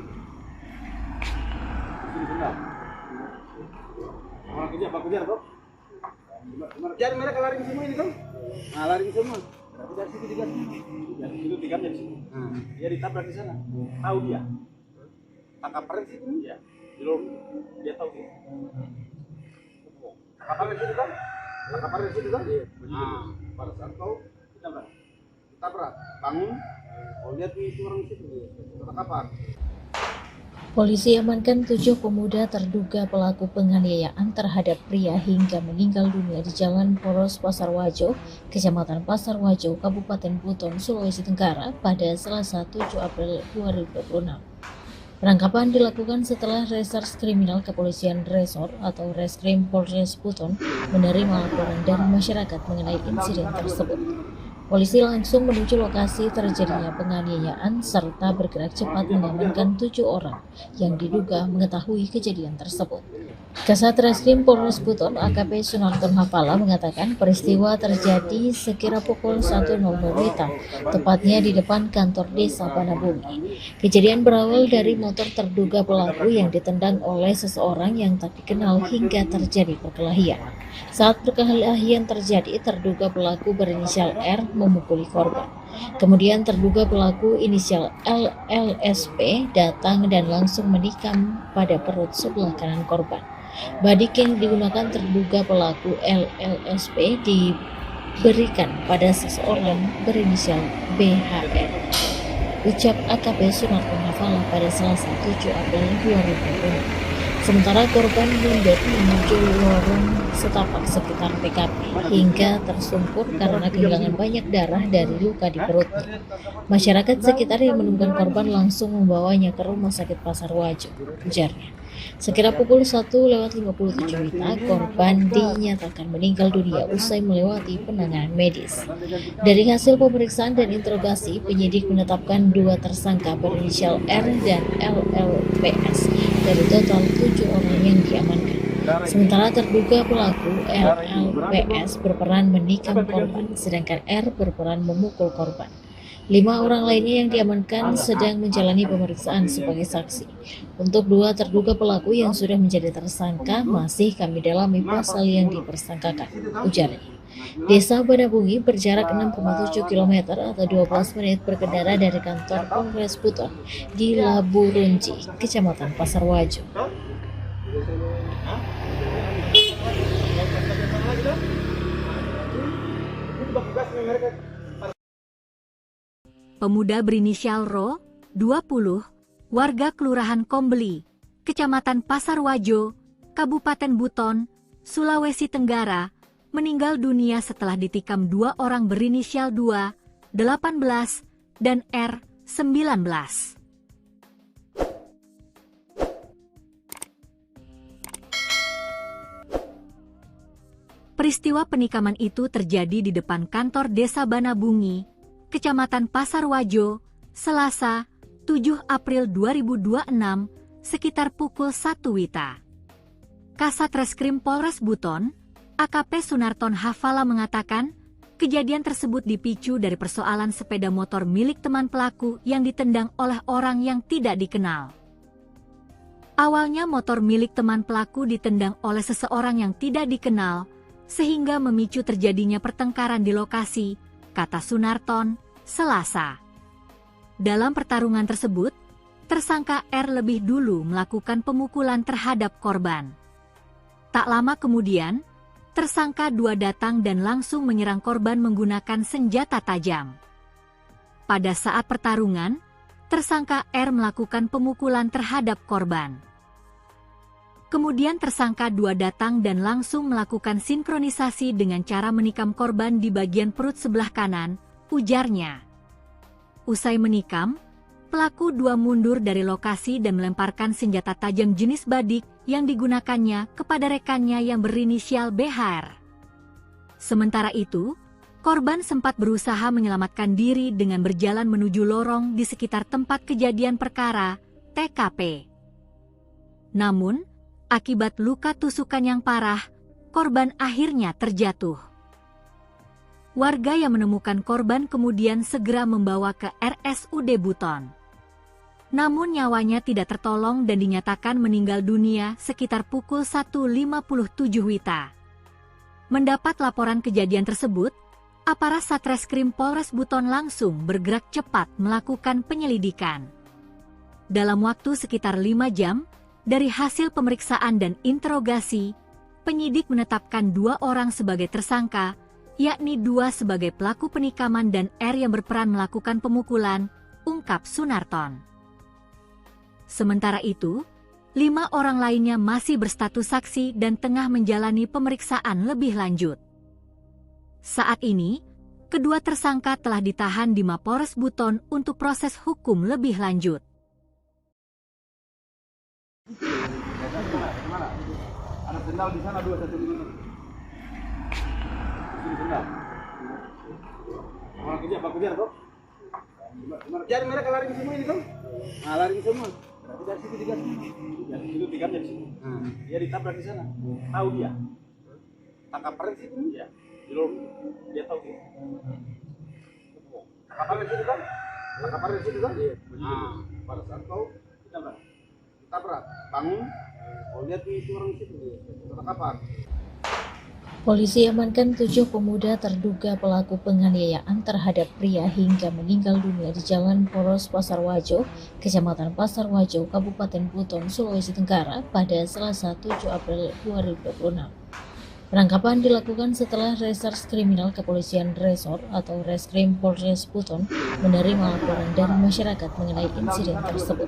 Ini sendal. Orang kerja apa kerja kok? Jadi mereka lari semua ini kan? Nah, lari semua. Berarti dari situ digas. Dari situ tigamnya di sini. Dia ditabrak di sana. Tahu dia. Tangkap rem situ ya. Di lorong dia tahu dia. Tangkap rem situ kan? Tangkap rem situ kan? Nah, pada saat kau ditabrak, bangun. Kau lihat itu orang situ. Tangkap apa? Polisi amankan 7 pemuda terduga pelaku penganiayaan terhadap pria hingga meninggal dunia di Jalan Poros Pasar Wajo, Kecamatan Pasar Wajo, Kabupaten Buton, Sulawesi Tenggara pada Selasa 7 April 2026. Penangkapan dilakukan setelah Reserse Kriminal Kepolisian Resor atau Reskrim Polres Buton menerima laporan dari masyarakat mengenai insiden tersebut. Polisi langsung menuju lokasi terjadinya penganiayaan serta bergerak cepat mengamankan 7 orang yang diduga mengetahui kejadian tersebut. Kasat Reskrim Polres Buton AKP Sunarton Hafala mengatakan peristiwa terjadi sekira pukul 1.00 WITA, tepatnya di depan kantor desa Banabumi. Kejadian berawal dari motor terduga pelaku yang ditendang oleh seseorang yang tak dikenal hingga terjadi perkelahian. Saat perkelahian terjadi, terduga pelaku berinisial R memukuli korban. Kemudian terduga pelaku inisial LLSP datang dan langsung menikam pada perut sebelah kanan korban. Badik yang digunakan terduga pelaku LLSP diberikan pada seseorang berinisial BHR. Ucap AKP Sunarton Hafala pada Selasa 7 April 2020. Sementara korban mundur menuju lorong setapak sekitar TKP hingga tersungkur karena kehilangan banyak darah dari luka di perutnya. Masyarakat sekitar yang menemukan korban langsung membawanya ke Rumah Sakit Pasar Wajo, ujarnya. Sekira pukul 1:57 WITA, korban dinyatakan meninggal dunia usai melewati penanganan medis. Dari hasil pemeriksaan dan interogasi, penyidik menetapkan 2 tersangka berinisial R dan LLPS dari total 7 orang yang diamankan. Sementara terduga pelaku LLPS berperan menikam korban, sedangkan R berperan memukul korban. 5 orang lainnya yang diamankan sedang menjalani pemeriksaan sebagai saksi. Untuk 2 terduga pelaku yang sudah menjadi tersangka masih kami dalami pasal yang dipersangkakan, ujarnya. Desa Banabungi berjarak 6,7 km atau 12 menit berkendara dari kantor Polres Buton di Laburunji, Kecamatan Pasar Wajo. Pemuda berinisial Ro, 20, warga Kelurahan Kombeli, Kecamatan Pasar Wajo, Kabupaten Buton, Sulawesi Tenggara, meninggal dunia setelah ditikam 2 orang berinisial 2, 18, dan R, 19. Peristiwa penikaman itu terjadi di depan kantor Desa Banabungi, Kecamatan Pasar Wajo, Selasa, 7 April 2026, sekitar pukul 1 WITA. Kasat Reskrim Polres Buton, AKP Sunarton Hafala mengatakan, kejadian tersebut dipicu dari persoalan sepeda motor milik teman pelaku yang ditendang oleh orang yang tidak dikenal. Awalnya motor milik teman pelaku ditendang oleh seseorang yang tidak dikenal, sehingga memicu terjadinya pertengkaran di lokasi, kata Sunarton, Selasa. Dalam pertarungan tersebut, tersangka R lebih dulu melakukan pemukulan terhadap korban. Tak lama kemudian, tersangka 2 datang dan langsung menyerang korban menggunakan senjata tajam. Pada saat pertarungan, tersangka R melakukan pemukulan terhadap korban. Kemudian tersangka 2 datang dan langsung melakukan sinkronisasi dengan cara menikam korban di bagian perut sebelah kanan, ujarnya. Usai menikam, pelaku 2 mundur dari lokasi dan melemparkan senjata tajam jenis badik yang digunakannya kepada rekannya yang berinisial BHR. Sementara itu, korban sempat berusaha menyelamatkan diri dengan berjalan menuju lorong di sekitar tempat kejadian perkara, TKP. Namun, akibat luka tusukan yang parah, korban akhirnya terjatuh. Warga yang menemukan korban kemudian segera membawa ke RSUD Buton. Namun nyawanya tidak tertolong dan dinyatakan meninggal dunia sekitar pukul 1:57 WITA. Mendapat laporan kejadian tersebut, aparat Satreskrim Polres Buton langsung bergerak cepat melakukan penyelidikan. Dalam waktu sekitar 5 jam, dari hasil pemeriksaan dan interogasi, penyidik menetapkan 2 orang sebagai tersangka, yakni 2 sebagai pelaku penikaman dan R yang berperan melakukan pemukulan, ungkap Sunarton. Sementara itu, 5 orang lainnya masih berstatus saksi dan tengah menjalani pemeriksaan lebih lanjut. Saat ini, kedua tersangka telah ditahan di Mapores Buton untuk proses hukum lebih lanjut. Mana? Ada sendal di sana 2 satu ini. Ini sendal. Orang kerja apa kerja kok? Jadi mereka lari semua ini tuh. Nah, lari semua. Berarti dari situ digas. Dari situ digamnya di sini. Dia ditabrak di sana. Tahu dia. Tangkap di situ. Iya. Di luar. Dia tahu dia. Tangkap di situ kan? Tangkap di situ kan? Nah, pada saat kau ditabrak. Bangun. Oh, lihat itu orang situ. Tangkap. Polisi amankan 7 pemuda terduga pelaku penganiayaan terhadap pria hingga meninggal dunia di Jalan Poros Pasar Wajo, Kecamatan Pasar Wajo, Kabupaten Buton, Sulawesi Tenggara pada Selasa 7 April 2026. Penangkapan dilakukan setelah Reserse Kriminal Kepolisian Resor atau Reskrim Polres Buton menerima laporan dari masyarakat mengenai insiden tersebut.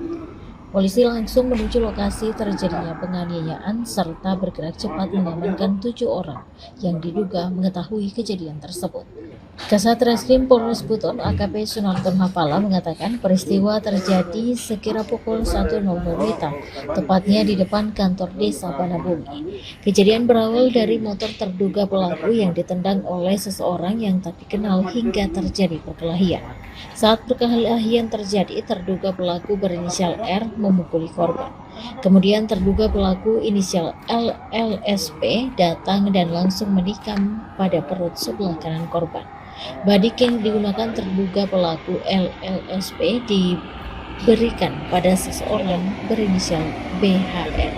Polisi langsung menuju lokasi terjadinya penganiayaan serta bergerak cepat mengamankan 7 orang yang diduga mengetahui kejadian tersebut. Kasat Reskrim Polres Buton AKP Sunarton Hafala mengatakan peristiwa terjadi sekira pukul 1.00 WITA, tepatnya di depan kantor desa Banabumi. Kejadian berawal dari motor terduga pelaku yang ditendang oleh seseorang yang tak dikenal hingga terjadi perkelahian. Saat perkelahian terjadi, terduga pelaku berinisial R memukuli korban. Kemudian terduga pelaku inisial LLSP datang dan langsung menikam pada perut sebelah kanan korban. Badik yang digunakan terduga pelaku LLSP diberikan pada seseorang berinisial BHR.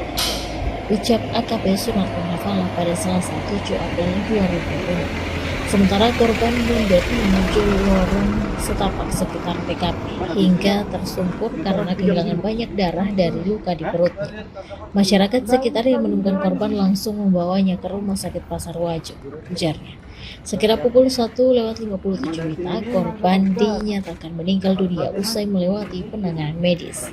Ucap AKP Sunarton Hafala pada Selasa 7 April 2020. Sementara korban mundur menuju lorong setapak sekitar TKP hingga tersungkur karena kehilangan banyak darah dari luka di perutnya. Masyarakat sekitar yang menemukan korban langsung membawanya ke Rumah Sakit Pasar Wajo, ujarnya. Sekira pukul 1:57 WITA, korban dinyatakan meninggal dunia usai melewati penanganan medis.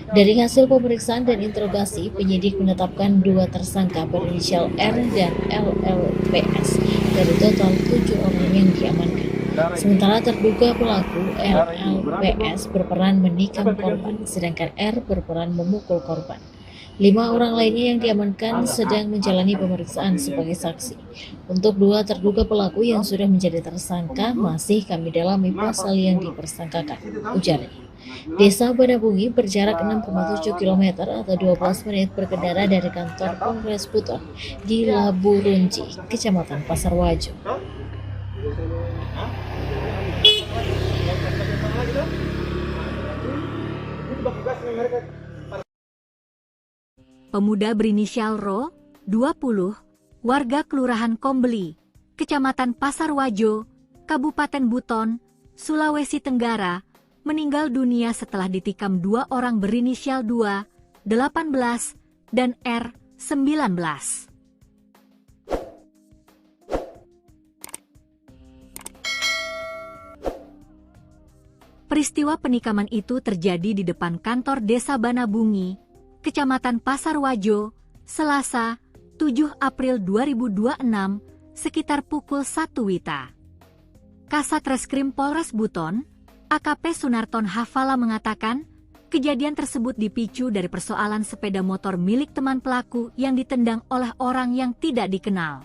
Dari hasil pemeriksaan dan interogasi, penyidik menetapkan 2 tersangka berinisial R dan LLPS dari total 7 orang yang diamankan. Sementara terduga pelaku LLPS berperan menikam korban, sedangkan R berperan memukul korban. 5 orang lainnya yang diamankan sedang menjalani pemeriksaan sebagai saksi. Untuk 2 terduga pelaku yang sudah menjadi tersangka masih kami dalami pasal yang dipersangkakan, ujarnya. Desa Banabungi berjarak 6,7 km atau 12 menit berkendara dari kantor Polres Buton di Laburunji, Kecamatan Pasar Wajo. Pemuda berinisial Ro, 20, warga Kelurahan Kombeli, Kecamatan Pasar Wajo, Kabupaten Buton, Sulawesi Tenggara, meninggal dunia setelah ditikam 2 orang berinisial 2, 18, dan R, 19. Peristiwa penikaman itu terjadi di depan kantor Desa Banabungi, Kecamatan Pasar Wajo, Selasa, 7 April 2026, sekitar pukul 1 WITA. Kasat Reskrim Polres Buton, AKP Sunarton Hafala mengatakan, kejadian tersebut dipicu dari persoalan sepeda motor milik teman pelaku yang ditendang oleh orang yang tidak dikenal.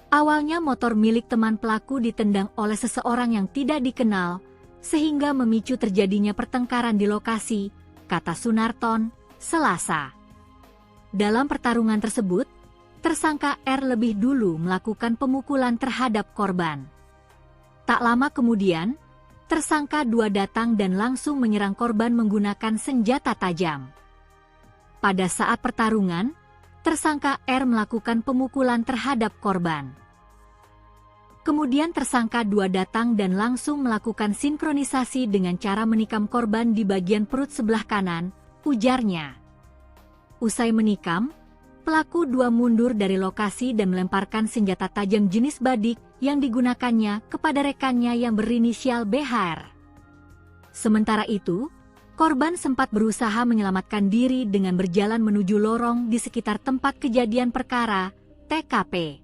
Awalnya motor milik teman pelaku ditendang oleh seseorang yang tidak dikenal, sehingga memicu terjadinya pertengkaran di lokasi, kata Sunarton, Selasa. Dalam pertarungan tersebut, tersangka R lebih dulu melakukan pemukulan terhadap korban. Tak lama kemudian, tersangka 2 datang dan langsung menyerang korban menggunakan senjata tajam. Pada saat pertarungan, tersangka R melakukan pemukulan terhadap korban. Kemudian tersangka 2 datang dan langsung melakukan sinkronisasi dengan cara menikam korban di bagian perut sebelah kanan, ujarnya. Usai menikam, pelaku 2 mundur dari lokasi dan melemparkan senjata tajam jenis badik yang digunakannya kepada rekannya yang berinisial BHR. Sementara itu, Korban sempat berusaha menyelamatkan diri dengan berjalan menuju lorong di sekitar tempat kejadian perkara, TKP.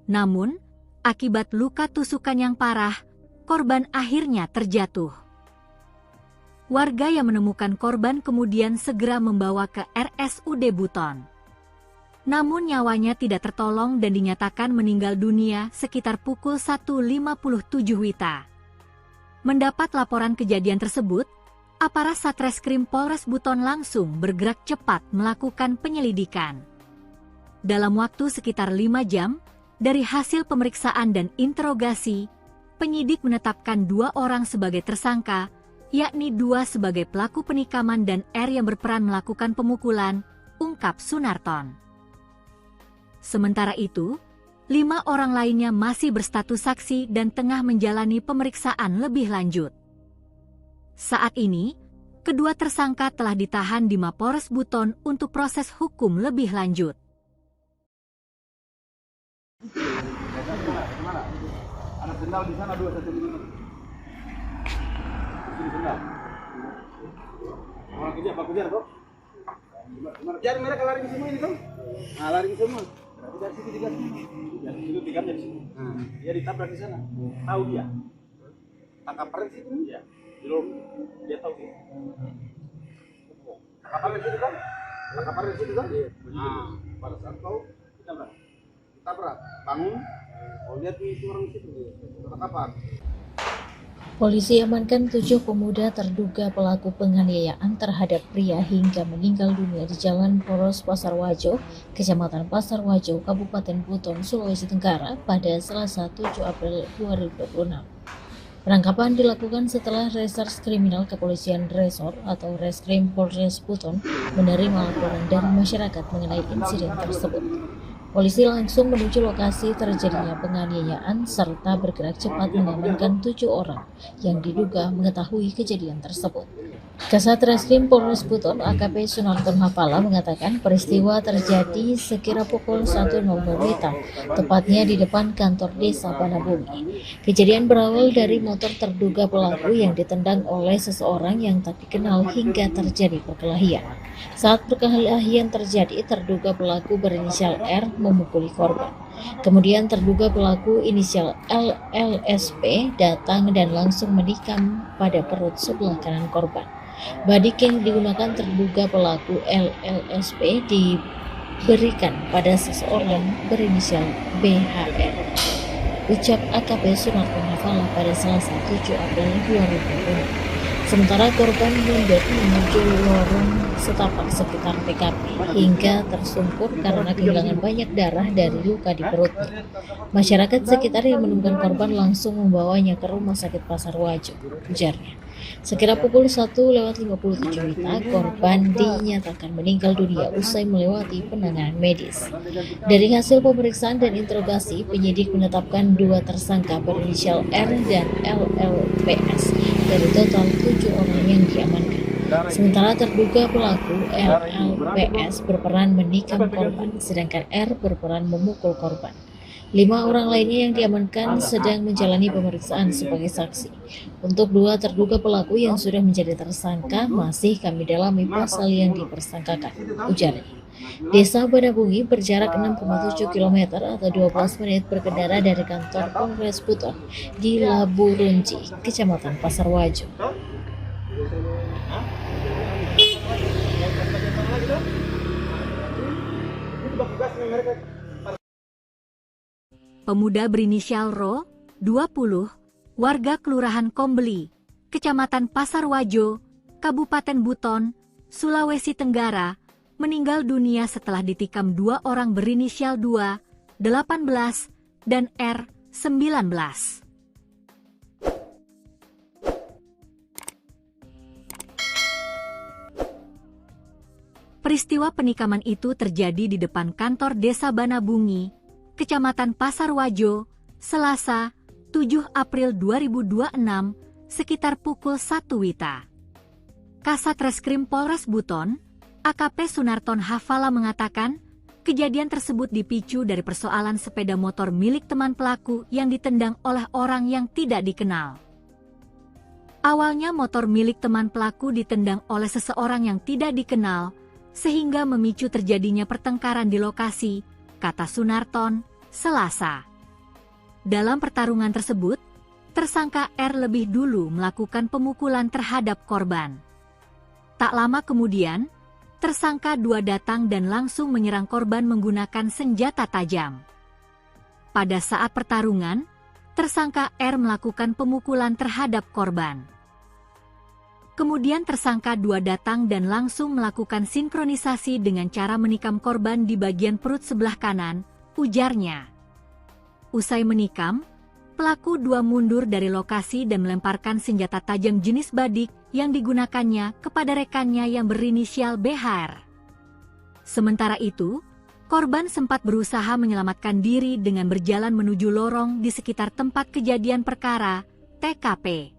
Namun, akibat luka tusukan yang parah, korban akhirnya terjatuh. Warga yang menemukan korban kemudian segera membawa ke RSUD Buton. Namun nyawanya tidak tertolong dan dinyatakan meninggal dunia sekitar pukul 1.57 WITA. Mendapat laporan kejadian tersebut, aparat Satreskrim Polres Buton langsung bergerak cepat melakukan penyelidikan. Dalam waktu sekitar 5 jam, dari hasil pemeriksaan dan interogasi, penyidik menetapkan 2 orang sebagai tersangka, yakni 2 sebagai pelaku penikaman dan R yang berperan melakukan pemukulan, ungkap Sunarton. Sementara itu, 5 orang lainnya masih berstatus saksi dan tengah menjalani pemeriksaan lebih lanjut. Saat ini, kedua tersangka telah ditahan di Mapolres Buton untuk proses hukum lebih lanjut. Ada sendal di sana 2 satu ini. Ini sendal. Orang kejar kok. Jadi mereka lari ke semua ini kan? Nah, lari ke semua. Berarti dari situ digas. Dari situ digamnya di sini. Dia ditabrak di sana. Tahu dia. Tangkap peren situ dia. Belum dia tahu dia. Tangkap peren situ kan? Tangkap peren situ kan? Nah, pada saat tahu ditabrak. Bangun. Oh, lihat itu orang situ dia. Tangkapan. Polisi amankan 7 pemuda terduga pelaku penganiayaan terhadap pria hingga meninggal dunia di Jalan Poros Pasar Wajo, Kecamatan Pasar Wajo, Kabupaten Buton, Sulawesi Tenggara pada Selasa 7 April 2026. Penangkapan dilakukan setelah Reserse Kriminal Kepolisian Resor atau Reskrim Polres Buton menerima laporan dari masyarakat mengenai insiden tersebut. Polisi langsung menuju lokasi terjadinya penganiayaan serta bergerak cepat mengamankan 7 orang yang diduga mengetahui kejadian tersebut. Kasat Reskrim Polres Buton AKP Sunarton Hafala mengatakan peristiwa terjadi sekira pukul 1.00 WITA, tepatnya di depan kantor desa Banabumi. Kejadian berawal dari motor terduga pelaku yang ditendang oleh seseorang yang tak dikenal hingga terjadi perkelahian. Saat perkelahian terjadi, terduga pelaku berinisial R memukuli korban. Kemudian terduga pelaku inisial LLSP datang dan langsung menikam pada perut sebelah kanan korban. Badik yang digunakan terduga pelaku LLSP diberikan pada seseorang berinisial BHR. Ucap AKP Sunarton Hafala pada Selasa 7 April 2020. Sementara korban mundur menuju lorong setapak sekitar TKP hingga tersungkur karena kehilangan banyak darah dari luka di perutnya. Masyarakat sekitar yang menemukan korban langsung membawanya ke Rumah Sakit Pasar Wajo, ujarnya. Sekira pukul 1.57 WITA, korban dinyatakan meninggal dunia usai melewati penanganan medis. Dari hasil pemeriksaan dan interogasi, penyidik menetapkan 2 tersangka berinisial R dan LLPS dari total 7 orang yang diamankan. Sementara terduga pelaku LLPS berperan menikam korban, sedangkan R berperan memukul korban. 5 orang lainnya yang diamankan sedang menjalani pemeriksaan sebagai saksi. Untuk 2 terduga pelaku yang sudah menjadi tersangka masih kami dalami pasal yang dipersangkakan, ujarnya. Desa Banabungi berjarak 6,7 km atau 12 menit berkendara dari kantor Polres Buton di Labu Runci, Kecamatan Pasar Wajo. Pemuda berinisial Ro, 20, warga Kelurahan Kombeli, Kecamatan Pasar Wajo, Kabupaten Buton, Sulawesi Tenggara, meninggal dunia setelah ditikam 2 orang berinisial 2, 18, dan R, 19. Peristiwa penikaman itu terjadi di depan kantor Desa Banabungi, Kecamatan Pasar Wajo, Selasa, 7 April 2026, sekitar pukul 1 WITA. Kasat Reskrim Polres Buton, AKP Sunarton Hafala mengatakan, kejadian tersebut dipicu dari persoalan sepeda motor milik teman pelaku yang ditendang oleh orang yang tidak dikenal. Awalnya motor milik teman pelaku ditendang oleh seseorang yang tidak dikenal, sehingga memicu terjadinya pertengkaran di lokasi, kata Sunarton, Selasa. Dalam pertarungan tersebut, tersangka R lebih dulu melakukan pemukulan terhadap korban. Tak lama kemudian, tersangka 2 datang dan langsung menyerang korban menggunakan senjata tajam. Pada saat pertarungan, tersangka R melakukan pemukulan terhadap korban. Kemudian tersangka 2 datang dan langsung melakukan sinkronisasi dengan cara menikam korban di bagian perut sebelah kanan, ujarnya. Usai menikam, pelaku 2 mundur dari lokasi dan melemparkan senjata tajam jenis badik yang digunakannya kepada rekannya yang berinisial BHR. Sementara itu, korban sempat berusaha menyelamatkan diri dengan berjalan menuju lorong di sekitar tempat kejadian perkara, TKP.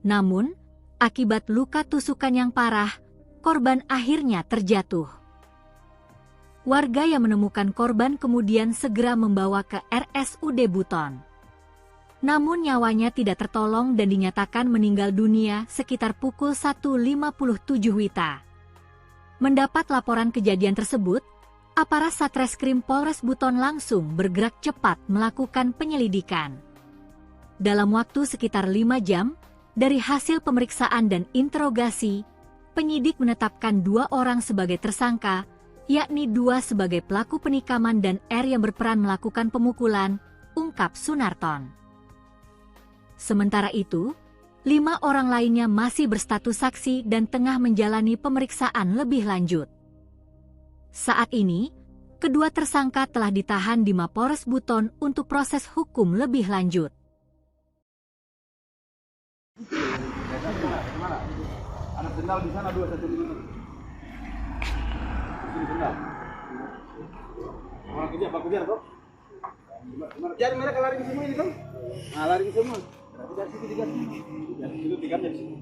Namun, akibat luka tusukan yang parah, korban akhirnya terjatuh. Warga yang menemukan korban kemudian segera membawa ke RSUD Buton. Namun nyawanya tidak tertolong dan dinyatakan meninggal dunia sekitar pukul 1.57 WITA. Mendapat laporan kejadian tersebut, aparat Satreskrim Polres Buton langsung bergerak cepat melakukan penyelidikan. Dalam waktu sekitar 5 jam, dari hasil pemeriksaan dan interogasi, penyidik menetapkan 2 orang sebagai tersangka, yakni 2 sebagai pelaku penikaman dan R yang berperan melakukan pemukulan, ungkap Sunarton. Sementara itu, 5 orang lainnya masih berstatus saksi dan tengah menjalani pemeriksaan lebih lanjut. Saat ini, kedua tersangka telah ditahan di Mapores Buton untuk proses hukum lebih lanjut. Mana? Anak sendal di sana 2 1 minuman. Sini sendal. Orang kerja apa kerja kok? Jadi mereka lari ke semua ini kan? Nah, lari ke semua. Berarti dari situ digas. Dari situ digas dari situ.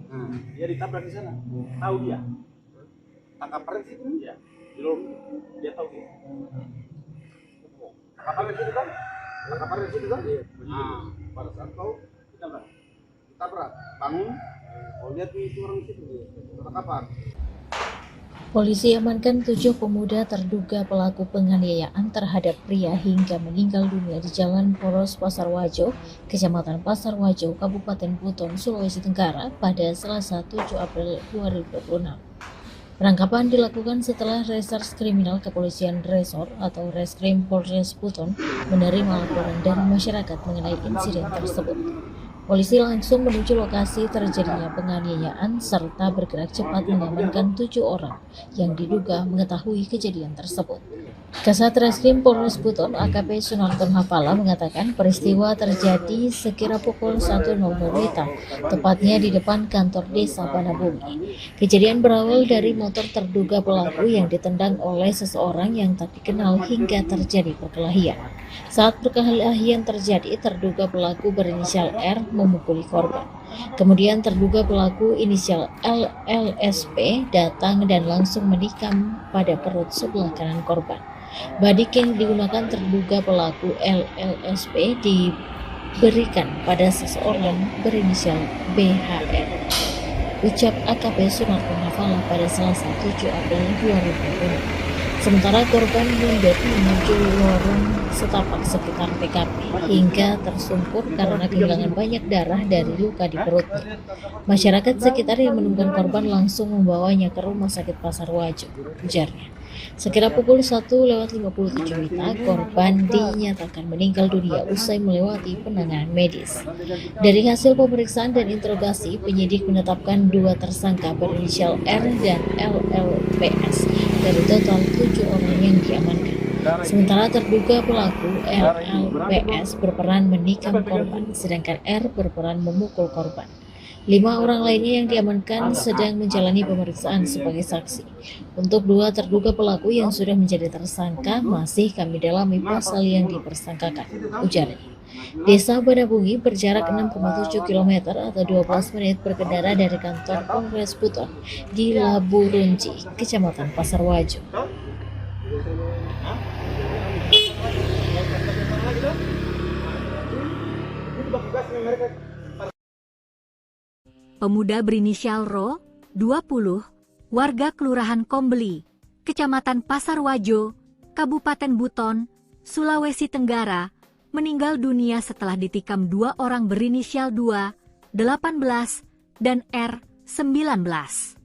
Dia ditabrak di sana. Tahu dia. Tangkap di situ dia. Di lorong. Dia tahu dia. Tangkap di situ kan? Tangkap di situ kan? Nah, pada saat kau ditabrak, bangun. Oh, lihat itu orang situ. Tangkapan. Polisi amankan 7 pemuda terduga pelaku penganiayaan terhadap pria hingga meninggal dunia di Jalan Poros Pasarwajo, Kecamatan Pasarwajo, Kabupaten Buton, Sulawesi Tenggara pada Selasa 7 April 2026. Penangkapan dilakukan setelah Reserse Kriminal Kepolisian Resor atau Reskrim Polres Buton menerima laporan dari masyarakat mengenai insiden tersebut. Polisi langsung menuju lokasi terjadinya penganiayaan serta bergerak cepat mengamankan 7 orang yang diduga mengetahui kejadian tersebut. Kasat Reskrim Polres Buton AKP Sunarton Hafala mengatakan peristiwa terjadi sekira pukul 1.00 WITA, tepatnya di depan kantor desa Banabungi. Kejadian berawal dari motor terduga pelaku yang ditendang oleh seseorang yang tak dikenal hingga terjadi perkelahian. Saat perkelahian terjadi, terduga pelaku berinisial R memukuli korban. Kemudian terduga pelaku inisial LLSP datang dan langsung menikam pada perut sebelah kanan korban. Badik yang digunakan terduga pelaku LLSP diberikan pada seseorang berinisial BHR. Ucap AKP Sunarton Hafala pada Selasa 7 April 2020. Sementara korban mundur menuju lorong setapak sekitar TKP hingga tersungkur karena kehilangan banyak darah dari luka di perutnya. Masyarakat sekitar yang menemukan korban langsung membawanya ke Rumah Sakit Pasarwajo, ujarnya. Sekira pukul 1.57 WITA, korban dinyatakan meninggal dunia usai melewati penanganan medis. Dari hasil pemeriksaan dan interogasi, penyidik menetapkan 2 tersangka berinisial R dan LLPS dari total 7 orang yang diamankan. Sementara terduga pelaku LLPS berperan menikam korban, sedangkan R berperan memukul korban. 5 orang lainnya yang diamankan sedang menjalani pemeriksaan sebagai saksi. Untuk 2 terduga pelaku yang sudah menjadi tersangka masih kami dalami pasal yang dipersangkakan, ujarnya. Desa Banabungi berjarak 6,7 km atau 12 menit berkendara dari kantor Polres Buton di Laburunji, Kecamatan Pasarwajo. Itu pemuda berinisial Ro, 20, warga Kelurahan Kombeli, Kecamatan Pasarwajo, Kabupaten Buton, Sulawesi Tenggara, meninggal dunia setelah ditikam 2 orang berinisial 2, 18, dan R, 19.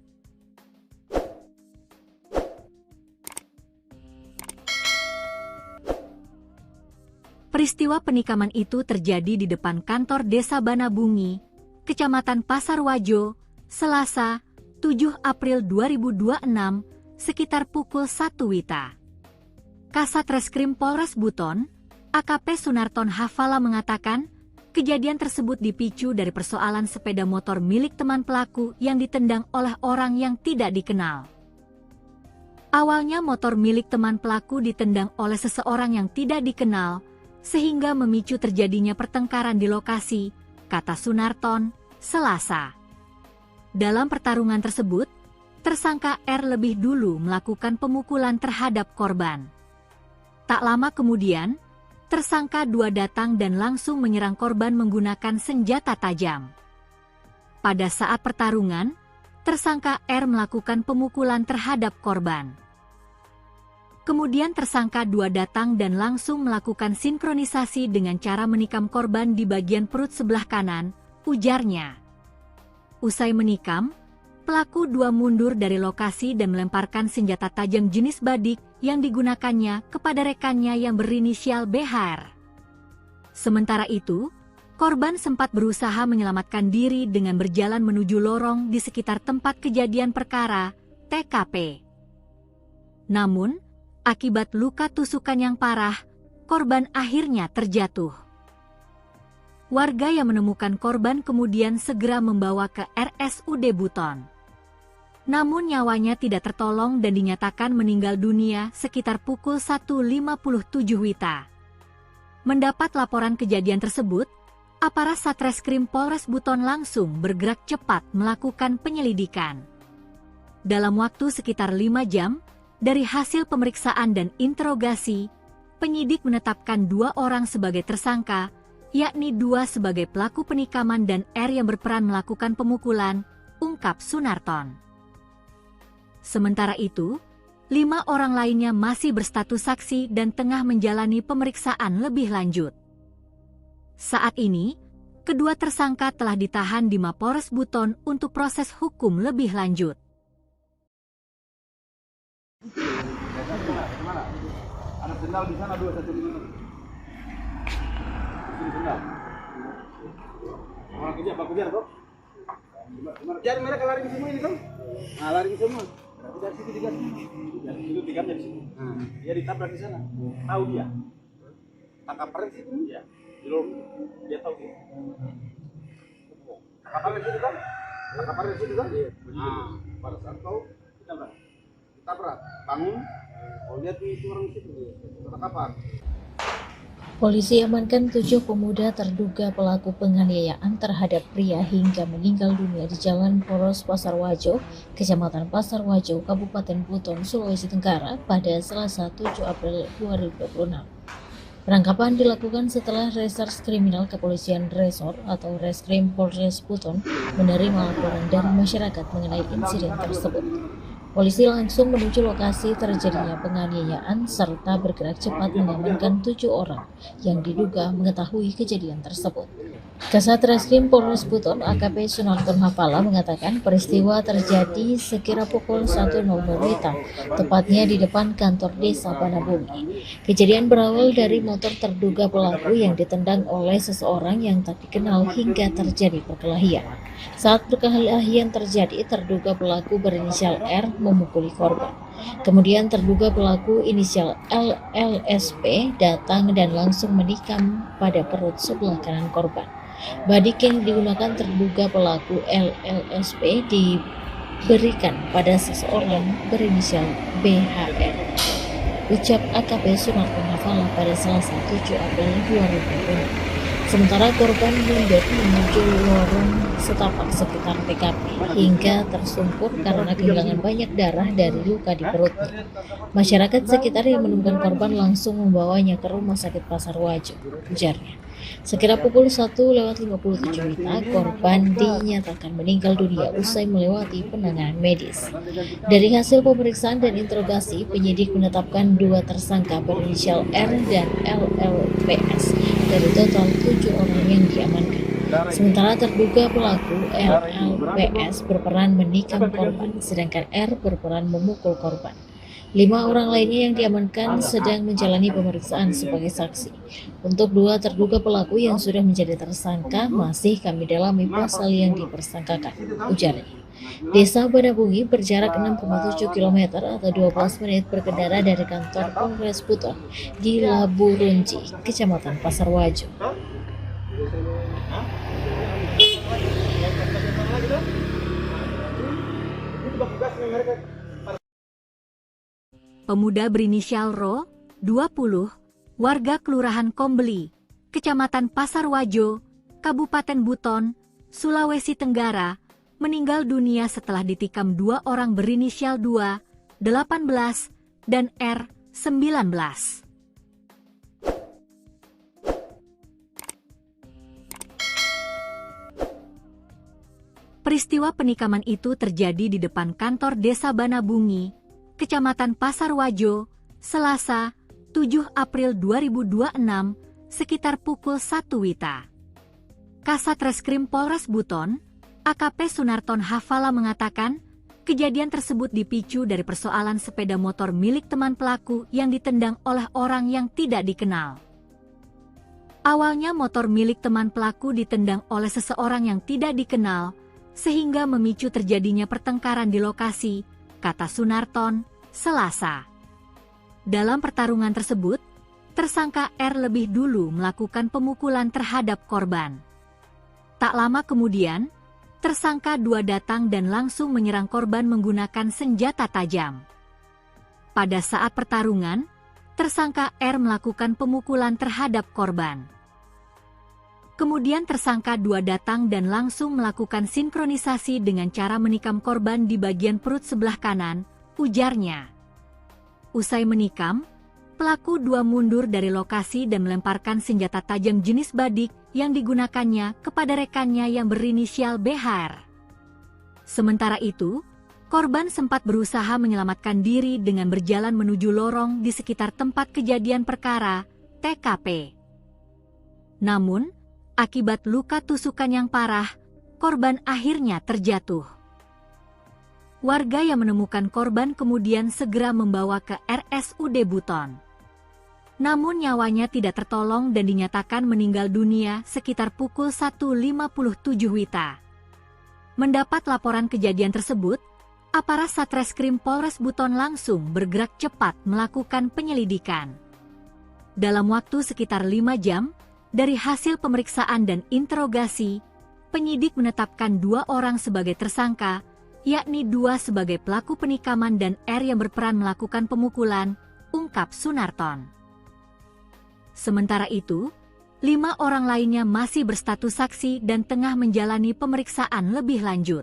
Peristiwa penikaman itu terjadi di depan kantor Desa Banabungi, Kecamatan Pasarwajo, Selasa, 7 April 2026, sekitar pukul 1 WITA. Kasat Reskrim Polres Buton, AKP Sunarton Hafala mengatakan, kejadian tersebut dipicu dari persoalan sepeda motor milik teman pelaku yang ditendang oleh orang yang tidak dikenal. Awalnya motor milik teman pelaku ditendang oleh seseorang yang tidak dikenal, sehingga memicu terjadinya pertengkaran di lokasi, kata Sunarton, Selasa. Dalam pertarungan tersebut, tersangka R lebih dulu melakukan pemukulan terhadap korban. Tak lama kemudian, tersangka 2 datang dan langsung menyerang korban menggunakan senjata tajam. Pada saat pertarungan, tersangka R melakukan pemukulan terhadap korban. Kemudian tersangka 2 datang dan langsung melakukan sinkronisasi dengan cara menikam korban di bagian perut sebelah kanan, ujarnya. Usai menikam, pelaku 2 mundur dari lokasi dan melemparkan senjata tajam jenis badik yang digunakannya kepada rekannya yang berinisial BHR. Sementara itu, korban sempat berusaha menyelamatkan diri dengan berjalan menuju lorong di sekitar tempat kejadian perkara, TKP. Namun, akibat luka tusukan yang parah, korban akhirnya terjatuh. Warga yang menemukan korban kemudian segera membawa ke RSUD Buton. Namun nyawanya tidak tertolong dan dinyatakan meninggal dunia sekitar pukul 1.57 WITA. Mendapat laporan kejadian tersebut, aparat Satreskrim Polres Buton langsung bergerak cepat melakukan penyelidikan. Dalam waktu sekitar 5 jam, dari hasil pemeriksaan dan interogasi, penyidik menetapkan 2 orang sebagai tersangka, yakni 2 sebagai pelaku penikaman dan R yang berperan melakukan pemukulan, ungkap Sunarton. Sementara itu, 5 orang lainnya masih berstatus saksi dan tengah menjalani pemeriksaan lebih lanjut. Saat ini, kedua tersangka telah ditahan di Mapores Buton untuk proses hukum lebih lanjut. Kemana? Ada sendal di sana 2 1 di sini. Sini sendal. Orang kerja apa kerja toh? Kejar mereka lari ke semua ini toh? Nah, lari ke semua. Berarti dari situ digas. Dari situ digas dari sini. Dia ditabrak di sana. Tahu dia. Tangkap pres itu dia. Belum dia tahu dia. Tangkap pres itu kan? Tangkap pres itu kan? Nah, pada saat tahu ditabrak. Bangun. Oh, lihat itu orang situ. Ketangkapan. Polisi amankan 7 pemuda terduga pelaku penganiayaan terhadap pria hingga meninggal dunia di Jalan Poros Pasarwajo, Kecamatan Pasarwajo, Kabupaten Buton, Sulawesi Tenggara pada Selasa 7 April 2026. Penangkapan dilakukan setelah Reserse Kriminal Kepolisian Resor atau Reskrim Polres Buton menerima laporan dari masyarakat mengenai insiden tersebut. Polisi langsung menuju lokasi terjadinya penganiayaan serta bergerak cepat mengamankan 7 orang yang diduga mengetahui kejadian tersebut. Kasat Reskrim Polres Buton AKP Sunarton Hafala mengatakan peristiwa terjadi sekira pukul 1.00 WITA, tepatnya di depan kantor Desa Banabungi. Kejadian berawal dari motor terduga pelaku yang ditendang oleh seseorang yang tak dikenal hingga terjadi perkelahian. Saat perkelahian terjadi, terduga pelaku berinisial R memukuli korban. Kemudian terduga pelaku inisial LLSP datang dan langsung menikam pada perut sebelah kanan korban. Badik yang digunakan terduga pelaku LLSP diberikan pada seseorang berinisial BHR. Ucap AKP Sunarton Hafala pada Selasa 7 April 2020. Sementara korban mundur menuju lorong setapak sekitar TKP hingga tersungkur karena kehilangan banyak darah dari luka di perutnya. Masyarakat sekitar yang menemukan korban langsung membawanya ke Rumah Sakit Pasarwajo, ujarnya. Sekira pukul 1:57 WITA, korban dinyatakan meninggal dunia usai melewati penanganan medis. Dari hasil pemeriksaan dan interogasi, penyidik menetapkan 2 tersangka berinisial R dan LLPS dari total 7 orang yang diamankan. Sementara terduga pelaku LLPS berperan menikam korban, sedangkan R berperan memukul korban. 5 orang lainnya yang diamankan sedang menjalani pemeriksaan sebagai saksi. Untuk 2 terduga pelaku yang sudah menjadi tersangka, masih kami dalami pasal yang dipersangkakan, ujarnya. Desa Banabungi berjarak 6,7 km atau 12 menit berkendara dari kantor Polres Buton di Labu Runci, Kecamatan Pasar Wajo. Pemuda berinisial Ro, 20, warga Kelurahan Kombeli, Kecamatan Pasar Wajo, Kabupaten Buton, Sulawesi Tenggara, meninggal dunia setelah ditikam 2 orang berinisial 2, 18, dan R, 19. Peristiwa penikaman itu terjadi di depan kantor Desa Banabungi, Kecamatan Pasar Wajo, Selasa, 7 April 2026, sekitar pukul 1 WITA. Kasat Reskrim Polres Buton, AKP Sunarton Hafala mengatakan, kejadian tersebut dipicu dari persoalan sepeda motor milik teman pelaku yang ditendang oleh orang yang tidak dikenal. Awalnya motor milik teman pelaku ditendang oleh seseorang yang tidak dikenal, sehingga memicu terjadinya pertengkaran di lokasi, kata Sunarton, Selasa. Dalam pertarungan tersebut, tersangka R lebih dulu melakukan pemukulan terhadap korban. Tak lama kemudian, tersangka 2 datang dan langsung menyerang korban menggunakan senjata tajam. Pada saat pertarungan, tersangka R melakukan pemukulan terhadap korban. Kemudian tersangka 2 datang dan langsung melakukan sinkronisasi dengan cara menikam korban di bagian perut sebelah kanan, ujarnya. Usai menikam, pelaku 2 mundur dari lokasi dan melemparkan senjata tajam jenis badik yang digunakannya kepada rekannya yang berinisial BHR. Sementara itu, korban sempat berusaha menyelamatkan diri dengan berjalan menuju lorong di sekitar tempat kejadian perkara, TKP. Namun, akibat luka tusukan yang parah, korban akhirnya terjatuh. Warga yang menemukan korban kemudian segera membawa ke RSUD Buton. Namun nyawanya tidak tertolong dan dinyatakan meninggal dunia sekitar pukul 1:57 WITA. Mendapat laporan kejadian tersebut, aparat Satreskrim Polres Buton langsung bergerak cepat melakukan penyelidikan. Dalam waktu sekitar 5 jam, dari hasil pemeriksaan dan interogasi, penyidik menetapkan 2 orang sebagai tersangka, yakni 2 sebagai pelaku penikaman dan R yang berperan melakukan pemukulan, ungkap Sunarton. Sementara itu, 5 orang lainnya masih berstatus saksi dan tengah menjalani pemeriksaan lebih lanjut.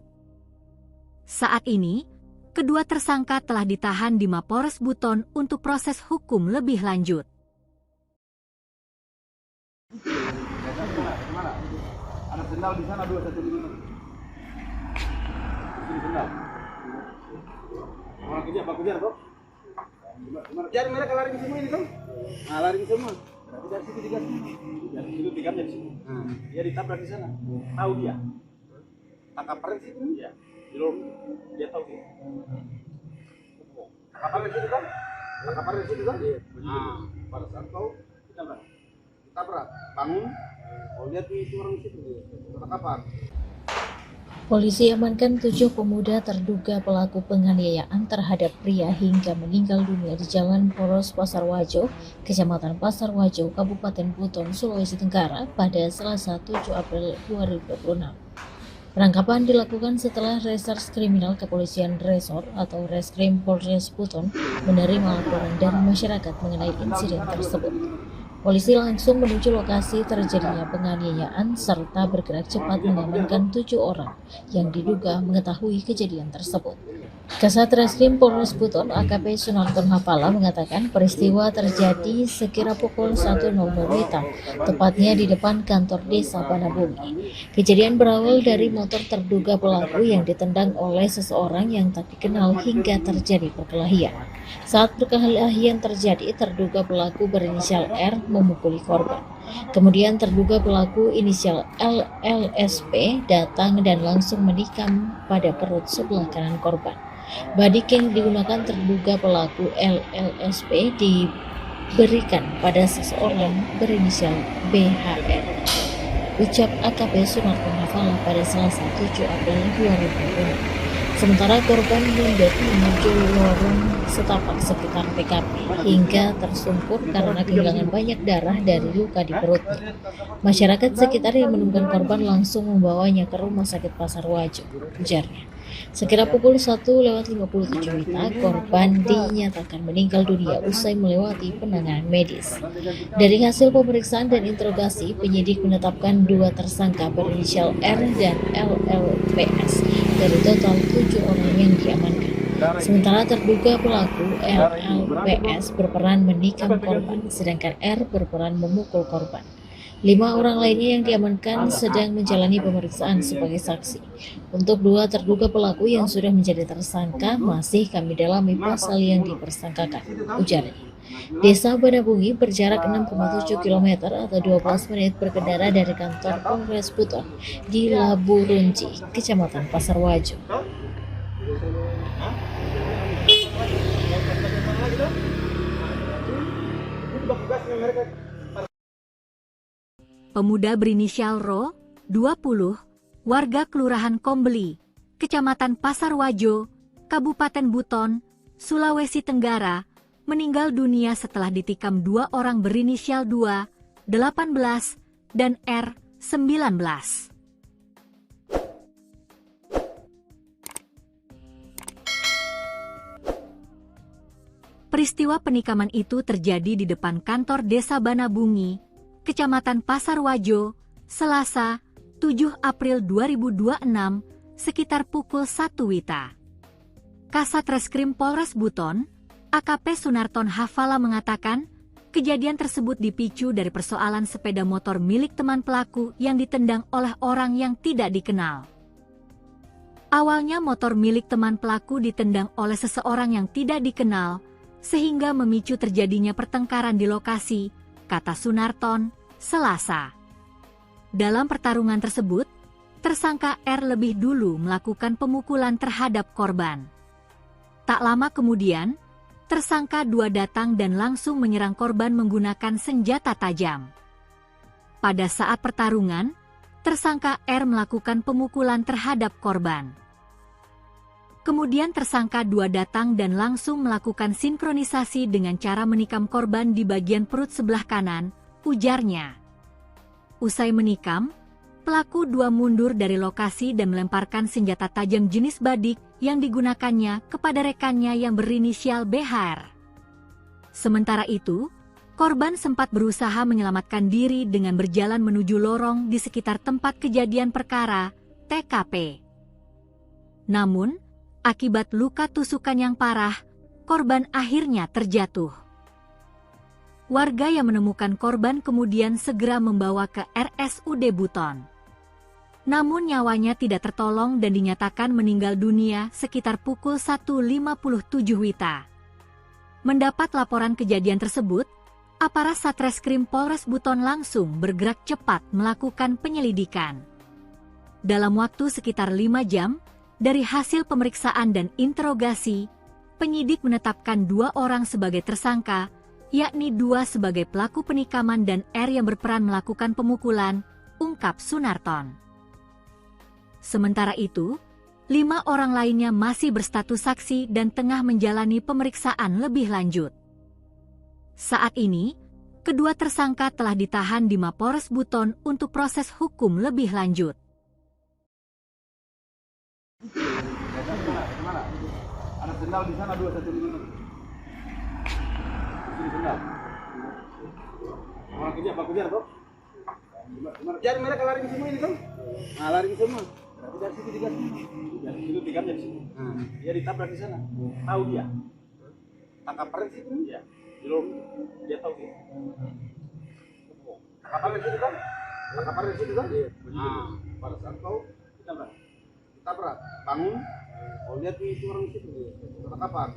Saat ini, kedua tersangka telah ditahan di Mapores Buton untuk proses hukum lebih lanjut. Ada sendal di sana 2 1 5. Ini sendal. Orang kejar, Pak kejar, Bro. Kejar mereka lari semua ini, Bang. Nah, lari semua. Berarti dari situ digas. Dari situ digamnya di sini. Dia ditabrak di sana. Tahu dia. Tangkap pres itu dia. Di lorong dia tahu dia. Tangkap pres itu kan? Tangkap pres itu kan? Nah, pada saat tahu ditabrak. Bangun. Oh, lihat itu orang situ dia. Tangkapan. Polisi amankan 7 pemuda terduga pelaku penganiayaan terhadap pria hingga meninggal dunia di Jalan Poros Pasar Wajo, Kecamatan Pasar Wajo, Kabupaten Buton, Sulawesi Tenggara pada Selasa 7 April 2026. Penangkapan dilakukan setelah Reserse Kriminal Kepolisian Resor atau Reskrim Polres Buton menerima laporan dari masyarakat mengenai insiden tersebut. Polisi langsung menuju lokasi terjadinya penganiayaan serta bergerak cepat mengamankan 7 orang yang diduga mengetahui kejadian tersebut. Kasat Reskrim Polres Buton AKP Sunarton Hafala mengatakan peristiwa terjadi sekira pukul 1.00 WITA, tepatnya di depan kantor desa Banabumi. Kejadian berawal dari motor terduga pelaku yang ditendang oleh seseorang yang tak dikenal hingga terjadi perkelahian. Saat perkelahian terjadi, terduga pelaku berinisial R memukuli korban. Kemudian terduga pelaku inisial LLSP datang dan langsung menikam pada perut sebelah kanan korban. Badik yang digunakan terduga pelaku LLSP diberikan pada seseorang berinisial BHR. Ucap AKP Sunarton Hafala pada Selasa 7 April 2020. Sementara korban mundur menuju lorong setapak sekitar TKP hingga tersungkur karena kehilangan banyak darah dari luka di perutnya. Masyarakat sekitar yang menemukan korban langsung membawanya ke Rumah Sakit Pasar Wajo, ujarnya. Sekira pukul 1:57 WITA, korban dinyatakan meninggal dunia usai melewati penanganan medis. Dari hasil pemeriksaan dan interogasi, penyidik menetapkan 2 tersangka berinisial R dan LLPS dari total 7 orang yang diamankan. Sementara terduga pelaku LLPS berperan menikam korban, sedangkan R berperan memukul korban. 5 orang lainnya yang diamankan sedang menjalani pemeriksaan sebagai saksi. Untuk 2 terduga pelaku yang sudah menjadi tersangka masih kami dalami pasal yang dipersangkakan, ujarnya. Desa Banabungi berjarak 6,7 km atau 12 menit berkendara dari kantor Polres Buton di Labu Runci, Kecamatan Pasar Wajo. Pemuda berinisial Ro, 20, warga Kelurahan Kombeli, Kecamatan Pasar Wajo, Kabupaten Buton, Sulawesi Tenggara, meninggal dunia setelah ditikam 2 orang berinisial 2, 18, dan R, 19. Peristiwa penikaman itu terjadi di depan kantor Desa Banabungi, Kecamatan Pasar Wajo, Selasa, 7 April 2026, sekitar pukul 1 WITA. Kasat Reskrim Polres Buton, AKP Sunarton Hafala mengatakan, kejadian tersebut dipicu dari persoalan sepeda motor milik teman pelaku yang ditendang oleh orang yang tidak dikenal. Awalnya motor milik teman pelaku ditendang oleh seseorang yang tidak dikenal, sehingga memicu terjadinya pertengkaran di lokasi, kata Sunarton, Selasa. Dalam pertarungan tersebut, tersangka R lebih dulu melakukan pemukulan terhadap korban. Tak lama kemudian, tersangka 2 datang dan langsung menyerang korban menggunakan senjata tajam. Pada saat pertarungan, tersangka R melakukan pemukulan terhadap korban. Kemudian tersangka 2 datang dan langsung melakukan sinkronisasi dengan cara menikam korban di bagian perut sebelah kanan, ujarnya. Usai menikam, pelaku 2 mundur dari lokasi dan melemparkan senjata tajam jenis badik yang digunakannya kepada rekannya yang berinisial BHR. Sementara itu, korban sempat berusaha menyelamatkan diri dengan berjalan menuju lorong di sekitar tempat kejadian perkara, TKP. Namun, akibat luka tusukan yang parah, korban akhirnya terjatuh. Warga yang menemukan korban kemudian segera membawa ke RSUD Buton. Namun nyawanya tidak tertolong dan dinyatakan meninggal dunia sekitar pukul 1:57 WITA. Mendapat laporan kejadian tersebut, aparat Satreskrim Polres Buton langsung bergerak cepat melakukan penyelidikan. Dalam waktu sekitar 5 jam, dari hasil pemeriksaan dan interogasi, penyidik menetapkan 2 orang sebagai tersangka, yakni 2 sebagai pelaku penikaman dan R yang berperan melakukan pemukulan, ungkap Sunarton. Sementara itu, 5 orang lainnya masih berstatus saksi dan tengah menjalani pemeriksaan lebih lanjut. Saat ini, kedua tersangka telah ditahan di Mapores Buton untuk proses hukum lebih lanjut. Mana? Ada sendal di sana 2 1 di mana? Di sendal. Orang kerja apa kerja toh? Kejar mereka lari semua ini toh? Nah, lari semua. Berarti dari situ digas semua. Dari situ tikapnya di situ. Dia ditabrak di sana. Tahu dia. Tangkap paret situ dia. Di lorong dia tahu dia. Tangkap paret situ kan? Tangkap paret situ kan? Pada saat tahu ditabrak. Bangun. Oh lihat itu orang situ. Tangkapan.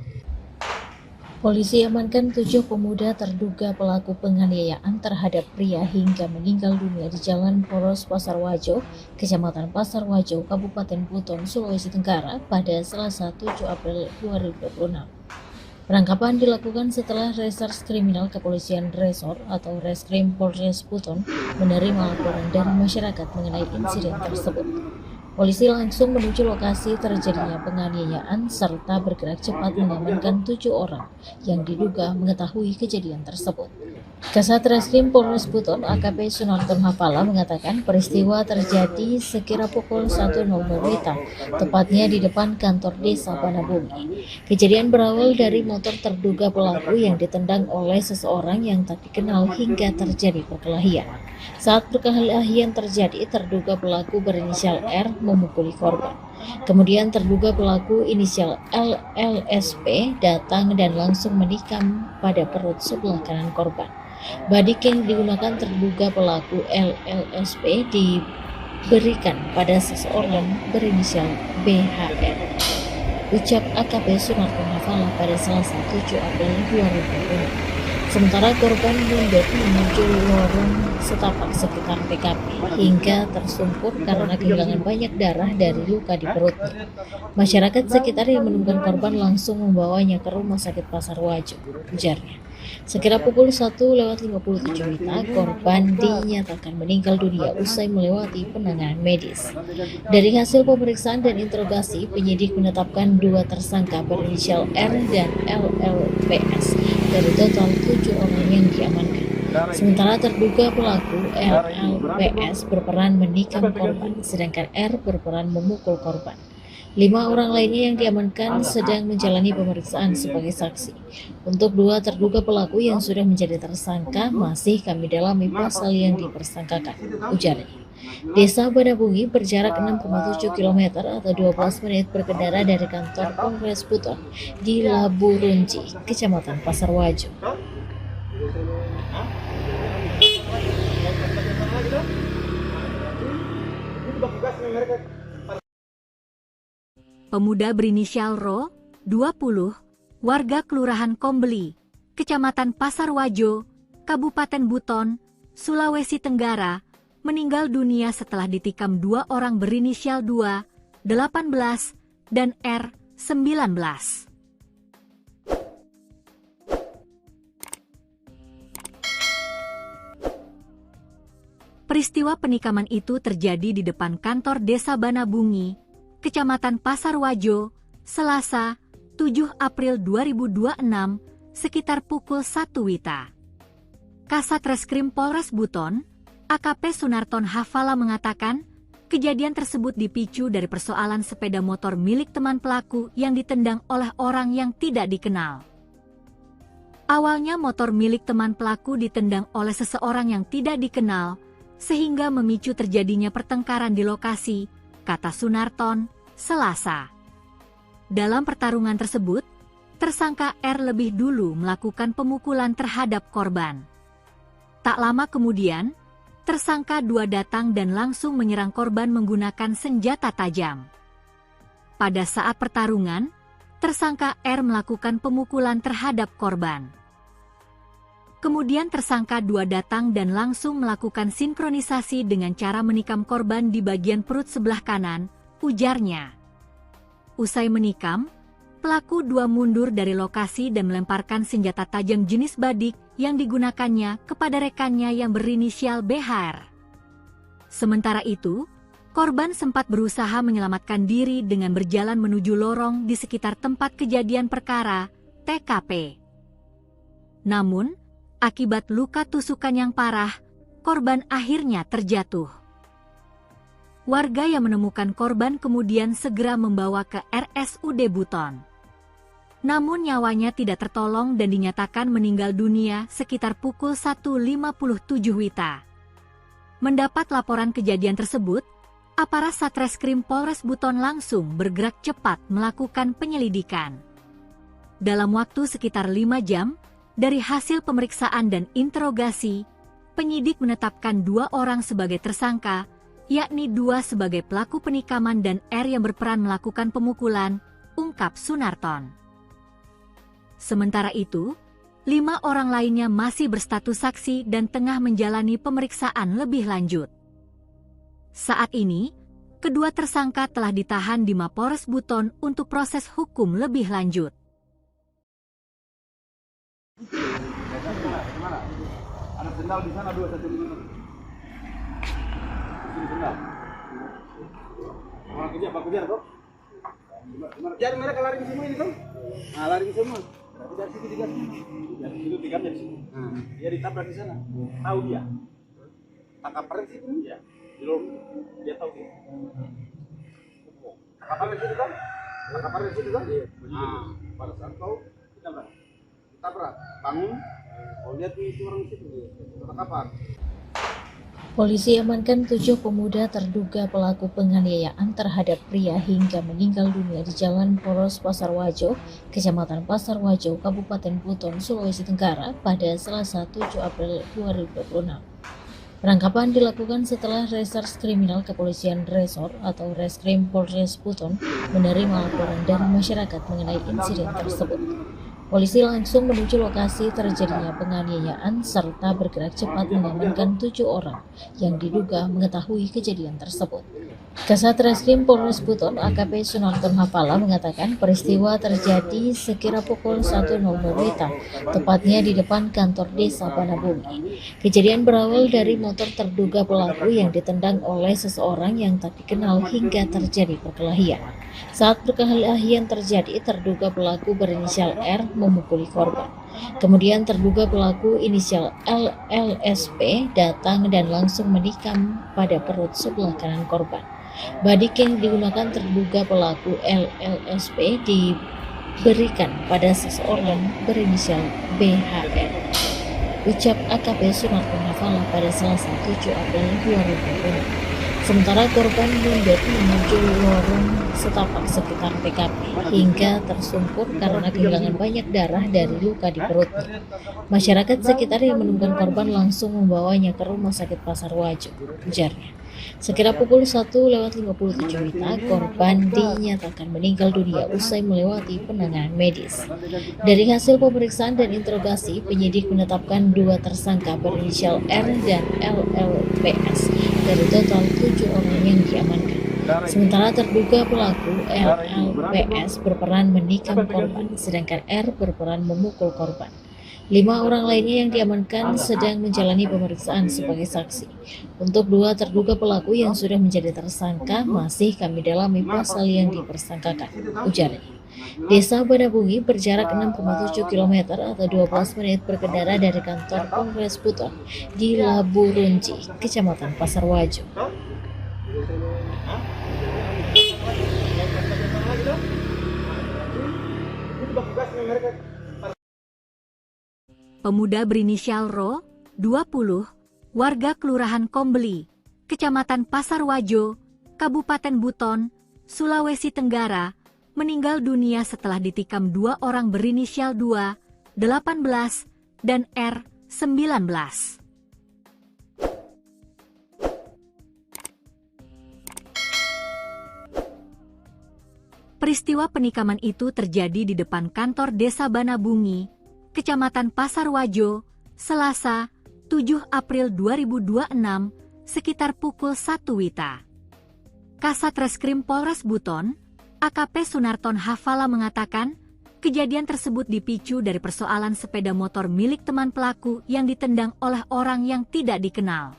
Polisi amankan 7 pemuda terduga pelaku penganiayaan terhadap pria hingga meninggal dunia di Jalan Poros Pasar Wajo, Kecamatan Pasar Wajo, Kabupaten Buton, Sulawesi Tenggara pada Selasa 7 April 2026. Penangkapan dilakukan setelah Reserse Kriminal Kepolisian Resor atau Reskrim Polres Buton menerima laporan dari masyarakat mengenai insiden tersebut. Polisi langsung menuju lokasi terjadinya penganiayaan serta bergerak cepat mengamankan 7 orang yang diduga mengetahui kejadian tersebut. Kasat Reskrim Polres Buton AKP Sunarton Hafala mengatakan peristiwa terjadi sekira pukul 1.00 WITA, tepatnya di depan kantor desa Banabumi. Kejadian berawal dari motor terduga pelaku yang ditendang oleh seseorang yang tak dikenal hingga terjadi perkelahian. Saat perkelahian terjadi, terduga pelaku berinisial R memukuli korban. Kemudian terduga pelaku inisial LLSP datang dan langsung menikam pada perut sebelah kanan korban. Badik yang digunakan terduga pelaku LLSP diberikan pada seseorang berinisial BHR. Ucap AKP Sunarton Hafala pada Selasa 7 April 2020. Sementara korban mundur menuju lorong setapak sekitar TKP hingga tersungkur karena kehilangan banyak darah dari luka di perutnya. Masyarakat sekitar yang menemukan korban langsung membawanya ke Rumah Sakit Pasar Wajo, ujarnya. Sekira pukul 1:57 WITA, korban dinyatakan meninggal dunia usai melewati penanganan medis. Dari hasil pemeriksaan dan interogasi, penyidik menetapkan 2 tersangka berinisial R dan LLPS dari total 7 orang yang diamankan. Sementara terduga pelaku LLPS berperan menikam korban, sedangkan R berperan memukul korban. 5 orang lainnya yang diamankan sedang menjalani pemeriksaan sebagai saksi. Untuk 2 terduga pelaku yang sudah menjadi tersangka masih kami dalami pasal yang dipersangkakan, ujarnya. Desa Banabungi berjarak 6,7 km atau 12 menit berkendara dari kantor Polres Buton di Laburunji, Kecamatan Pasar Wajo. Pemuda berinisial Ro, 20, warga Kelurahan Kombeli, Kecamatan Pasar Wajo, Kabupaten Buton, Sulawesi Tenggara, meninggal dunia setelah ditikam 2 orang berinisial 2, 18, dan R, 19. Peristiwa penikaman itu terjadi di depan kantor Desa Banabungi, Kecamatan Pasar Wajo, Selasa, 7 April 2026, sekitar pukul 1 WITA. Kasat Reskrim Polres Buton, AKP Sunarton Hafala mengatakan, kejadian tersebut dipicu dari persoalan sepeda motor milik teman pelaku yang ditendang oleh orang yang tidak dikenal. Awalnya motor milik teman pelaku ditendang oleh seseorang yang tidak dikenal, sehingga memicu terjadinya pertengkaran di lokasi, kata Sunarton, Selasa. Dalam pertarungan tersebut, tersangka R lebih dulu melakukan pemukulan terhadap korban. Tak lama kemudian, tersangka 2 datang dan langsung menyerang korban menggunakan senjata tajam. Pada saat pertarungan, tersangka R melakukan pemukulan terhadap korban. Kemudian tersangka 2 datang dan langsung melakukan sinkronisasi dengan cara menikam korban di bagian perut sebelah kanan, ujarnya. Usai menikam, pelaku 2 mundur dari lokasi dan melemparkan senjata tajam jenis badik yang digunakannya kepada rekannya yang berinisial BHR. Sementara itu, korban sempat berusaha menyelamatkan diri dengan berjalan menuju lorong di sekitar tempat kejadian perkara, TKP. Namun, akibat luka tusukan yang parah, korban akhirnya terjatuh. Warga yang menemukan korban kemudian segera membawa ke RSUD Buton. Namun nyawanya tidak tertolong dan dinyatakan meninggal dunia sekitar pukul 1.57 WITA. Mendapat laporan kejadian tersebut, aparat Satreskrim Polres Buton langsung bergerak cepat melakukan penyelidikan. Dalam waktu sekitar 5 jam, dari hasil pemeriksaan dan interogasi, penyidik menetapkan 2 orang sebagai tersangka, yakni 2 sebagai pelaku penikaman dan R yang berperan melakukan pemukulan, ungkap Sunarton. Sementara itu, 5 orang lainnya masih berstatus saksi dan tengah menjalani pemeriksaan lebih lanjut. Saat ini, kedua tersangka telah ditahan di Mapolres Buton untuk proses hukum lebih lanjut. Ada sendal di sana 2 1 ini. Ini sendal. Pak kejar kok. Jadi mereka lari ke semua ini kan? Nah, lari ke semua. Berarti dari situ digas. Dari situ digas dari situ. Dia ditabrak di sana. Tahu dia. Tangkap di situ ya. Di lorong. Dia tahu dia. Tangkap di situ kan? Tangkap di situ kan? Nah, pada saat tahu ditabrak. Bangun. Oh, lihat itu orang di situ. Tangkapan. Polisi amankan 7 pemuda terduga pelaku penganiayaan terhadap pria hingga meninggal dunia di Jalan Poros Pasar Wajo, Kecamatan Pasar Wajo, Kabupaten Buton, Sulawesi Tenggara pada Selasa 7 April 2026. Penangkapan dilakukan setelah Reserse Kriminal Kepolisian Resor atau Reskrim Polres Buton menerima laporan dari masyarakat mengenai insiden tersebut. Polisi langsung menuju lokasi terjadinya penganiayaan serta bergerak cepat mengamankan 7 orang yang diduga mengetahui kejadian tersebut. Kasat Reskrim Polres Buton AKP Sunarton Hafala mengatakan peristiwa terjadi sekira pukul 1.00 WITA, tepatnya di depan kantor desa Banabumi. Kejadian berawal dari motor terduga pelaku yang ditendang oleh seseorang yang tak dikenal hingga terjadi perkelahian. Saat perkelahian terjadi, terduga pelaku berinisial R memukuli korban. Kemudian terduga pelaku inisial LLSP datang dan langsung menikam pada perut sebelah kanan korban. Badik yang digunakan terduga pelaku LLSP diberikan pada seseorang berinisial BHN. Ucap AKP Sunarton Hafala pada Selasa 7 April 2020. Sementara korban mundur menuju lorong setapak sekitar TKP hingga tersungkur karena kehilangan banyak darah dari luka di perutnya. Masyarakat sekitar yang menemukan korban langsung membawanya ke Rumah Sakit Pasar Wajo, ujarnya. Sekira pukul 1:57 WITA, korban dinyatakan meninggal dunia usai melewati penanganan medis. Dari hasil pemeriksaan dan interogasi, penyidik menetapkan 2 tersangka berinisial R dan LLPS dari total 7 orang yang diamankan. Sementara terduga pelaku LLPS berperan menikam korban, sedangkan R berperan memukul korban. 5 orang lainnya yang diamankan sedang menjalani pemeriksaan sebagai saksi. Untuk 2 terduga pelaku yang sudah menjadi tersangka masih kami dalami pasal yang dipersangkakan, ujarnya. Desa Banabungi berjarak 6,7 km atau 12 menit berkendara dari kantor Polres Buton di Labu Runci, Kecamatan Pasar Wajo. Pemuda berinisial Ro, 20, warga Kelurahan Kombeli, Kecamatan Pasar Wajo, Kabupaten Buton, Sulawesi Tenggara, meninggal dunia setelah ditikam 2 orang berinisial 2, 18, dan R, 19. Peristiwa penikaman itu terjadi di depan kantor Desa Banabungi, Kecamatan Pasar Wajo, Selasa, 7 April 2026, sekitar pukul 1 WITA. Kasat Reskrim Polres Buton, AKP Sunarton Hafala mengatakan, kejadian tersebut dipicu dari persoalan sepeda motor milik teman pelaku yang ditendang oleh orang yang tidak dikenal.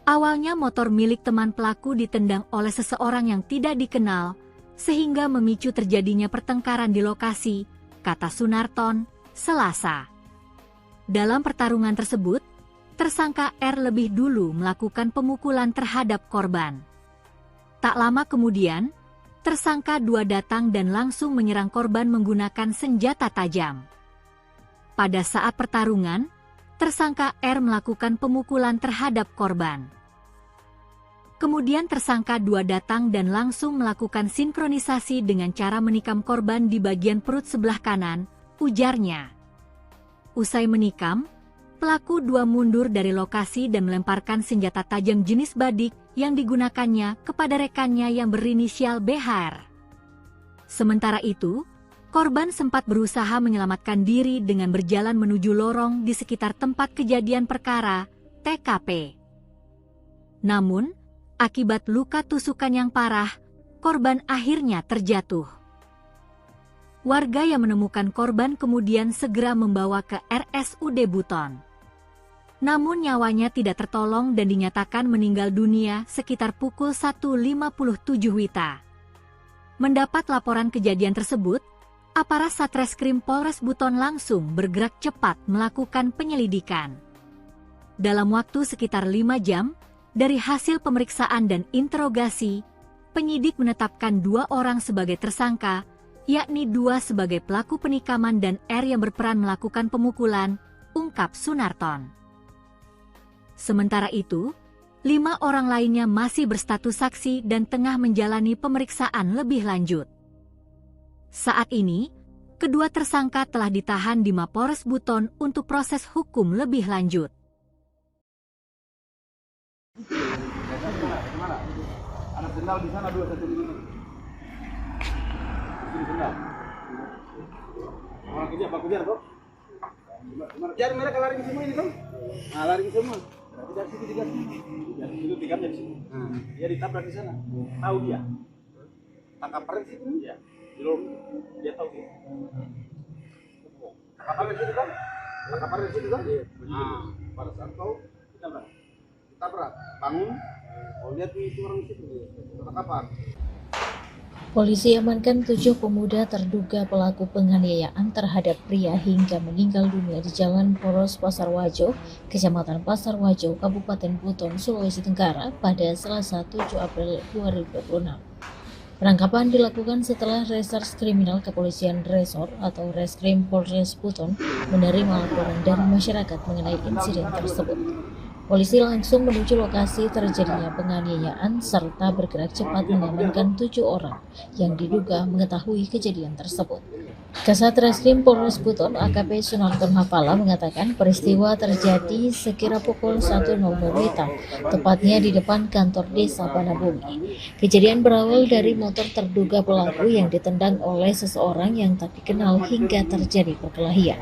Awalnya motor milik teman pelaku ditendang oleh seseorang yang tidak dikenal, sehingga memicu terjadinya pertengkaran di lokasi, kata Sunarton, Selasa. Dalam pertarungan tersebut, tersangka R lebih dulu melakukan pemukulan terhadap korban. Tak lama kemudian, tersangka 2 datang dan langsung menyerang korban menggunakan senjata tajam. Pada saat pertarungan, tersangka R melakukan pemukulan terhadap korban. Kemudian tersangka 2 datang dan langsung melakukan sinkronisasi dengan cara menikam korban di bagian perut sebelah kanan, ujarnya. Usai menikam, pelaku 2 mundur dari lokasi dan melemparkan senjata tajam jenis badik yang digunakannya kepada rekannya yang berinisial BHR. Sementara itu, korban sempat berusaha menyelamatkan diri dengan berjalan menuju lorong di sekitar tempat kejadian perkara, TKP. Namun, akibat luka tusukan yang parah, korban akhirnya terjatuh. Warga yang menemukan korban kemudian segera membawa ke RSUD Buton. Namun nyawanya tidak tertolong dan dinyatakan meninggal dunia sekitar pukul 1.57 WITA. Mendapat laporan kejadian tersebut, aparat Satreskrim Polres Buton langsung bergerak cepat melakukan penyelidikan. Dalam waktu sekitar 5 jam, dari hasil pemeriksaan dan interogasi, penyidik menetapkan 2 orang sebagai tersangka, yakni 2 sebagai pelaku penikaman dan R yang berperan melakukan pemukulan, ungkap Sunarton. Sementara itu, 5 orang lainnya masih berstatus saksi dan tengah menjalani pemeriksaan lebih lanjut. Saat ini, kedua tersangka telah ditahan di Mapolres Buton untuk proses hukum lebih lanjut. Anak sendal di sana 2 satu di sini. Sini sendal. Orang kejar kok. Jadi mereka lari ke semua ini kan? Nah, lari ke semua. Dari situ digas. Dari situ digamnya di sini. Dia ditabrak di sana. Tahu dia. Tangkap di situ. Iya. Di lorong. Dia tahu dia. Tangkap di situ kan? Tangkap di situ kan? Nah, pada saat kau ditabrak, bangun. Oh, lihat itu orang situ. Tangkapan. Polisi amankan 7 pemuda terduga pelaku penganiayaan terhadap pria hingga meninggal dunia di Jalan Poros Pasarwajo, Kecamatan Pasarwajo, Kabupaten Buton, Sulawesi Tenggara pada Selasa 7 April 2026. Penangkapan dilakukan setelah Reserse Kriminal Kepolisian Resor atau Reskrim Polres Buton menerima laporan dari masyarakat mengenai insiden tersebut. Polisi langsung menuju lokasi terjadinya penganiayaan serta bergerak cepat mengamankan 7 orang yang diduga mengetahui kejadian tersebut. Kasat Reskrim Polres Buton AKP Sunarton Hafala mengatakan peristiwa terjadi sekira pukul 1.00 WITA, tepatnya di depan kantor desa Banabungi. Kejadian berawal dari motor terduga pelaku yang ditendang oleh seseorang yang tak dikenal hingga terjadi perkelahian.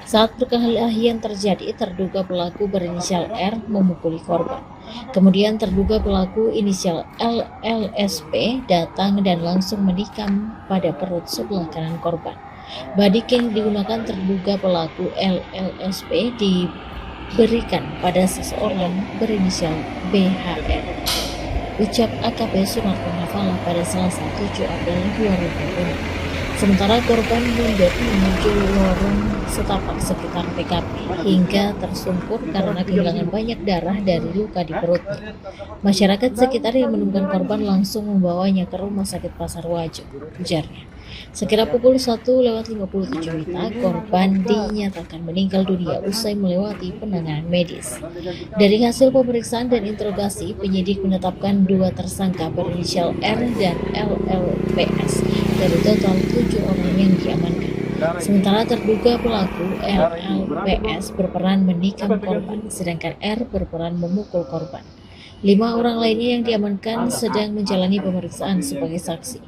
Saat perkelahian terjadi, terduga pelaku berinisial R memukuli korban. Kemudian terduga pelaku inisial LLSP datang dan langsung menikam pada perut sebelah kanan korban. Badik yang digunakan terduga pelaku LLSP diberikan pada seseorang berinisial BHR. Ucap AKP Sunarton Hafala pada Selasa 7 April 2020. Sementara korban mundur menuju lorong setapak sekitar TKP hingga tersungkur karena kehilangan banyak darah dari luka di perutnya. Masyarakat sekitar yang menemukan korban langsung membawanya ke Rumah Sakit Pasarwajo, ujarnya. Sekira pukul 1.57 WITA, korban dinyatakan meninggal dunia usai melewati penanganan medis. Dari hasil pemeriksaan dan interogasi, penyidik menetapkan 2 tersangka berinisial R dan LLPS dari total 7 orang yang diamankan. Sementara terduga pelaku LLPS berperan menikam korban, sedangkan R berperan memukul korban. 5 orang lainnya yang diamankan sedang menjalani pemeriksaan sebagai saksi.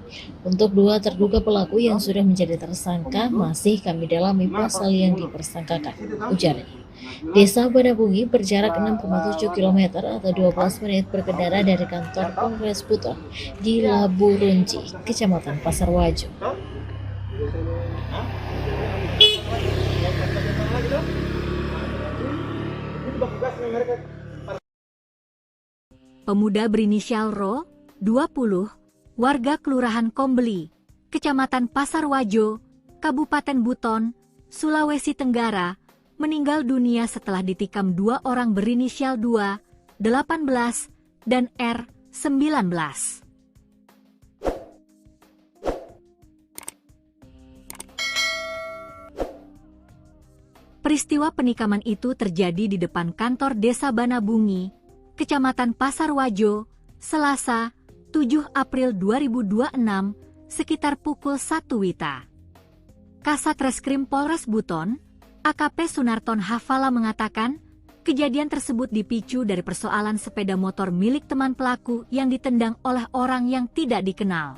Untuk 2 terduga pelaku yang sudah menjadi tersangka masih kami dalami pasal yang dipersangkakan, ujarnya. Desa Banabungi berjarak 6,7 km atau 12 menit berkendara dari kantor Polres Buton di Laburunji, Kecamatan Pasarwajo. Pemuda berinisial Ro, 20, warga Kelurahan Kombeli, Kecamatan Pasarwajo, Kabupaten Buton, Sulawesi Tenggara, meninggal dunia setelah ditikam 2 orang berinisial 2, 18, dan R, 19. Peristiwa penikaman itu terjadi di depan kantor Desa Banabungi, Kecamatan Pasarwajo, Selasa, 7 April 2026, sekitar pukul 1 WITA. Kasat Reskrim Polres Buton, AKP Sunarton Hafala mengatakan, kejadian tersebut dipicu dari persoalan sepeda motor milik teman pelaku yang ditendang oleh orang yang tidak dikenal.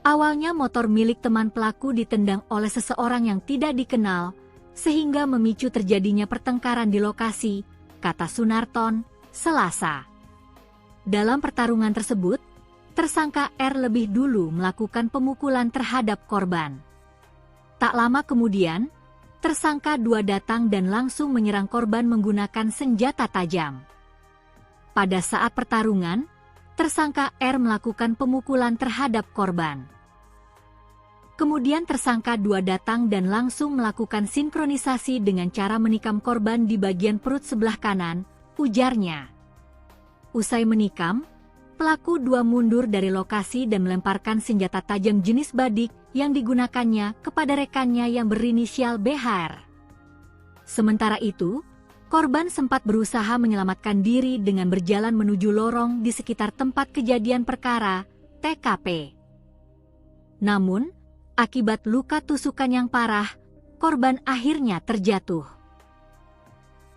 Awalnya motor milik teman pelaku ditendang oleh seseorang yang tidak dikenal, sehingga memicu terjadinya pertengkaran di lokasi, kata Sunarton, Selasa. Dalam pertarungan tersebut, tersangka R lebih dulu melakukan pemukulan terhadap korban. Tak lama kemudian, tersangka 2 datang dan langsung menyerang korban menggunakan senjata tajam. Pada saat pertarungan, tersangka R melakukan pemukulan terhadap korban. Kemudian tersangka 2 datang dan langsung melakukan sinkronisasi dengan cara menikam korban di bagian perut sebelah kanan, ujarnya. Usai menikam, pelaku 2 mundur dari lokasi dan melemparkan senjata tajam jenis badik yang digunakannya kepada rekannya yang berinisial BHR. Sementara itu, korban sempat berusaha menyelamatkan diri dengan berjalan menuju lorong di sekitar tempat kejadian perkara, TKP. Namun, akibat luka tusukan yang parah, korban akhirnya terjatuh.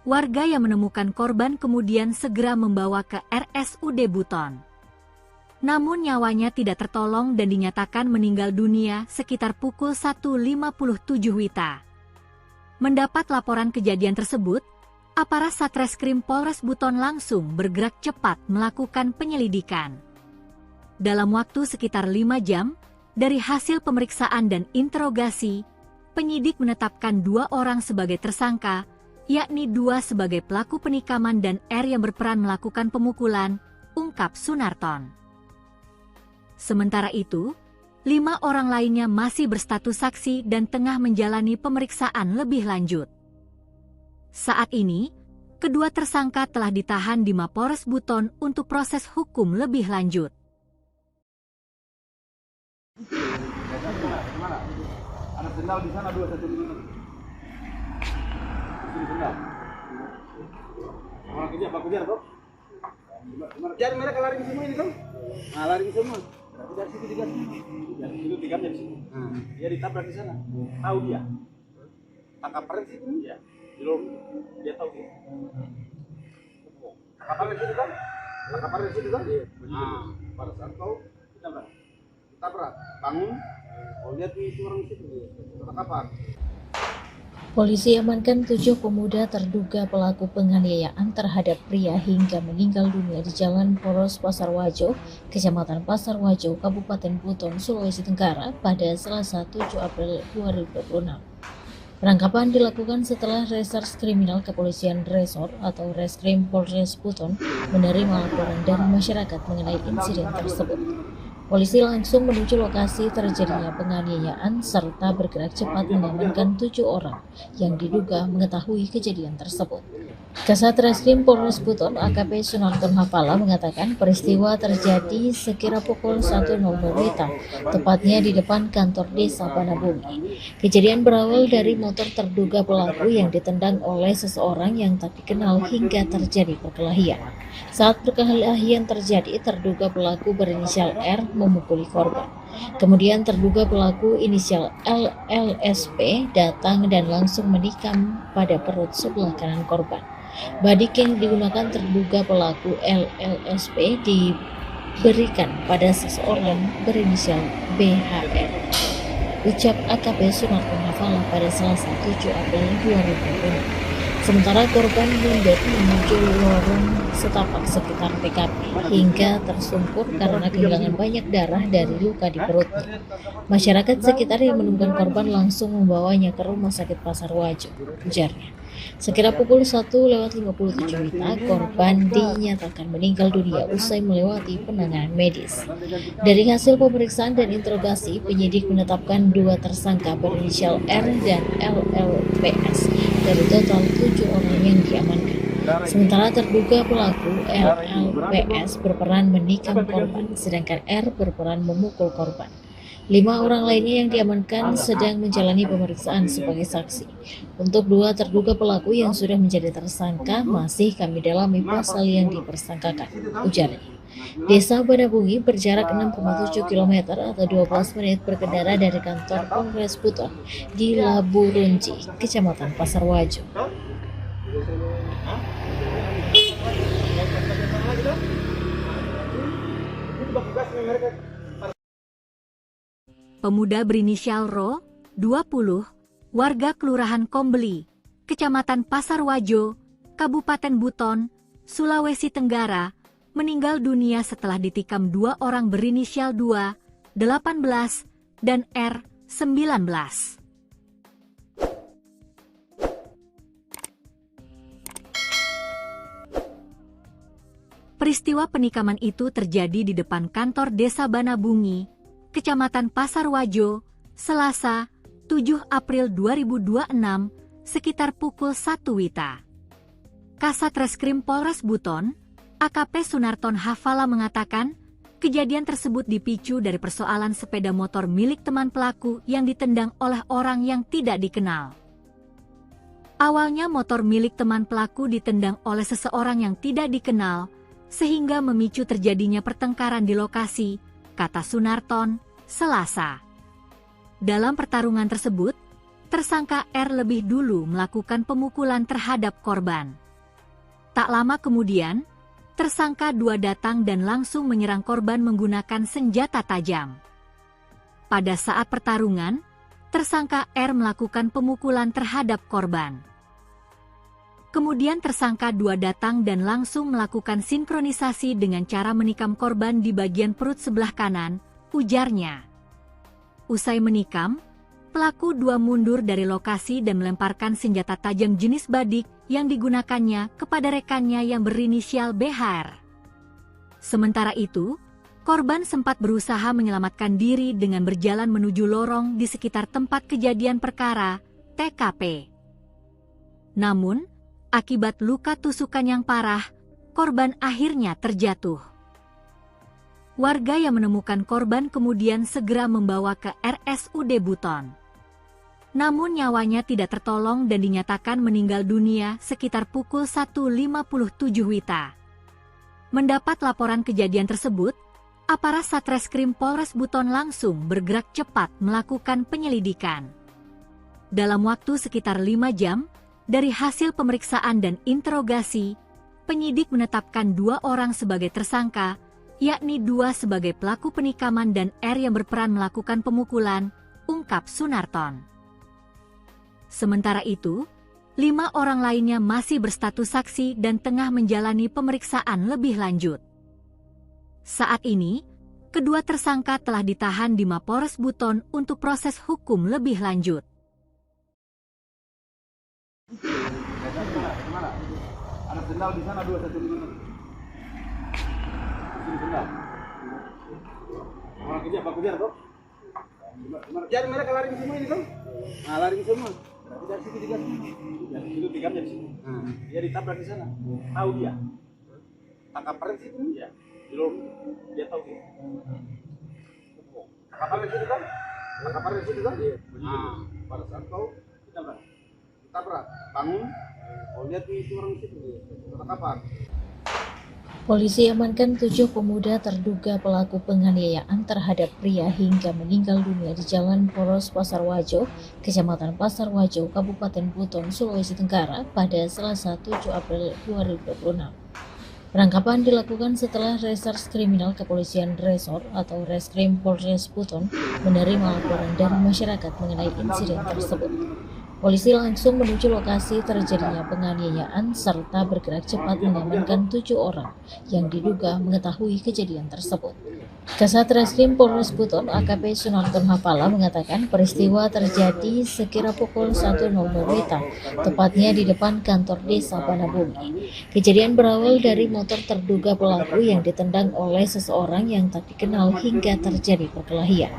Warga yang menemukan korban kemudian segera membawa ke RSUD Buton. Namun nyawanya tidak tertolong dan dinyatakan meninggal dunia sekitar pukul 1.57 WITA. Mendapat laporan kejadian tersebut, aparat Satreskrim Polres Buton langsung bergerak cepat melakukan penyelidikan. Dalam waktu sekitar 5 jam, dari hasil pemeriksaan dan interogasi, penyidik menetapkan 2 orang sebagai tersangka, yakni 2 sebagai pelaku penikaman dan R yang berperan melakukan pemukulan, ungkap Sunarton. Sementara itu, 5 orang lainnya masih berstatus saksi dan tengah menjalani pemeriksaan lebih lanjut. Saat ini, kedua tersangka telah ditahan di Mapores Buton untuk proses hukum lebih lanjut. Mana? Ada sendal di sana 2 1 minuman. Sini sendal. Orang kerja apa kerja kok? Jadi mereka lari ke semua ini kan? Nah, lari ke semua. Berarti dari situ digas. Dari situ digamnya di sini. Dia ditabrak di sana. Tahu dia. Tangkap paret situ dia. Di lorong dia tahu dia. Tangkap paret situ kan? Tangkap paret situ kan? Nah, pada saat kau tabrak, bangun. Oh, lihat itu orang situ. Tangkapan. Polisi amankan 7 pemuda terduga pelaku penganiayaan terhadap pria hingga meninggal dunia di Jalan Poros Pasar Wajo, Kecamatan Pasar Wajo, Kabupaten Buton, Sulawesi Tenggara pada Selasa 7 April 2026. Penangkapan dilakukan setelah Reserse Kriminal Kepolisian Resor atau Reskrim Polres Buton menerima laporan dari masyarakat mengenai insiden tersebut. Polisi langsung menuju lokasi terjadinya penganiayaan serta bergerak cepat mengamankan 7 orang yang diduga mengetahui kejadian tersebut. Kasat Reskrim Polres Buton AKP Sunarton Hafala mengatakan peristiwa terjadi sekira pukul 1.00 WITA, tepatnya di depan kantor desa Banabungi. Kejadian berawal dari motor terduga pelaku yang ditendang oleh seseorang yang tak dikenal hingga terjadi perkelahian. Saat perkelahian terjadi, terduga pelaku berinisial R memukuli korban. Kemudian terduga pelaku inisial LLSP datang dan langsung menikam pada perut sebelah kanan korban. Badik yang digunakan terduga pelaku LLSP diberikan pada seseorang berinisial BHR. Ucap AKP Sunarton Hafala pada Selasa 7 April 2026. Sementara korban mundur menuju lorong setapak sekitar TKP hingga tersungkur karena kehilangan banyak darah dari luka di perutnya. Masyarakat sekitar yang menemukan korban langsung membawanya ke Rumah Sakit Pasar Wajo, ujarnya. Sekira pukul 1.57 WITA, korban dinyatakan meninggal dunia usai melewati penanganan medis. Dari hasil pemeriksaan dan interogasi, penyidik menetapkan 2 tersangka berinisial R dan LLPS dari total 7 orang yang diamankan. Sementara terduga pelaku LLPS berperan menikam korban, sedangkan R berperan memukul korban. 5 orang lainnya yang diamankan sedang menjalani pemeriksaan sebagai saksi. Untuk 2 terduga pelaku yang sudah menjadi tersangka masih kami dalami pasal yang dipersangkakan, ujarnya. Desa Banabungi berjarak 6,7 km atau 12 menit berkendara dari kantor Polres Buton di Laburunji, Kecamatan Pasar Wajo. Pemuda berinisial Ro, 20, warga Kelurahan Kombeli, Kecamatan Pasar Wajo, Kabupaten Buton, Sulawesi Tenggara, meninggal dunia setelah ditikam 2 orang berinisial 2, 18, dan R, 19. Peristiwa penikaman itu terjadi di depan kantor Desa Banabungi, Kecamatan Pasar Wajo, Selasa, 7 April 2026, sekitar pukul 1 WITA. Kasat Reskrim Polres Buton, AKP Sunarton Hafala mengatakan, kejadian tersebut dipicu dari persoalan sepeda motor milik teman pelaku yang ditendang oleh orang yang tidak dikenal. Awalnya motor milik teman pelaku ditendang oleh seseorang yang tidak dikenal, sehingga memicu terjadinya pertengkaran di lokasi, kata Sunarton, Selasa. Dalam pertarungan tersebut, tersangka R lebih dulu melakukan pemukulan terhadap korban. Tak lama kemudian, tersangka 2 datang dan langsung menyerang korban menggunakan senjata tajam. Pada saat pertarungan, tersangka R melakukan pemukulan terhadap korban. Kemudian tersangka 2 datang dan langsung melakukan sinkronisasi dengan cara menikam korban di bagian perut sebelah kanan, ujarnya. Usai menikam, pelaku 2 mundur dari lokasi dan melemparkan senjata tajam jenis badik yang digunakannya kepada rekannya yang berinisial BHR. Sementara itu, korban sempat berusaha menyelamatkan diri dengan berjalan menuju lorong di sekitar tempat kejadian perkara, TKP. Namun, akibat luka tusukan yang parah, korban akhirnya terjatuh. Warga yang menemukan korban kemudian segera membawa ke RSUD Buton. Namun nyawanya tidak tertolong dan dinyatakan meninggal dunia sekitar pukul 1.57 WITA. Mendapat laporan kejadian tersebut, aparat Satreskrim Polres Buton langsung bergerak cepat melakukan penyelidikan. Dalam waktu sekitar 5 jam, dari hasil pemeriksaan dan interogasi, penyidik menetapkan 2 orang sebagai tersangka, yakni 2 sebagai pelaku penikaman dan R yang berperan melakukan pemukulan, ungkap Sunarton. Sementara itu, 5 orang lainnya masih berstatus saksi dan tengah menjalani pemeriksaan lebih lanjut. Saat ini, kedua tersangka telah ditahan di Mapores Buton untuk proses hukum lebih lanjut. Ada sendal di sana 2 1 di mana? Di sendal. Orang kerja apa kerja toh? Jadi mereka lari semua ini toh? Nah, lari semua. Berarti dari situ digas. Dari situ digas dari sini. Dia ditabrak di sana. Tahu dia. Tangkap pres itu ya. Belum dia tahu dia. Tangkap pres itu kan? Tangkap pres itu kan? Nah, pada saat kau ditabrak, bangun. Oh, lihat itu orang situ. Tangkapan. Polisi amankan 7 pemuda terduga pelaku penganiayaan terhadap pria hingga meninggal dunia di Jalan Poros Pasar Wajo, Kecamatan Pasar Wajo, Kabupaten Buton, Sulawesi Tenggara pada Selasa 7 April 2026. Penangkapan dilakukan setelah Reserse Kriminal Kepolisian Resor atau Reskrim Polres Buton menerima laporan dari masyarakat mengenai insiden tersebut. Polisi langsung menuju lokasi terjadinya penganiayaan serta bergerak cepat mengamankan 7 orang yang diduga mengetahui kejadian tersebut. Kasat Reskrim Polres Buton AKP Sunarton Hafala mengatakan peristiwa terjadi sekira pukul 1.00 WITA, tepatnya di depan kantor Desa Banabungi. Kejadian berawal dari motor terduga pelaku yang ditendang oleh seseorang yang tak dikenal hingga terjadi perkelahian.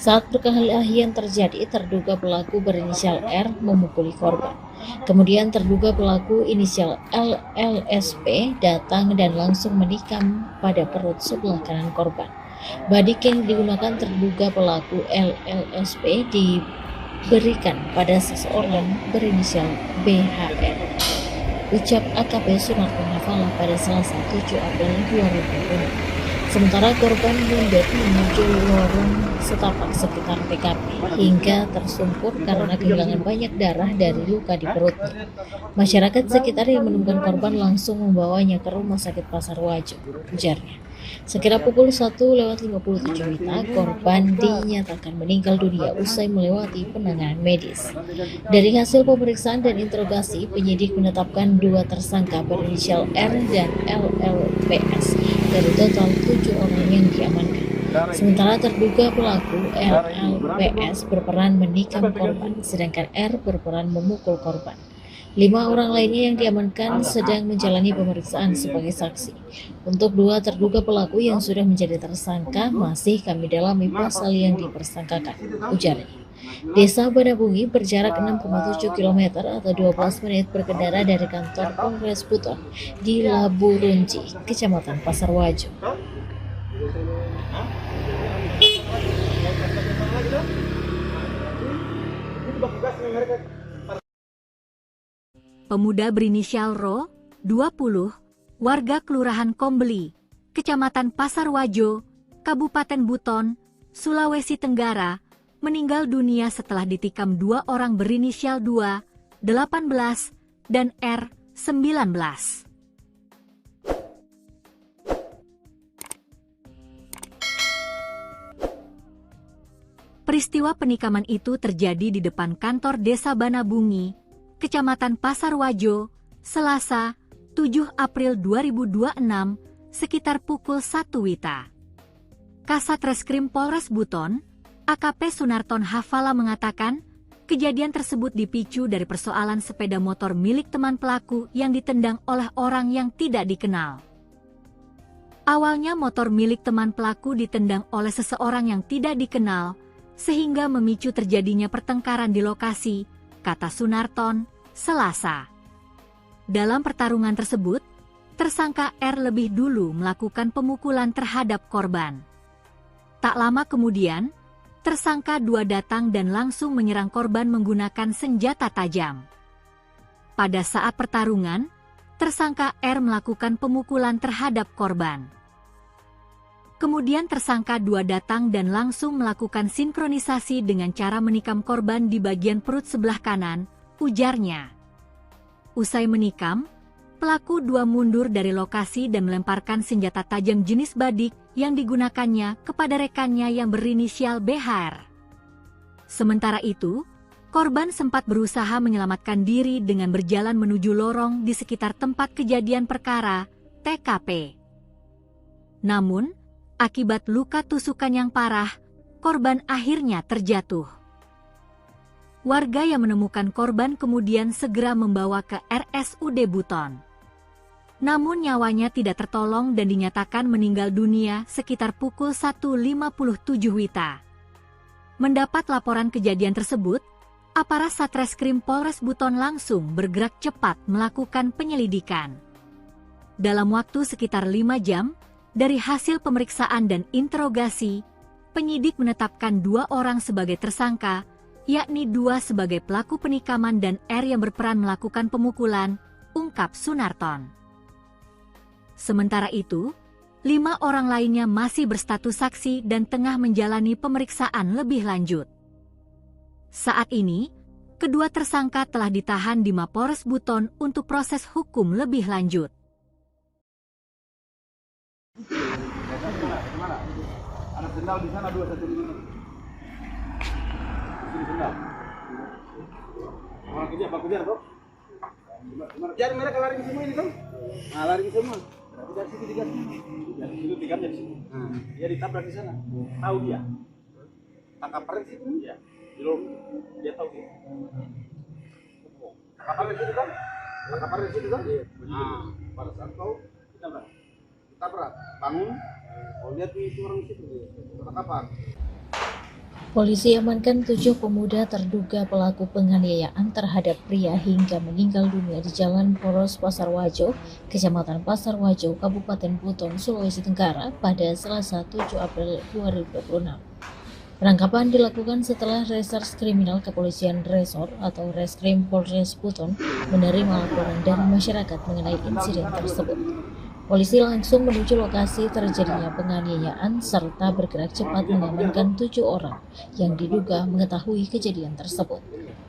Saat perkelahian terjadi, terduga pelaku berinisial R memukuli korban. Kemudian terduga pelaku inisial LLSP datang dan langsung menikam pada perut sebelah kanan korban. Badik yang digunakan terduga pelaku LLSP diberikan pada seseorang berinisial BHR. Ucap AKP Sunarton Hafala pada Selasa 7 April 2020. Sementara korban mundur menuju lorong setapak sekitar TKP hingga tersungkur karena kehilangan banyak darah dari luka di perutnya. Masyarakat sekitar yang menemukan korban langsung membawanya ke Rumah Sakit Pasar Wajo, ujarnya. Sekira pukul 1:57 WITA, korban dinyatakan meninggal dunia usai melewati penanganan medis. Dari hasil pemeriksaan dan interogasi, penyidik menetapkan 2 tersangka berinisial R dan LLPS dari total 7 orang yang diamankan. Sementara terduga pelaku LLPS berperan menikam korban, sedangkan R berperan memukul korban. 5 orang lainnya yang diamankan sedang menjalani pemeriksaan sebagai saksi. Untuk 2 terduga pelaku yang sudah menjadi tersangka masih kami dalami pasal yang dipersangkakan, ujarnya. Desa Banabungi berjarak 6,7 km atau 12 menit berkendara dari kantor Polres Buton di Labu Runci, Kecamatan Pasar Wajo. Pemuda berinisial Ro, 20, warga Kelurahan Kombeli, Kecamatan Pasar Wajo, Kabupaten Buton, Sulawesi Tenggara, meninggal dunia setelah ditikam 2 orang berinisial 2, 18, dan R, 19. Peristiwa penikaman itu terjadi di depan kantor Desa Banabungi, Kecamatan Pasar Wajo, Selasa, 7 April 2026, sekitar pukul 1 WITA. Kasat Reskrim Polres Buton, AKP Sunarton Hafala mengatakan, kejadian tersebut dipicu dari persoalan sepeda motor milik teman pelaku yang ditendang oleh orang yang tidak dikenal. Awalnya motor milik teman pelaku ditendang oleh seseorang yang tidak dikenal, sehingga memicu terjadinya pertengkaran di lokasi, kata Sunarton, Selasa. Dalam pertarungan tersebut, tersangka R lebih dulu melakukan pemukulan terhadap korban. Tak lama kemudian, tersangka 2 datang dan langsung menyerang korban menggunakan senjata tajam. Pada saat pertarungan, tersangka R melakukan pemukulan terhadap korban. Kemudian tersangka 2 datang dan langsung melakukan sinkronisasi dengan cara menikam korban di bagian perut sebelah kanan, ujarnya. Usai menikam, pelaku 2 mundur dari lokasi dan melemparkan senjata tajam jenis badik yang digunakannya kepada rekannya yang berinisial BHR. Sementara itu, korban sempat berusaha menyelamatkan diri dengan berjalan menuju lorong di sekitar tempat kejadian perkara, TKP. Namun, akibat luka tusukan yang parah, korban akhirnya terjatuh. Warga yang menemukan korban kemudian segera membawa ke RSUD Buton. Namun nyawanya tidak tertolong dan dinyatakan meninggal dunia sekitar pukul 1:57 WITA. Mendapat laporan kejadian tersebut, aparat Satreskrim Polres Buton langsung bergerak cepat melakukan penyelidikan. Dalam waktu sekitar 5 jam, dari hasil pemeriksaan dan interogasi, penyidik menetapkan 2 orang sebagai tersangka, yakni 2 sebagai pelaku penikaman dan R yang berperan melakukan pemukulan, ungkap Sunarton. Sementara itu, 5 orang lainnya masih berstatus saksi dan tengah menjalani pemeriksaan lebih lanjut. Saat ini, kedua tersangka telah ditahan di Mapores Buton untuk proses hukum lebih lanjut. Ada sendal di sana 2 satu ini. Sini sendal. Orang kejar, Pak kejar, Bro. Kejar mereka lari semua ini, Bang. Nah, lari semua. Berarti dari situ digas. Dari situ tikamnya di sini. Dia ditabrak di sana. Tahu dia. Tangkap paren situ. Iya. Dia tahu dia. Tangkap paren situ, Bang. Tangkap paren situ, Bang. Nah, pada saat kau tabrak, bangun. Oh, lihat itu orang situ. Tangkapan. Polisi amankan 7 pemuda terduga pelaku penganiayaan terhadap pria hingga meninggal dunia di Jalan Poros Pasar Wajo, Kecamatan Pasar Wajo, Kabupaten Buton, Sulawesi Tenggara pada Selasa 7 April 2026. Penangkapan dilakukan setelah Reserse Kriminal Kepolisian Resor atau Reskrim Polres Buton menerima laporan dari masyarakat mengenai insiden tersebut. Polisi langsung menuju lokasi terjadinya penganiayaan serta bergerak cepat mengamankan 7 orang yang diduga mengetahui kejadian tersebut.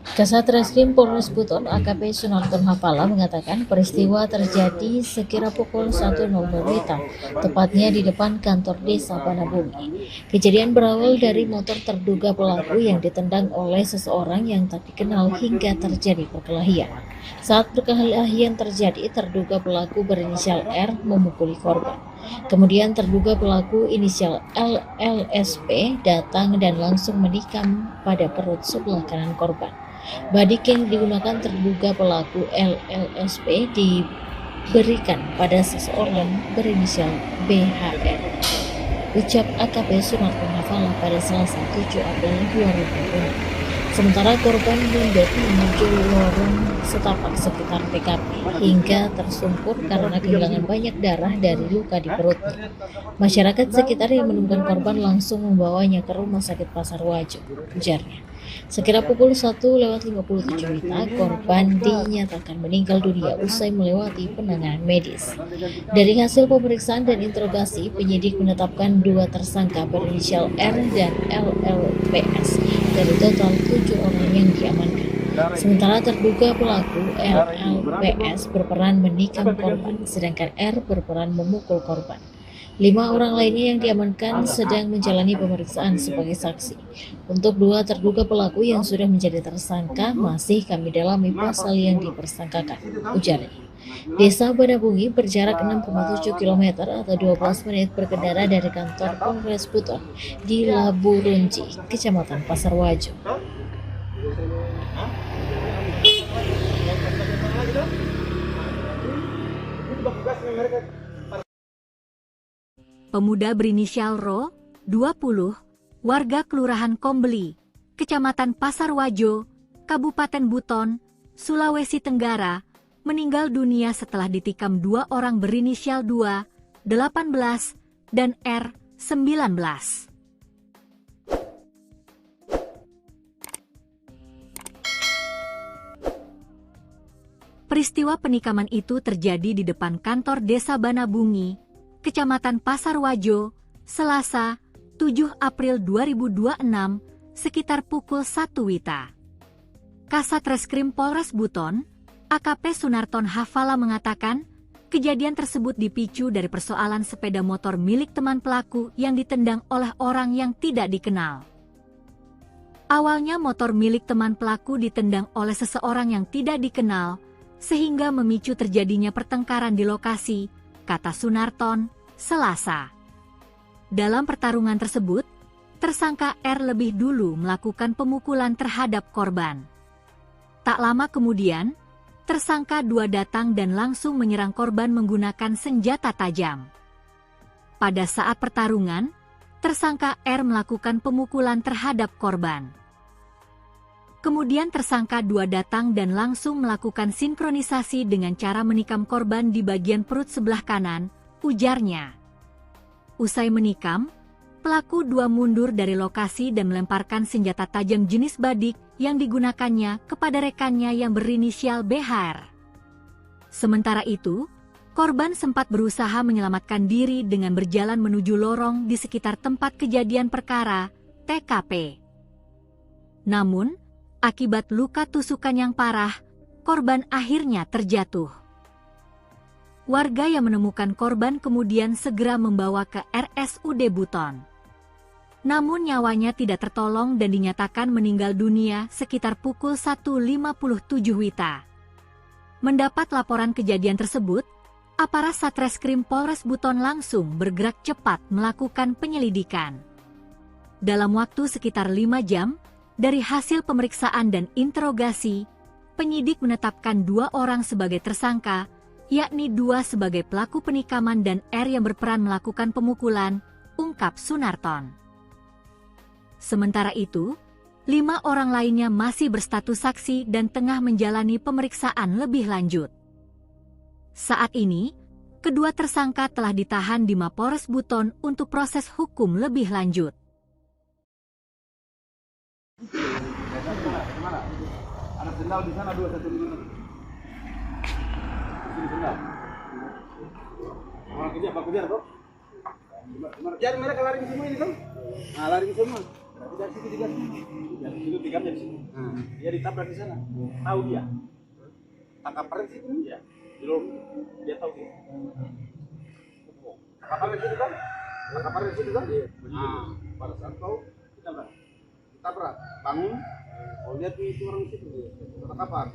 Kasat Reskrim Polres Buton AKP Sunarton Hafala mengatakan peristiwa terjadi sekira pukul 1.00 WITA, tepatnya di depan kantor desa Banabumi. Kejadian berawal dari motor terduga pelaku yang ditendang oleh seseorang yang tak dikenal hingga terjadi perkelahian. Saat perkelahian terjadi, terduga pelaku berinisial R memukuli korban. Kemudian terduga pelaku inisial LLSP datang dan langsung menikam pada perut sebelah kanan korban. Badik yang digunakan terduga pelaku LLSP diberikan pada seseorang berinisial BHR. Ucap AKP Sunarton Hafala pada Selasa 7 April 2020. Sementara korban mundur menuju lorong setapak sekitar TKP hingga tersungkur karena kehilangan banyak darah dari luka di perutnya. Masyarakat sekitar yang menemukan korban langsung membawanya ke Rumah Sakit Pasar Wajo, ujarnya. Sekira pukul 1:57 WITA, korban dinyatakan meninggal dunia usai melewati penanganan medis. Dari hasil pemeriksaan dan interogasi, penyidik menetapkan 2 tersangka berinisial R dan LLPS dari total 7 orang yang diamankan. Sementara terduga pelaku LLPS berperan menikam korban, sedangkan R berperan memukul korban. 5 orang lainnya yang diamankan sedang menjalani pemeriksaan sebagai saksi. Untuk 2 terduga pelaku yang sudah menjadi tersangka masih kami dalami pasal yang dipersangkakan, ujarnya. Desa Banabungi berjarak 6,7 km atau 12 menit berkendara dari kantor Polres Buton di Laburunji, Kecamatan Pasar Wajo. Pemuda berinisial Ro, 20, warga Kelurahan Kombeli, Kecamatan Pasar Wajo, Kabupaten Buton, Sulawesi Tenggara, meninggal dunia setelah ditikam 2 orang berinisial 2, 18, dan R, 19. Peristiwa penikaman itu terjadi di depan kantor Desa Banabungi, Kecamatan Pasar Wajo, Selasa, 7 April 2026, sekitar pukul 1 WITA. Kasat Reskrim Polres Buton, AKP Sunarton Hafala mengatakan, kejadian tersebut dipicu dari persoalan sepeda motor milik teman pelaku yang ditendang oleh orang yang tidak dikenal. Awalnya motor milik teman pelaku ditendang oleh seseorang yang tidak dikenal, sehingga memicu terjadinya pertengkaran di lokasi, kata Sunarton, Selasa. Dalam pertarungan tersebut, tersangka R lebih dulu melakukan pemukulan terhadap korban. Tak lama kemudian, tersangka 2 datang dan langsung menyerang korban menggunakan senjata tajam. Pada saat pertarungan, tersangka R melakukan pemukulan terhadap korban. Kemudian tersangka 2 datang dan langsung melakukan sinkronisasi dengan cara menikam korban di bagian perut sebelah kanan, ujarnya. Usai menikam, pelaku 2 mundur dari lokasi dan melemparkan senjata tajam jenis badik yang digunakannya kepada rekannya yang berinisial BHR. Sementara itu, korban sempat berusaha menyelamatkan diri dengan berjalan menuju lorong di sekitar tempat kejadian perkara, TKP. Namun, akibat luka tusukan yang parah, korban akhirnya terjatuh. Warga yang menemukan korban kemudian segera membawa ke RSUD Buton. Namun nyawanya tidak tertolong dan dinyatakan meninggal dunia sekitar pukul 1:57 WITA. Mendapat laporan kejadian tersebut, aparat Satreskrim Polres Buton langsung bergerak cepat melakukan penyelidikan. Dalam waktu sekitar 5 jam, dari hasil pemeriksaan dan interogasi, penyidik menetapkan 2 orang sebagai tersangka, yakni 2 sebagai pelaku penikaman dan R yang berperan melakukan pemukulan, ungkap Sunarton. Sementara itu, 5 orang lainnya masih berstatus saksi dan tengah menjalani pemeriksaan lebih lanjut. Saat ini, kedua tersangka telah ditahan di Mapores Buton untuk proses hukum lebih lanjut. Ada sendal di sana 2 satu di mana? Sini sendal. Orang kejar, Pak kejar kok. Jadi mereka lari semua ini kan? Nah, lari semua. Berarti dari situ digas. Dari situ tigamnya di situ. Dia ditabrak di sana. Tahu dia. Tangkap di situ dia. Dia tahu dia. Tangkap di situ kan? Tangkap di situ kan? Nah, pada saat kau ditabrak, bangun. Kau lihat itu orang di situ dia. Tangkap.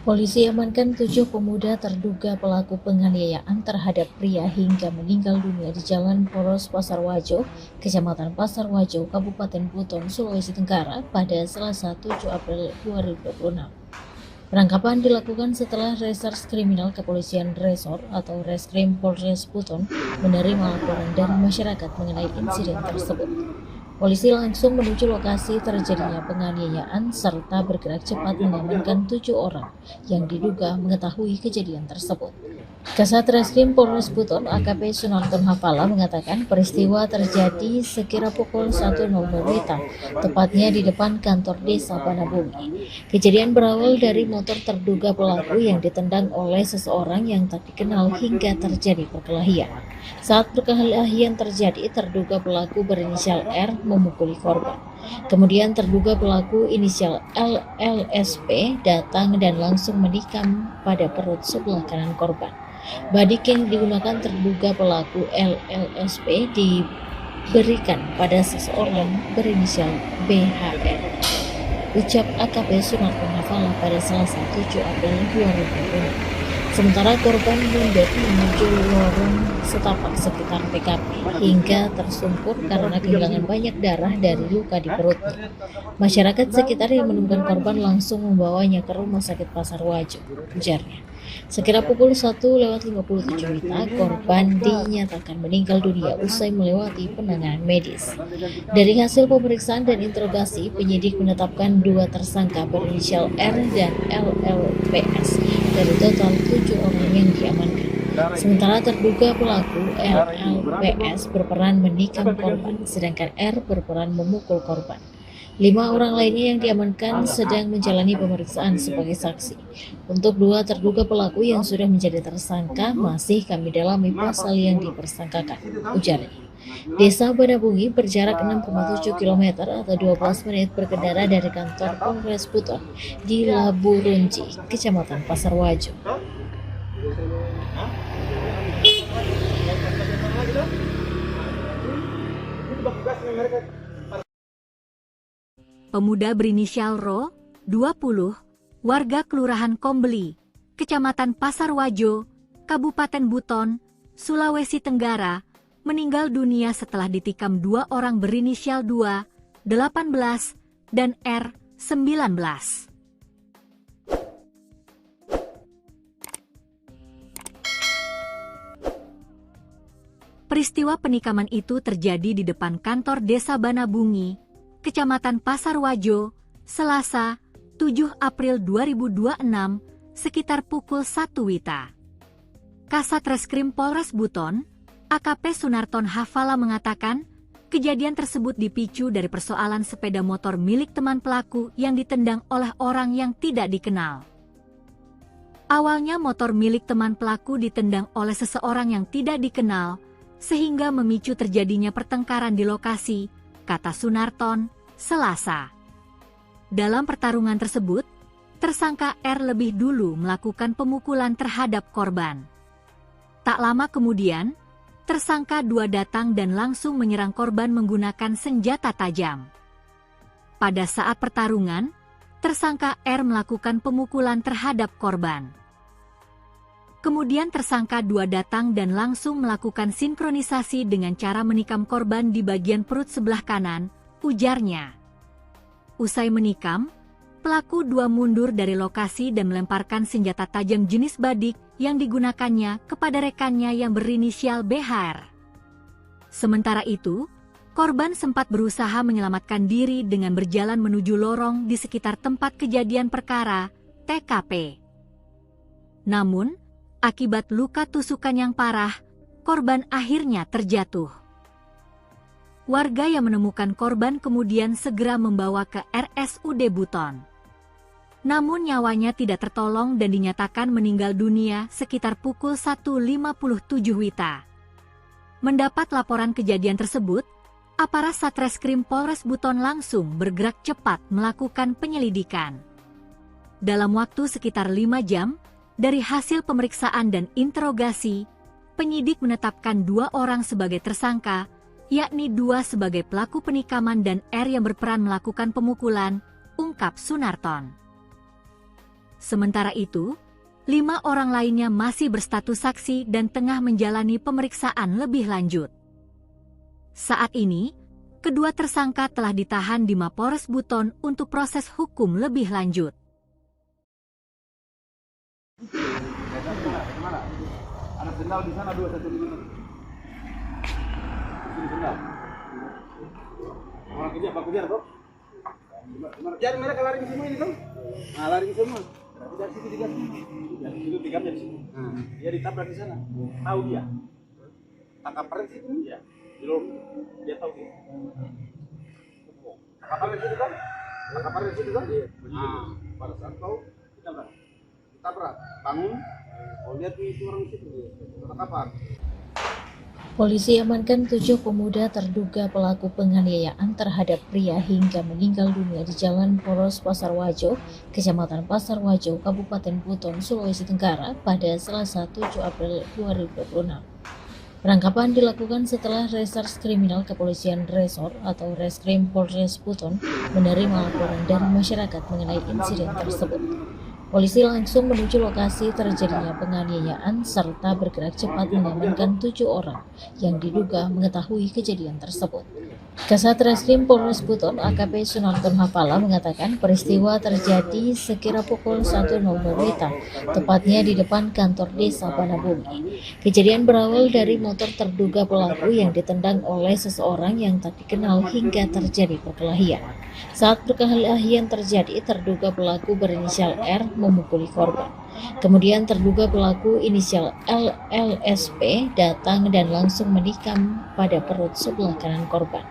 Polisi amankan 7 pemuda terduga pelaku penganiayaan terhadap pria hingga meninggal dunia di Jalan Poros Pasarwajo, Kecamatan Pasarwajo, Kabupaten Buton, Sulawesi Tenggara pada Selasa 7 April 2026. Penangkapan dilakukan setelah Reserse Kriminal Kepolisian Resor atau Reskrim Polres Buton menerima laporan dari masyarakat mengenai insiden tersebut. Polisi langsung menuju lokasi terjadinya penganiayaan serta bergerak cepat mengamankan 7 orang yang diduga mengetahui kejadian tersebut. Kasat Reskrim Polres Buton AKP Sunarton Hafala mengatakan peristiwa terjadi sekira pukul 1.00 WITA, tepatnya di depan kantor desa Banabumi. Kejadian berawal dari motor terduga pelaku yang ditendang oleh seseorang yang tak dikenal hingga terjadi perkelahian. Saat perkelahian terjadi, terduga pelaku berinisial R memukuli korban. Kemudian terduga pelaku inisial LLSP datang dan langsung menikam pada perut sebelah kanan korban. Badik yang digunakan terduga pelaku LLSP diberikan pada seseorang berinisial BHR. Ucap AKP Sunarton Hafala pada Selasa 7 April 2020. Sementara korban mundur menuju lorong setapak sekitar TKP hingga tersungkur karena kehilangan banyak darah dari luka di perutnya. Masyarakat sekitar yang menemukan korban langsung membawanya ke Rumah Sakit Pasarwajo, ujarnya. Sekira pukul 1:57 WITA, korban dinyatakan meninggal dunia usai melewati penanganan medis. Dari hasil pemeriksaan dan interogasi, penyidik menetapkan 2 tersangka berinisial R dan LLPS dari total 7 orang yang diamankan. Sementara terduga pelaku LLPS berperan menikam korban, sedangkan R berperan memukul korban. 5 orang lainnya yang diamankan sedang menjalani pemeriksaan sebagai saksi. Untuk 2 terduga pelaku yang sudah menjadi tersangka masih kami dalami pasal yang dipersangkakan, ujarnya. Desa Banabungi berjarak 6,7 km atau 12 menit berkendara dari kantor Polres Buton di Laburunji, Kecamatan Pasarwajo. Pemuda berinisial Ro, 20, warga Kelurahan Kombeli, Kecamatan Pasarwajo, Kabupaten Buton, Sulawesi Tenggara, meninggal dunia setelah ditikam 2 orang berinisial 2, 18, dan R, 19. Peristiwa penikaman itu terjadi di depan kantor Desa Banabungi, Kecamatan Pasarwajo, Selasa, 7 April 2026, sekitar pukul 1 WITA. Kasat Reskrim Polres Buton, AKP Sunarton Hafala mengatakan, kejadian tersebut dipicu dari persoalan sepeda motor milik teman pelaku yang ditendang oleh orang yang tidak dikenal. Awalnya motor milik teman pelaku ditendang oleh seseorang yang tidak dikenal, sehingga memicu terjadinya pertengkaran di lokasi, kata Sunarton, Selasa. Dalam pertarungan tersebut, tersangka R lebih dulu melakukan pemukulan terhadap korban. Tak lama kemudian, tersangka 2 datang dan langsung menyerang korban menggunakan senjata tajam. Pada saat pertarungan, tersangka R melakukan pemukulan terhadap korban. Kemudian tersangka 2 datang dan langsung melakukan sinkronisasi dengan cara menikam korban di bagian perut sebelah kanan, ujarnya. Usai menikam, pelaku 2 mundur dari lokasi dan melemparkan senjata tajam jenis badik yang digunakannya kepada rekannya yang berinisial BHR. Sementara itu, korban sempat berusaha menyelamatkan diri dengan berjalan menuju lorong di sekitar tempat kejadian perkara, TKP. Namun, akibat luka tusukan yang parah, korban akhirnya terjatuh. Warga yang menemukan korban kemudian segera membawa ke RSUD Buton. Namun nyawanya tidak tertolong dan dinyatakan meninggal dunia sekitar pukul 1.57 WITA. Mendapat laporan kejadian tersebut, aparat Satreskrim Polres Buton langsung bergerak cepat melakukan penyelidikan. Dalam waktu sekitar 5 jam, dari hasil pemeriksaan dan interogasi, penyidik menetapkan 2 orang sebagai tersangka, yakni 2 sebagai pelaku penikaman dan R yang berperan melakukan pemukulan, ungkap Sunarton. Sementara itu, 5 orang lainnya masih berstatus saksi dan tengah menjalani pemeriksaan lebih lanjut. Saat ini, kedua tersangka telah ditahan di Mapolres Buton untuk proses hukum lebih lanjut. Ada sendal di sana 2 satu di sini. Ini sendal. Orang kejar kok. Jadi mereka lari ke semua ini kan? Nah, lari ke semua. Berarti dari situ digas. Dari situ digamnya di sini. Dia ditabrak di sana. Tahu dia. Tangkap peren situ dia. Di lorong dia tahu dia. Tangkap peren situ kan? Tangkap peren situ kan? Nah, pada saat tahu ditabrak. Bangun. Oh, lihat itu orang situ. Tangkapan. Polisi amankan 7 pemuda terduga pelaku penganiayaan terhadap pria hingga meninggal dunia di Jalan Poros Pasar Wajo, Kecamatan Pasar Wajo, Kabupaten Buton, Sulawesi Tenggara pada Selasa 7 April 2026. Penangkapan dilakukan setelah Reserse Kriminal Kepolisian Resor atau Reskrim Polres Buton menerima laporan dari masyarakat mengenai insiden tersebut. Polisi langsung menuju lokasi terjadinya penganiayaan serta bergerak cepat mengamankan 7 orang yang diduga mengetahui kejadian tersebut. Kasat Reskrim Polres Buton AKP Sunarton Hafala mengatakan peristiwa terjadi sekira pukul 1.00 WITA, tepatnya di depan kantor desa Banabumi. Kejadian berawal dari motor terduga pelaku yang ditendang oleh seseorang yang tak dikenal hingga terjadi perkelahian. Saat perkelahian terjadi, terduga pelaku berinisial R memukuli korban. Kemudian terduga pelaku inisial LLSP datang dan langsung menikam pada perut sebelah kanan korban.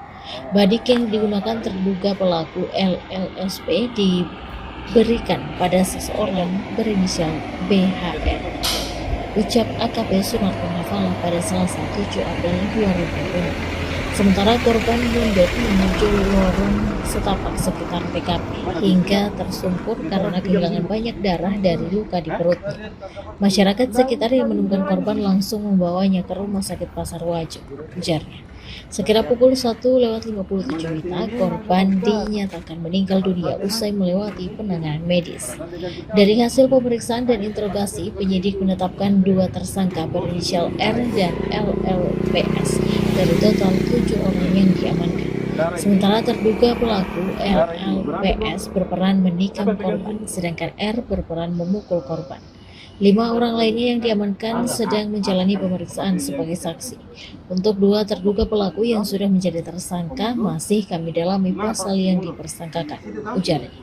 Badik yang digunakan terduga pelaku LLSP diberikan pada seseorang berinisial BHR. Ucap AKP Sunarton Hafala pada Selasa 7 April 2020. Sementara korban mundur menuju lorong setapak sekitar TKP hingga tersungkur karena kehilangan banyak darah dari luka di perutnya. Masyarakat sekitar yang menemukan korban langsung membawanya ke Rumah Sakit Pasar Wajo, ujarnya. Sekira pukul 1.57 WITA, korban dinyatakan meninggal dunia usai melewati penanganan medis. Dari hasil pemeriksaan dan interogasi, penyidik menetapkan 2 tersangka berinisial R dan LLPS dari total 7 orang yang diamankan. Sementara terduga pelaku LLPS berperan menikam korban, sedangkan R berperan memukul korban. 5 orang lainnya yang diamankan sedang menjalani pemeriksaan sebagai saksi. Untuk 2 terduga pelaku yang sudah menjadi tersangka masih kami dalami pasal yang dipersangkakan, ujarnya.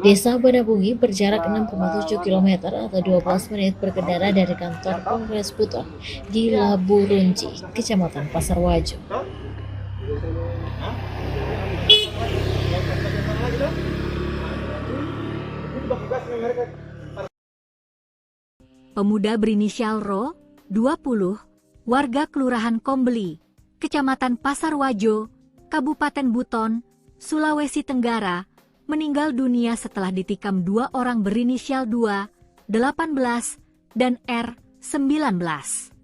Desa Banabungi berjarak 6,7 km atau 12 menit berkendara dari kantor Polres Buton di Laburunji, Kecamatan Pasar Wajo. Pemuda berinisial Ro, 20, warga Kelurahan Kombeli, Kecamatan Pasar Wajo, Kabupaten Buton, Sulawesi Tenggara, meninggal dunia setelah ditikam 2 orang berinisial 2, 18, dan R, 19.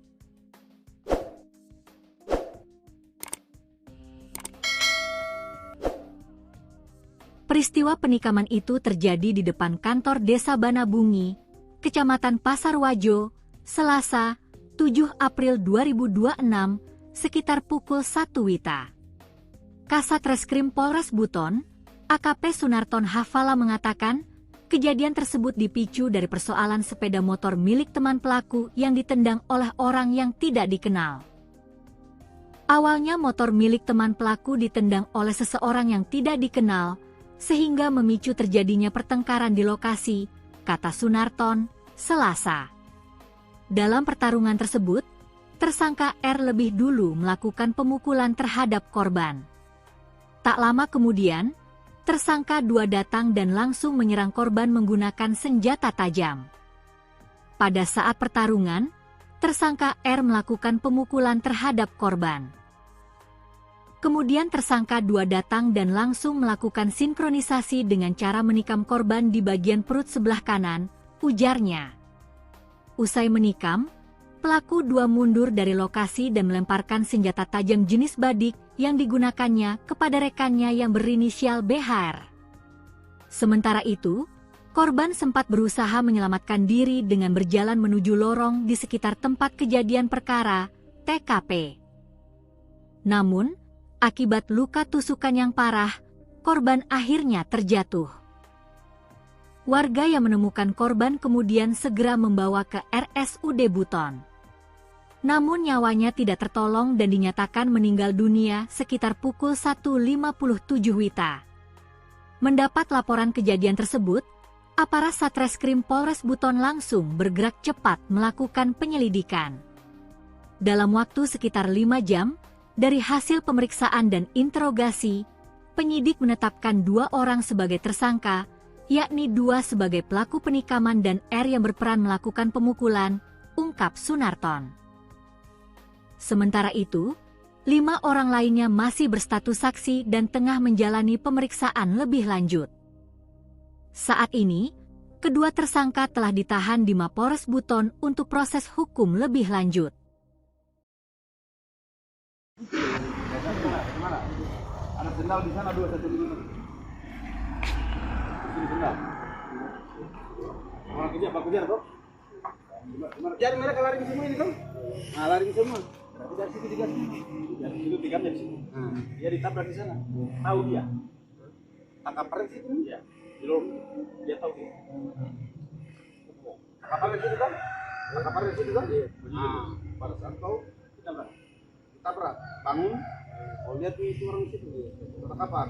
Peristiwa penikaman itu terjadi di depan kantor Desa Banabungi, Kecamatan Pasar Wajo, Selasa, 7 April 2026, sekitar pukul 1 WITA. Kasat Reskrim Polres Buton, AKP Sunarton Hafala mengatakan, kejadian tersebut dipicu dari persoalan sepeda motor milik teman pelaku yang ditendang oleh orang yang tidak dikenal. Awalnya motor milik teman pelaku ditendang oleh seseorang yang tidak dikenal, sehingga memicu terjadinya pertengkaran di lokasi, kata Sunarton, Selasa. Dalam pertarungan tersebut, tersangka R lebih dulu melakukan pemukulan terhadap korban. Tak lama kemudian, tersangka 2 datang dan langsung menyerang korban menggunakan senjata tajam. Pada saat pertarungan, tersangka R melakukan pemukulan terhadap korban. Kemudian tersangka 2 datang dan langsung melakukan sinkronisasi dengan cara menikam korban di bagian perut sebelah kanan, ujarnya. Usai menikam, pelaku 2 mundur dari lokasi dan melemparkan senjata tajam jenis badik yang digunakannya kepada rekannya yang berinisial BHR. Sementara itu, korban sempat berusaha menyelamatkan diri dengan berjalan menuju lorong di sekitar tempat kejadian perkara, TKP. Namun, akibat luka tusukan yang parah, korban akhirnya terjatuh. Warga yang menemukan korban kemudian segera membawa ke RSUD Buton. Namun nyawanya tidak tertolong dan dinyatakan meninggal dunia sekitar pukul 1.57 WITA. Mendapat laporan kejadian tersebut, aparat Satreskrim Polres Buton langsung bergerak cepat melakukan penyelidikan. Dalam waktu sekitar 5 jam, dari hasil pemeriksaan dan interogasi, penyidik menetapkan 2 orang sebagai tersangka, yakni 2 sebagai pelaku penikaman dan R yang berperan melakukan pemukulan, ungkap Sunarton. Sementara itu, 5 orang lainnya masih berstatus saksi dan tengah menjalani pemeriksaan lebih lanjut. Saat ini, kedua tersangka telah ditahan di Mapolres Buton untuk proses hukum lebih lanjut. Ada sendal di sana 2 satu ini. Ini sendal. Pak kejar kok. Jadi mereka lari ke semua ini kan? Nah, lari ke semua. Berarti dari situ digas. Dari situ tikam dari situ. Dia ditabrak di sana. Tahu dia. Tangkap paren situ dia. Di lorong dia tahu dia. Tangkap paren situ kan? Tangkap paren situ kan? Nah, pada saat kau ditabrak, bangun. Kau lihat itu orang situ. Tangkapan.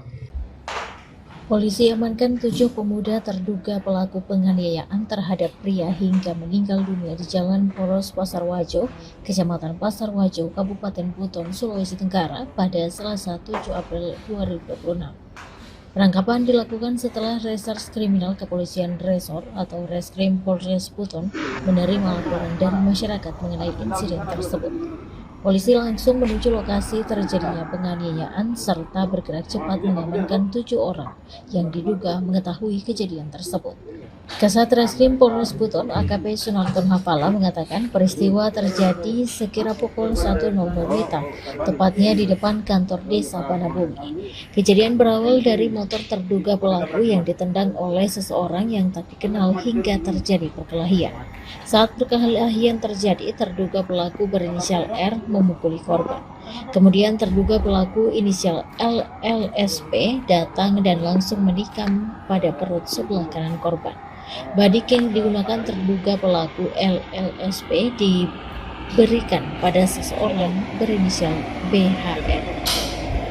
Polisi amankan 7 pemuda terduga pelaku penganiayaan terhadap pria hingga meninggal dunia di Jalan Poros Pasar Wajo, Kecamatan Pasar Wajo, Kabupaten Buton, Sulawesi Tenggara pada Selasa 7 April 2026. Penangkapan dilakukan setelah Reserse Kriminal Kepolisian Resor atau Reskrim Polres Buton menerima laporan dari masyarakat mengenai insiden tersebut. Polisi langsung menuju lokasi terjadinya penganiayaan serta bergerak cepat mengamankan 7 orang yang diduga mengetahui kejadian tersebut. Kasat Reskrim Polres Buton AKP Sunarton Hafala mengatakan peristiwa terjadi sekira pukul 1.00 WITA, tepatnya di depan kantor desa Banabumi. Kejadian berawal dari motor terduga pelaku yang ditendang oleh seseorang yang tak dikenal hingga terjadi perkelahian. Saat perkelahian terjadi, terduga pelaku berinisial R memukuli korban. Kemudian terduga pelaku inisial LLSP datang dan langsung menikam pada perut sebelah kanan korban. Badik yang digunakan terduga pelaku LLSP diberikan pada seseorang berinisial BHR.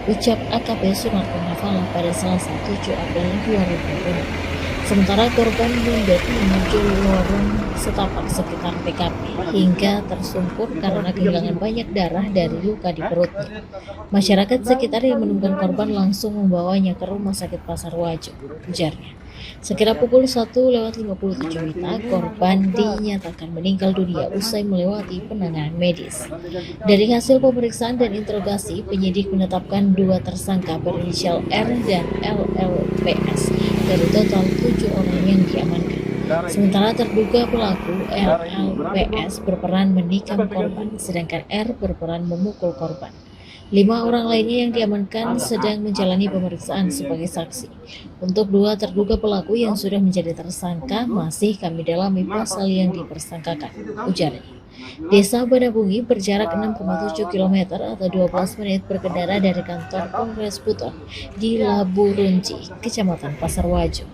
Ucap AKP Sunarton Hafala pada Selasa 7 April 2020. Sementara korban mundur menuju lorong setapak sekitar TKP hingga tersungkur karena kehilangan banyak darah dari luka di perutnya. Masyarakat sekitar yang menemukan korban langsung membawanya ke Rumah Sakit Pasar Wajo, ujarnya. Sekira pukul 1.57 WITA, korban dinyatakan meninggal dunia usai melewati penanganan medis. Dari hasil pemeriksaan dan interogasi, penyidik menetapkan 2 tersangka berinisial R dan LLPS dari total 7 orang yang diamankan. Sementara terduga pelaku LLPS berperan menikam korban, sedangkan R berperan memukul korban. 5 orang lainnya yang diamankan sedang menjalani pemeriksaan sebagai saksi. Untuk 2 terduga pelaku yang sudah menjadi tersangka masih kami dalami pasal yang dipersangkakan, ujarnya. Desa Banabungi berjarak 6,7 km atau 12 menit berkendara dari kantor Polres Buton di Labu Runci, Kecamatan Pasar Wajo.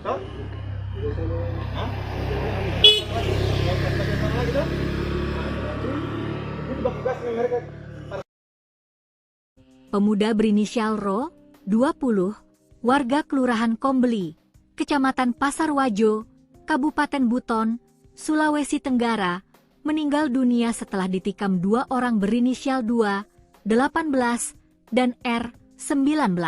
Pemuda berinisial Ro, 20, warga Kelurahan Kombeli, Kecamatan Pasar Wajo, Kabupaten Buton, Sulawesi Tenggara, meninggal dunia setelah ditikam 2 orang berinisial 2, 18, dan R, 19.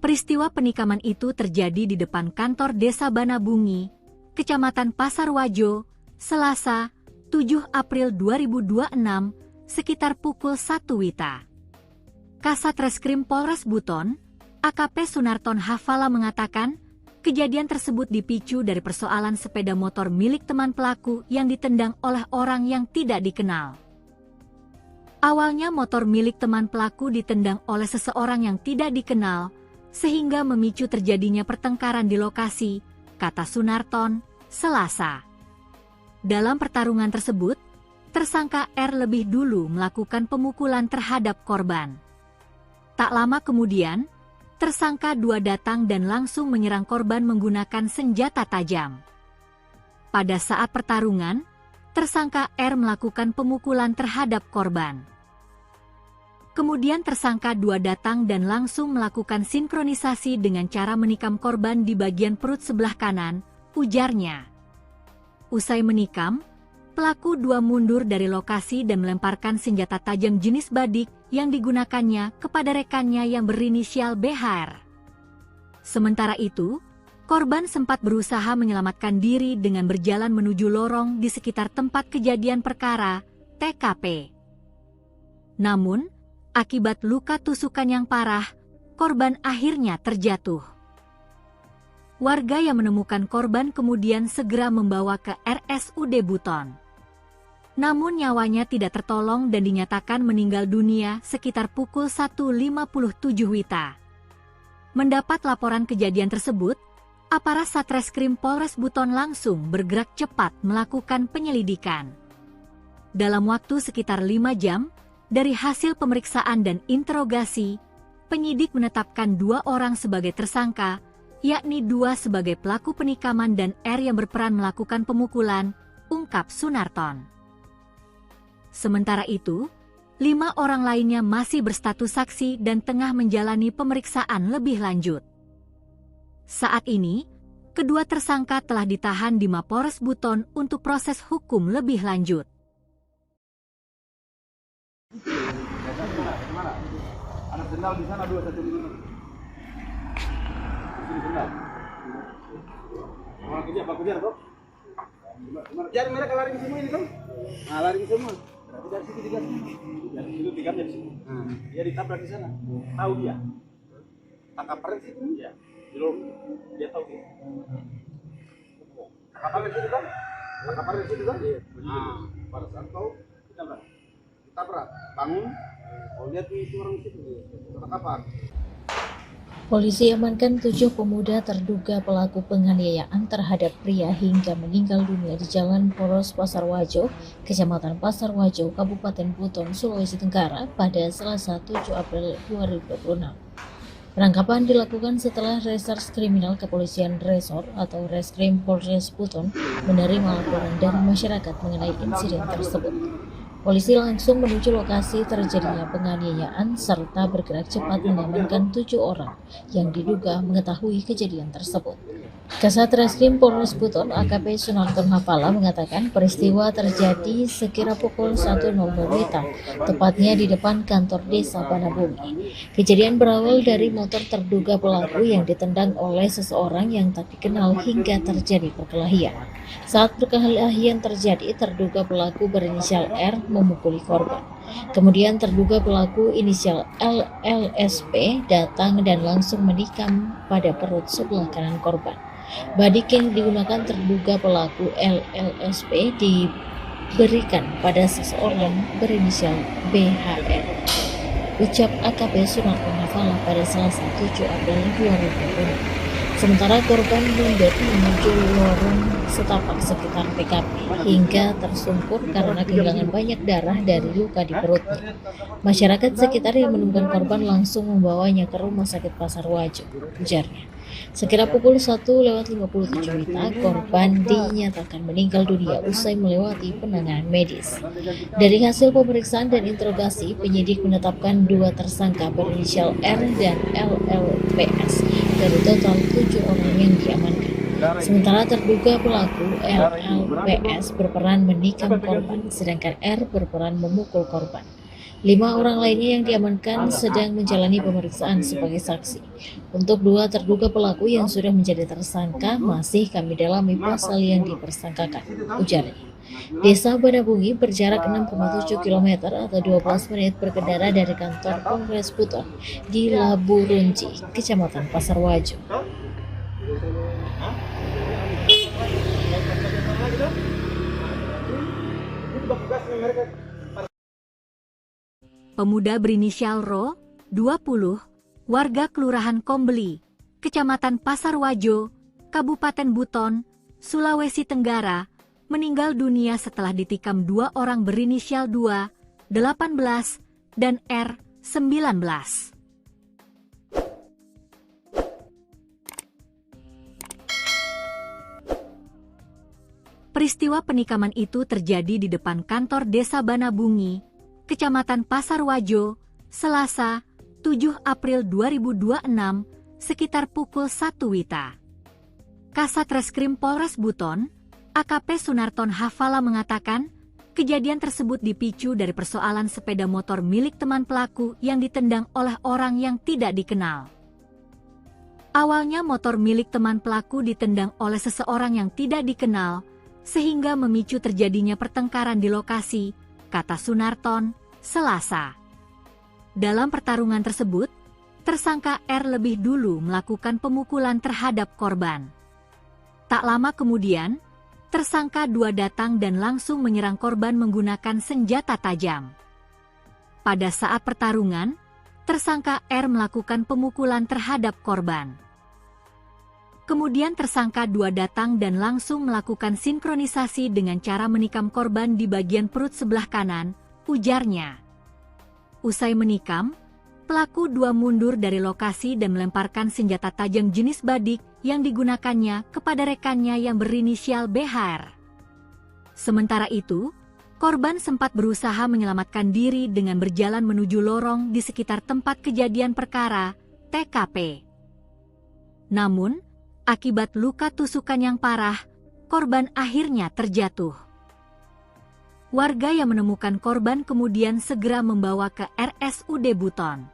Peristiwa penikaman itu terjadi di depan kantor Desa Banabungi, Kecamatan Pasarwajo, Selasa, 7 April 2026, sekitar pukul 1 WITA. Kasat Reskrim Polres Buton, AKP Sunarton Hafala mengatakan, kejadian tersebut dipicu dari persoalan sepeda motor milik teman pelaku yang ditendang oleh orang yang tidak dikenal. Awalnya motor milik teman pelaku ditendang oleh seseorang yang tidak dikenal, sehingga memicu terjadinya pertengkaran di lokasi, kata Sunarton, Selasa. Dalam pertarungan tersebut, tersangka R lebih dulu melakukan pemukulan terhadap korban. Tak lama kemudian, tersangka 2 datang dan langsung menyerang korban menggunakan senjata tajam. Pada saat pertarungan, tersangka R melakukan pemukulan terhadap korban. Kemudian tersangka 2 datang dan langsung melakukan sinkronisasi dengan cara menikam korban di bagian perut sebelah kanan, ujarnya. Usai menikam, pelaku 2 mundur dari lokasi dan melemparkan senjata tajam jenis badik yang digunakannya kepada rekannya yang berinisial BHR. Sementara itu, korban sempat berusaha menyelamatkan diri dengan berjalan menuju lorong di sekitar tempat kejadian perkara, TKP. Namun, akibat luka tusukan yang parah, korban akhirnya terjatuh. Warga yang menemukan korban kemudian segera membawa ke RSUD Buton. Namun nyawanya tidak tertolong dan dinyatakan meninggal dunia sekitar pukul 1.57 WITA. Mendapat laporan kejadian tersebut, aparat Satreskrim Polres Buton langsung bergerak cepat melakukan penyelidikan. Dalam waktu sekitar 5 jam, dari hasil pemeriksaan dan interogasi, penyidik menetapkan 2 orang sebagai tersangka, yakni 2 sebagai pelaku penikaman dan R yang berperan melakukan pemukulan, ungkap Sunarton. Sementara itu, 5 orang lainnya masih berstatus saksi dan tengah menjalani pemeriksaan lebih lanjut. Saat ini, kedua tersangka telah ditahan di Mapores Buton untuk proses hukum lebih lanjut. Kemana? Ada sendal di sana 2 1 dulu. Sini sendal. Mau kejar, Pak kejar, Bro. Kejar mereka lari ke semua ini, Bang. Nah, lari ke semua. Berarti dari situ digas. Dari situ digas dari sini. Dia ditabrak di sana. Tahu dia. Tangkap perut situ. Iya. Belum dia tahu dia. Tangkap perut situ, Bang. Tangkap perut situ, Bang. Iya. Nah, pada saat tahu ditabrak. Bangun. Oh, lihat itu orang situ. Tangkapan. Polisi amankan 7 pemuda terduga pelaku penganiayaan terhadap pria hingga meninggal dunia di Jalan Poros Pasarwajo, Kecamatan Pasarwajo, Kabupaten Buton, Sulawesi Tenggara pada Selasa 7 April 2026. Penangkapan dilakukan setelah Reserse Kriminal Kepolisian Resor atau Reskrim Polres Buton menerima laporan dari masyarakat mengenai insiden tersebut. Polisi langsung menuju lokasi terjadinya penganiayaan serta bergerak cepat mengamankan 7 orang yang diduga mengetahui kejadian tersebut. Kasat Reskrim Polres Buton AKP Sunarton Hafala mengatakan peristiwa terjadi sekira pukul 1.00 WITA, tepatnya di depan kantor Desa Banabungi. Kejadian berawal dari motor terduga pelaku yang ditendang oleh seseorang yang tak dikenal hingga terjadi perkelahian. Saat perkelahian terjadi, terduga pelaku berinisial R memukuli korban. Kemudian terduga pelaku inisial LLSP datang dan langsung menikam pada perut sebelah kanan korban. Badik yang digunakan terduga pelaku LLSP diberikan pada seseorang berinisial BHR. Ucap AKP Sunarton Hafala pada Selasa 7 April 2020. Sementara korban mundur menuju lorong setapak sekitar TKP hingga tersungkur karena kehilangan banyak darah dari luka di perutnya. Masyarakat sekitar yang menemukan korban langsung membawanya ke Rumah Sakit Pasarwajo, ujarnya. Sekira pukul 1.57 WITA, korban dinyatakan meninggal dunia usai melewati penanganan medis. Dari hasil pemeriksaan dan interogasi, penyidik menetapkan 2 tersangka berinisial R dan LLPS dari total 7 orang yang diamankan. Sementara terduga pelaku LLPS berperan menikam korban, sedangkan R berperan memukul korban. 5 orang lainnya yang diamankan sedang menjalani pemeriksaan sebagai saksi. Untuk 2 terduga pelaku yang sudah menjadi tersangka masih kami dalami pasal yang dipersangkakan, ujarnya. Desa Banabungi berjarak 6,7 km atau 12 menit berkendara dari kantor Polres Buton di Labu Runci, Kecamatan Pasar Wajo. Pemuda berinisial Ro, 20, warga Kelurahan Kombeli, Kecamatan Pasar Wajo, Kabupaten Buton, Sulawesi Tenggara, meninggal dunia setelah ditikam 2 orang berinisial 2, 18, dan R, 19. Peristiwa penikaman itu terjadi di depan kantor Desa Banabungi, Kecamatan Pasar Wajo, Selasa, 7 April 2026, sekitar pukul 1 WITA. Kasat Reskrim Polres Buton, AKP Sunarton Hafala mengatakan, kejadian tersebut dipicu dari persoalan sepeda motor milik teman pelaku yang ditendang oleh orang yang tidak dikenal. Awalnya motor milik teman pelaku ditendang oleh seseorang yang tidak dikenal, sehingga memicu terjadinya pertengkaran di lokasi, kata Sunarton, Selasa. Dalam pertarungan tersebut, tersangka R lebih dulu melakukan pemukulan terhadap korban. Tak lama kemudian, tersangka 2 datang dan langsung menyerang korban menggunakan senjata tajam. Pada saat pertarungan, tersangka R melakukan pemukulan terhadap korban. Kemudian tersangka 2 datang dan langsung melakukan sinkronisasi dengan cara menikam korban di bagian perut sebelah kanan, ujarnya. Usai menikam, pelaku 2 mundur dari lokasi dan melemparkan senjata tajam jenis badik yang digunakannya kepada rekannya yang berinisial BHR. Sementara itu, korban sempat berusaha menyelamatkan diri dengan berjalan menuju lorong di sekitar tempat kejadian perkara, TKP. Namun, akibat luka tusukan yang parah, korban akhirnya terjatuh. Warga yang menemukan korban kemudian segera membawa ke RSUD Buton.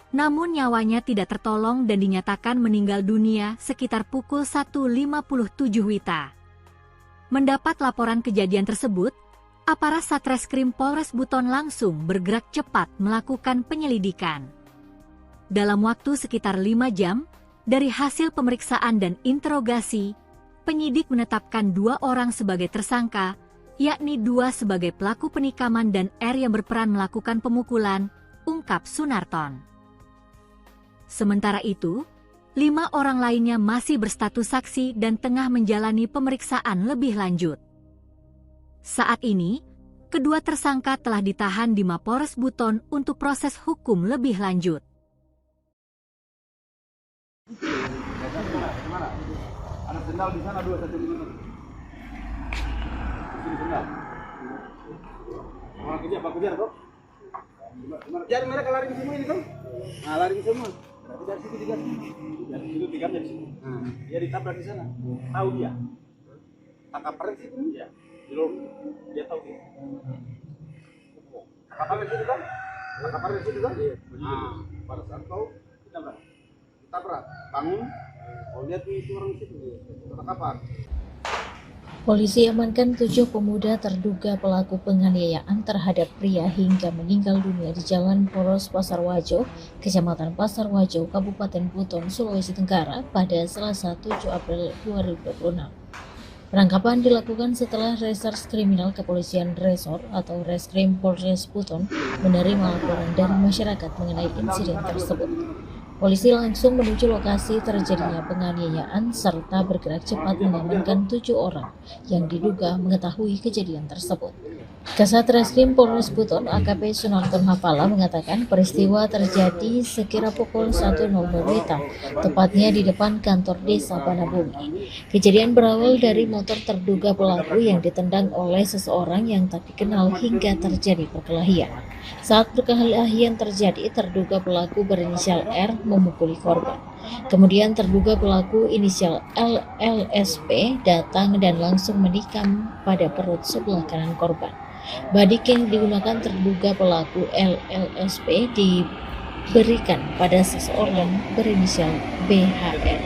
Namun nyawanya tidak tertolong dan dinyatakan meninggal dunia sekitar pukul 1.57 WITA. Mendapat laporan kejadian tersebut, aparat Satreskrim Polres Buton langsung bergerak cepat melakukan penyelidikan. Dalam waktu sekitar 5 jam, dari hasil pemeriksaan dan interogasi, penyidik menetapkan 2 orang sebagai tersangka, yakni 2 sebagai pelaku penikaman dan R yang berperan melakukan pemukulan, ungkap Sunarton. Sementara itu, 5 orang lainnya masih berstatus saksi dan tengah menjalani pemeriksaan lebih lanjut. Saat ini, kedua tersangka telah ditahan di Mapolres Buton untuk proses hukum lebih lanjut. Ada sendal di sana 2 1 di mana? Di sendal. Orang kerja apa kerja kok? Jadi mereka lari semua ini kan? Nah, lari semua. Berarti dari situ digas. Dari situ digamnya di sini. Dia ditabrak di sana. Tahu dia. Tangkap perut itu dia. Di lorong. Dia tahu dia. Tangkap perut itu kan? Tangkap perut itu kan? Nah, pada saat tahu ditabrak. Bangun. Oh, lihat itu orang situ. Tangkapan. Polisi amankan 7 pemuda terduga pelaku penganiayaan terhadap pria hingga meninggal dunia di Jalan Poros Pasar Wajo, Kecamatan Pasar Wajo, Kabupaten Buton, Sulawesi Tenggara pada Selasa 7 April 2026. Penangkapan dilakukan setelah Reserse Kriminal Kepolisian Resor atau Reskrim Polres Buton menerima laporan dari masyarakat mengenai insiden tersebut. Polisi langsung menuju lokasi terjadinya penganiayaan serta bergerak cepat mengamankan 7 orang yang diduga mengetahui kejadian tersebut. Kasat Reskrim Polres Buton AKP Sunarton Hafala mengatakan peristiwa terjadi sekira pukul 1.00 WITA, tepatnya di depan kantor Desa Banabungi. Kejadian berawal dari motor terduga pelaku yang ditendang oleh seseorang yang tak dikenal hingga terjadi perkelahian. Saat perkelahian terjadi, terduga pelaku berinisial R memukuli korban. Kemudian terduga pelaku inisial LLSP datang dan langsung menikam pada perut sebelah kanan korban. Badik yang digunakan terduga pelaku LLSP diberikan pada seseorang berinisial BHR.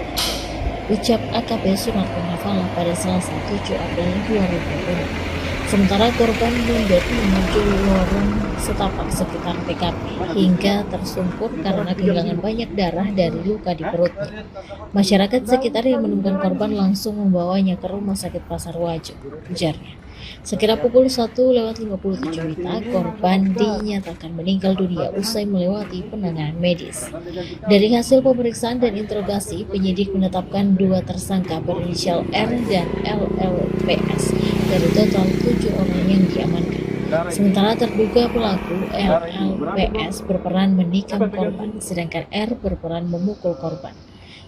Ucap AKP Sunarton Hafala pada Selasa 7 April 2020. Sementara korban mundur menuju lorong setapak sekitar TKP hingga tersungkur karena kehilangan banyak darah dari luka di perutnya. Masyarakat sekitar yang menemukan korban langsung membawanya ke Rumah Sakit Pasar Wajo, ujarnya. Sekira pukul 1:57 WITA, korban dinyatakan meninggal dunia usai melewati penanganan medis. Dari hasil pemeriksaan dan interogasi, penyidik menetapkan 2 tersangka berinisial R dan LLPS dari total 7 orang yang diamankan. Sementara terduga pelaku LLPS berperan menikam korban, sedangkan R berperan memukul korban.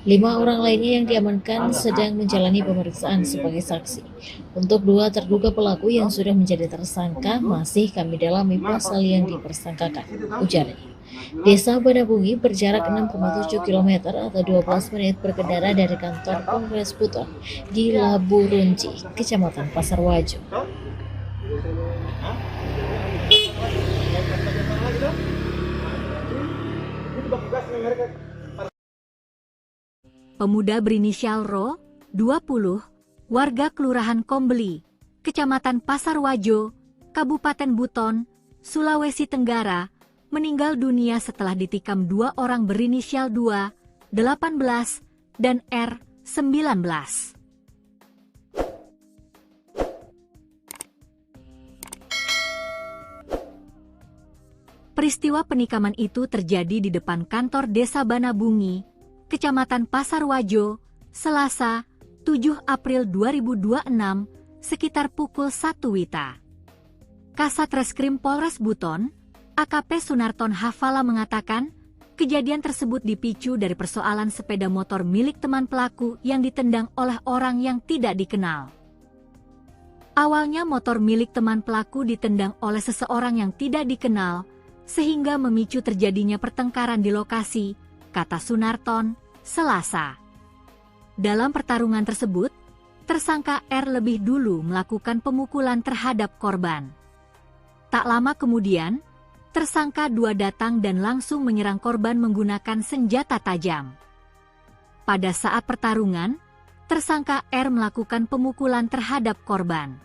5 orang lainnya yang diamankan sedang menjalani pemeriksaan sebagai saksi. Untuk 2 terduga pelaku yang sudah menjadi tersangka masih kami dalami pasal yang dipersangkakan, ujarnya. Desa Banabungi berjarak 6,7 km atau 12 menit berkendara dari kantor Polres Buton di Labu Runci, Kecamatan Pasar Wajo. Pemuda berinisial Ro, 20, warga Kelurahan Kombeli, Kecamatan Pasar Wajo, Kabupaten Buton, Sulawesi Tenggara, meninggal dunia setelah ditikam 2 orang berinisial 2, 18, dan R, 19. Peristiwa penikaman itu terjadi di depan kantor Desa Banabungi, Kecamatan Pasar Wajo, Selasa, 7 April 2026, sekitar pukul 1 WITA. Kasat Reskrim Polres Buton, AKP Sunarton Hafala mengatakan, kejadian tersebut dipicu dari persoalan sepeda motor milik teman pelaku yang ditendang oleh orang yang tidak dikenal. Awalnya motor milik teman pelaku ditendang oleh seseorang yang tidak dikenal, sehingga memicu terjadinya pertengkaran di lokasi, kata Sunarton, Selasa. Dalam pertarungan tersebut, tersangka R lebih dulu melakukan pemukulan terhadap korban. Tak lama kemudian, tersangka 2 datang dan langsung menyerang korban menggunakan senjata tajam. Pada saat pertarungan, tersangka R melakukan pemukulan terhadap korban.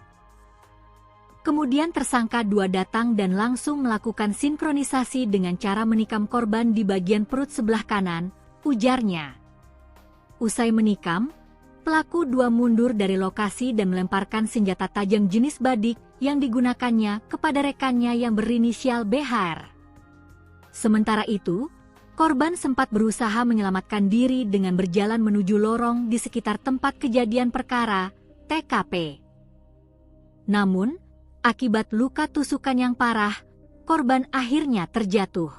Kemudian tersangka 2 datang dan langsung melakukan sinkronisasi dengan cara menikam korban di bagian perut sebelah kanan, ujarnya. Usai menikam, pelaku 2 mundur dari lokasi dan melemparkan senjata tajam jenis badik yang digunakannya kepada rekannya yang berinisial BHR. Sementara itu, korban sempat berusaha menyelamatkan diri dengan berjalan menuju lorong di sekitar tempat kejadian perkara, TKP. Namun, akibat luka tusukan yang parah, korban akhirnya terjatuh.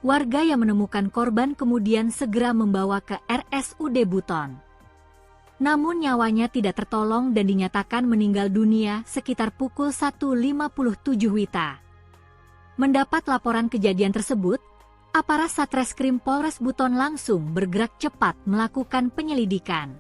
Warga yang menemukan korban kemudian segera membawa ke RSUD Buton. Namun nyawanya tidak tertolong dan dinyatakan meninggal dunia sekitar pukul 1:57 WITA. Mendapat laporan kejadian tersebut, aparat Satreskrim Polres Buton langsung bergerak cepat melakukan penyelidikan.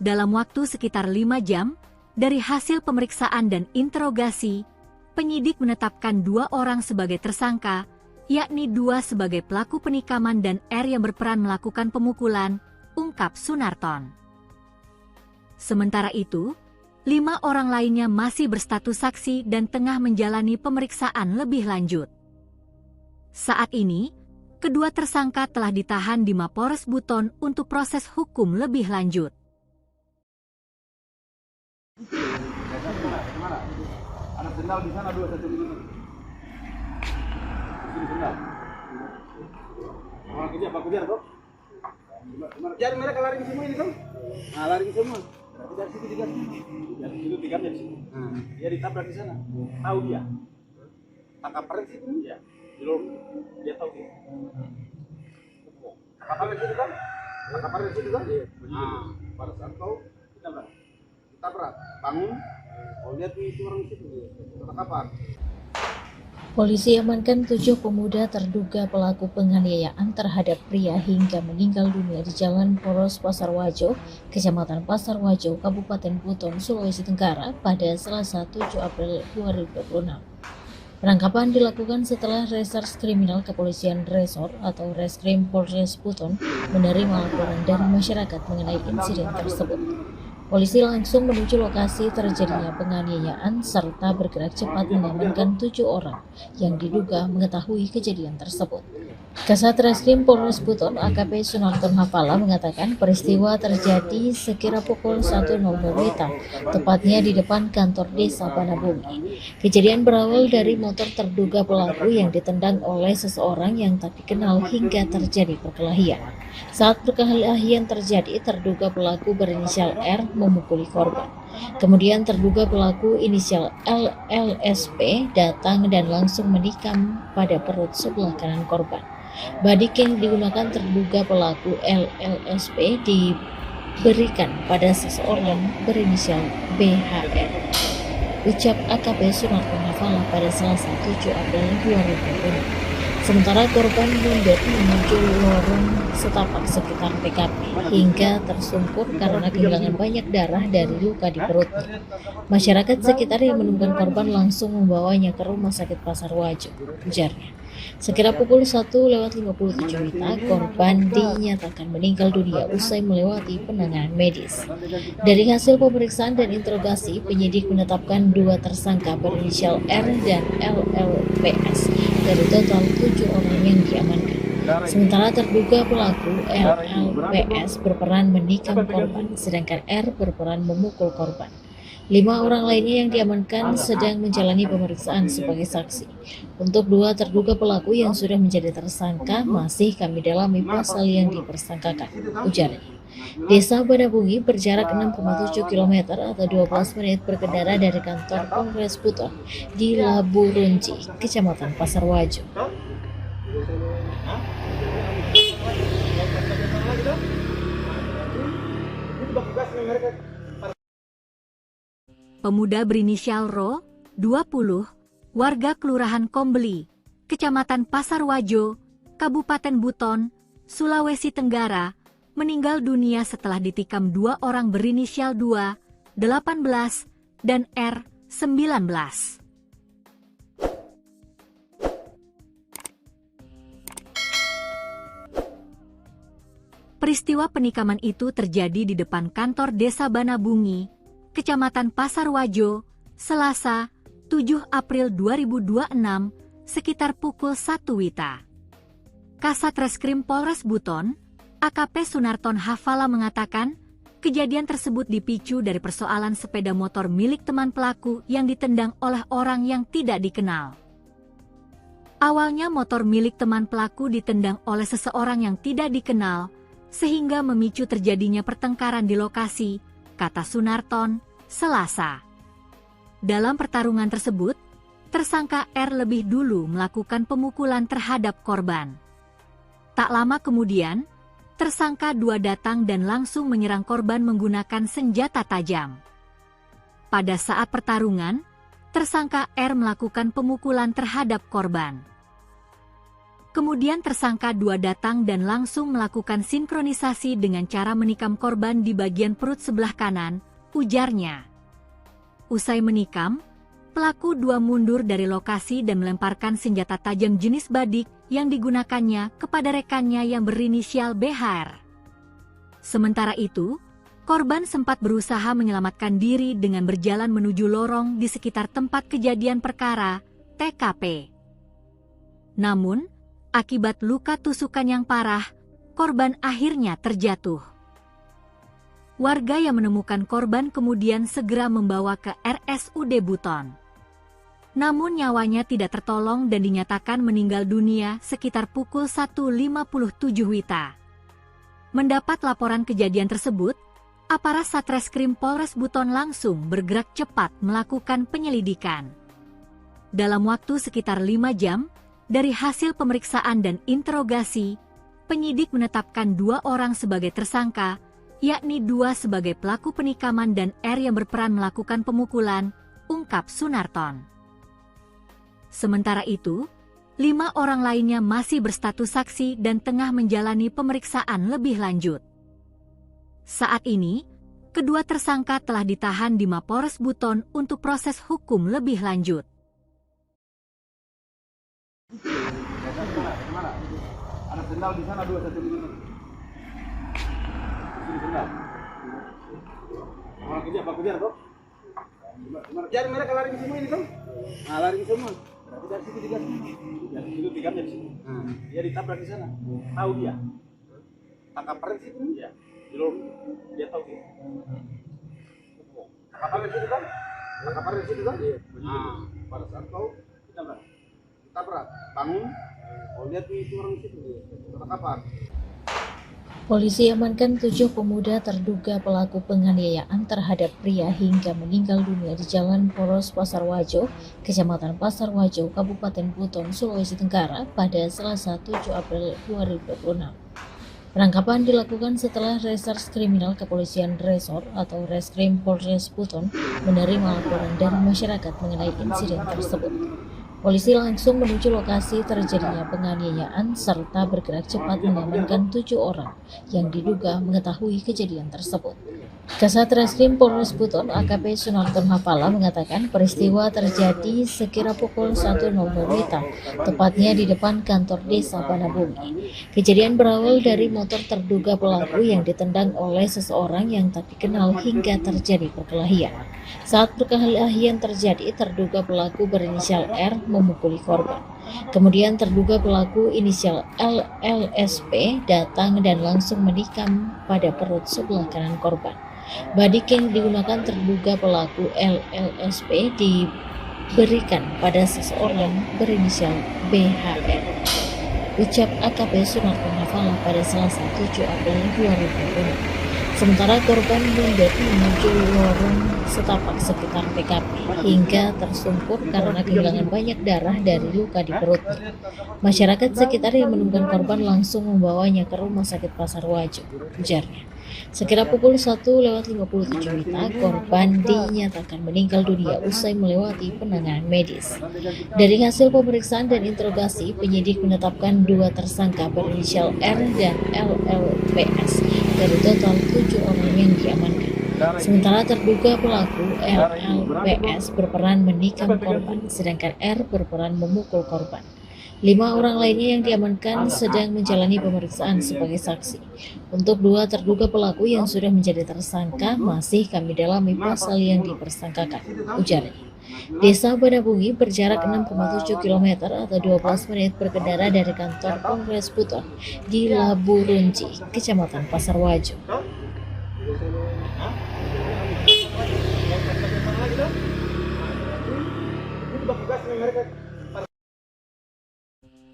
Dalam waktu sekitar 5 jam, dari hasil pemeriksaan dan interogasi, penyidik menetapkan 2 orang sebagai tersangka, yakni 2 sebagai pelaku penikaman dan R yang berperan melakukan pemukulan, ungkap Sunarton. Sementara itu, 5 orang lainnya masih berstatus saksi dan tengah menjalani pemeriksaan lebih lanjut. Saat ini, kedua tersangka telah ditahan di Mapores Buton untuk proses hukum lebih lanjut. Ada sendal di sana 2 1 minuman. Sini sendal. Orang kerja apa kerja kok? Jadi mereka lari semua ini kan? Nah, lari semua. Berarti dari situ digas. Dari situ digasnya di sini. Dia ditabrak di sana. Tahu dia. Tangkap perek situ. Iya. Belum. Dia tahu dia. Tangkap perek situ kan? Tangkap perek situ kan? Iya. Nah, pada saat kau ditabrak, bangun. Kau lihat itu orang situ dia. Tangkapan. Polisi amankan 7 pemuda terduga pelaku penganiayaan terhadap pria hingga meninggal dunia di Jalan Poros Pasar Wajo, Kecamatan Pasar Wajo, Kabupaten Buton, Sulawesi Tenggara pada Selasa 7 April 2026. Penangkapan dilakukan setelah Reserse Kriminal Kepolisian Resor atau Reskrim Polres Buton menerima laporan dari masyarakat mengenai insiden tersebut. Polisi langsung menuju lokasi terjadinya penganiayaan serta bergerak cepat mengamankan 7 orang yang diduga mengetahui kejadian tersebut. Kasat Reskrim Polres Buton AKP Sunarton Hafala mengatakan peristiwa terjadi sekira pukul 1.00 WITA, tepatnya di depan kantor desa Banabumi. Kejadian berawal dari motor terduga pelaku yang ditendang oleh seseorang yang tak dikenal hingga terjadi perkelahian. Saat perkelahian terjadi, terduga pelaku berinisial R memukuli korban. Kemudian terduga pelaku inisial LLSP datang dan langsung menikam pada perut sebelah kanan korban. Badik yang digunakan terduga pelaku LLSP diberikan pada seseorang berinisial BHR. Ucap AKP Sunarton Hafala pada Selasa 7 April 2020. Sementara korban mundur menuju lorong setapak sekitar TKP hingga tersungkur karena kehilangan banyak darah dari luka di perutnya. Masyarakat sekitar yang menemukan korban langsung membawanya ke Rumah Sakit Pasar Wajo, ujarnya. Sekira pukul 1:57 WITA, korban dinyatakan meninggal dunia usai melewati penanganan medis. Dari hasil pemeriksaan dan interogasi, penyidik menetapkan 2 tersangka berinisial R dan LLPS dari total 7 orang yang diamankan. Sementara terduga pelaku LLPS berperan menikam korban, sedangkan R berperan memukul korban. 5 orang lainnya yang diamankan sedang menjalani pemeriksaan sebagai saksi. Untuk 2 terduga pelaku yang sudah menjadi tersangka masih kami dalami pasal yang dipersangkakan, ujarnya. Desa Banabungi berjarak 6,7 km atau 12 menit berkendara dari kantor Polres Buton di Laburunji, Kecamatan Pasar Wajo. Pemuda berinisial Ro, 20, warga Kelurahan Kombeli, Kecamatan Pasar Wajo, Kabupaten Buton, Sulawesi Tenggara, meninggal dunia setelah ditikam 2 orang berinisial 2, 18, dan R, 19. Peristiwa penikaman itu terjadi di depan kantor Desa Banabungi, Kecamatan Pasar Wajo, Selasa, 7 April 2026, sekitar pukul 1 WITA. Kasat Reskrim Polres Buton, AKP Sunarton Hafala mengatakan, kejadian tersebut dipicu dari persoalan sepeda motor milik teman pelaku yang ditendang oleh orang yang tidak dikenal. Awalnya motor milik teman pelaku ditendang oleh seseorang yang tidak dikenal, sehingga memicu terjadinya pertengkaran di lokasi, kata Sunarton, Selasa. Dalam pertarungan tersebut, tersangka R lebih dulu melakukan pemukulan terhadap korban. Tak lama kemudian, tersangka 2 datang dan langsung menyerang korban menggunakan senjata tajam. Pada saat pertarungan, tersangka R melakukan pemukulan terhadap korban. Kemudian tersangka 2 datang dan langsung melakukan sinkronisasi dengan cara menikam korban di bagian perut sebelah kanan, ujarnya. Usai menikam, pelaku 2 mundur dari lokasi dan melemparkan senjata tajam jenis badik yang digunakannya kepada rekannya yang berinisial BHR. Sementara itu, korban sempat berusaha menyelamatkan diri dengan berjalan menuju lorong di sekitar tempat kejadian perkara, TKP. Namun, akibat luka tusukan yang parah, korban akhirnya terjatuh. Warga yang menemukan korban kemudian segera membawa ke RSUD Buton. Namun nyawanya tidak tertolong dan dinyatakan meninggal dunia sekitar pukul 1:57 WITA. Mendapat laporan kejadian tersebut, aparat Satreskrim Polres Buton langsung bergerak cepat melakukan penyelidikan. Dalam waktu sekitar 5 jam, dari hasil pemeriksaan dan interogasi, penyidik menetapkan 2 orang sebagai tersangka, yakni 2 sebagai pelaku penikaman dan R yang berperan melakukan pemukulan, ungkap Sunarton. Sementara itu, 5 orang lainnya masih berstatus saksi dan tengah menjalani pemeriksaan lebih lanjut. Saat ini, kedua tersangka telah ditahan di Mapolres Buton untuk proses hukum lebih lanjut. Ada sendal di sana 2 satu ini. Ini sendal. Pak kejar kok. Jadi mereka lari ke semua ini kan? Nah, lari ke semua. Berarti dari situ digas. Dari situ digamnya di sini. Dia ditabrak di sana. Tahu dia. Tangkap paren situ dia. Di lorong dia tahu dia. Tangkap paren situ kan? Tangkap paren situ kan? Nah, pada saat kau ditabrak, bangun. Kau lihat itu orang situ. Tangkapan. Polisi amankan 7 pemuda terduga pelaku penganiayaan terhadap pria hingga meninggal dunia di Jalan Poros Pasar Wajo, Kecamatan Pasar Wajo, Kabupaten Buton, Sulawesi Tenggara pada Selasa 7 April 2026. Penangkapan dilakukan setelah Reserse Kriminal Kepolisian Resor atau Reskrim Polres Buton menerima laporan dari masyarakat mengenai insiden tersebut. Polisi langsung menuju lokasi terjadinya penganiayaan serta bergerak cepat mengamankan 7 orang yang diduga mengetahui kejadian tersebut. Kasat Reskrim Polres Buton AKP Sunarton Hafala mengatakan peristiwa terjadi sekira pukul 1.00 WITA, tepatnya di depan kantor desa Banabumi. Kejadian berawal dari motor terduga pelaku yang ditendang oleh seseorang yang tak dikenal hingga terjadi perkelahian. Saat perkelahian terjadi, terduga pelaku berinisial R memukuli korban. Kemudian terduga pelaku inisial LLSP datang dan langsung menikam pada perut sebelah kanan korban. Badik yang digunakan terduga pelaku LLSP diberikan pada seseorang berinisial BHR. Ucap AKP Sunarton Hafala pada Selasa 7 April 2020. Sementara korban mundur menuju lorong setapak sekitar TKP hingga tersungkur karena kehilangan banyak darah dari luka di perutnya. Masyarakat sekitar yang menemukan korban langsung membawanya ke Rumah Sakit Pasar Wajo, ujarnya. Sekira pukul 1:57 WITA, korban dinyatakan meninggal dunia usai melewati penanganan medis. Dari hasil pemeriksaan dan interogasi, penyidik menetapkan 2 tersangka berinisial R dan LLPS dari total 7 orang yang diamankan. Sementara terduga pelaku LLPS berperan menikam korban, sedangkan R berperan memukul korban. 5 orang lainnya yang diamankan sedang menjalani pemeriksaan sebagai saksi. Untuk 2 terduga pelaku yang sudah menjadi tersangka masih kami dalami pasal yang dipersangkakan, ujarnya. Desa Banabungi berjarak 6,7 km atau 12 menit berkendara dari kantor Polres Buton di Labu Runci, Kecamatan Pasar Wajo.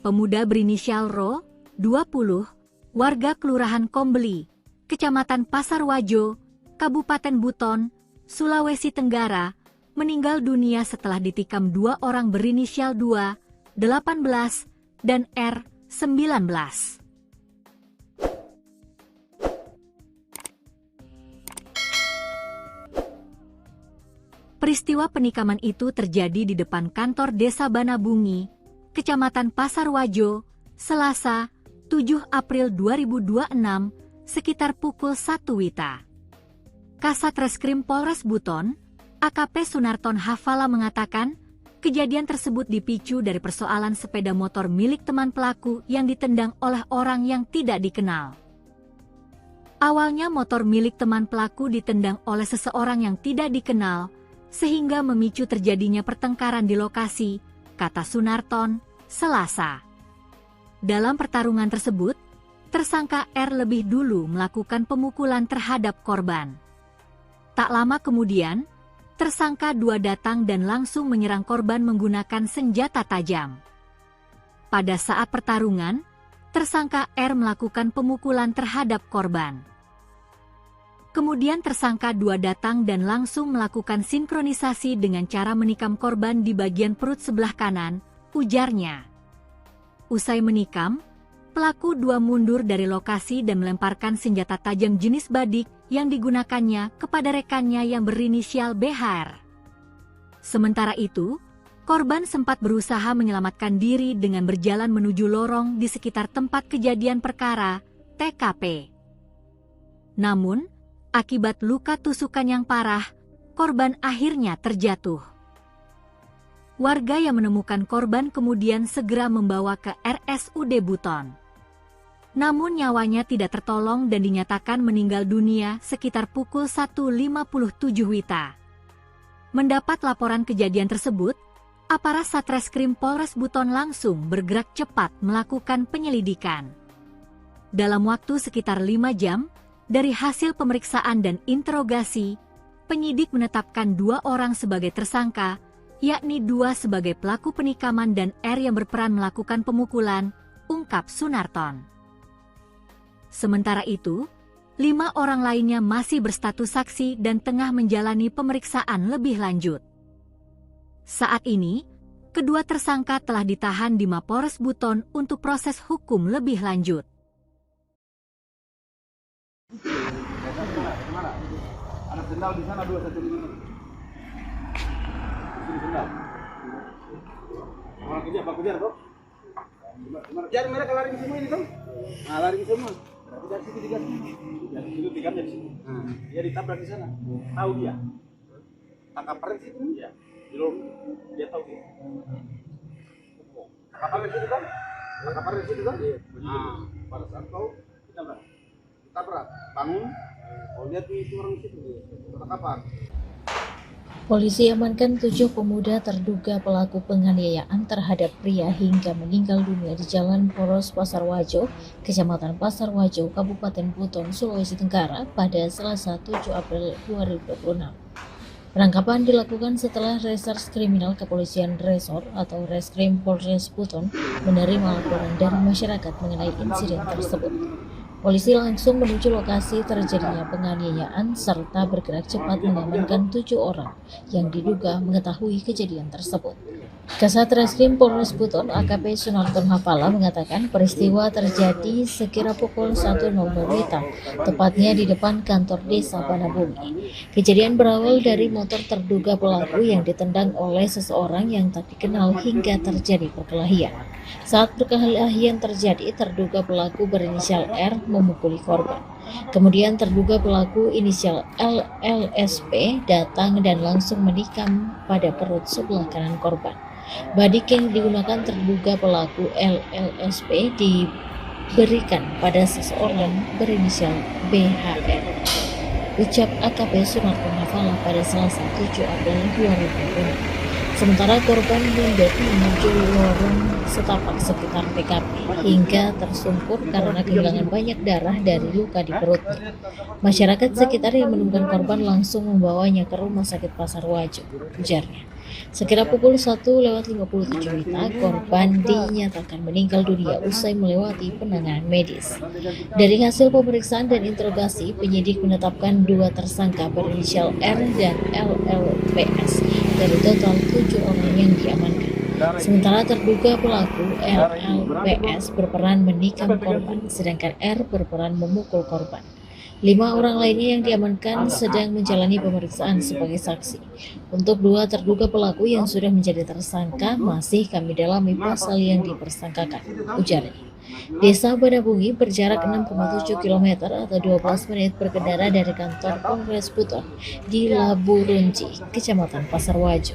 Pemuda berinisial Ro, 20, warga Kelurahan Kombeli, Kecamatan Pasar Wajo, Kabupaten Buton, Sulawesi Tenggara, meninggal dunia setelah ditikam 2 orang berinisial 2, 18, dan R, 19. Peristiwa penikaman itu terjadi di depan kantor Desa Banabungi, Kecamatan Pasar Wajo, Selasa, 7 April 2026, sekitar pukul 1 WITA. Kasat Reskrim Polres Buton, AKP Sunarton Hafala mengatakan, kejadian tersebut dipicu dari persoalan sepeda motor milik teman pelaku yang ditendang oleh orang yang tidak dikenal. Awalnya motor milik teman pelaku ditendang oleh seseorang yang tidak dikenal, sehingga memicu terjadinya pertengkaran di lokasi, kata Sunarton, Selasa. Dalam pertarungan tersebut, tersangka R lebih dulu melakukan pemukulan terhadap korban. Tak lama kemudian, tersangka 2 datang dan langsung menyerang korban menggunakan senjata tajam. Pada saat pertarungan, tersangka R melakukan pemukulan terhadap korban. Kemudian tersangka 2 datang dan langsung melakukan sinkronisasi dengan cara menikam korban di bagian perut sebelah kanan, ujarnya. Usai menikam, pelaku 2 mundur dari lokasi dan melemparkan senjata tajam jenis badik yang digunakannya kepada rekannya yang berinisial BHR. Sementara itu, korban sempat berusaha menyelamatkan diri dengan berjalan menuju lorong di sekitar tempat kejadian perkara, TKP. Namun, akibat luka tusukan yang parah, korban akhirnya terjatuh. Warga yang menemukan korban kemudian segera membawa ke RSUD Buton. Namun nyawanya tidak tertolong dan dinyatakan meninggal dunia sekitar pukul 1.57 WITA. Mendapat laporan kejadian tersebut, aparat Satreskrim Polres Buton langsung bergerak cepat melakukan penyelidikan. Dalam waktu sekitar 5 jam, dari hasil pemeriksaan dan interogasi, penyidik menetapkan 2 orang sebagai tersangka, yakni 2 sebagai pelaku penikaman dan R yang berperan melakukan pemukulan, ungkap Sunarton. Sementara itu, 5 orang lainnya masih berstatus saksi dan tengah menjalani pemeriksaan lebih lanjut. Saat ini, kedua tersangka telah ditahan di Mapores Buton untuk proses hukum lebih lanjut. Ada sendal di sana 2 satu ini. Sendal. Orang kerja apa kejar toh? Kejar mereka lari semua ini toh? Nah, lari semua. Berarti dari situ digas. Dari situ digas dari sini. Dia ditabrak di sana. Tahu dia. Tangkap perut situ ya. Belum dia tahu dia. Tangkap perut situ kan? Tangkap perut situ kan? Nah, pada saat kau ditabrak, bangun. Kau lihat itu orang situ. Tangkapan. Polisi amankan 7 pemuda terduga pelaku penganiayaan terhadap pria hingga meninggal dunia di Jalan Poros Pasar Wajo, Kecamatan Pasar Wajo, Kabupaten Buton, Sulawesi Tenggara pada Selasa 7 April 2026. Penangkapan dilakukan setelah Reserse Kriminal Kepolisian Resor atau Reskrim Polres Buton menerima laporan dari masyarakat mengenai insiden tersebut. Polisi langsung menuju lokasi terjadinya penganiayaan serta bergerak cepat mengamankan 7 orang yang diduga mengetahui kejadian tersebut. Kasat Reskrim Polres Buton AKP Sunarton Hafala mengatakan peristiwa terjadi sekira pukul 1.00 WITA, tepatnya di depan kantor desa Banabumi. Kejadian berawal dari motor terduga pelaku yang ditendang oleh seseorang yang tak dikenal hingga terjadi perkelahian. Saat perkelahian terjadi, terduga pelaku berinisial R memukuli korban. Kemudian terduga pelaku inisial LLSP datang dan langsung menikam pada perut sebelah kanan korban. Badik yang digunakan terduga pelaku LLSP diberikan pada seseorang berinisial BHR. Ucap AKP Sunarton Hafala pada Selasa 7 April 2020. Sementara korban mundur menuju lorong setapak sekitar TKP hingga tersungkur karena kehilangan banyak darah dari luka di perutnya. Masyarakat sekitar yang menemukan korban langsung membawanya ke Rumah Sakit Pasar Wajo, ujarnya. Sekira pukul 1.57 WITA, korban dinyatakan meninggal dunia usai melewati penanganan medis. Dari hasil pemeriksaan dan interogasi, penyidik menetapkan 2 tersangka berinisial R dan LLPS dari total 7 orang yang diamankan. Sementara terduga pelaku LLPS berperan menikam korban, sedangkan R berperan memukul korban. 5 orang lainnya yang diamankan sedang menjalani pemeriksaan sebagai saksi. Untuk 2 terduga pelaku yang sudah menjadi tersangka masih kami dalami pasal yang dipersangkakan, ujarnya. Desa Banabungi berjarak 6,7 km atau 12 menit berkendara dari kantor Polres Buton di Labu Runci, Kecamatan Pasar Wajo.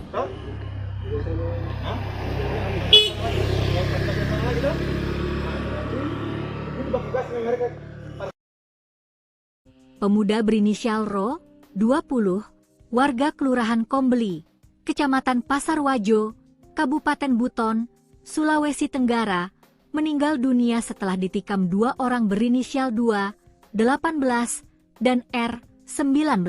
Pemuda berinisial Ro, 20, warga Kelurahan Kombeli, Kecamatan Pasar Wajo, Kabupaten Buton, Sulawesi Tenggara, meninggal dunia setelah ditikam 2 orang berinisial 2, 18, dan R, 19.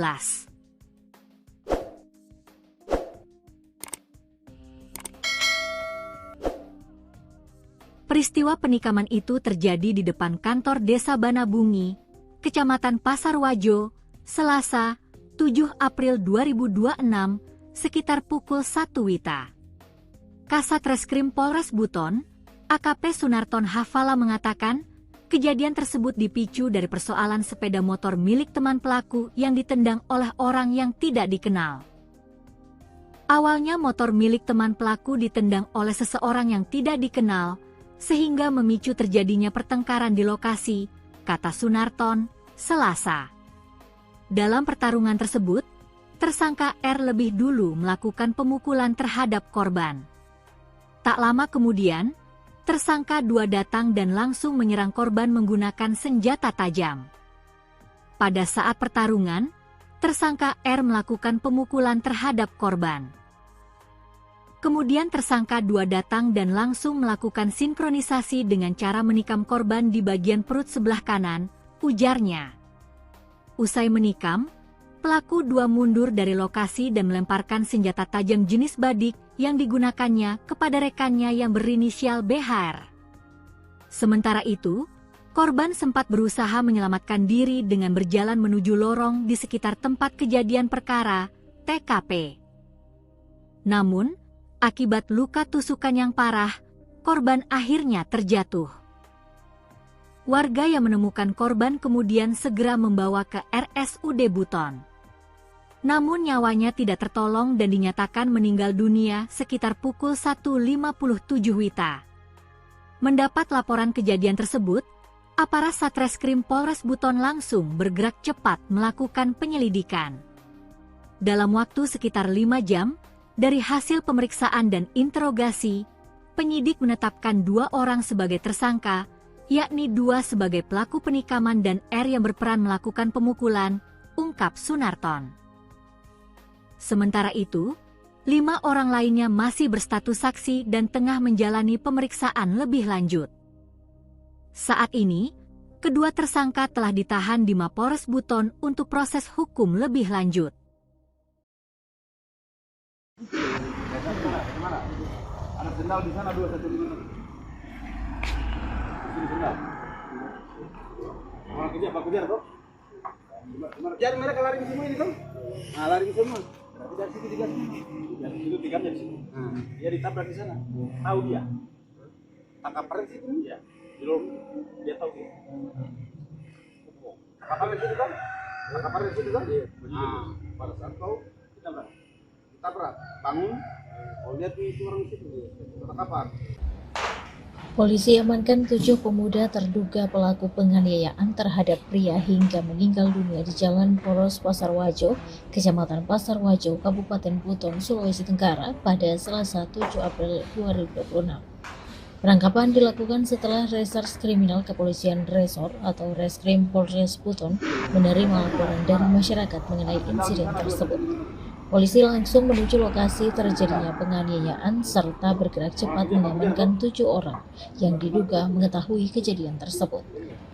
Peristiwa penikaman itu terjadi di depan kantor Desa Banabungi, Kecamatan Pasar Wajo, Selasa, 7 April 2026, sekitar pukul 1 WITA. Kasat Reskrim Polres Buton, AKP Sunarton Hafala mengatakan, kejadian tersebut dipicu dari persoalan sepeda motor milik teman pelaku yang ditendang oleh orang yang tidak dikenal. Awalnya motor milik teman pelaku ditendang oleh seseorang yang tidak dikenal, sehingga memicu terjadinya pertengkaran di lokasi, kata Sunarton, Selasa. Dalam pertarungan tersebut, tersangka R lebih dulu melakukan pemukulan terhadap korban. Tak lama kemudian, tersangka 2 datang dan langsung menyerang korban menggunakan senjata tajam. Pada saat pertarungan, tersangka R melakukan pemukulan terhadap korban. Kemudian tersangka 2 datang dan langsung melakukan sinkronisasi dengan cara menikam korban di bagian perut sebelah kanan, ujarnya. Usai menikam, pelaku 2 mundur dari lokasi dan melemparkan senjata tajam jenis badik yang digunakannya kepada rekannya yang berinisial BHR. Sementara itu, korban sempat berusaha menyelamatkan diri dengan berjalan menuju lorong di sekitar tempat kejadian perkara, TKP. Namun, akibat luka tusukan yang parah, korban akhirnya terjatuh. Warga yang menemukan korban kemudian segera membawa ke RSUD Buton. Namun nyawanya tidak tertolong dan dinyatakan meninggal dunia sekitar pukul 1.57 WITA. Mendapat laporan kejadian tersebut, aparat Satreskrim Polres Buton langsung bergerak cepat melakukan penyelidikan. Dalam waktu sekitar 5 jam, dari hasil pemeriksaan dan interogasi, penyidik menetapkan 2 orang sebagai tersangka, yakni 2 sebagai pelaku penikaman dan R yang berperan melakukan pemukulan, ungkap Sunarton. Sementara itu, 5 orang lainnya masih berstatus saksi dan tengah menjalani pemeriksaan lebih lanjut. Saat ini, kedua tersangka telah ditahan di Mapores Buton untuk proses hukum lebih lanjut. Mana? Ada sendal di sana 2 satu di mana? Di sendal. Orang kejar, Pak kejar toh? Kejar mereka lari semua ini toh? Nah, lari semua. Berarti dari situ digas. Dari situ digamnya di sini. Dia ditabrak di sana. Tahu dia. Tangkap peren situ dia. Belum dia tahu dia. Tangkap peren situ kan? Tangkap peren situ kan? Nah, pada saat tahu ditabrak, bangun. Oh, lihat itu orang situ terkapar. Polisi amankan 7 pemuda terduga pelaku penganiayaan terhadap pria hingga meninggal dunia di Jalan Poros Pasar Wajo, Kecamatan Pasar Wajo, Kabupaten Buton, Sulawesi Tenggara pada Selasa 7 April 2026. Penangkapan dilakukan setelah Reserse Kriminal Kepolisian Resor atau Reskrim Polres Buton menerima laporan dari masyarakat mengenai insiden tersebut. Polisi langsung menuju lokasi terjadinya penganiayaan serta bergerak cepat mengamankan 7 orang yang diduga mengetahui kejadian tersebut.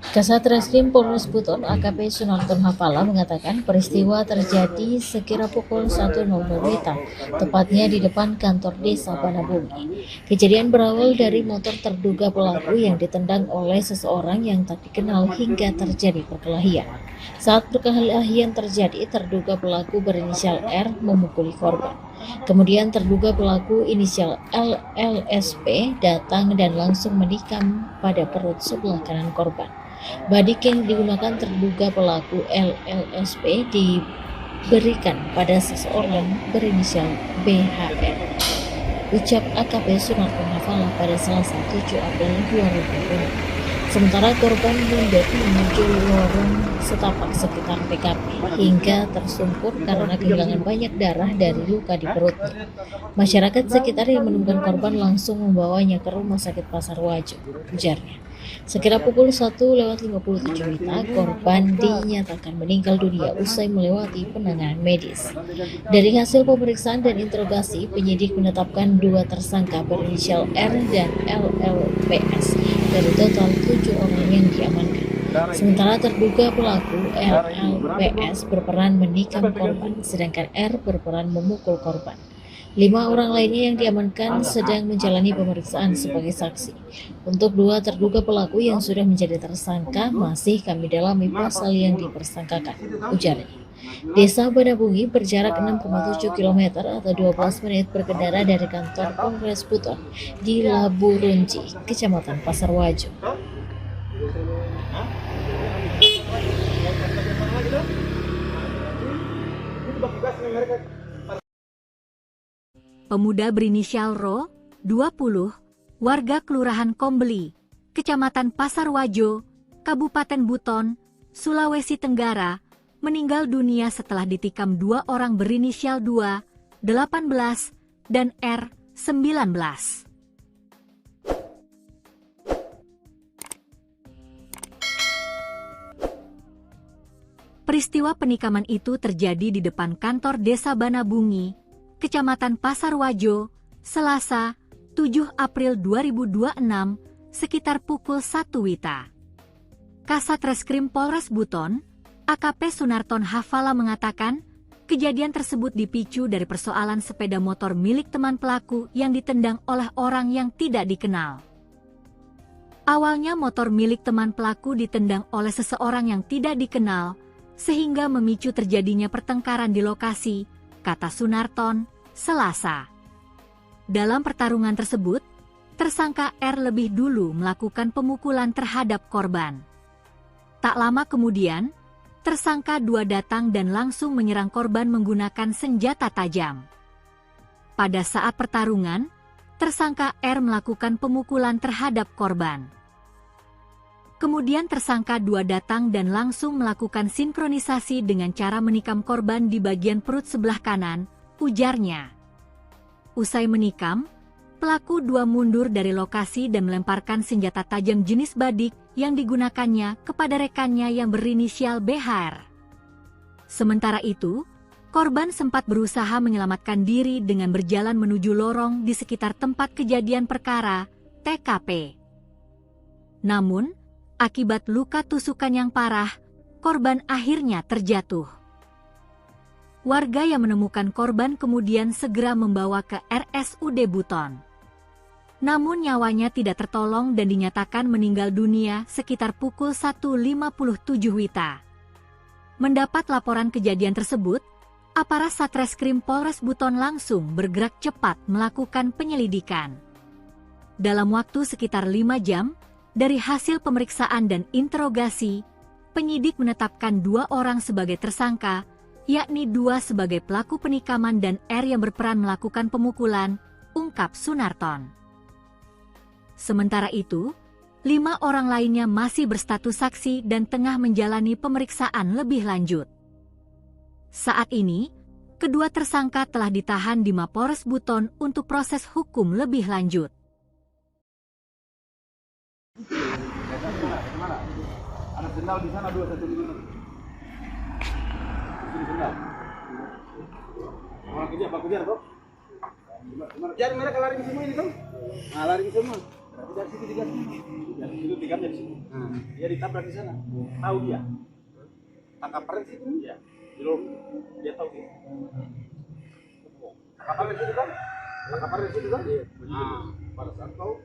Kasat Reskrim Polres Buton AKP Sunarton Hafala mengatakan peristiwa terjadi sekira pukul 1.00 WITA, tepatnya di depan kantor desa Banabungi. Kejadian berawal dari motor terduga pelaku yang ditendang oleh seseorang yang tak dikenal hingga terjadi perkelahian. Saat perkelahian terjadi, terduga pelaku berinisial R memukuli korban. Kemudian terduga pelaku inisial LLSP datang dan langsung menikam pada perut sebelah kanan korban. Badik yang digunakan terduga pelaku LLSP diberikan pada seseorang berinisial BHR. Ucap AKP Sunarton Hafala pada Selasa 7 April 2020. Sementara korban mundur menuju lorong setapak sekitar TKP hingga tersungkur karena kehilangan banyak darah dari luka di perutnya. Masyarakat sekitar yang menemukan korban langsung membawanya ke Rumah Sakit Pasar Wajo, ujarnya. Sekira pukul 1.57 WITA, korban dinyatakan meninggal dunia usai melewati penanganan medis. Dari hasil pemeriksaan dan interogasi, penyidik menetapkan 2 tersangka berinisial R dan LLPS dari total 7 orang yang diamankan. Sementara terduga pelaku LLPS berperan menikam korban, sedangkan R berperan memukul korban. 5 orang lainnya yang diamankan sedang menjalani pemeriksaan sebagai saksi. Untuk 2 terduga pelaku yang sudah menjadi tersangka masih kami dalami pasal yang dipersangkakan, ujarnya. Desa Banabungi berjarak 6,7 km atau 12 menit berkendara dari kantor Polres Buton di Laburunji, Kecamatan Pasar Wajo. pemuda berinisial Ro, 20, warga Kelurahan Kombeli, Kecamatan Pasarwajo, Kabupaten Buton, Sulawesi Tenggara, meninggal dunia setelah ditikam 2 orang berinisial 2, 18, dan R, 19. Peristiwa penikaman itu terjadi di depan kantor Desa Banabungi, Kecamatan Pasarwajo, Selasa, 7 April 2026, sekitar pukul 1 WITA. Kasat Reskrim Polres Buton, AKP Sunarton Hafala mengatakan, kejadian tersebut dipicu dari persoalan sepeda motor milik teman pelaku yang ditendang oleh orang yang tidak dikenal. Awalnya motor milik teman pelaku ditendang oleh seseorang yang tidak dikenal, sehingga memicu terjadinya pertengkaran di lokasi, kata Sunarton, Selasa. Dalam pertarungan tersebut, tersangka R lebih dulu melakukan pemukulan terhadap korban. Tak lama kemudian, tersangka 2 datang dan langsung menyerang korban menggunakan senjata tajam. Pada saat pertarungan, tersangka R melakukan pemukulan terhadap korban. Kemudian tersangka 2 datang dan langsung melakukan sinkronisasi dengan cara menikam korban di bagian perut sebelah kanan, ujarnya. Usai menikam, pelaku 2 mundur dari lokasi dan melemparkan senjata tajam jenis badik yang digunakannya kepada rekannya yang berinisial BHR. Sementara itu, korban sempat berusaha menyelamatkan diri dengan berjalan menuju lorong di sekitar tempat kejadian perkara, TKP. Namun, akibat luka tusukan yang parah, korban akhirnya terjatuh. Warga yang menemukan korban kemudian segera membawa ke RSUD Buton. Namun nyawanya tidak tertolong dan dinyatakan meninggal dunia sekitar pukul 1.57 WITA. Mendapat laporan kejadian tersebut, aparat Satreskrim Polres Buton langsung bergerak cepat melakukan penyelidikan. Dalam waktu sekitar 5 jam, dari hasil pemeriksaan dan interogasi, penyidik menetapkan 2 orang sebagai tersangka, yakni 2 sebagai pelaku penikaman dan R yang berperan melakukan pemukulan, ungkap Sunarton. Sementara itu, 5 orang lainnya masih berstatus saksi dan tengah menjalani pemeriksaan lebih lanjut. Saat ini, kedua tersangka telah ditahan di Mapores Buton untuk proses hukum lebih lanjut. Kemana? Ada sendal di sana 2 1 5. Ini sendal. Orang kejar, Pak kejar, Bro. Jadi mereka lari ke semua ini, Bang. Nah, lari ke semua. Berarti dari situ digas. Dari situ digas dari situ. Dia ditabrak di sana. Tahu dia. Tangkap perang situ. Iya. Belum. Dia tahu dia. Tangkap perang situ, Bang. Tangkap perang situ, Bang. Nah, pada saat tahu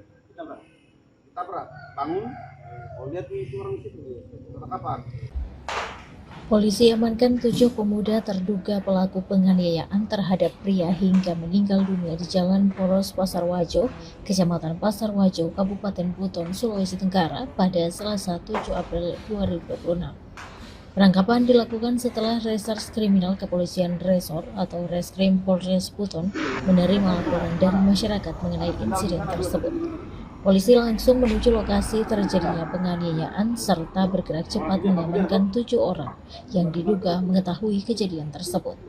ditabrak. Bangun. Oh, lihat itu orang situ dia. Tangkapan. Polisi amankan 7 pemuda terduga pelaku penganiayaan terhadap pria hingga meninggal dunia di Jalan Poros Pasarwajo, Kecamatan Pasarwajo, Kabupaten Buton, Sulawesi Tenggara pada Selasa 7 April 2026. Penangkapan dilakukan setelah Reserse Kriminal Kepolisian Resor atau Reskrim Polres Buton menerima laporan dari masyarakat mengenai insiden tersebut. Polisi langsung menuju lokasi terjadinya penganiayaan serta bergerak cepat mengamankan 7 orang yang diduga mengetahui kejadian tersebut.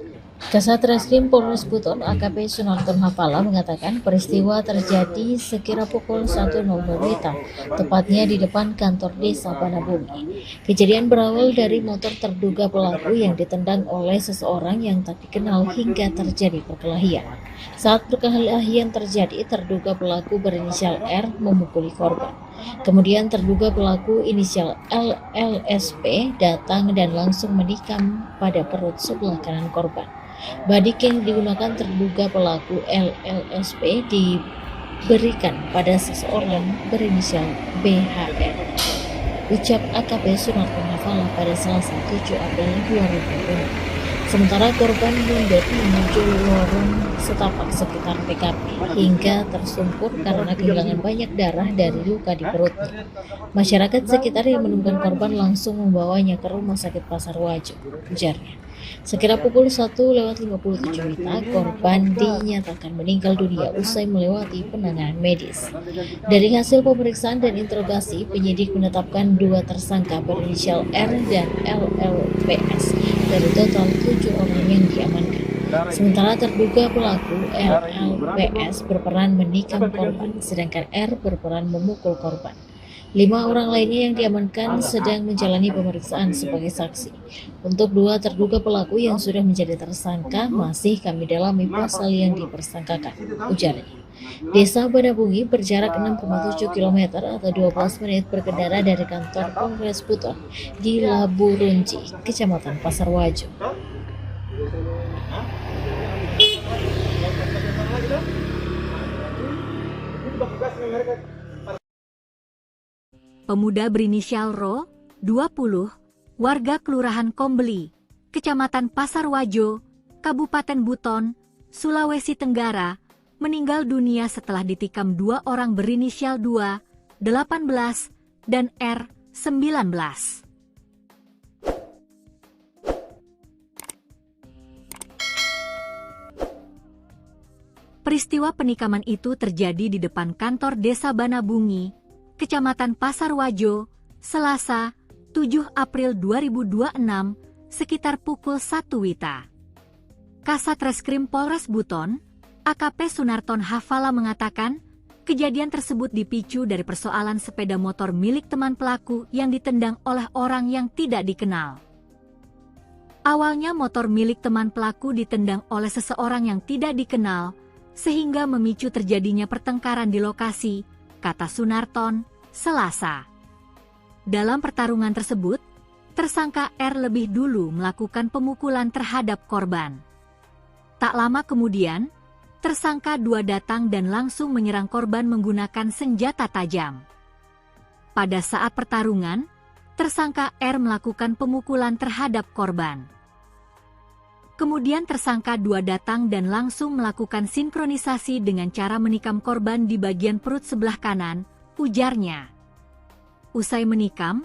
Kasat Reskrim Polres Buton AKP Sunarton Hafala mengatakan peristiwa terjadi sekira pukul 1.00 WITA, tepatnya di depan kantor Desa Banabungi. Kejadian berawal dari motor terduga pelaku yang ditendang oleh seseorang yang tak dikenal hingga terjadi perkelahian. Saat perkelahian terjadi, terduga pelaku berinisial R memukuli korban. Kemudian terduga pelaku inisial LLSP datang dan langsung menikam pada perut sebelah kanan korban. Badik yang digunakan terduga pelaku LLSP diberikan pada seseorang berinisial BHR. Ucap AKP Sunarton Hafala pada Selasa 7 April 2020. Sementara korban mundur menuju lorong setapak sekitar TKP hingga tersungkur karena kehilangan banyak darah dari luka di perutnya. Masyarakat sekitar yang menemukan korban langsung membawanya ke Rumah Sakit Pasar Wajo, ujarnya. Sekira pukul 1:57 WITA, korban dinyatakan meninggal dunia usai melewati penanganan medis. Dari hasil pemeriksaan dan interogasi, penyidik menetapkan 2 tersangka berinisial R dan LLPS dari total 7 orang yang diamankan. Sementara terduga pelaku RLPS berperan menikam korban, sedangkan R berperan memukul korban. 5 orang lainnya yang diamankan sedang menjalani pemeriksaan sebagai saksi. Untuk 2 terduga pelaku yang sudah menjadi tersangka masih kami dalami pasal yang dipersangkakan, ujarnya. Desa Banabungi berjarak 6,7 km atau 12 menit berkendara dari kantor Polres Buton di Labu Runci, Kecamatan Pasar Wajo. Pemuda berinisial Ro, 20, warga Kelurahan Kombeli, Kecamatan Pasar Wajo, Kabupaten Buton, Sulawesi Tenggara, meninggal dunia setelah ditikam 2 orang berinisial 2, 18, dan R, 19. Peristiwa penikaman itu terjadi di depan kantor Desa Banabungi, Kecamatan Pasar Wajo, Selasa, 7 April 2026, sekitar pukul 1 WITA. Kasat Reskrim Polres Buton, AKP Sunarton Hafala mengatakan, kejadian tersebut dipicu dari persoalan sepeda motor milik teman pelaku yang ditendang oleh orang yang tidak dikenal. Awalnya motor milik teman pelaku ditendang oleh seseorang yang tidak dikenal, sehingga memicu terjadinya pertengkaran di lokasi, kata Sunarton, Selasa. Dalam pertarungan tersebut, tersangka R lebih dulu melakukan pemukulan terhadap korban. Tak lama kemudian, tersangka 2 datang dan langsung menyerang korban menggunakan senjata tajam. Pada saat pertarungan, tersangka R melakukan pemukulan terhadap korban. Kemudian tersangka 2 datang dan langsung melakukan sinkronisasi dengan cara menikam korban di bagian perut sebelah kanan, ujarnya. Usai menikam,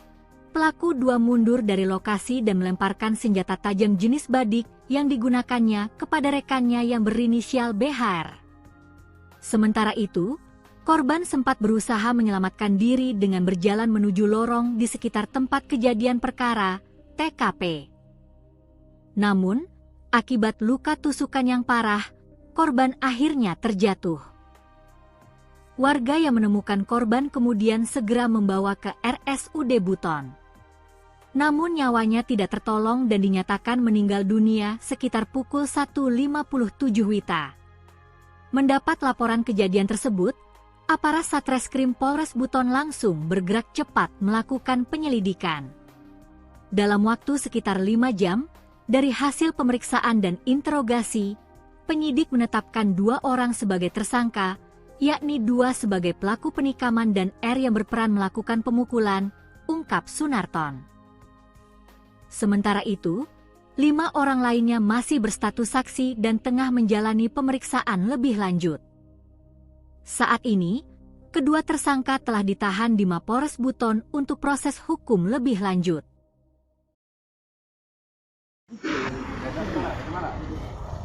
pelaku 2 mundur dari lokasi dan melemparkan senjata tajam jenis badik yang digunakannya kepada rekannya yang berinisial BHR. Sementara itu, korban sempat berusaha menyelamatkan diri dengan berjalan menuju lorong di sekitar tempat kejadian perkara, TKP. Namun, akibat luka tusukan yang parah, korban akhirnya terjatuh. Warga yang menemukan korban kemudian segera membawa ke RSUD Buton. Namun nyawanya tidak tertolong dan dinyatakan meninggal dunia sekitar pukul 1:57 WITA. Mendapat laporan kejadian tersebut, aparat Satreskrim Polres Buton langsung bergerak cepat melakukan penyelidikan. Dalam waktu sekitar 5 jam, dari hasil pemeriksaan dan interogasi, penyidik menetapkan 2 orang sebagai tersangka, yakni 2 sebagai pelaku penikaman dan R yang berperan melakukan pemukulan, ungkap Sunarton. Sementara itu, 5 orang lainnya masih berstatus saksi dan tengah menjalani pemeriksaan lebih lanjut. Saat ini, kedua tersangka telah ditahan di Mapolres Buton untuk proses hukum lebih lanjut.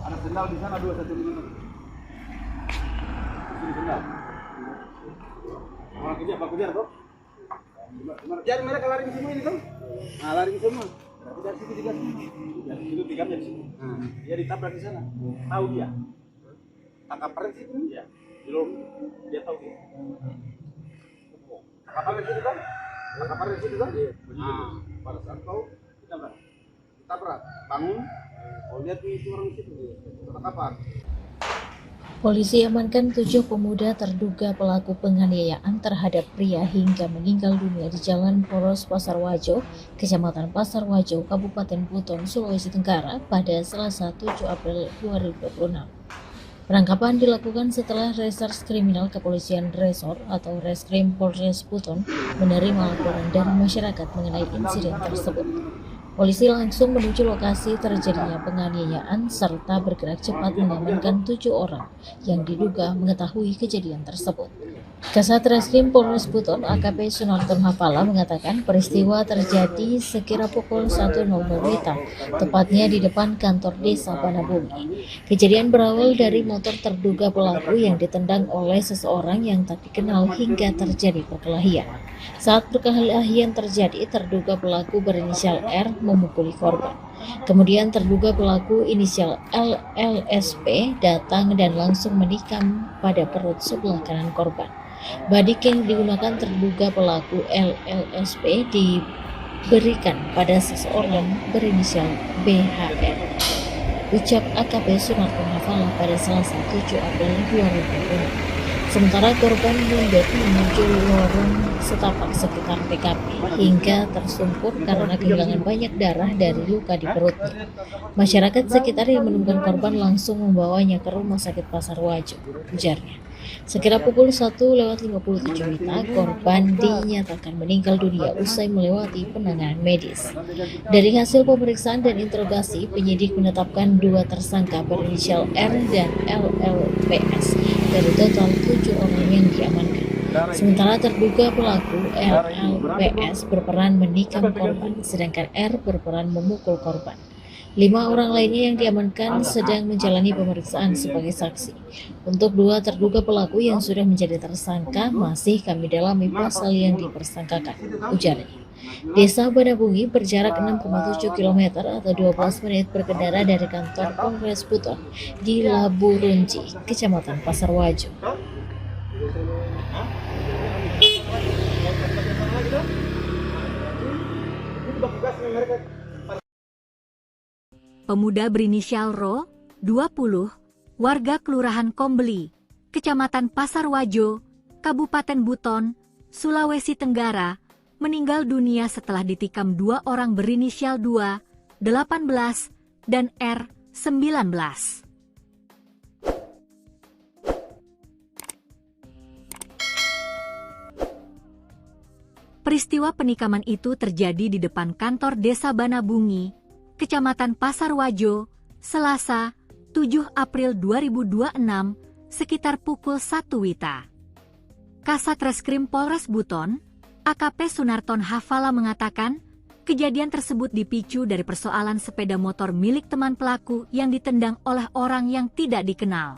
Ada sendal di sana 2 1 minum. Ini sendal. Pak kejar kok. Jadi mereka lari ke semua ini kan? Nah, lari ke semua. Berarti dari situ digas. Dari situ tikamnya di sini. Dia ditabrak di sana. Tahu dia. Tangkap peren situ dia. Belum dia tahu dia. Tangkap peren situ kan? Tangkap peren situ kan? Nah, pada saat tahu ditabrak. Bangun. Oh, lihat itu orang situ. Tangkapan. Polisi amankan 7 pemuda terduga pelaku penganiayaan terhadap pria hingga meninggal dunia di Jalan Poros Pasar Wajo, Kecamatan Pasar Wajo, Kabupaten Buton, Sulawesi Tenggara pada Selasa 7 April 2026. Penangkapan dilakukan setelah Reserse Kriminal Kepolisian Resor atau Reskrim Polres Buton menerima laporan dari masyarakat mengenai insiden tersebut. Polisi langsung menuju lokasi terjadinya penganiayaan serta bergerak cepat mengamankan 7 orang yang diduga mengetahui kejadian tersebut. Kasat Reskrim Polres Buton AKP Sunarton Hafala mengatakan peristiwa terjadi sekira pukul 1.00 WITA, tepatnya di depan kantor desa Banabumi. Kejadian berawal dari motor terduga pelaku yang ditendang oleh seseorang yang tak dikenal hingga terjadi perkelahian. Saat perkelahian terjadi, terduga pelaku berinisial R memukuli korban. Kemudian terduga pelaku inisial LLSP datang dan langsung menikam pada perut sebelah kanan korban. Badik yang digunakan terduga pelaku LLSP diberikan pada seseorang berinisial BHR. Ucap AKP Sunarton Hafala pada Selasa 7 April 2020. Sementara korban mundur menuju lorong setapak sekitar TKP hingga tersungkur karena kehilangan banyak darah dari luka di perutnya. Masyarakat sekitar yang menemukan korban langsung membawanya ke Rumah Sakit Pasar Wajo, ujarnya. Sekira pukul 1:57 WITA, korban dinyatakan meninggal dunia usai melewati penanganan medis. Dari hasil pemeriksaan dan interogasi, penyidik menetapkan 2 tersangka berinisial R dan LLPS dari total 7 orang yang diamankan. Sementara terduga pelaku LLPS berperan menikam korban, sedangkan R berperan memukul korban. 5 orang lainnya yang diamankan sedang menjalani pemeriksaan sebagai saksi. Untuk 2 terduga pelaku yang sudah menjadi tersangka masih kami dalami pasal yang dipersangkakan, ujarnya. Desa Banabungi berjarak 6,7 km atau 12 menit berkendara dari kantor Polres Buton di Labu Runci, Kecamatan Pasar Wajo. Pemuda berinisial Ro, 20, warga Kelurahan Kombeli, Kecamatan Pasar Wajo, Kabupaten Buton, Sulawesi Tenggara, meninggal dunia setelah ditikam 2 orang berinisial 2, 18, dan R, 19. Peristiwa penikaman itu terjadi di depan kantor Desa Banabungi, Kecamatan Pasar Wajo, Selasa, 7 April 2026, sekitar pukul 1 WITA. Kasat Reskrim Polres Buton, AKP Sunarton Hafala mengatakan, kejadian tersebut dipicu dari persoalan sepeda motor milik teman pelaku yang ditendang oleh orang yang tidak dikenal.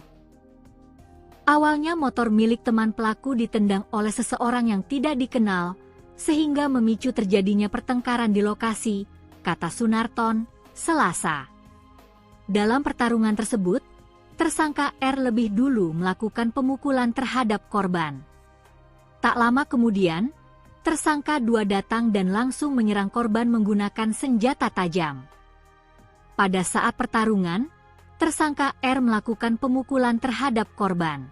Awalnya motor milik teman pelaku ditendang oleh seseorang yang tidak dikenal, sehingga memicu terjadinya pertengkaran di lokasi, kata Sunarton, Selasa. Dalam pertarungan tersebut, tersangka R lebih dulu melakukan pemukulan terhadap korban. Tak lama kemudian, tersangka 2 datang dan langsung menyerang korban menggunakan senjata tajam. Pada saat pertarungan, tersangka R melakukan pemukulan terhadap korban.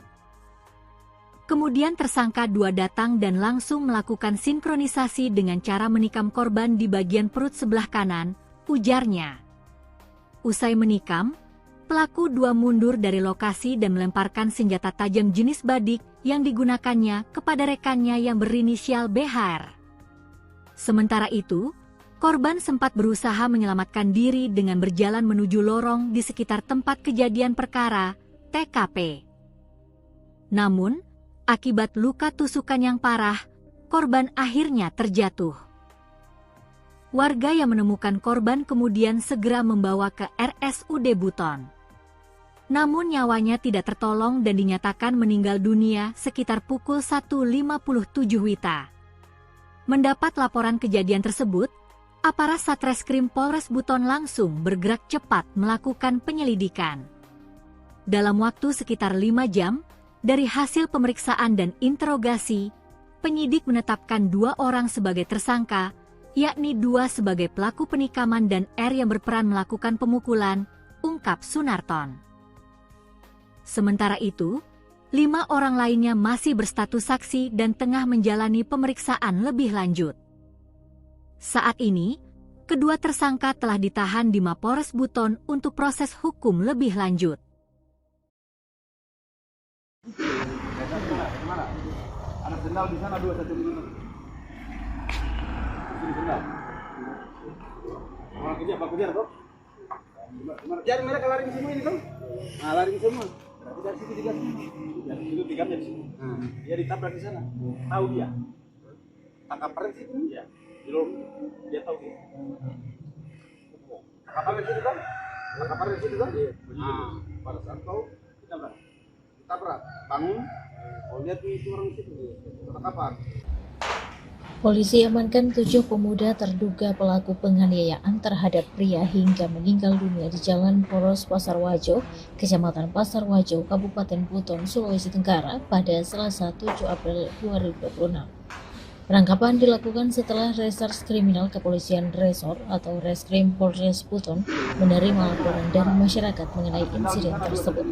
Kemudian tersangka 2 datang dan langsung melakukan sinkronisasi dengan cara menikam korban di bagian perut sebelah kanan, ujarnya. Usai menikam, pelaku 2 mundur dari lokasi dan melemparkan senjata tajam jenis badik yang digunakannya kepada rekannya yang berinisial BHR. Sementara itu, korban sempat berusaha menyelamatkan diri dengan berjalan menuju lorong di sekitar tempat kejadian perkara, TKP. Namun, akibat luka tusukan yang parah, korban akhirnya terjatuh. Warga yang menemukan korban kemudian segera membawa ke RSUD Buton. Namun nyawanya tidak tertolong dan dinyatakan meninggal dunia sekitar pukul 1:57 WITA. Mendapat laporan kejadian tersebut, aparat Satreskrim Polres Buton langsung bergerak cepat melakukan penyelidikan. Dalam waktu sekitar 5 jam, dari hasil pemeriksaan dan interogasi, penyidik menetapkan 2 orang sebagai tersangka, yakni 2 sebagai pelaku penikaman dan R yang berperan melakukan pemukulan, ungkap Sunarton. Sementara itu, 5 orang lainnya masih berstatus saksi dan tengah menjalani pemeriksaan lebih lanjut. Saat ini, kedua tersangka telah ditahan di Mapolres Buton untuk proses hukum lebih lanjut. Ada sendal di sana 2 1 ini. Sendal. Iya, Pak Kujar toh. Jadi mereka lari ke semua ini toh. Nah, lari ke semua. Berarti dari situ digas. Dari situ digamnya di sini. Dia ditabrak di sana. Tahu dia. Tangkap peren situ. Iya. Di lorong dia tahu dia. Tangkap peren situ kan? Tangkap peren situ kan? Nah, pada saat tahu ditabrak. Bangun. Oh, lihat itu orang situ. Tangkapan. Polisi amankan 7 pemuda terduga pelaku penganiayaan terhadap pria hingga meninggal dunia di Jalan Poros Pasar Wajo, Kecamatan Pasar Wajo, Kabupaten Buton, Sulawesi Tenggara pada Selasa 7 April 2026. Penangkapan dilakukan setelah Reserse Kriminal Kepolisian Resor atau Reskrim Polres Buton menerima laporan dari masyarakat mengenai insiden tersebut.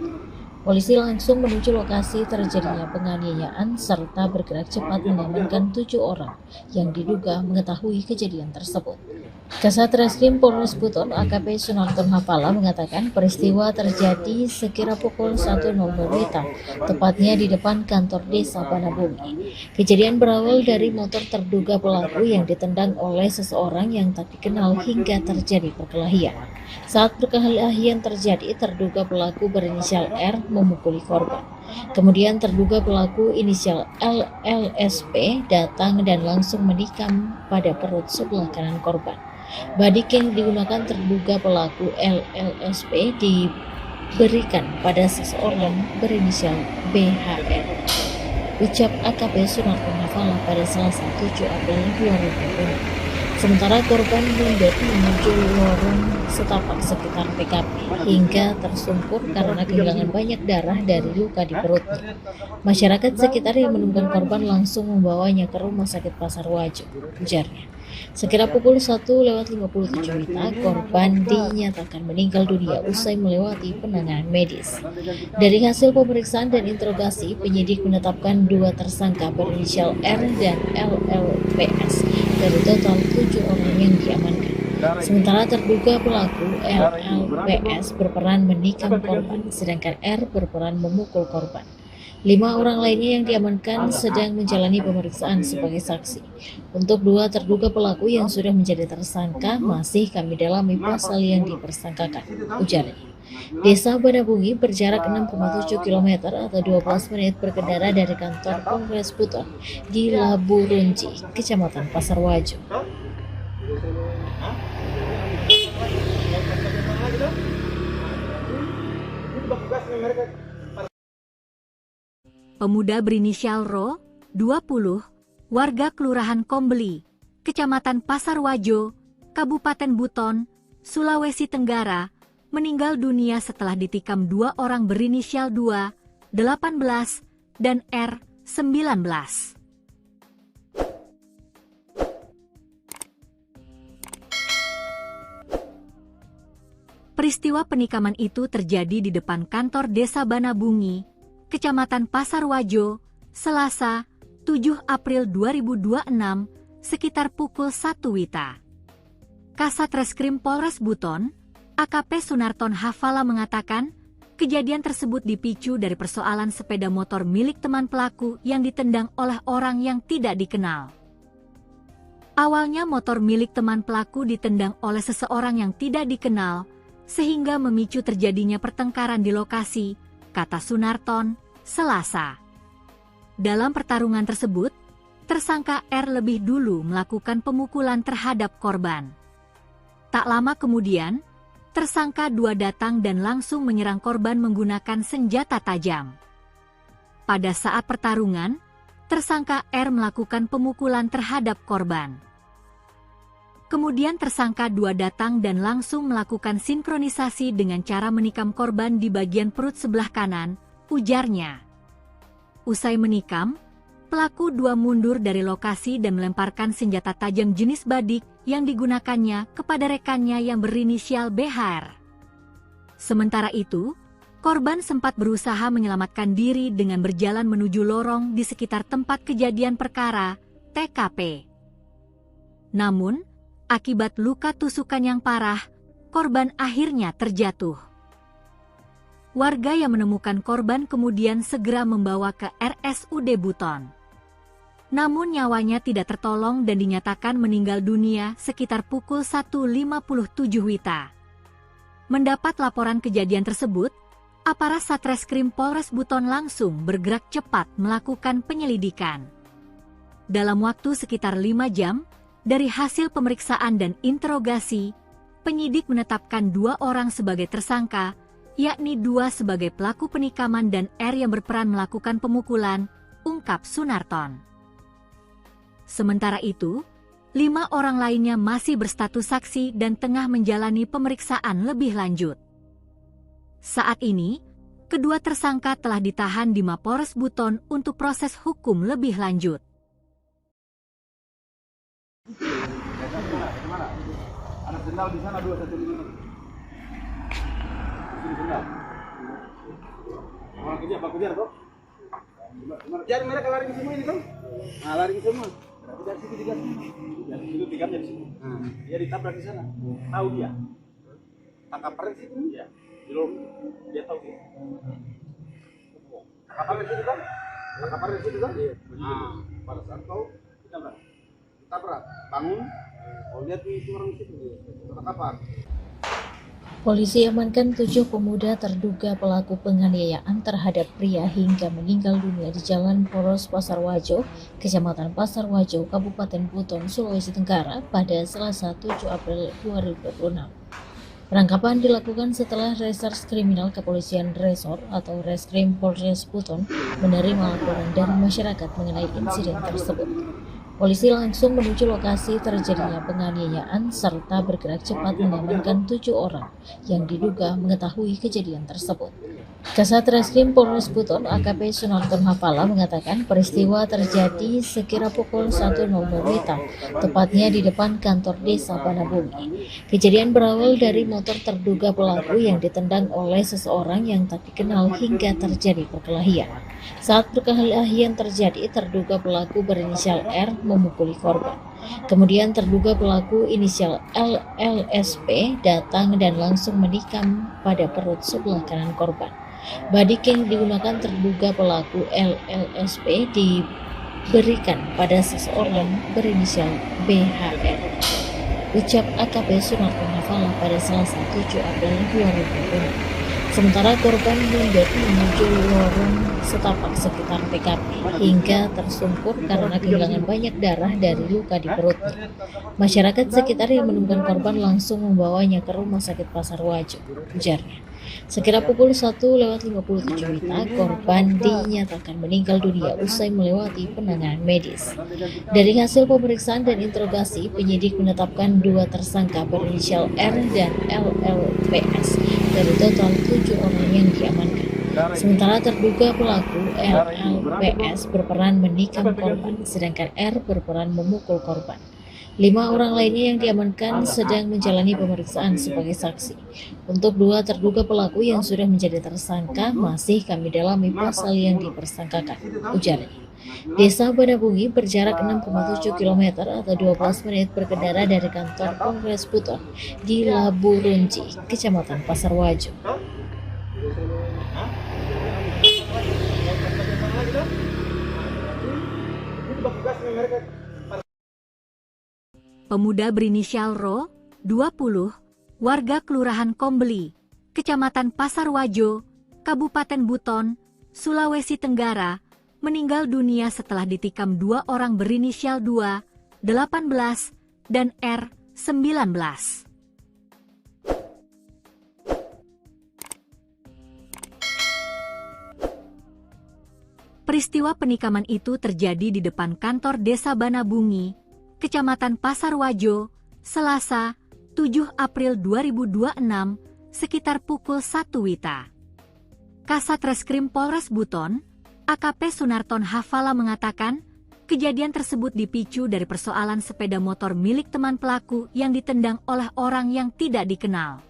Polisi langsung menuju lokasi terjadinya penganiayaan serta bergerak cepat mengamankan 7 orang yang diduga mengetahui kejadian tersebut. Kasat Reskrim Polres Buton AKP Sunarton Hafala mengatakan peristiwa terjadi sekira pukul 1.00 WITA, tepatnya di depan kantor desa Banabumi. Kejadian berawal dari motor terduga pelaku yang ditendang oleh seseorang yang tak dikenal hingga terjadi perkelahian. Saat perkelahian terjadi, terduga pelaku berinisial R memukuli korban. Kemudian terduga pelaku inisial LLSP datang dan langsung menikam pada perut sebelah kanan korban. Badik yang digunakan terduga pelaku LLSP diberikan pada seseorang berinisial BHR. Ucap AKP Sunarton Hafala pada Selasa 7 April 2020. Sementara korban mundur menuju lorong setapak sekitar TKP hingga tersungkur karena kehilangan banyak darah dari luka di perutnya. Masyarakat sekitar yang menemukan korban langsung membawanya ke Rumah Sakit Pasar Wajo, ujarnya. Sekira pukul 1:57 WITA, korban dinyatakan meninggal dunia usai melewati penanganan medis. Dari hasil pemeriksaan dan interogasi, penyidik menetapkan 2 tersangka berinisial R dan LLPS dari total 7 orang yang diamankan. Sementara terduga pelaku LLPS berperan menikam korban, sedangkan R berperan memukul korban. 5 orang lainnya yang diamankan sedang menjalani pemeriksaan sebagai saksi. Untuk 2 terduga pelaku yang sudah menjadi tersangka masih kami dalami pasal yang dipersangkakan, ujarnya. Desa Banabungi berjarak 6,7 km atau 12 menit berkendara dari kantor Polres Buton di Labu Runci, Kecamatan Pasar Wajo. Pemuda berinisial Ro, 20, warga Kelurahan Kombeli, Kecamatan Pasar Wajo, Kabupaten Buton, Sulawesi Tenggara, meninggal dunia setelah ditikam 2 orang berinisial 2, 18, dan R, 19. Peristiwa penikaman itu terjadi di depan kantor Desa Banabungi, Kecamatan Pasar Wajo, Selasa, 7 April 2026, sekitar pukul 1 WITA. Kasat Reskrim Polres Buton, AKP Sunarton Hafala mengatakan, kejadian tersebut dipicu dari persoalan sepeda motor milik teman pelaku yang ditendang oleh orang yang tidak dikenal. Awalnya motor milik teman pelaku ditendang oleh seseorang yang tidak dikenal, sehingga memicu terjadinya pertengkaran di lokasi, kata Sunarton, Selasa. Dalam pertarungan tersebut, tersangka R lebih dulu melakukan pemukulan terhadap korban. Tak lama kemudian, tersangka 2 datang dan langsung menyerang korban menggunakan senjata tajam. Pada saat pertarungan, tersangka R melakukan pemukulan terhadap korban. Kemudian tersangka 2 datang dan langsung melakukan sinkronisasi dengan cara menikam korban di bagian perut sebelah kanan, ujarnya. Usai menikam, pelaku 2 mundur dari lokasi dan melemparkan senjata tajam jenis badik yang digunakannya kepada rekannya yang berinisial BHR. Sementara itu, korban sempat berusaha menyelamatkan diri dengan berjalan menuju lorong di sekitar tempat kejadian perkara, TKP. Namun, akibat luka tusukan yang parah, korban akhirnya terjatuh. Warga yang menemukan korban kemudian segera membawa ke RSUD Buton. namun nyawanya tidak tertolong dan dinyatakan meninggal dunia sekitar pukul 1.57 WITA. Mendapat laporan kejadian tersebut, aparat Satreskrim Polres Buton langsung bergerak cepat melakukan penyelidikan. Dalam waktu sekitar 5 jam, dari hasil pemeriksaan dan interogasi, penyidik menetapkan 2 orang sebagai tersangka, yakni 2 sebagai pelaku penikaman dan R yang berperan melakukan pemukulan, ungkap Sunarton. Sementara itu, 5 orang lainnya masih berstatus saksi dan tengah menjalani pemeriksaan lebih lanjut. Saat ini, kedua tersangka telah ditahan di Mapores Buton untuk proses hukum lebih lanjut. Ada sendal di sana 215. Di sendal. Orang kerja, Pak kejar toh? Kejar mereka lari ke semua ini toh? Nah, lari ke semua. Berarti dari situ digas. Dari situ tikapnya di sini. Dia ditabrak di sana. Tahu dia. Tangkap pres itu dia. Di lorong dia tahu dia. Tangkap pres itu kan? Tangkap pres itu kan? Iya. Nah, pada saat tahu ditabrak. Bangun. Oh, lihat itu orang situ dia. Tangkapan. Polisi amankan 7 pemuda terduga pelaku penganiayaan terhadap pria hingga meninggal dunia di Jalan Poros Pasarwajo, Kecamatan Pasarwajo, Kabupaten Buton, Sulawesi Tenggara pada Selasa 7 April 2026. Penangkapan dilakukan setelah Reserse Kriminal Kepolisian Resor atau Reskrim Polres Buton menerima laporan dari masyarakat mengenai insiden tersebut. Polisi langsung menuju lokasi terjadinya penganiayaan serta bergerak cepat mengamankan 7 orang yang diduga mengetahui kejadian tersebut. Kasat Reskrim Polres Buton AKP Sunarton Hafala mengatakan peristiwa terjadi sekira pukul 1.00 WITA, tepatnya di depan kantor desa Banabumi. Kejadian berawal dari motor terduga pelaku yang ditendang oleh seseorang yang tak dikenal hingga terjadi perkelahian. Saat perkelahian terjadi, terduga pelaku berinisial R memukuli korban. Kemudian terduga pelaku inisial LLSP datang dan langsung menikam pada perut sebelah kanan korban. Badik yang digunakan terduga pelaku LLSP diberikan pada seseorang berinisial BHR. Ucap AKP Sunarton Hafala pada Selasa 7 April 2020. Sementara korban mundur menuju lorong setapak sekitar TKP hingga tersungkur karena kehilangan banyak darah dari luka di perutnya. Masyarakat sekitar yang menemukan korban langsung membawanya ke Rumah Sakit Pasarwajo, ujarnya. Sekira pukul 1.57 WITA, korban dinyatakan meninggal dunia usai melewati penanganan medis. Dari hasil pemeriksaan dan interogasi, penyidik menetapkan 2 tersangka berinisial R dan LLPS dari total 7 orang yang diamankan. Sementara terduga pelaku LLPS berperan menikam korban, sedangkan R berperan memukul korban. 5 orang lainnya yang diamankan sedang menjalani pemeriksaan sebagai saksi. Untuk 2 terduga pelaku yang sudah menjadi tersangka masih kami dalami pasal yang dipersangkakan, ujarnya. Desa Banabungi berjarak 6,7 km atau 12 menit berkendara dari kantor Polres Buton di Labu Runci, Kecamatan Pasarwajo. Pemuda berinisial Ro, 20, warga Kelurahan Kombeli, Kecamatan Pasarwajo, Kabupaten Buton, Sulawesi Tenggara, meninggal dunia setelah ditikam 2 orang berinisial 2, 18, dan R, 19. Peristiwa penikaman itu terjadi di depan kantor Desa Banabungi, Kecamatan Pasarwajo, Selasa, 7 April 2026, sekitar pukul 1 WITA. Kasat Reskrim Polres Buton, AKP Sunarton Hafala mengatakan, kejadian tersebut dipicu dari persoalan sepeda motor milik teman pelaku yang ditendang oleh orang yang tidak dikenal.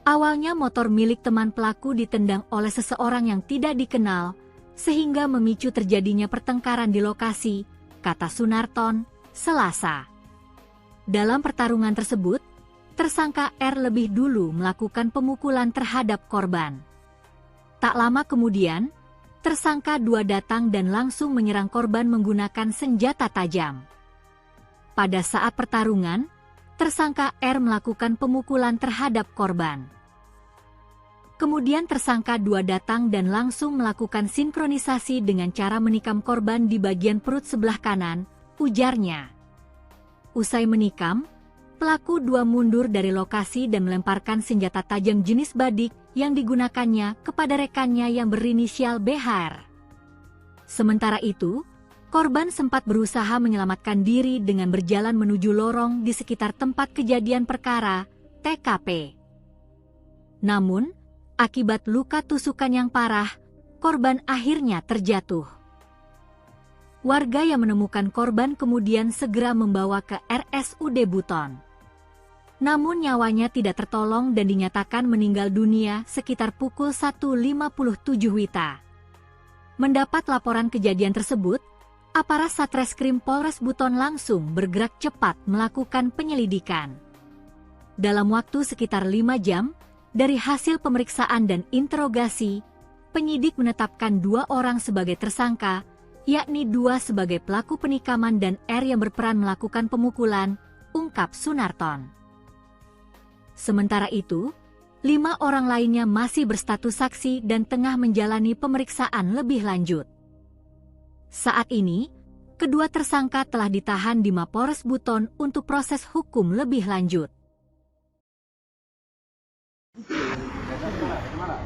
Awalnya motor milik teman pelaku ditendang oleh seseorang yang tidak dikenal, sehingga memicu terjadinya pertengkaran di lokasi, kata Sunarton, Selasa. Dalam pertarungan tersebut, tersangka R lebih dulu melakukan pemukulan terhadap korban. Tak lama kemudian, tersangka 2 datang dan langsung menyerang korban menggunakan senjata tajam. Pada saat pertarungan, tersangka R melakukan pemukulan terhadap korban. Kemudian tersangka 2 datang dan langsung melakukan sinkronisasi dengan cara menikam korban di bagian perut sebelah kanan, ujarnya. Usai menikam, pelaku 2 mundur dari lokasi dan melemparkan senjata tajam jenis badik yang digunakannya kepada rekannya yang berinisial BHR. Sementara itu, korban sempat berusaha menyelamatkan diri dengan berjalan menuju lorong di sekitar tempat kejadian perkara, TKP. Namun, akibat luka tusukan yang parah, korban akhirnya terjatuh. Warga yang menemukan korban kemudian segera membawa ke RSUD Buton. Namun nyawanya tidak tertolong dan dinyatakan meninggal dunia sekitar pukul 1.57 WITA. Mendapat laporan kejadian tersebut, aparat Satreskrim Polres Buton langsung bergerak cepat melakukan penyelidikan. Dalam waktu sekitar 5 jam, dari hasil pemeriksaan dan interogasi, penyidik menetapkan 2 orang sebagai tersangka, yakni 2 sebagai pelaku penikaman dan R yang berperan melakukan pemukulan, ungkap Sunarton. Sementara itu, 5 orang lainnya masih berstatus saksi dan tengah menjalani pemeriksaan lebih lanjut. Saat ini, kedua tersangka telah ditahan di Mapores Buton untuk proses hukum lebih lanjut. Kemana?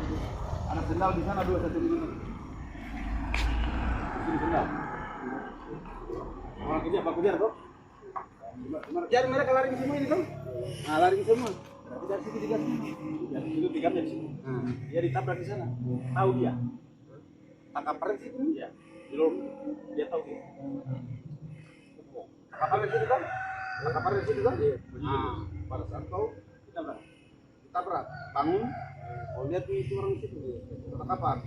Ada sendal di sana 2 1 ini. Ini sendal. Orang kerja Pak Kujar tuh. Kejar mereka lari ke semua ini tuh. Nah, lari ke semua. Berarti dari situ digas. Ya, itu digas dari sini. Dia ditabrak di sana. Tahu dia. Tangkap pres itu ya. Di lorong dia tahu dia. Tangkap pres itu kan? Tangkap pres itu kan? Nah, pada saat tahu ditabrak. Bangun. Oh, lihat itu orang situ. Tangkapan.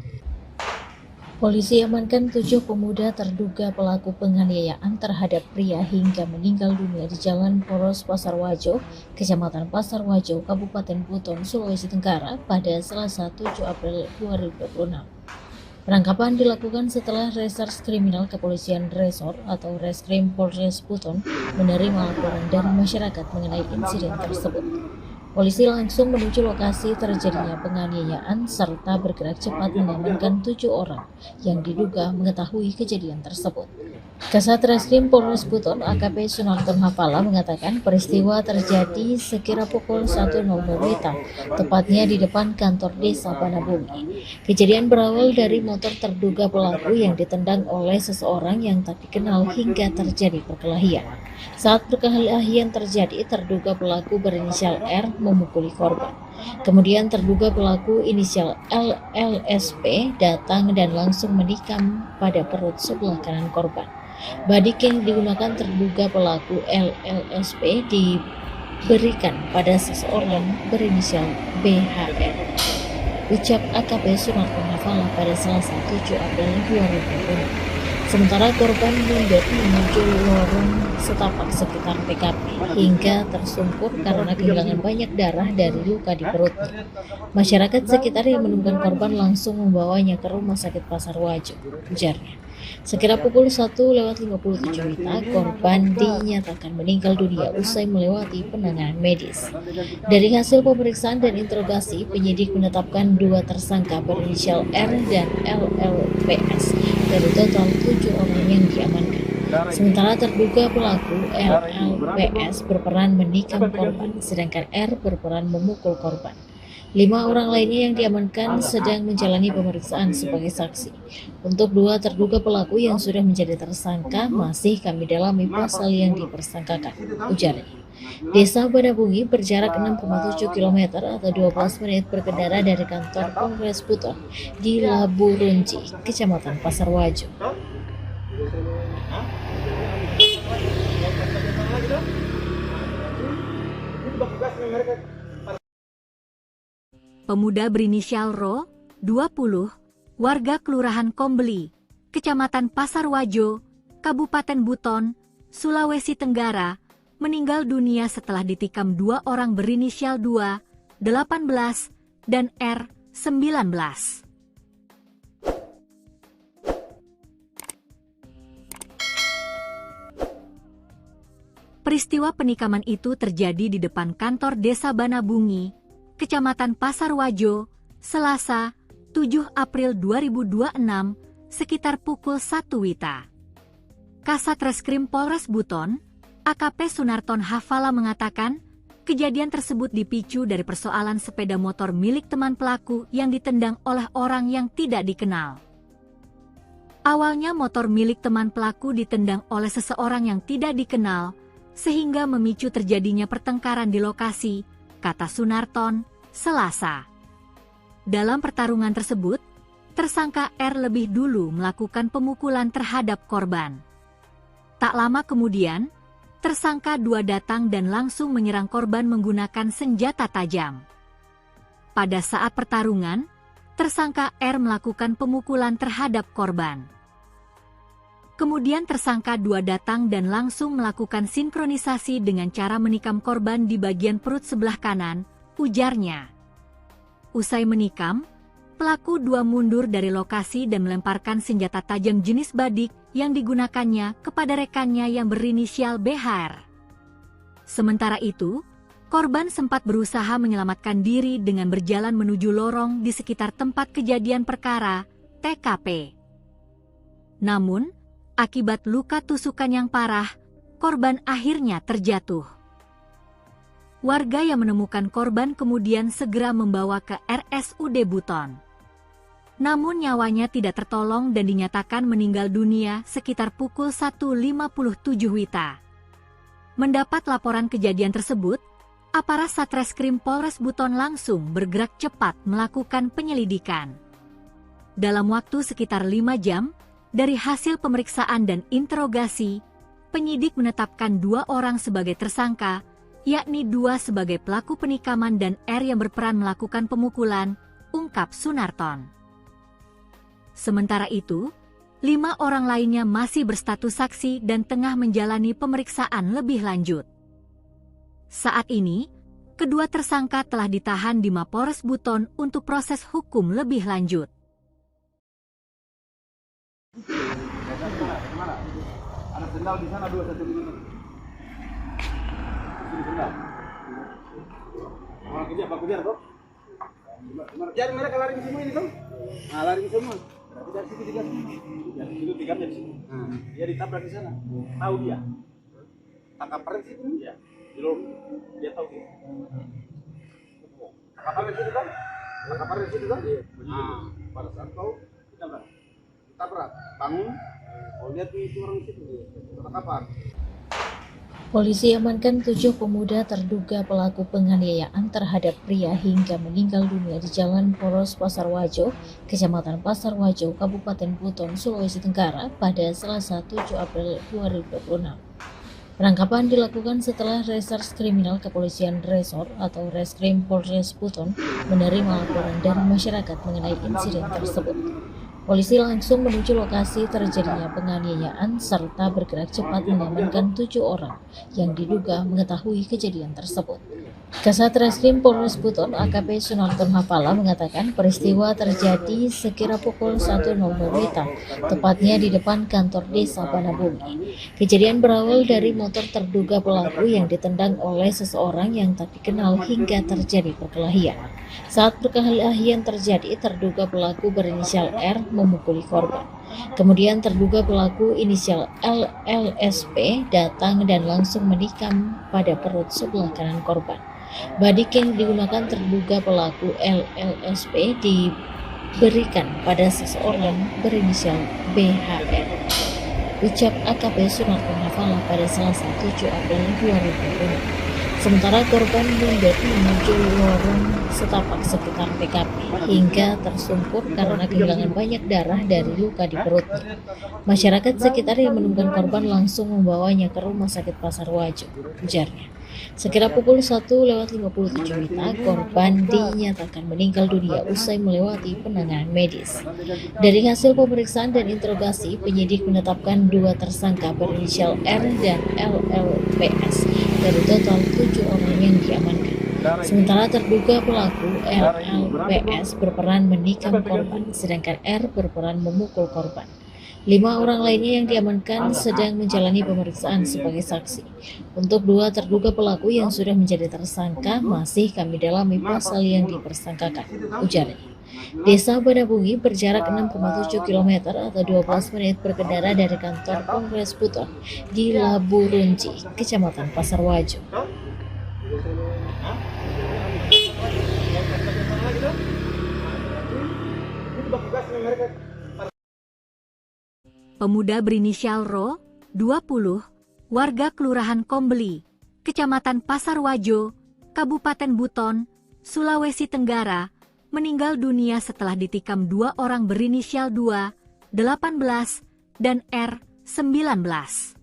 Polisi amankan 7 pemuda terduga pelaku penganiayaan terhadap pria hingga meninggal dunia di Jalan Poros Pasar Wajo, Kecamatan Pasar Wajo, Kabupaten Buton, Sulawesi Tenggara pada Selasa 7 April 2026. Penangkapan dilakukan setelah Reserse Kriminal Kepolisian Resor atau Reskrim Polres Buton menerima laporan dari masyarakat mengenai insiden tersebut. Polisi langsung menuju lokasi terjadinya penganiayaan serta bergerak cepat mengamankan 7 orang yang diduga mengetahui kejadian tersebut. Kasat Reskrim Polres Buton AKP Sunarton Hafala mengatakan peristiwa terjadi sekira pukul 1.00 WITA, tepatnya di depan kantor desa Banabumi. Kejadian berawal dari motor terduga pelaku yang ditendang oleh seseorang yang tak dikenal hingga terjadi perkelahian. Saat perkelahian terjadi, terduga pelaku berinisial R memukuli korban. Kemudian terduga pelaku inisial LLSP datang dan langsung menikam pada perut sebelah kanan korban. Badik yang digunakan terduga pelaku LLSP diberikan pada seseorang berinisial BHR. Ucap AKP Sunarton Hafala pada Selasa 7 April 2020. Sementara korban mundur menuju lorong setapak sekitar TKP hingga tersungkur karena kehilangan banyak darah dari luka di perutnya. Masyarakat sekitar yang menemukan korban langsung membawanya ke Rumah Sakit Pasar Wajo, ujarnya. Sekira pukul 1.57 WITA, korban dinyatakan meninggal dunia usai melewati penanganan medis. Dari hasil pemeriksaan dan interogasi, penyidik menetapkan 2 tersangka berinisial R dan LLPS dari total 7 orang yang diamankan. Sementara terduga pelaku LLPS berperan menikam korban, sedangkan R berperan memukul korban. 5 orang lainnya yang diamankan sedang menjalani pemeriksaan sebagai saksi. Untuk 2 terduga pelaku yang sudah menjadi tersangka masih kami dalami pasal yang dipersangkakan, ujarnya. Desa Banabungi berjarak 6,7 km atau 12 menit berkendara dari kantor Polres Buton di Labu Runci, Kecamatan Pasar Wajo. Pemuda berinisial Ro, 20, warga Kelurahan Kombeli, Kecamatan Pasar Wajo, Kabupaten Buton, Sulawesi Tenggara, meninggal dunia setelah ditikam 2 orang berinisial 2, 18, dan R, 19. Peristiwa penikaman itu terjadi di depan kantor Desa Banabungi, Kecamatan Pasarwajo, Selasa, 7 April 2026, sekitar pukul 1 WITA. Kasat Reskrim Polres Buton, AKP Sunarton Hafala mengatakan, kejadian tersebut dipicu dari persoalan sepeda motor milik teman pelaku yang ditendang oleh orang yang tidak dikenal. Awalnya motor milik teman pelaku ditendang oleh seseorang yang tidak dikenal, sehingga memicu terjadinya pertengkaran di lokasi, kata Sunarton, Selasa. Dalam pertarungan tersebut, tersangka R lebih dulu melakukan pemukulan terhadap korban. Tak lama kemudian, tersangka 2 datang dan langsung menyerang korban menggunakan senjata tajam. Pada saat pertarungan, tersangka R melakukan pemukulan terhadap korban. Kemudian tersangka 2 datang dan langsung melakukan sinkronisasi dengan cara menikam korban di bagian perut sebelah kanan, ujarnya. Usai menikam, pelaku 2 mundur dari lokasi dan melemparkan senjata tajam jenis badik yang digunakannya kepada rekannya yang berinisial BHR. Sementara itu, korban sempat berusaha menyelamatkan diri dengan berjalan menuju lorong di sekitar tempat kejadian perkara, TKP. Namun, akibat luka tusukan yang parah, korban akhirnya terjatuh. Warga yang menemukan korban kemudian segera membawa ke RSUD Buton. Namun nyawanya tidak tertolong dan dinyatakan meninggal dunia sekitar pukul 1.57 WITA. Mendapat laporan kejadian tersebut, aparat Satreskrim Polres Buton langsung bergerak cepat melakukan penyelidikan. Dalam waktu sekitar 5 jam, dari hasil pemeriksaan dan interogasi, penyidik menetapkan 2 orang sebagai tersangka, yakni 2 sebagai pelaku penikaman dan R yang berperan melakukan pemukulan, ungkap Sunarton. Sementara itu, 5 orang lainnya masih berstatus saksi dan tengah menjalani pemeriksaan lebih lanjut. Saat ini, kedua tersangka telah ditahan di Mapolres Buton untuk proses hukum lebih lanjut. Mana? Ada sendal di sana 2 satu ini. Ini sendal. Mau kejar toh? Jadi mereka lari semua ini toh? Nah, lari semua. Berarti dari situ digas. Dari situ digamnya di sini. Dia ditabrak di sana. Tahu dia. Tangkap pres itu dia. Dia tahu dia. Tangkap pres itu kan? Tangkap pres itu kan? Nah, pada saat kau ditabrak, bangun. Oh, lihat itu orang situ dia. Kapan? Polisi amankan 7 pemuda terduga pelaku penganiayaan terhadap pria hingga meninggal dunia di Jalan Poros Pasarwajo, Kecamatan Pasarwajo, Kabupaten Buton, Sulawesi Tenggara pada Selasa 7 April 2026. Penangkapan dilakukan setelah Reserse Kriminal Kepolisian Resor atau Reskrim Polres Buton menerima laporan dari masyarakat mengenai insiden tersebut. Polisi langsung menuju lokasi terjadinya penganiayaan serta bergerak cepat mengamankan 7 orang yang diduga mengetahui kejadian tersebut. Kasat Reskrim Polres Buton AKP Sunarton Hafala mengatakan peristiwa terjadi sekira pukul 1.00 WITA, tepatnya di depan kantor Desa Banabungi. Kejadian berawal dari motor terduga pelaku yang ditendang oleh seseorang yang tak dikenal hingga terjadi perkelahian. Saat perkelahian terjadi, terduga pelaku berinisial R memukuli korban. Kemudian terduga pelaku inisial LLSP datang dan langsung menikam pada perut sebelah kanan korban. Badik yang digunakan terduga pelaku LLSP diberikan pada seseorang berinisial BHR. Ucap AKP Sunarton Hafala pada Selasa 7 April 2020. Sementara korban mundur menuju lorong setapak sekitar TKP hingga tersungkur karena kehilangan banyak darah dari luka di perutnya. Masyarakat sekitar yang menemukan korban langsung membawanya ke Rumah Sakit Pasarwajo, ujarnya. Sekira pukul 1.57 WITA, korban dinyatakan meninggal dunia usai melewati penanganan medis. Dari hasil pemeriksaan dan interogasi, penyidik menetapkan 2 tersangka berinisial R dan LLPS dari total 7 orang yang diamankan. Sementara terduga pelaku LLPS berperan menikam korban, sedangkan R berperan memukul korban. 5 orang lainnya yang diamankan sedang menjalani pemeriksaan sebagai saksi. Untuk 2 terduga pelaku yang sudah menjadi tersangka masih kami dalami pasal yang dipersangkakan, ujarnya. Desa Banabungi berjarak 6,7 km atau 12 menit berkendara dari kantor Polres Buton di Labu Runci, Kecamatan Pasar Wajo. Pemuda berinisial Ro, 20, warga Kelurahan Kombeli, Kecamatan Pasar Wajo, Kabupaten Buton, Sulawesi Tenggara, meninggal dunia setelah ditikam 2 orang berinisial 2, 18, dan R, 19.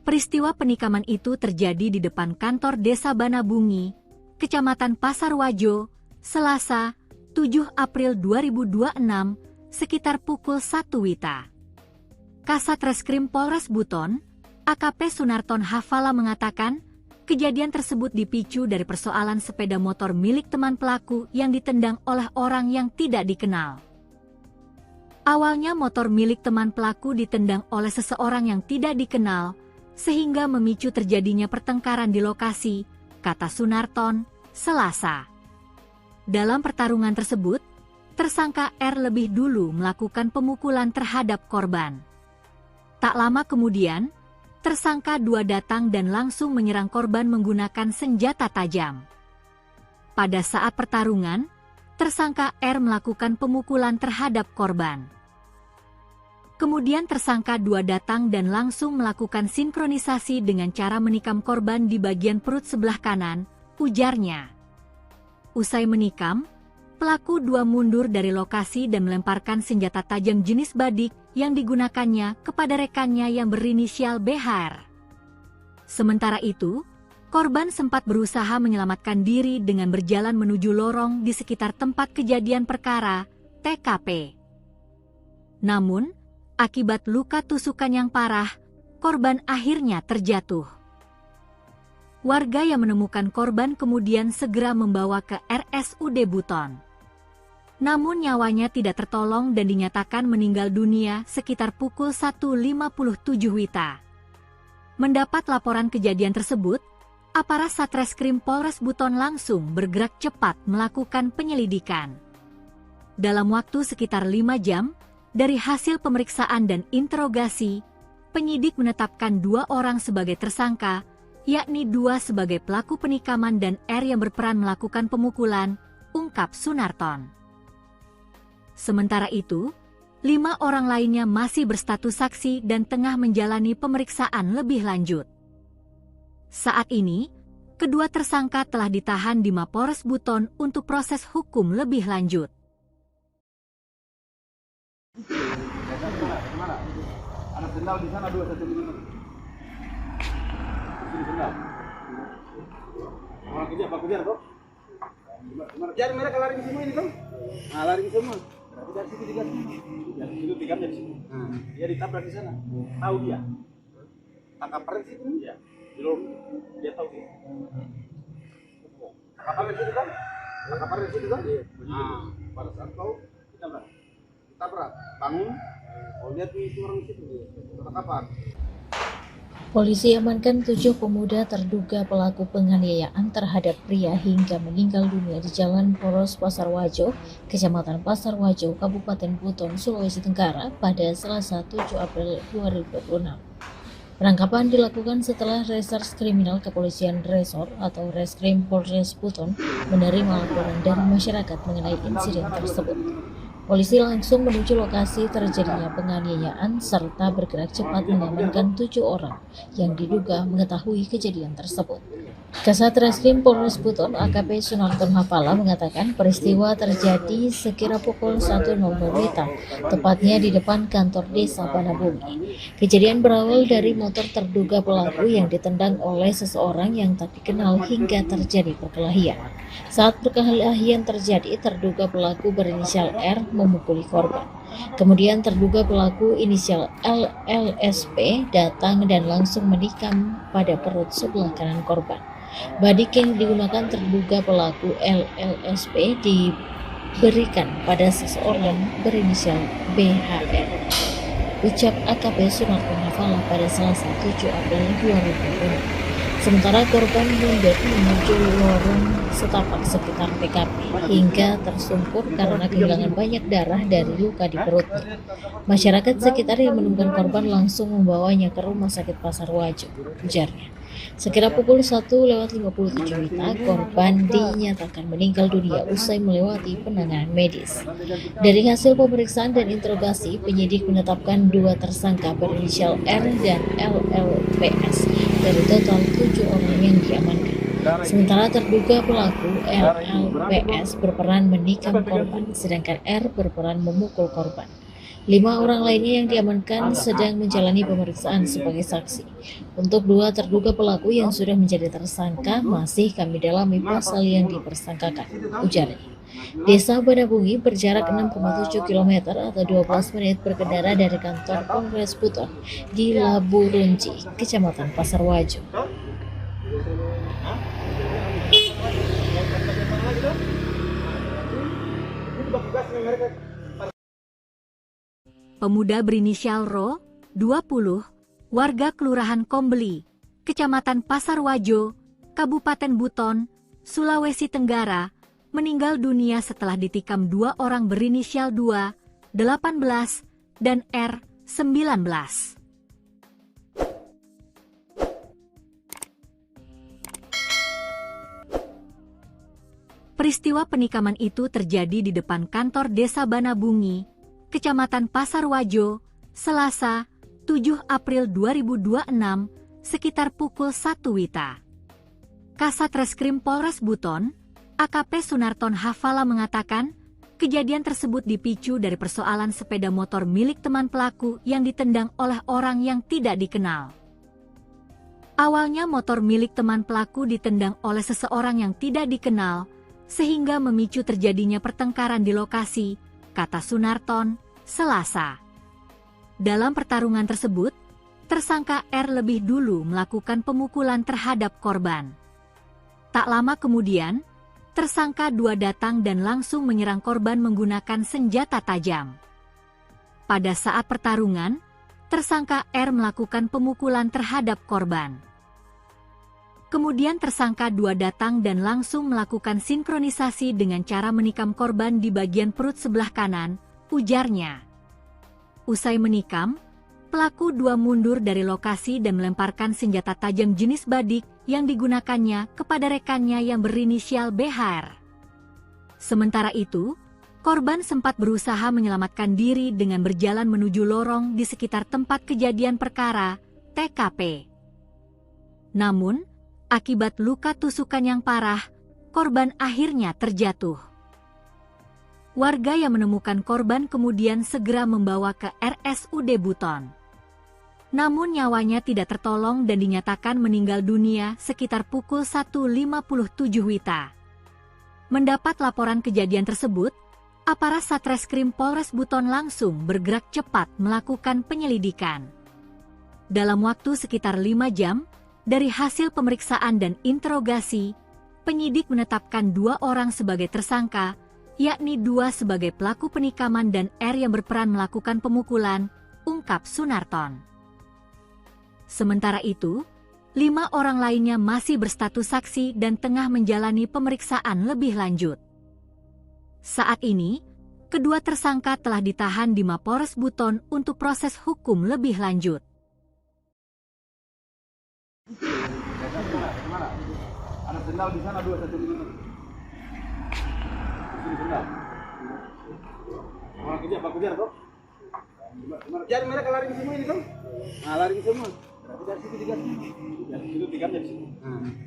Peristiwa penikaman itu terjadi di depan kantor Desa Banabungi, Kecamatan Pasar Wajo, Selasa, 7 April 2026, sekitar pukul 1 WITA. Kasat Reskrim Polres Buton, AKP Sunarton Hafala mengatakan, kejadian tersebut dipicu dari persoalan sepeda motor milik teman pelaku yang ditendang oleh orang yang tidak dikenal. Awalnya motor milik teman pelaku ditendang oleh seseorang yang tidak dikenal, sehingga memicu terjadinya pertengkaran di lokasi, kata Sunarton, Selasa. Dalam pertarungan tersebut, tersangka R lebih dulu melakukan pemukulan terhadap korban. Tak lama kemudian, tersangka 2 datang dan langsung menyerang korban menggunakan senjata tajam. Pada saat pertarungan, tersangka R melakukan pemukulan terhadap korban. Kemudian tersangka 2 datang dan langsung melakukan sinkronisasi dengan cara menikam korban di bagian perut sebelah kanan, ujarnya. Usai menikam, pelaku 2 mundur dari lokasi dan melemparkan senjata tajam jenis badik yang digunakannya kepada rekannya yang berinisial BHR. Sementara itu, korban sempat berusaha menyelamatkan diri dengan berjalan menuju lorong di sekitar tempat kejadian perkara, TKP. Namun, akibat luka tusukan yang parah, korban akhirnya terjatuh. Warga yang menemukan korban kemudian segera membawa ke RSUD Buton. Namun nyawanya tidak tertolong dan dinyatakan meninggal dunia sekitar pukul 1.57 WITA. Mendapat laporan kejadian tersebut, aparat Satreskrim Polres Buton langsung bergerak cepat melakukan penyelidikan. Dalam waktu sekitar 5 jam, dari hasil pemeriksaan dan interogasi, penyidik menetapkan 2 orang sebagai tersangka, yakni 2 sebagai pelaku penikaman dan R yang berperan melakukan pemukulan, ungkap Sunarton. Sementara itu, 5 orang lainnya masih berstatus saksi dan tengah menjalani pemeriksaan lebih lanjut. Saat ini, kedua tersangka telah ditahan di Mapores Buton untuk proses hukum lebih lanjut. Ada sendal di sana 2 1 lima. Sini sendal. Orang kerja apa kerja kok? Jadi mereka lari ke semua ini kan? Nah, lari ke semua. Berarti dari situ digas. Dari situ tiga dari situ. Dia ditabrak di sana. Tahu dia. Tangkap perang situ dia. Belum dia tahu dia. Tangkap perang situ kan? Tangkap perang situ kan? Nah, pada saat kau ditabrak, bangun. Oh, lihat itu orang situ dia. Tangkapan. Polisi amankan 7 pemuda terduga pelaku penganiayaan terhadap pria hingga meninggal dunia di Jalan Poros Pasar Wajo, Kecamatan Pasar Wajo, Kabupaten Buton, Sulawesi Tenggara pada Selasa 7 April 2026. Penangkapan dilakukan setelah Reserse Kriminal Kepolisian Resor atau Reskrim Polres Buton menerima laporan dari masyarakat mengenai insiden tersebut. Polisi langsung menuju lokasi terjadinya penganiayaan serta bergerak cepat mengamankan 7 orang yang diduga mengetahui kejadian tersebut. Kasat Reskrim Polres Buton AKP Sunarton Hafala mengatakan peristiwa terjadi sekira pukul 1.00 WITA, tepatnya di depan kantor Desa Banabungi. Kejadian berawal dari motor terduga pelaku yang ditendang oleh seseorang yang tak dikenal hingga terjadi perkelahian. Saat perkelahian terjadi, terduga pelaku berinisial R memukuli korban. Kemudian terduga pelaku inisial LLSP datang dan langsung menikam pada perut sebelah kanan korban. Badik yang digunakan terduga pelaku LLSP diberikan pada seseorang berinisial BHR. Ucap AKP Sunarton Hafala pada Selasa 7 April 2020. Sementara korban mundur menuju lorong setapak sekitar TKP hingga tersungkur karena kehilangan banyak darah dari luka di perutnya. Masyarakat sekitar yang menemukan korban langsung membawanya ke Rumah Sakit Pasar Wajo, ujarnya. Sekira pukul 1:57 WITA, korban dinyatakan meninggal dunia usai melewati penanganan medis. Dari hasil pemeriksaan dan interogasi, penyidik menetapkan 2 tersangka berinisial R dan LLPS dari total 7 orang yang diamankan. Sementara terduga pelaku LLPS berperan menikam korban, sedangkan R berperan memukul korban. 5 orang lainnya yang diamankan sedang menjalani pemeriksaan sebagai saksi. Untuk 2 terduga pelaku yang sudah menjadi tersangka masih kami dalami pasal yang dipersangkakan, ujarnya. Desa Banabungi berjarak 6,7 km atau 12 menit berkendara dari kantor Polres Buton di Labu Runci, Kecamatan Pasar Wajo. Pemuda berinisial Ro, 20, warga Kelurahan Kombeli, Kecamatan Pasar Wajo, Kabupaten Buton, Sulawesi Tenggara, meninggal dunia setelah ditikam 2 orang berinisial 2, 18, dan R, 19. Peristiwa penikaman itu terjadi di depan kantor Desa Banabungi, Kecamatan Pasar Wajo, Selasa, 7 April 2026, sekitar pukul 1 WITA. Kasat Reskrim Polres Buton, AKP Sunarton Hafala mengatakan, kejadian tersebut dipicu dari persoalan sepeda motor milik teman pelaku yang ditendang oleh orang yang tidak dikenal. Awalnya motor milik teman pelaku ditendang oleh seseorang yang tidak dikenal, sehingga memicu terjadinya pertengkaran di lokasi, kata Sunarton, Selasa. Dalam pertarungan tersebut, tersangka R lebih dulu melakukan pemukulan terhadap korban. Tak lama kemudian, tersangka 2 datang dan langsung menyerang korban menggunakan senjata tajam. Pada saat pertarungan, tersangka R melakukan pemukulan terhadap korban. Kemudian tersangka 2 datang dan langsung melakukan sinkronisasi dengan cara menikam korban di bagian perut sebelah kanan, ujarnya. Usai menikam, pelaku 2 mundur dari lokasi dan melemparkan senjata tajam jenis badik yang digunakannya kepada rekannya yang berinisial BHR. Sementara itu, korban sempat berusaha menyelamatkan diri dengan berjalan menuju lorong di sekitar tempat kejadian perkara, TKP. Namun, akibat luka tusukan yang parah, korban akhirnya terjatuh. Warga yang menemukan korban kemudian segera membawa ke RSUD Buton. Namun nyawanya tidak tertolong dan dinyatakan meninggal dunia sekitar pukul 1:57 WITA. Mendapat laporan kejadian tersebut, aparat Satreskrim Polres Buton langsung bergerak cepat melakukan penyelidikan. Dalam waktu sekitar 5 jam, dari hasil pemeriksaan dan interogasi, penyidik menetapkan 2 orang sebagai tersangka, yakni 2 sebagai pelaku penikaman dan R yang berperan melakukan pemukulan, ungkap Sunarton. Sementara itu, 5 orang lainnya masih berstatus saksi dan tengah menjalani pemeriksaan lebih lanjut. Saat ini, kedua tersangka telah ditahan di Mapores Buton untuk proses hukum lebih lanjut. Ada sendal di sana 2 1 ini. Ini sendal. Pak kejar kok. Jadi mereka lari ke semua ini kan? Nah, lari ke semua. Berarti dari situ digas. Dari situ digamnya di sini.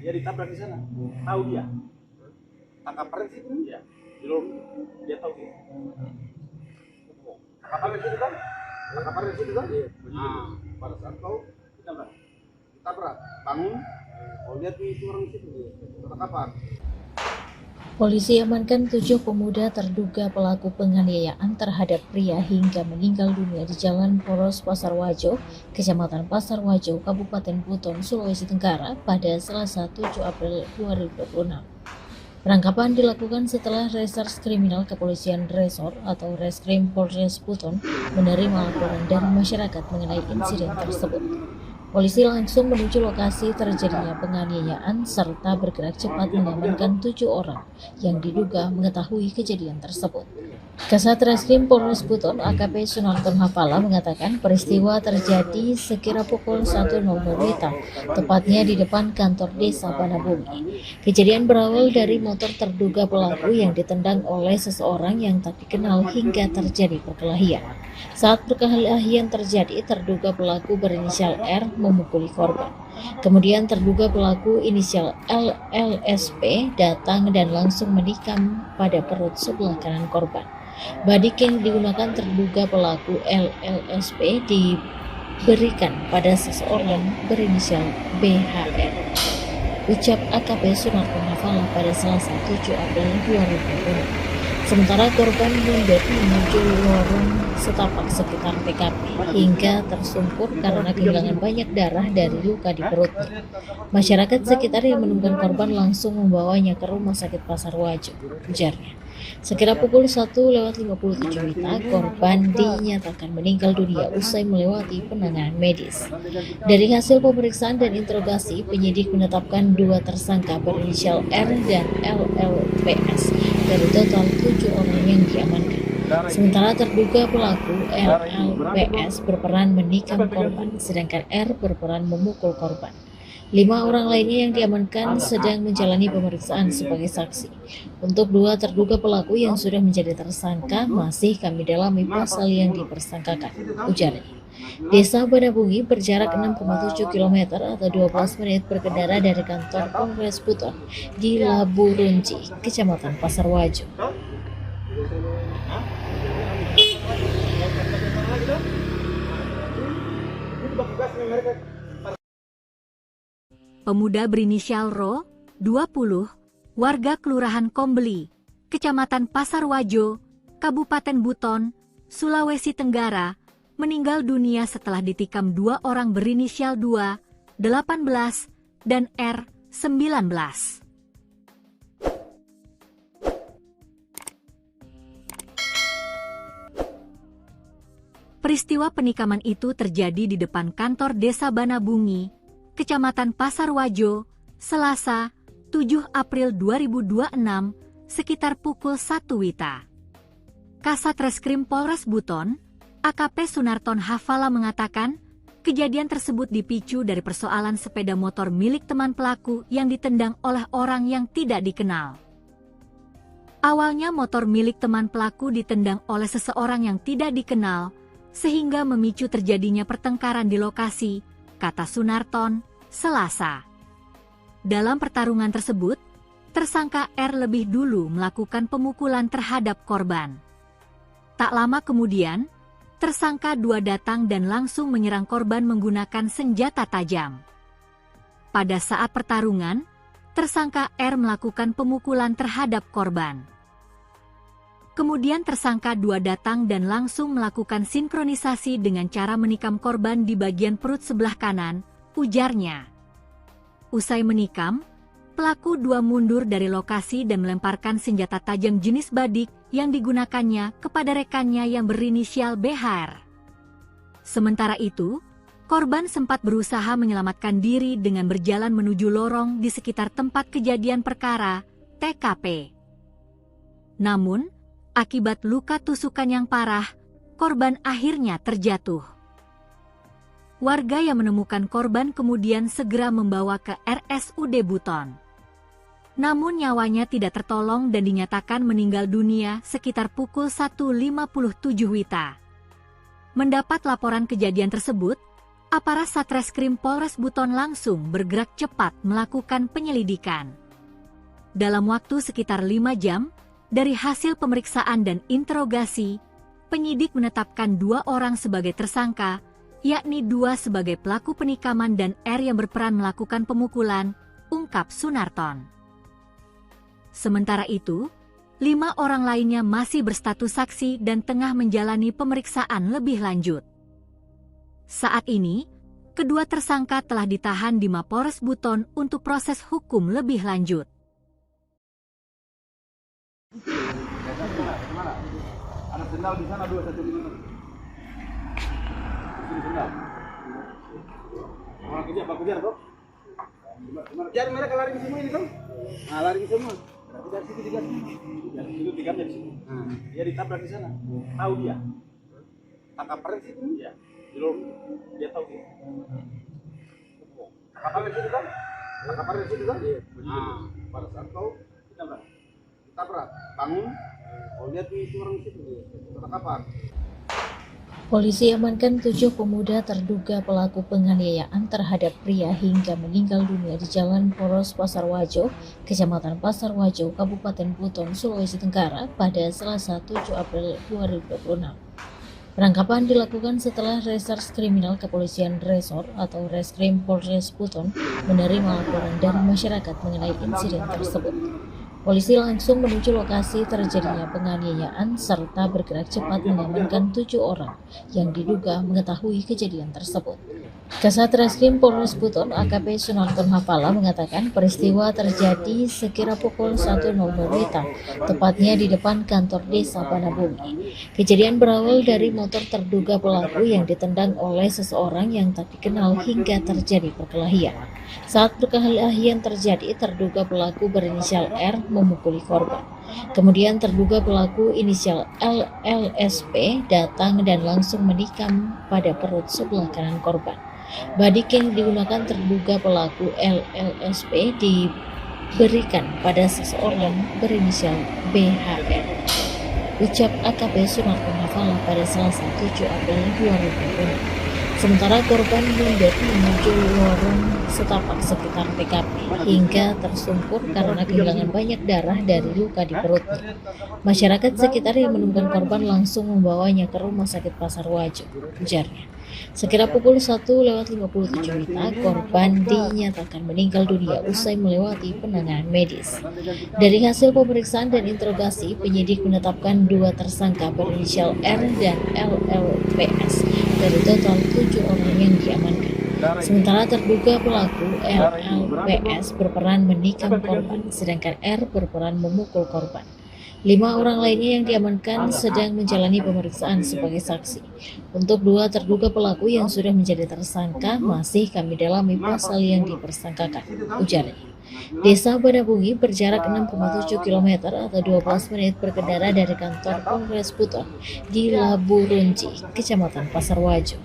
Dia ditabrak di sana. Tahu dia. Tangkap peren situ dia. Di lorong dia tahu dia. Tangkap peren situ kan? Tangkap peren situ kan? Nah, pada saat tahu ditabrak. Bangun. Oh lihat itu orang di situ. Tangkap apa? Polisi amankan 7 pemuda terduga pelaku penganiayaan terhadap pria hingga meninggal dunia di Jalan Poros Pasar Wajo, Kecamatan Pasar Wajo, Kabupaten Buton, Sulawesi Tenggara pada Selasa 7 April 2026. Penangkapan dilakukan setelah Reserse Kriminal Kepolisian Resor atau Reskrim Polres Buton menerima laporan dari masyarakat mengenai insiden tersebut. Polisi langsung menuju lokasi terjadinya penganiayaan serta bergerak cepat mengamankan 7 orang yang diduga mengetahui kejadian tersebut. Kasat Reskrim Polres Buton AKP Sunarton Hafala mengatakan peristiwa terjadi sekira pukul 1.00 WITA, tepatnya di depan kantor desa Banabumi. Kejadian berawal dari motor terduga pelaku yang ditendang oleh seseorang yang tak dikenal hingga terjadi perkelahian. Saat perkelahian terjadi, terduga pelaku berinisial R memukuli korban. Kemudian terduga pelaku inisial LLSP datang dan langsung menikam pada perut sebelah kanan korban. Badik yang digunakan terduga pelaku LLSP diberikan pada seseorang berinisial BHR. Ucap AKP Sunarton Hafala pada Selasa 7 April 2020. Sementara korban mundur menuju lorong setapak sekitar TKP hingga tersungkur karena kehilangan banyak darah dari luka di perutnya. Masyarakat sekitar yang menemukan korban langsung membawanya ke Rumah Sakit Pasar Wajo, ujarnya. Sekira pukul 1:57 WITA, korban dinyatakan meninggal dunia usai melewati penanganan medis. Dari hasil pemeriksaan dan interogasi, penyidik menetapkan 2 tersangka berinisial R dan LLPS dari total 7 orang yang diamankan. Sementara terduga pelaku LLPS berperan menikam korban, sedangkan R berperan memukul korban. 5 orang lainnya yang diamankan sedang menjalani pemeriksaan sebagai saksi. Untuk 2 terduga pelaku yang sudah menjadi tersangka masih kami dalami pasal yang dipersangkakan, ujarnya. Desa Banabungi berjarak 6,7 km atau 12 menit berkendara dari kantor Polres Buton di Labu Runci, Kecamatan Pasar Wajo. Pemuda berinisial Ro, 20, warga Kelurahan Kombeli, Kecamatan Pasar Wajo, Kabupaten Buton, Sulawesi Tenggara, meninggal dunia setelah ditikam 2 orang berinisial 2, 18, dan R, 19. Peristiwa penikaman itu terjadi di depan kantor Desa Banabungi, Kecamatan Pasar Wajo, Selasa, 7 April 2026, sekitar pukul 1 WITA. Kasat Reskrim Polres Buton, AKP Sunarton Hafala mengatakan, kejadian tersebut dipicu dari persoalan sepeda motor milik teman pelaku yang ditendang oleh orang yang tidak dikenal. Awalnya motor milik teman pelaku ditendang oleh seseorang yang tidak dikenal, sehingga memicu terjadinya pertengkaran di lokasi, kata Sunarton, Selasa. Dalam pertarungan tersebut, tersangka R lebih dulu melakukan pemukulan terhadap korban. Tak lama kemudian, tersangka 2 datang dan langsung menyerang korban menggunakan senjata tajam. Pada saat pertarungan, tersangka R melakukan pemukulan terhadap korban. Kemudian tersangka 2 datang dan langsung melakukan sinkronisasi dengan cara menikam korban di bagian perut sebelah kanan, ujarnya. Usai menikam, pelaku 2 mundur dari lokasi dan melemparkan senjata tajam jenis badik yang digunakannya kepada rekannya yang berinisial BHR. Sementara itu, korban sempat berusaha menyelamatkan diri dengan berjalan menuju lorong di sekitar tempat kejadian perkara, TKP. Namun, akibat luka tusukan yang parah, korban akhirnya terjatuh. Warga yang menemukan korban kemudian segera membawa ke RSUD Buton. Namun nyawanya tidak tertolong dan dinyatakan meninggal dunia sekitar pukul 1.57 WITA. Mendapat laporan kejadian tersebut, aparat Satreskrim Polres Buton langsung bergerak cepat melakukan penyelidikan. Dalam waktu sekitar 5 jam, dari hasil pemeriksaan dan interogasi, penyidik menetapkan 2 orang sebagai tersangka, yakni 2 sebagai pelaku penikaman dan R yang berperan melakukan pemukulan, ungkap Sunarton. Sementara itu, 5 orang lainnya masih berstatus saksi dan tengah menjalani pemeriksaan lebih lanjut. Saat ini, kedua tersangka telah ditahan di Mapolres Buton untuk proses hukum lebih lanjut. Kemana? Ada sendal di sana 2 1 5. Sini sendal. Mau kejar kok? Kejar mereka lari ke semua ini kan? Nah, lari ke semua. Berarti dari situ digas. Dari situ digamnya di sini. Dia ditabrak di sana. Tahu dia. Tangkap di situ. Iya. Di lorong. Dia tahu dia. Tangkap di situ kan? Tangkap di situ kan? Iya. Nah, pada saat kau ditabrak, bangun. Oh, lihat itu orang situ. Tangkapan. Polisi amankan 7 pemuda terduga pelaku penganiayaan terhadap pria hingga meninggal dunia di Jalan Poros Pasar Wajo, Kecamatan Pasar Wajo, Kabupaten Buton, Sulawesi Tenggara pada Selasa 7 April 2026. Penangkapan dilakukan setelah Reserse Kriminal Kepolisian Resor atau Reskrim Polres Buton menerima laporan dari masyarakat mengenai insiden tersebut. Polisi langsung menuju lokasi terjadinya penganiayaan serta bergerak cepat mengamankan 7 orang yang diduga mengetahui kejadian tersebut. Kasat Reskrim Polres Buton AKP Sunarton Hafala mengatakan peristiwa terjadi sekira pukul 1.00 WITA, tepatnya di depan kantor desa Banabungi. Kejadian berawal dari motor terduga pelaku yang ditendang oleh seseorang yang tak dikenal hingga terjadi perkelahian. Saat perkelahian terjadi, terduga pelaku berinisial R memukuli korban. Kemudian terduga pelaku inisial LLSP datang dan langsung menikam pada perut sebelah kanan korban. Badik yang digunakan terduga pelaku LLSP diberikan pada seseorang berinisial BHR. Ucap AKP Sunarton Hafala pada Selasa 7 April 2020. Sementara korban mundur menuju lorong setapak sekitar TKP hingga tersungkur karena kehilangan banyak darah dari luka di perutnya. Masyarakat sekitar yang menemukan korban langsung membawanya ke Rumah Sakit Pasar Wajo, ujarnya. Sekira pukul 1:57 WITA, korban dinyatakan meninggal dunia usai melewati penanganan medis. Dari hasil pemeriksaan dan interogasi, penyidik menetapkan 2 tersangka berinisial R dan LLPS dari total 7 orang yang diamankan. Sementara terduga pelaku LLPS berperan menikam korban, sedangkan R berperan memukul korban. 5 orang lainnya yang diamankan sedang menjalani pemeriksaan sebagai saksi. Untuk 2 terduga pelaku yang sudah menjadi tersangka masih kami dalami pasal yang dipersangkakan, ujarnya. Desa Banabungi berjarak 6,7 km atau 12 menit berkendara dari kantor Polres Buton di Labu Runci, Kecamatan Pasar Wajo.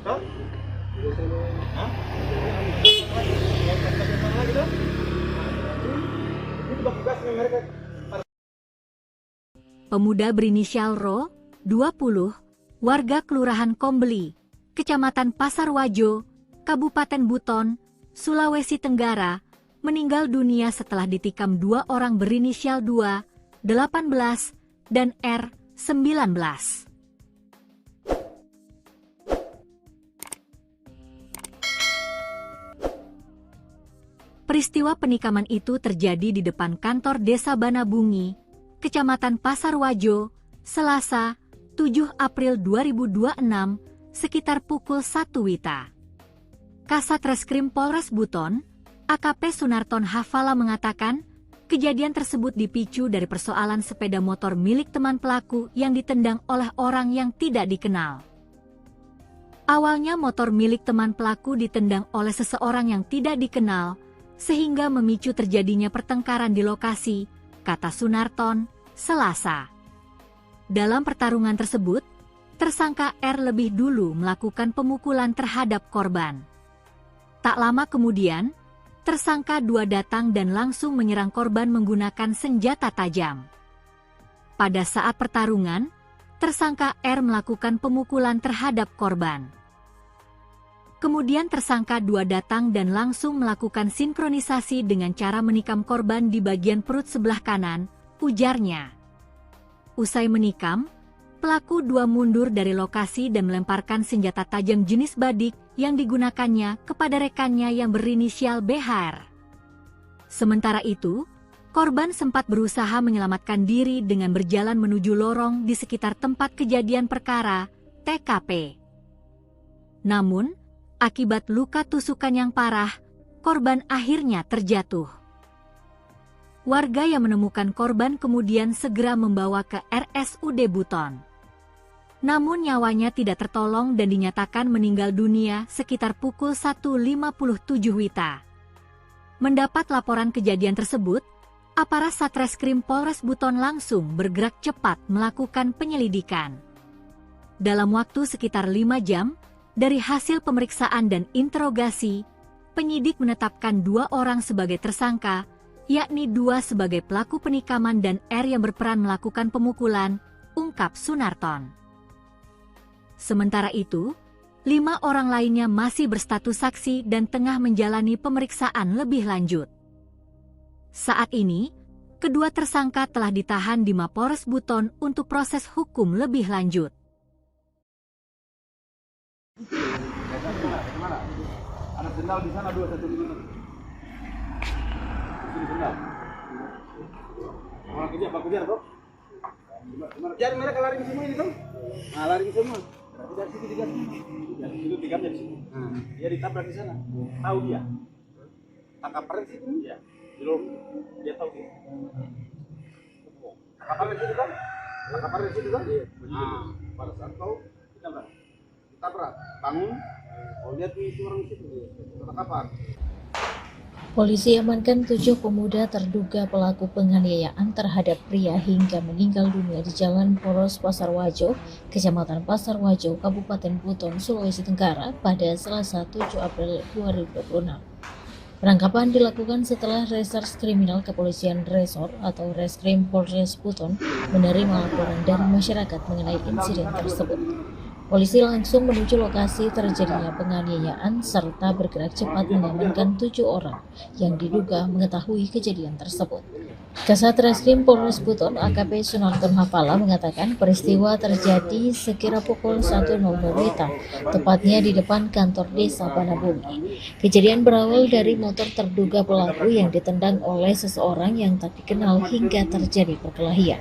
Pemuda berinisial Ro, 20, warga Kelurahan Kombeli, Kecamatan Pasar Wajo, Kabupaten Buton, Sulawesi Tenggara, meninggal dunia setelah ditikam 2 orang berinisial 2, 18, dan R, 19. Peristiwa penikaman itu terjadi di depan kantor Desa Banabungi, Kecamatan Pasar Wajo, Selasa, 7 April 2026, sekitar pukul 1 WITA. Kasat Reskrim Polres Buton, AKP Sunarton Hafala mengatakan, kejadian tersebut dipicu dari persoalan sepeda motor milik teman pelaku yang ditendang oleh orang yang tidak dikenal. Awalnya motor milik teman pelaku ditendang oleh seseorang yang tidak dikenal, sehingga memicu terjadinya pertengkaran di lokasi, kata Sunarton, Selasa. Dalam pertarungan tersebut, tersangka R lebih dulu melakukan pemukulan terhadap korban. Tak lama kemudian, tersangka 2 datang dan langsung menyerang korban menggunakan senjata tajam. Pada saat pertarungan, tersangka R melakukan pemukulan terhadap korban. Kemudian tersangka 2 datang dan langsung melakukan sinkronisasi dengan cara menikam korban di bagian perut sebelah kanan, ujarnya. Usai menikam, pelaku 2 mundur dari lokasi dan melemparkan senjata tajam jenis badik yang digunakannya kepada rekannya yang berinisial BHR. Sementara itu, Korban sempat berusaha menyelamatkan diri dengan berjalan menuju lorong di sekitar tempat kejadian perkara, TKP. Namun, akibat luka tusukan yang parah, korban akhirnya terjatuh. Warga yang menemukan korban kemudian segera membawa ke RSUD Buton. Namun nyawanya tidak tertolong dan dinyatakan meninggal dunia sekitar pukul 1.57 WITA. Mendapat laporan kejadian tersebut, aparat Satreskrim Polres Buton langsung bergerak cepat melakukan penyelidikan. Dalam waktu sekitar 5 jam, dari hasil pemeriksaan dan interogasi, penyidik menetapkan 2 orang sebagai tersangka, yakni 2 sebagai pelaku penikaman dan R yang berperan melakukan pemukulan, ungkap Sunarton. Sementara itu, 5 orang lainnya masih berstatus saksi dan tengah menjalani pemeriksaan lebih lanjut. Saat ini, kedua tersangka telah ditahan di Mapolres Buton untuk proses hukum lebih lanjut. Ada sendal di sana 2 satu di sini. Sini sendal. Orang kejar kok. Jadi mereka lari ke semua ini tuh. Nah, lari ke semua. Dari situ digas. Dari situ digamnya di sini. Dia ditabrak di sana. Tahu dia. Tangkap di situ dia. Belum dia tahu dia. Tangkap di situ kan? Tangkap di situ kan? Nah, pada saat tahu ditabrak. Bangun. Oh, lihat itu orang situ. Tangkapan. Polisi amankan 7 pemuda terduga pelaku penganiayaan terhadap pria hingga meninggal dunia di Jalan Poros Pasarwajo, Kecamatan Pasarwajo, Kabupaten Buton, Sulawesi Tenggara pada Selasa 7 April 2026. Penangkapan dilakukan setelah Reserse Kriminal Kepolisian Resor atau Reskrim Polres Buton menerima laporan dari masyarakat mengenai insiden tersebut. Polisi langsung menuju lokasi terjadinya penganiayaan serta bergerak cepat mengamankan 7 orang yang diduga mengetahui kejadian tersebut. Kasat Reskrim Polres Buton AKP Sunarton Hafala mengatakan peristiwa terjadi sekira pukul 1.00 WITA, tepatnya di depan kantor desa Banabumi. Kejadian berawal dari motor terduga pelaku yang ditendang oleh seseorang yang tak dikenal hingga terjadi perkelahian.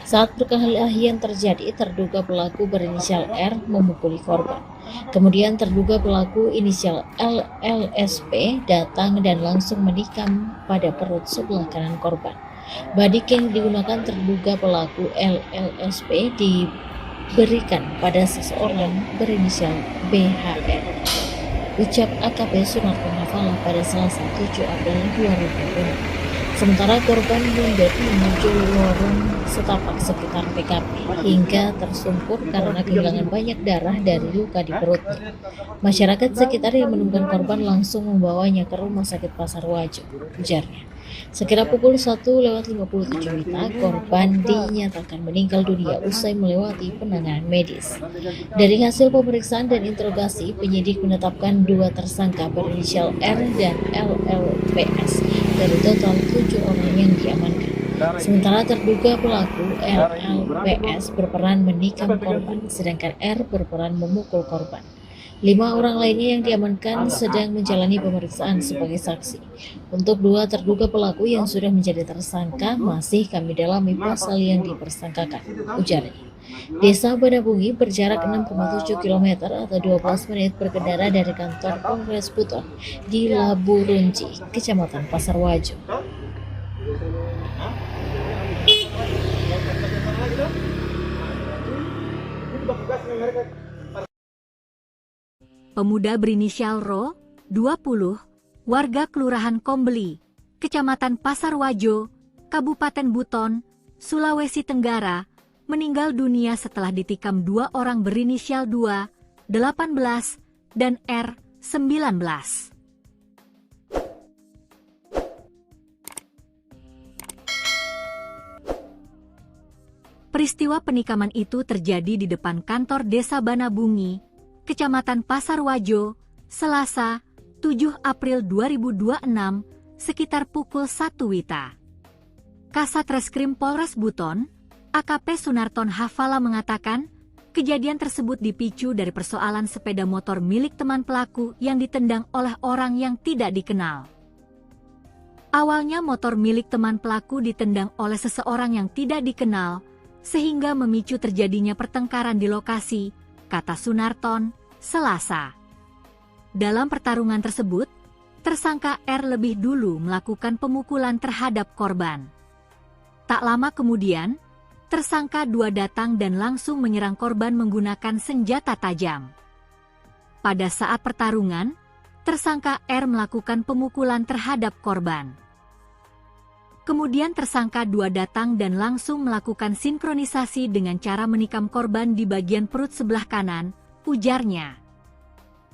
Saat perkelahian terjadi, terduga pelaku berinisial R memukuli korban. Kemudian terduga pelaku inisial LLSP datang dan langsung menikam pada perut sebelah kanan korban. Badik yang digunakan terduga pelaku LLSP diberikan pada seseorang berinisial BHR. Ucap AKP Sunarton Hafala pada Selasa 7 April 2020. Sementara korban mundur menuju lorong setapak sekitar TKP hingga tersungkur karena kehilangan banyak darah dari luka di perutnya. Masyarakat sekitar yang menemukan korban langsung membawanya ke Rumah Sakit Pasarwajo, ujarnya. Sekira pukul 1.57 WITA, korban dinyatakan meninggal dunia usai melewati penanganan medis. Dari hasil pemeriksaan dan interogasi, penyidik menetapkan 2 tersangka berinisial R dan LLPS dari total 7 orang yang diamankan. Sementara terduga pelaku LLPS berperan menikam korban, sedangkan R berperan memukul korban. 5 orang lainnya yang diamankan sedang menjalani pemeriksaan sebagai saksi. Untuk 2 terduga pelaku yang sudah menjadi tersangka masih kami dalami pasal yang dipersangkakan, ujarnya. Desa Banabungi berjarak 6,7 km atau 12 menit berkendara dari kantor Polres Buton di Laburunji, Kecamatan Pasarwajo. Pemuda berinisial Ro, 20, warga Kelurahan Kombeli, Kecamatan Pasarwajo, Kabupaten Buton, Sulawesi Tenggara, meninggal dunia setelah ditikam 2 orang berinisial 2, 18, dan R, 19. Peristiwa penikaman itu terjadi di depan kantor Desa Banabungi, Kecamatan Pasarwajo, Selasa, 7 April 2026, sekitar pukul 1 WITA. Kasat Reskrim Polres Buton, AKP Sunarton Hafala mengatakan, kejadian tersebut dipicu dari persoalan sepeda motor milik teman pelaku yang ditendang oleh orang yang tidak dikenal. Awalnya motor milik teman pelaku ditendang oleh seseorang yang tidak dikenal, sehingga memicu terjadinya pertengkaran di lokasi, kata Sunarton, Selasa. Dalam pertarungan tersebut, tersangka R lebih dulu melakukan pemukulan terhadap korban. Tak lama kemudian, tersangka 2 datang dan langsung menyerang korban menggunakan senjata tajam. Pada saat pertarungan, tersangka R melakukan pemukulan terhadap korban. Kemudian tersangka 2 datang dan langsung melakukan sinkronisasi dengan cara menikam korban di bagian perut sebelah kanan, ujarnya.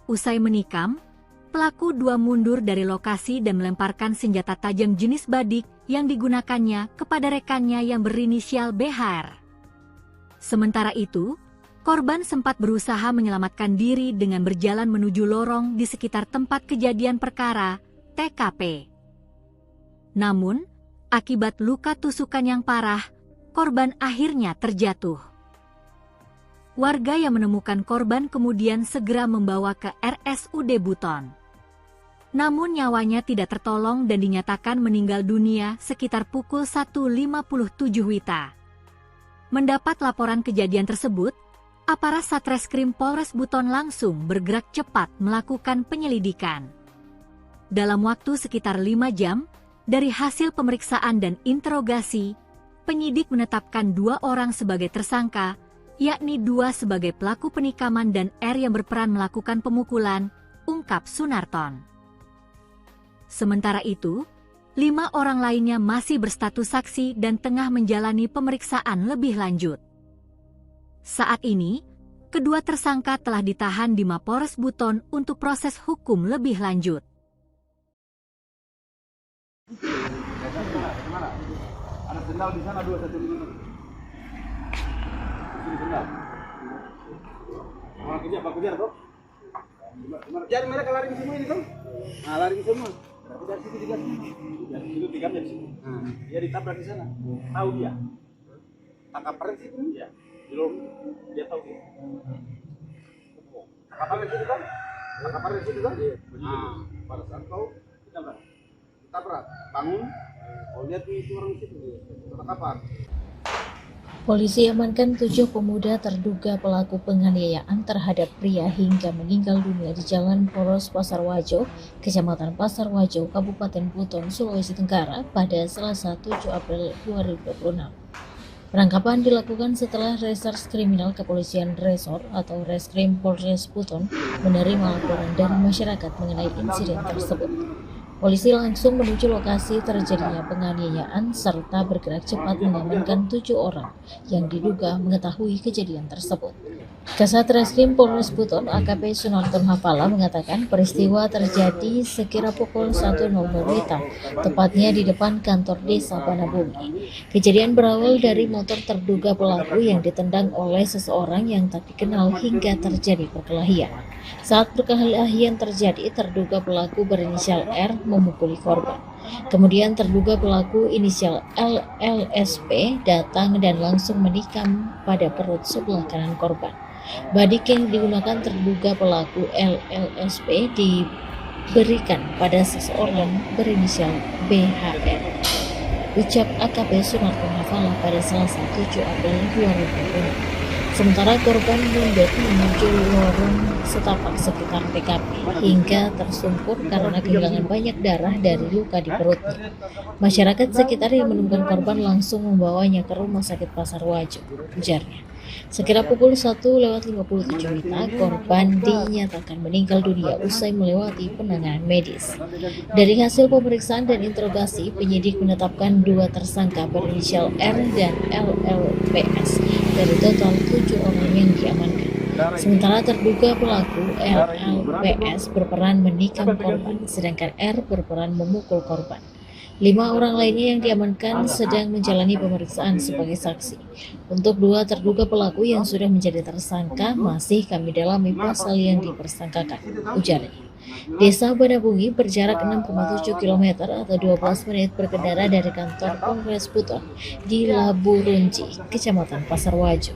Usai menikam, pelaku 2 mundur dari lokasi dan melemparkan senjata tajam jenis badik yang digunakannya kepada rekannya yang berinisial BHR. Sementara itu, korban sempat berusaha menyelamatkan diri dengan berjalan menuju lorong di sekitar tempat kejadian perkara, TKP. Namun, akibat luka tusukan yang parah, korban akhirnya terjatuh. Warga yang menemukan korban kemudian segera membawa ke RSUD Buton. Namun nyawanya tidak tertolong dan dinyatakan meninggal dunia sekitar pukul 1.57 WITA. Mendapat laporan kejadian tersebut, aparat Satreskrim Polres Buton langsung bergerak cepat melakukan penyelidikan. Dalam waktu sekitar 5 jam, dari hasil pemeriksaan dan interogasi, penyidik menetapkan 2 orang sebagai tersangka, yakni 2 sebagai pelaku penikaman dan R yang berperan melakukan pemukulan, ungkap Sunarton. Sementara itu, 5 orang lainnya masih berstatus saksi dan tengah menjalani pemeriksaan lebih lanjut. Saat ini, kedua tersangka telah ditahan di Mapores Buton untuk proses hukum lebih lanjut. Kemana? Ada sendal di sana 2 1 5. Ini sendal. Orang kejar toh? Kejar mereka lari semua ini toh? Nah, lari semua. Berarti dari situ digas. Dari situ digas dari sini. Dia ditabrak di sana. Tahu dia. Tangkap pres itu dia. Belum dia tahu dia. Tangkap pres itu kan? Tangkap pres itu kan? Nah, pada saat kau ditabrak, bangun. Oh, lihat itu orang situ tertangkap. Polisi amankan 7 pemuda terduga pelaku penganiayaan terhadap pria hingga meninggal dunia di Jalan Poros Pasar Wajo, Kecamatan Pasar Wajo, Kabupaten Buton, Sulawesi Tenggara pada Selasa 7 April 2026. Penangkapan dilakukan setelah Reserse Kriminal Kepolisian Resor atau Reskrim Polres Buton menerima laporan dari masyarakat mengenai insiden tersebut. Polisi langsung menuju lokasi terjadinya penganiayaan serta bergerak cepat mengamankan 7 orang yang diduga mengetahui kejadian tersebut. Kasat Reskrim Polres Buton AKP Sunarton Hafala mengatakan peristiwa terjadi sekira pukul 1.00 WITA, tepatnya di depan kantor desa Banabumi. Kejadian berawal dari motor terduga pelaku yang ditendang oleh seseorang yang tak dikenal hingga terjadi perkelahian. Saat perkelahian terjadi, terduga pelaku berinisial R memukuli korban. Kemudian terduga pelaku inisial LLSP datang dan langsung menikam pada perut sebelah kanan korban. Badik yang digunakan terduga pelaku LLSP diberikan pada seseorang berinisial BHR. Ucap AKP Sunarton Hafala pada Selasa 7 April 2020. Sementara korban mundur menuju lorong setapak sekitar TKP hingga tersungkur karena kehilangan banyak darah dari luka di perutnya. Masyarakat sekitar yang menemukan korban langsung membawanya ke Rumah Sakit Pasar Wajo, ujarnya. Sekira pukul 1.57 WITA, korban dinyatakan meninggal dunia usai melewati penanganan medis. Dari hasil pemeriksaan dan interogasi, penyidik menetapkan 2 tersangka berinisial R dan LLPS dari total 7 orang yang diamankan. Sementara terduga pelaku LLPS berperan menikam korban, sedangkan R berperan memukul korban. 5 orang lainnya yang diamankan sedang menjalani pemeriksaan sebagai saksi. Untuk 2 terduga pelaku yang sudah menjadi tersangka masih kami dalami pasal yang dipersangkakan, ujarnya. Desa Banabungi berjarak 6,7 km atau 12 menit berkendara dari kantor Polres Buton di Labu Runci, Kecamatan Pasar Wajo.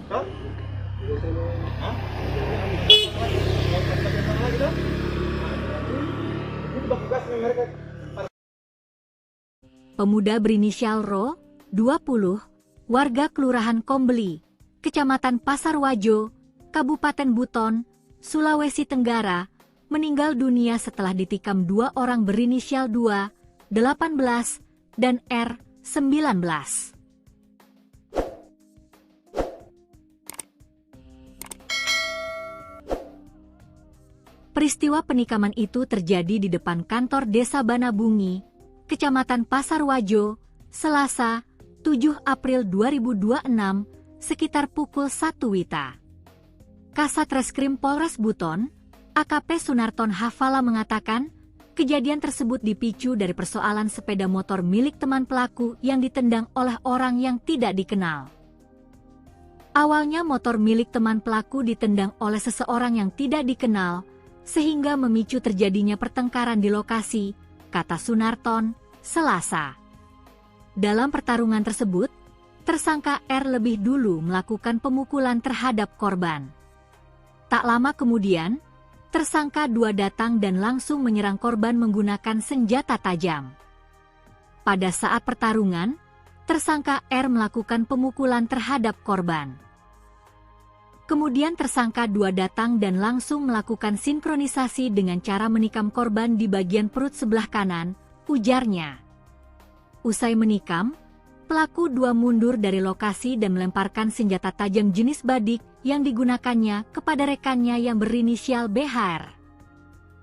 pemuda berinisial Ro, 20, warga Kelurahan Kombeli, Kecamatan Pasarwajo, Kabupaten Buton, Sulawesi Tenggara, meninggal dunia setelah ditikam 2 orang berinisial 2, 18, dan R, 19. Peristiwa penikaman itu terjadi di depan kantor Desa Banabungi, Kecamatan Pasarwajo, Selasa, 7 April 2026, sekitar pukul 1 WITA. Kasat Reskrim Polres Buton, AKP Sunarton Hafala mengatakan, kejadian tersebut dipicu dari persoalan sepeda motor milik teman pelaku yang ditendang oleh orang yang tidak dikenal. Awalnya motor milik teman pelaku ditendang oleh seseorang yang tidak dikenal, sehingga memicu terjadinya pertengkaran di lokasi, kata Sunarton, Selasa. Dalam pertarungan tersebut, tersangka R lebih dulu melakukan pemukulan terhadap korban. Tak lama kemudian, tersangka 2 datang dan langsung menyerang korban menggunakan senjata tajam. Pada saat pertarungan, tersangka R melakukan pemukulan terhadap korban. Kemudian tersangka 2 datang dan langsung melakukan sinkronisasi dengan cara menikam korban di bagian perut sebelah kanan, ujarnya. Usai menikam, pelaku 2 mundur dari lokasi dan melemparkan senjata tajam jenis badik yang digunakannya kepada rekannya yang berinisial BHR.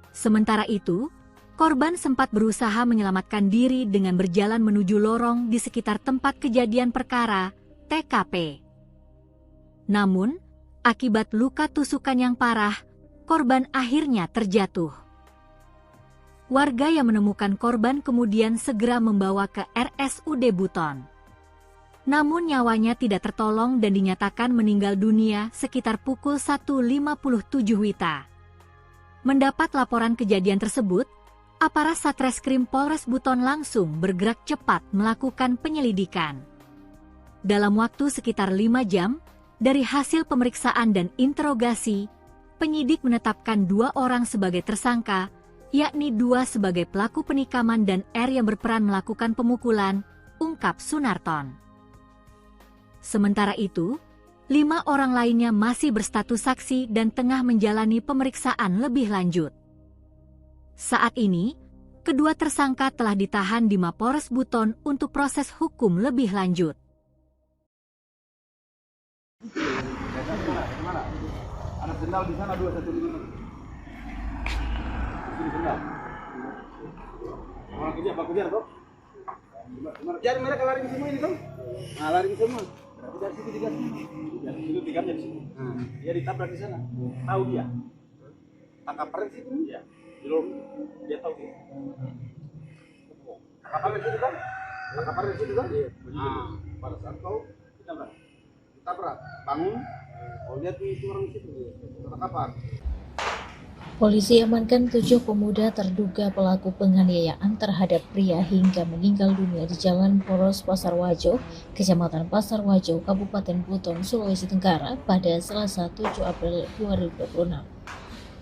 Sementara itu, korban sempat berusaha menyelamatkan diri dengan berjalan menuju lorong di sekitar tempat kejadian perkara, TKP. Namun, akibat luka tusukan yang parah, korban akhirnya terjatuh. Warga yang menemukan korban kemudian segera membawa ke RSUD Buton. Namun nyawanya tidak tertolong dan dinyatakan meninggal dunia sekitar pukul 1.57 WITA. Mendapat laporan kejadian tersebut, aparat Satreskrim Polres Buton langsung bergerak cepat melakukan penyelidikan. Dalam waktu sekitar 5 jam, dari hasil pemeriksaan dan interogasi, penyidik menetapkan 2 orang sebagai tersangka, yakni 2 sebagai pelaku penikaman dan R yang berperan melakukan pemukulan, ungkap Sunarton. Sementara itu, 5 orang lainnya masih berstatus saksi dan tengah menjalani pemeriksaan lebih lanjut. Saat ini, kedua tersangka telah ditahan di Mapolres Buton untuk proses hukum lebih lanjut. Mana? Ada sendal di sana 2 satu di mana? Di sendal. Orang kejar, Pak kejar, Bro. Kejar mereka lari semua ini, Bro. Nah, lari semua. Berarti dari situ digas. Dari situ tikamnya di sini. Dia ditabrak di sana. Tahu dia. Tangkap peren situ. Iya. Belum dia tahu dia. Tangkap peren situ kan? Tangkap peren situ kan? Iya. Nah, pada saat kau ditabrak, bangun. Oh, lihat itu orang situ. Tangkapan. Polisi amankan 7 pemuda terduga pelaku penganiayaan terhadap pria hingga meninggal dunia di Jalan Poros Pasarwajo, Kecamatan Pasarwajo, Kabupaten Buton, Sulawesi Tenggara pada Selasa 7 April 2026.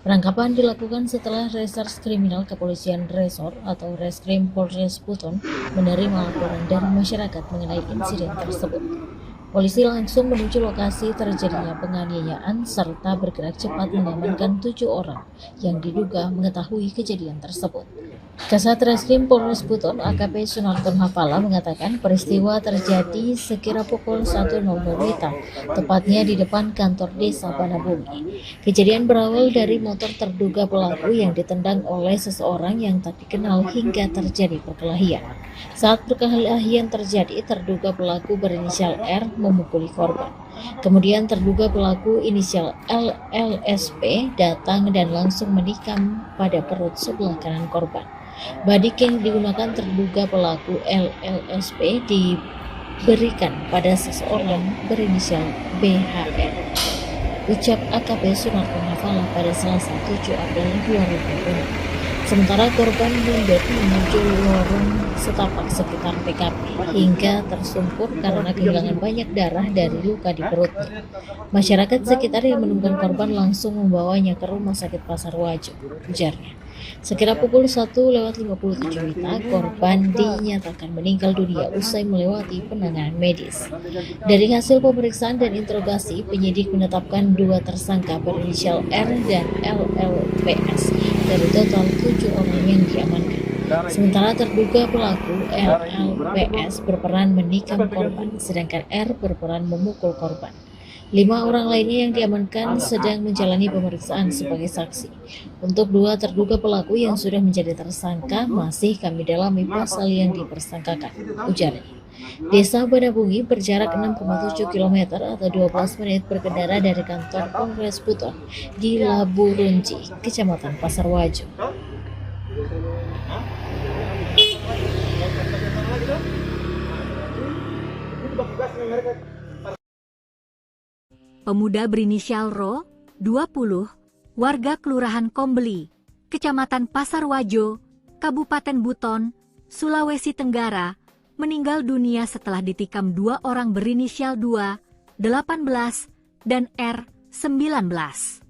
Penangkapan dilakukan setelah Reserse Kriminal Kepolisian Resor atau Reskrim Polres Buton menerima laporan dari masyarakat mengenai insiden tersebut. Polisi langsung menuju lokasi terjadinya penganiayaan serta bergerak cepat mengamankan 7 orang yang diduga mengetahui kejadian tersebut. Kasat Reskrim Polres Buton AKP Sunarton Hafala mengatakan peristiwa terjadi sekira pukul 1.00 WITA, tepatnya di depan kantor Desa Banabungi. Kejadian berawal dari motor terduga pelaku yang ditendang oleh seseorang yang tak dikenal hingga terjadi perkelahian. Saat perkelahian terjadi, terduga pelaku berinisial R memukuli korban. Kemudian terduga pelaku inisial LLSP datang dan langsung menikam pada perut sebelah kanan korban. Badik yang digunakan terduga pelaku LLSP diberikan pada seseorang berinisial BHR. Ucap AKP Sunarton Hafala pada Selasa 7 April 2020. Sementara korban mundur menuju lorong setapak sekitar TKP hingga tersungkur karena kehilangan banyak darah dari luka di perutnya. Masyarakat sekitar yang menemukan korban langsung membawanya ke Rumah Sakit Pasarwajo, ujarnya. Sekira pukul 1:57 WITA, korban dinyatakan meninggal dunia usai melewati penanganan medis. Dari hasil pemeriksaan dan interogasi, penyidik menetapkan 2 tersangka berinisial R dan LLPS dari total 7 orang yang diamankan. Sementara terduga pelaku LLPS berperan menikam korban, sedangkan R berperan memukul korban. 5 orang lainnya yang diamankan sedang menjalani pemeriksaan sebagai saksi. Untuk 2 terduga pelaku yang sudah menjadi tersangka masih kami dalami pasal yang dipersangkakan, ujarnya. Desa Banabungi berjarak 6,7 km atau 12 menit berkendara dari kantor Polres Buton di Labu Runci, Kecamatan Pasar Wajo. Pemuda berinisial Ro, 20, warga Kelurahan Kombeli, Kecamatan Pasar Wajo, Kabupaten Buton, Sulawesi Tenggara, meninggal dunia setelah ditikam 2 orang berinisial 2, 18, dan R, 19.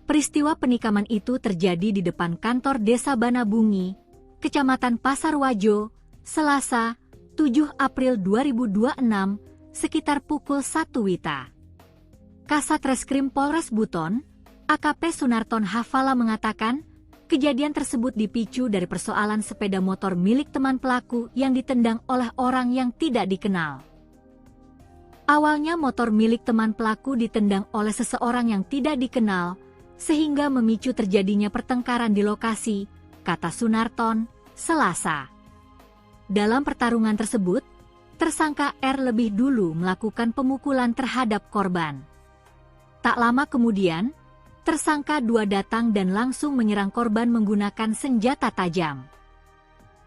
Peristiwa penikaman itu terjadi di depan kantor Desa Banabungi, Kecamatan Pasar Wajo, Selasa, 7 April 2026, sekitar pukul 1 WITA. Kasat Reskrim Polres Buton, AKP Sunarton Hafala mengatakan, kejadian tersebut dipicu dari persoalan sepeda motor milik teman pelaku yang ditendang oleh orang yang tidak dikenal. Awalnya motor milik teman pelaku ditendang oleh seseorang yang tidak dikenal, sehingga memicu terjadinya pertengkaran di lokasi, kata Sunarton, Selasa. Dalam pertarungan tersebut, tersangka R lebih dulu melakukan pemukulan terhadap korban. Tak lama kemudian, tersangka 2 datang dan langsung menyerang korban menggunakan senjata tajam.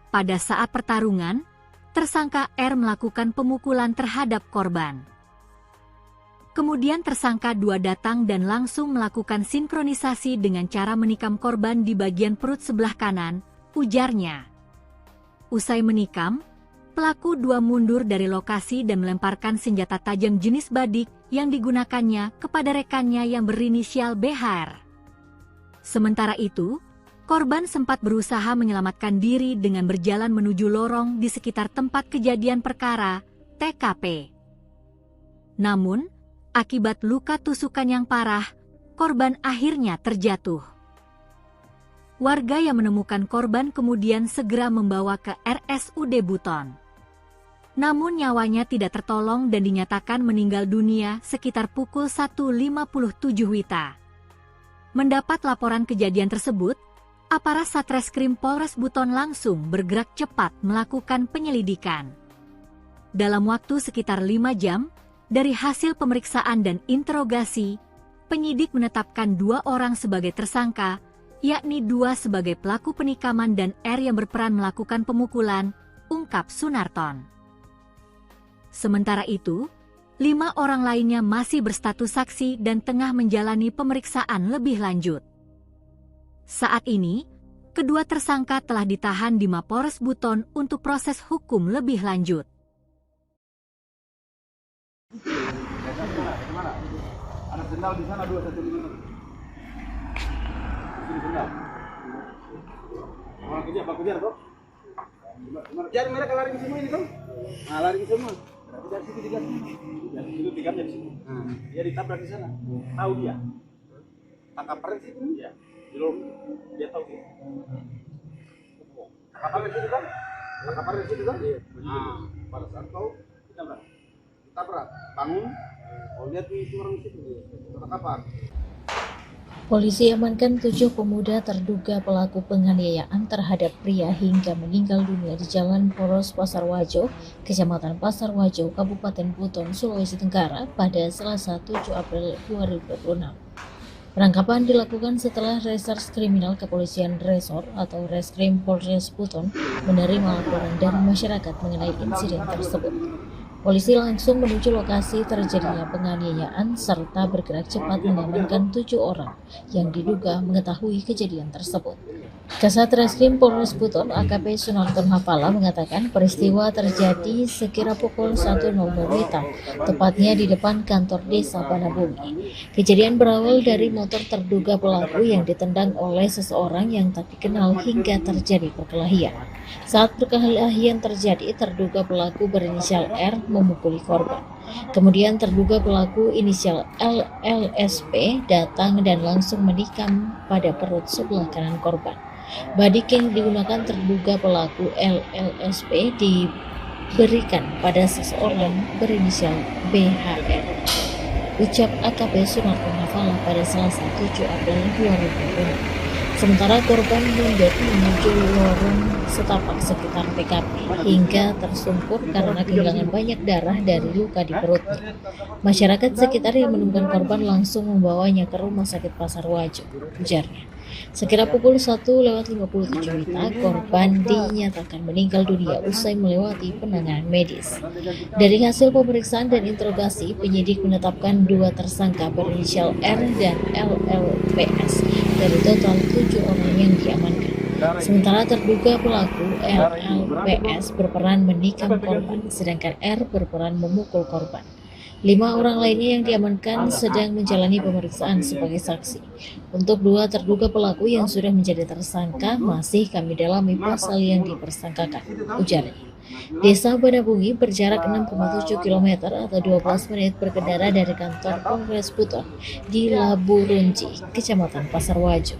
Pada saat pertarungan, tersangka R melakukan pemukulan terhadap korban. Kemudian tersangka 2 datang dan langsung melakukan sinkronisasi dengan cara menikam korban di bagian perut sebelah kanan, ujarnya. Usai menikam, pelaku 2 mundur dari lokasi dan melemparkan senjata tajam jenis badik yang digunakannya kepada rekannya yang berinisial BHR. Sementara itu, korban sempat berusaha menyelamatkan diri dengan berjalan menuju lorong di sekitar tempat kejadian perkara, TKP. Namun, akibat luka tusukan yang parah, korban akhirnya terjatuh. Warga yang menemukan korban kemudian segera membawa ke RSUD Buton. Namun nyawanya tidak tertolong dan dinyatakan meninggal dunia sekitar pukul 1:57 WITA. Mendapat laporan kejadian tersebut, aparat Satreskrim Polres Buton langsung bergerak cepat melakukan penyelidikan. Dalam waktu sekitar 5 jam, dari hasil pemeriksaan dan interogasi, penyidik menetapkan 2 orang sebagai tersangka, yakni 2 sebagai pelaku penikaman dan R yang berperan melakukan pemukulan, ungkap Sunarton. Sementara itu, 5 orang lainnya masih berstatus saksi dan tengah menjalani pemeriksaan lebih lanjut. Saat ini, kedua tersangka telah ditahan di Mapores Buton untuk proses hukum lebih lanjut. Ada sendal di sana 215. Ini sendal. Orang kejar kok. Jadi mereka lari ke semua ini kan? Nah, lari ke semua. Berarti dari situ digas. Dari situ tigamnya di sini. Dia ditabrak di sana. Tahu dia. Tangkap perang situ. Iya. Belum dia tahu dia. Tangkap perang situ kan? Tangkap perang situ kan? Iya. Nah, pada saat kau ditabrak, bangun. Kau lihat itu orang situ dia. Tangkap. Polisi amankan 7 pemuda terduga pelaku penganiayaan terhadap pria hingga meninggal dunia di Jalan Poros Pasar Wajo, Kecamatan Pasar Wajo, Kabupaten Buton, Sulawesi Tenggara pada Selasa 7 April 2026. Penangkapan dilakukan setelah Reserse Kriminal Kepolisian Resor atau Reskrim Polres Buton menerima laporan dari masyarakat mengenai insiden tersebut. Polisi langsung menuju lokasi terjadinya penganiayaan serta bergerak cepat mengamankan 7 orang yang diduga mengetahui kejadian tersebut. Kasat Reskrim Polres Buton AKP Sunarton Hafala mengatakan peristiwa terjadi sekira pukul 1.00 WITA, tepatnya di depan kantor desa Banabumi. Kejadian berawal dari motor terduga pelaku yang ditendang oleh seseorang yang tak dikenal hingga terjadi perkelahian. Saat perkelahian terjadi, terduga pelaku berinisial R memukuli korban. Kemudian terduga pelaku inisial LLSP datang dan langsung menikam pada perut sebelah kanan korban. Badik yang digunakan terduga pelaku LLSP diberikan pada seseorang berinisial BHR. Ucap AKP Sunarton Hafala pada Selasa 7 April 2020. Sementara korban mundur menuju lorong setapak sekitar TKP hingga tersungkur karena kehilangan banyak darah dari luka di perutnya. Masyarakat sekitar yang menemukan korban langsung membawanya ke Rumah Sakit Pasar Wajo, ujarnya. Sekira pukul 1:57 WITA, korban dinyatakan meninggal dunia usai melewati penanganan medis. Dari hasil pemeriksaan dan interogasi, penyidik menetapkan 2 tersangka berinisial R dan LLPS dari total 7 orang yang diamankan. Sementara terduga pelaku LLPS berperan menikam korban, sedangkan R berperan memukul korban. 5 orang lainnya yang diamankan sedang menjalani pemeriksaan sebagai saksi. Untuk 2 terduga pelaku yang sudah menjadi tersangka masih kami dalami pasal yang dipersangkakan, ujarnya. Desa Banabungi berjarak 6,7 km atau 12 menit berkendara dari kantor Polres Buton di Laburunji, Kecamatan Pasar Wajo.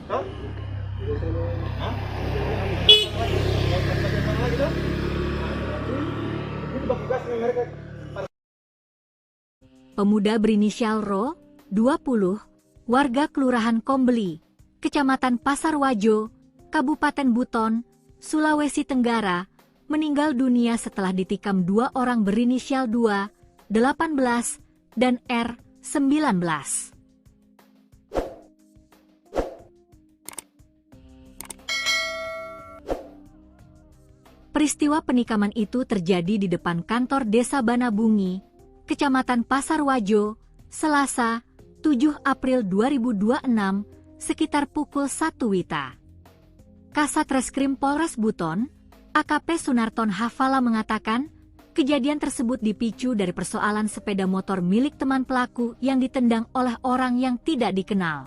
Pemuda berinisial Ro, 20, warga Kelurahan Kombeli, Kecamatan Pasar Wajo, Kabupaten Buton, Sulawesi Tenggara, meninggal dunia setelah ditikam 2 orang berinisial 2, 18, dan R, 19. Peristiwa penikaman itu terjadi di depan kantor Desa Banabungi, Kecamatan Pasar Wajo, Selasa, 7 April 2026, sekitar pukul 1 WITA. Kasat Reskrim Polres Buton, AKP Sunarton Hafala mengatakan, kejadian tersebut dipicu dari persoalan sepeda motor milik teman pelaku yang ditendang oleh orang yang tidak dikenal.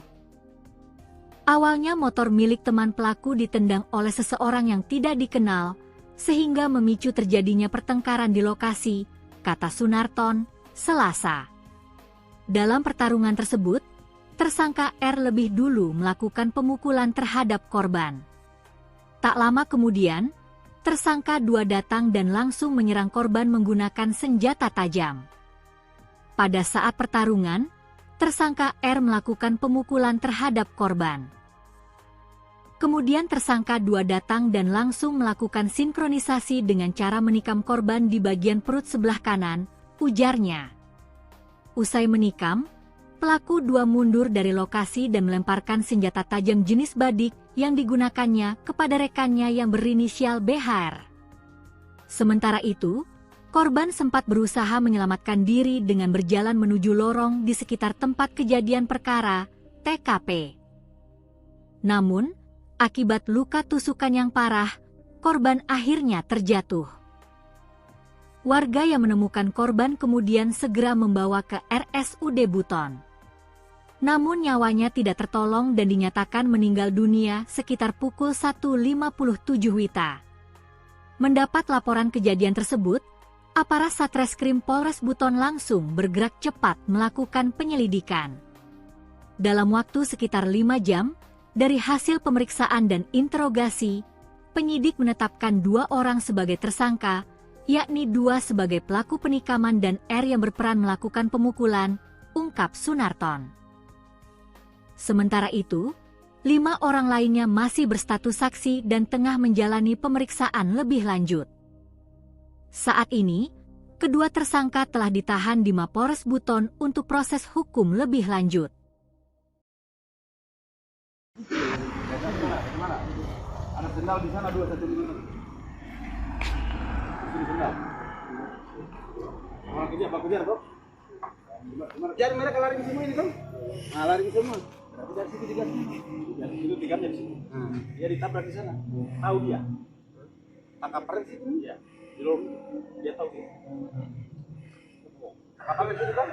Awalnya motor milik teman pelaku ditendang oleh seseorang yang tidak dikenal, sehingga memicu terjadinya pertengkaran di lokasi, kata Sunarton, Selasa. Dalam pertarungan tersebut, tersangka R lebih dulu melakukan pemukulan terhadap korban. Tak lama kemudian, tersangka 2 datang dan langsung menyerang korban menggunakan senjata tajam. Pada saat pertarungan, tersangka R melakukan pemukulan terhadap korban. Kemudian tersangka 2 datang dan langsung melakukan sinkronisasi dengan cara menikam korban di bagian perut sebelah kanan, ujarnya. Usai menikam, pelaku 2 mundur dari lokasi dan melemparkan senjata tajam jenis badik yang digunakannya kepada rekannya yang berinisial BHR. Sementara itu, korban sempat berusaha menyelamatkan diri dengan berjalan menuju lorong di sekitar tempat kejadian perkara, TKP. Namun, akibat luka tusukan yang parah, korban akhirnya terjatuh. Warga yang menemukan korban kemudian segera membawa ke RSUD Buton. Namun nyawanya tidak tertolong dan dinyatakan meninggal dunia sekitar pukul 1:57 WITA. Mendapat laporan kejadian tersebut, aparat Satreskrim Polres Buton langsung bergerak cepat melakukan penyelidikan. Dalam waktu sekitar 5 jam, dari hasil pemeriksaan dan interogasi, penyidik menetapkan 2 orang sebagai tersangka, yakni 2 sebagai pelaku penikaman dan R yang berperan melakukan pemukulan, ungkap Sunarton. Sementara itu, 5 orang lainnya masih berstatus saksi dan tengah menjalani pemeriksaan lebih lanjut. Saat ini, kedua tersangka telah ditahan di Mapolres Buton untuk proses hukum lebih lanjut. Ada sendal di sana 2 satu ini. Ini sendal. Pak kejar toh. Jadi mereka lari ke semua ini kan? Nah, lari ke semua. Berarti dari situ digas. Dari situ tikapnya di situ. Dia ditabrak di sana. Tahu dia. Tangkap peren situ dia. Di lorong dia tahu dia. Tangkap peren situ kan?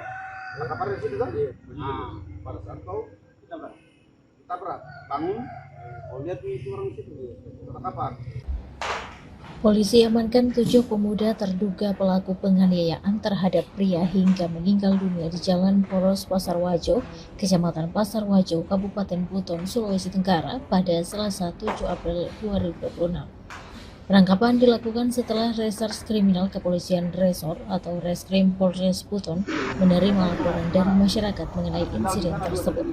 Tangkap peren situ kan? Nah, pada saat kau ditabrak, bangun. Kau lihat itu orang situ. Tangkapan. Polisi amankan 7 pemuda terduga pelaku penganiayaan terhadap pria hingga meninggal dunia di Jalan Poros Pasar Wajo, Kecamatan Pasar Wajo, Kabupaten Buton, Sulawesi Tenggara pada Selasa 7 April 2026. Penangkapan dilakukan setelah Reserse Kriminal Kepolisian Resor atau Reskrim Polres Buton menerima laporan dari masyarakat mengenai insiden tersebut.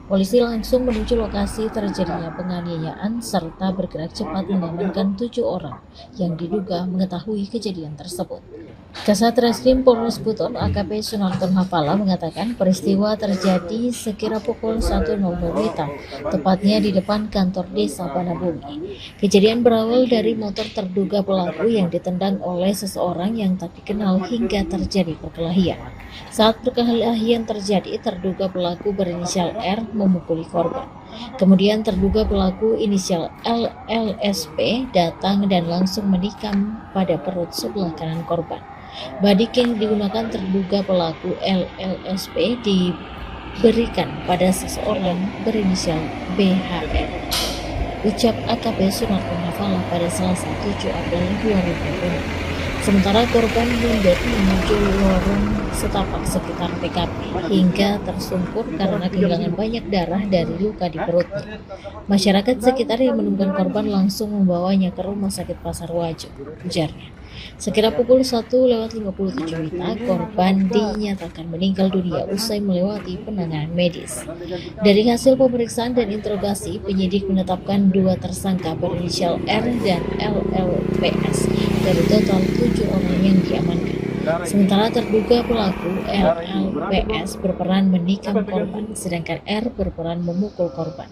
Polisi langsung menuju lokasi terjadinya penganiayaan serta bergerak cepat mengamankan 7 orang yang diduga mengetahui kejadian tersebut. Kasat Reskrim Polres Buton AKP Sunarton Hafala mengatakan peristiwa terjadi sekira pukul 1.00 WITA, tepatnya di depan kantor desa Banabumi. Kejadian berawal dari motor terduga pelaku yang ditendang oleh seseorang yang tak dikenal hingga terjadi perkelahian. Saat perkelahian terjadi, terduga pelaku berinisial R memukuli korban. Kemudian terduga pelaku inisial LLSP datang dan langsung menikam pada perut sebelah kanan korban. Badik yang digunakan terduga pelaku LLSP diberikan pada seseorang berinisial BHR. Ucap AKP Sunarton Hafala pada Selasa 7 April 2020. Sementara korban mundur menuju lorong setapak sekitar TKP hingga tersungkur karena kehilangan banyak darah dari luka di perutnya. Masyarakat sekitar yang menemukan korban langsung membawanya ke Rumah Sakit Pasar Wajo, ujarnya. Sekira pukul 1:57 WITA, korban dinyatakan meninggal dunia usai melewati penanganan medis. Dari hasil pemeriksaan dan interogasi, penyidik menetapkan 2 tersangka berinisial R dan LLPS dari total 7 orang yang diamankan. Sementara terduga pelaku LLPS berperan menikam korban, sedangkan R berperan memukul korban.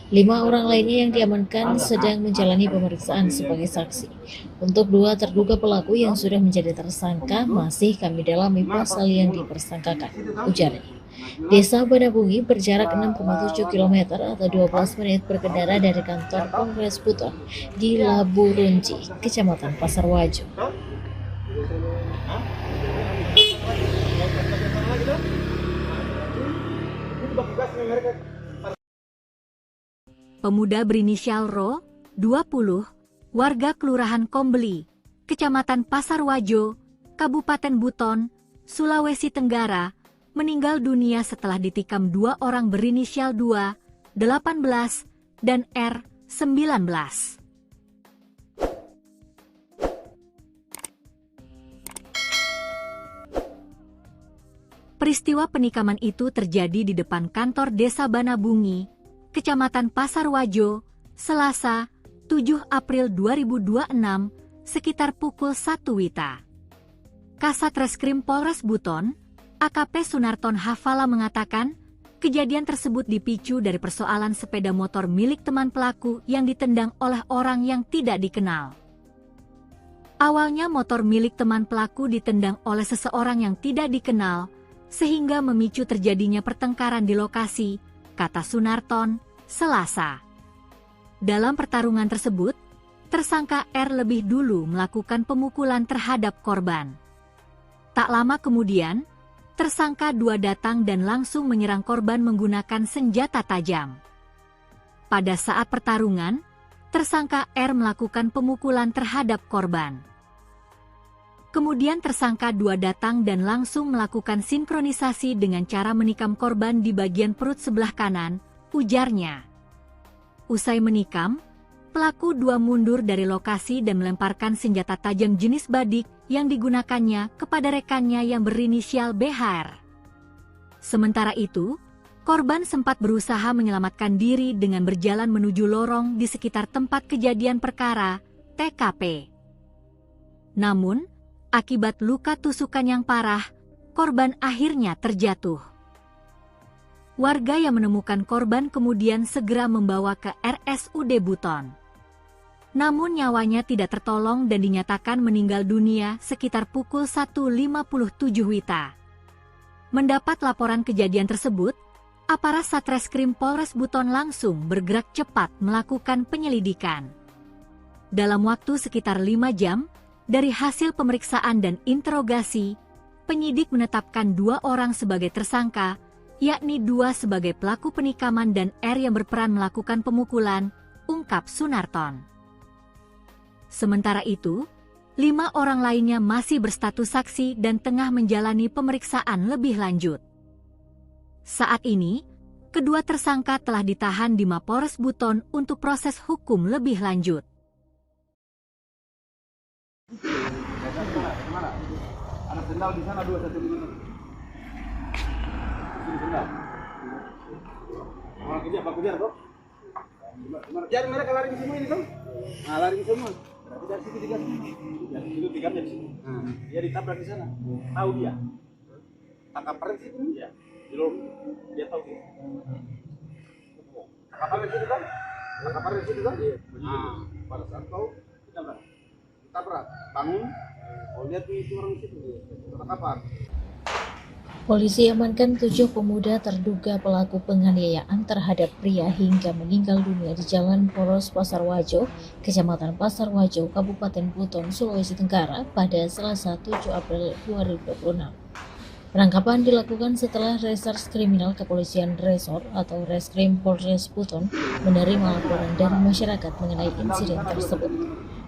5 orang lainnya yang diamankan sedang menjalani pemeriksaan sebagai saksi. Untuk 2 terduga pelaku yang sudah menjadi tersangka masih kami dalami pasal yang dipersangkakan, ujarnya. Desa Banabungi berjarak 6,7 km atau 12 menit berkendara dari kantor Polres Buton di Laburunji, Kecamatan Pasar Wajo. Pemuda berinisial Ro, 20, warga Kelurahan Kombeli, Kecamatan Pasar Wajo, Kabupaten Buton, Sulawesi Tenggara, meninggal dunia setelah ditikam 2 orang berinisial 2, 18, dan R, 19. Peristiwa penikaman itu terjadi di depan kantor Desa Banabungi, Kecamatan Pasar Wajo, Selasa, 7 April 2026, sekitar pukul 1 WITA. Kasat Reskrim Polres Buton, AKP Sunarton Hafala mengatakan, kejadian tersebut dipicu dari persoalan sepeda motor milik teman pelaku yang ditendang oleh orang yang tidak dikenal. Awalnya motor milik teman pelaku ditendang oleh seseorang yang tidak dikenal, sehingga memicu terjadinya pertengkaran di lokasi, kata Sunarton, Selasa. Dalam pertarungan tersebut, tersangka R lebih dulu melakukan pemukulan terhadap korban. Tak lama kemudian, tersangka 2 datang dan langsung menyerang korban menggunakan senjata tajam. Pada saat pertarungan, tersangka R melakukan pemukulan terhadap korban. Kemudian tersangka 2 datang dan langsung melakukan sinkronisasi dengan cara menikam korban di bagian perut sebelah kanan, ujarnya. Usai menikam, pelaku 2 mundur dari lokasi dan melemparkan senjata tajam jenis badik yang digunakannya kepada rekannya yang berinisial BHR. Sementara itu, korban sempat berusaha menyelamatkan diri dengan berjalan menuju lorong di sekitar tempat kejadian perkara, TKP. Namun, akibat luka tusukan yang parah, korban akhirnya terjatuh. Warga yang menemukan korban kemudian segera membawa ke RSUD Buton. namun nyawanya tidak tertolong dan dinyatakan meninggal dunia sekitar pukul 1.57 WITA. Mendapat laporan kejadian tersebut, aparat Satreskrim Polres Buton langsung bergerak cepat melakukan penyelidikan. Dalam waktu sekitar 5 jam, dari hasil pemeriksaan dan interogasi, penyidik menetapkan 2 orang sebagai tersangka, yakni 2 sebagai pelaku penikaman dan R yang berperan melakukan pemukulan, ungkap Sunarton. Sementara itu, 5 orang lainnya masih berstatus saksi dan tengah menjalani pemeriksaan lebih lanjut. Saat ini, kedua tersangka telah ditahan di Mapolres Buton untuk proses hukum lebih lanjut. Ada sendal di sana 2 satu ini. Ini sendal. Pak kejar kok. Jadi mereka lari ke semua ini kan? Nah, lari ke semua. Berarti dari situ digas. Dari situ digamnya di sini. Dia ditabrak di sana. Tahu dia. Tangkap peren situ dia. Di lorong. Dia tahu dia. Tangkap peren situ kan? Tangkap peren situ kan? Nah, pada saat tahu ditabrak. Bangun. Oh, lihat itu orang situ. Tangkapan. Polisi amankan 7 pemuda terduga pelaku penganiayaan terhadap pria hingga meninggal dunia di Jalan Poros Pasar Wajo, Kecamatan Pasar Wajo, Kabupaten Buton, Sulawesi Tenggara pada Selasa 7 April 2026. Penangkapan dilakukan setelah Reserse Kriminal Kepolisian Resor atau Reskrim Polres Buton menerima laporan dari masyarakat mengenai insiden tersebut.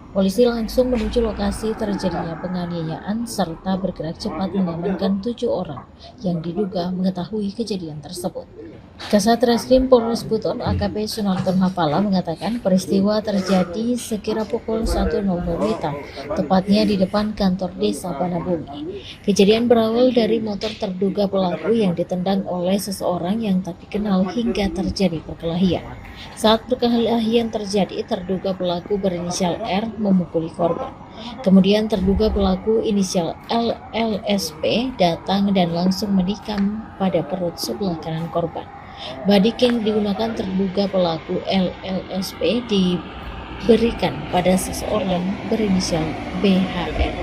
Polisi langsung menuju lokasi terjadinya penganiayaan serta bergerak cepat mengamankan 7 orang yang diduga mengetahui kejadian tersebut. Kasat Reskrim Polres Buton AKP Sunarton Hafala mengatakan peristiwa terjadi sekira pukul 1.00 WITA, tepatnya di depan kantor desa Banabumi. Kejadian berawal dari motor terduga pelaku yang ditendang oleh seseorang yang tak dikenal hingga terjadi perkelahian. Saat perkelahian terjadi, terduga pelaku berinisial R memukuli korban. Kemudian terduga pelaku inisial LLSP datang dan langsung menikam pada perut sebelah kanan korban. Badik yang digunakan terduga pelaku LLSP diberikan pada seseorang berinisial BHN.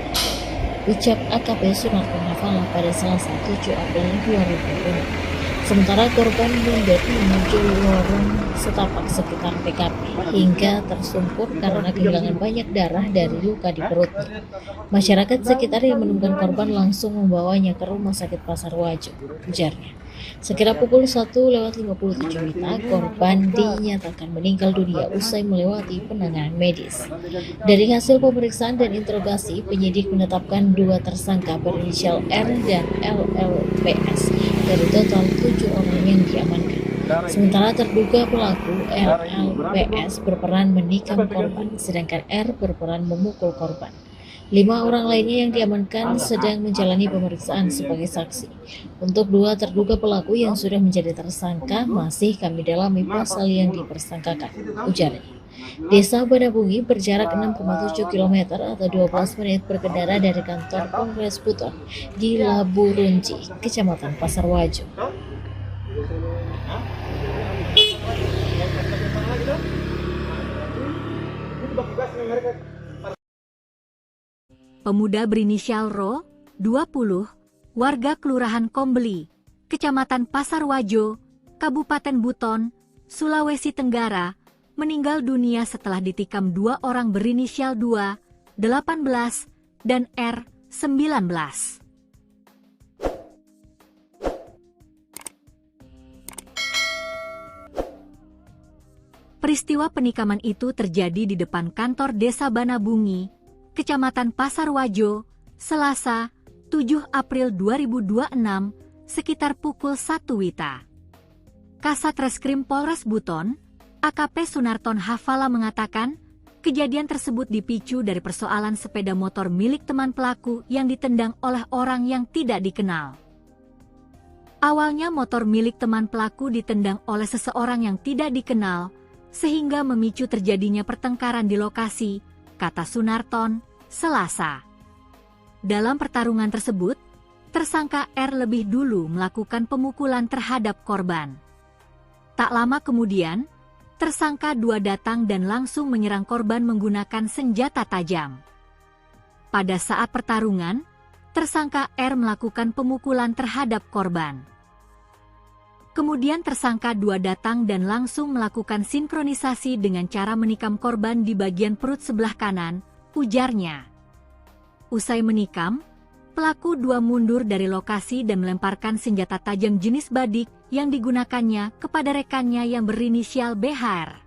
Ucap AKP Sunarton Hafala pada Selasa 7 April 2020. Sementara korban mundur menuju lorong setapak sekitar TKP hingga tersungkur karena kehilangan banyak darah dari luka di perutnya. Masyarakat sekitar yang menemukan korban langsung membawanya ke Rumah Sakit Pasar Wajo, ujarnya. Sekira pukul 1.57 WITA, korban dinyatakan meninggal dunia usai melewati penanganan medis. Dari hasil pemeriksaan dan interogasi, penyidik menetapkan 2 tersangka berinisial R dan LLPS dari total 7 orang yang diamankan. Sementara terduga pelaku LLPS berperan menikam korban, sedangkan R berperan memukul korban. 5 orang lainnya yang diamankan sedang menjalani pemeriksaan sebagai saksi. Untuk 2 terduga pelaku yang sudah menjadi tersangka masih kami dalami pasal yang dipersangkakan, ujarnya. Desa Banabungi berjarak 6,7 km atau 12 menit berkendara dari kantor Polres Buton di Laburunji, Kecamatan Pasar Wajo. Pemuda berinisial Ro, 20, warga Kelurahan Kombeli, Kecamatan Pasar Wajo, Kabupaten Buton, Sulawesi Tenggara, meninggal dunia setelah ditikam 2 orang berinisial 2, 18, dan R, 19. Peristiwa penikaman itu terjadi di depan kantor Desa Banabungi, Kecamatan Pasar Wajo, Selasa, 7 April 2026, sekitar pukul 1 WITA. Kasat Reskrim Polres Buton, AKP Sunarton Hafala mengatakan, kejadian tersebut dipicu dari persoalan sepeda motor milik teman pelaku yang ditendang oleh orang yang tidak dikenal. Awalnya motor milik teman pelaku ditendang oleh seseorang yang tidak dikenal, sehingga memicu terjadinya pertengkaran di lokasi, kata Sunarton, Selasa. Dalam pertarungan tersebut, tersangka R lebih dulu melakukan pemukulan terhadap korban. Tak lama kemudian, tersangka 2 datang dan langsung menyerang korban menggunakan senjata tajam. Pada saat pertarungan, tersangka R melakukan pemukulan terhadap korban. Kemudian tersangka 2 datang dan langsung melakukan sinkronisasi dengan cara menikam korban di bagian perut sebelah kanan, ujarnya. Usai menikam, pelaku 2 mundur dari lokasi dan melemparkan senjata tajam jenis badik yang digunakannya kepada rekannya yang berinisial BHR.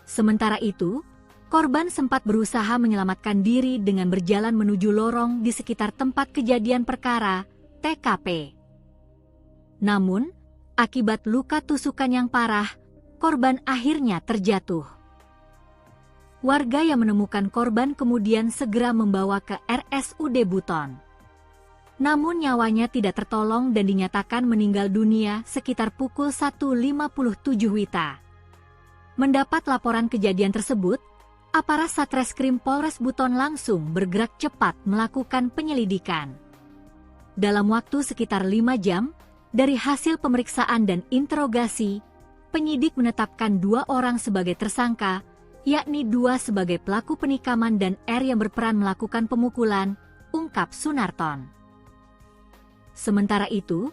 Sementara itu, korban sempat berusaha menyelamatkan diri dengan berjalan menuju lorong di sekitar tempat kejadian perkara, TKP. Namun, akibat luka tusukan yang parah, korban akhirnya terjatuh. Warga yang menemukan korban kemudian segera membawa ke RSUD Buton. Namun nyawanya tidak tertolong dan dinyatakan meninggal dunia sekitar pukul 1.57 WITA. Mendapat laporan kejadian tersebut, aparat Satreskrim Polres Buton langsung bergerak cepat melakukan penyelidikan. Dalam waktu sekitar 5 jam, dari hasil pemeriksaan dan interogasi, penyidik menetapkan 2 orang sebagai tersangka, yakni 2 sebagai pelaku penikaman dan R yang berperan melakukan pemukulan, ungkap Sunarton. Sementara itu,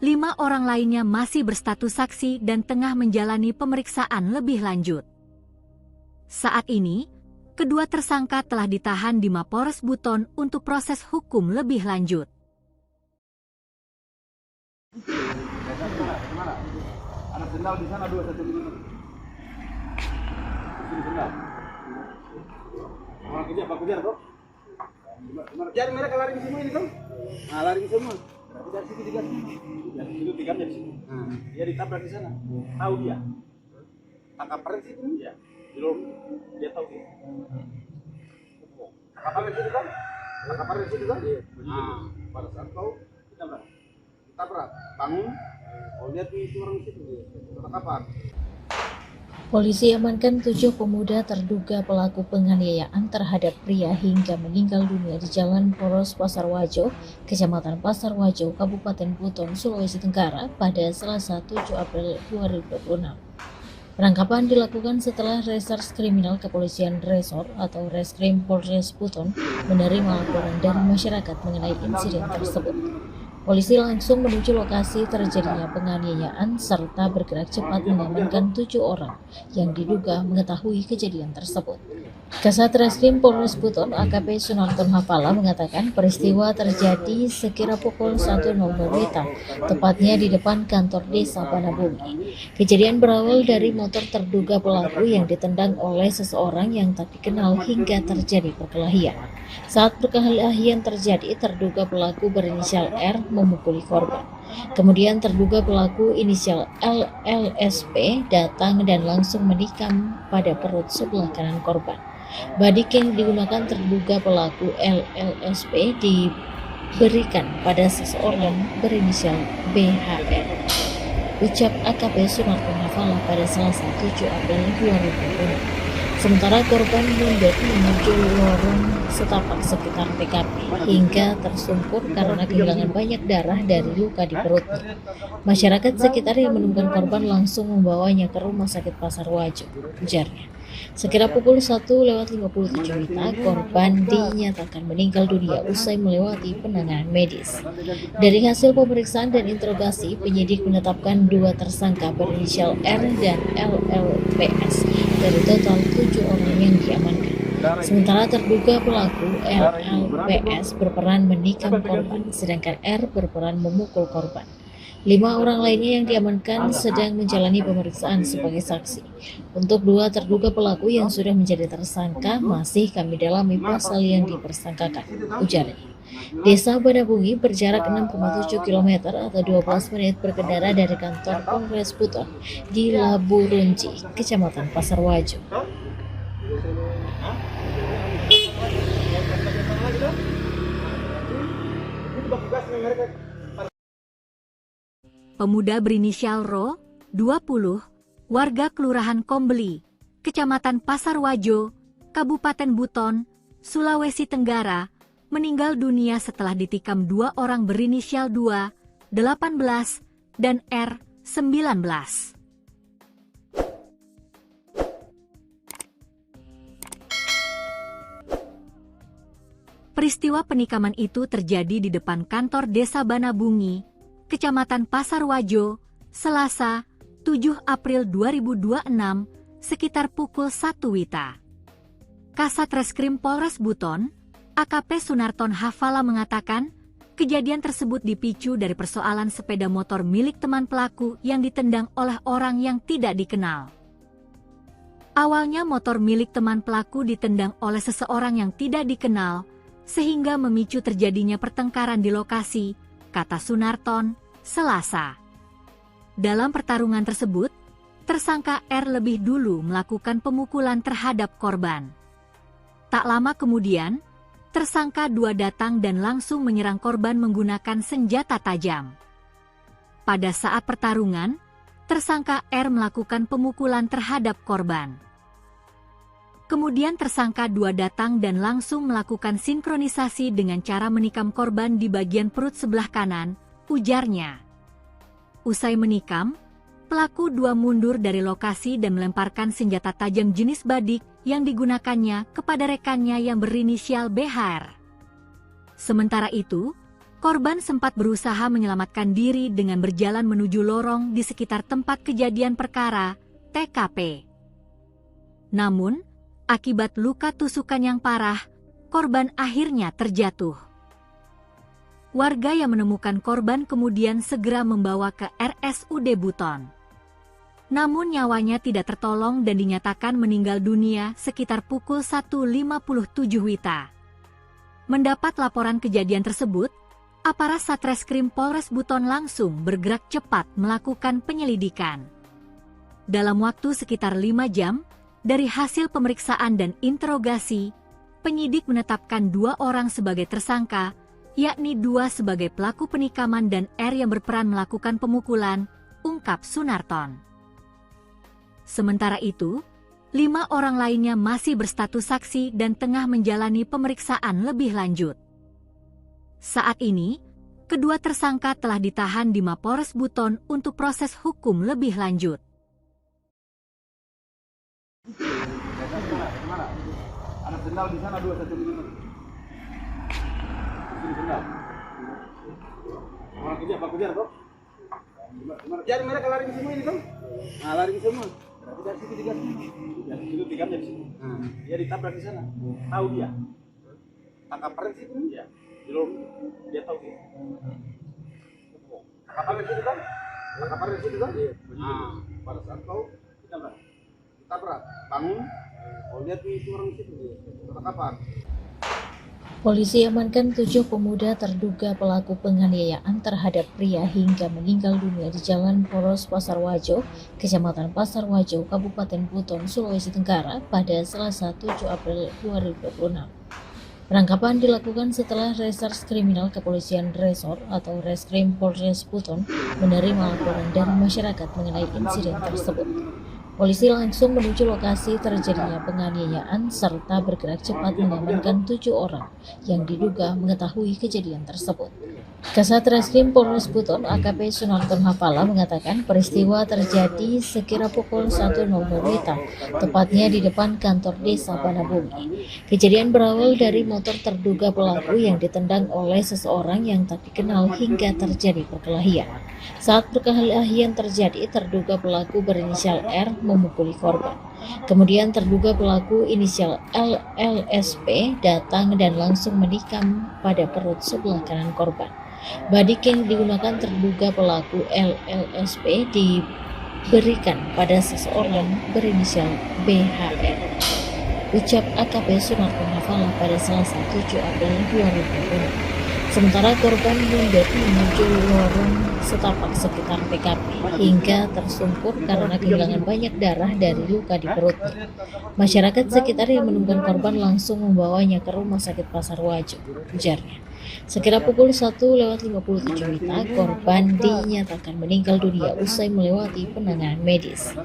5 orang lainnya masih berstatus saksi dan tengah menjalani pemeriksaan lebih lanjut. Saat ini, kedua tersangka telah ditahan di Mapolres Buton untuk proses hukum lebih lanjut. Mana? Anak sendal di sana 2 1 ini. Sini sendal. Orang kerja apa kerja kok? Jadi mereka lari ke semua ini kan? Nah, lari ke semua. Berarti dari situ digas. Dari situ digamnya di sini. Dia ditabrak di sana. Tahu dia. Tangkap paren situ ya. Di lorong. Dia tahu dia. Tangkap paren situ kan? Tangkap paren situ kan? Nah, pada saat kau tabrak, bangun, oh lihat itu orang situ, tangkapan. Polisi amankan 7 pemuda terduga pelaku penganiayaan terhadap pria hingga meninggal dunia di Jalan Poros Pasarwajo, Kecamatan Pasarwajo, Kabupaten Buton, Sulawesi Tenggara pada Selasa 7 April 2026. Penangkapan dilakukan setelah Reserse Kriminal Kepolisian Resor atau Reskrim Polres Buton menerima laporan dari masyarakat mengenai insiden tersebut. Polisi langsung menuju lokasi terjadinya penganiayaan serta bergerak cepat mengamankan 7 orang yang diduga mengetahui kejadian tersebut. Kasat Reskrim Polres Buton AKP Sunarton Hafala mengatakan peristiwa terjadi sekira pukul 1.00 WITA, tepatnya di depan kantor desa Banabumi. Kejadian berawal dari motor terduga pelaku yang ditendang oleh seseorang yang tak dikenal hingga terjadi perkelahian. Saat perkelahian terjadi, terduga pelaku berinisial R memukuli korban. Kemudian terduga pelaku inisial LLSP datang dan langsung menikam pada perut sebelah kanan korban. Badik yang digunakan terduga pelaku LLSP diberikan pada seseorang berinisial BHR. Ucap AKP Sunarton Hafala pada Selasa 7 April 2020. Sementara korban mundur menuju lorong setapak sekitar TKP hingga tersungkur karena kehilangan banyak darah dari luka di perutnya. Masyarakat sekitar yang menemukan korban langsung membawanya ke Rumah Sakit Pasarwajo, ujarnya. Sekira pukul 1.57 WITA, korban dinyatakan meninggal dunia usai melewati penanganan medis. Dari hasil pemeriksaan dan interogasi, penyidik menetapkan 2 tersangka berinisial R dan LLPS dari total 7 orang yang diamankan. Sementara terduga pelaku LLPS berperan menikam korban, sedangkan R berperan memukul korban. 5 orang lainnya yang diamankan sedang menjalani pemeriksaan sebagai saksi. Untuk 2 terduga pelaku yang sudah menjadi tersangka masih kami dalami pasal yang dipersangkakan, ujarnya. Desa Banabungi berjarak 6,7 km atau 12 menit berkendara dari kantor Polres Buton di Laburunji, Kecamatan Pasarwajo. Pemuda berinisial Ro, 20, warga Kelurahan Kombeli, Kecamatan Pasarwajo, Kabupaten Buton, Sulawesi Tenggara, meninggal dunia setelah ditikam 2 orang berinisial 2, 18, dan R, 19. Peristiwa penikaman itu terjadi di depan kantor Desa Banabungi, Kecamatan Pasarwajo, Selasa, 7 April 2026, sekitar pukul 1 WITA. Kasat Reskrim Polres Buton, AKP Sunarton Hafala mengatakan, kejadian tersebut dipicu dari persoalan sepeda motor milik teman pelaku yang ditendang oleh orang yang tidak dikenal. Awalnya motor milik teman pelaku ditendang oleh seseorang yang tidak dikenal, sehingga memicu terjadinya pertengkaran di lokasi, kata Sunarton, Selasa. Dalam pertarungan tersebut, tersangka R lebih dulu melakukan pemukulan terhadap korban. Tak lama kemudian, tersangka 2 datang dan langsung menyerang korban menggunakan senjata tajam. Pada saat pertarungan, tersangka R melakukan pemukulan terhadap korban. Kemudian tersangka 2 datang dan langsung melakukan sinkronisasi dengan cara menikam korban di bagian perut sebelah kanan, ujarnya. Usai menikam, pelaku 2 mundur dari lokasi dan melemparkan senjata tajam jenis badik yang digunakannya kepada rekannya yang berinisial BHR. Sementara itu, korban sempat berusaha menyelamatkan diri dengan berjalan menuju lorong di sekitar tempat kejadian perkara, TKP. Namun, akibat luka tusukan yang parah, korban akhirnya terjatuh. Warga yang menemukan korban kemudian segera membawa ke RSUD Buton. Namun nyawanya tidak tertolong dan dinyatakan meninggal dunia sekitar pukul 1.57 WITA. Mendapat laporan kejadian tersebut, aparat Satreskrim Polres Buton langsung bergerak cepat melakukan penyelidikan. Dalam waktu sekitar 5 jam, dari hasil pemeriksaan dan interogasi, penyidik menetapkan 2 orang sebagai tersangka, yakni 2 sebagai pelaku penikaman dan R yang berperan melakukan pemukulan, ungkap Sunarton. Sementara itu, 5 orang lainnya masih berstatus saksi dan tengah menjalani pemeriksaan lebih lanjut. Saat ini, kedua tersangka telah ditahan di Mapores Buton untuk proses hukum lebih lanjut. Kemana? Ada sendal di sana 2 1 milimeter. Ini sendal. Orang kejar toh? Jadi mereka lari ke semua ini toh? Nah, lari ke semua. Berarti dari situ digas. Ya, situ digas dari situ. Dia ditabrak di sana. Tahu dia. Tangkap pres itu dia. Belum dia tahu dia. Tangkap pres itu kan? Tangkap pres itu kan? Nah, pada saat tahu ditabrak, bangun. Oh, lihat itu orang situ dia. Tangkapan. Polisi amankan 7 pemuda terduga pelaku penganiayaan terhadap pria hingga meninggal dunia di Jalan Poros Pasarwajo, Kecamatan Pasarwajo, Kabupaten Buton, Sulawesi Tenggara pada Selasa 7 April 2026. Penangkapan dilakukan setelah Reserse Kriminal Kepolisian Resor atau Reskrim Polres Buton menerima laporan dari masyarakat mengenai insiden tersebut. Polisi langsung menuju lokasi terjadinya penganiayaan serta bergerak cepat mengamankan 7 orang yang diduga mengetahui kejadian tersebut. Kasat Reskrim Polres Buton AKP Sunarton Hafala mengatakan peristiwa terjadi sekira pukul 1.00 WITA, tepatnya di depan kantor Desa Banabungi. Kejadian berawal dari motor terduga pelaku yang ditendang oleh seseorang yang tak dikenal hingga terjadi perkelahian. Saat perkelahian terjadi, terduga pelaku berinisial R memukuli korban. Kemudian terduga pelaku inisial LLSP datang dan langsung menikam pada perut sebelah kanan korban. Badik yang digunakan terduga pelaku LLSP diberikan pada seseorang berinisial BHR. Ucap AKP Sunarton Hafala pada Selasa 7 April 2020. Sementara korban mundur menuju lorong setapak sekitar TKP hingga tersungkur karena kehilangan banyak darah dari luka di perutnya. Masyarakat sekitar yang menemukan korban langsung membawanya ke Rumah Sakit Pasarwajo, ujarnya. Sekira pukul 1.57 WITA, korban dinyatakan meninggal dunia usai melewati penanganan medis.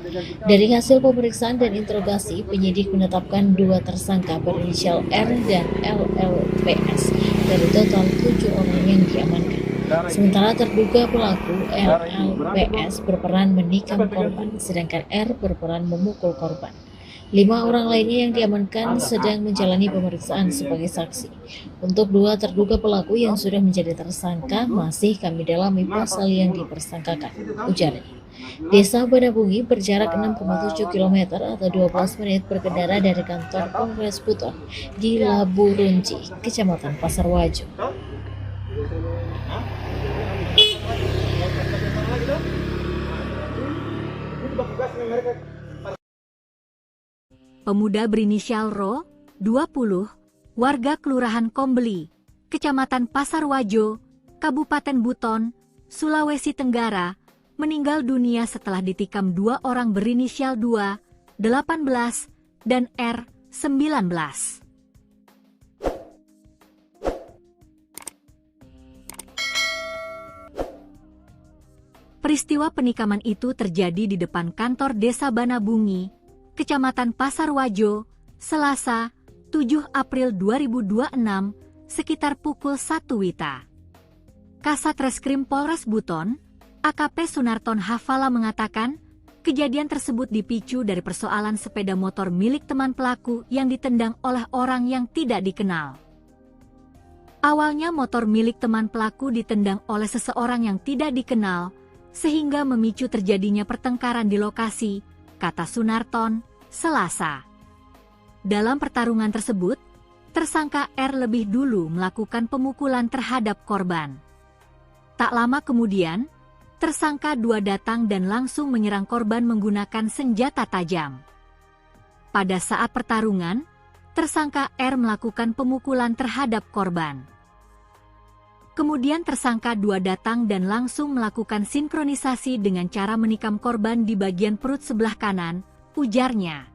Dari hasil pemeriksaan dan interogasi, penyidik menetapkan 2 tersangka berinisial R dan LLPS dari total 7 orang yang diamankan. Sementara terduga pelaku LLPS berperan menikam korban, sedangkan R berperan memukul korban. 5 orang lainnya yang diamankan sedang menjalani pemeriksaan sebagai saksi. Untuk 2 terduga pelaku yang sudah menjadi tersangka masih kami dalami pasal yang dipersangkakan, ujarnya. Desa Banabungi berjarak 6,7 km atau 12 menit berkendara dari kantor Polres Buton di Labu Runci, Kecamatan Pasar Wajo. Pemuda berinisial Ro, 20, warga Kelurahan Kombeli, Kecamatan Pasar Wajo, Kabupaten Buton, Sulawesi Tenggara, meninggal dunia setelah ditikam 2 orang berinisial 2, 18, dan R, 19. Peristiwa penikaman itu terjadi di depan kantor Desa Banabungi, Kecamatan Pasar Wajo, Selasa, 7 April 2026, sekitar pukul 1 WITA. Kasat Reskrim Polres Buton, AKP Sunarton Hafala mengatakan, kejadian tersebut dipicu dari persoalan sepeda motor milik teman pelaku yang ditendang oleh orang yang tidak dikenal. Awalnya motor milik teman pelaku ditendang oleh seseorang yang tidak dikenal, sehingga memicu terjadinya pertengkaran di lokasi, kata Sunarton, Selasa. Dalam pertarungan tersebut, tersangka R lebih dulu melakukan pemukulan terhadap korban. Tak lama kemudian, tersangka 2 datang dan langsung menyerang korban menggunakan senjata tajam. Pada saat pertarungan, tersangka R melakukan pemukulan terhadap korban. Kemudian tersangka 2 datang dan langsung melakukan sinkronisasi dengan cara menikam korban di bagian perut sebelah kanan, ujarnya.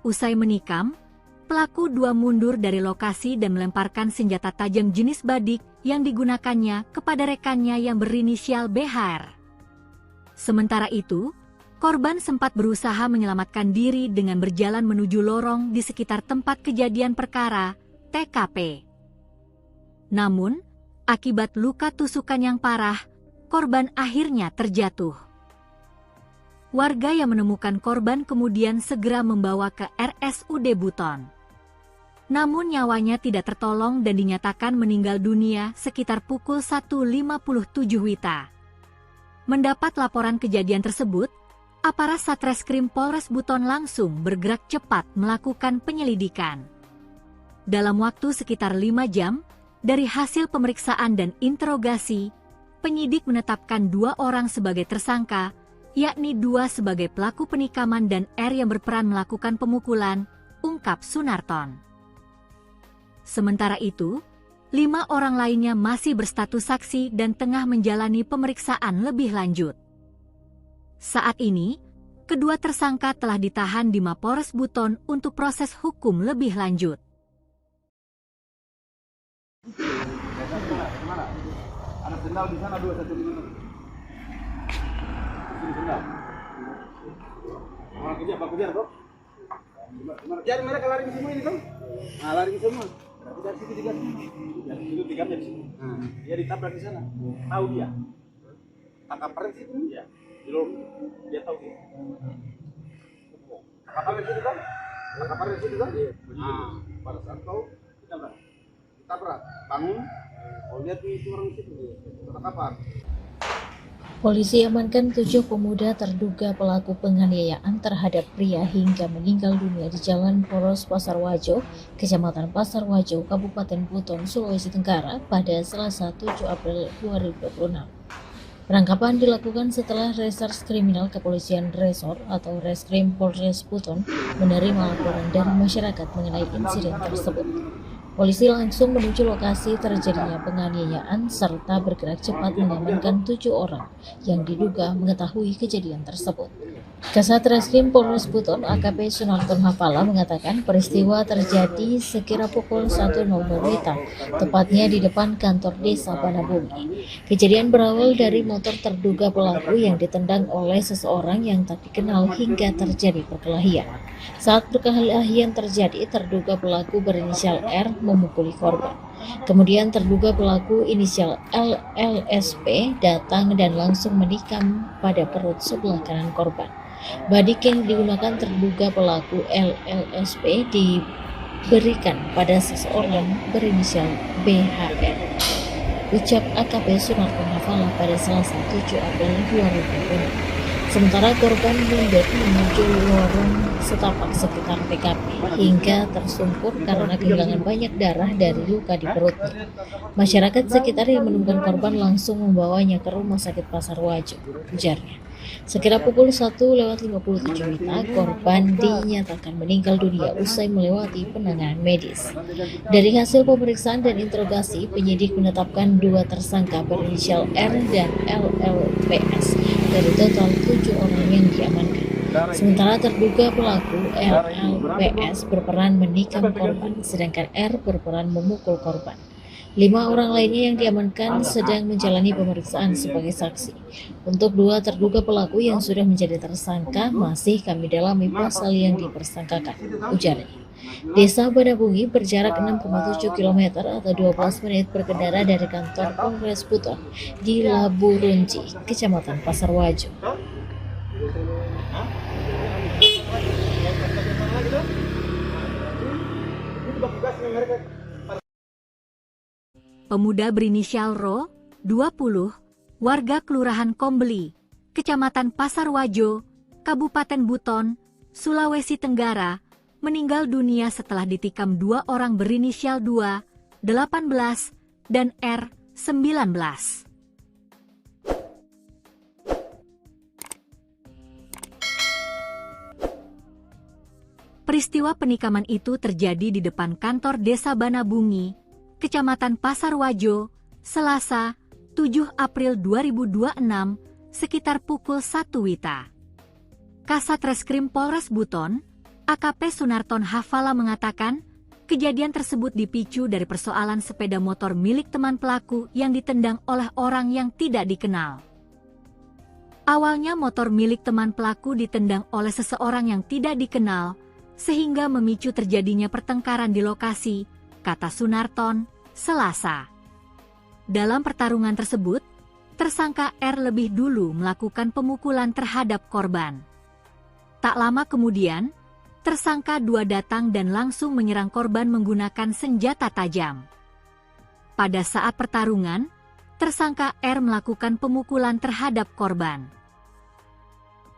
Usai menikam, pelaku 2 mundur dari lokasi dan melemparkan senjata tajam jenis badik yang digunakannya kepada rekannya yang berinisial BHR. Sementara itu, korban sempat berusaha menyelamatkan diri dengan berjalan menuju lorong di sekitar tempat kejadian perkara, TKP. Namun, akibat luka tusukan yang parah, korban akhirnya terjatuh. Warga yang menemukan korban kemudian segera membawa ke RSUD Buton. Namun nyawanya tidak tertolong dan dinyatakan meninggal dunia sekitar pukul 1.57 WITA. Mendapat laporan kejadian tersebut, aparat Satreskrim Polres Buton langsung bergerak cepat melakukan penyelidikan. Dalam waktu sekitar 5 jam, dari hasil pemeriksaan dan interogasi, penyidik menetapkan 2 orang sebagai tersangka, yakni 2 sebagai pelaku penikaman dan R yang berperan melakukan pemukulan, ungkap Sunarton. Sementara itu, 5 orang lainnya masih berstatus saksi dan tengah menjalani pemeriksaan lebih lanjut. Saat ini, kedua tersangka telah ditahan di Mapores Buton untuk proses hukum lebih lanjut. Ada sendal di sana 2 1 minuman. Ini sendal. Orang kejar, Pak kejar, Bro. Kejar mereka lari semua ini, Bang. Nah, lari semua. Berarti dari situ digas. Dari situ digamnya di sini. Dia ditabrak di sana. Tahu dia. Tangkap pres itu. Iya. Di lorong. Dia tahu dia. Tangkap pres itu kan? Tangkap pres itu kan? Iya. Nah, pada saat tahu ditabrak. Bangun. Oh, lihat itu orang situ. Tangkapan. Polisi amankan 7 pemuda terduga pelaku penganiayaan terhadap pria hingga meninggal dunia di Jalan Poros Pasar Wajo, Kecamatan Pasar Wajo, Kabupaten Buton, Sulawesi Tenggara pada Selasa 7 April 2026. Penangkapan dilakukan setelah Reserse Kriminal Kepolisian Resor atau Reskrim Polres Buton menerima laporan dari masyarakat mengenai insiden tersebut. Polisi langsung menuju lokasi terjadinya penganiayaan serta bergerak cepat mengamankan 7 orang yang diduga mengetahui kejadian tersebut. Kasat Reskrim Polres Buton AKP Sunarton Hafala mengatakan peristiwa terjadi sekira pukul 1.00 WITA, tepatnya di depan kantor Desa Banabungi. Kejadian berawal dari motor terduga pelaku yang ditendang oleh seseorang yang tak dikenal hingga terjadi perkelahian. Saat perkelahian terjadi, terduga pelaku berinisial R memukuli korban. Kemudian terduga pelaku inisial LLSP datang dan langsung menikam pada perut sebelah kanan korban. Badik yang digunakan terduga pelaku LLSP diberikan pada seseorang berinisial BHR. Ucap AKP Sunarton Hafala pada Selasa 7 April 2006. Sementara korban mundur menuju lorong setapak sekitar TKP hingga tersungkur karena kehilangan banyak darah dari luka di perutnya. Masyarakat sekitar yang menemukan korban langsung membawanya ke Rumah Sakit Pasar Wajo, ujarnya. Sekira pukul 1:57 WITA, korban dinyatakan meninggal dunia usai melewati penanganan medis. Dari hasil pemeriksaan dan interogasi, penyidik menetapkan 2 tersangka berinisial R dan LLPS dari total 7 orang yang diamankan. Sementara terduga pelaku LLPS berperan menikam korban, sedangkan R berperan memukul korban. 5 orang lainnya yang diamankan sedang menjalani pemeriksaan sebagai saksi. Untuk 2 terduga pelaku yang sudah menjadi tersangka masih kami dalami pasal yang dipersangkakan, ujarnya. Desa Banabungi berjarak 6,7 km atau 12 menit berkendara dari kantor Polres Buton di Labu Runci, Kecamatan Pasar Wajo. Pemuda berinisial Ro, 20, warga Kelurahan Kombeli, Kecamatan Pasar Wajo, Kabupaten Buton, Sulawesi Tenggara, meninggal dunia setelah ditikam 2 orang berinisial 2, 18, dan R, 19. Peristiwa penikaman itu terjadi di depan kantor Desa Banabungi, Kecamatan Pasar Wajo, Selasa, 7 April 2026, sekitar pukul 1 WITA. Kasat Reskrim Polres Buton, AKP Sunarton Hafala mengatakan, kejadian tersebut dipicu dari persoalan sepeda motor milik teman pelaku yang ditendang oleh orang yang tidak dikenal. Awalnya motor milik teman pelaku ditendang oleh seseorang yang tidak dikenal, sehingga memicu terjadinya pertengkaran di lokasi, kata Sunarton, Selasa. Dalam pertarungan tersebut, tersangka R lebih dulu melakukan pemukulan terhadap korban. Tak lama kemudian, tersangka 2 datang dan langsung menyerang korban menggunakan senjata tajam. Pada saat pertarungan, tersangka R melakukan pemukulan terhadap korban.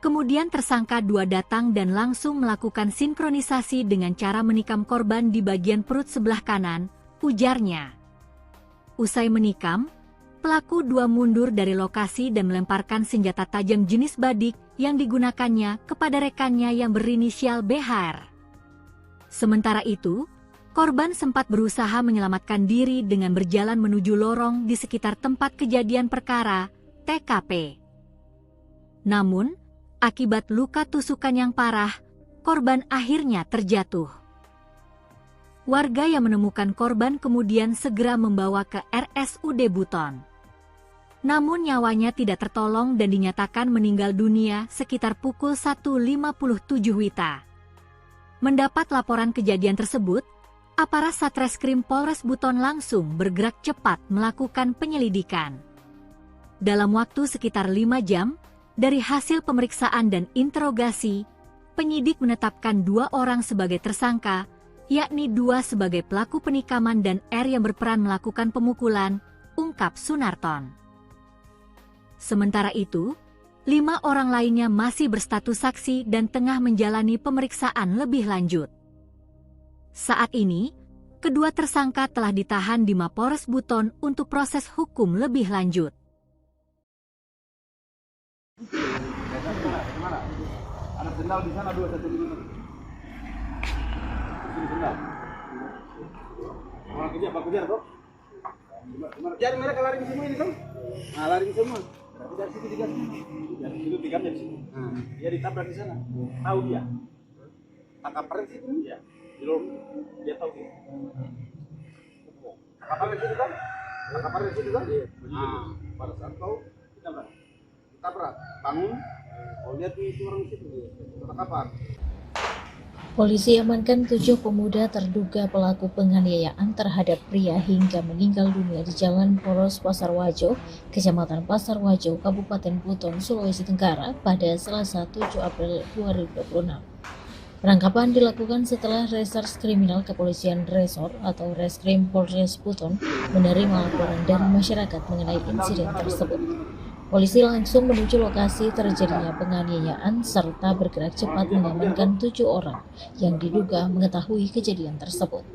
Kemudian tersangka 2 datang dan langsung melakukan sinkronisasi dengan cara menikam korban di bagian perut sebelah kanan, ujarnya. Usai menikam, pelaku 2 mundur dari lokasi dan melemparkan senjata tajam jenis badik yang digunakannya kepada rekannya yang berinisial BHR. Sementara itu, korban sempat berusaha menyelamatkan diri dengan berjalan menuju lorong di sekitar tempat kejadian perkara, TKP. Namun, akibat luka tusukan yang parah, korban akhirnya terjatuh. Warga yang menemukan korban kemudian segera membawa ke RSUD Buton. Namun nyawanya tidak tertolong dan dinyatakan meninggal dunia sekitar pukul 1:57 WITA. Mendapat laporan kejadian tersebut, aparat Satreskrim Polres Buton langsung bergerak cepat melakukan penyelidikan. Dalam waktu sekitar 5 jam, dari hasil pemeriksaan dan interogasi, penyidik menetapkan 2 orang sebagai tersangka, yakni 2 sebagai pelaku penikaman dan R yang berperan melakukan pemukulan, ungkap Sunarton. Sementara itu, 5 orang lainnya masih berstatus saksi dan tengah menjalani pemeriksaan lebih lanjut. Saat ini, kedua tersangka telah ditahan di Mapolres Buton untuk proses hukum lebih lanjut. Ada sendal di sana 2 1 5. Ini sendal. Orang kerja apa kerja kok? Jadi mereka lari ke semua ini kan? Nah, lari ke semua. Berarti dari situ digas. Dari situ digas dari sini. Dia ditabrak di sana. Tahu dia. Tangkapan di situ dia. Di lorong. Dia tahu dia. Tangkapan di situ kan? Tangkapan di situ kan? Nah, pada saat tahu ditabrak. Bangun. Oh, lihat itu orang di situ. Tangkapan. Polisi amankan 7 pemuda terduga pelaku penganiayaan terhadap pria hingga meninggal dunia di Jalan Poros Pasar Wajo, Kecamatan Pasar Wajo, Kabupaten Buton, Sulawesi Tenggara pada Selasa 7 April 2026. Penangkapan dilakukan setelah Reserse Kriminal Kepolisian Resor atau Reskrim Polres Buton menerima laporan dari masyarakat mengenai insiden tersebut. Polisi langsung menuju lokasi terjadinya penganiayaan serta bergerak cepat mengamankan 7 orang yang diduga mengetahui kejadian tersebut.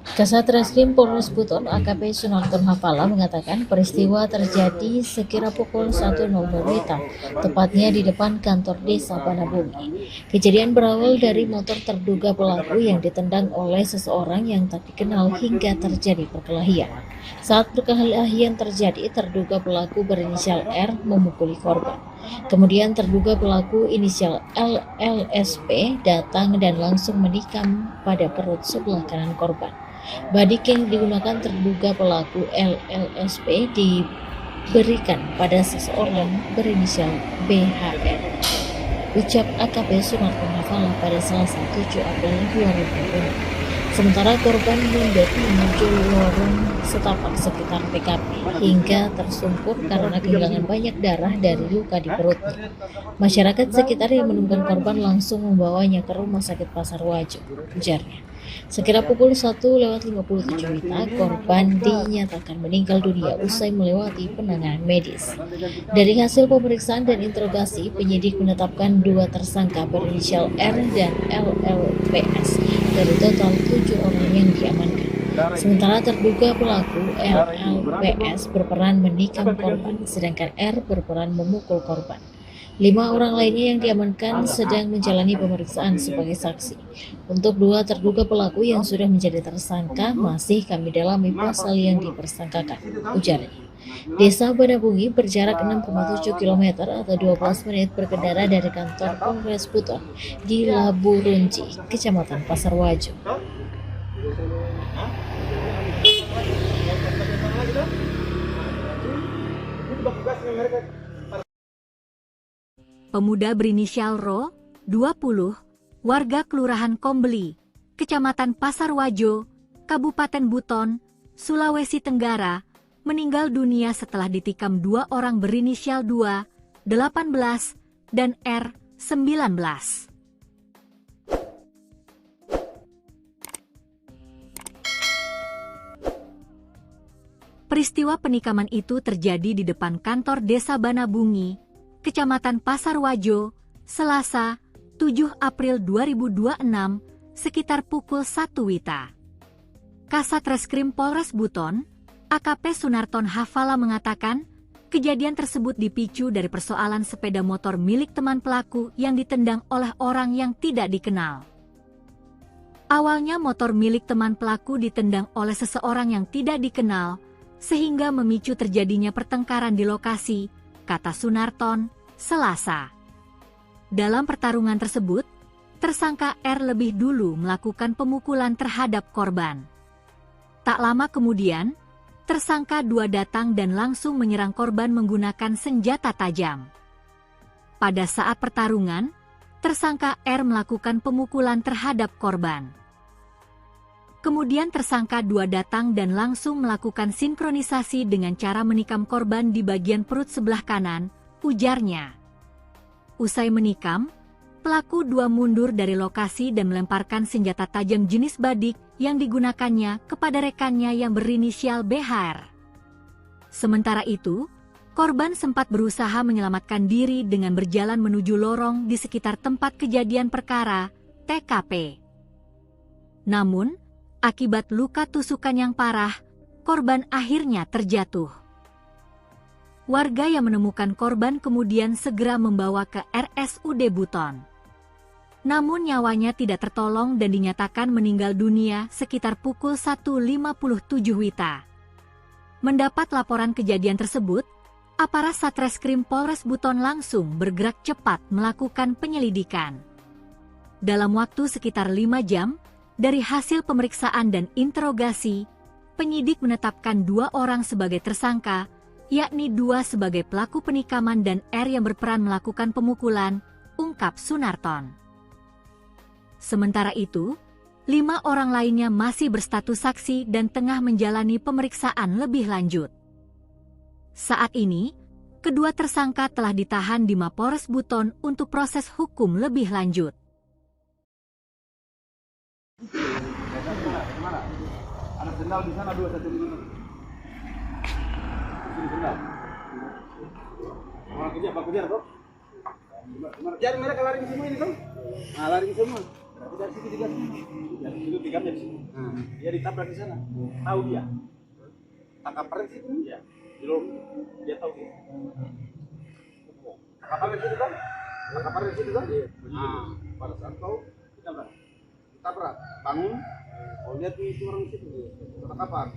Kasat Reskrim Polres Buton AKP Sunarton Hafala mengatakan peristiwa terjadi sekira pukul 1.00 WITA, tepatnya di depan kantor desa Banabumi. Kejadian berawal dari motor terduga pelaku yang ditendang oleh seseorang yang tak dikenal hingga terjadi perkelahian. Saat perkelahian terjadi, terduga pelaku berinisial R memukuli korban. Kemudian terduga pelaku inisial LLSP datang dan langsung menikam pada perut sebelah kanan korban. Badik yang digunakan terduga pelaku LLSP diberikan pada seseorang berinisial BHR. Ucap AKP Sunarton Hafala pada Selasa 7 April 2020. Sementara korban mundur menuju lorong setapak sekitar TKP hingga tersungkur karena kehilangan banyak darah dari luka di perutnya. Masyarakat sekitar yang menemukan korban langsung membawanya ke Rumah Sakit Pasar Wajo, ujarnya. Sekira pukul 1:57 WITA, korban dinyatakan meninggal dunia usai melewati penanganan medis. Dari hasil pemeriksaan dan interogasi, penyidik menetapkan 2 tersangka berinisial R dan LLPS dari total 7 orang yang diamankan. Sementara terduga pelaku LLPS berperan menikam korban, sedangkan R berperan memukul korban. 5 orang lainnya yang diamankan sedang menjalani pemeriksaan sebagai saksi. Untuk 2 terduga pelaku yang sudah menjadi tersangka masih kami dalami pasal yang dipersangkakan, ujarnya. Desa Banabungi berjarak 6,7 km atau 12 menit berkendara dari kantor Polres Buton di Labu Runci, Kecamatan Pasar Wajo. Pemuda berinisial Ro, 20, warga Kelurahan Kombeli, Kecamatan Pasar Wajo, Kabupaten Buton, Sulawesi Tenggara, meninggal dunia setelah ditikam 2 orang berinisial 2, 18, dan R, 19. Peristiwa penikaman itu terjadi di depan kantor Desa Banabungi, Kecamatan Pasar Wajo, Selasa, 7 April 2026, sekitar pukul 1 WITA. Kasat Reskrim Polres Buton, AKP Sunarton Hafala mengatakan, kejadian tersebut dipicu dari persoalan sepeda motor milik teman pelaku yang ditendang oleh orang yang tidak dikenal. Awalnya motor milik teman pelaku ditendang oleh seseorang yang tidak dikenal, sehingga memicu terjadinya pertengkaran di lokasi, kata Sunarton, Selasa. Dalam pertarungan tersebut, tersangka R lebih dulu melakukan pemukulan terhadap korban. Tak lama kemudian, tersangka 2 datang dan langsung menyerang korban menggunakan senjata tajam. Pada saat pertarungan, tersangka R melakukan pemukulan terhadap korban. Kemudian tersangka 2 datang dan langsung melakukan sinkronisasi dengan cara menikam korban di bagian perut sebelah kanan, ujarnya. Usai menikam, pelaku 2 mundur dari lokasi dan melemparkan senjata tajam jenis badik yang digunakannya kepada rekannya yang berinisial BHR. Sementara itu, korban sempat berusaha menyelamatkan diri dengan berjalan menuju lorong di sekitar tempat kejadian perkara, TKP. Namun, akibat luka tusukan yang parah, korban akhirnya terjatuh. Warga yang menemukan korban kemudian segera membawa ke RSUD Buton. Namun nyawanya tidak tertolong dan dinyatakan meninggal dunia sekitar pukul 1.57 WITA. Mendapat laporan kejadian tersebut, aparat Satreskrim Polres Buton langsung bergerak cepat melakukan penyelidikan. Dalam waktu sekitar 5 jam, dari hasil pemeriksaan dan interogasi, penyidik menetapkan 2 orang sebagai tersangka, yakni 2 sebagai pelaku penikaman dan R yang berperan melakukan pemukulan, ungkap Sunarton. Sementara itu, 5 orang lainnya masih berstatus saksi dan tengah menjalani pemeriksaan lebih lanjut. Saat ini, kedua tersangka telah ditahan di Mapolres Buton untuk proses hukum lebih lanjut. Ada sendal di sana 2 1 minuman. Ini sendal. Pak kejar kok. Jadi mereka lari ke semua ini kan? Nah, lari ke semua. Berarti dari situ digas. Dari situ digamnya di sini. Dia ditabrak di sana. Tahu dia. Tangkap di situ ya. Di lorong. Dia tahu dia. Tangkap di situ kan? Tangkap di situ kan? Nah, pada saat tahu ditabrak. Bangun. Oh, lihat itu orang di situ. Tangkapan.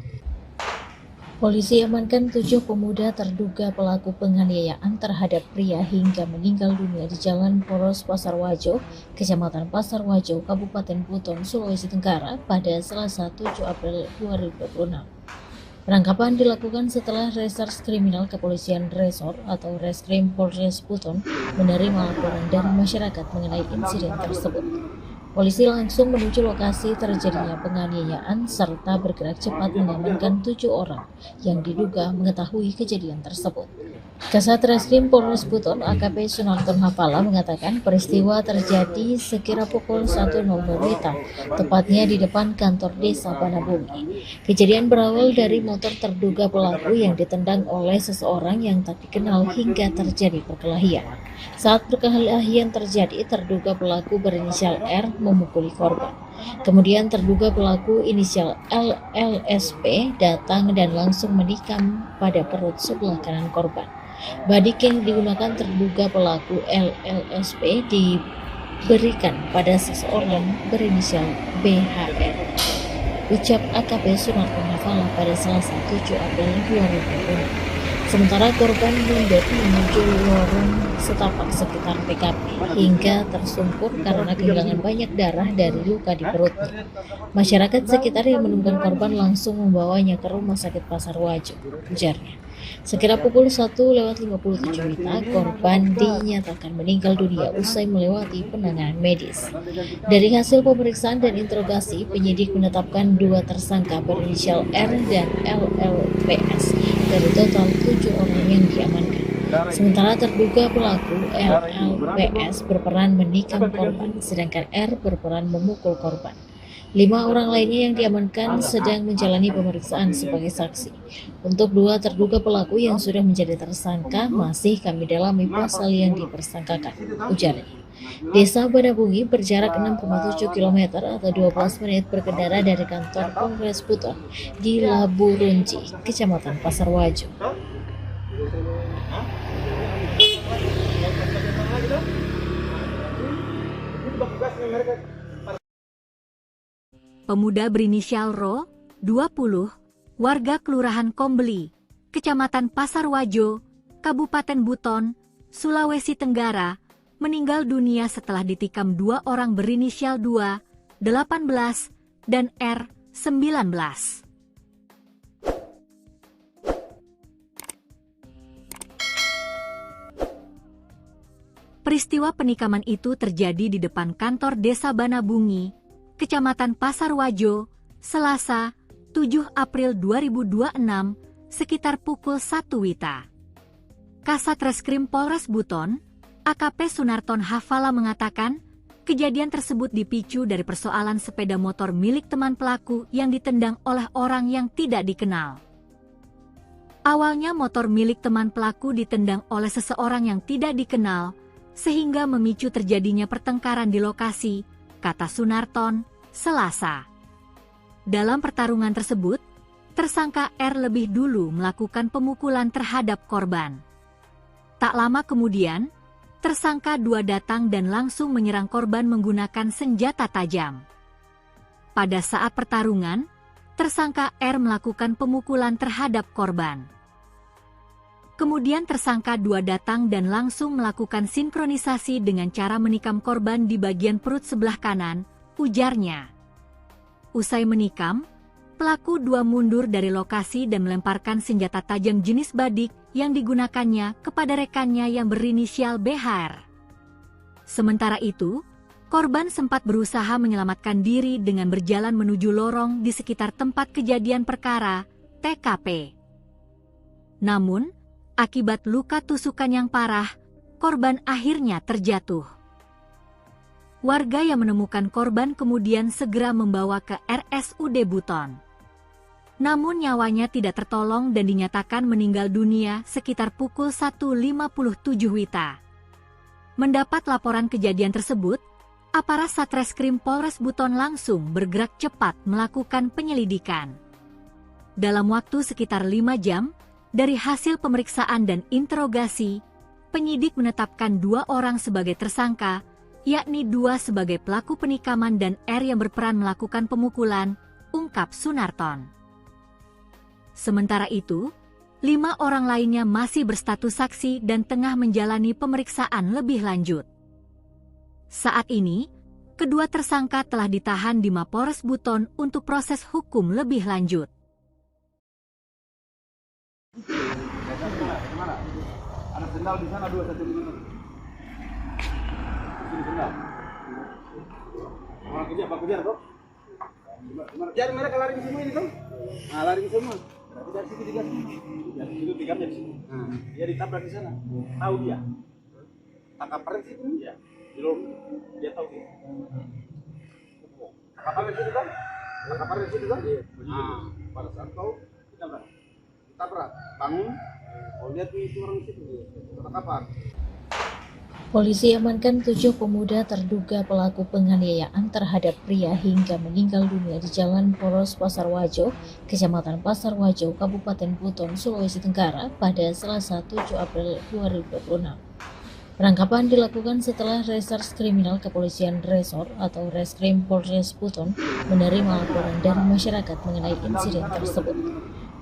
Polisi amankan 7 pemuda terduga pelaku penganiayaan terhadap pria hingga meninggal dunia di Jalan Poros Pasarwajo, Kecamatan Pasarwajo, Kabupaten Buton, Sulawesi Tenggara pada Selasa 7 April 2026. Penangkapan dilakukan setelah Reserse Kriminal Kepolisian Resor atau Reskrim Polres Buton menerima laporan dari masyarakat mengenai insiden tersebut. Polisi langsung menuju lokasi terjadinya penganiayaan serta bergerak cepat mengamankan 7 orang yang diduga mengetahui kejadian tersebut. Kasat Reskrim Polres Buton AKP Sunarton Hafala mengatakan peristiwa terjadi sekira pukul 1.00 WITA, tepatnya di depan kantor desa Banabumi. Kejadian berawal dari motor terduga pelaku yang ditendang oleh seseorang yang tak dikenal hingga terjadi perkelahian. Saat perkelahian terjadi, terduga pelaku berinisial R memukuli korban. Kemudian terduga pelaku inisial LLSP datang dan langsung menikam pada perut sebelah kanan korban. Badik yang digunakan terduga pelaku LLSP diberikan pada seseorang berinisial BHR. Ucap AKP Sunarton Hafala pada Selasa 7 April 2020. Sementara korban mundur menuju lorong setapak sekitar PKP hingga tersungkur karena kehilangan banyak darah dari luka di perutnya. Masyarakat sekitar yang menemukan korban langsung membawanya ke Rumah Sakit Pasarwajo, ujarnya. Sekira pukul 1:57 WITA, korban dinyatakan meninggal dunia usai melewati penanganan medis. Dari hasil pemeriksaan dan interogasi, penyidik menetapkan 2 tersangka berinisial R dan LLPS dari total 7 orang yang diamankan. Sementara terduga pelaku LLPS berperan menikam korban, sedangkan R berperan memukul korban. 5 orang lainnya yang diamankan sedang menjalani pemeriksaan sebagai saksi. Untuk 2 terduga pelaku yang sudah menjadi tersangka masih kami dalami pasal yang dipersangkakan, ujarnya. Desa Banabungi berjarak 6,7 km atau 12 menit berkendara dari kantor Polres Buton di Laburunji, Kecamatan Pasarwajo. Pemuda berinisial Ro, 20, warga Kelurahan Kombeli, Kecamatan Pasarwajo, Kabupaten Buton, Sulawesi Tenggara, meninggal dunia setelah ditikam 2 orang berinisial 2, 18, dan R, 19. Peristiwa penikaman itu terjadi di depan kantor Desa Banabungi, Kecamatan Pasarwajo, Selasa, 7 April 2026, sekitar pukul 1 WITA. Kasat Reskrim Polres Buton, AKP Sunarton Hafala mengatakan, kejadian tersebut dipicu dari persoalan sepeda motor milik teman pelaku yang ditendang oleh orang yang tidak dikenal. Awalnya motor milik teman pelaku ditendang oleh seseorang yang tidak dikenal, sehingga memicu terjadinya pertengkaran di lokasi, kata Sunarton, Selasa. Dalam pertarungan tersebut, tersangka R lebih dulu melakukan pemukulan terhadap korban. Tak lama kemudian, tersangka 2 datang dan langsung menyerang korban menggunakan senjata tajam. Pada saat pertarungan, tersangka R melakukan pemukulan terhadap korban. Kemudian tersangka 2 datang dan langsung melakukan sinkronisasi dengan cara menikam korban di bagian perut sebelah kanan, ujarnya. Usai menikam, pelaku 2 mundur dari lokasi dan melemparkan senjata tajam jenis badik yang digunakannya kepada rekannya yang berinisial BHR. Sementara itu, Korban sempat berusaha menyelamatkan diri dengan berjalan menuju lorong di sekitar tempat kejadian perkara, TKP. Namun, akibat luka tusukan yang parah, korban akhirnya terjatuh. Warga yang menemukan korban kemudian segera membawa ke RSUD Buton. Namun nyawanya tidak tertolong dan dinyatakan meninggal dunia sekitar pukul 1.57 WITA. Mendapat laporan kejadian tersebut, aparat Satreskrim Polres Buton langsung bergerak cepat melakukan penyelidikan. Dalam waktu sekitar 5 jam, dari hasil pemeriksaan dan interogasi, penyidik menetapkan 2 orang sebagai tersangka, yakni 2 sebagai pelaku penikaman dan R yang berperan melakukan pemukulan, ungkap Sunarton. Sementara itu, 5 orang lainnya masih berstatus saksi dan tengah menjalani pemeriksaan lebih lanjut. Saat ini, kedua tersangka telah ditahan di Mapolres Buton untuk proses hukum lebih lanjut. Gimana? Ada sendal di sana 2 1 minuman. Sini sendal. Orang kerja, Pak kejar, Bro. Jadi mereka lari ke semua ini, Bro. Nah, lari ke semua. Berarti dari situ digas. Dari situ digamnya di sini. Dia ditabrak di sana. Tahu dia. Tangkap perang situ. Iya. Di lorong. Dia tahu dia. Tangkap perang situ kan? Tangkap perang situ kan? Iya. Nah, pada saat kau ditabrak, bangun. Kau lihat itu orang situ. Tangkapan. Polisi amankan 7 pemuda terduga pelaku penganiayaan terhadap pria hingga meninggal dunia di Jalan Poros Pasar Wajo, Kecamatan Pasar Wajo, Kabupaten Buton, Sulawesi Tenggara pada Selasa 7 April 2026. Penangkapan dilakukan setelah Reserse Kriminal Kepolisian Resor atau Reskrim Polres Buton menerima laporan dari masyarakat mengenai insiden tersebut.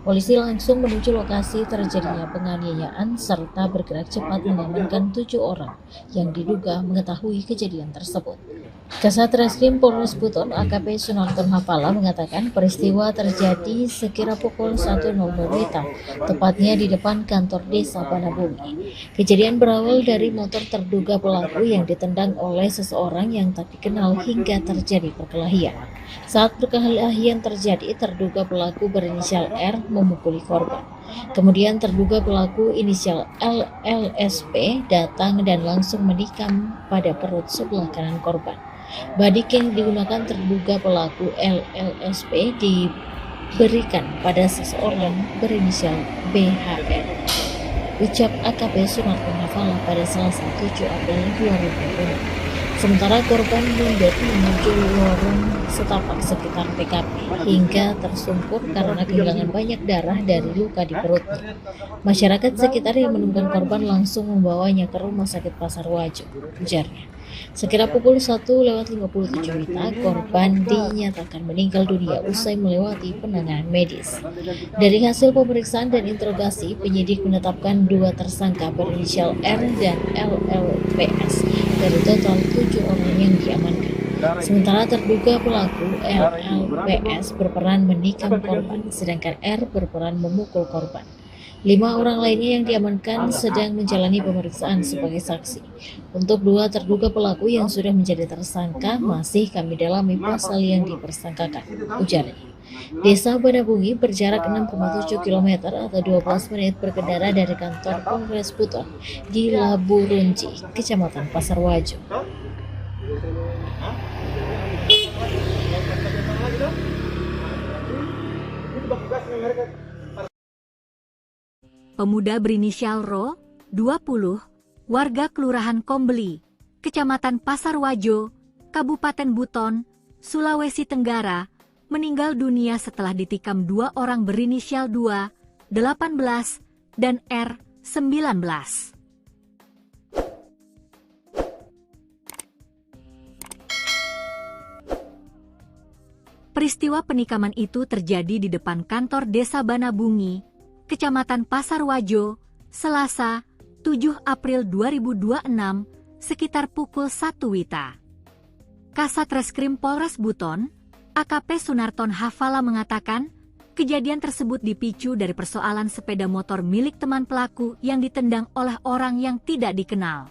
Polisi langsung menuju lokasi terjadinya penganiayaan serta bergerak cepat mengamankan 7 orang yang diduga mengetahui kejadian tersebut. Kasat Reskrim Polres Buton AKP Sunarton Hafala mengatakan peristiwa terjadi sekira pukul 1.00 WITA, tepatnya di depan kantor desa Banabungi. Kejadian berawal dari motor terduga pelaku yang ditendang oleh seseorang yang tak dikenal hingga terjadi perkelahian. Saat perkelahian terjadi, terduga pelaku berinisial R memukuli korban. Kemudian terduga pelaku inisial LLSP datang dan langsung menikam pada perut sebelah kanan korban. Badik yang digunakan terduga pelaku LLSP diberikan pada seseorang berinisial BHN. Ucap AKP Sunarton Hafala pada Selasa 7 April 2020. Sementara korban mundur menuju lorong setapak sekitar TKP hingga tersungkur karena kehilangan banyak darah dari luka di perutnya. Masyarakat sekitar yang menemukan korban langsung membawanya ke Rumah Sakit Pasar Wajo, ujarnya. Sekira pukul 1.57 WITA, korban dinyatakan meninggal dunia usai melewati penanganan medis. Dari hasil pemeriksaan dan interogasi, penyidik menetapkan 2 tersangka berinisial R dan LLPS dari total 7 orang yang diamankan. Sementara terduga pelaku LLPS berperan menikam korban, sedangkan R berperan memukul korban. 5 orang lainnya yang diamankan sedang menjalani pemeriksaan sebagai saksi. Untuk 2 terduga pelaku yang sudah menjadi tersangka masih kami dalami pasal yang dipersangkakan, ujarnya. Desa Banabungi berjarak 6,7 km atau 12 menit berkendara dari kantor Polres Buton di Laburunji, Kecamatan Pasar Wajo. Pemuda berinisial Ro, 20, warga Kelurahan Kombeli, Kecamatan Pasar Wajo, Kabupaten Buton, Sulawesi Tenggara, meninggal dunia setelah ditikam 2 orang berinisial 2, 18, dan R, 19. Peristiwa penikaman itu terjadi di depan kantor Desa Banabungi, Kecamatan Pasar Wajo, Selasa, 7 April 2026, sekitar pukul 1 WITA. Kasat Reskrim Polres Buton, AKP Sunarton Hafala mengatakan, kejadian tersebut dipicu dari persoalan sepeda motor milik teman pelaku yang ditendang oleh orang yang tidak dikenal.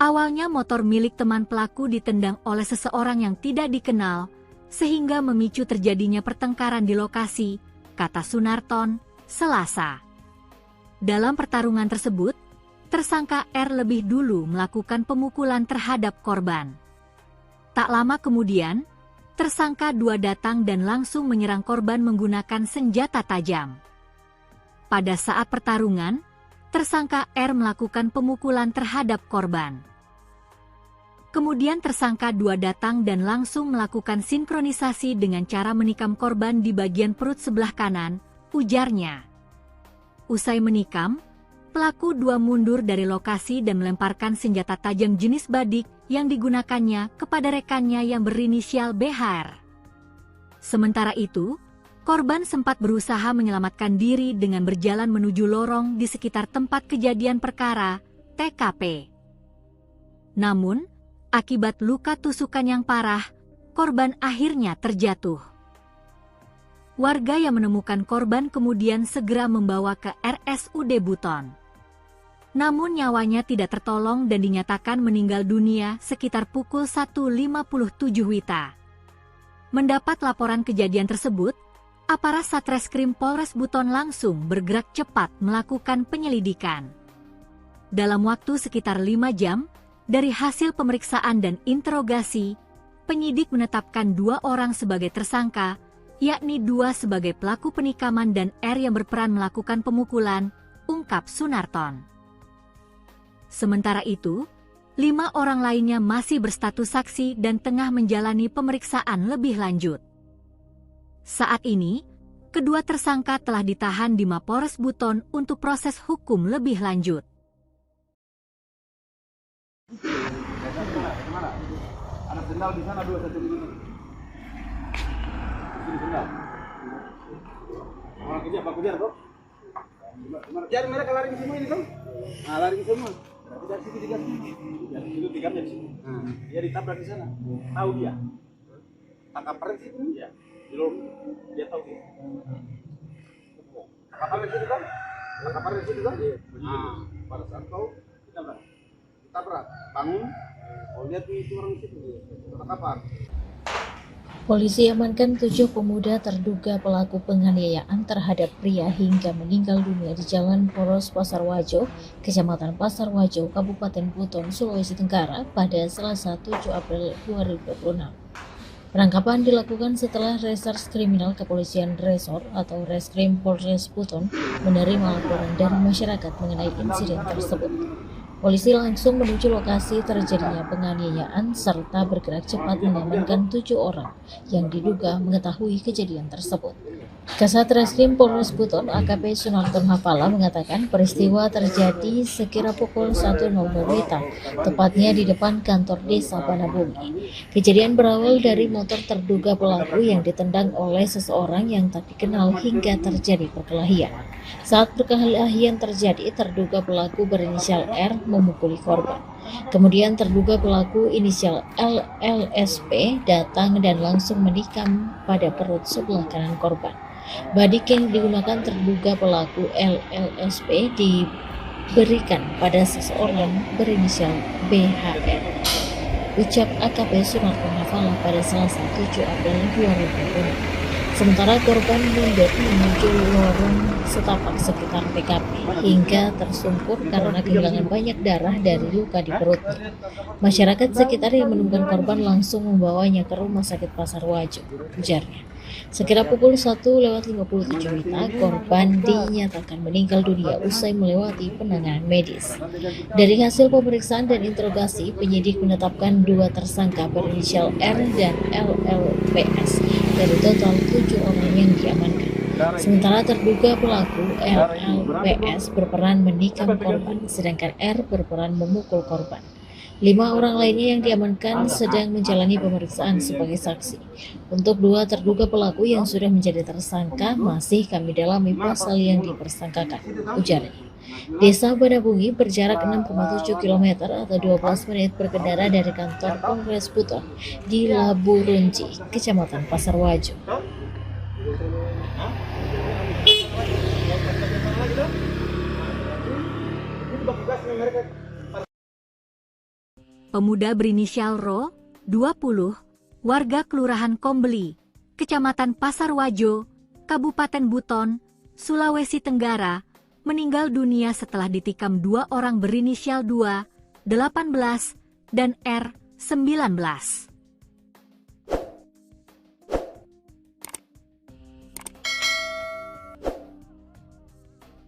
Awalnya motor milik teman pelaku ditendang oleh seseorang yang tidak dikenal, sehingga memicu terjadinya pertengkaran di lokasi, kata Sunarton, Selasa. Dalam pertarungan tersebut, tersangka R lebih dulu melakukan pemukulan terhadap korban. Tak lama kemudian, tersangka 2 datang dan langsung menyerang korban menggunakan senjata tajam. Pada saat pertarungan, tersangka R melakukan pemukulan terhadap korban. Kemudian tersangka 2 datang dan langsung melakukan sinkronisasi dengan cara menikam korban di bagian perut sebelah kanan, ujarnya. Usai menikam, pelaku 2 mundur dari lokasi dan melemparkan senjata tajam jenis badik yang digunakannya kepada rekannya yang berinisial BHR. Sementara itu, korban sempat berusaha menyelamatkan diri dengan berjalan menuju lorong di sekitar tempat kejadian perkara, TKP. Namun, akibat luka tusukan yang parah, korban akhirnya terjatuh. Warga yang menemukan korban kemudian segera membawa ke RSUD Buton. Namun nyawanya tidak tertolong dan dinyatakan meninggal dunia sekitar pukul 1.57 WITA. Mendapat laporan kejadian tersebut, aparat Satreskrim Polres Buton langsung bergerak cepat melakukan penyelidikan. Dalam waktu sekitar 5 jam, dari hasil pemeriksaan dan interogasi, penyidik menetapkan 2 orang sebagai tersangka, yakni 2 sebagai pelaku penikaman dan R yang berperan melakukan pemukulan, ungkap Sunarton. Sementara itu, 5 orang lainnya masih berstatus saksi dan tengah menjalani pemeriksaan lebih lanjut. Saat ini, kedua tersangka telah ditahan di Mapores Buton untuk proses hukum lebih lanjut. Kemana? Ada sendal di sana 2 satu di sini. Di sendal. Orang kerja Pak Kujar toh? Jadi mereka lari ke semua ini toh? Nah, lari ke semua. Berarti dari situ digas. Dari situ digamnya di sini. Dia ditabrak di sana. Tahu dia. Tangkap perang situ ya. Di lorong. Dia tahu dia. Tangkap perang situ kan? Tangkap perang situ kan? Nah, pada saat kau ditabrak, bangun. Oh, lihat itu orang situ. Tangkap. Polisi amankan 7 pemuda terduga pelaku penganiayaan terhadap pria hingga meninggal dunia di Jalan Poros Pasar Wajo, Kecamatan Pasar Wajo, Kabupaten Buton, Sulawesi Tenggara pada Selasa 7 April 2026. Penangkapan dilakukan setelah Reserse Kriminal Kepolisian Resor atau Reskrim Polres Buton menerima laporan dari masyarakat mengenai insiden tersebut. Polisi langsung menuju lokasi terjadinya penganiayaan serta bergerak cepat mengamankan 7 orang yang diduga mengetahui kejadian tersebut. Kasat Reskrim Polres Buton AKP Sunarton Hafala mengatakan peristiwa terjadi sekira pukul 1.00 WITA, tepatnya di depan kantor desa Banabumi. Kejadian berawal dari motor terduga pelaku yang ditendang oleh seseorang yang tak dikenal hingga terjadi perkelahian. Saat perkelahian terjadi, terduga pelaku berinisial R memukuli korban. Kemudian terduga pelaku inisial LLSP datang dan langsung menikam pada perut sebelah kanan korban. Badik yang digunakan terduga pelaku LLSP diberikan pada seseorang berinisial BHR. Ucap AKP Sunarton Hafala pada Selasa 7 April 2020. Sementara korban mundur menuju lorong setapak sekitar TKP hingga tersungkur karena kehilangan banyak darah dari luka di perutnya. Masyarakat sekitar yang menemukan korban langsung membawanya ke Rumah Sakit Pasar Wajo, ujarnya. Sekira pukul 1.57 WITA, korban dinyatakan meninggal dunia usai melewati penanganan medis. Dari hasil pemeriksaan dan interogasi, penyidik menetapkan 2 tersangka berinisial R dan LLPS dari total 7 orang yang diamankan. Sementara terduga pelaku LLPS berperan menikam korban, sedangkan R berperan memukul korban. 5 orang lainnya yang diamankan sedang menjalani pemeriksaan sebagai saksi. Untuk 2 terduga pelaku yang sudah menjadi tersangka masih kami dalami pasal yang dipersangkakan, ujarnya. Desa Banabungi berjarak 6,7 km atau 12 menit berkendara dari kantor Polres Buton di Labu Runci, Kecamatan Pasar Wajo. pemuda berinisial Ro, 20, warga Kelurahan Kombeli, Kecamatan Pasarwajo, Kabupaten Buton, Sulawesi Tenggara, meninggal dunia setelah ditikam 2 orang berinisial 2, 18, dan R, 19.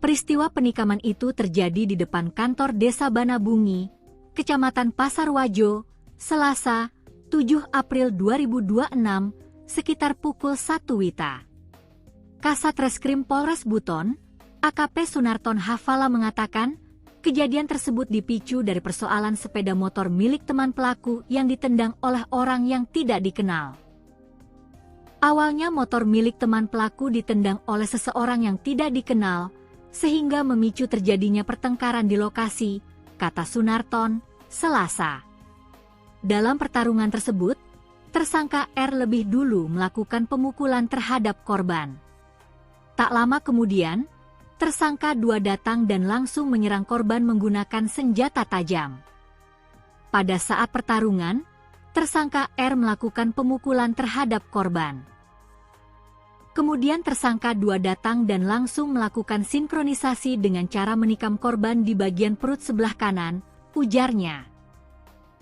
Peristiwa penikaman itu terjadi di depan kantor Desa Banabungi, Kecamatan Pasarwajo, Selasa, 7 April 2026, sekitar pukul 1 WITA. Kasat Reskrim Polres Buton, AKP Sunarton Hafala mengatakan, kejadian tersebut dipicu dari persoalan sepeda motor milik teman pelaku yang ditendang oleh orang yang tidak dikenal. Awalnya motor milik teman pelaku ditendang oleh seseorang yang tidak dikenal, sehingga memicu terjadinya pertengkaran di lokasi, kata Sunarton, Selasa. Dalam pertarungan tersebut, tersangka R lebih dulu melakukan pemukulan terhadap korban. Tak lama kemudian, tersangka 2 datang dan langsung menyerang korban menggunakan senjata tajam. Pada saat pertarungan, tersangka R melakukan pemukulan terhadap korban. Kemudian tersangka 2 datang dan langsung melakukan sinkronisasi dengan cara menikam korban di bagian perut sebelah kanan, ujarnya.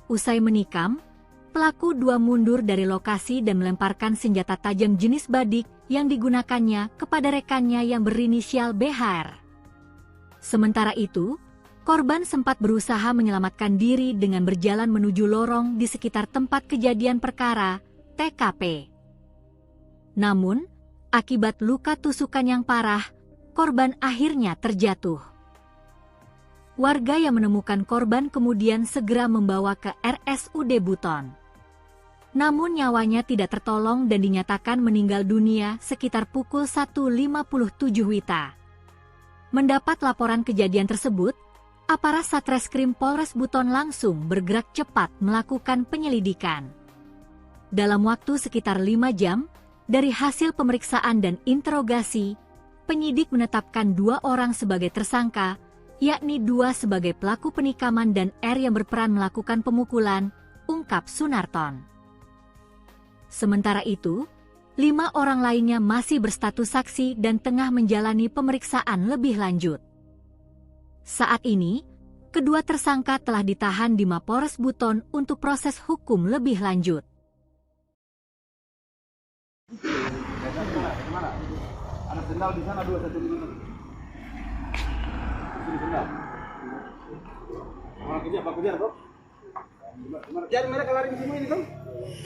Usai menikam, pelaku 2 mundur dari lokasi dan melemparkan senjata tajam jenis badik yang digunakannya kepada rekannya yang berinisial BHR. Sementara itu, korban sempat berusaha menyelamatkan diri dengan berjalan menuju lorong di sekitar tempat kejadian perkara, TKP. Namun, akibat luka tusukan yang parah, korban akhirnya terjatuh. Warga yang menemukan korban kemudian segera membawa ke RSUD Buton. Namun nyawanya tidak tertolong dan dinyatakan meninggal dunia sekitar pukul 1.57 WITA. Mendapat laporan kejadian tersebut, aparat Satreskrim Polres Buton langsung bergerak cepat melakukan penyelidikan. Dalam waktu sekitar 5 jam, dari hasil pemeriksaan dan interogasi, penyidik menetapkan 2 orang sebagai tersangka, yakni 2 sebagai pelaku penikaman dan R yang berperan melakukan pemukulan, ungkap Sunarton. Sementara itu, 5 orang lainnya masih berstatus saksi dan tengah menjalani pemeriksaan lebih lanjut. Saat ini, kedua tersangka telah ditahan di Mapores Buton untuk proses hukum lebih lanjut. Kemana? Ada sendal di sana 2 1 ini. Di sendal. Orang kerja apa kerja toh? Jadi mereka lari ke semua ini toh?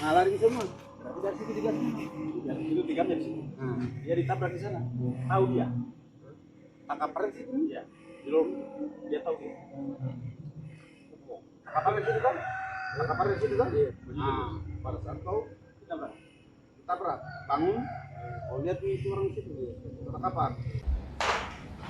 Nah, lari ke semua. Berarti dari situ digas. Yang itu tigamnya di sini. Dia ditabrak di sana. Tahu dia. Tangkap pres itu ya. Dia tahu dia. Tangkap pres itu kan? Tangkap pres itu kan? Nah, pada saat tahu tabrak, bangun, lihat itu orang situ, terkapar.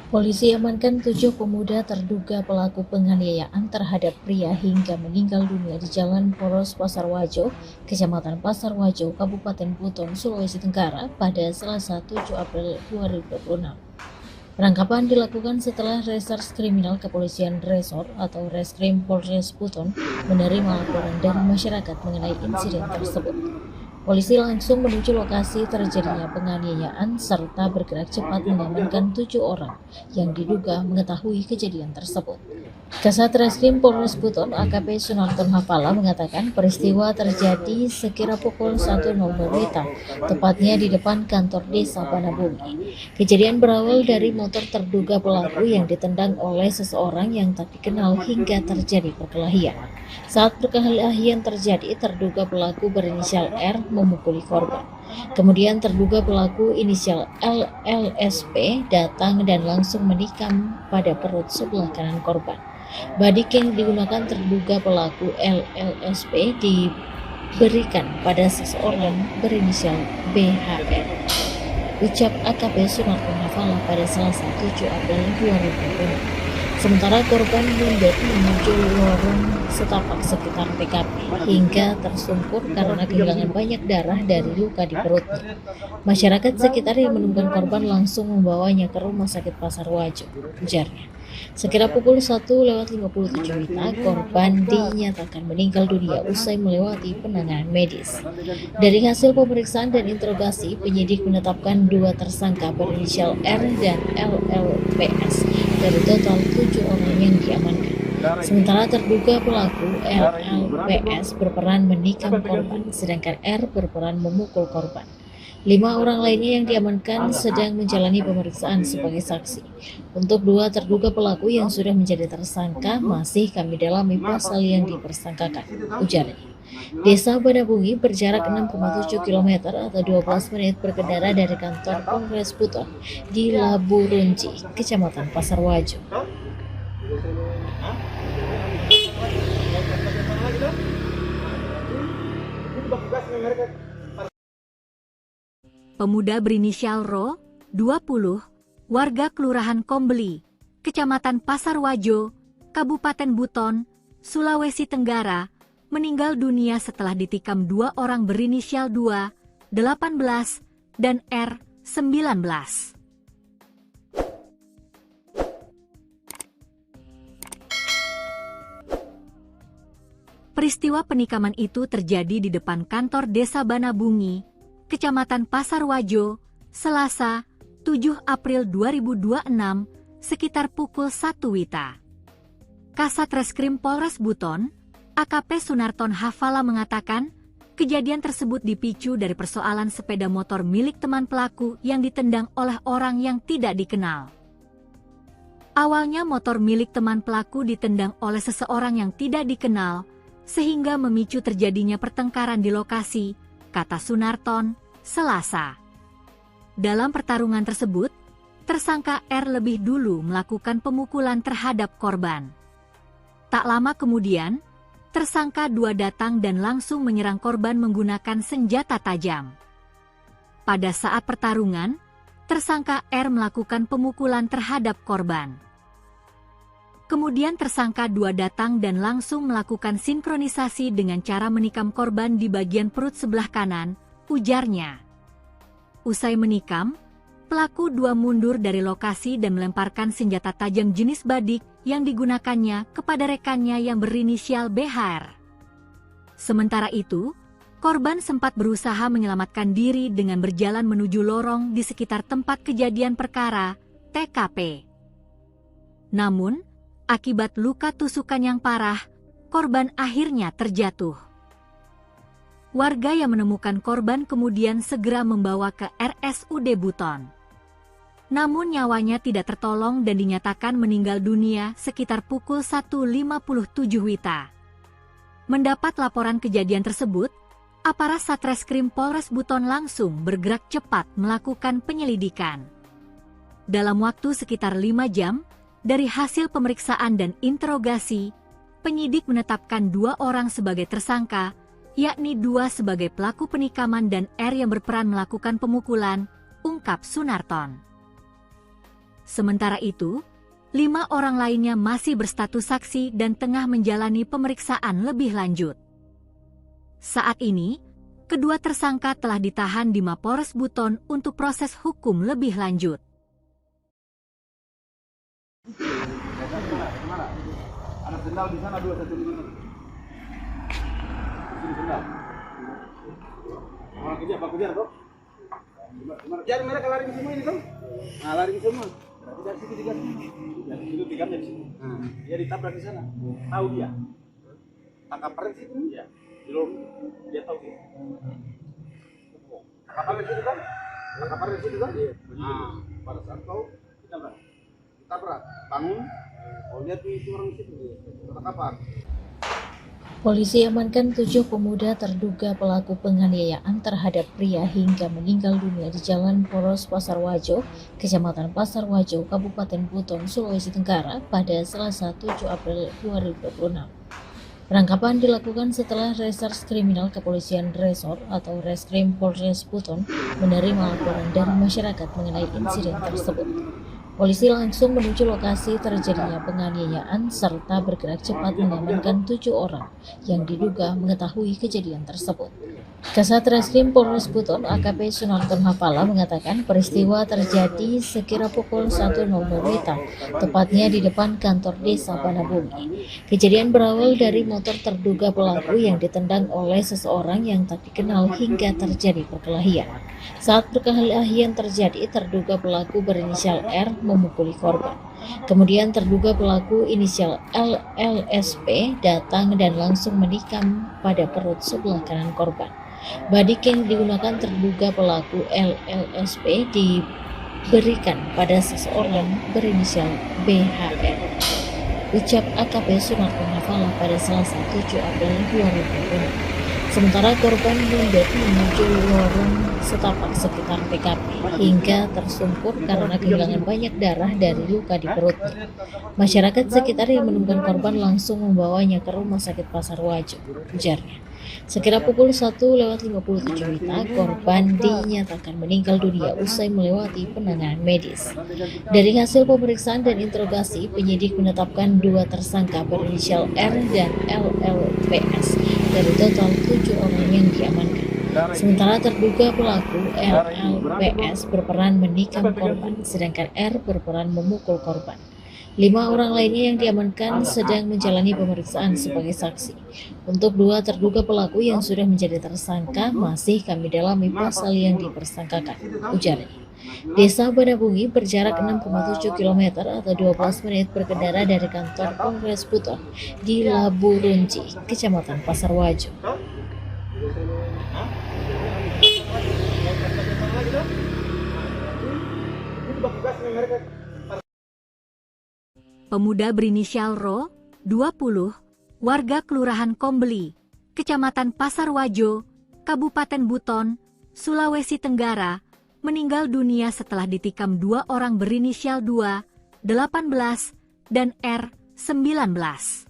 Polisi amankan 7 pemuda terduga pelaku penganiayaan terhadap pria hingga meninggal dunia di Jalan Poros Pasarwajo, Kecamatan Pasarwajo, Kabupaten Buton, Sulawesi Tenggara pada Selasa 7 April 2026. Penangkapan dilakukan setelah Reserse Kriminal Kepolisian Resor atau Reskrim Polres Buton menerima laporan dari masyarakat mengenai insiden tersebut. Polisi langsung menuju lokasi terjadinya penganiayaan serta bergerak cepat mengamankan 7 orang yang diduga mengetahui kejadian tersebut. Kasat Reskrim Polres Buton AKP Sunarton Hafala mengatakan peristiwa terjadi sekira pukul 1.00 WITA, tepatnya di depan kantor Desa Banabungi. Kejadian berawal dari motor terduga pelaku yang ditendang oleh seseorang yang tak dikenal hingga terjadi perkelahian. Saat perkelahian terjadi, terduga pelaku berinisial R memukuli korban. Kemudian terduga pelaku inisial LLSP datang dan langsung menikam pada perut sebelah kanan korban. Badik yang digunakan terduga pelaku LLSP diberikan pada seseorang berinisial BHR. Ucap AKP Sunarton Hafala pada Selasa 7 April 2020. Sementara korban mundur menuju lorong setapak sekitar TKP hingga tersungkur karena kehilangan banyak darah dari luka di perutnya. Masyarakat sekitar yang menemukan korban langsung membawanya ke Rumah Sakit Pasar Wajo, ujarnya. Sekira pukul 1:57 WITA, korban dinyatakan meninggal dunia usai melewati penanganan medis. Dari hasil pemeriksaan dan interogasi, penyidik menetapkan 2 tersangka berinisial R dan LLPS dari total 7 orang yang diamankan. Sementara terduga pelaku LLPS berperan menikam korban, sedangkan R berperan memukul korban. 5 orang lainnya yang diamankan sedang menjalani pemeriksaan sebagai saksi. Untuk 2 terduga pelaku yang sudah menjadi tersangka masih kami dalami pasal yang dipersangkakan, ujarnya. Desa Banabungi berjarak 6,7 km atau 12 menit berkendara dari kantor Polres Buton di Labu Runci, Kecamatan Pasar Wajo. Pemuda berinisial Ro, 20, warga Kelurahan Kombeli, Kecamatan Pasar Wajo, Kabupaten Buton, Sulawesi Tenggara, meninggal dunia setelah ditikam 2 orang berinisial 2, 18, dan R, 19. Peristiwa penikaman itu terjadi di depan kantor Desa Banabungi, Kecamatan Pasar Wajo, Selasa, 7 April 2026, sekitar pukul 1 WITA. Kasat Reskrim Polres Buton, AKP Sunarton Hafala mengatakan, kejadian tersebut dipicu dari persoalan sepeda motor milik teman pelaku yang ditendang oleh orang yang tidak dikenal. Awalnya motor milik teman pelaku ditendang oleh seseorang yang tidak dikenal, sehingga memicu terjadinya pertengkaran di lokasi, kata Sunarton, Selasa. Dalam pertarungan tersebut, tersangka R lebih dulu melakukan pemukulan terhadap korban. Tak lama kemudian, tersangka 2 datang dan langsung menyerang korban menggunakan senjata tajam. Pada saat pertarungan, tersangka R melakukan pemukulan terhadap korban. Kemudian tersangka 2 datang dan langsung melakukan sinkronisasi dengan cara menikam korban di bagian perut sebelah kanan, ujarnya. Usai menikam, pelaku 2 mundur dari lokasi dan melemparkan senjata tajam jenis badik yang digunakannya kepada rekannya yang berinisial BHR. Sementara itu, korban sempat berusaha menyelamatkan diri dengan berjalan menuju lorong di sekitar tempat kejadian perkara, TKP. Namun, akibat luka tusukan yang parah, korban akhirnya terjatuh. Warga yang menemukan korban kemudian segera membawa ke RSUD Buton. Namun nyawanya tidak tertolong dan dinyatakan meninggal dunia sekitar pukul 1:57 WITA. Mendapat laporan kejadian tersebut, aparat Satreskrim Polres Buton langsung bergerak cepat melakukan penyelidikan. Dalam waktu sekitar 5 jam, dari hasil pemeriksaan dan interogasi, penyidik menetapkan 2 orang sebagai tersangka, yakni 2 sebagai pelaku penikaman dan R yang berperan melakukan pemukulan, ungkap Sunarton. Sementara itu, 5 orang lainnya masih berstatus saksi dan tengah menjalani pemeriksaan lebih lanjut. Saat ini, kedua tersangka telah ditahan di Mapores Buton untuk proses hukum lebih lanjut. Ada sendal di sana 2 1 5. Sini sendal. Orang kejar, Pak kejar, Bro. Jadi mereka lari semua ini, Bro. Nah, lari semua. Berarti dari situ digas. Dari situ digamnya di sini. Dia ditabrak di sana. Tahu dia. Tangkap pres itu ya. Belum dia tahu dia. Tangkap pres itu kan? Tangkap pres itu kan? Nah, pada saat kau ditabrak, bangun. Oh, lihat itu orang situ terkapar. Polisi amankan 7 pemuda terduga pelaku penganiayaan terhadap pria hingga meninggal dunia di Jalan Poros Pasar Wajo, Kecamatan Pasar Wajo, Kabupaten Buton, Sulawesi Tenggara pada Selasa 7 April 2026. Penangkapan dilakukan setelah Reserse Kriminal Kepolisian Resor atau Reskrim Polres Buton menerima laporan dari masyarakat mengenai insiden tersebut. Polisi langsung menuju lokasi terjadinya penganiayaan serta bergerak cepat mengamankan 7 orang yang diduga mengetahui kejadian tersebut. Kasat Reskrim Polres Buton AKP Sunarton Hafala mengatakan peristiwa terjadi sekira pukul 1.00 WITA, tepatnya di depan kantor desa Banabumi. Kejadian berawal dari motor terduga pelaku yang ditendang oleh seseorang yang tak dikenal hingga terjadi perkelahian. Saat perkelahian terjadi, terduga pelaku berinisial R memukuli korban. Kemudian terduga pelaku inisial LLSP datang dan langsung menikam pada perut sebelah kanan korban. Badik yang digunakan terduga pelaku LLSP diberikan pada seseorang berinisial BHR. Ucap AKP Sunarton Hafala pada Selasa 7 April 2020. Sementara korban mundur menuju lorong setapak sekitar TKP hingga tersungkur karena kehilangan banyak darah dari luka di perutnya. Masyarakat sekitar yang menemukan korban langsung membawanya ke Rumah Sakit Pasar Wajo, ujarnya. Sekira pukul 1:57 WITA, korban dinyatakan meninggal dunia usai melewati penanganan medis. Dari hasil pemeriksaan dan interogasi, penyidik menetapkan 2 tersangka berinisial R dan LLPS dari total 7 orang yang diamankan. Sementara terduga pelaku LLPS berperan menikam korban, sedangkan R berperan memukul korban. 5 orang lainnya yang diamankan sedang menjalani pemeriksaan sebagai saksi. Untuk 2 terduga pelaku yang sudah menjadi tersangka masih kami dalami pasal yang dipersangkakan, ujarnya. Desa Banabungi berjarak 6,7 km atau 12 menit berkendara dari kantor Polres Buton di Labu Runci, Kecamatan Pasar Wajo. Pemuda berinisial Ro, 20, warga Kelurahan Kombeli, Kecamatan Pasar Wajo, Kabupaten Buton, Sulawesi Tenggara, meninggal dunia setelah ditikam 2 orang berinisial 2, 18, dan R, 19.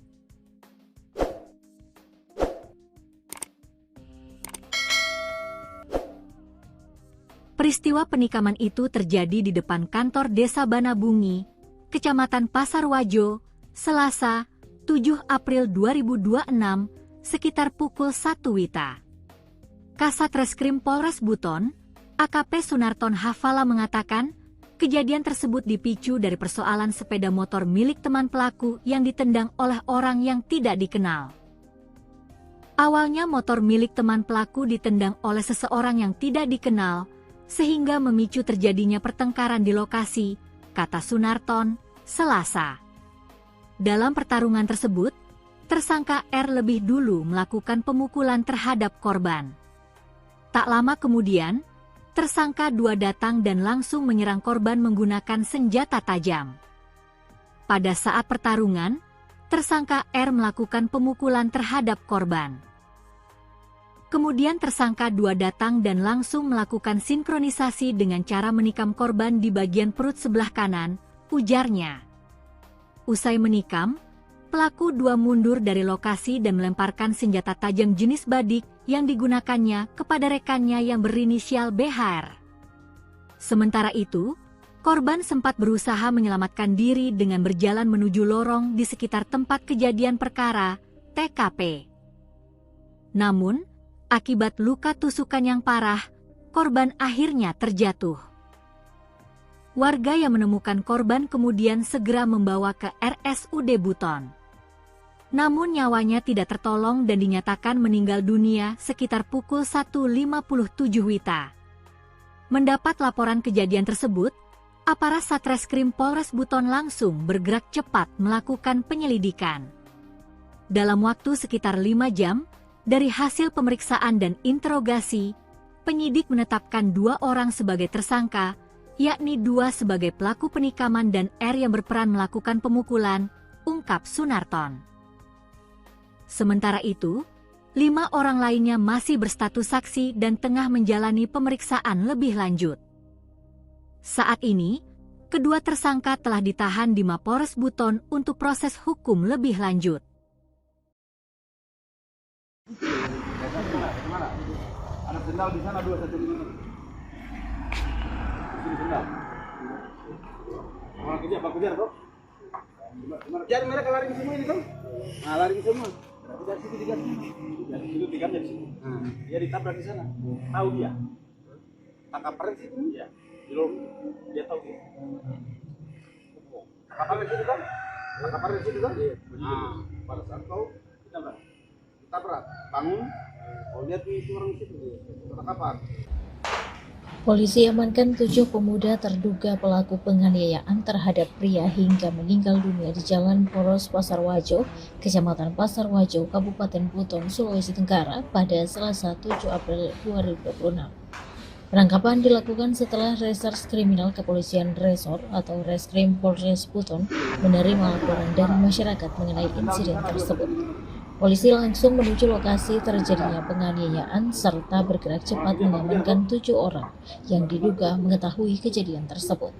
Peristiwa penikaman itu terjadi di depan kantor Desa Banabungi, Kecamatan Pasar Wajo, Selasa, 7 April 2026, sekitar pukul 1 WITA. Kasat Reskrim Polres Buton, AKP Sunarton Hafala mengatakan, kejadian tersebut dipicu dari persoalan sepeda motor milik teman pelaku yang ditendang oleh orang yang tidak dikenal. Awalnya motor milik teman pelaku ditendang oleh seseorang yang tidak dikenal, sehingga memicu terjadinya pertengkaran di lokasi, kata Sunarton, Selasa. Dalam pertarungan tersebut, tersangka R lebih dulu melakukan pemukulan terhadap korban. Tak lama kemudian, tersangka 2 datang dan langsung menyerang korban menggunakan senjata tajam. Pada saat pertarungan, tersangka R melakukan pemukulan terhadap korban. Kemudian tersangka 2 datang dan langsung melakukan sinkronisasi dengan cara menikam korban di bagian perut sebelah kanan, ujarnya. Usai menikam, pelaku 2 mundur dari lokasi dan melemparkan senjata tajam jenis badik yang digunakannya kepada rekannya yang berinisial BHR. Sementara itu, korban sempat berusaha menyelamatkan diri dengan berjalan menuju lorong di sekitar tempat kejadian perkara, TKP. Namun, akibat luka tusukan yang parah, korban akhirnya terjatuh. Warga yang menemukan korban kemudian segera membawa ke RSUD Buton. Namun nyawanya tidak tertolong dan dinyatakan meninggal dunia sekitar pukul 1:57 WITA. Mendapat laporan kejadian tersebut, aparat Satreskrim Polres Buton langsung bergerak cepat melakukan penyelidikan. Dalam waktu sekitar 5 jam, dari hasil pemeriksaan dan interogasi, penyidik menetapkan 2 orang sebagai tersangka, yakni 2 sebagai pelaku penikaman dan R yang berperan melakukan pemukulan, ungkap Sunarton. Sementara itu, 5 orang lainnya masih berstatus saksi dan tengah menjalani pemeriksaan lebih lanjut. Saat ini, kedua tersangka telah ditahan di Mapores Buton untuk proses hukum lebih lanjut. Ada sendal di sana 2 satu ini. Sini sendal. Orang kejar, baku kejar toh. Jadi mereka lari semua ini toh. Nah, lari semua. Berarti dari situ digas. Dari situ digamnya di situ. Dia ditabrak di sana. Tahu dia. Tangkap peren situ. Iya. Dia tahu dia. Tangkap peren situ kan? Tangkap peren situ kan? Nah, pada saat kau ditabrak, bangun. Kau lihat itu orang situ dia. Tangkapan. Polisi amankan 7 pemuda terduga pelaku penganiayaan terhadap pria hingga meninggal dunia di Jalan Poros Pasarwajo, Kecamatan Pasarwajo, Kabupaten Buton, Sulawesi Tenggara pada Selasa 7 April 2026. Penangkapan dilakukan setelah Reserse Kriminal Kepolisian Resor atau Reskrim Polres Buton menerima laporan dari masyarakat mengenai insiden tersebut. Polisi langsung menuju lokasi terjadinya penganiayaan serta bergerak cepat mengamankan 7 orang yang diduga mengetahui kejadian tersebut.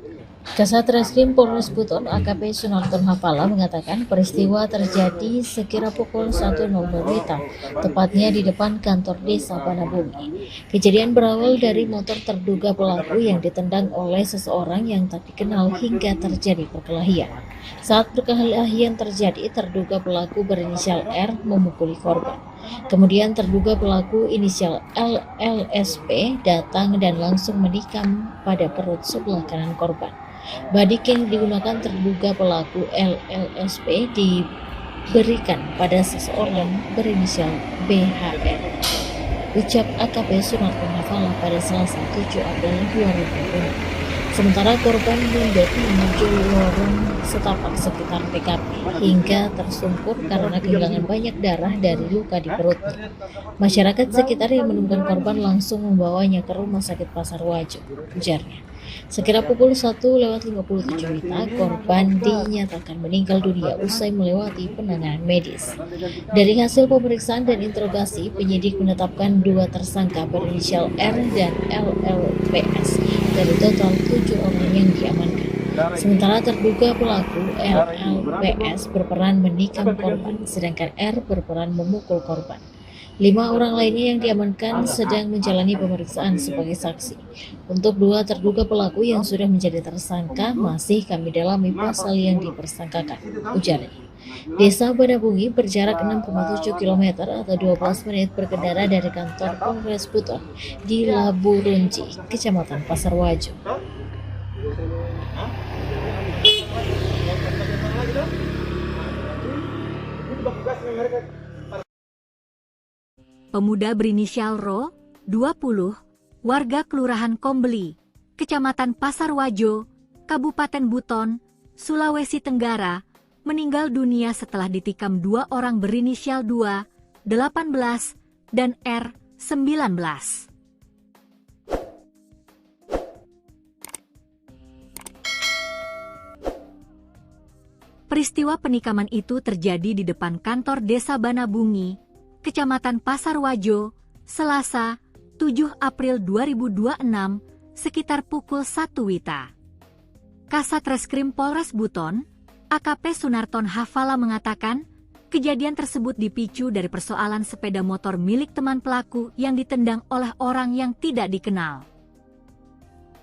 Kasat Reskrim Polres Buton AKP Sunarton Hafala mengatakan peristiwa terjadi sekira pukul 1.00 WITA, tepatnya di depan kantor desa Banabumi. Kejadian berawal dari motor terduga pelaku yang ditendang oleh seseorang yang tak dikenal hingga terjadi perkelahian. Saat perkelahian terjadi, terduga pelaku berinisial R memukuli korban. Kemudian terduga pelaku inisial LLSP datang dan langsung menikam pada perut sebelah kanan korban. Badik yang digunakan terduga pelaku LLSP diberikan pada seseorang berinisial BHR. Ucap AKP Sunarton Hafala pada Selasa 7 April 2020. Sementara korban mundur menuju lorong setapak sekitar TKP hingga tersungkur karena kehilangan banyak darah dari luka di perutnya. Masyarakat sekitar yang menemukan korban langsung membawanya ke Rumah Sakit Pasarwajo, ujarnya. Sekira pukul 1:57 WITA, korban dinyatakan meninggal dunia usai melewati penanganan medis. Dari hasil pemeriksaan dan interogasi, penyidik menetapkan 2 tersangka berinisial R dan LLPS dari total 7 orang yang diamankan. Sementara terduga pelaku LLPS berperan menikam korban, sedangkan R berperan memukul korban. 5 orang lainnya yang diamankan sedang menjalani pemeriksaan sebagai saksi. Untuk 2 terduga pelaku yang sudah menjadi tersangka masih kami dalami pasal yang dipersangkakan, ujarnya. Desa Banabungi berjarak 6,7 km atau 12 menit berkendara dari kantor Polres Buton di Laburunji, Kecamatan Pasarwajo. Pemuda berinisial Ro, 20, warga Kelurahan Kombeli, Kecamatan Pasarwajo, Kabupaten Buton, Sulawesi Tenggara, meninggal dunia setelah ditikam 2 orang berinisial 2, 18, dan R, 19. Peristiwa penikaman itu terjadi di depan kantor Desa Banabungi, Kecamatan Pasarwajo, Selasa, 7 April 2026, sekitar pukul 1 WITA. Kasat Reskrim Polres Buton, AKP Sunarton Hafala mengatakan, kejadian tersebut dipicu dari persoalan sepeda motor milik teman pelaku yang ditendang oleh orang yang tidak dikenal.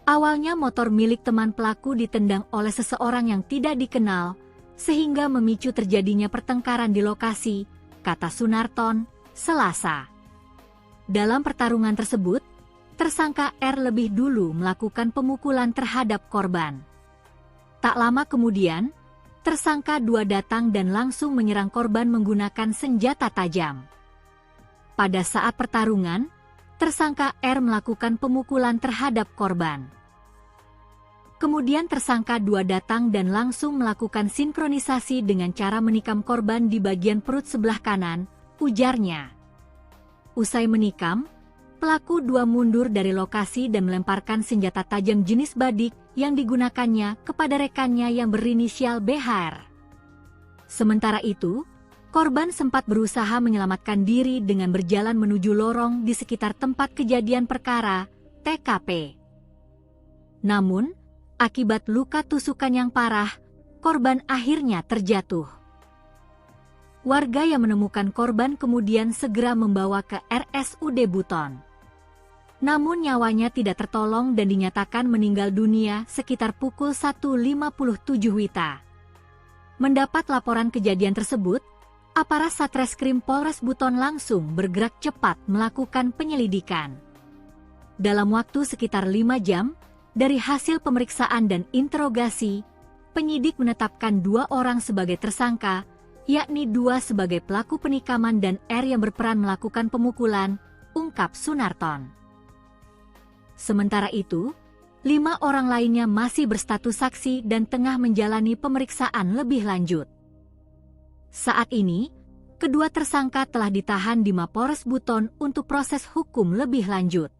Awalnya motor milik teman pelaku ditendang oleh seseorang yang tidak dikenal, sehingga memicu terjadinya pertengkaran di lokasi, kata Sunarton, Selasa. Dalam pertarungan tersebut, tersangka R lebih dulu melakukan pemukulan terhadap korban. Tak lama kemudian, tersangka 2 datang dan langsung menyerang korban menggunakan senjata tajam. Pada saat pertarungan, tersangka R melakukan pemukulan terhadap korban. Kemudian tersangka 2 datang dan langsung melakukan sinkronisasi dengan cara menikam korban di bagian perut sebelah kanan, ujarnya. Usai menikam, pelaku 2 mundur dari lokasi dan melemparkan senjata tajam jenis badik yang digunakannya kepada rekannya yang berinisial BHR. Sementara itu, korban sempat berusaha menyelamatkan diri dengan berjalan menuju lorong di sekitar tempat kejadian perkara, TKP. Namun, akibat luka tusukan yang parah, korban akhirnya terjatuh. Warga yang menemukan korban kemudian segera membawa ke RSUD Buton. Namun nyawanya tidak tertolong dan dinyatakan meninggal dunia sekitar pukul 1.57 WITA. Mendapat laporan kejadian tersebut, aparat Satreskrim Polres Buton langsung bergerak cepat melakukan penyelidikan. Dalam waktu sekitar 5 jam, dari hasil pemeriksaan dan interogasi, penyidik menetapkan 2 orang sebagai tersangka, yakni 2 sebagai pelaku penikaman dan R yang berperan melakukan pemukulan, ungkap Sunarton. Sementara itu, 5 orang lainnya masih berstatus saksi dan tengah menjalani pemeriksaan lebih lanjut. Saat ini, kedua tersangka telah ditahan di Mapolres Buton untuk proses hukum lebih lanjut.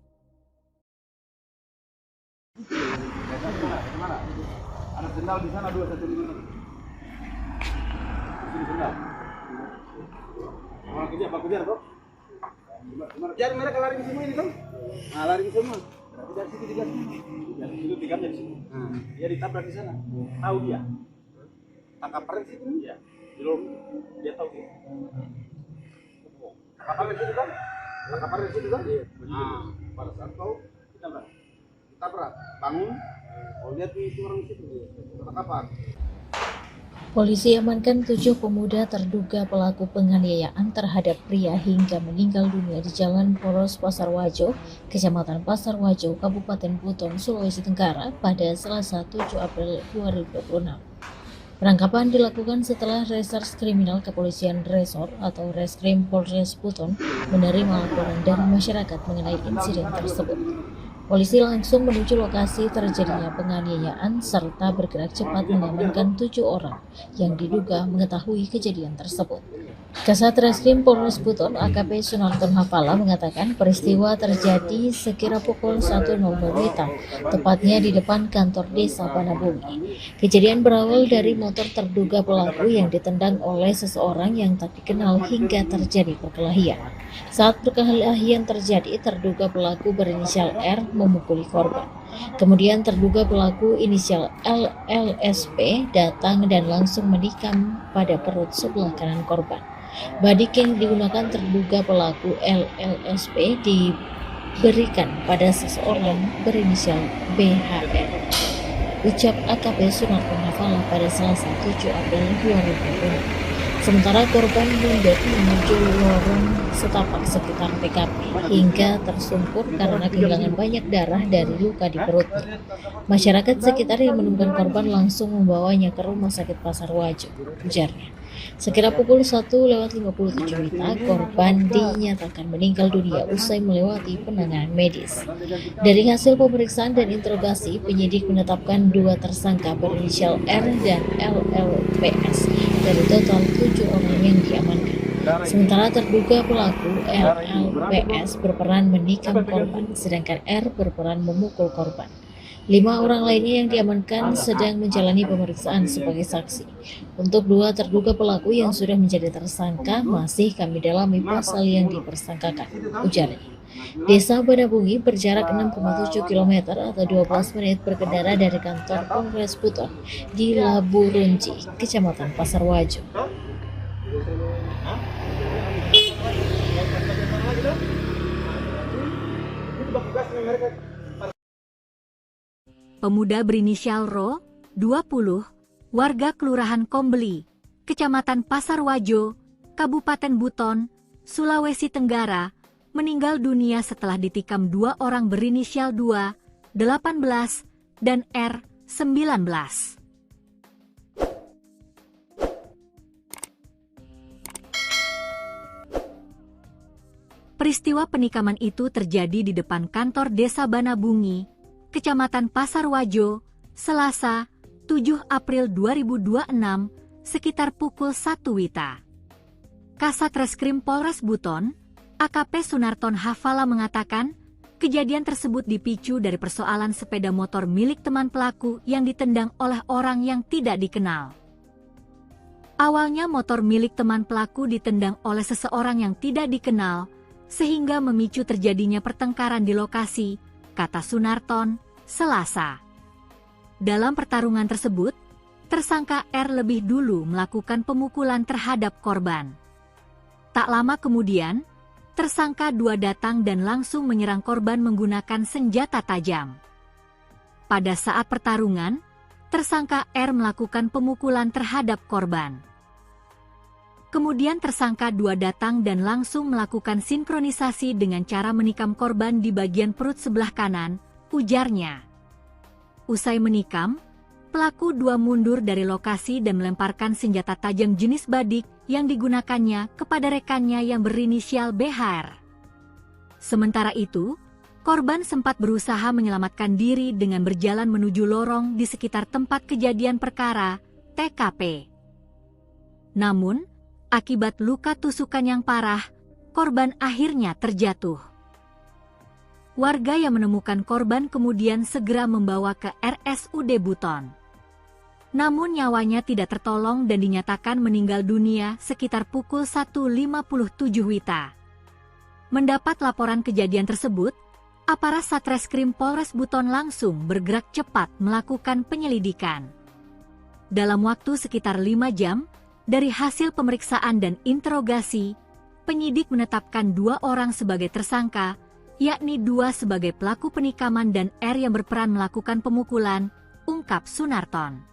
Ada sendal di sana 2 satu di mana? Ini sendal. Pak kejar kok. Jadi mereka lari ke semua ini kan? Nah, lari ke semua. Berarti dari situ digas. Dari situ tikapnya di sini. Dia ditabrak di sana. Tahu dia. Tangkap paren situ dia. Belum dia tahu dia. Tangkap paren situ kan? Tangkap paren situ kan? Nah, pada saat tahu ditabrak. Bangun. Oh, lihat itu orang situ dia. Tangkapan. Polisi amankan 7 pemuda terduga pelaku penganiayaan terhadap pria hingga meninggal dunia di Jalan Poros Pasar Wajo, Kecamatan Pasar Wajo, Kabupaten Buton, Sulawesi Tenggara pada Selasa 7 April 2026. Penangkapan dilakukan setelah Reserse Kriminal Kepolisian Resor atau Reskrim Polres Buton menerima laporan dari masyarakat mengenai insiden tersebut. Polisi langsung menuju lokasi terjadinya penganiayaan serta bergerak cepat mengamankan 7 orang yang diduga mengetahui kejadian tersebut. Kasat Reskrim Polres Buton AKP Sunarton Hafala mengatakan peristiwa terjadi sekira pukul 1.00 WITA, tepatnya di depan kantor desa Banabumi. Kejadian berawal dari motor terduga pelaku yang ditendang oleh seseorang yang tak dikenal hingga terjadi perkelahian. Saat perkelahian terjadi, terduga pelaku berinisial R memukuli korban. Kemudian terduga pelaku inisial LLSP datang dan langsung menikam pada perut sebelah kanan korban. Badik yang digunakan terduga pelaku LLSP diberikan pada seseorang berinisial BHN. Ucap AKP Sunarton Hafala pada Selasa 7 April 2020. Sementara korban mundur menuju lorong setapak sekitar TKP hingga tersungkur karena kehilangan banyak darah dari luka di perutnya. Masyarakat sekitar yang menemukan korban langsung membawanya ke Rumah Sakit Pasar Wajo, ujarnya. Sekira pukul 1:57 WITA, korban dinyatakan meninggal dunia usai melewati penanganan medis. Dari hasil pemeriksaan dan interogasi, penyidik menetapkan 2 tersangka berinisial R dan LLPS dari total 7 orang yang diamankan. Sementara terduga pelaku LLPS berperan menikam korban, sedangkan R berperan memukul korban. 5 orang lainnya yang diamankan sedang menjalani pemeriksaan sebagai saksi. Untuk 2 terduga pelaku yang sudah menjadi tersangka masih kami dalami pasal yang dipersangkakan, ujarnya. Desa Banabungi berjarak 6,7 km atau 12 menit berkendara dari kantor Polres Buton di Labu Runci, Kecamatan Pasar Wajo. Pemuda berinisial Ro, 20, warga Kelurahan Kombeli, Kecamatan Pasar Wajo, Kabupaten Buton, Sulawesi Tenggara, meninggal dunia setelah ditikam 2 orang berinisial 2, 18, dan R, 19. Peristiwa penikaman itu terjadi di depan kantor Desa Banabungi, Kecamatan Pasar Wajo, Selasa, 7 April 2026, sekitar pukul 1 WITA. Kasat Reskrim Polres Buton, AKP Sunarton Hafala mengatakan, kejadian tersebut dipicu dari persoalan sepeda motor milik teman pelaku yang ditendang oleh orang yang tidak dikenal. Awalnya motor milik teman pelaku ditendang oleh seseorang yang tidak dikenal, sehingga memicu terjadinya pertengkaran di lokasi, kata Sunarton, Selasa. Dalam pertarungan tersebut, tersangka R lebih dulu melakukan pemukulan terhadap korban. Tak lama kemudian, tersangka 2 datang dan langsung menyerang korban menggunakan senjata tajam. Pada saat pertarungan, tersangka R melakukan pemukulan terhadap korban. Kemudian tersangka 2 datang dan langsung melakukan sinkronisasi dengan cara menikam korban di bagian perut sebelah kanan, ujarnya. Usai menikam, pelaku 2 mundur dari lokasi dan melemparkan senjata tajam jenis badik yang digunakannya kepada rekannya yang berinisial BHR. Sementara itu, korban sempat berusaha menyelamatkan diri dengan berjalan menuju lorong di sekitar tempat kejadian perkara, TKP. Namun, akibat luka tusukan yang parah, korban akhirnya terjatuh. Warga yang menemukan korban kemudian segera membawa ke RSUD Buton. Namun nyawanya tidak tertolong dan dinyatakan meninggal dunia sekitar pukul 1.57 WITA. Mendapat laporan kejadian tersebut, aparat Satreskrim Polres Buton langsung bergerak cepat melakukan penyelidikan. Dalam waktu sekitar 5 jam, dari hasil pemeriksaan dan interogasi, penyidik menetapkan 2 orang sebagai tersangka, yakni 2 sebagai pelaku penikaman dan R yang berperan melakukan pemukulan, ungkap Sunarton.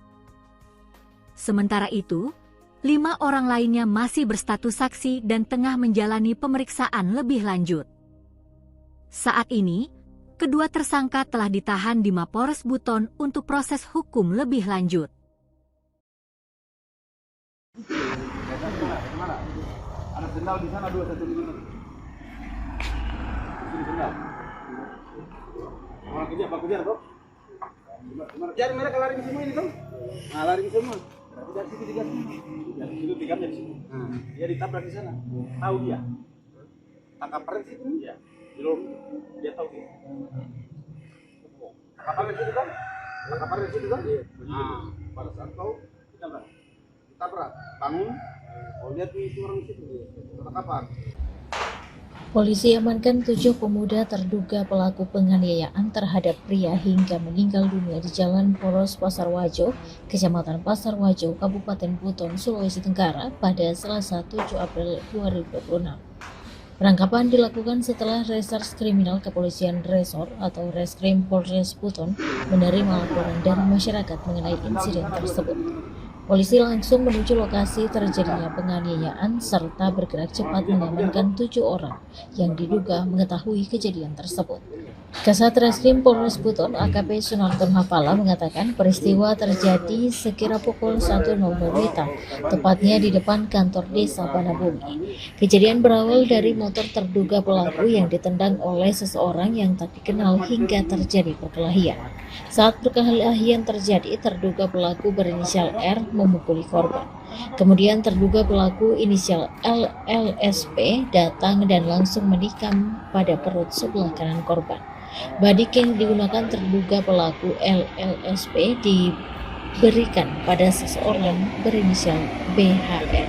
Sementara itu, 5 orang lainnya masih berstatus saksi dan tengah menjalani pemeriksaan lebih lanjut. Saat ini, kedua tersangka telah ditahan di Mapolres Buton untuk proses hukum lebih lanjut. Mana? Ada sendal di sana 2 1 di sini. Sini sendal. Mau kejar, Pak kejar, Bro. Jadi mereka lari ke semua ini, Bro. Nah, lari ke semua. Dari situ digas. Dari situ digamnya di sini. Dia ditabrak di sana. Tahu dia. Tangkap paren situ. Iya. Di lorong. Dia tahu dia. Tangkap paren situ kan? Tangkap paren situ kan? Nah, pada saat tahu ditabrak. Bangun. Oh, lihat itu orang situ. Tangkapan. Polisi amankan 7 pemuda terduga pelaku penganiayaan terhadap pria hingga meninggal dunia di Jalan Poros Pasarwajo, Kecamatan Pasarwajo, Kabupaten Buton, Sulawesi Tenggara pada Selasa 7 April 2026. Penangkapan dilakukan setelah Reserse Kriminal Kepolisian Resor atau Reskrim Polres Buton menerima laporan dari masyarakat mengenai insiden tersebut. Polisi langsung menuju lokasi terjadinya penganiayaan serta bergerak cepat mengamankan 7 orang yang diduga mengetahui kejadian tersebut. Kasat Reskrim Polres Buton AKP Sunarton Hafala mengatakan peristiwa terjadi sekira pukul 1.00 WITA, tepatnya di depan kantor desa Banabumi. Kejadian berawal dari motor terduga pelaku yang ditendang oleh seseorang yang tak dikenal hingga terjadi perkelahian. Saat perkelahian terjadi, terduga pelaku berinisial R memukuli korban. Kemudian terduga pelaku inisial LLSP datang dan langsung menikam pada perut sebelah kanan korban. Badik yang digunakan terduga pelaku LLSP diberikan pada seseorang berinisial BHR.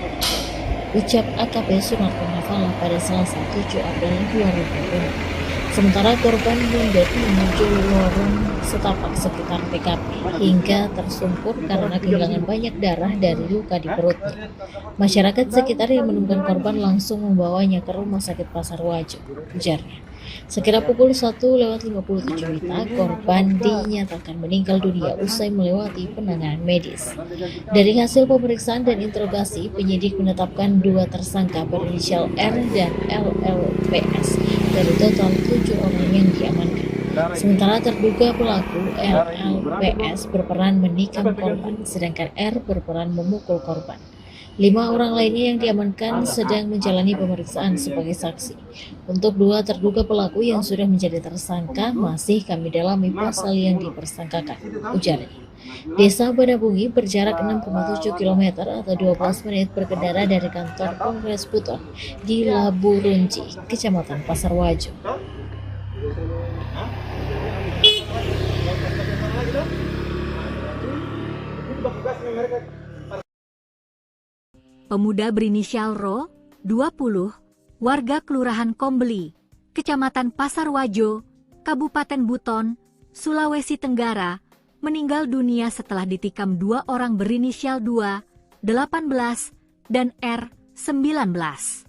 Ucap AKP Sunarton Hafala pada Selasa 7 April 2020. Sementara korban mundur menuju lorong setapak sekitar TKP hingga tersungkur karena kehilangan banyak darah dari luka di perutnya. Masyarakat sekitar yang menemukan korban langsung membawanya ke Rumah Sakit Pasarwajo, ujarnya. Sekira pukul 1.57 WITA, korban dinyatakan meninggal dunia usai melewati penanganan medis. Dari hasil pemeriksaan dan interogasi, penyidik menetapkan 2 tersangka berinisial R dan LLPS dari total 7 orang yang diamankan. Sementara terduga pelaku LLPS berperan menikam korban, sedangkan R berperan memukul korban. 5 orang lainnya yang diamankan sedang menjalani pemeriksaan sebagai saksi. Untuk 2 terduga pelaku yang sudah menjadi tersangka masih kami dalami pasal yang dipersangkakan, ujarnya. Desa Banabungi berjarak 6,7 km atau 12 menit berkendara dari kantor Polres Buton di Laburunji, Kecamatan Pasarwajo. Pemuda berinisial Ro, 20, warga Kelurahan Kombeli, Kecamatan Pasarwajo, Kabupaten Buton, Sulawesi Tenggara, meninggal dunia setelah ditikam 2 orang berinisial 2, 18, dan R, 19.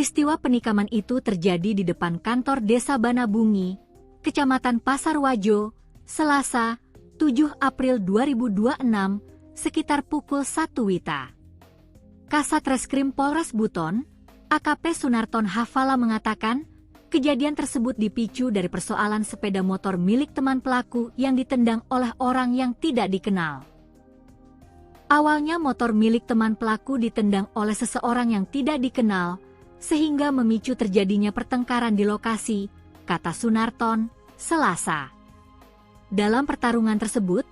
Peristiwa penikaman itu terjadi di depan kantor Desa Banabungi, Kecamatan Pasar Wajo, Selasa, 7 April 2026, sekitar pukul 1 WITA. Kasat Reskrim Polres Buton, AKP Sunarton Hafala mengatakan, kejadian tersebut dipicu dari persoalan sepeda motor milik teman pelaku yang ditendang oleh orang yang tidak dikenal. Awalnya motor milik teman pelaku ditendang oleh seseorang yang tidak dikenal, sehingga memicu terjadinya pertengkaran di lokasi, kata Sunarton, Selasa. Dalam pertarungan tersebut,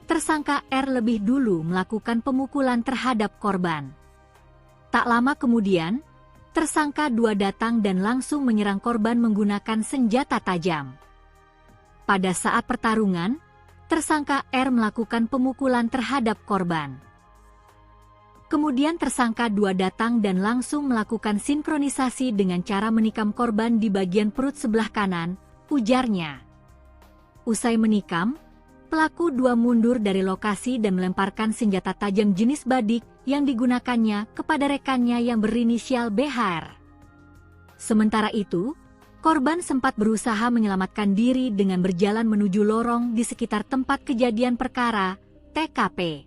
tersangka R lebih dulu melakukan pemukulan terhadap korban. Tak lama kemudian, tersangka 2 datang dan langsung menyerang korban menggunakan senjata tajam. Pada saat pertarungan, tersangka R melakukan pemukulan terhadap korban. Kemudian tersangka 2 datang dan langsung melakukan sinkronisasi dengan cara menikam korban di bagian perut sebelah kanan, ujarnya. Usai menikam, pelaku 2 mundur dari lokasi dan melemparkan senjata tajam jenis badik yang digunakannya kepada rekannya yang berinisial BHR. Sementara itu, korban sempat berusaha menyelamatkan diri dengan berjalan menuju lorong di sekitar tempat kejadian perkara, TKP.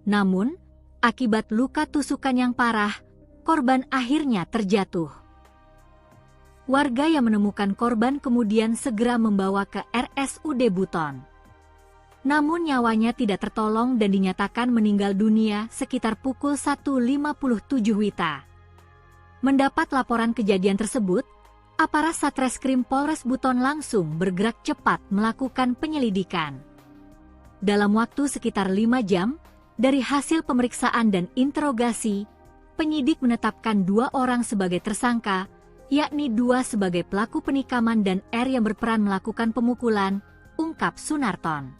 Namun, akibat luka tusukan yang parah, korban akhirnya terjatuh. Warga yang menemukan korban kemudian segera membawa ke RSUD Buton. Namun nyawanya tidak tertolong dan dinyatakan meninggal dunia sekitar pukul 1.57 WITA. Mendapat laporan kejadian tersebut, aparat Satreskrim Polres Buton langsung bergerak cepat melakukan penyelidikan. Dalam waktu sekitar 5 jam, dari hasil pemeriksaan dan interogasi, penyidik menetapkan 2 orang sebagai tersangka, yakni 2 sebagai pelaku penikaman dan R yang berperan melakukan pemukulan, ungkap Sunarton.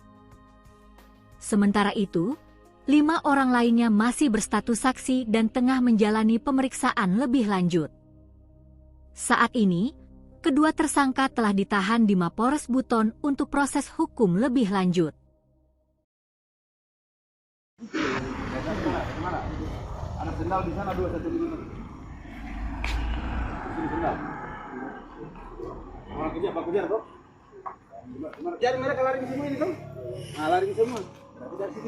Sementara itu, 5 orang lainnya masih berstatus saksi dan tengah menjalani pemeriksaan lebih lanjut. Saat ini, kedua tersangka telah ditahan di Mapolres Buton untuk proses hukum lebih lanjut. Mana? Ada sendal di sana 2 1 5. Sini sendal. Orang kerja, Pak kejar, Bro. Jadi mereka lari ke semua ini, Tom. Nah, lari ke semua. Dari situ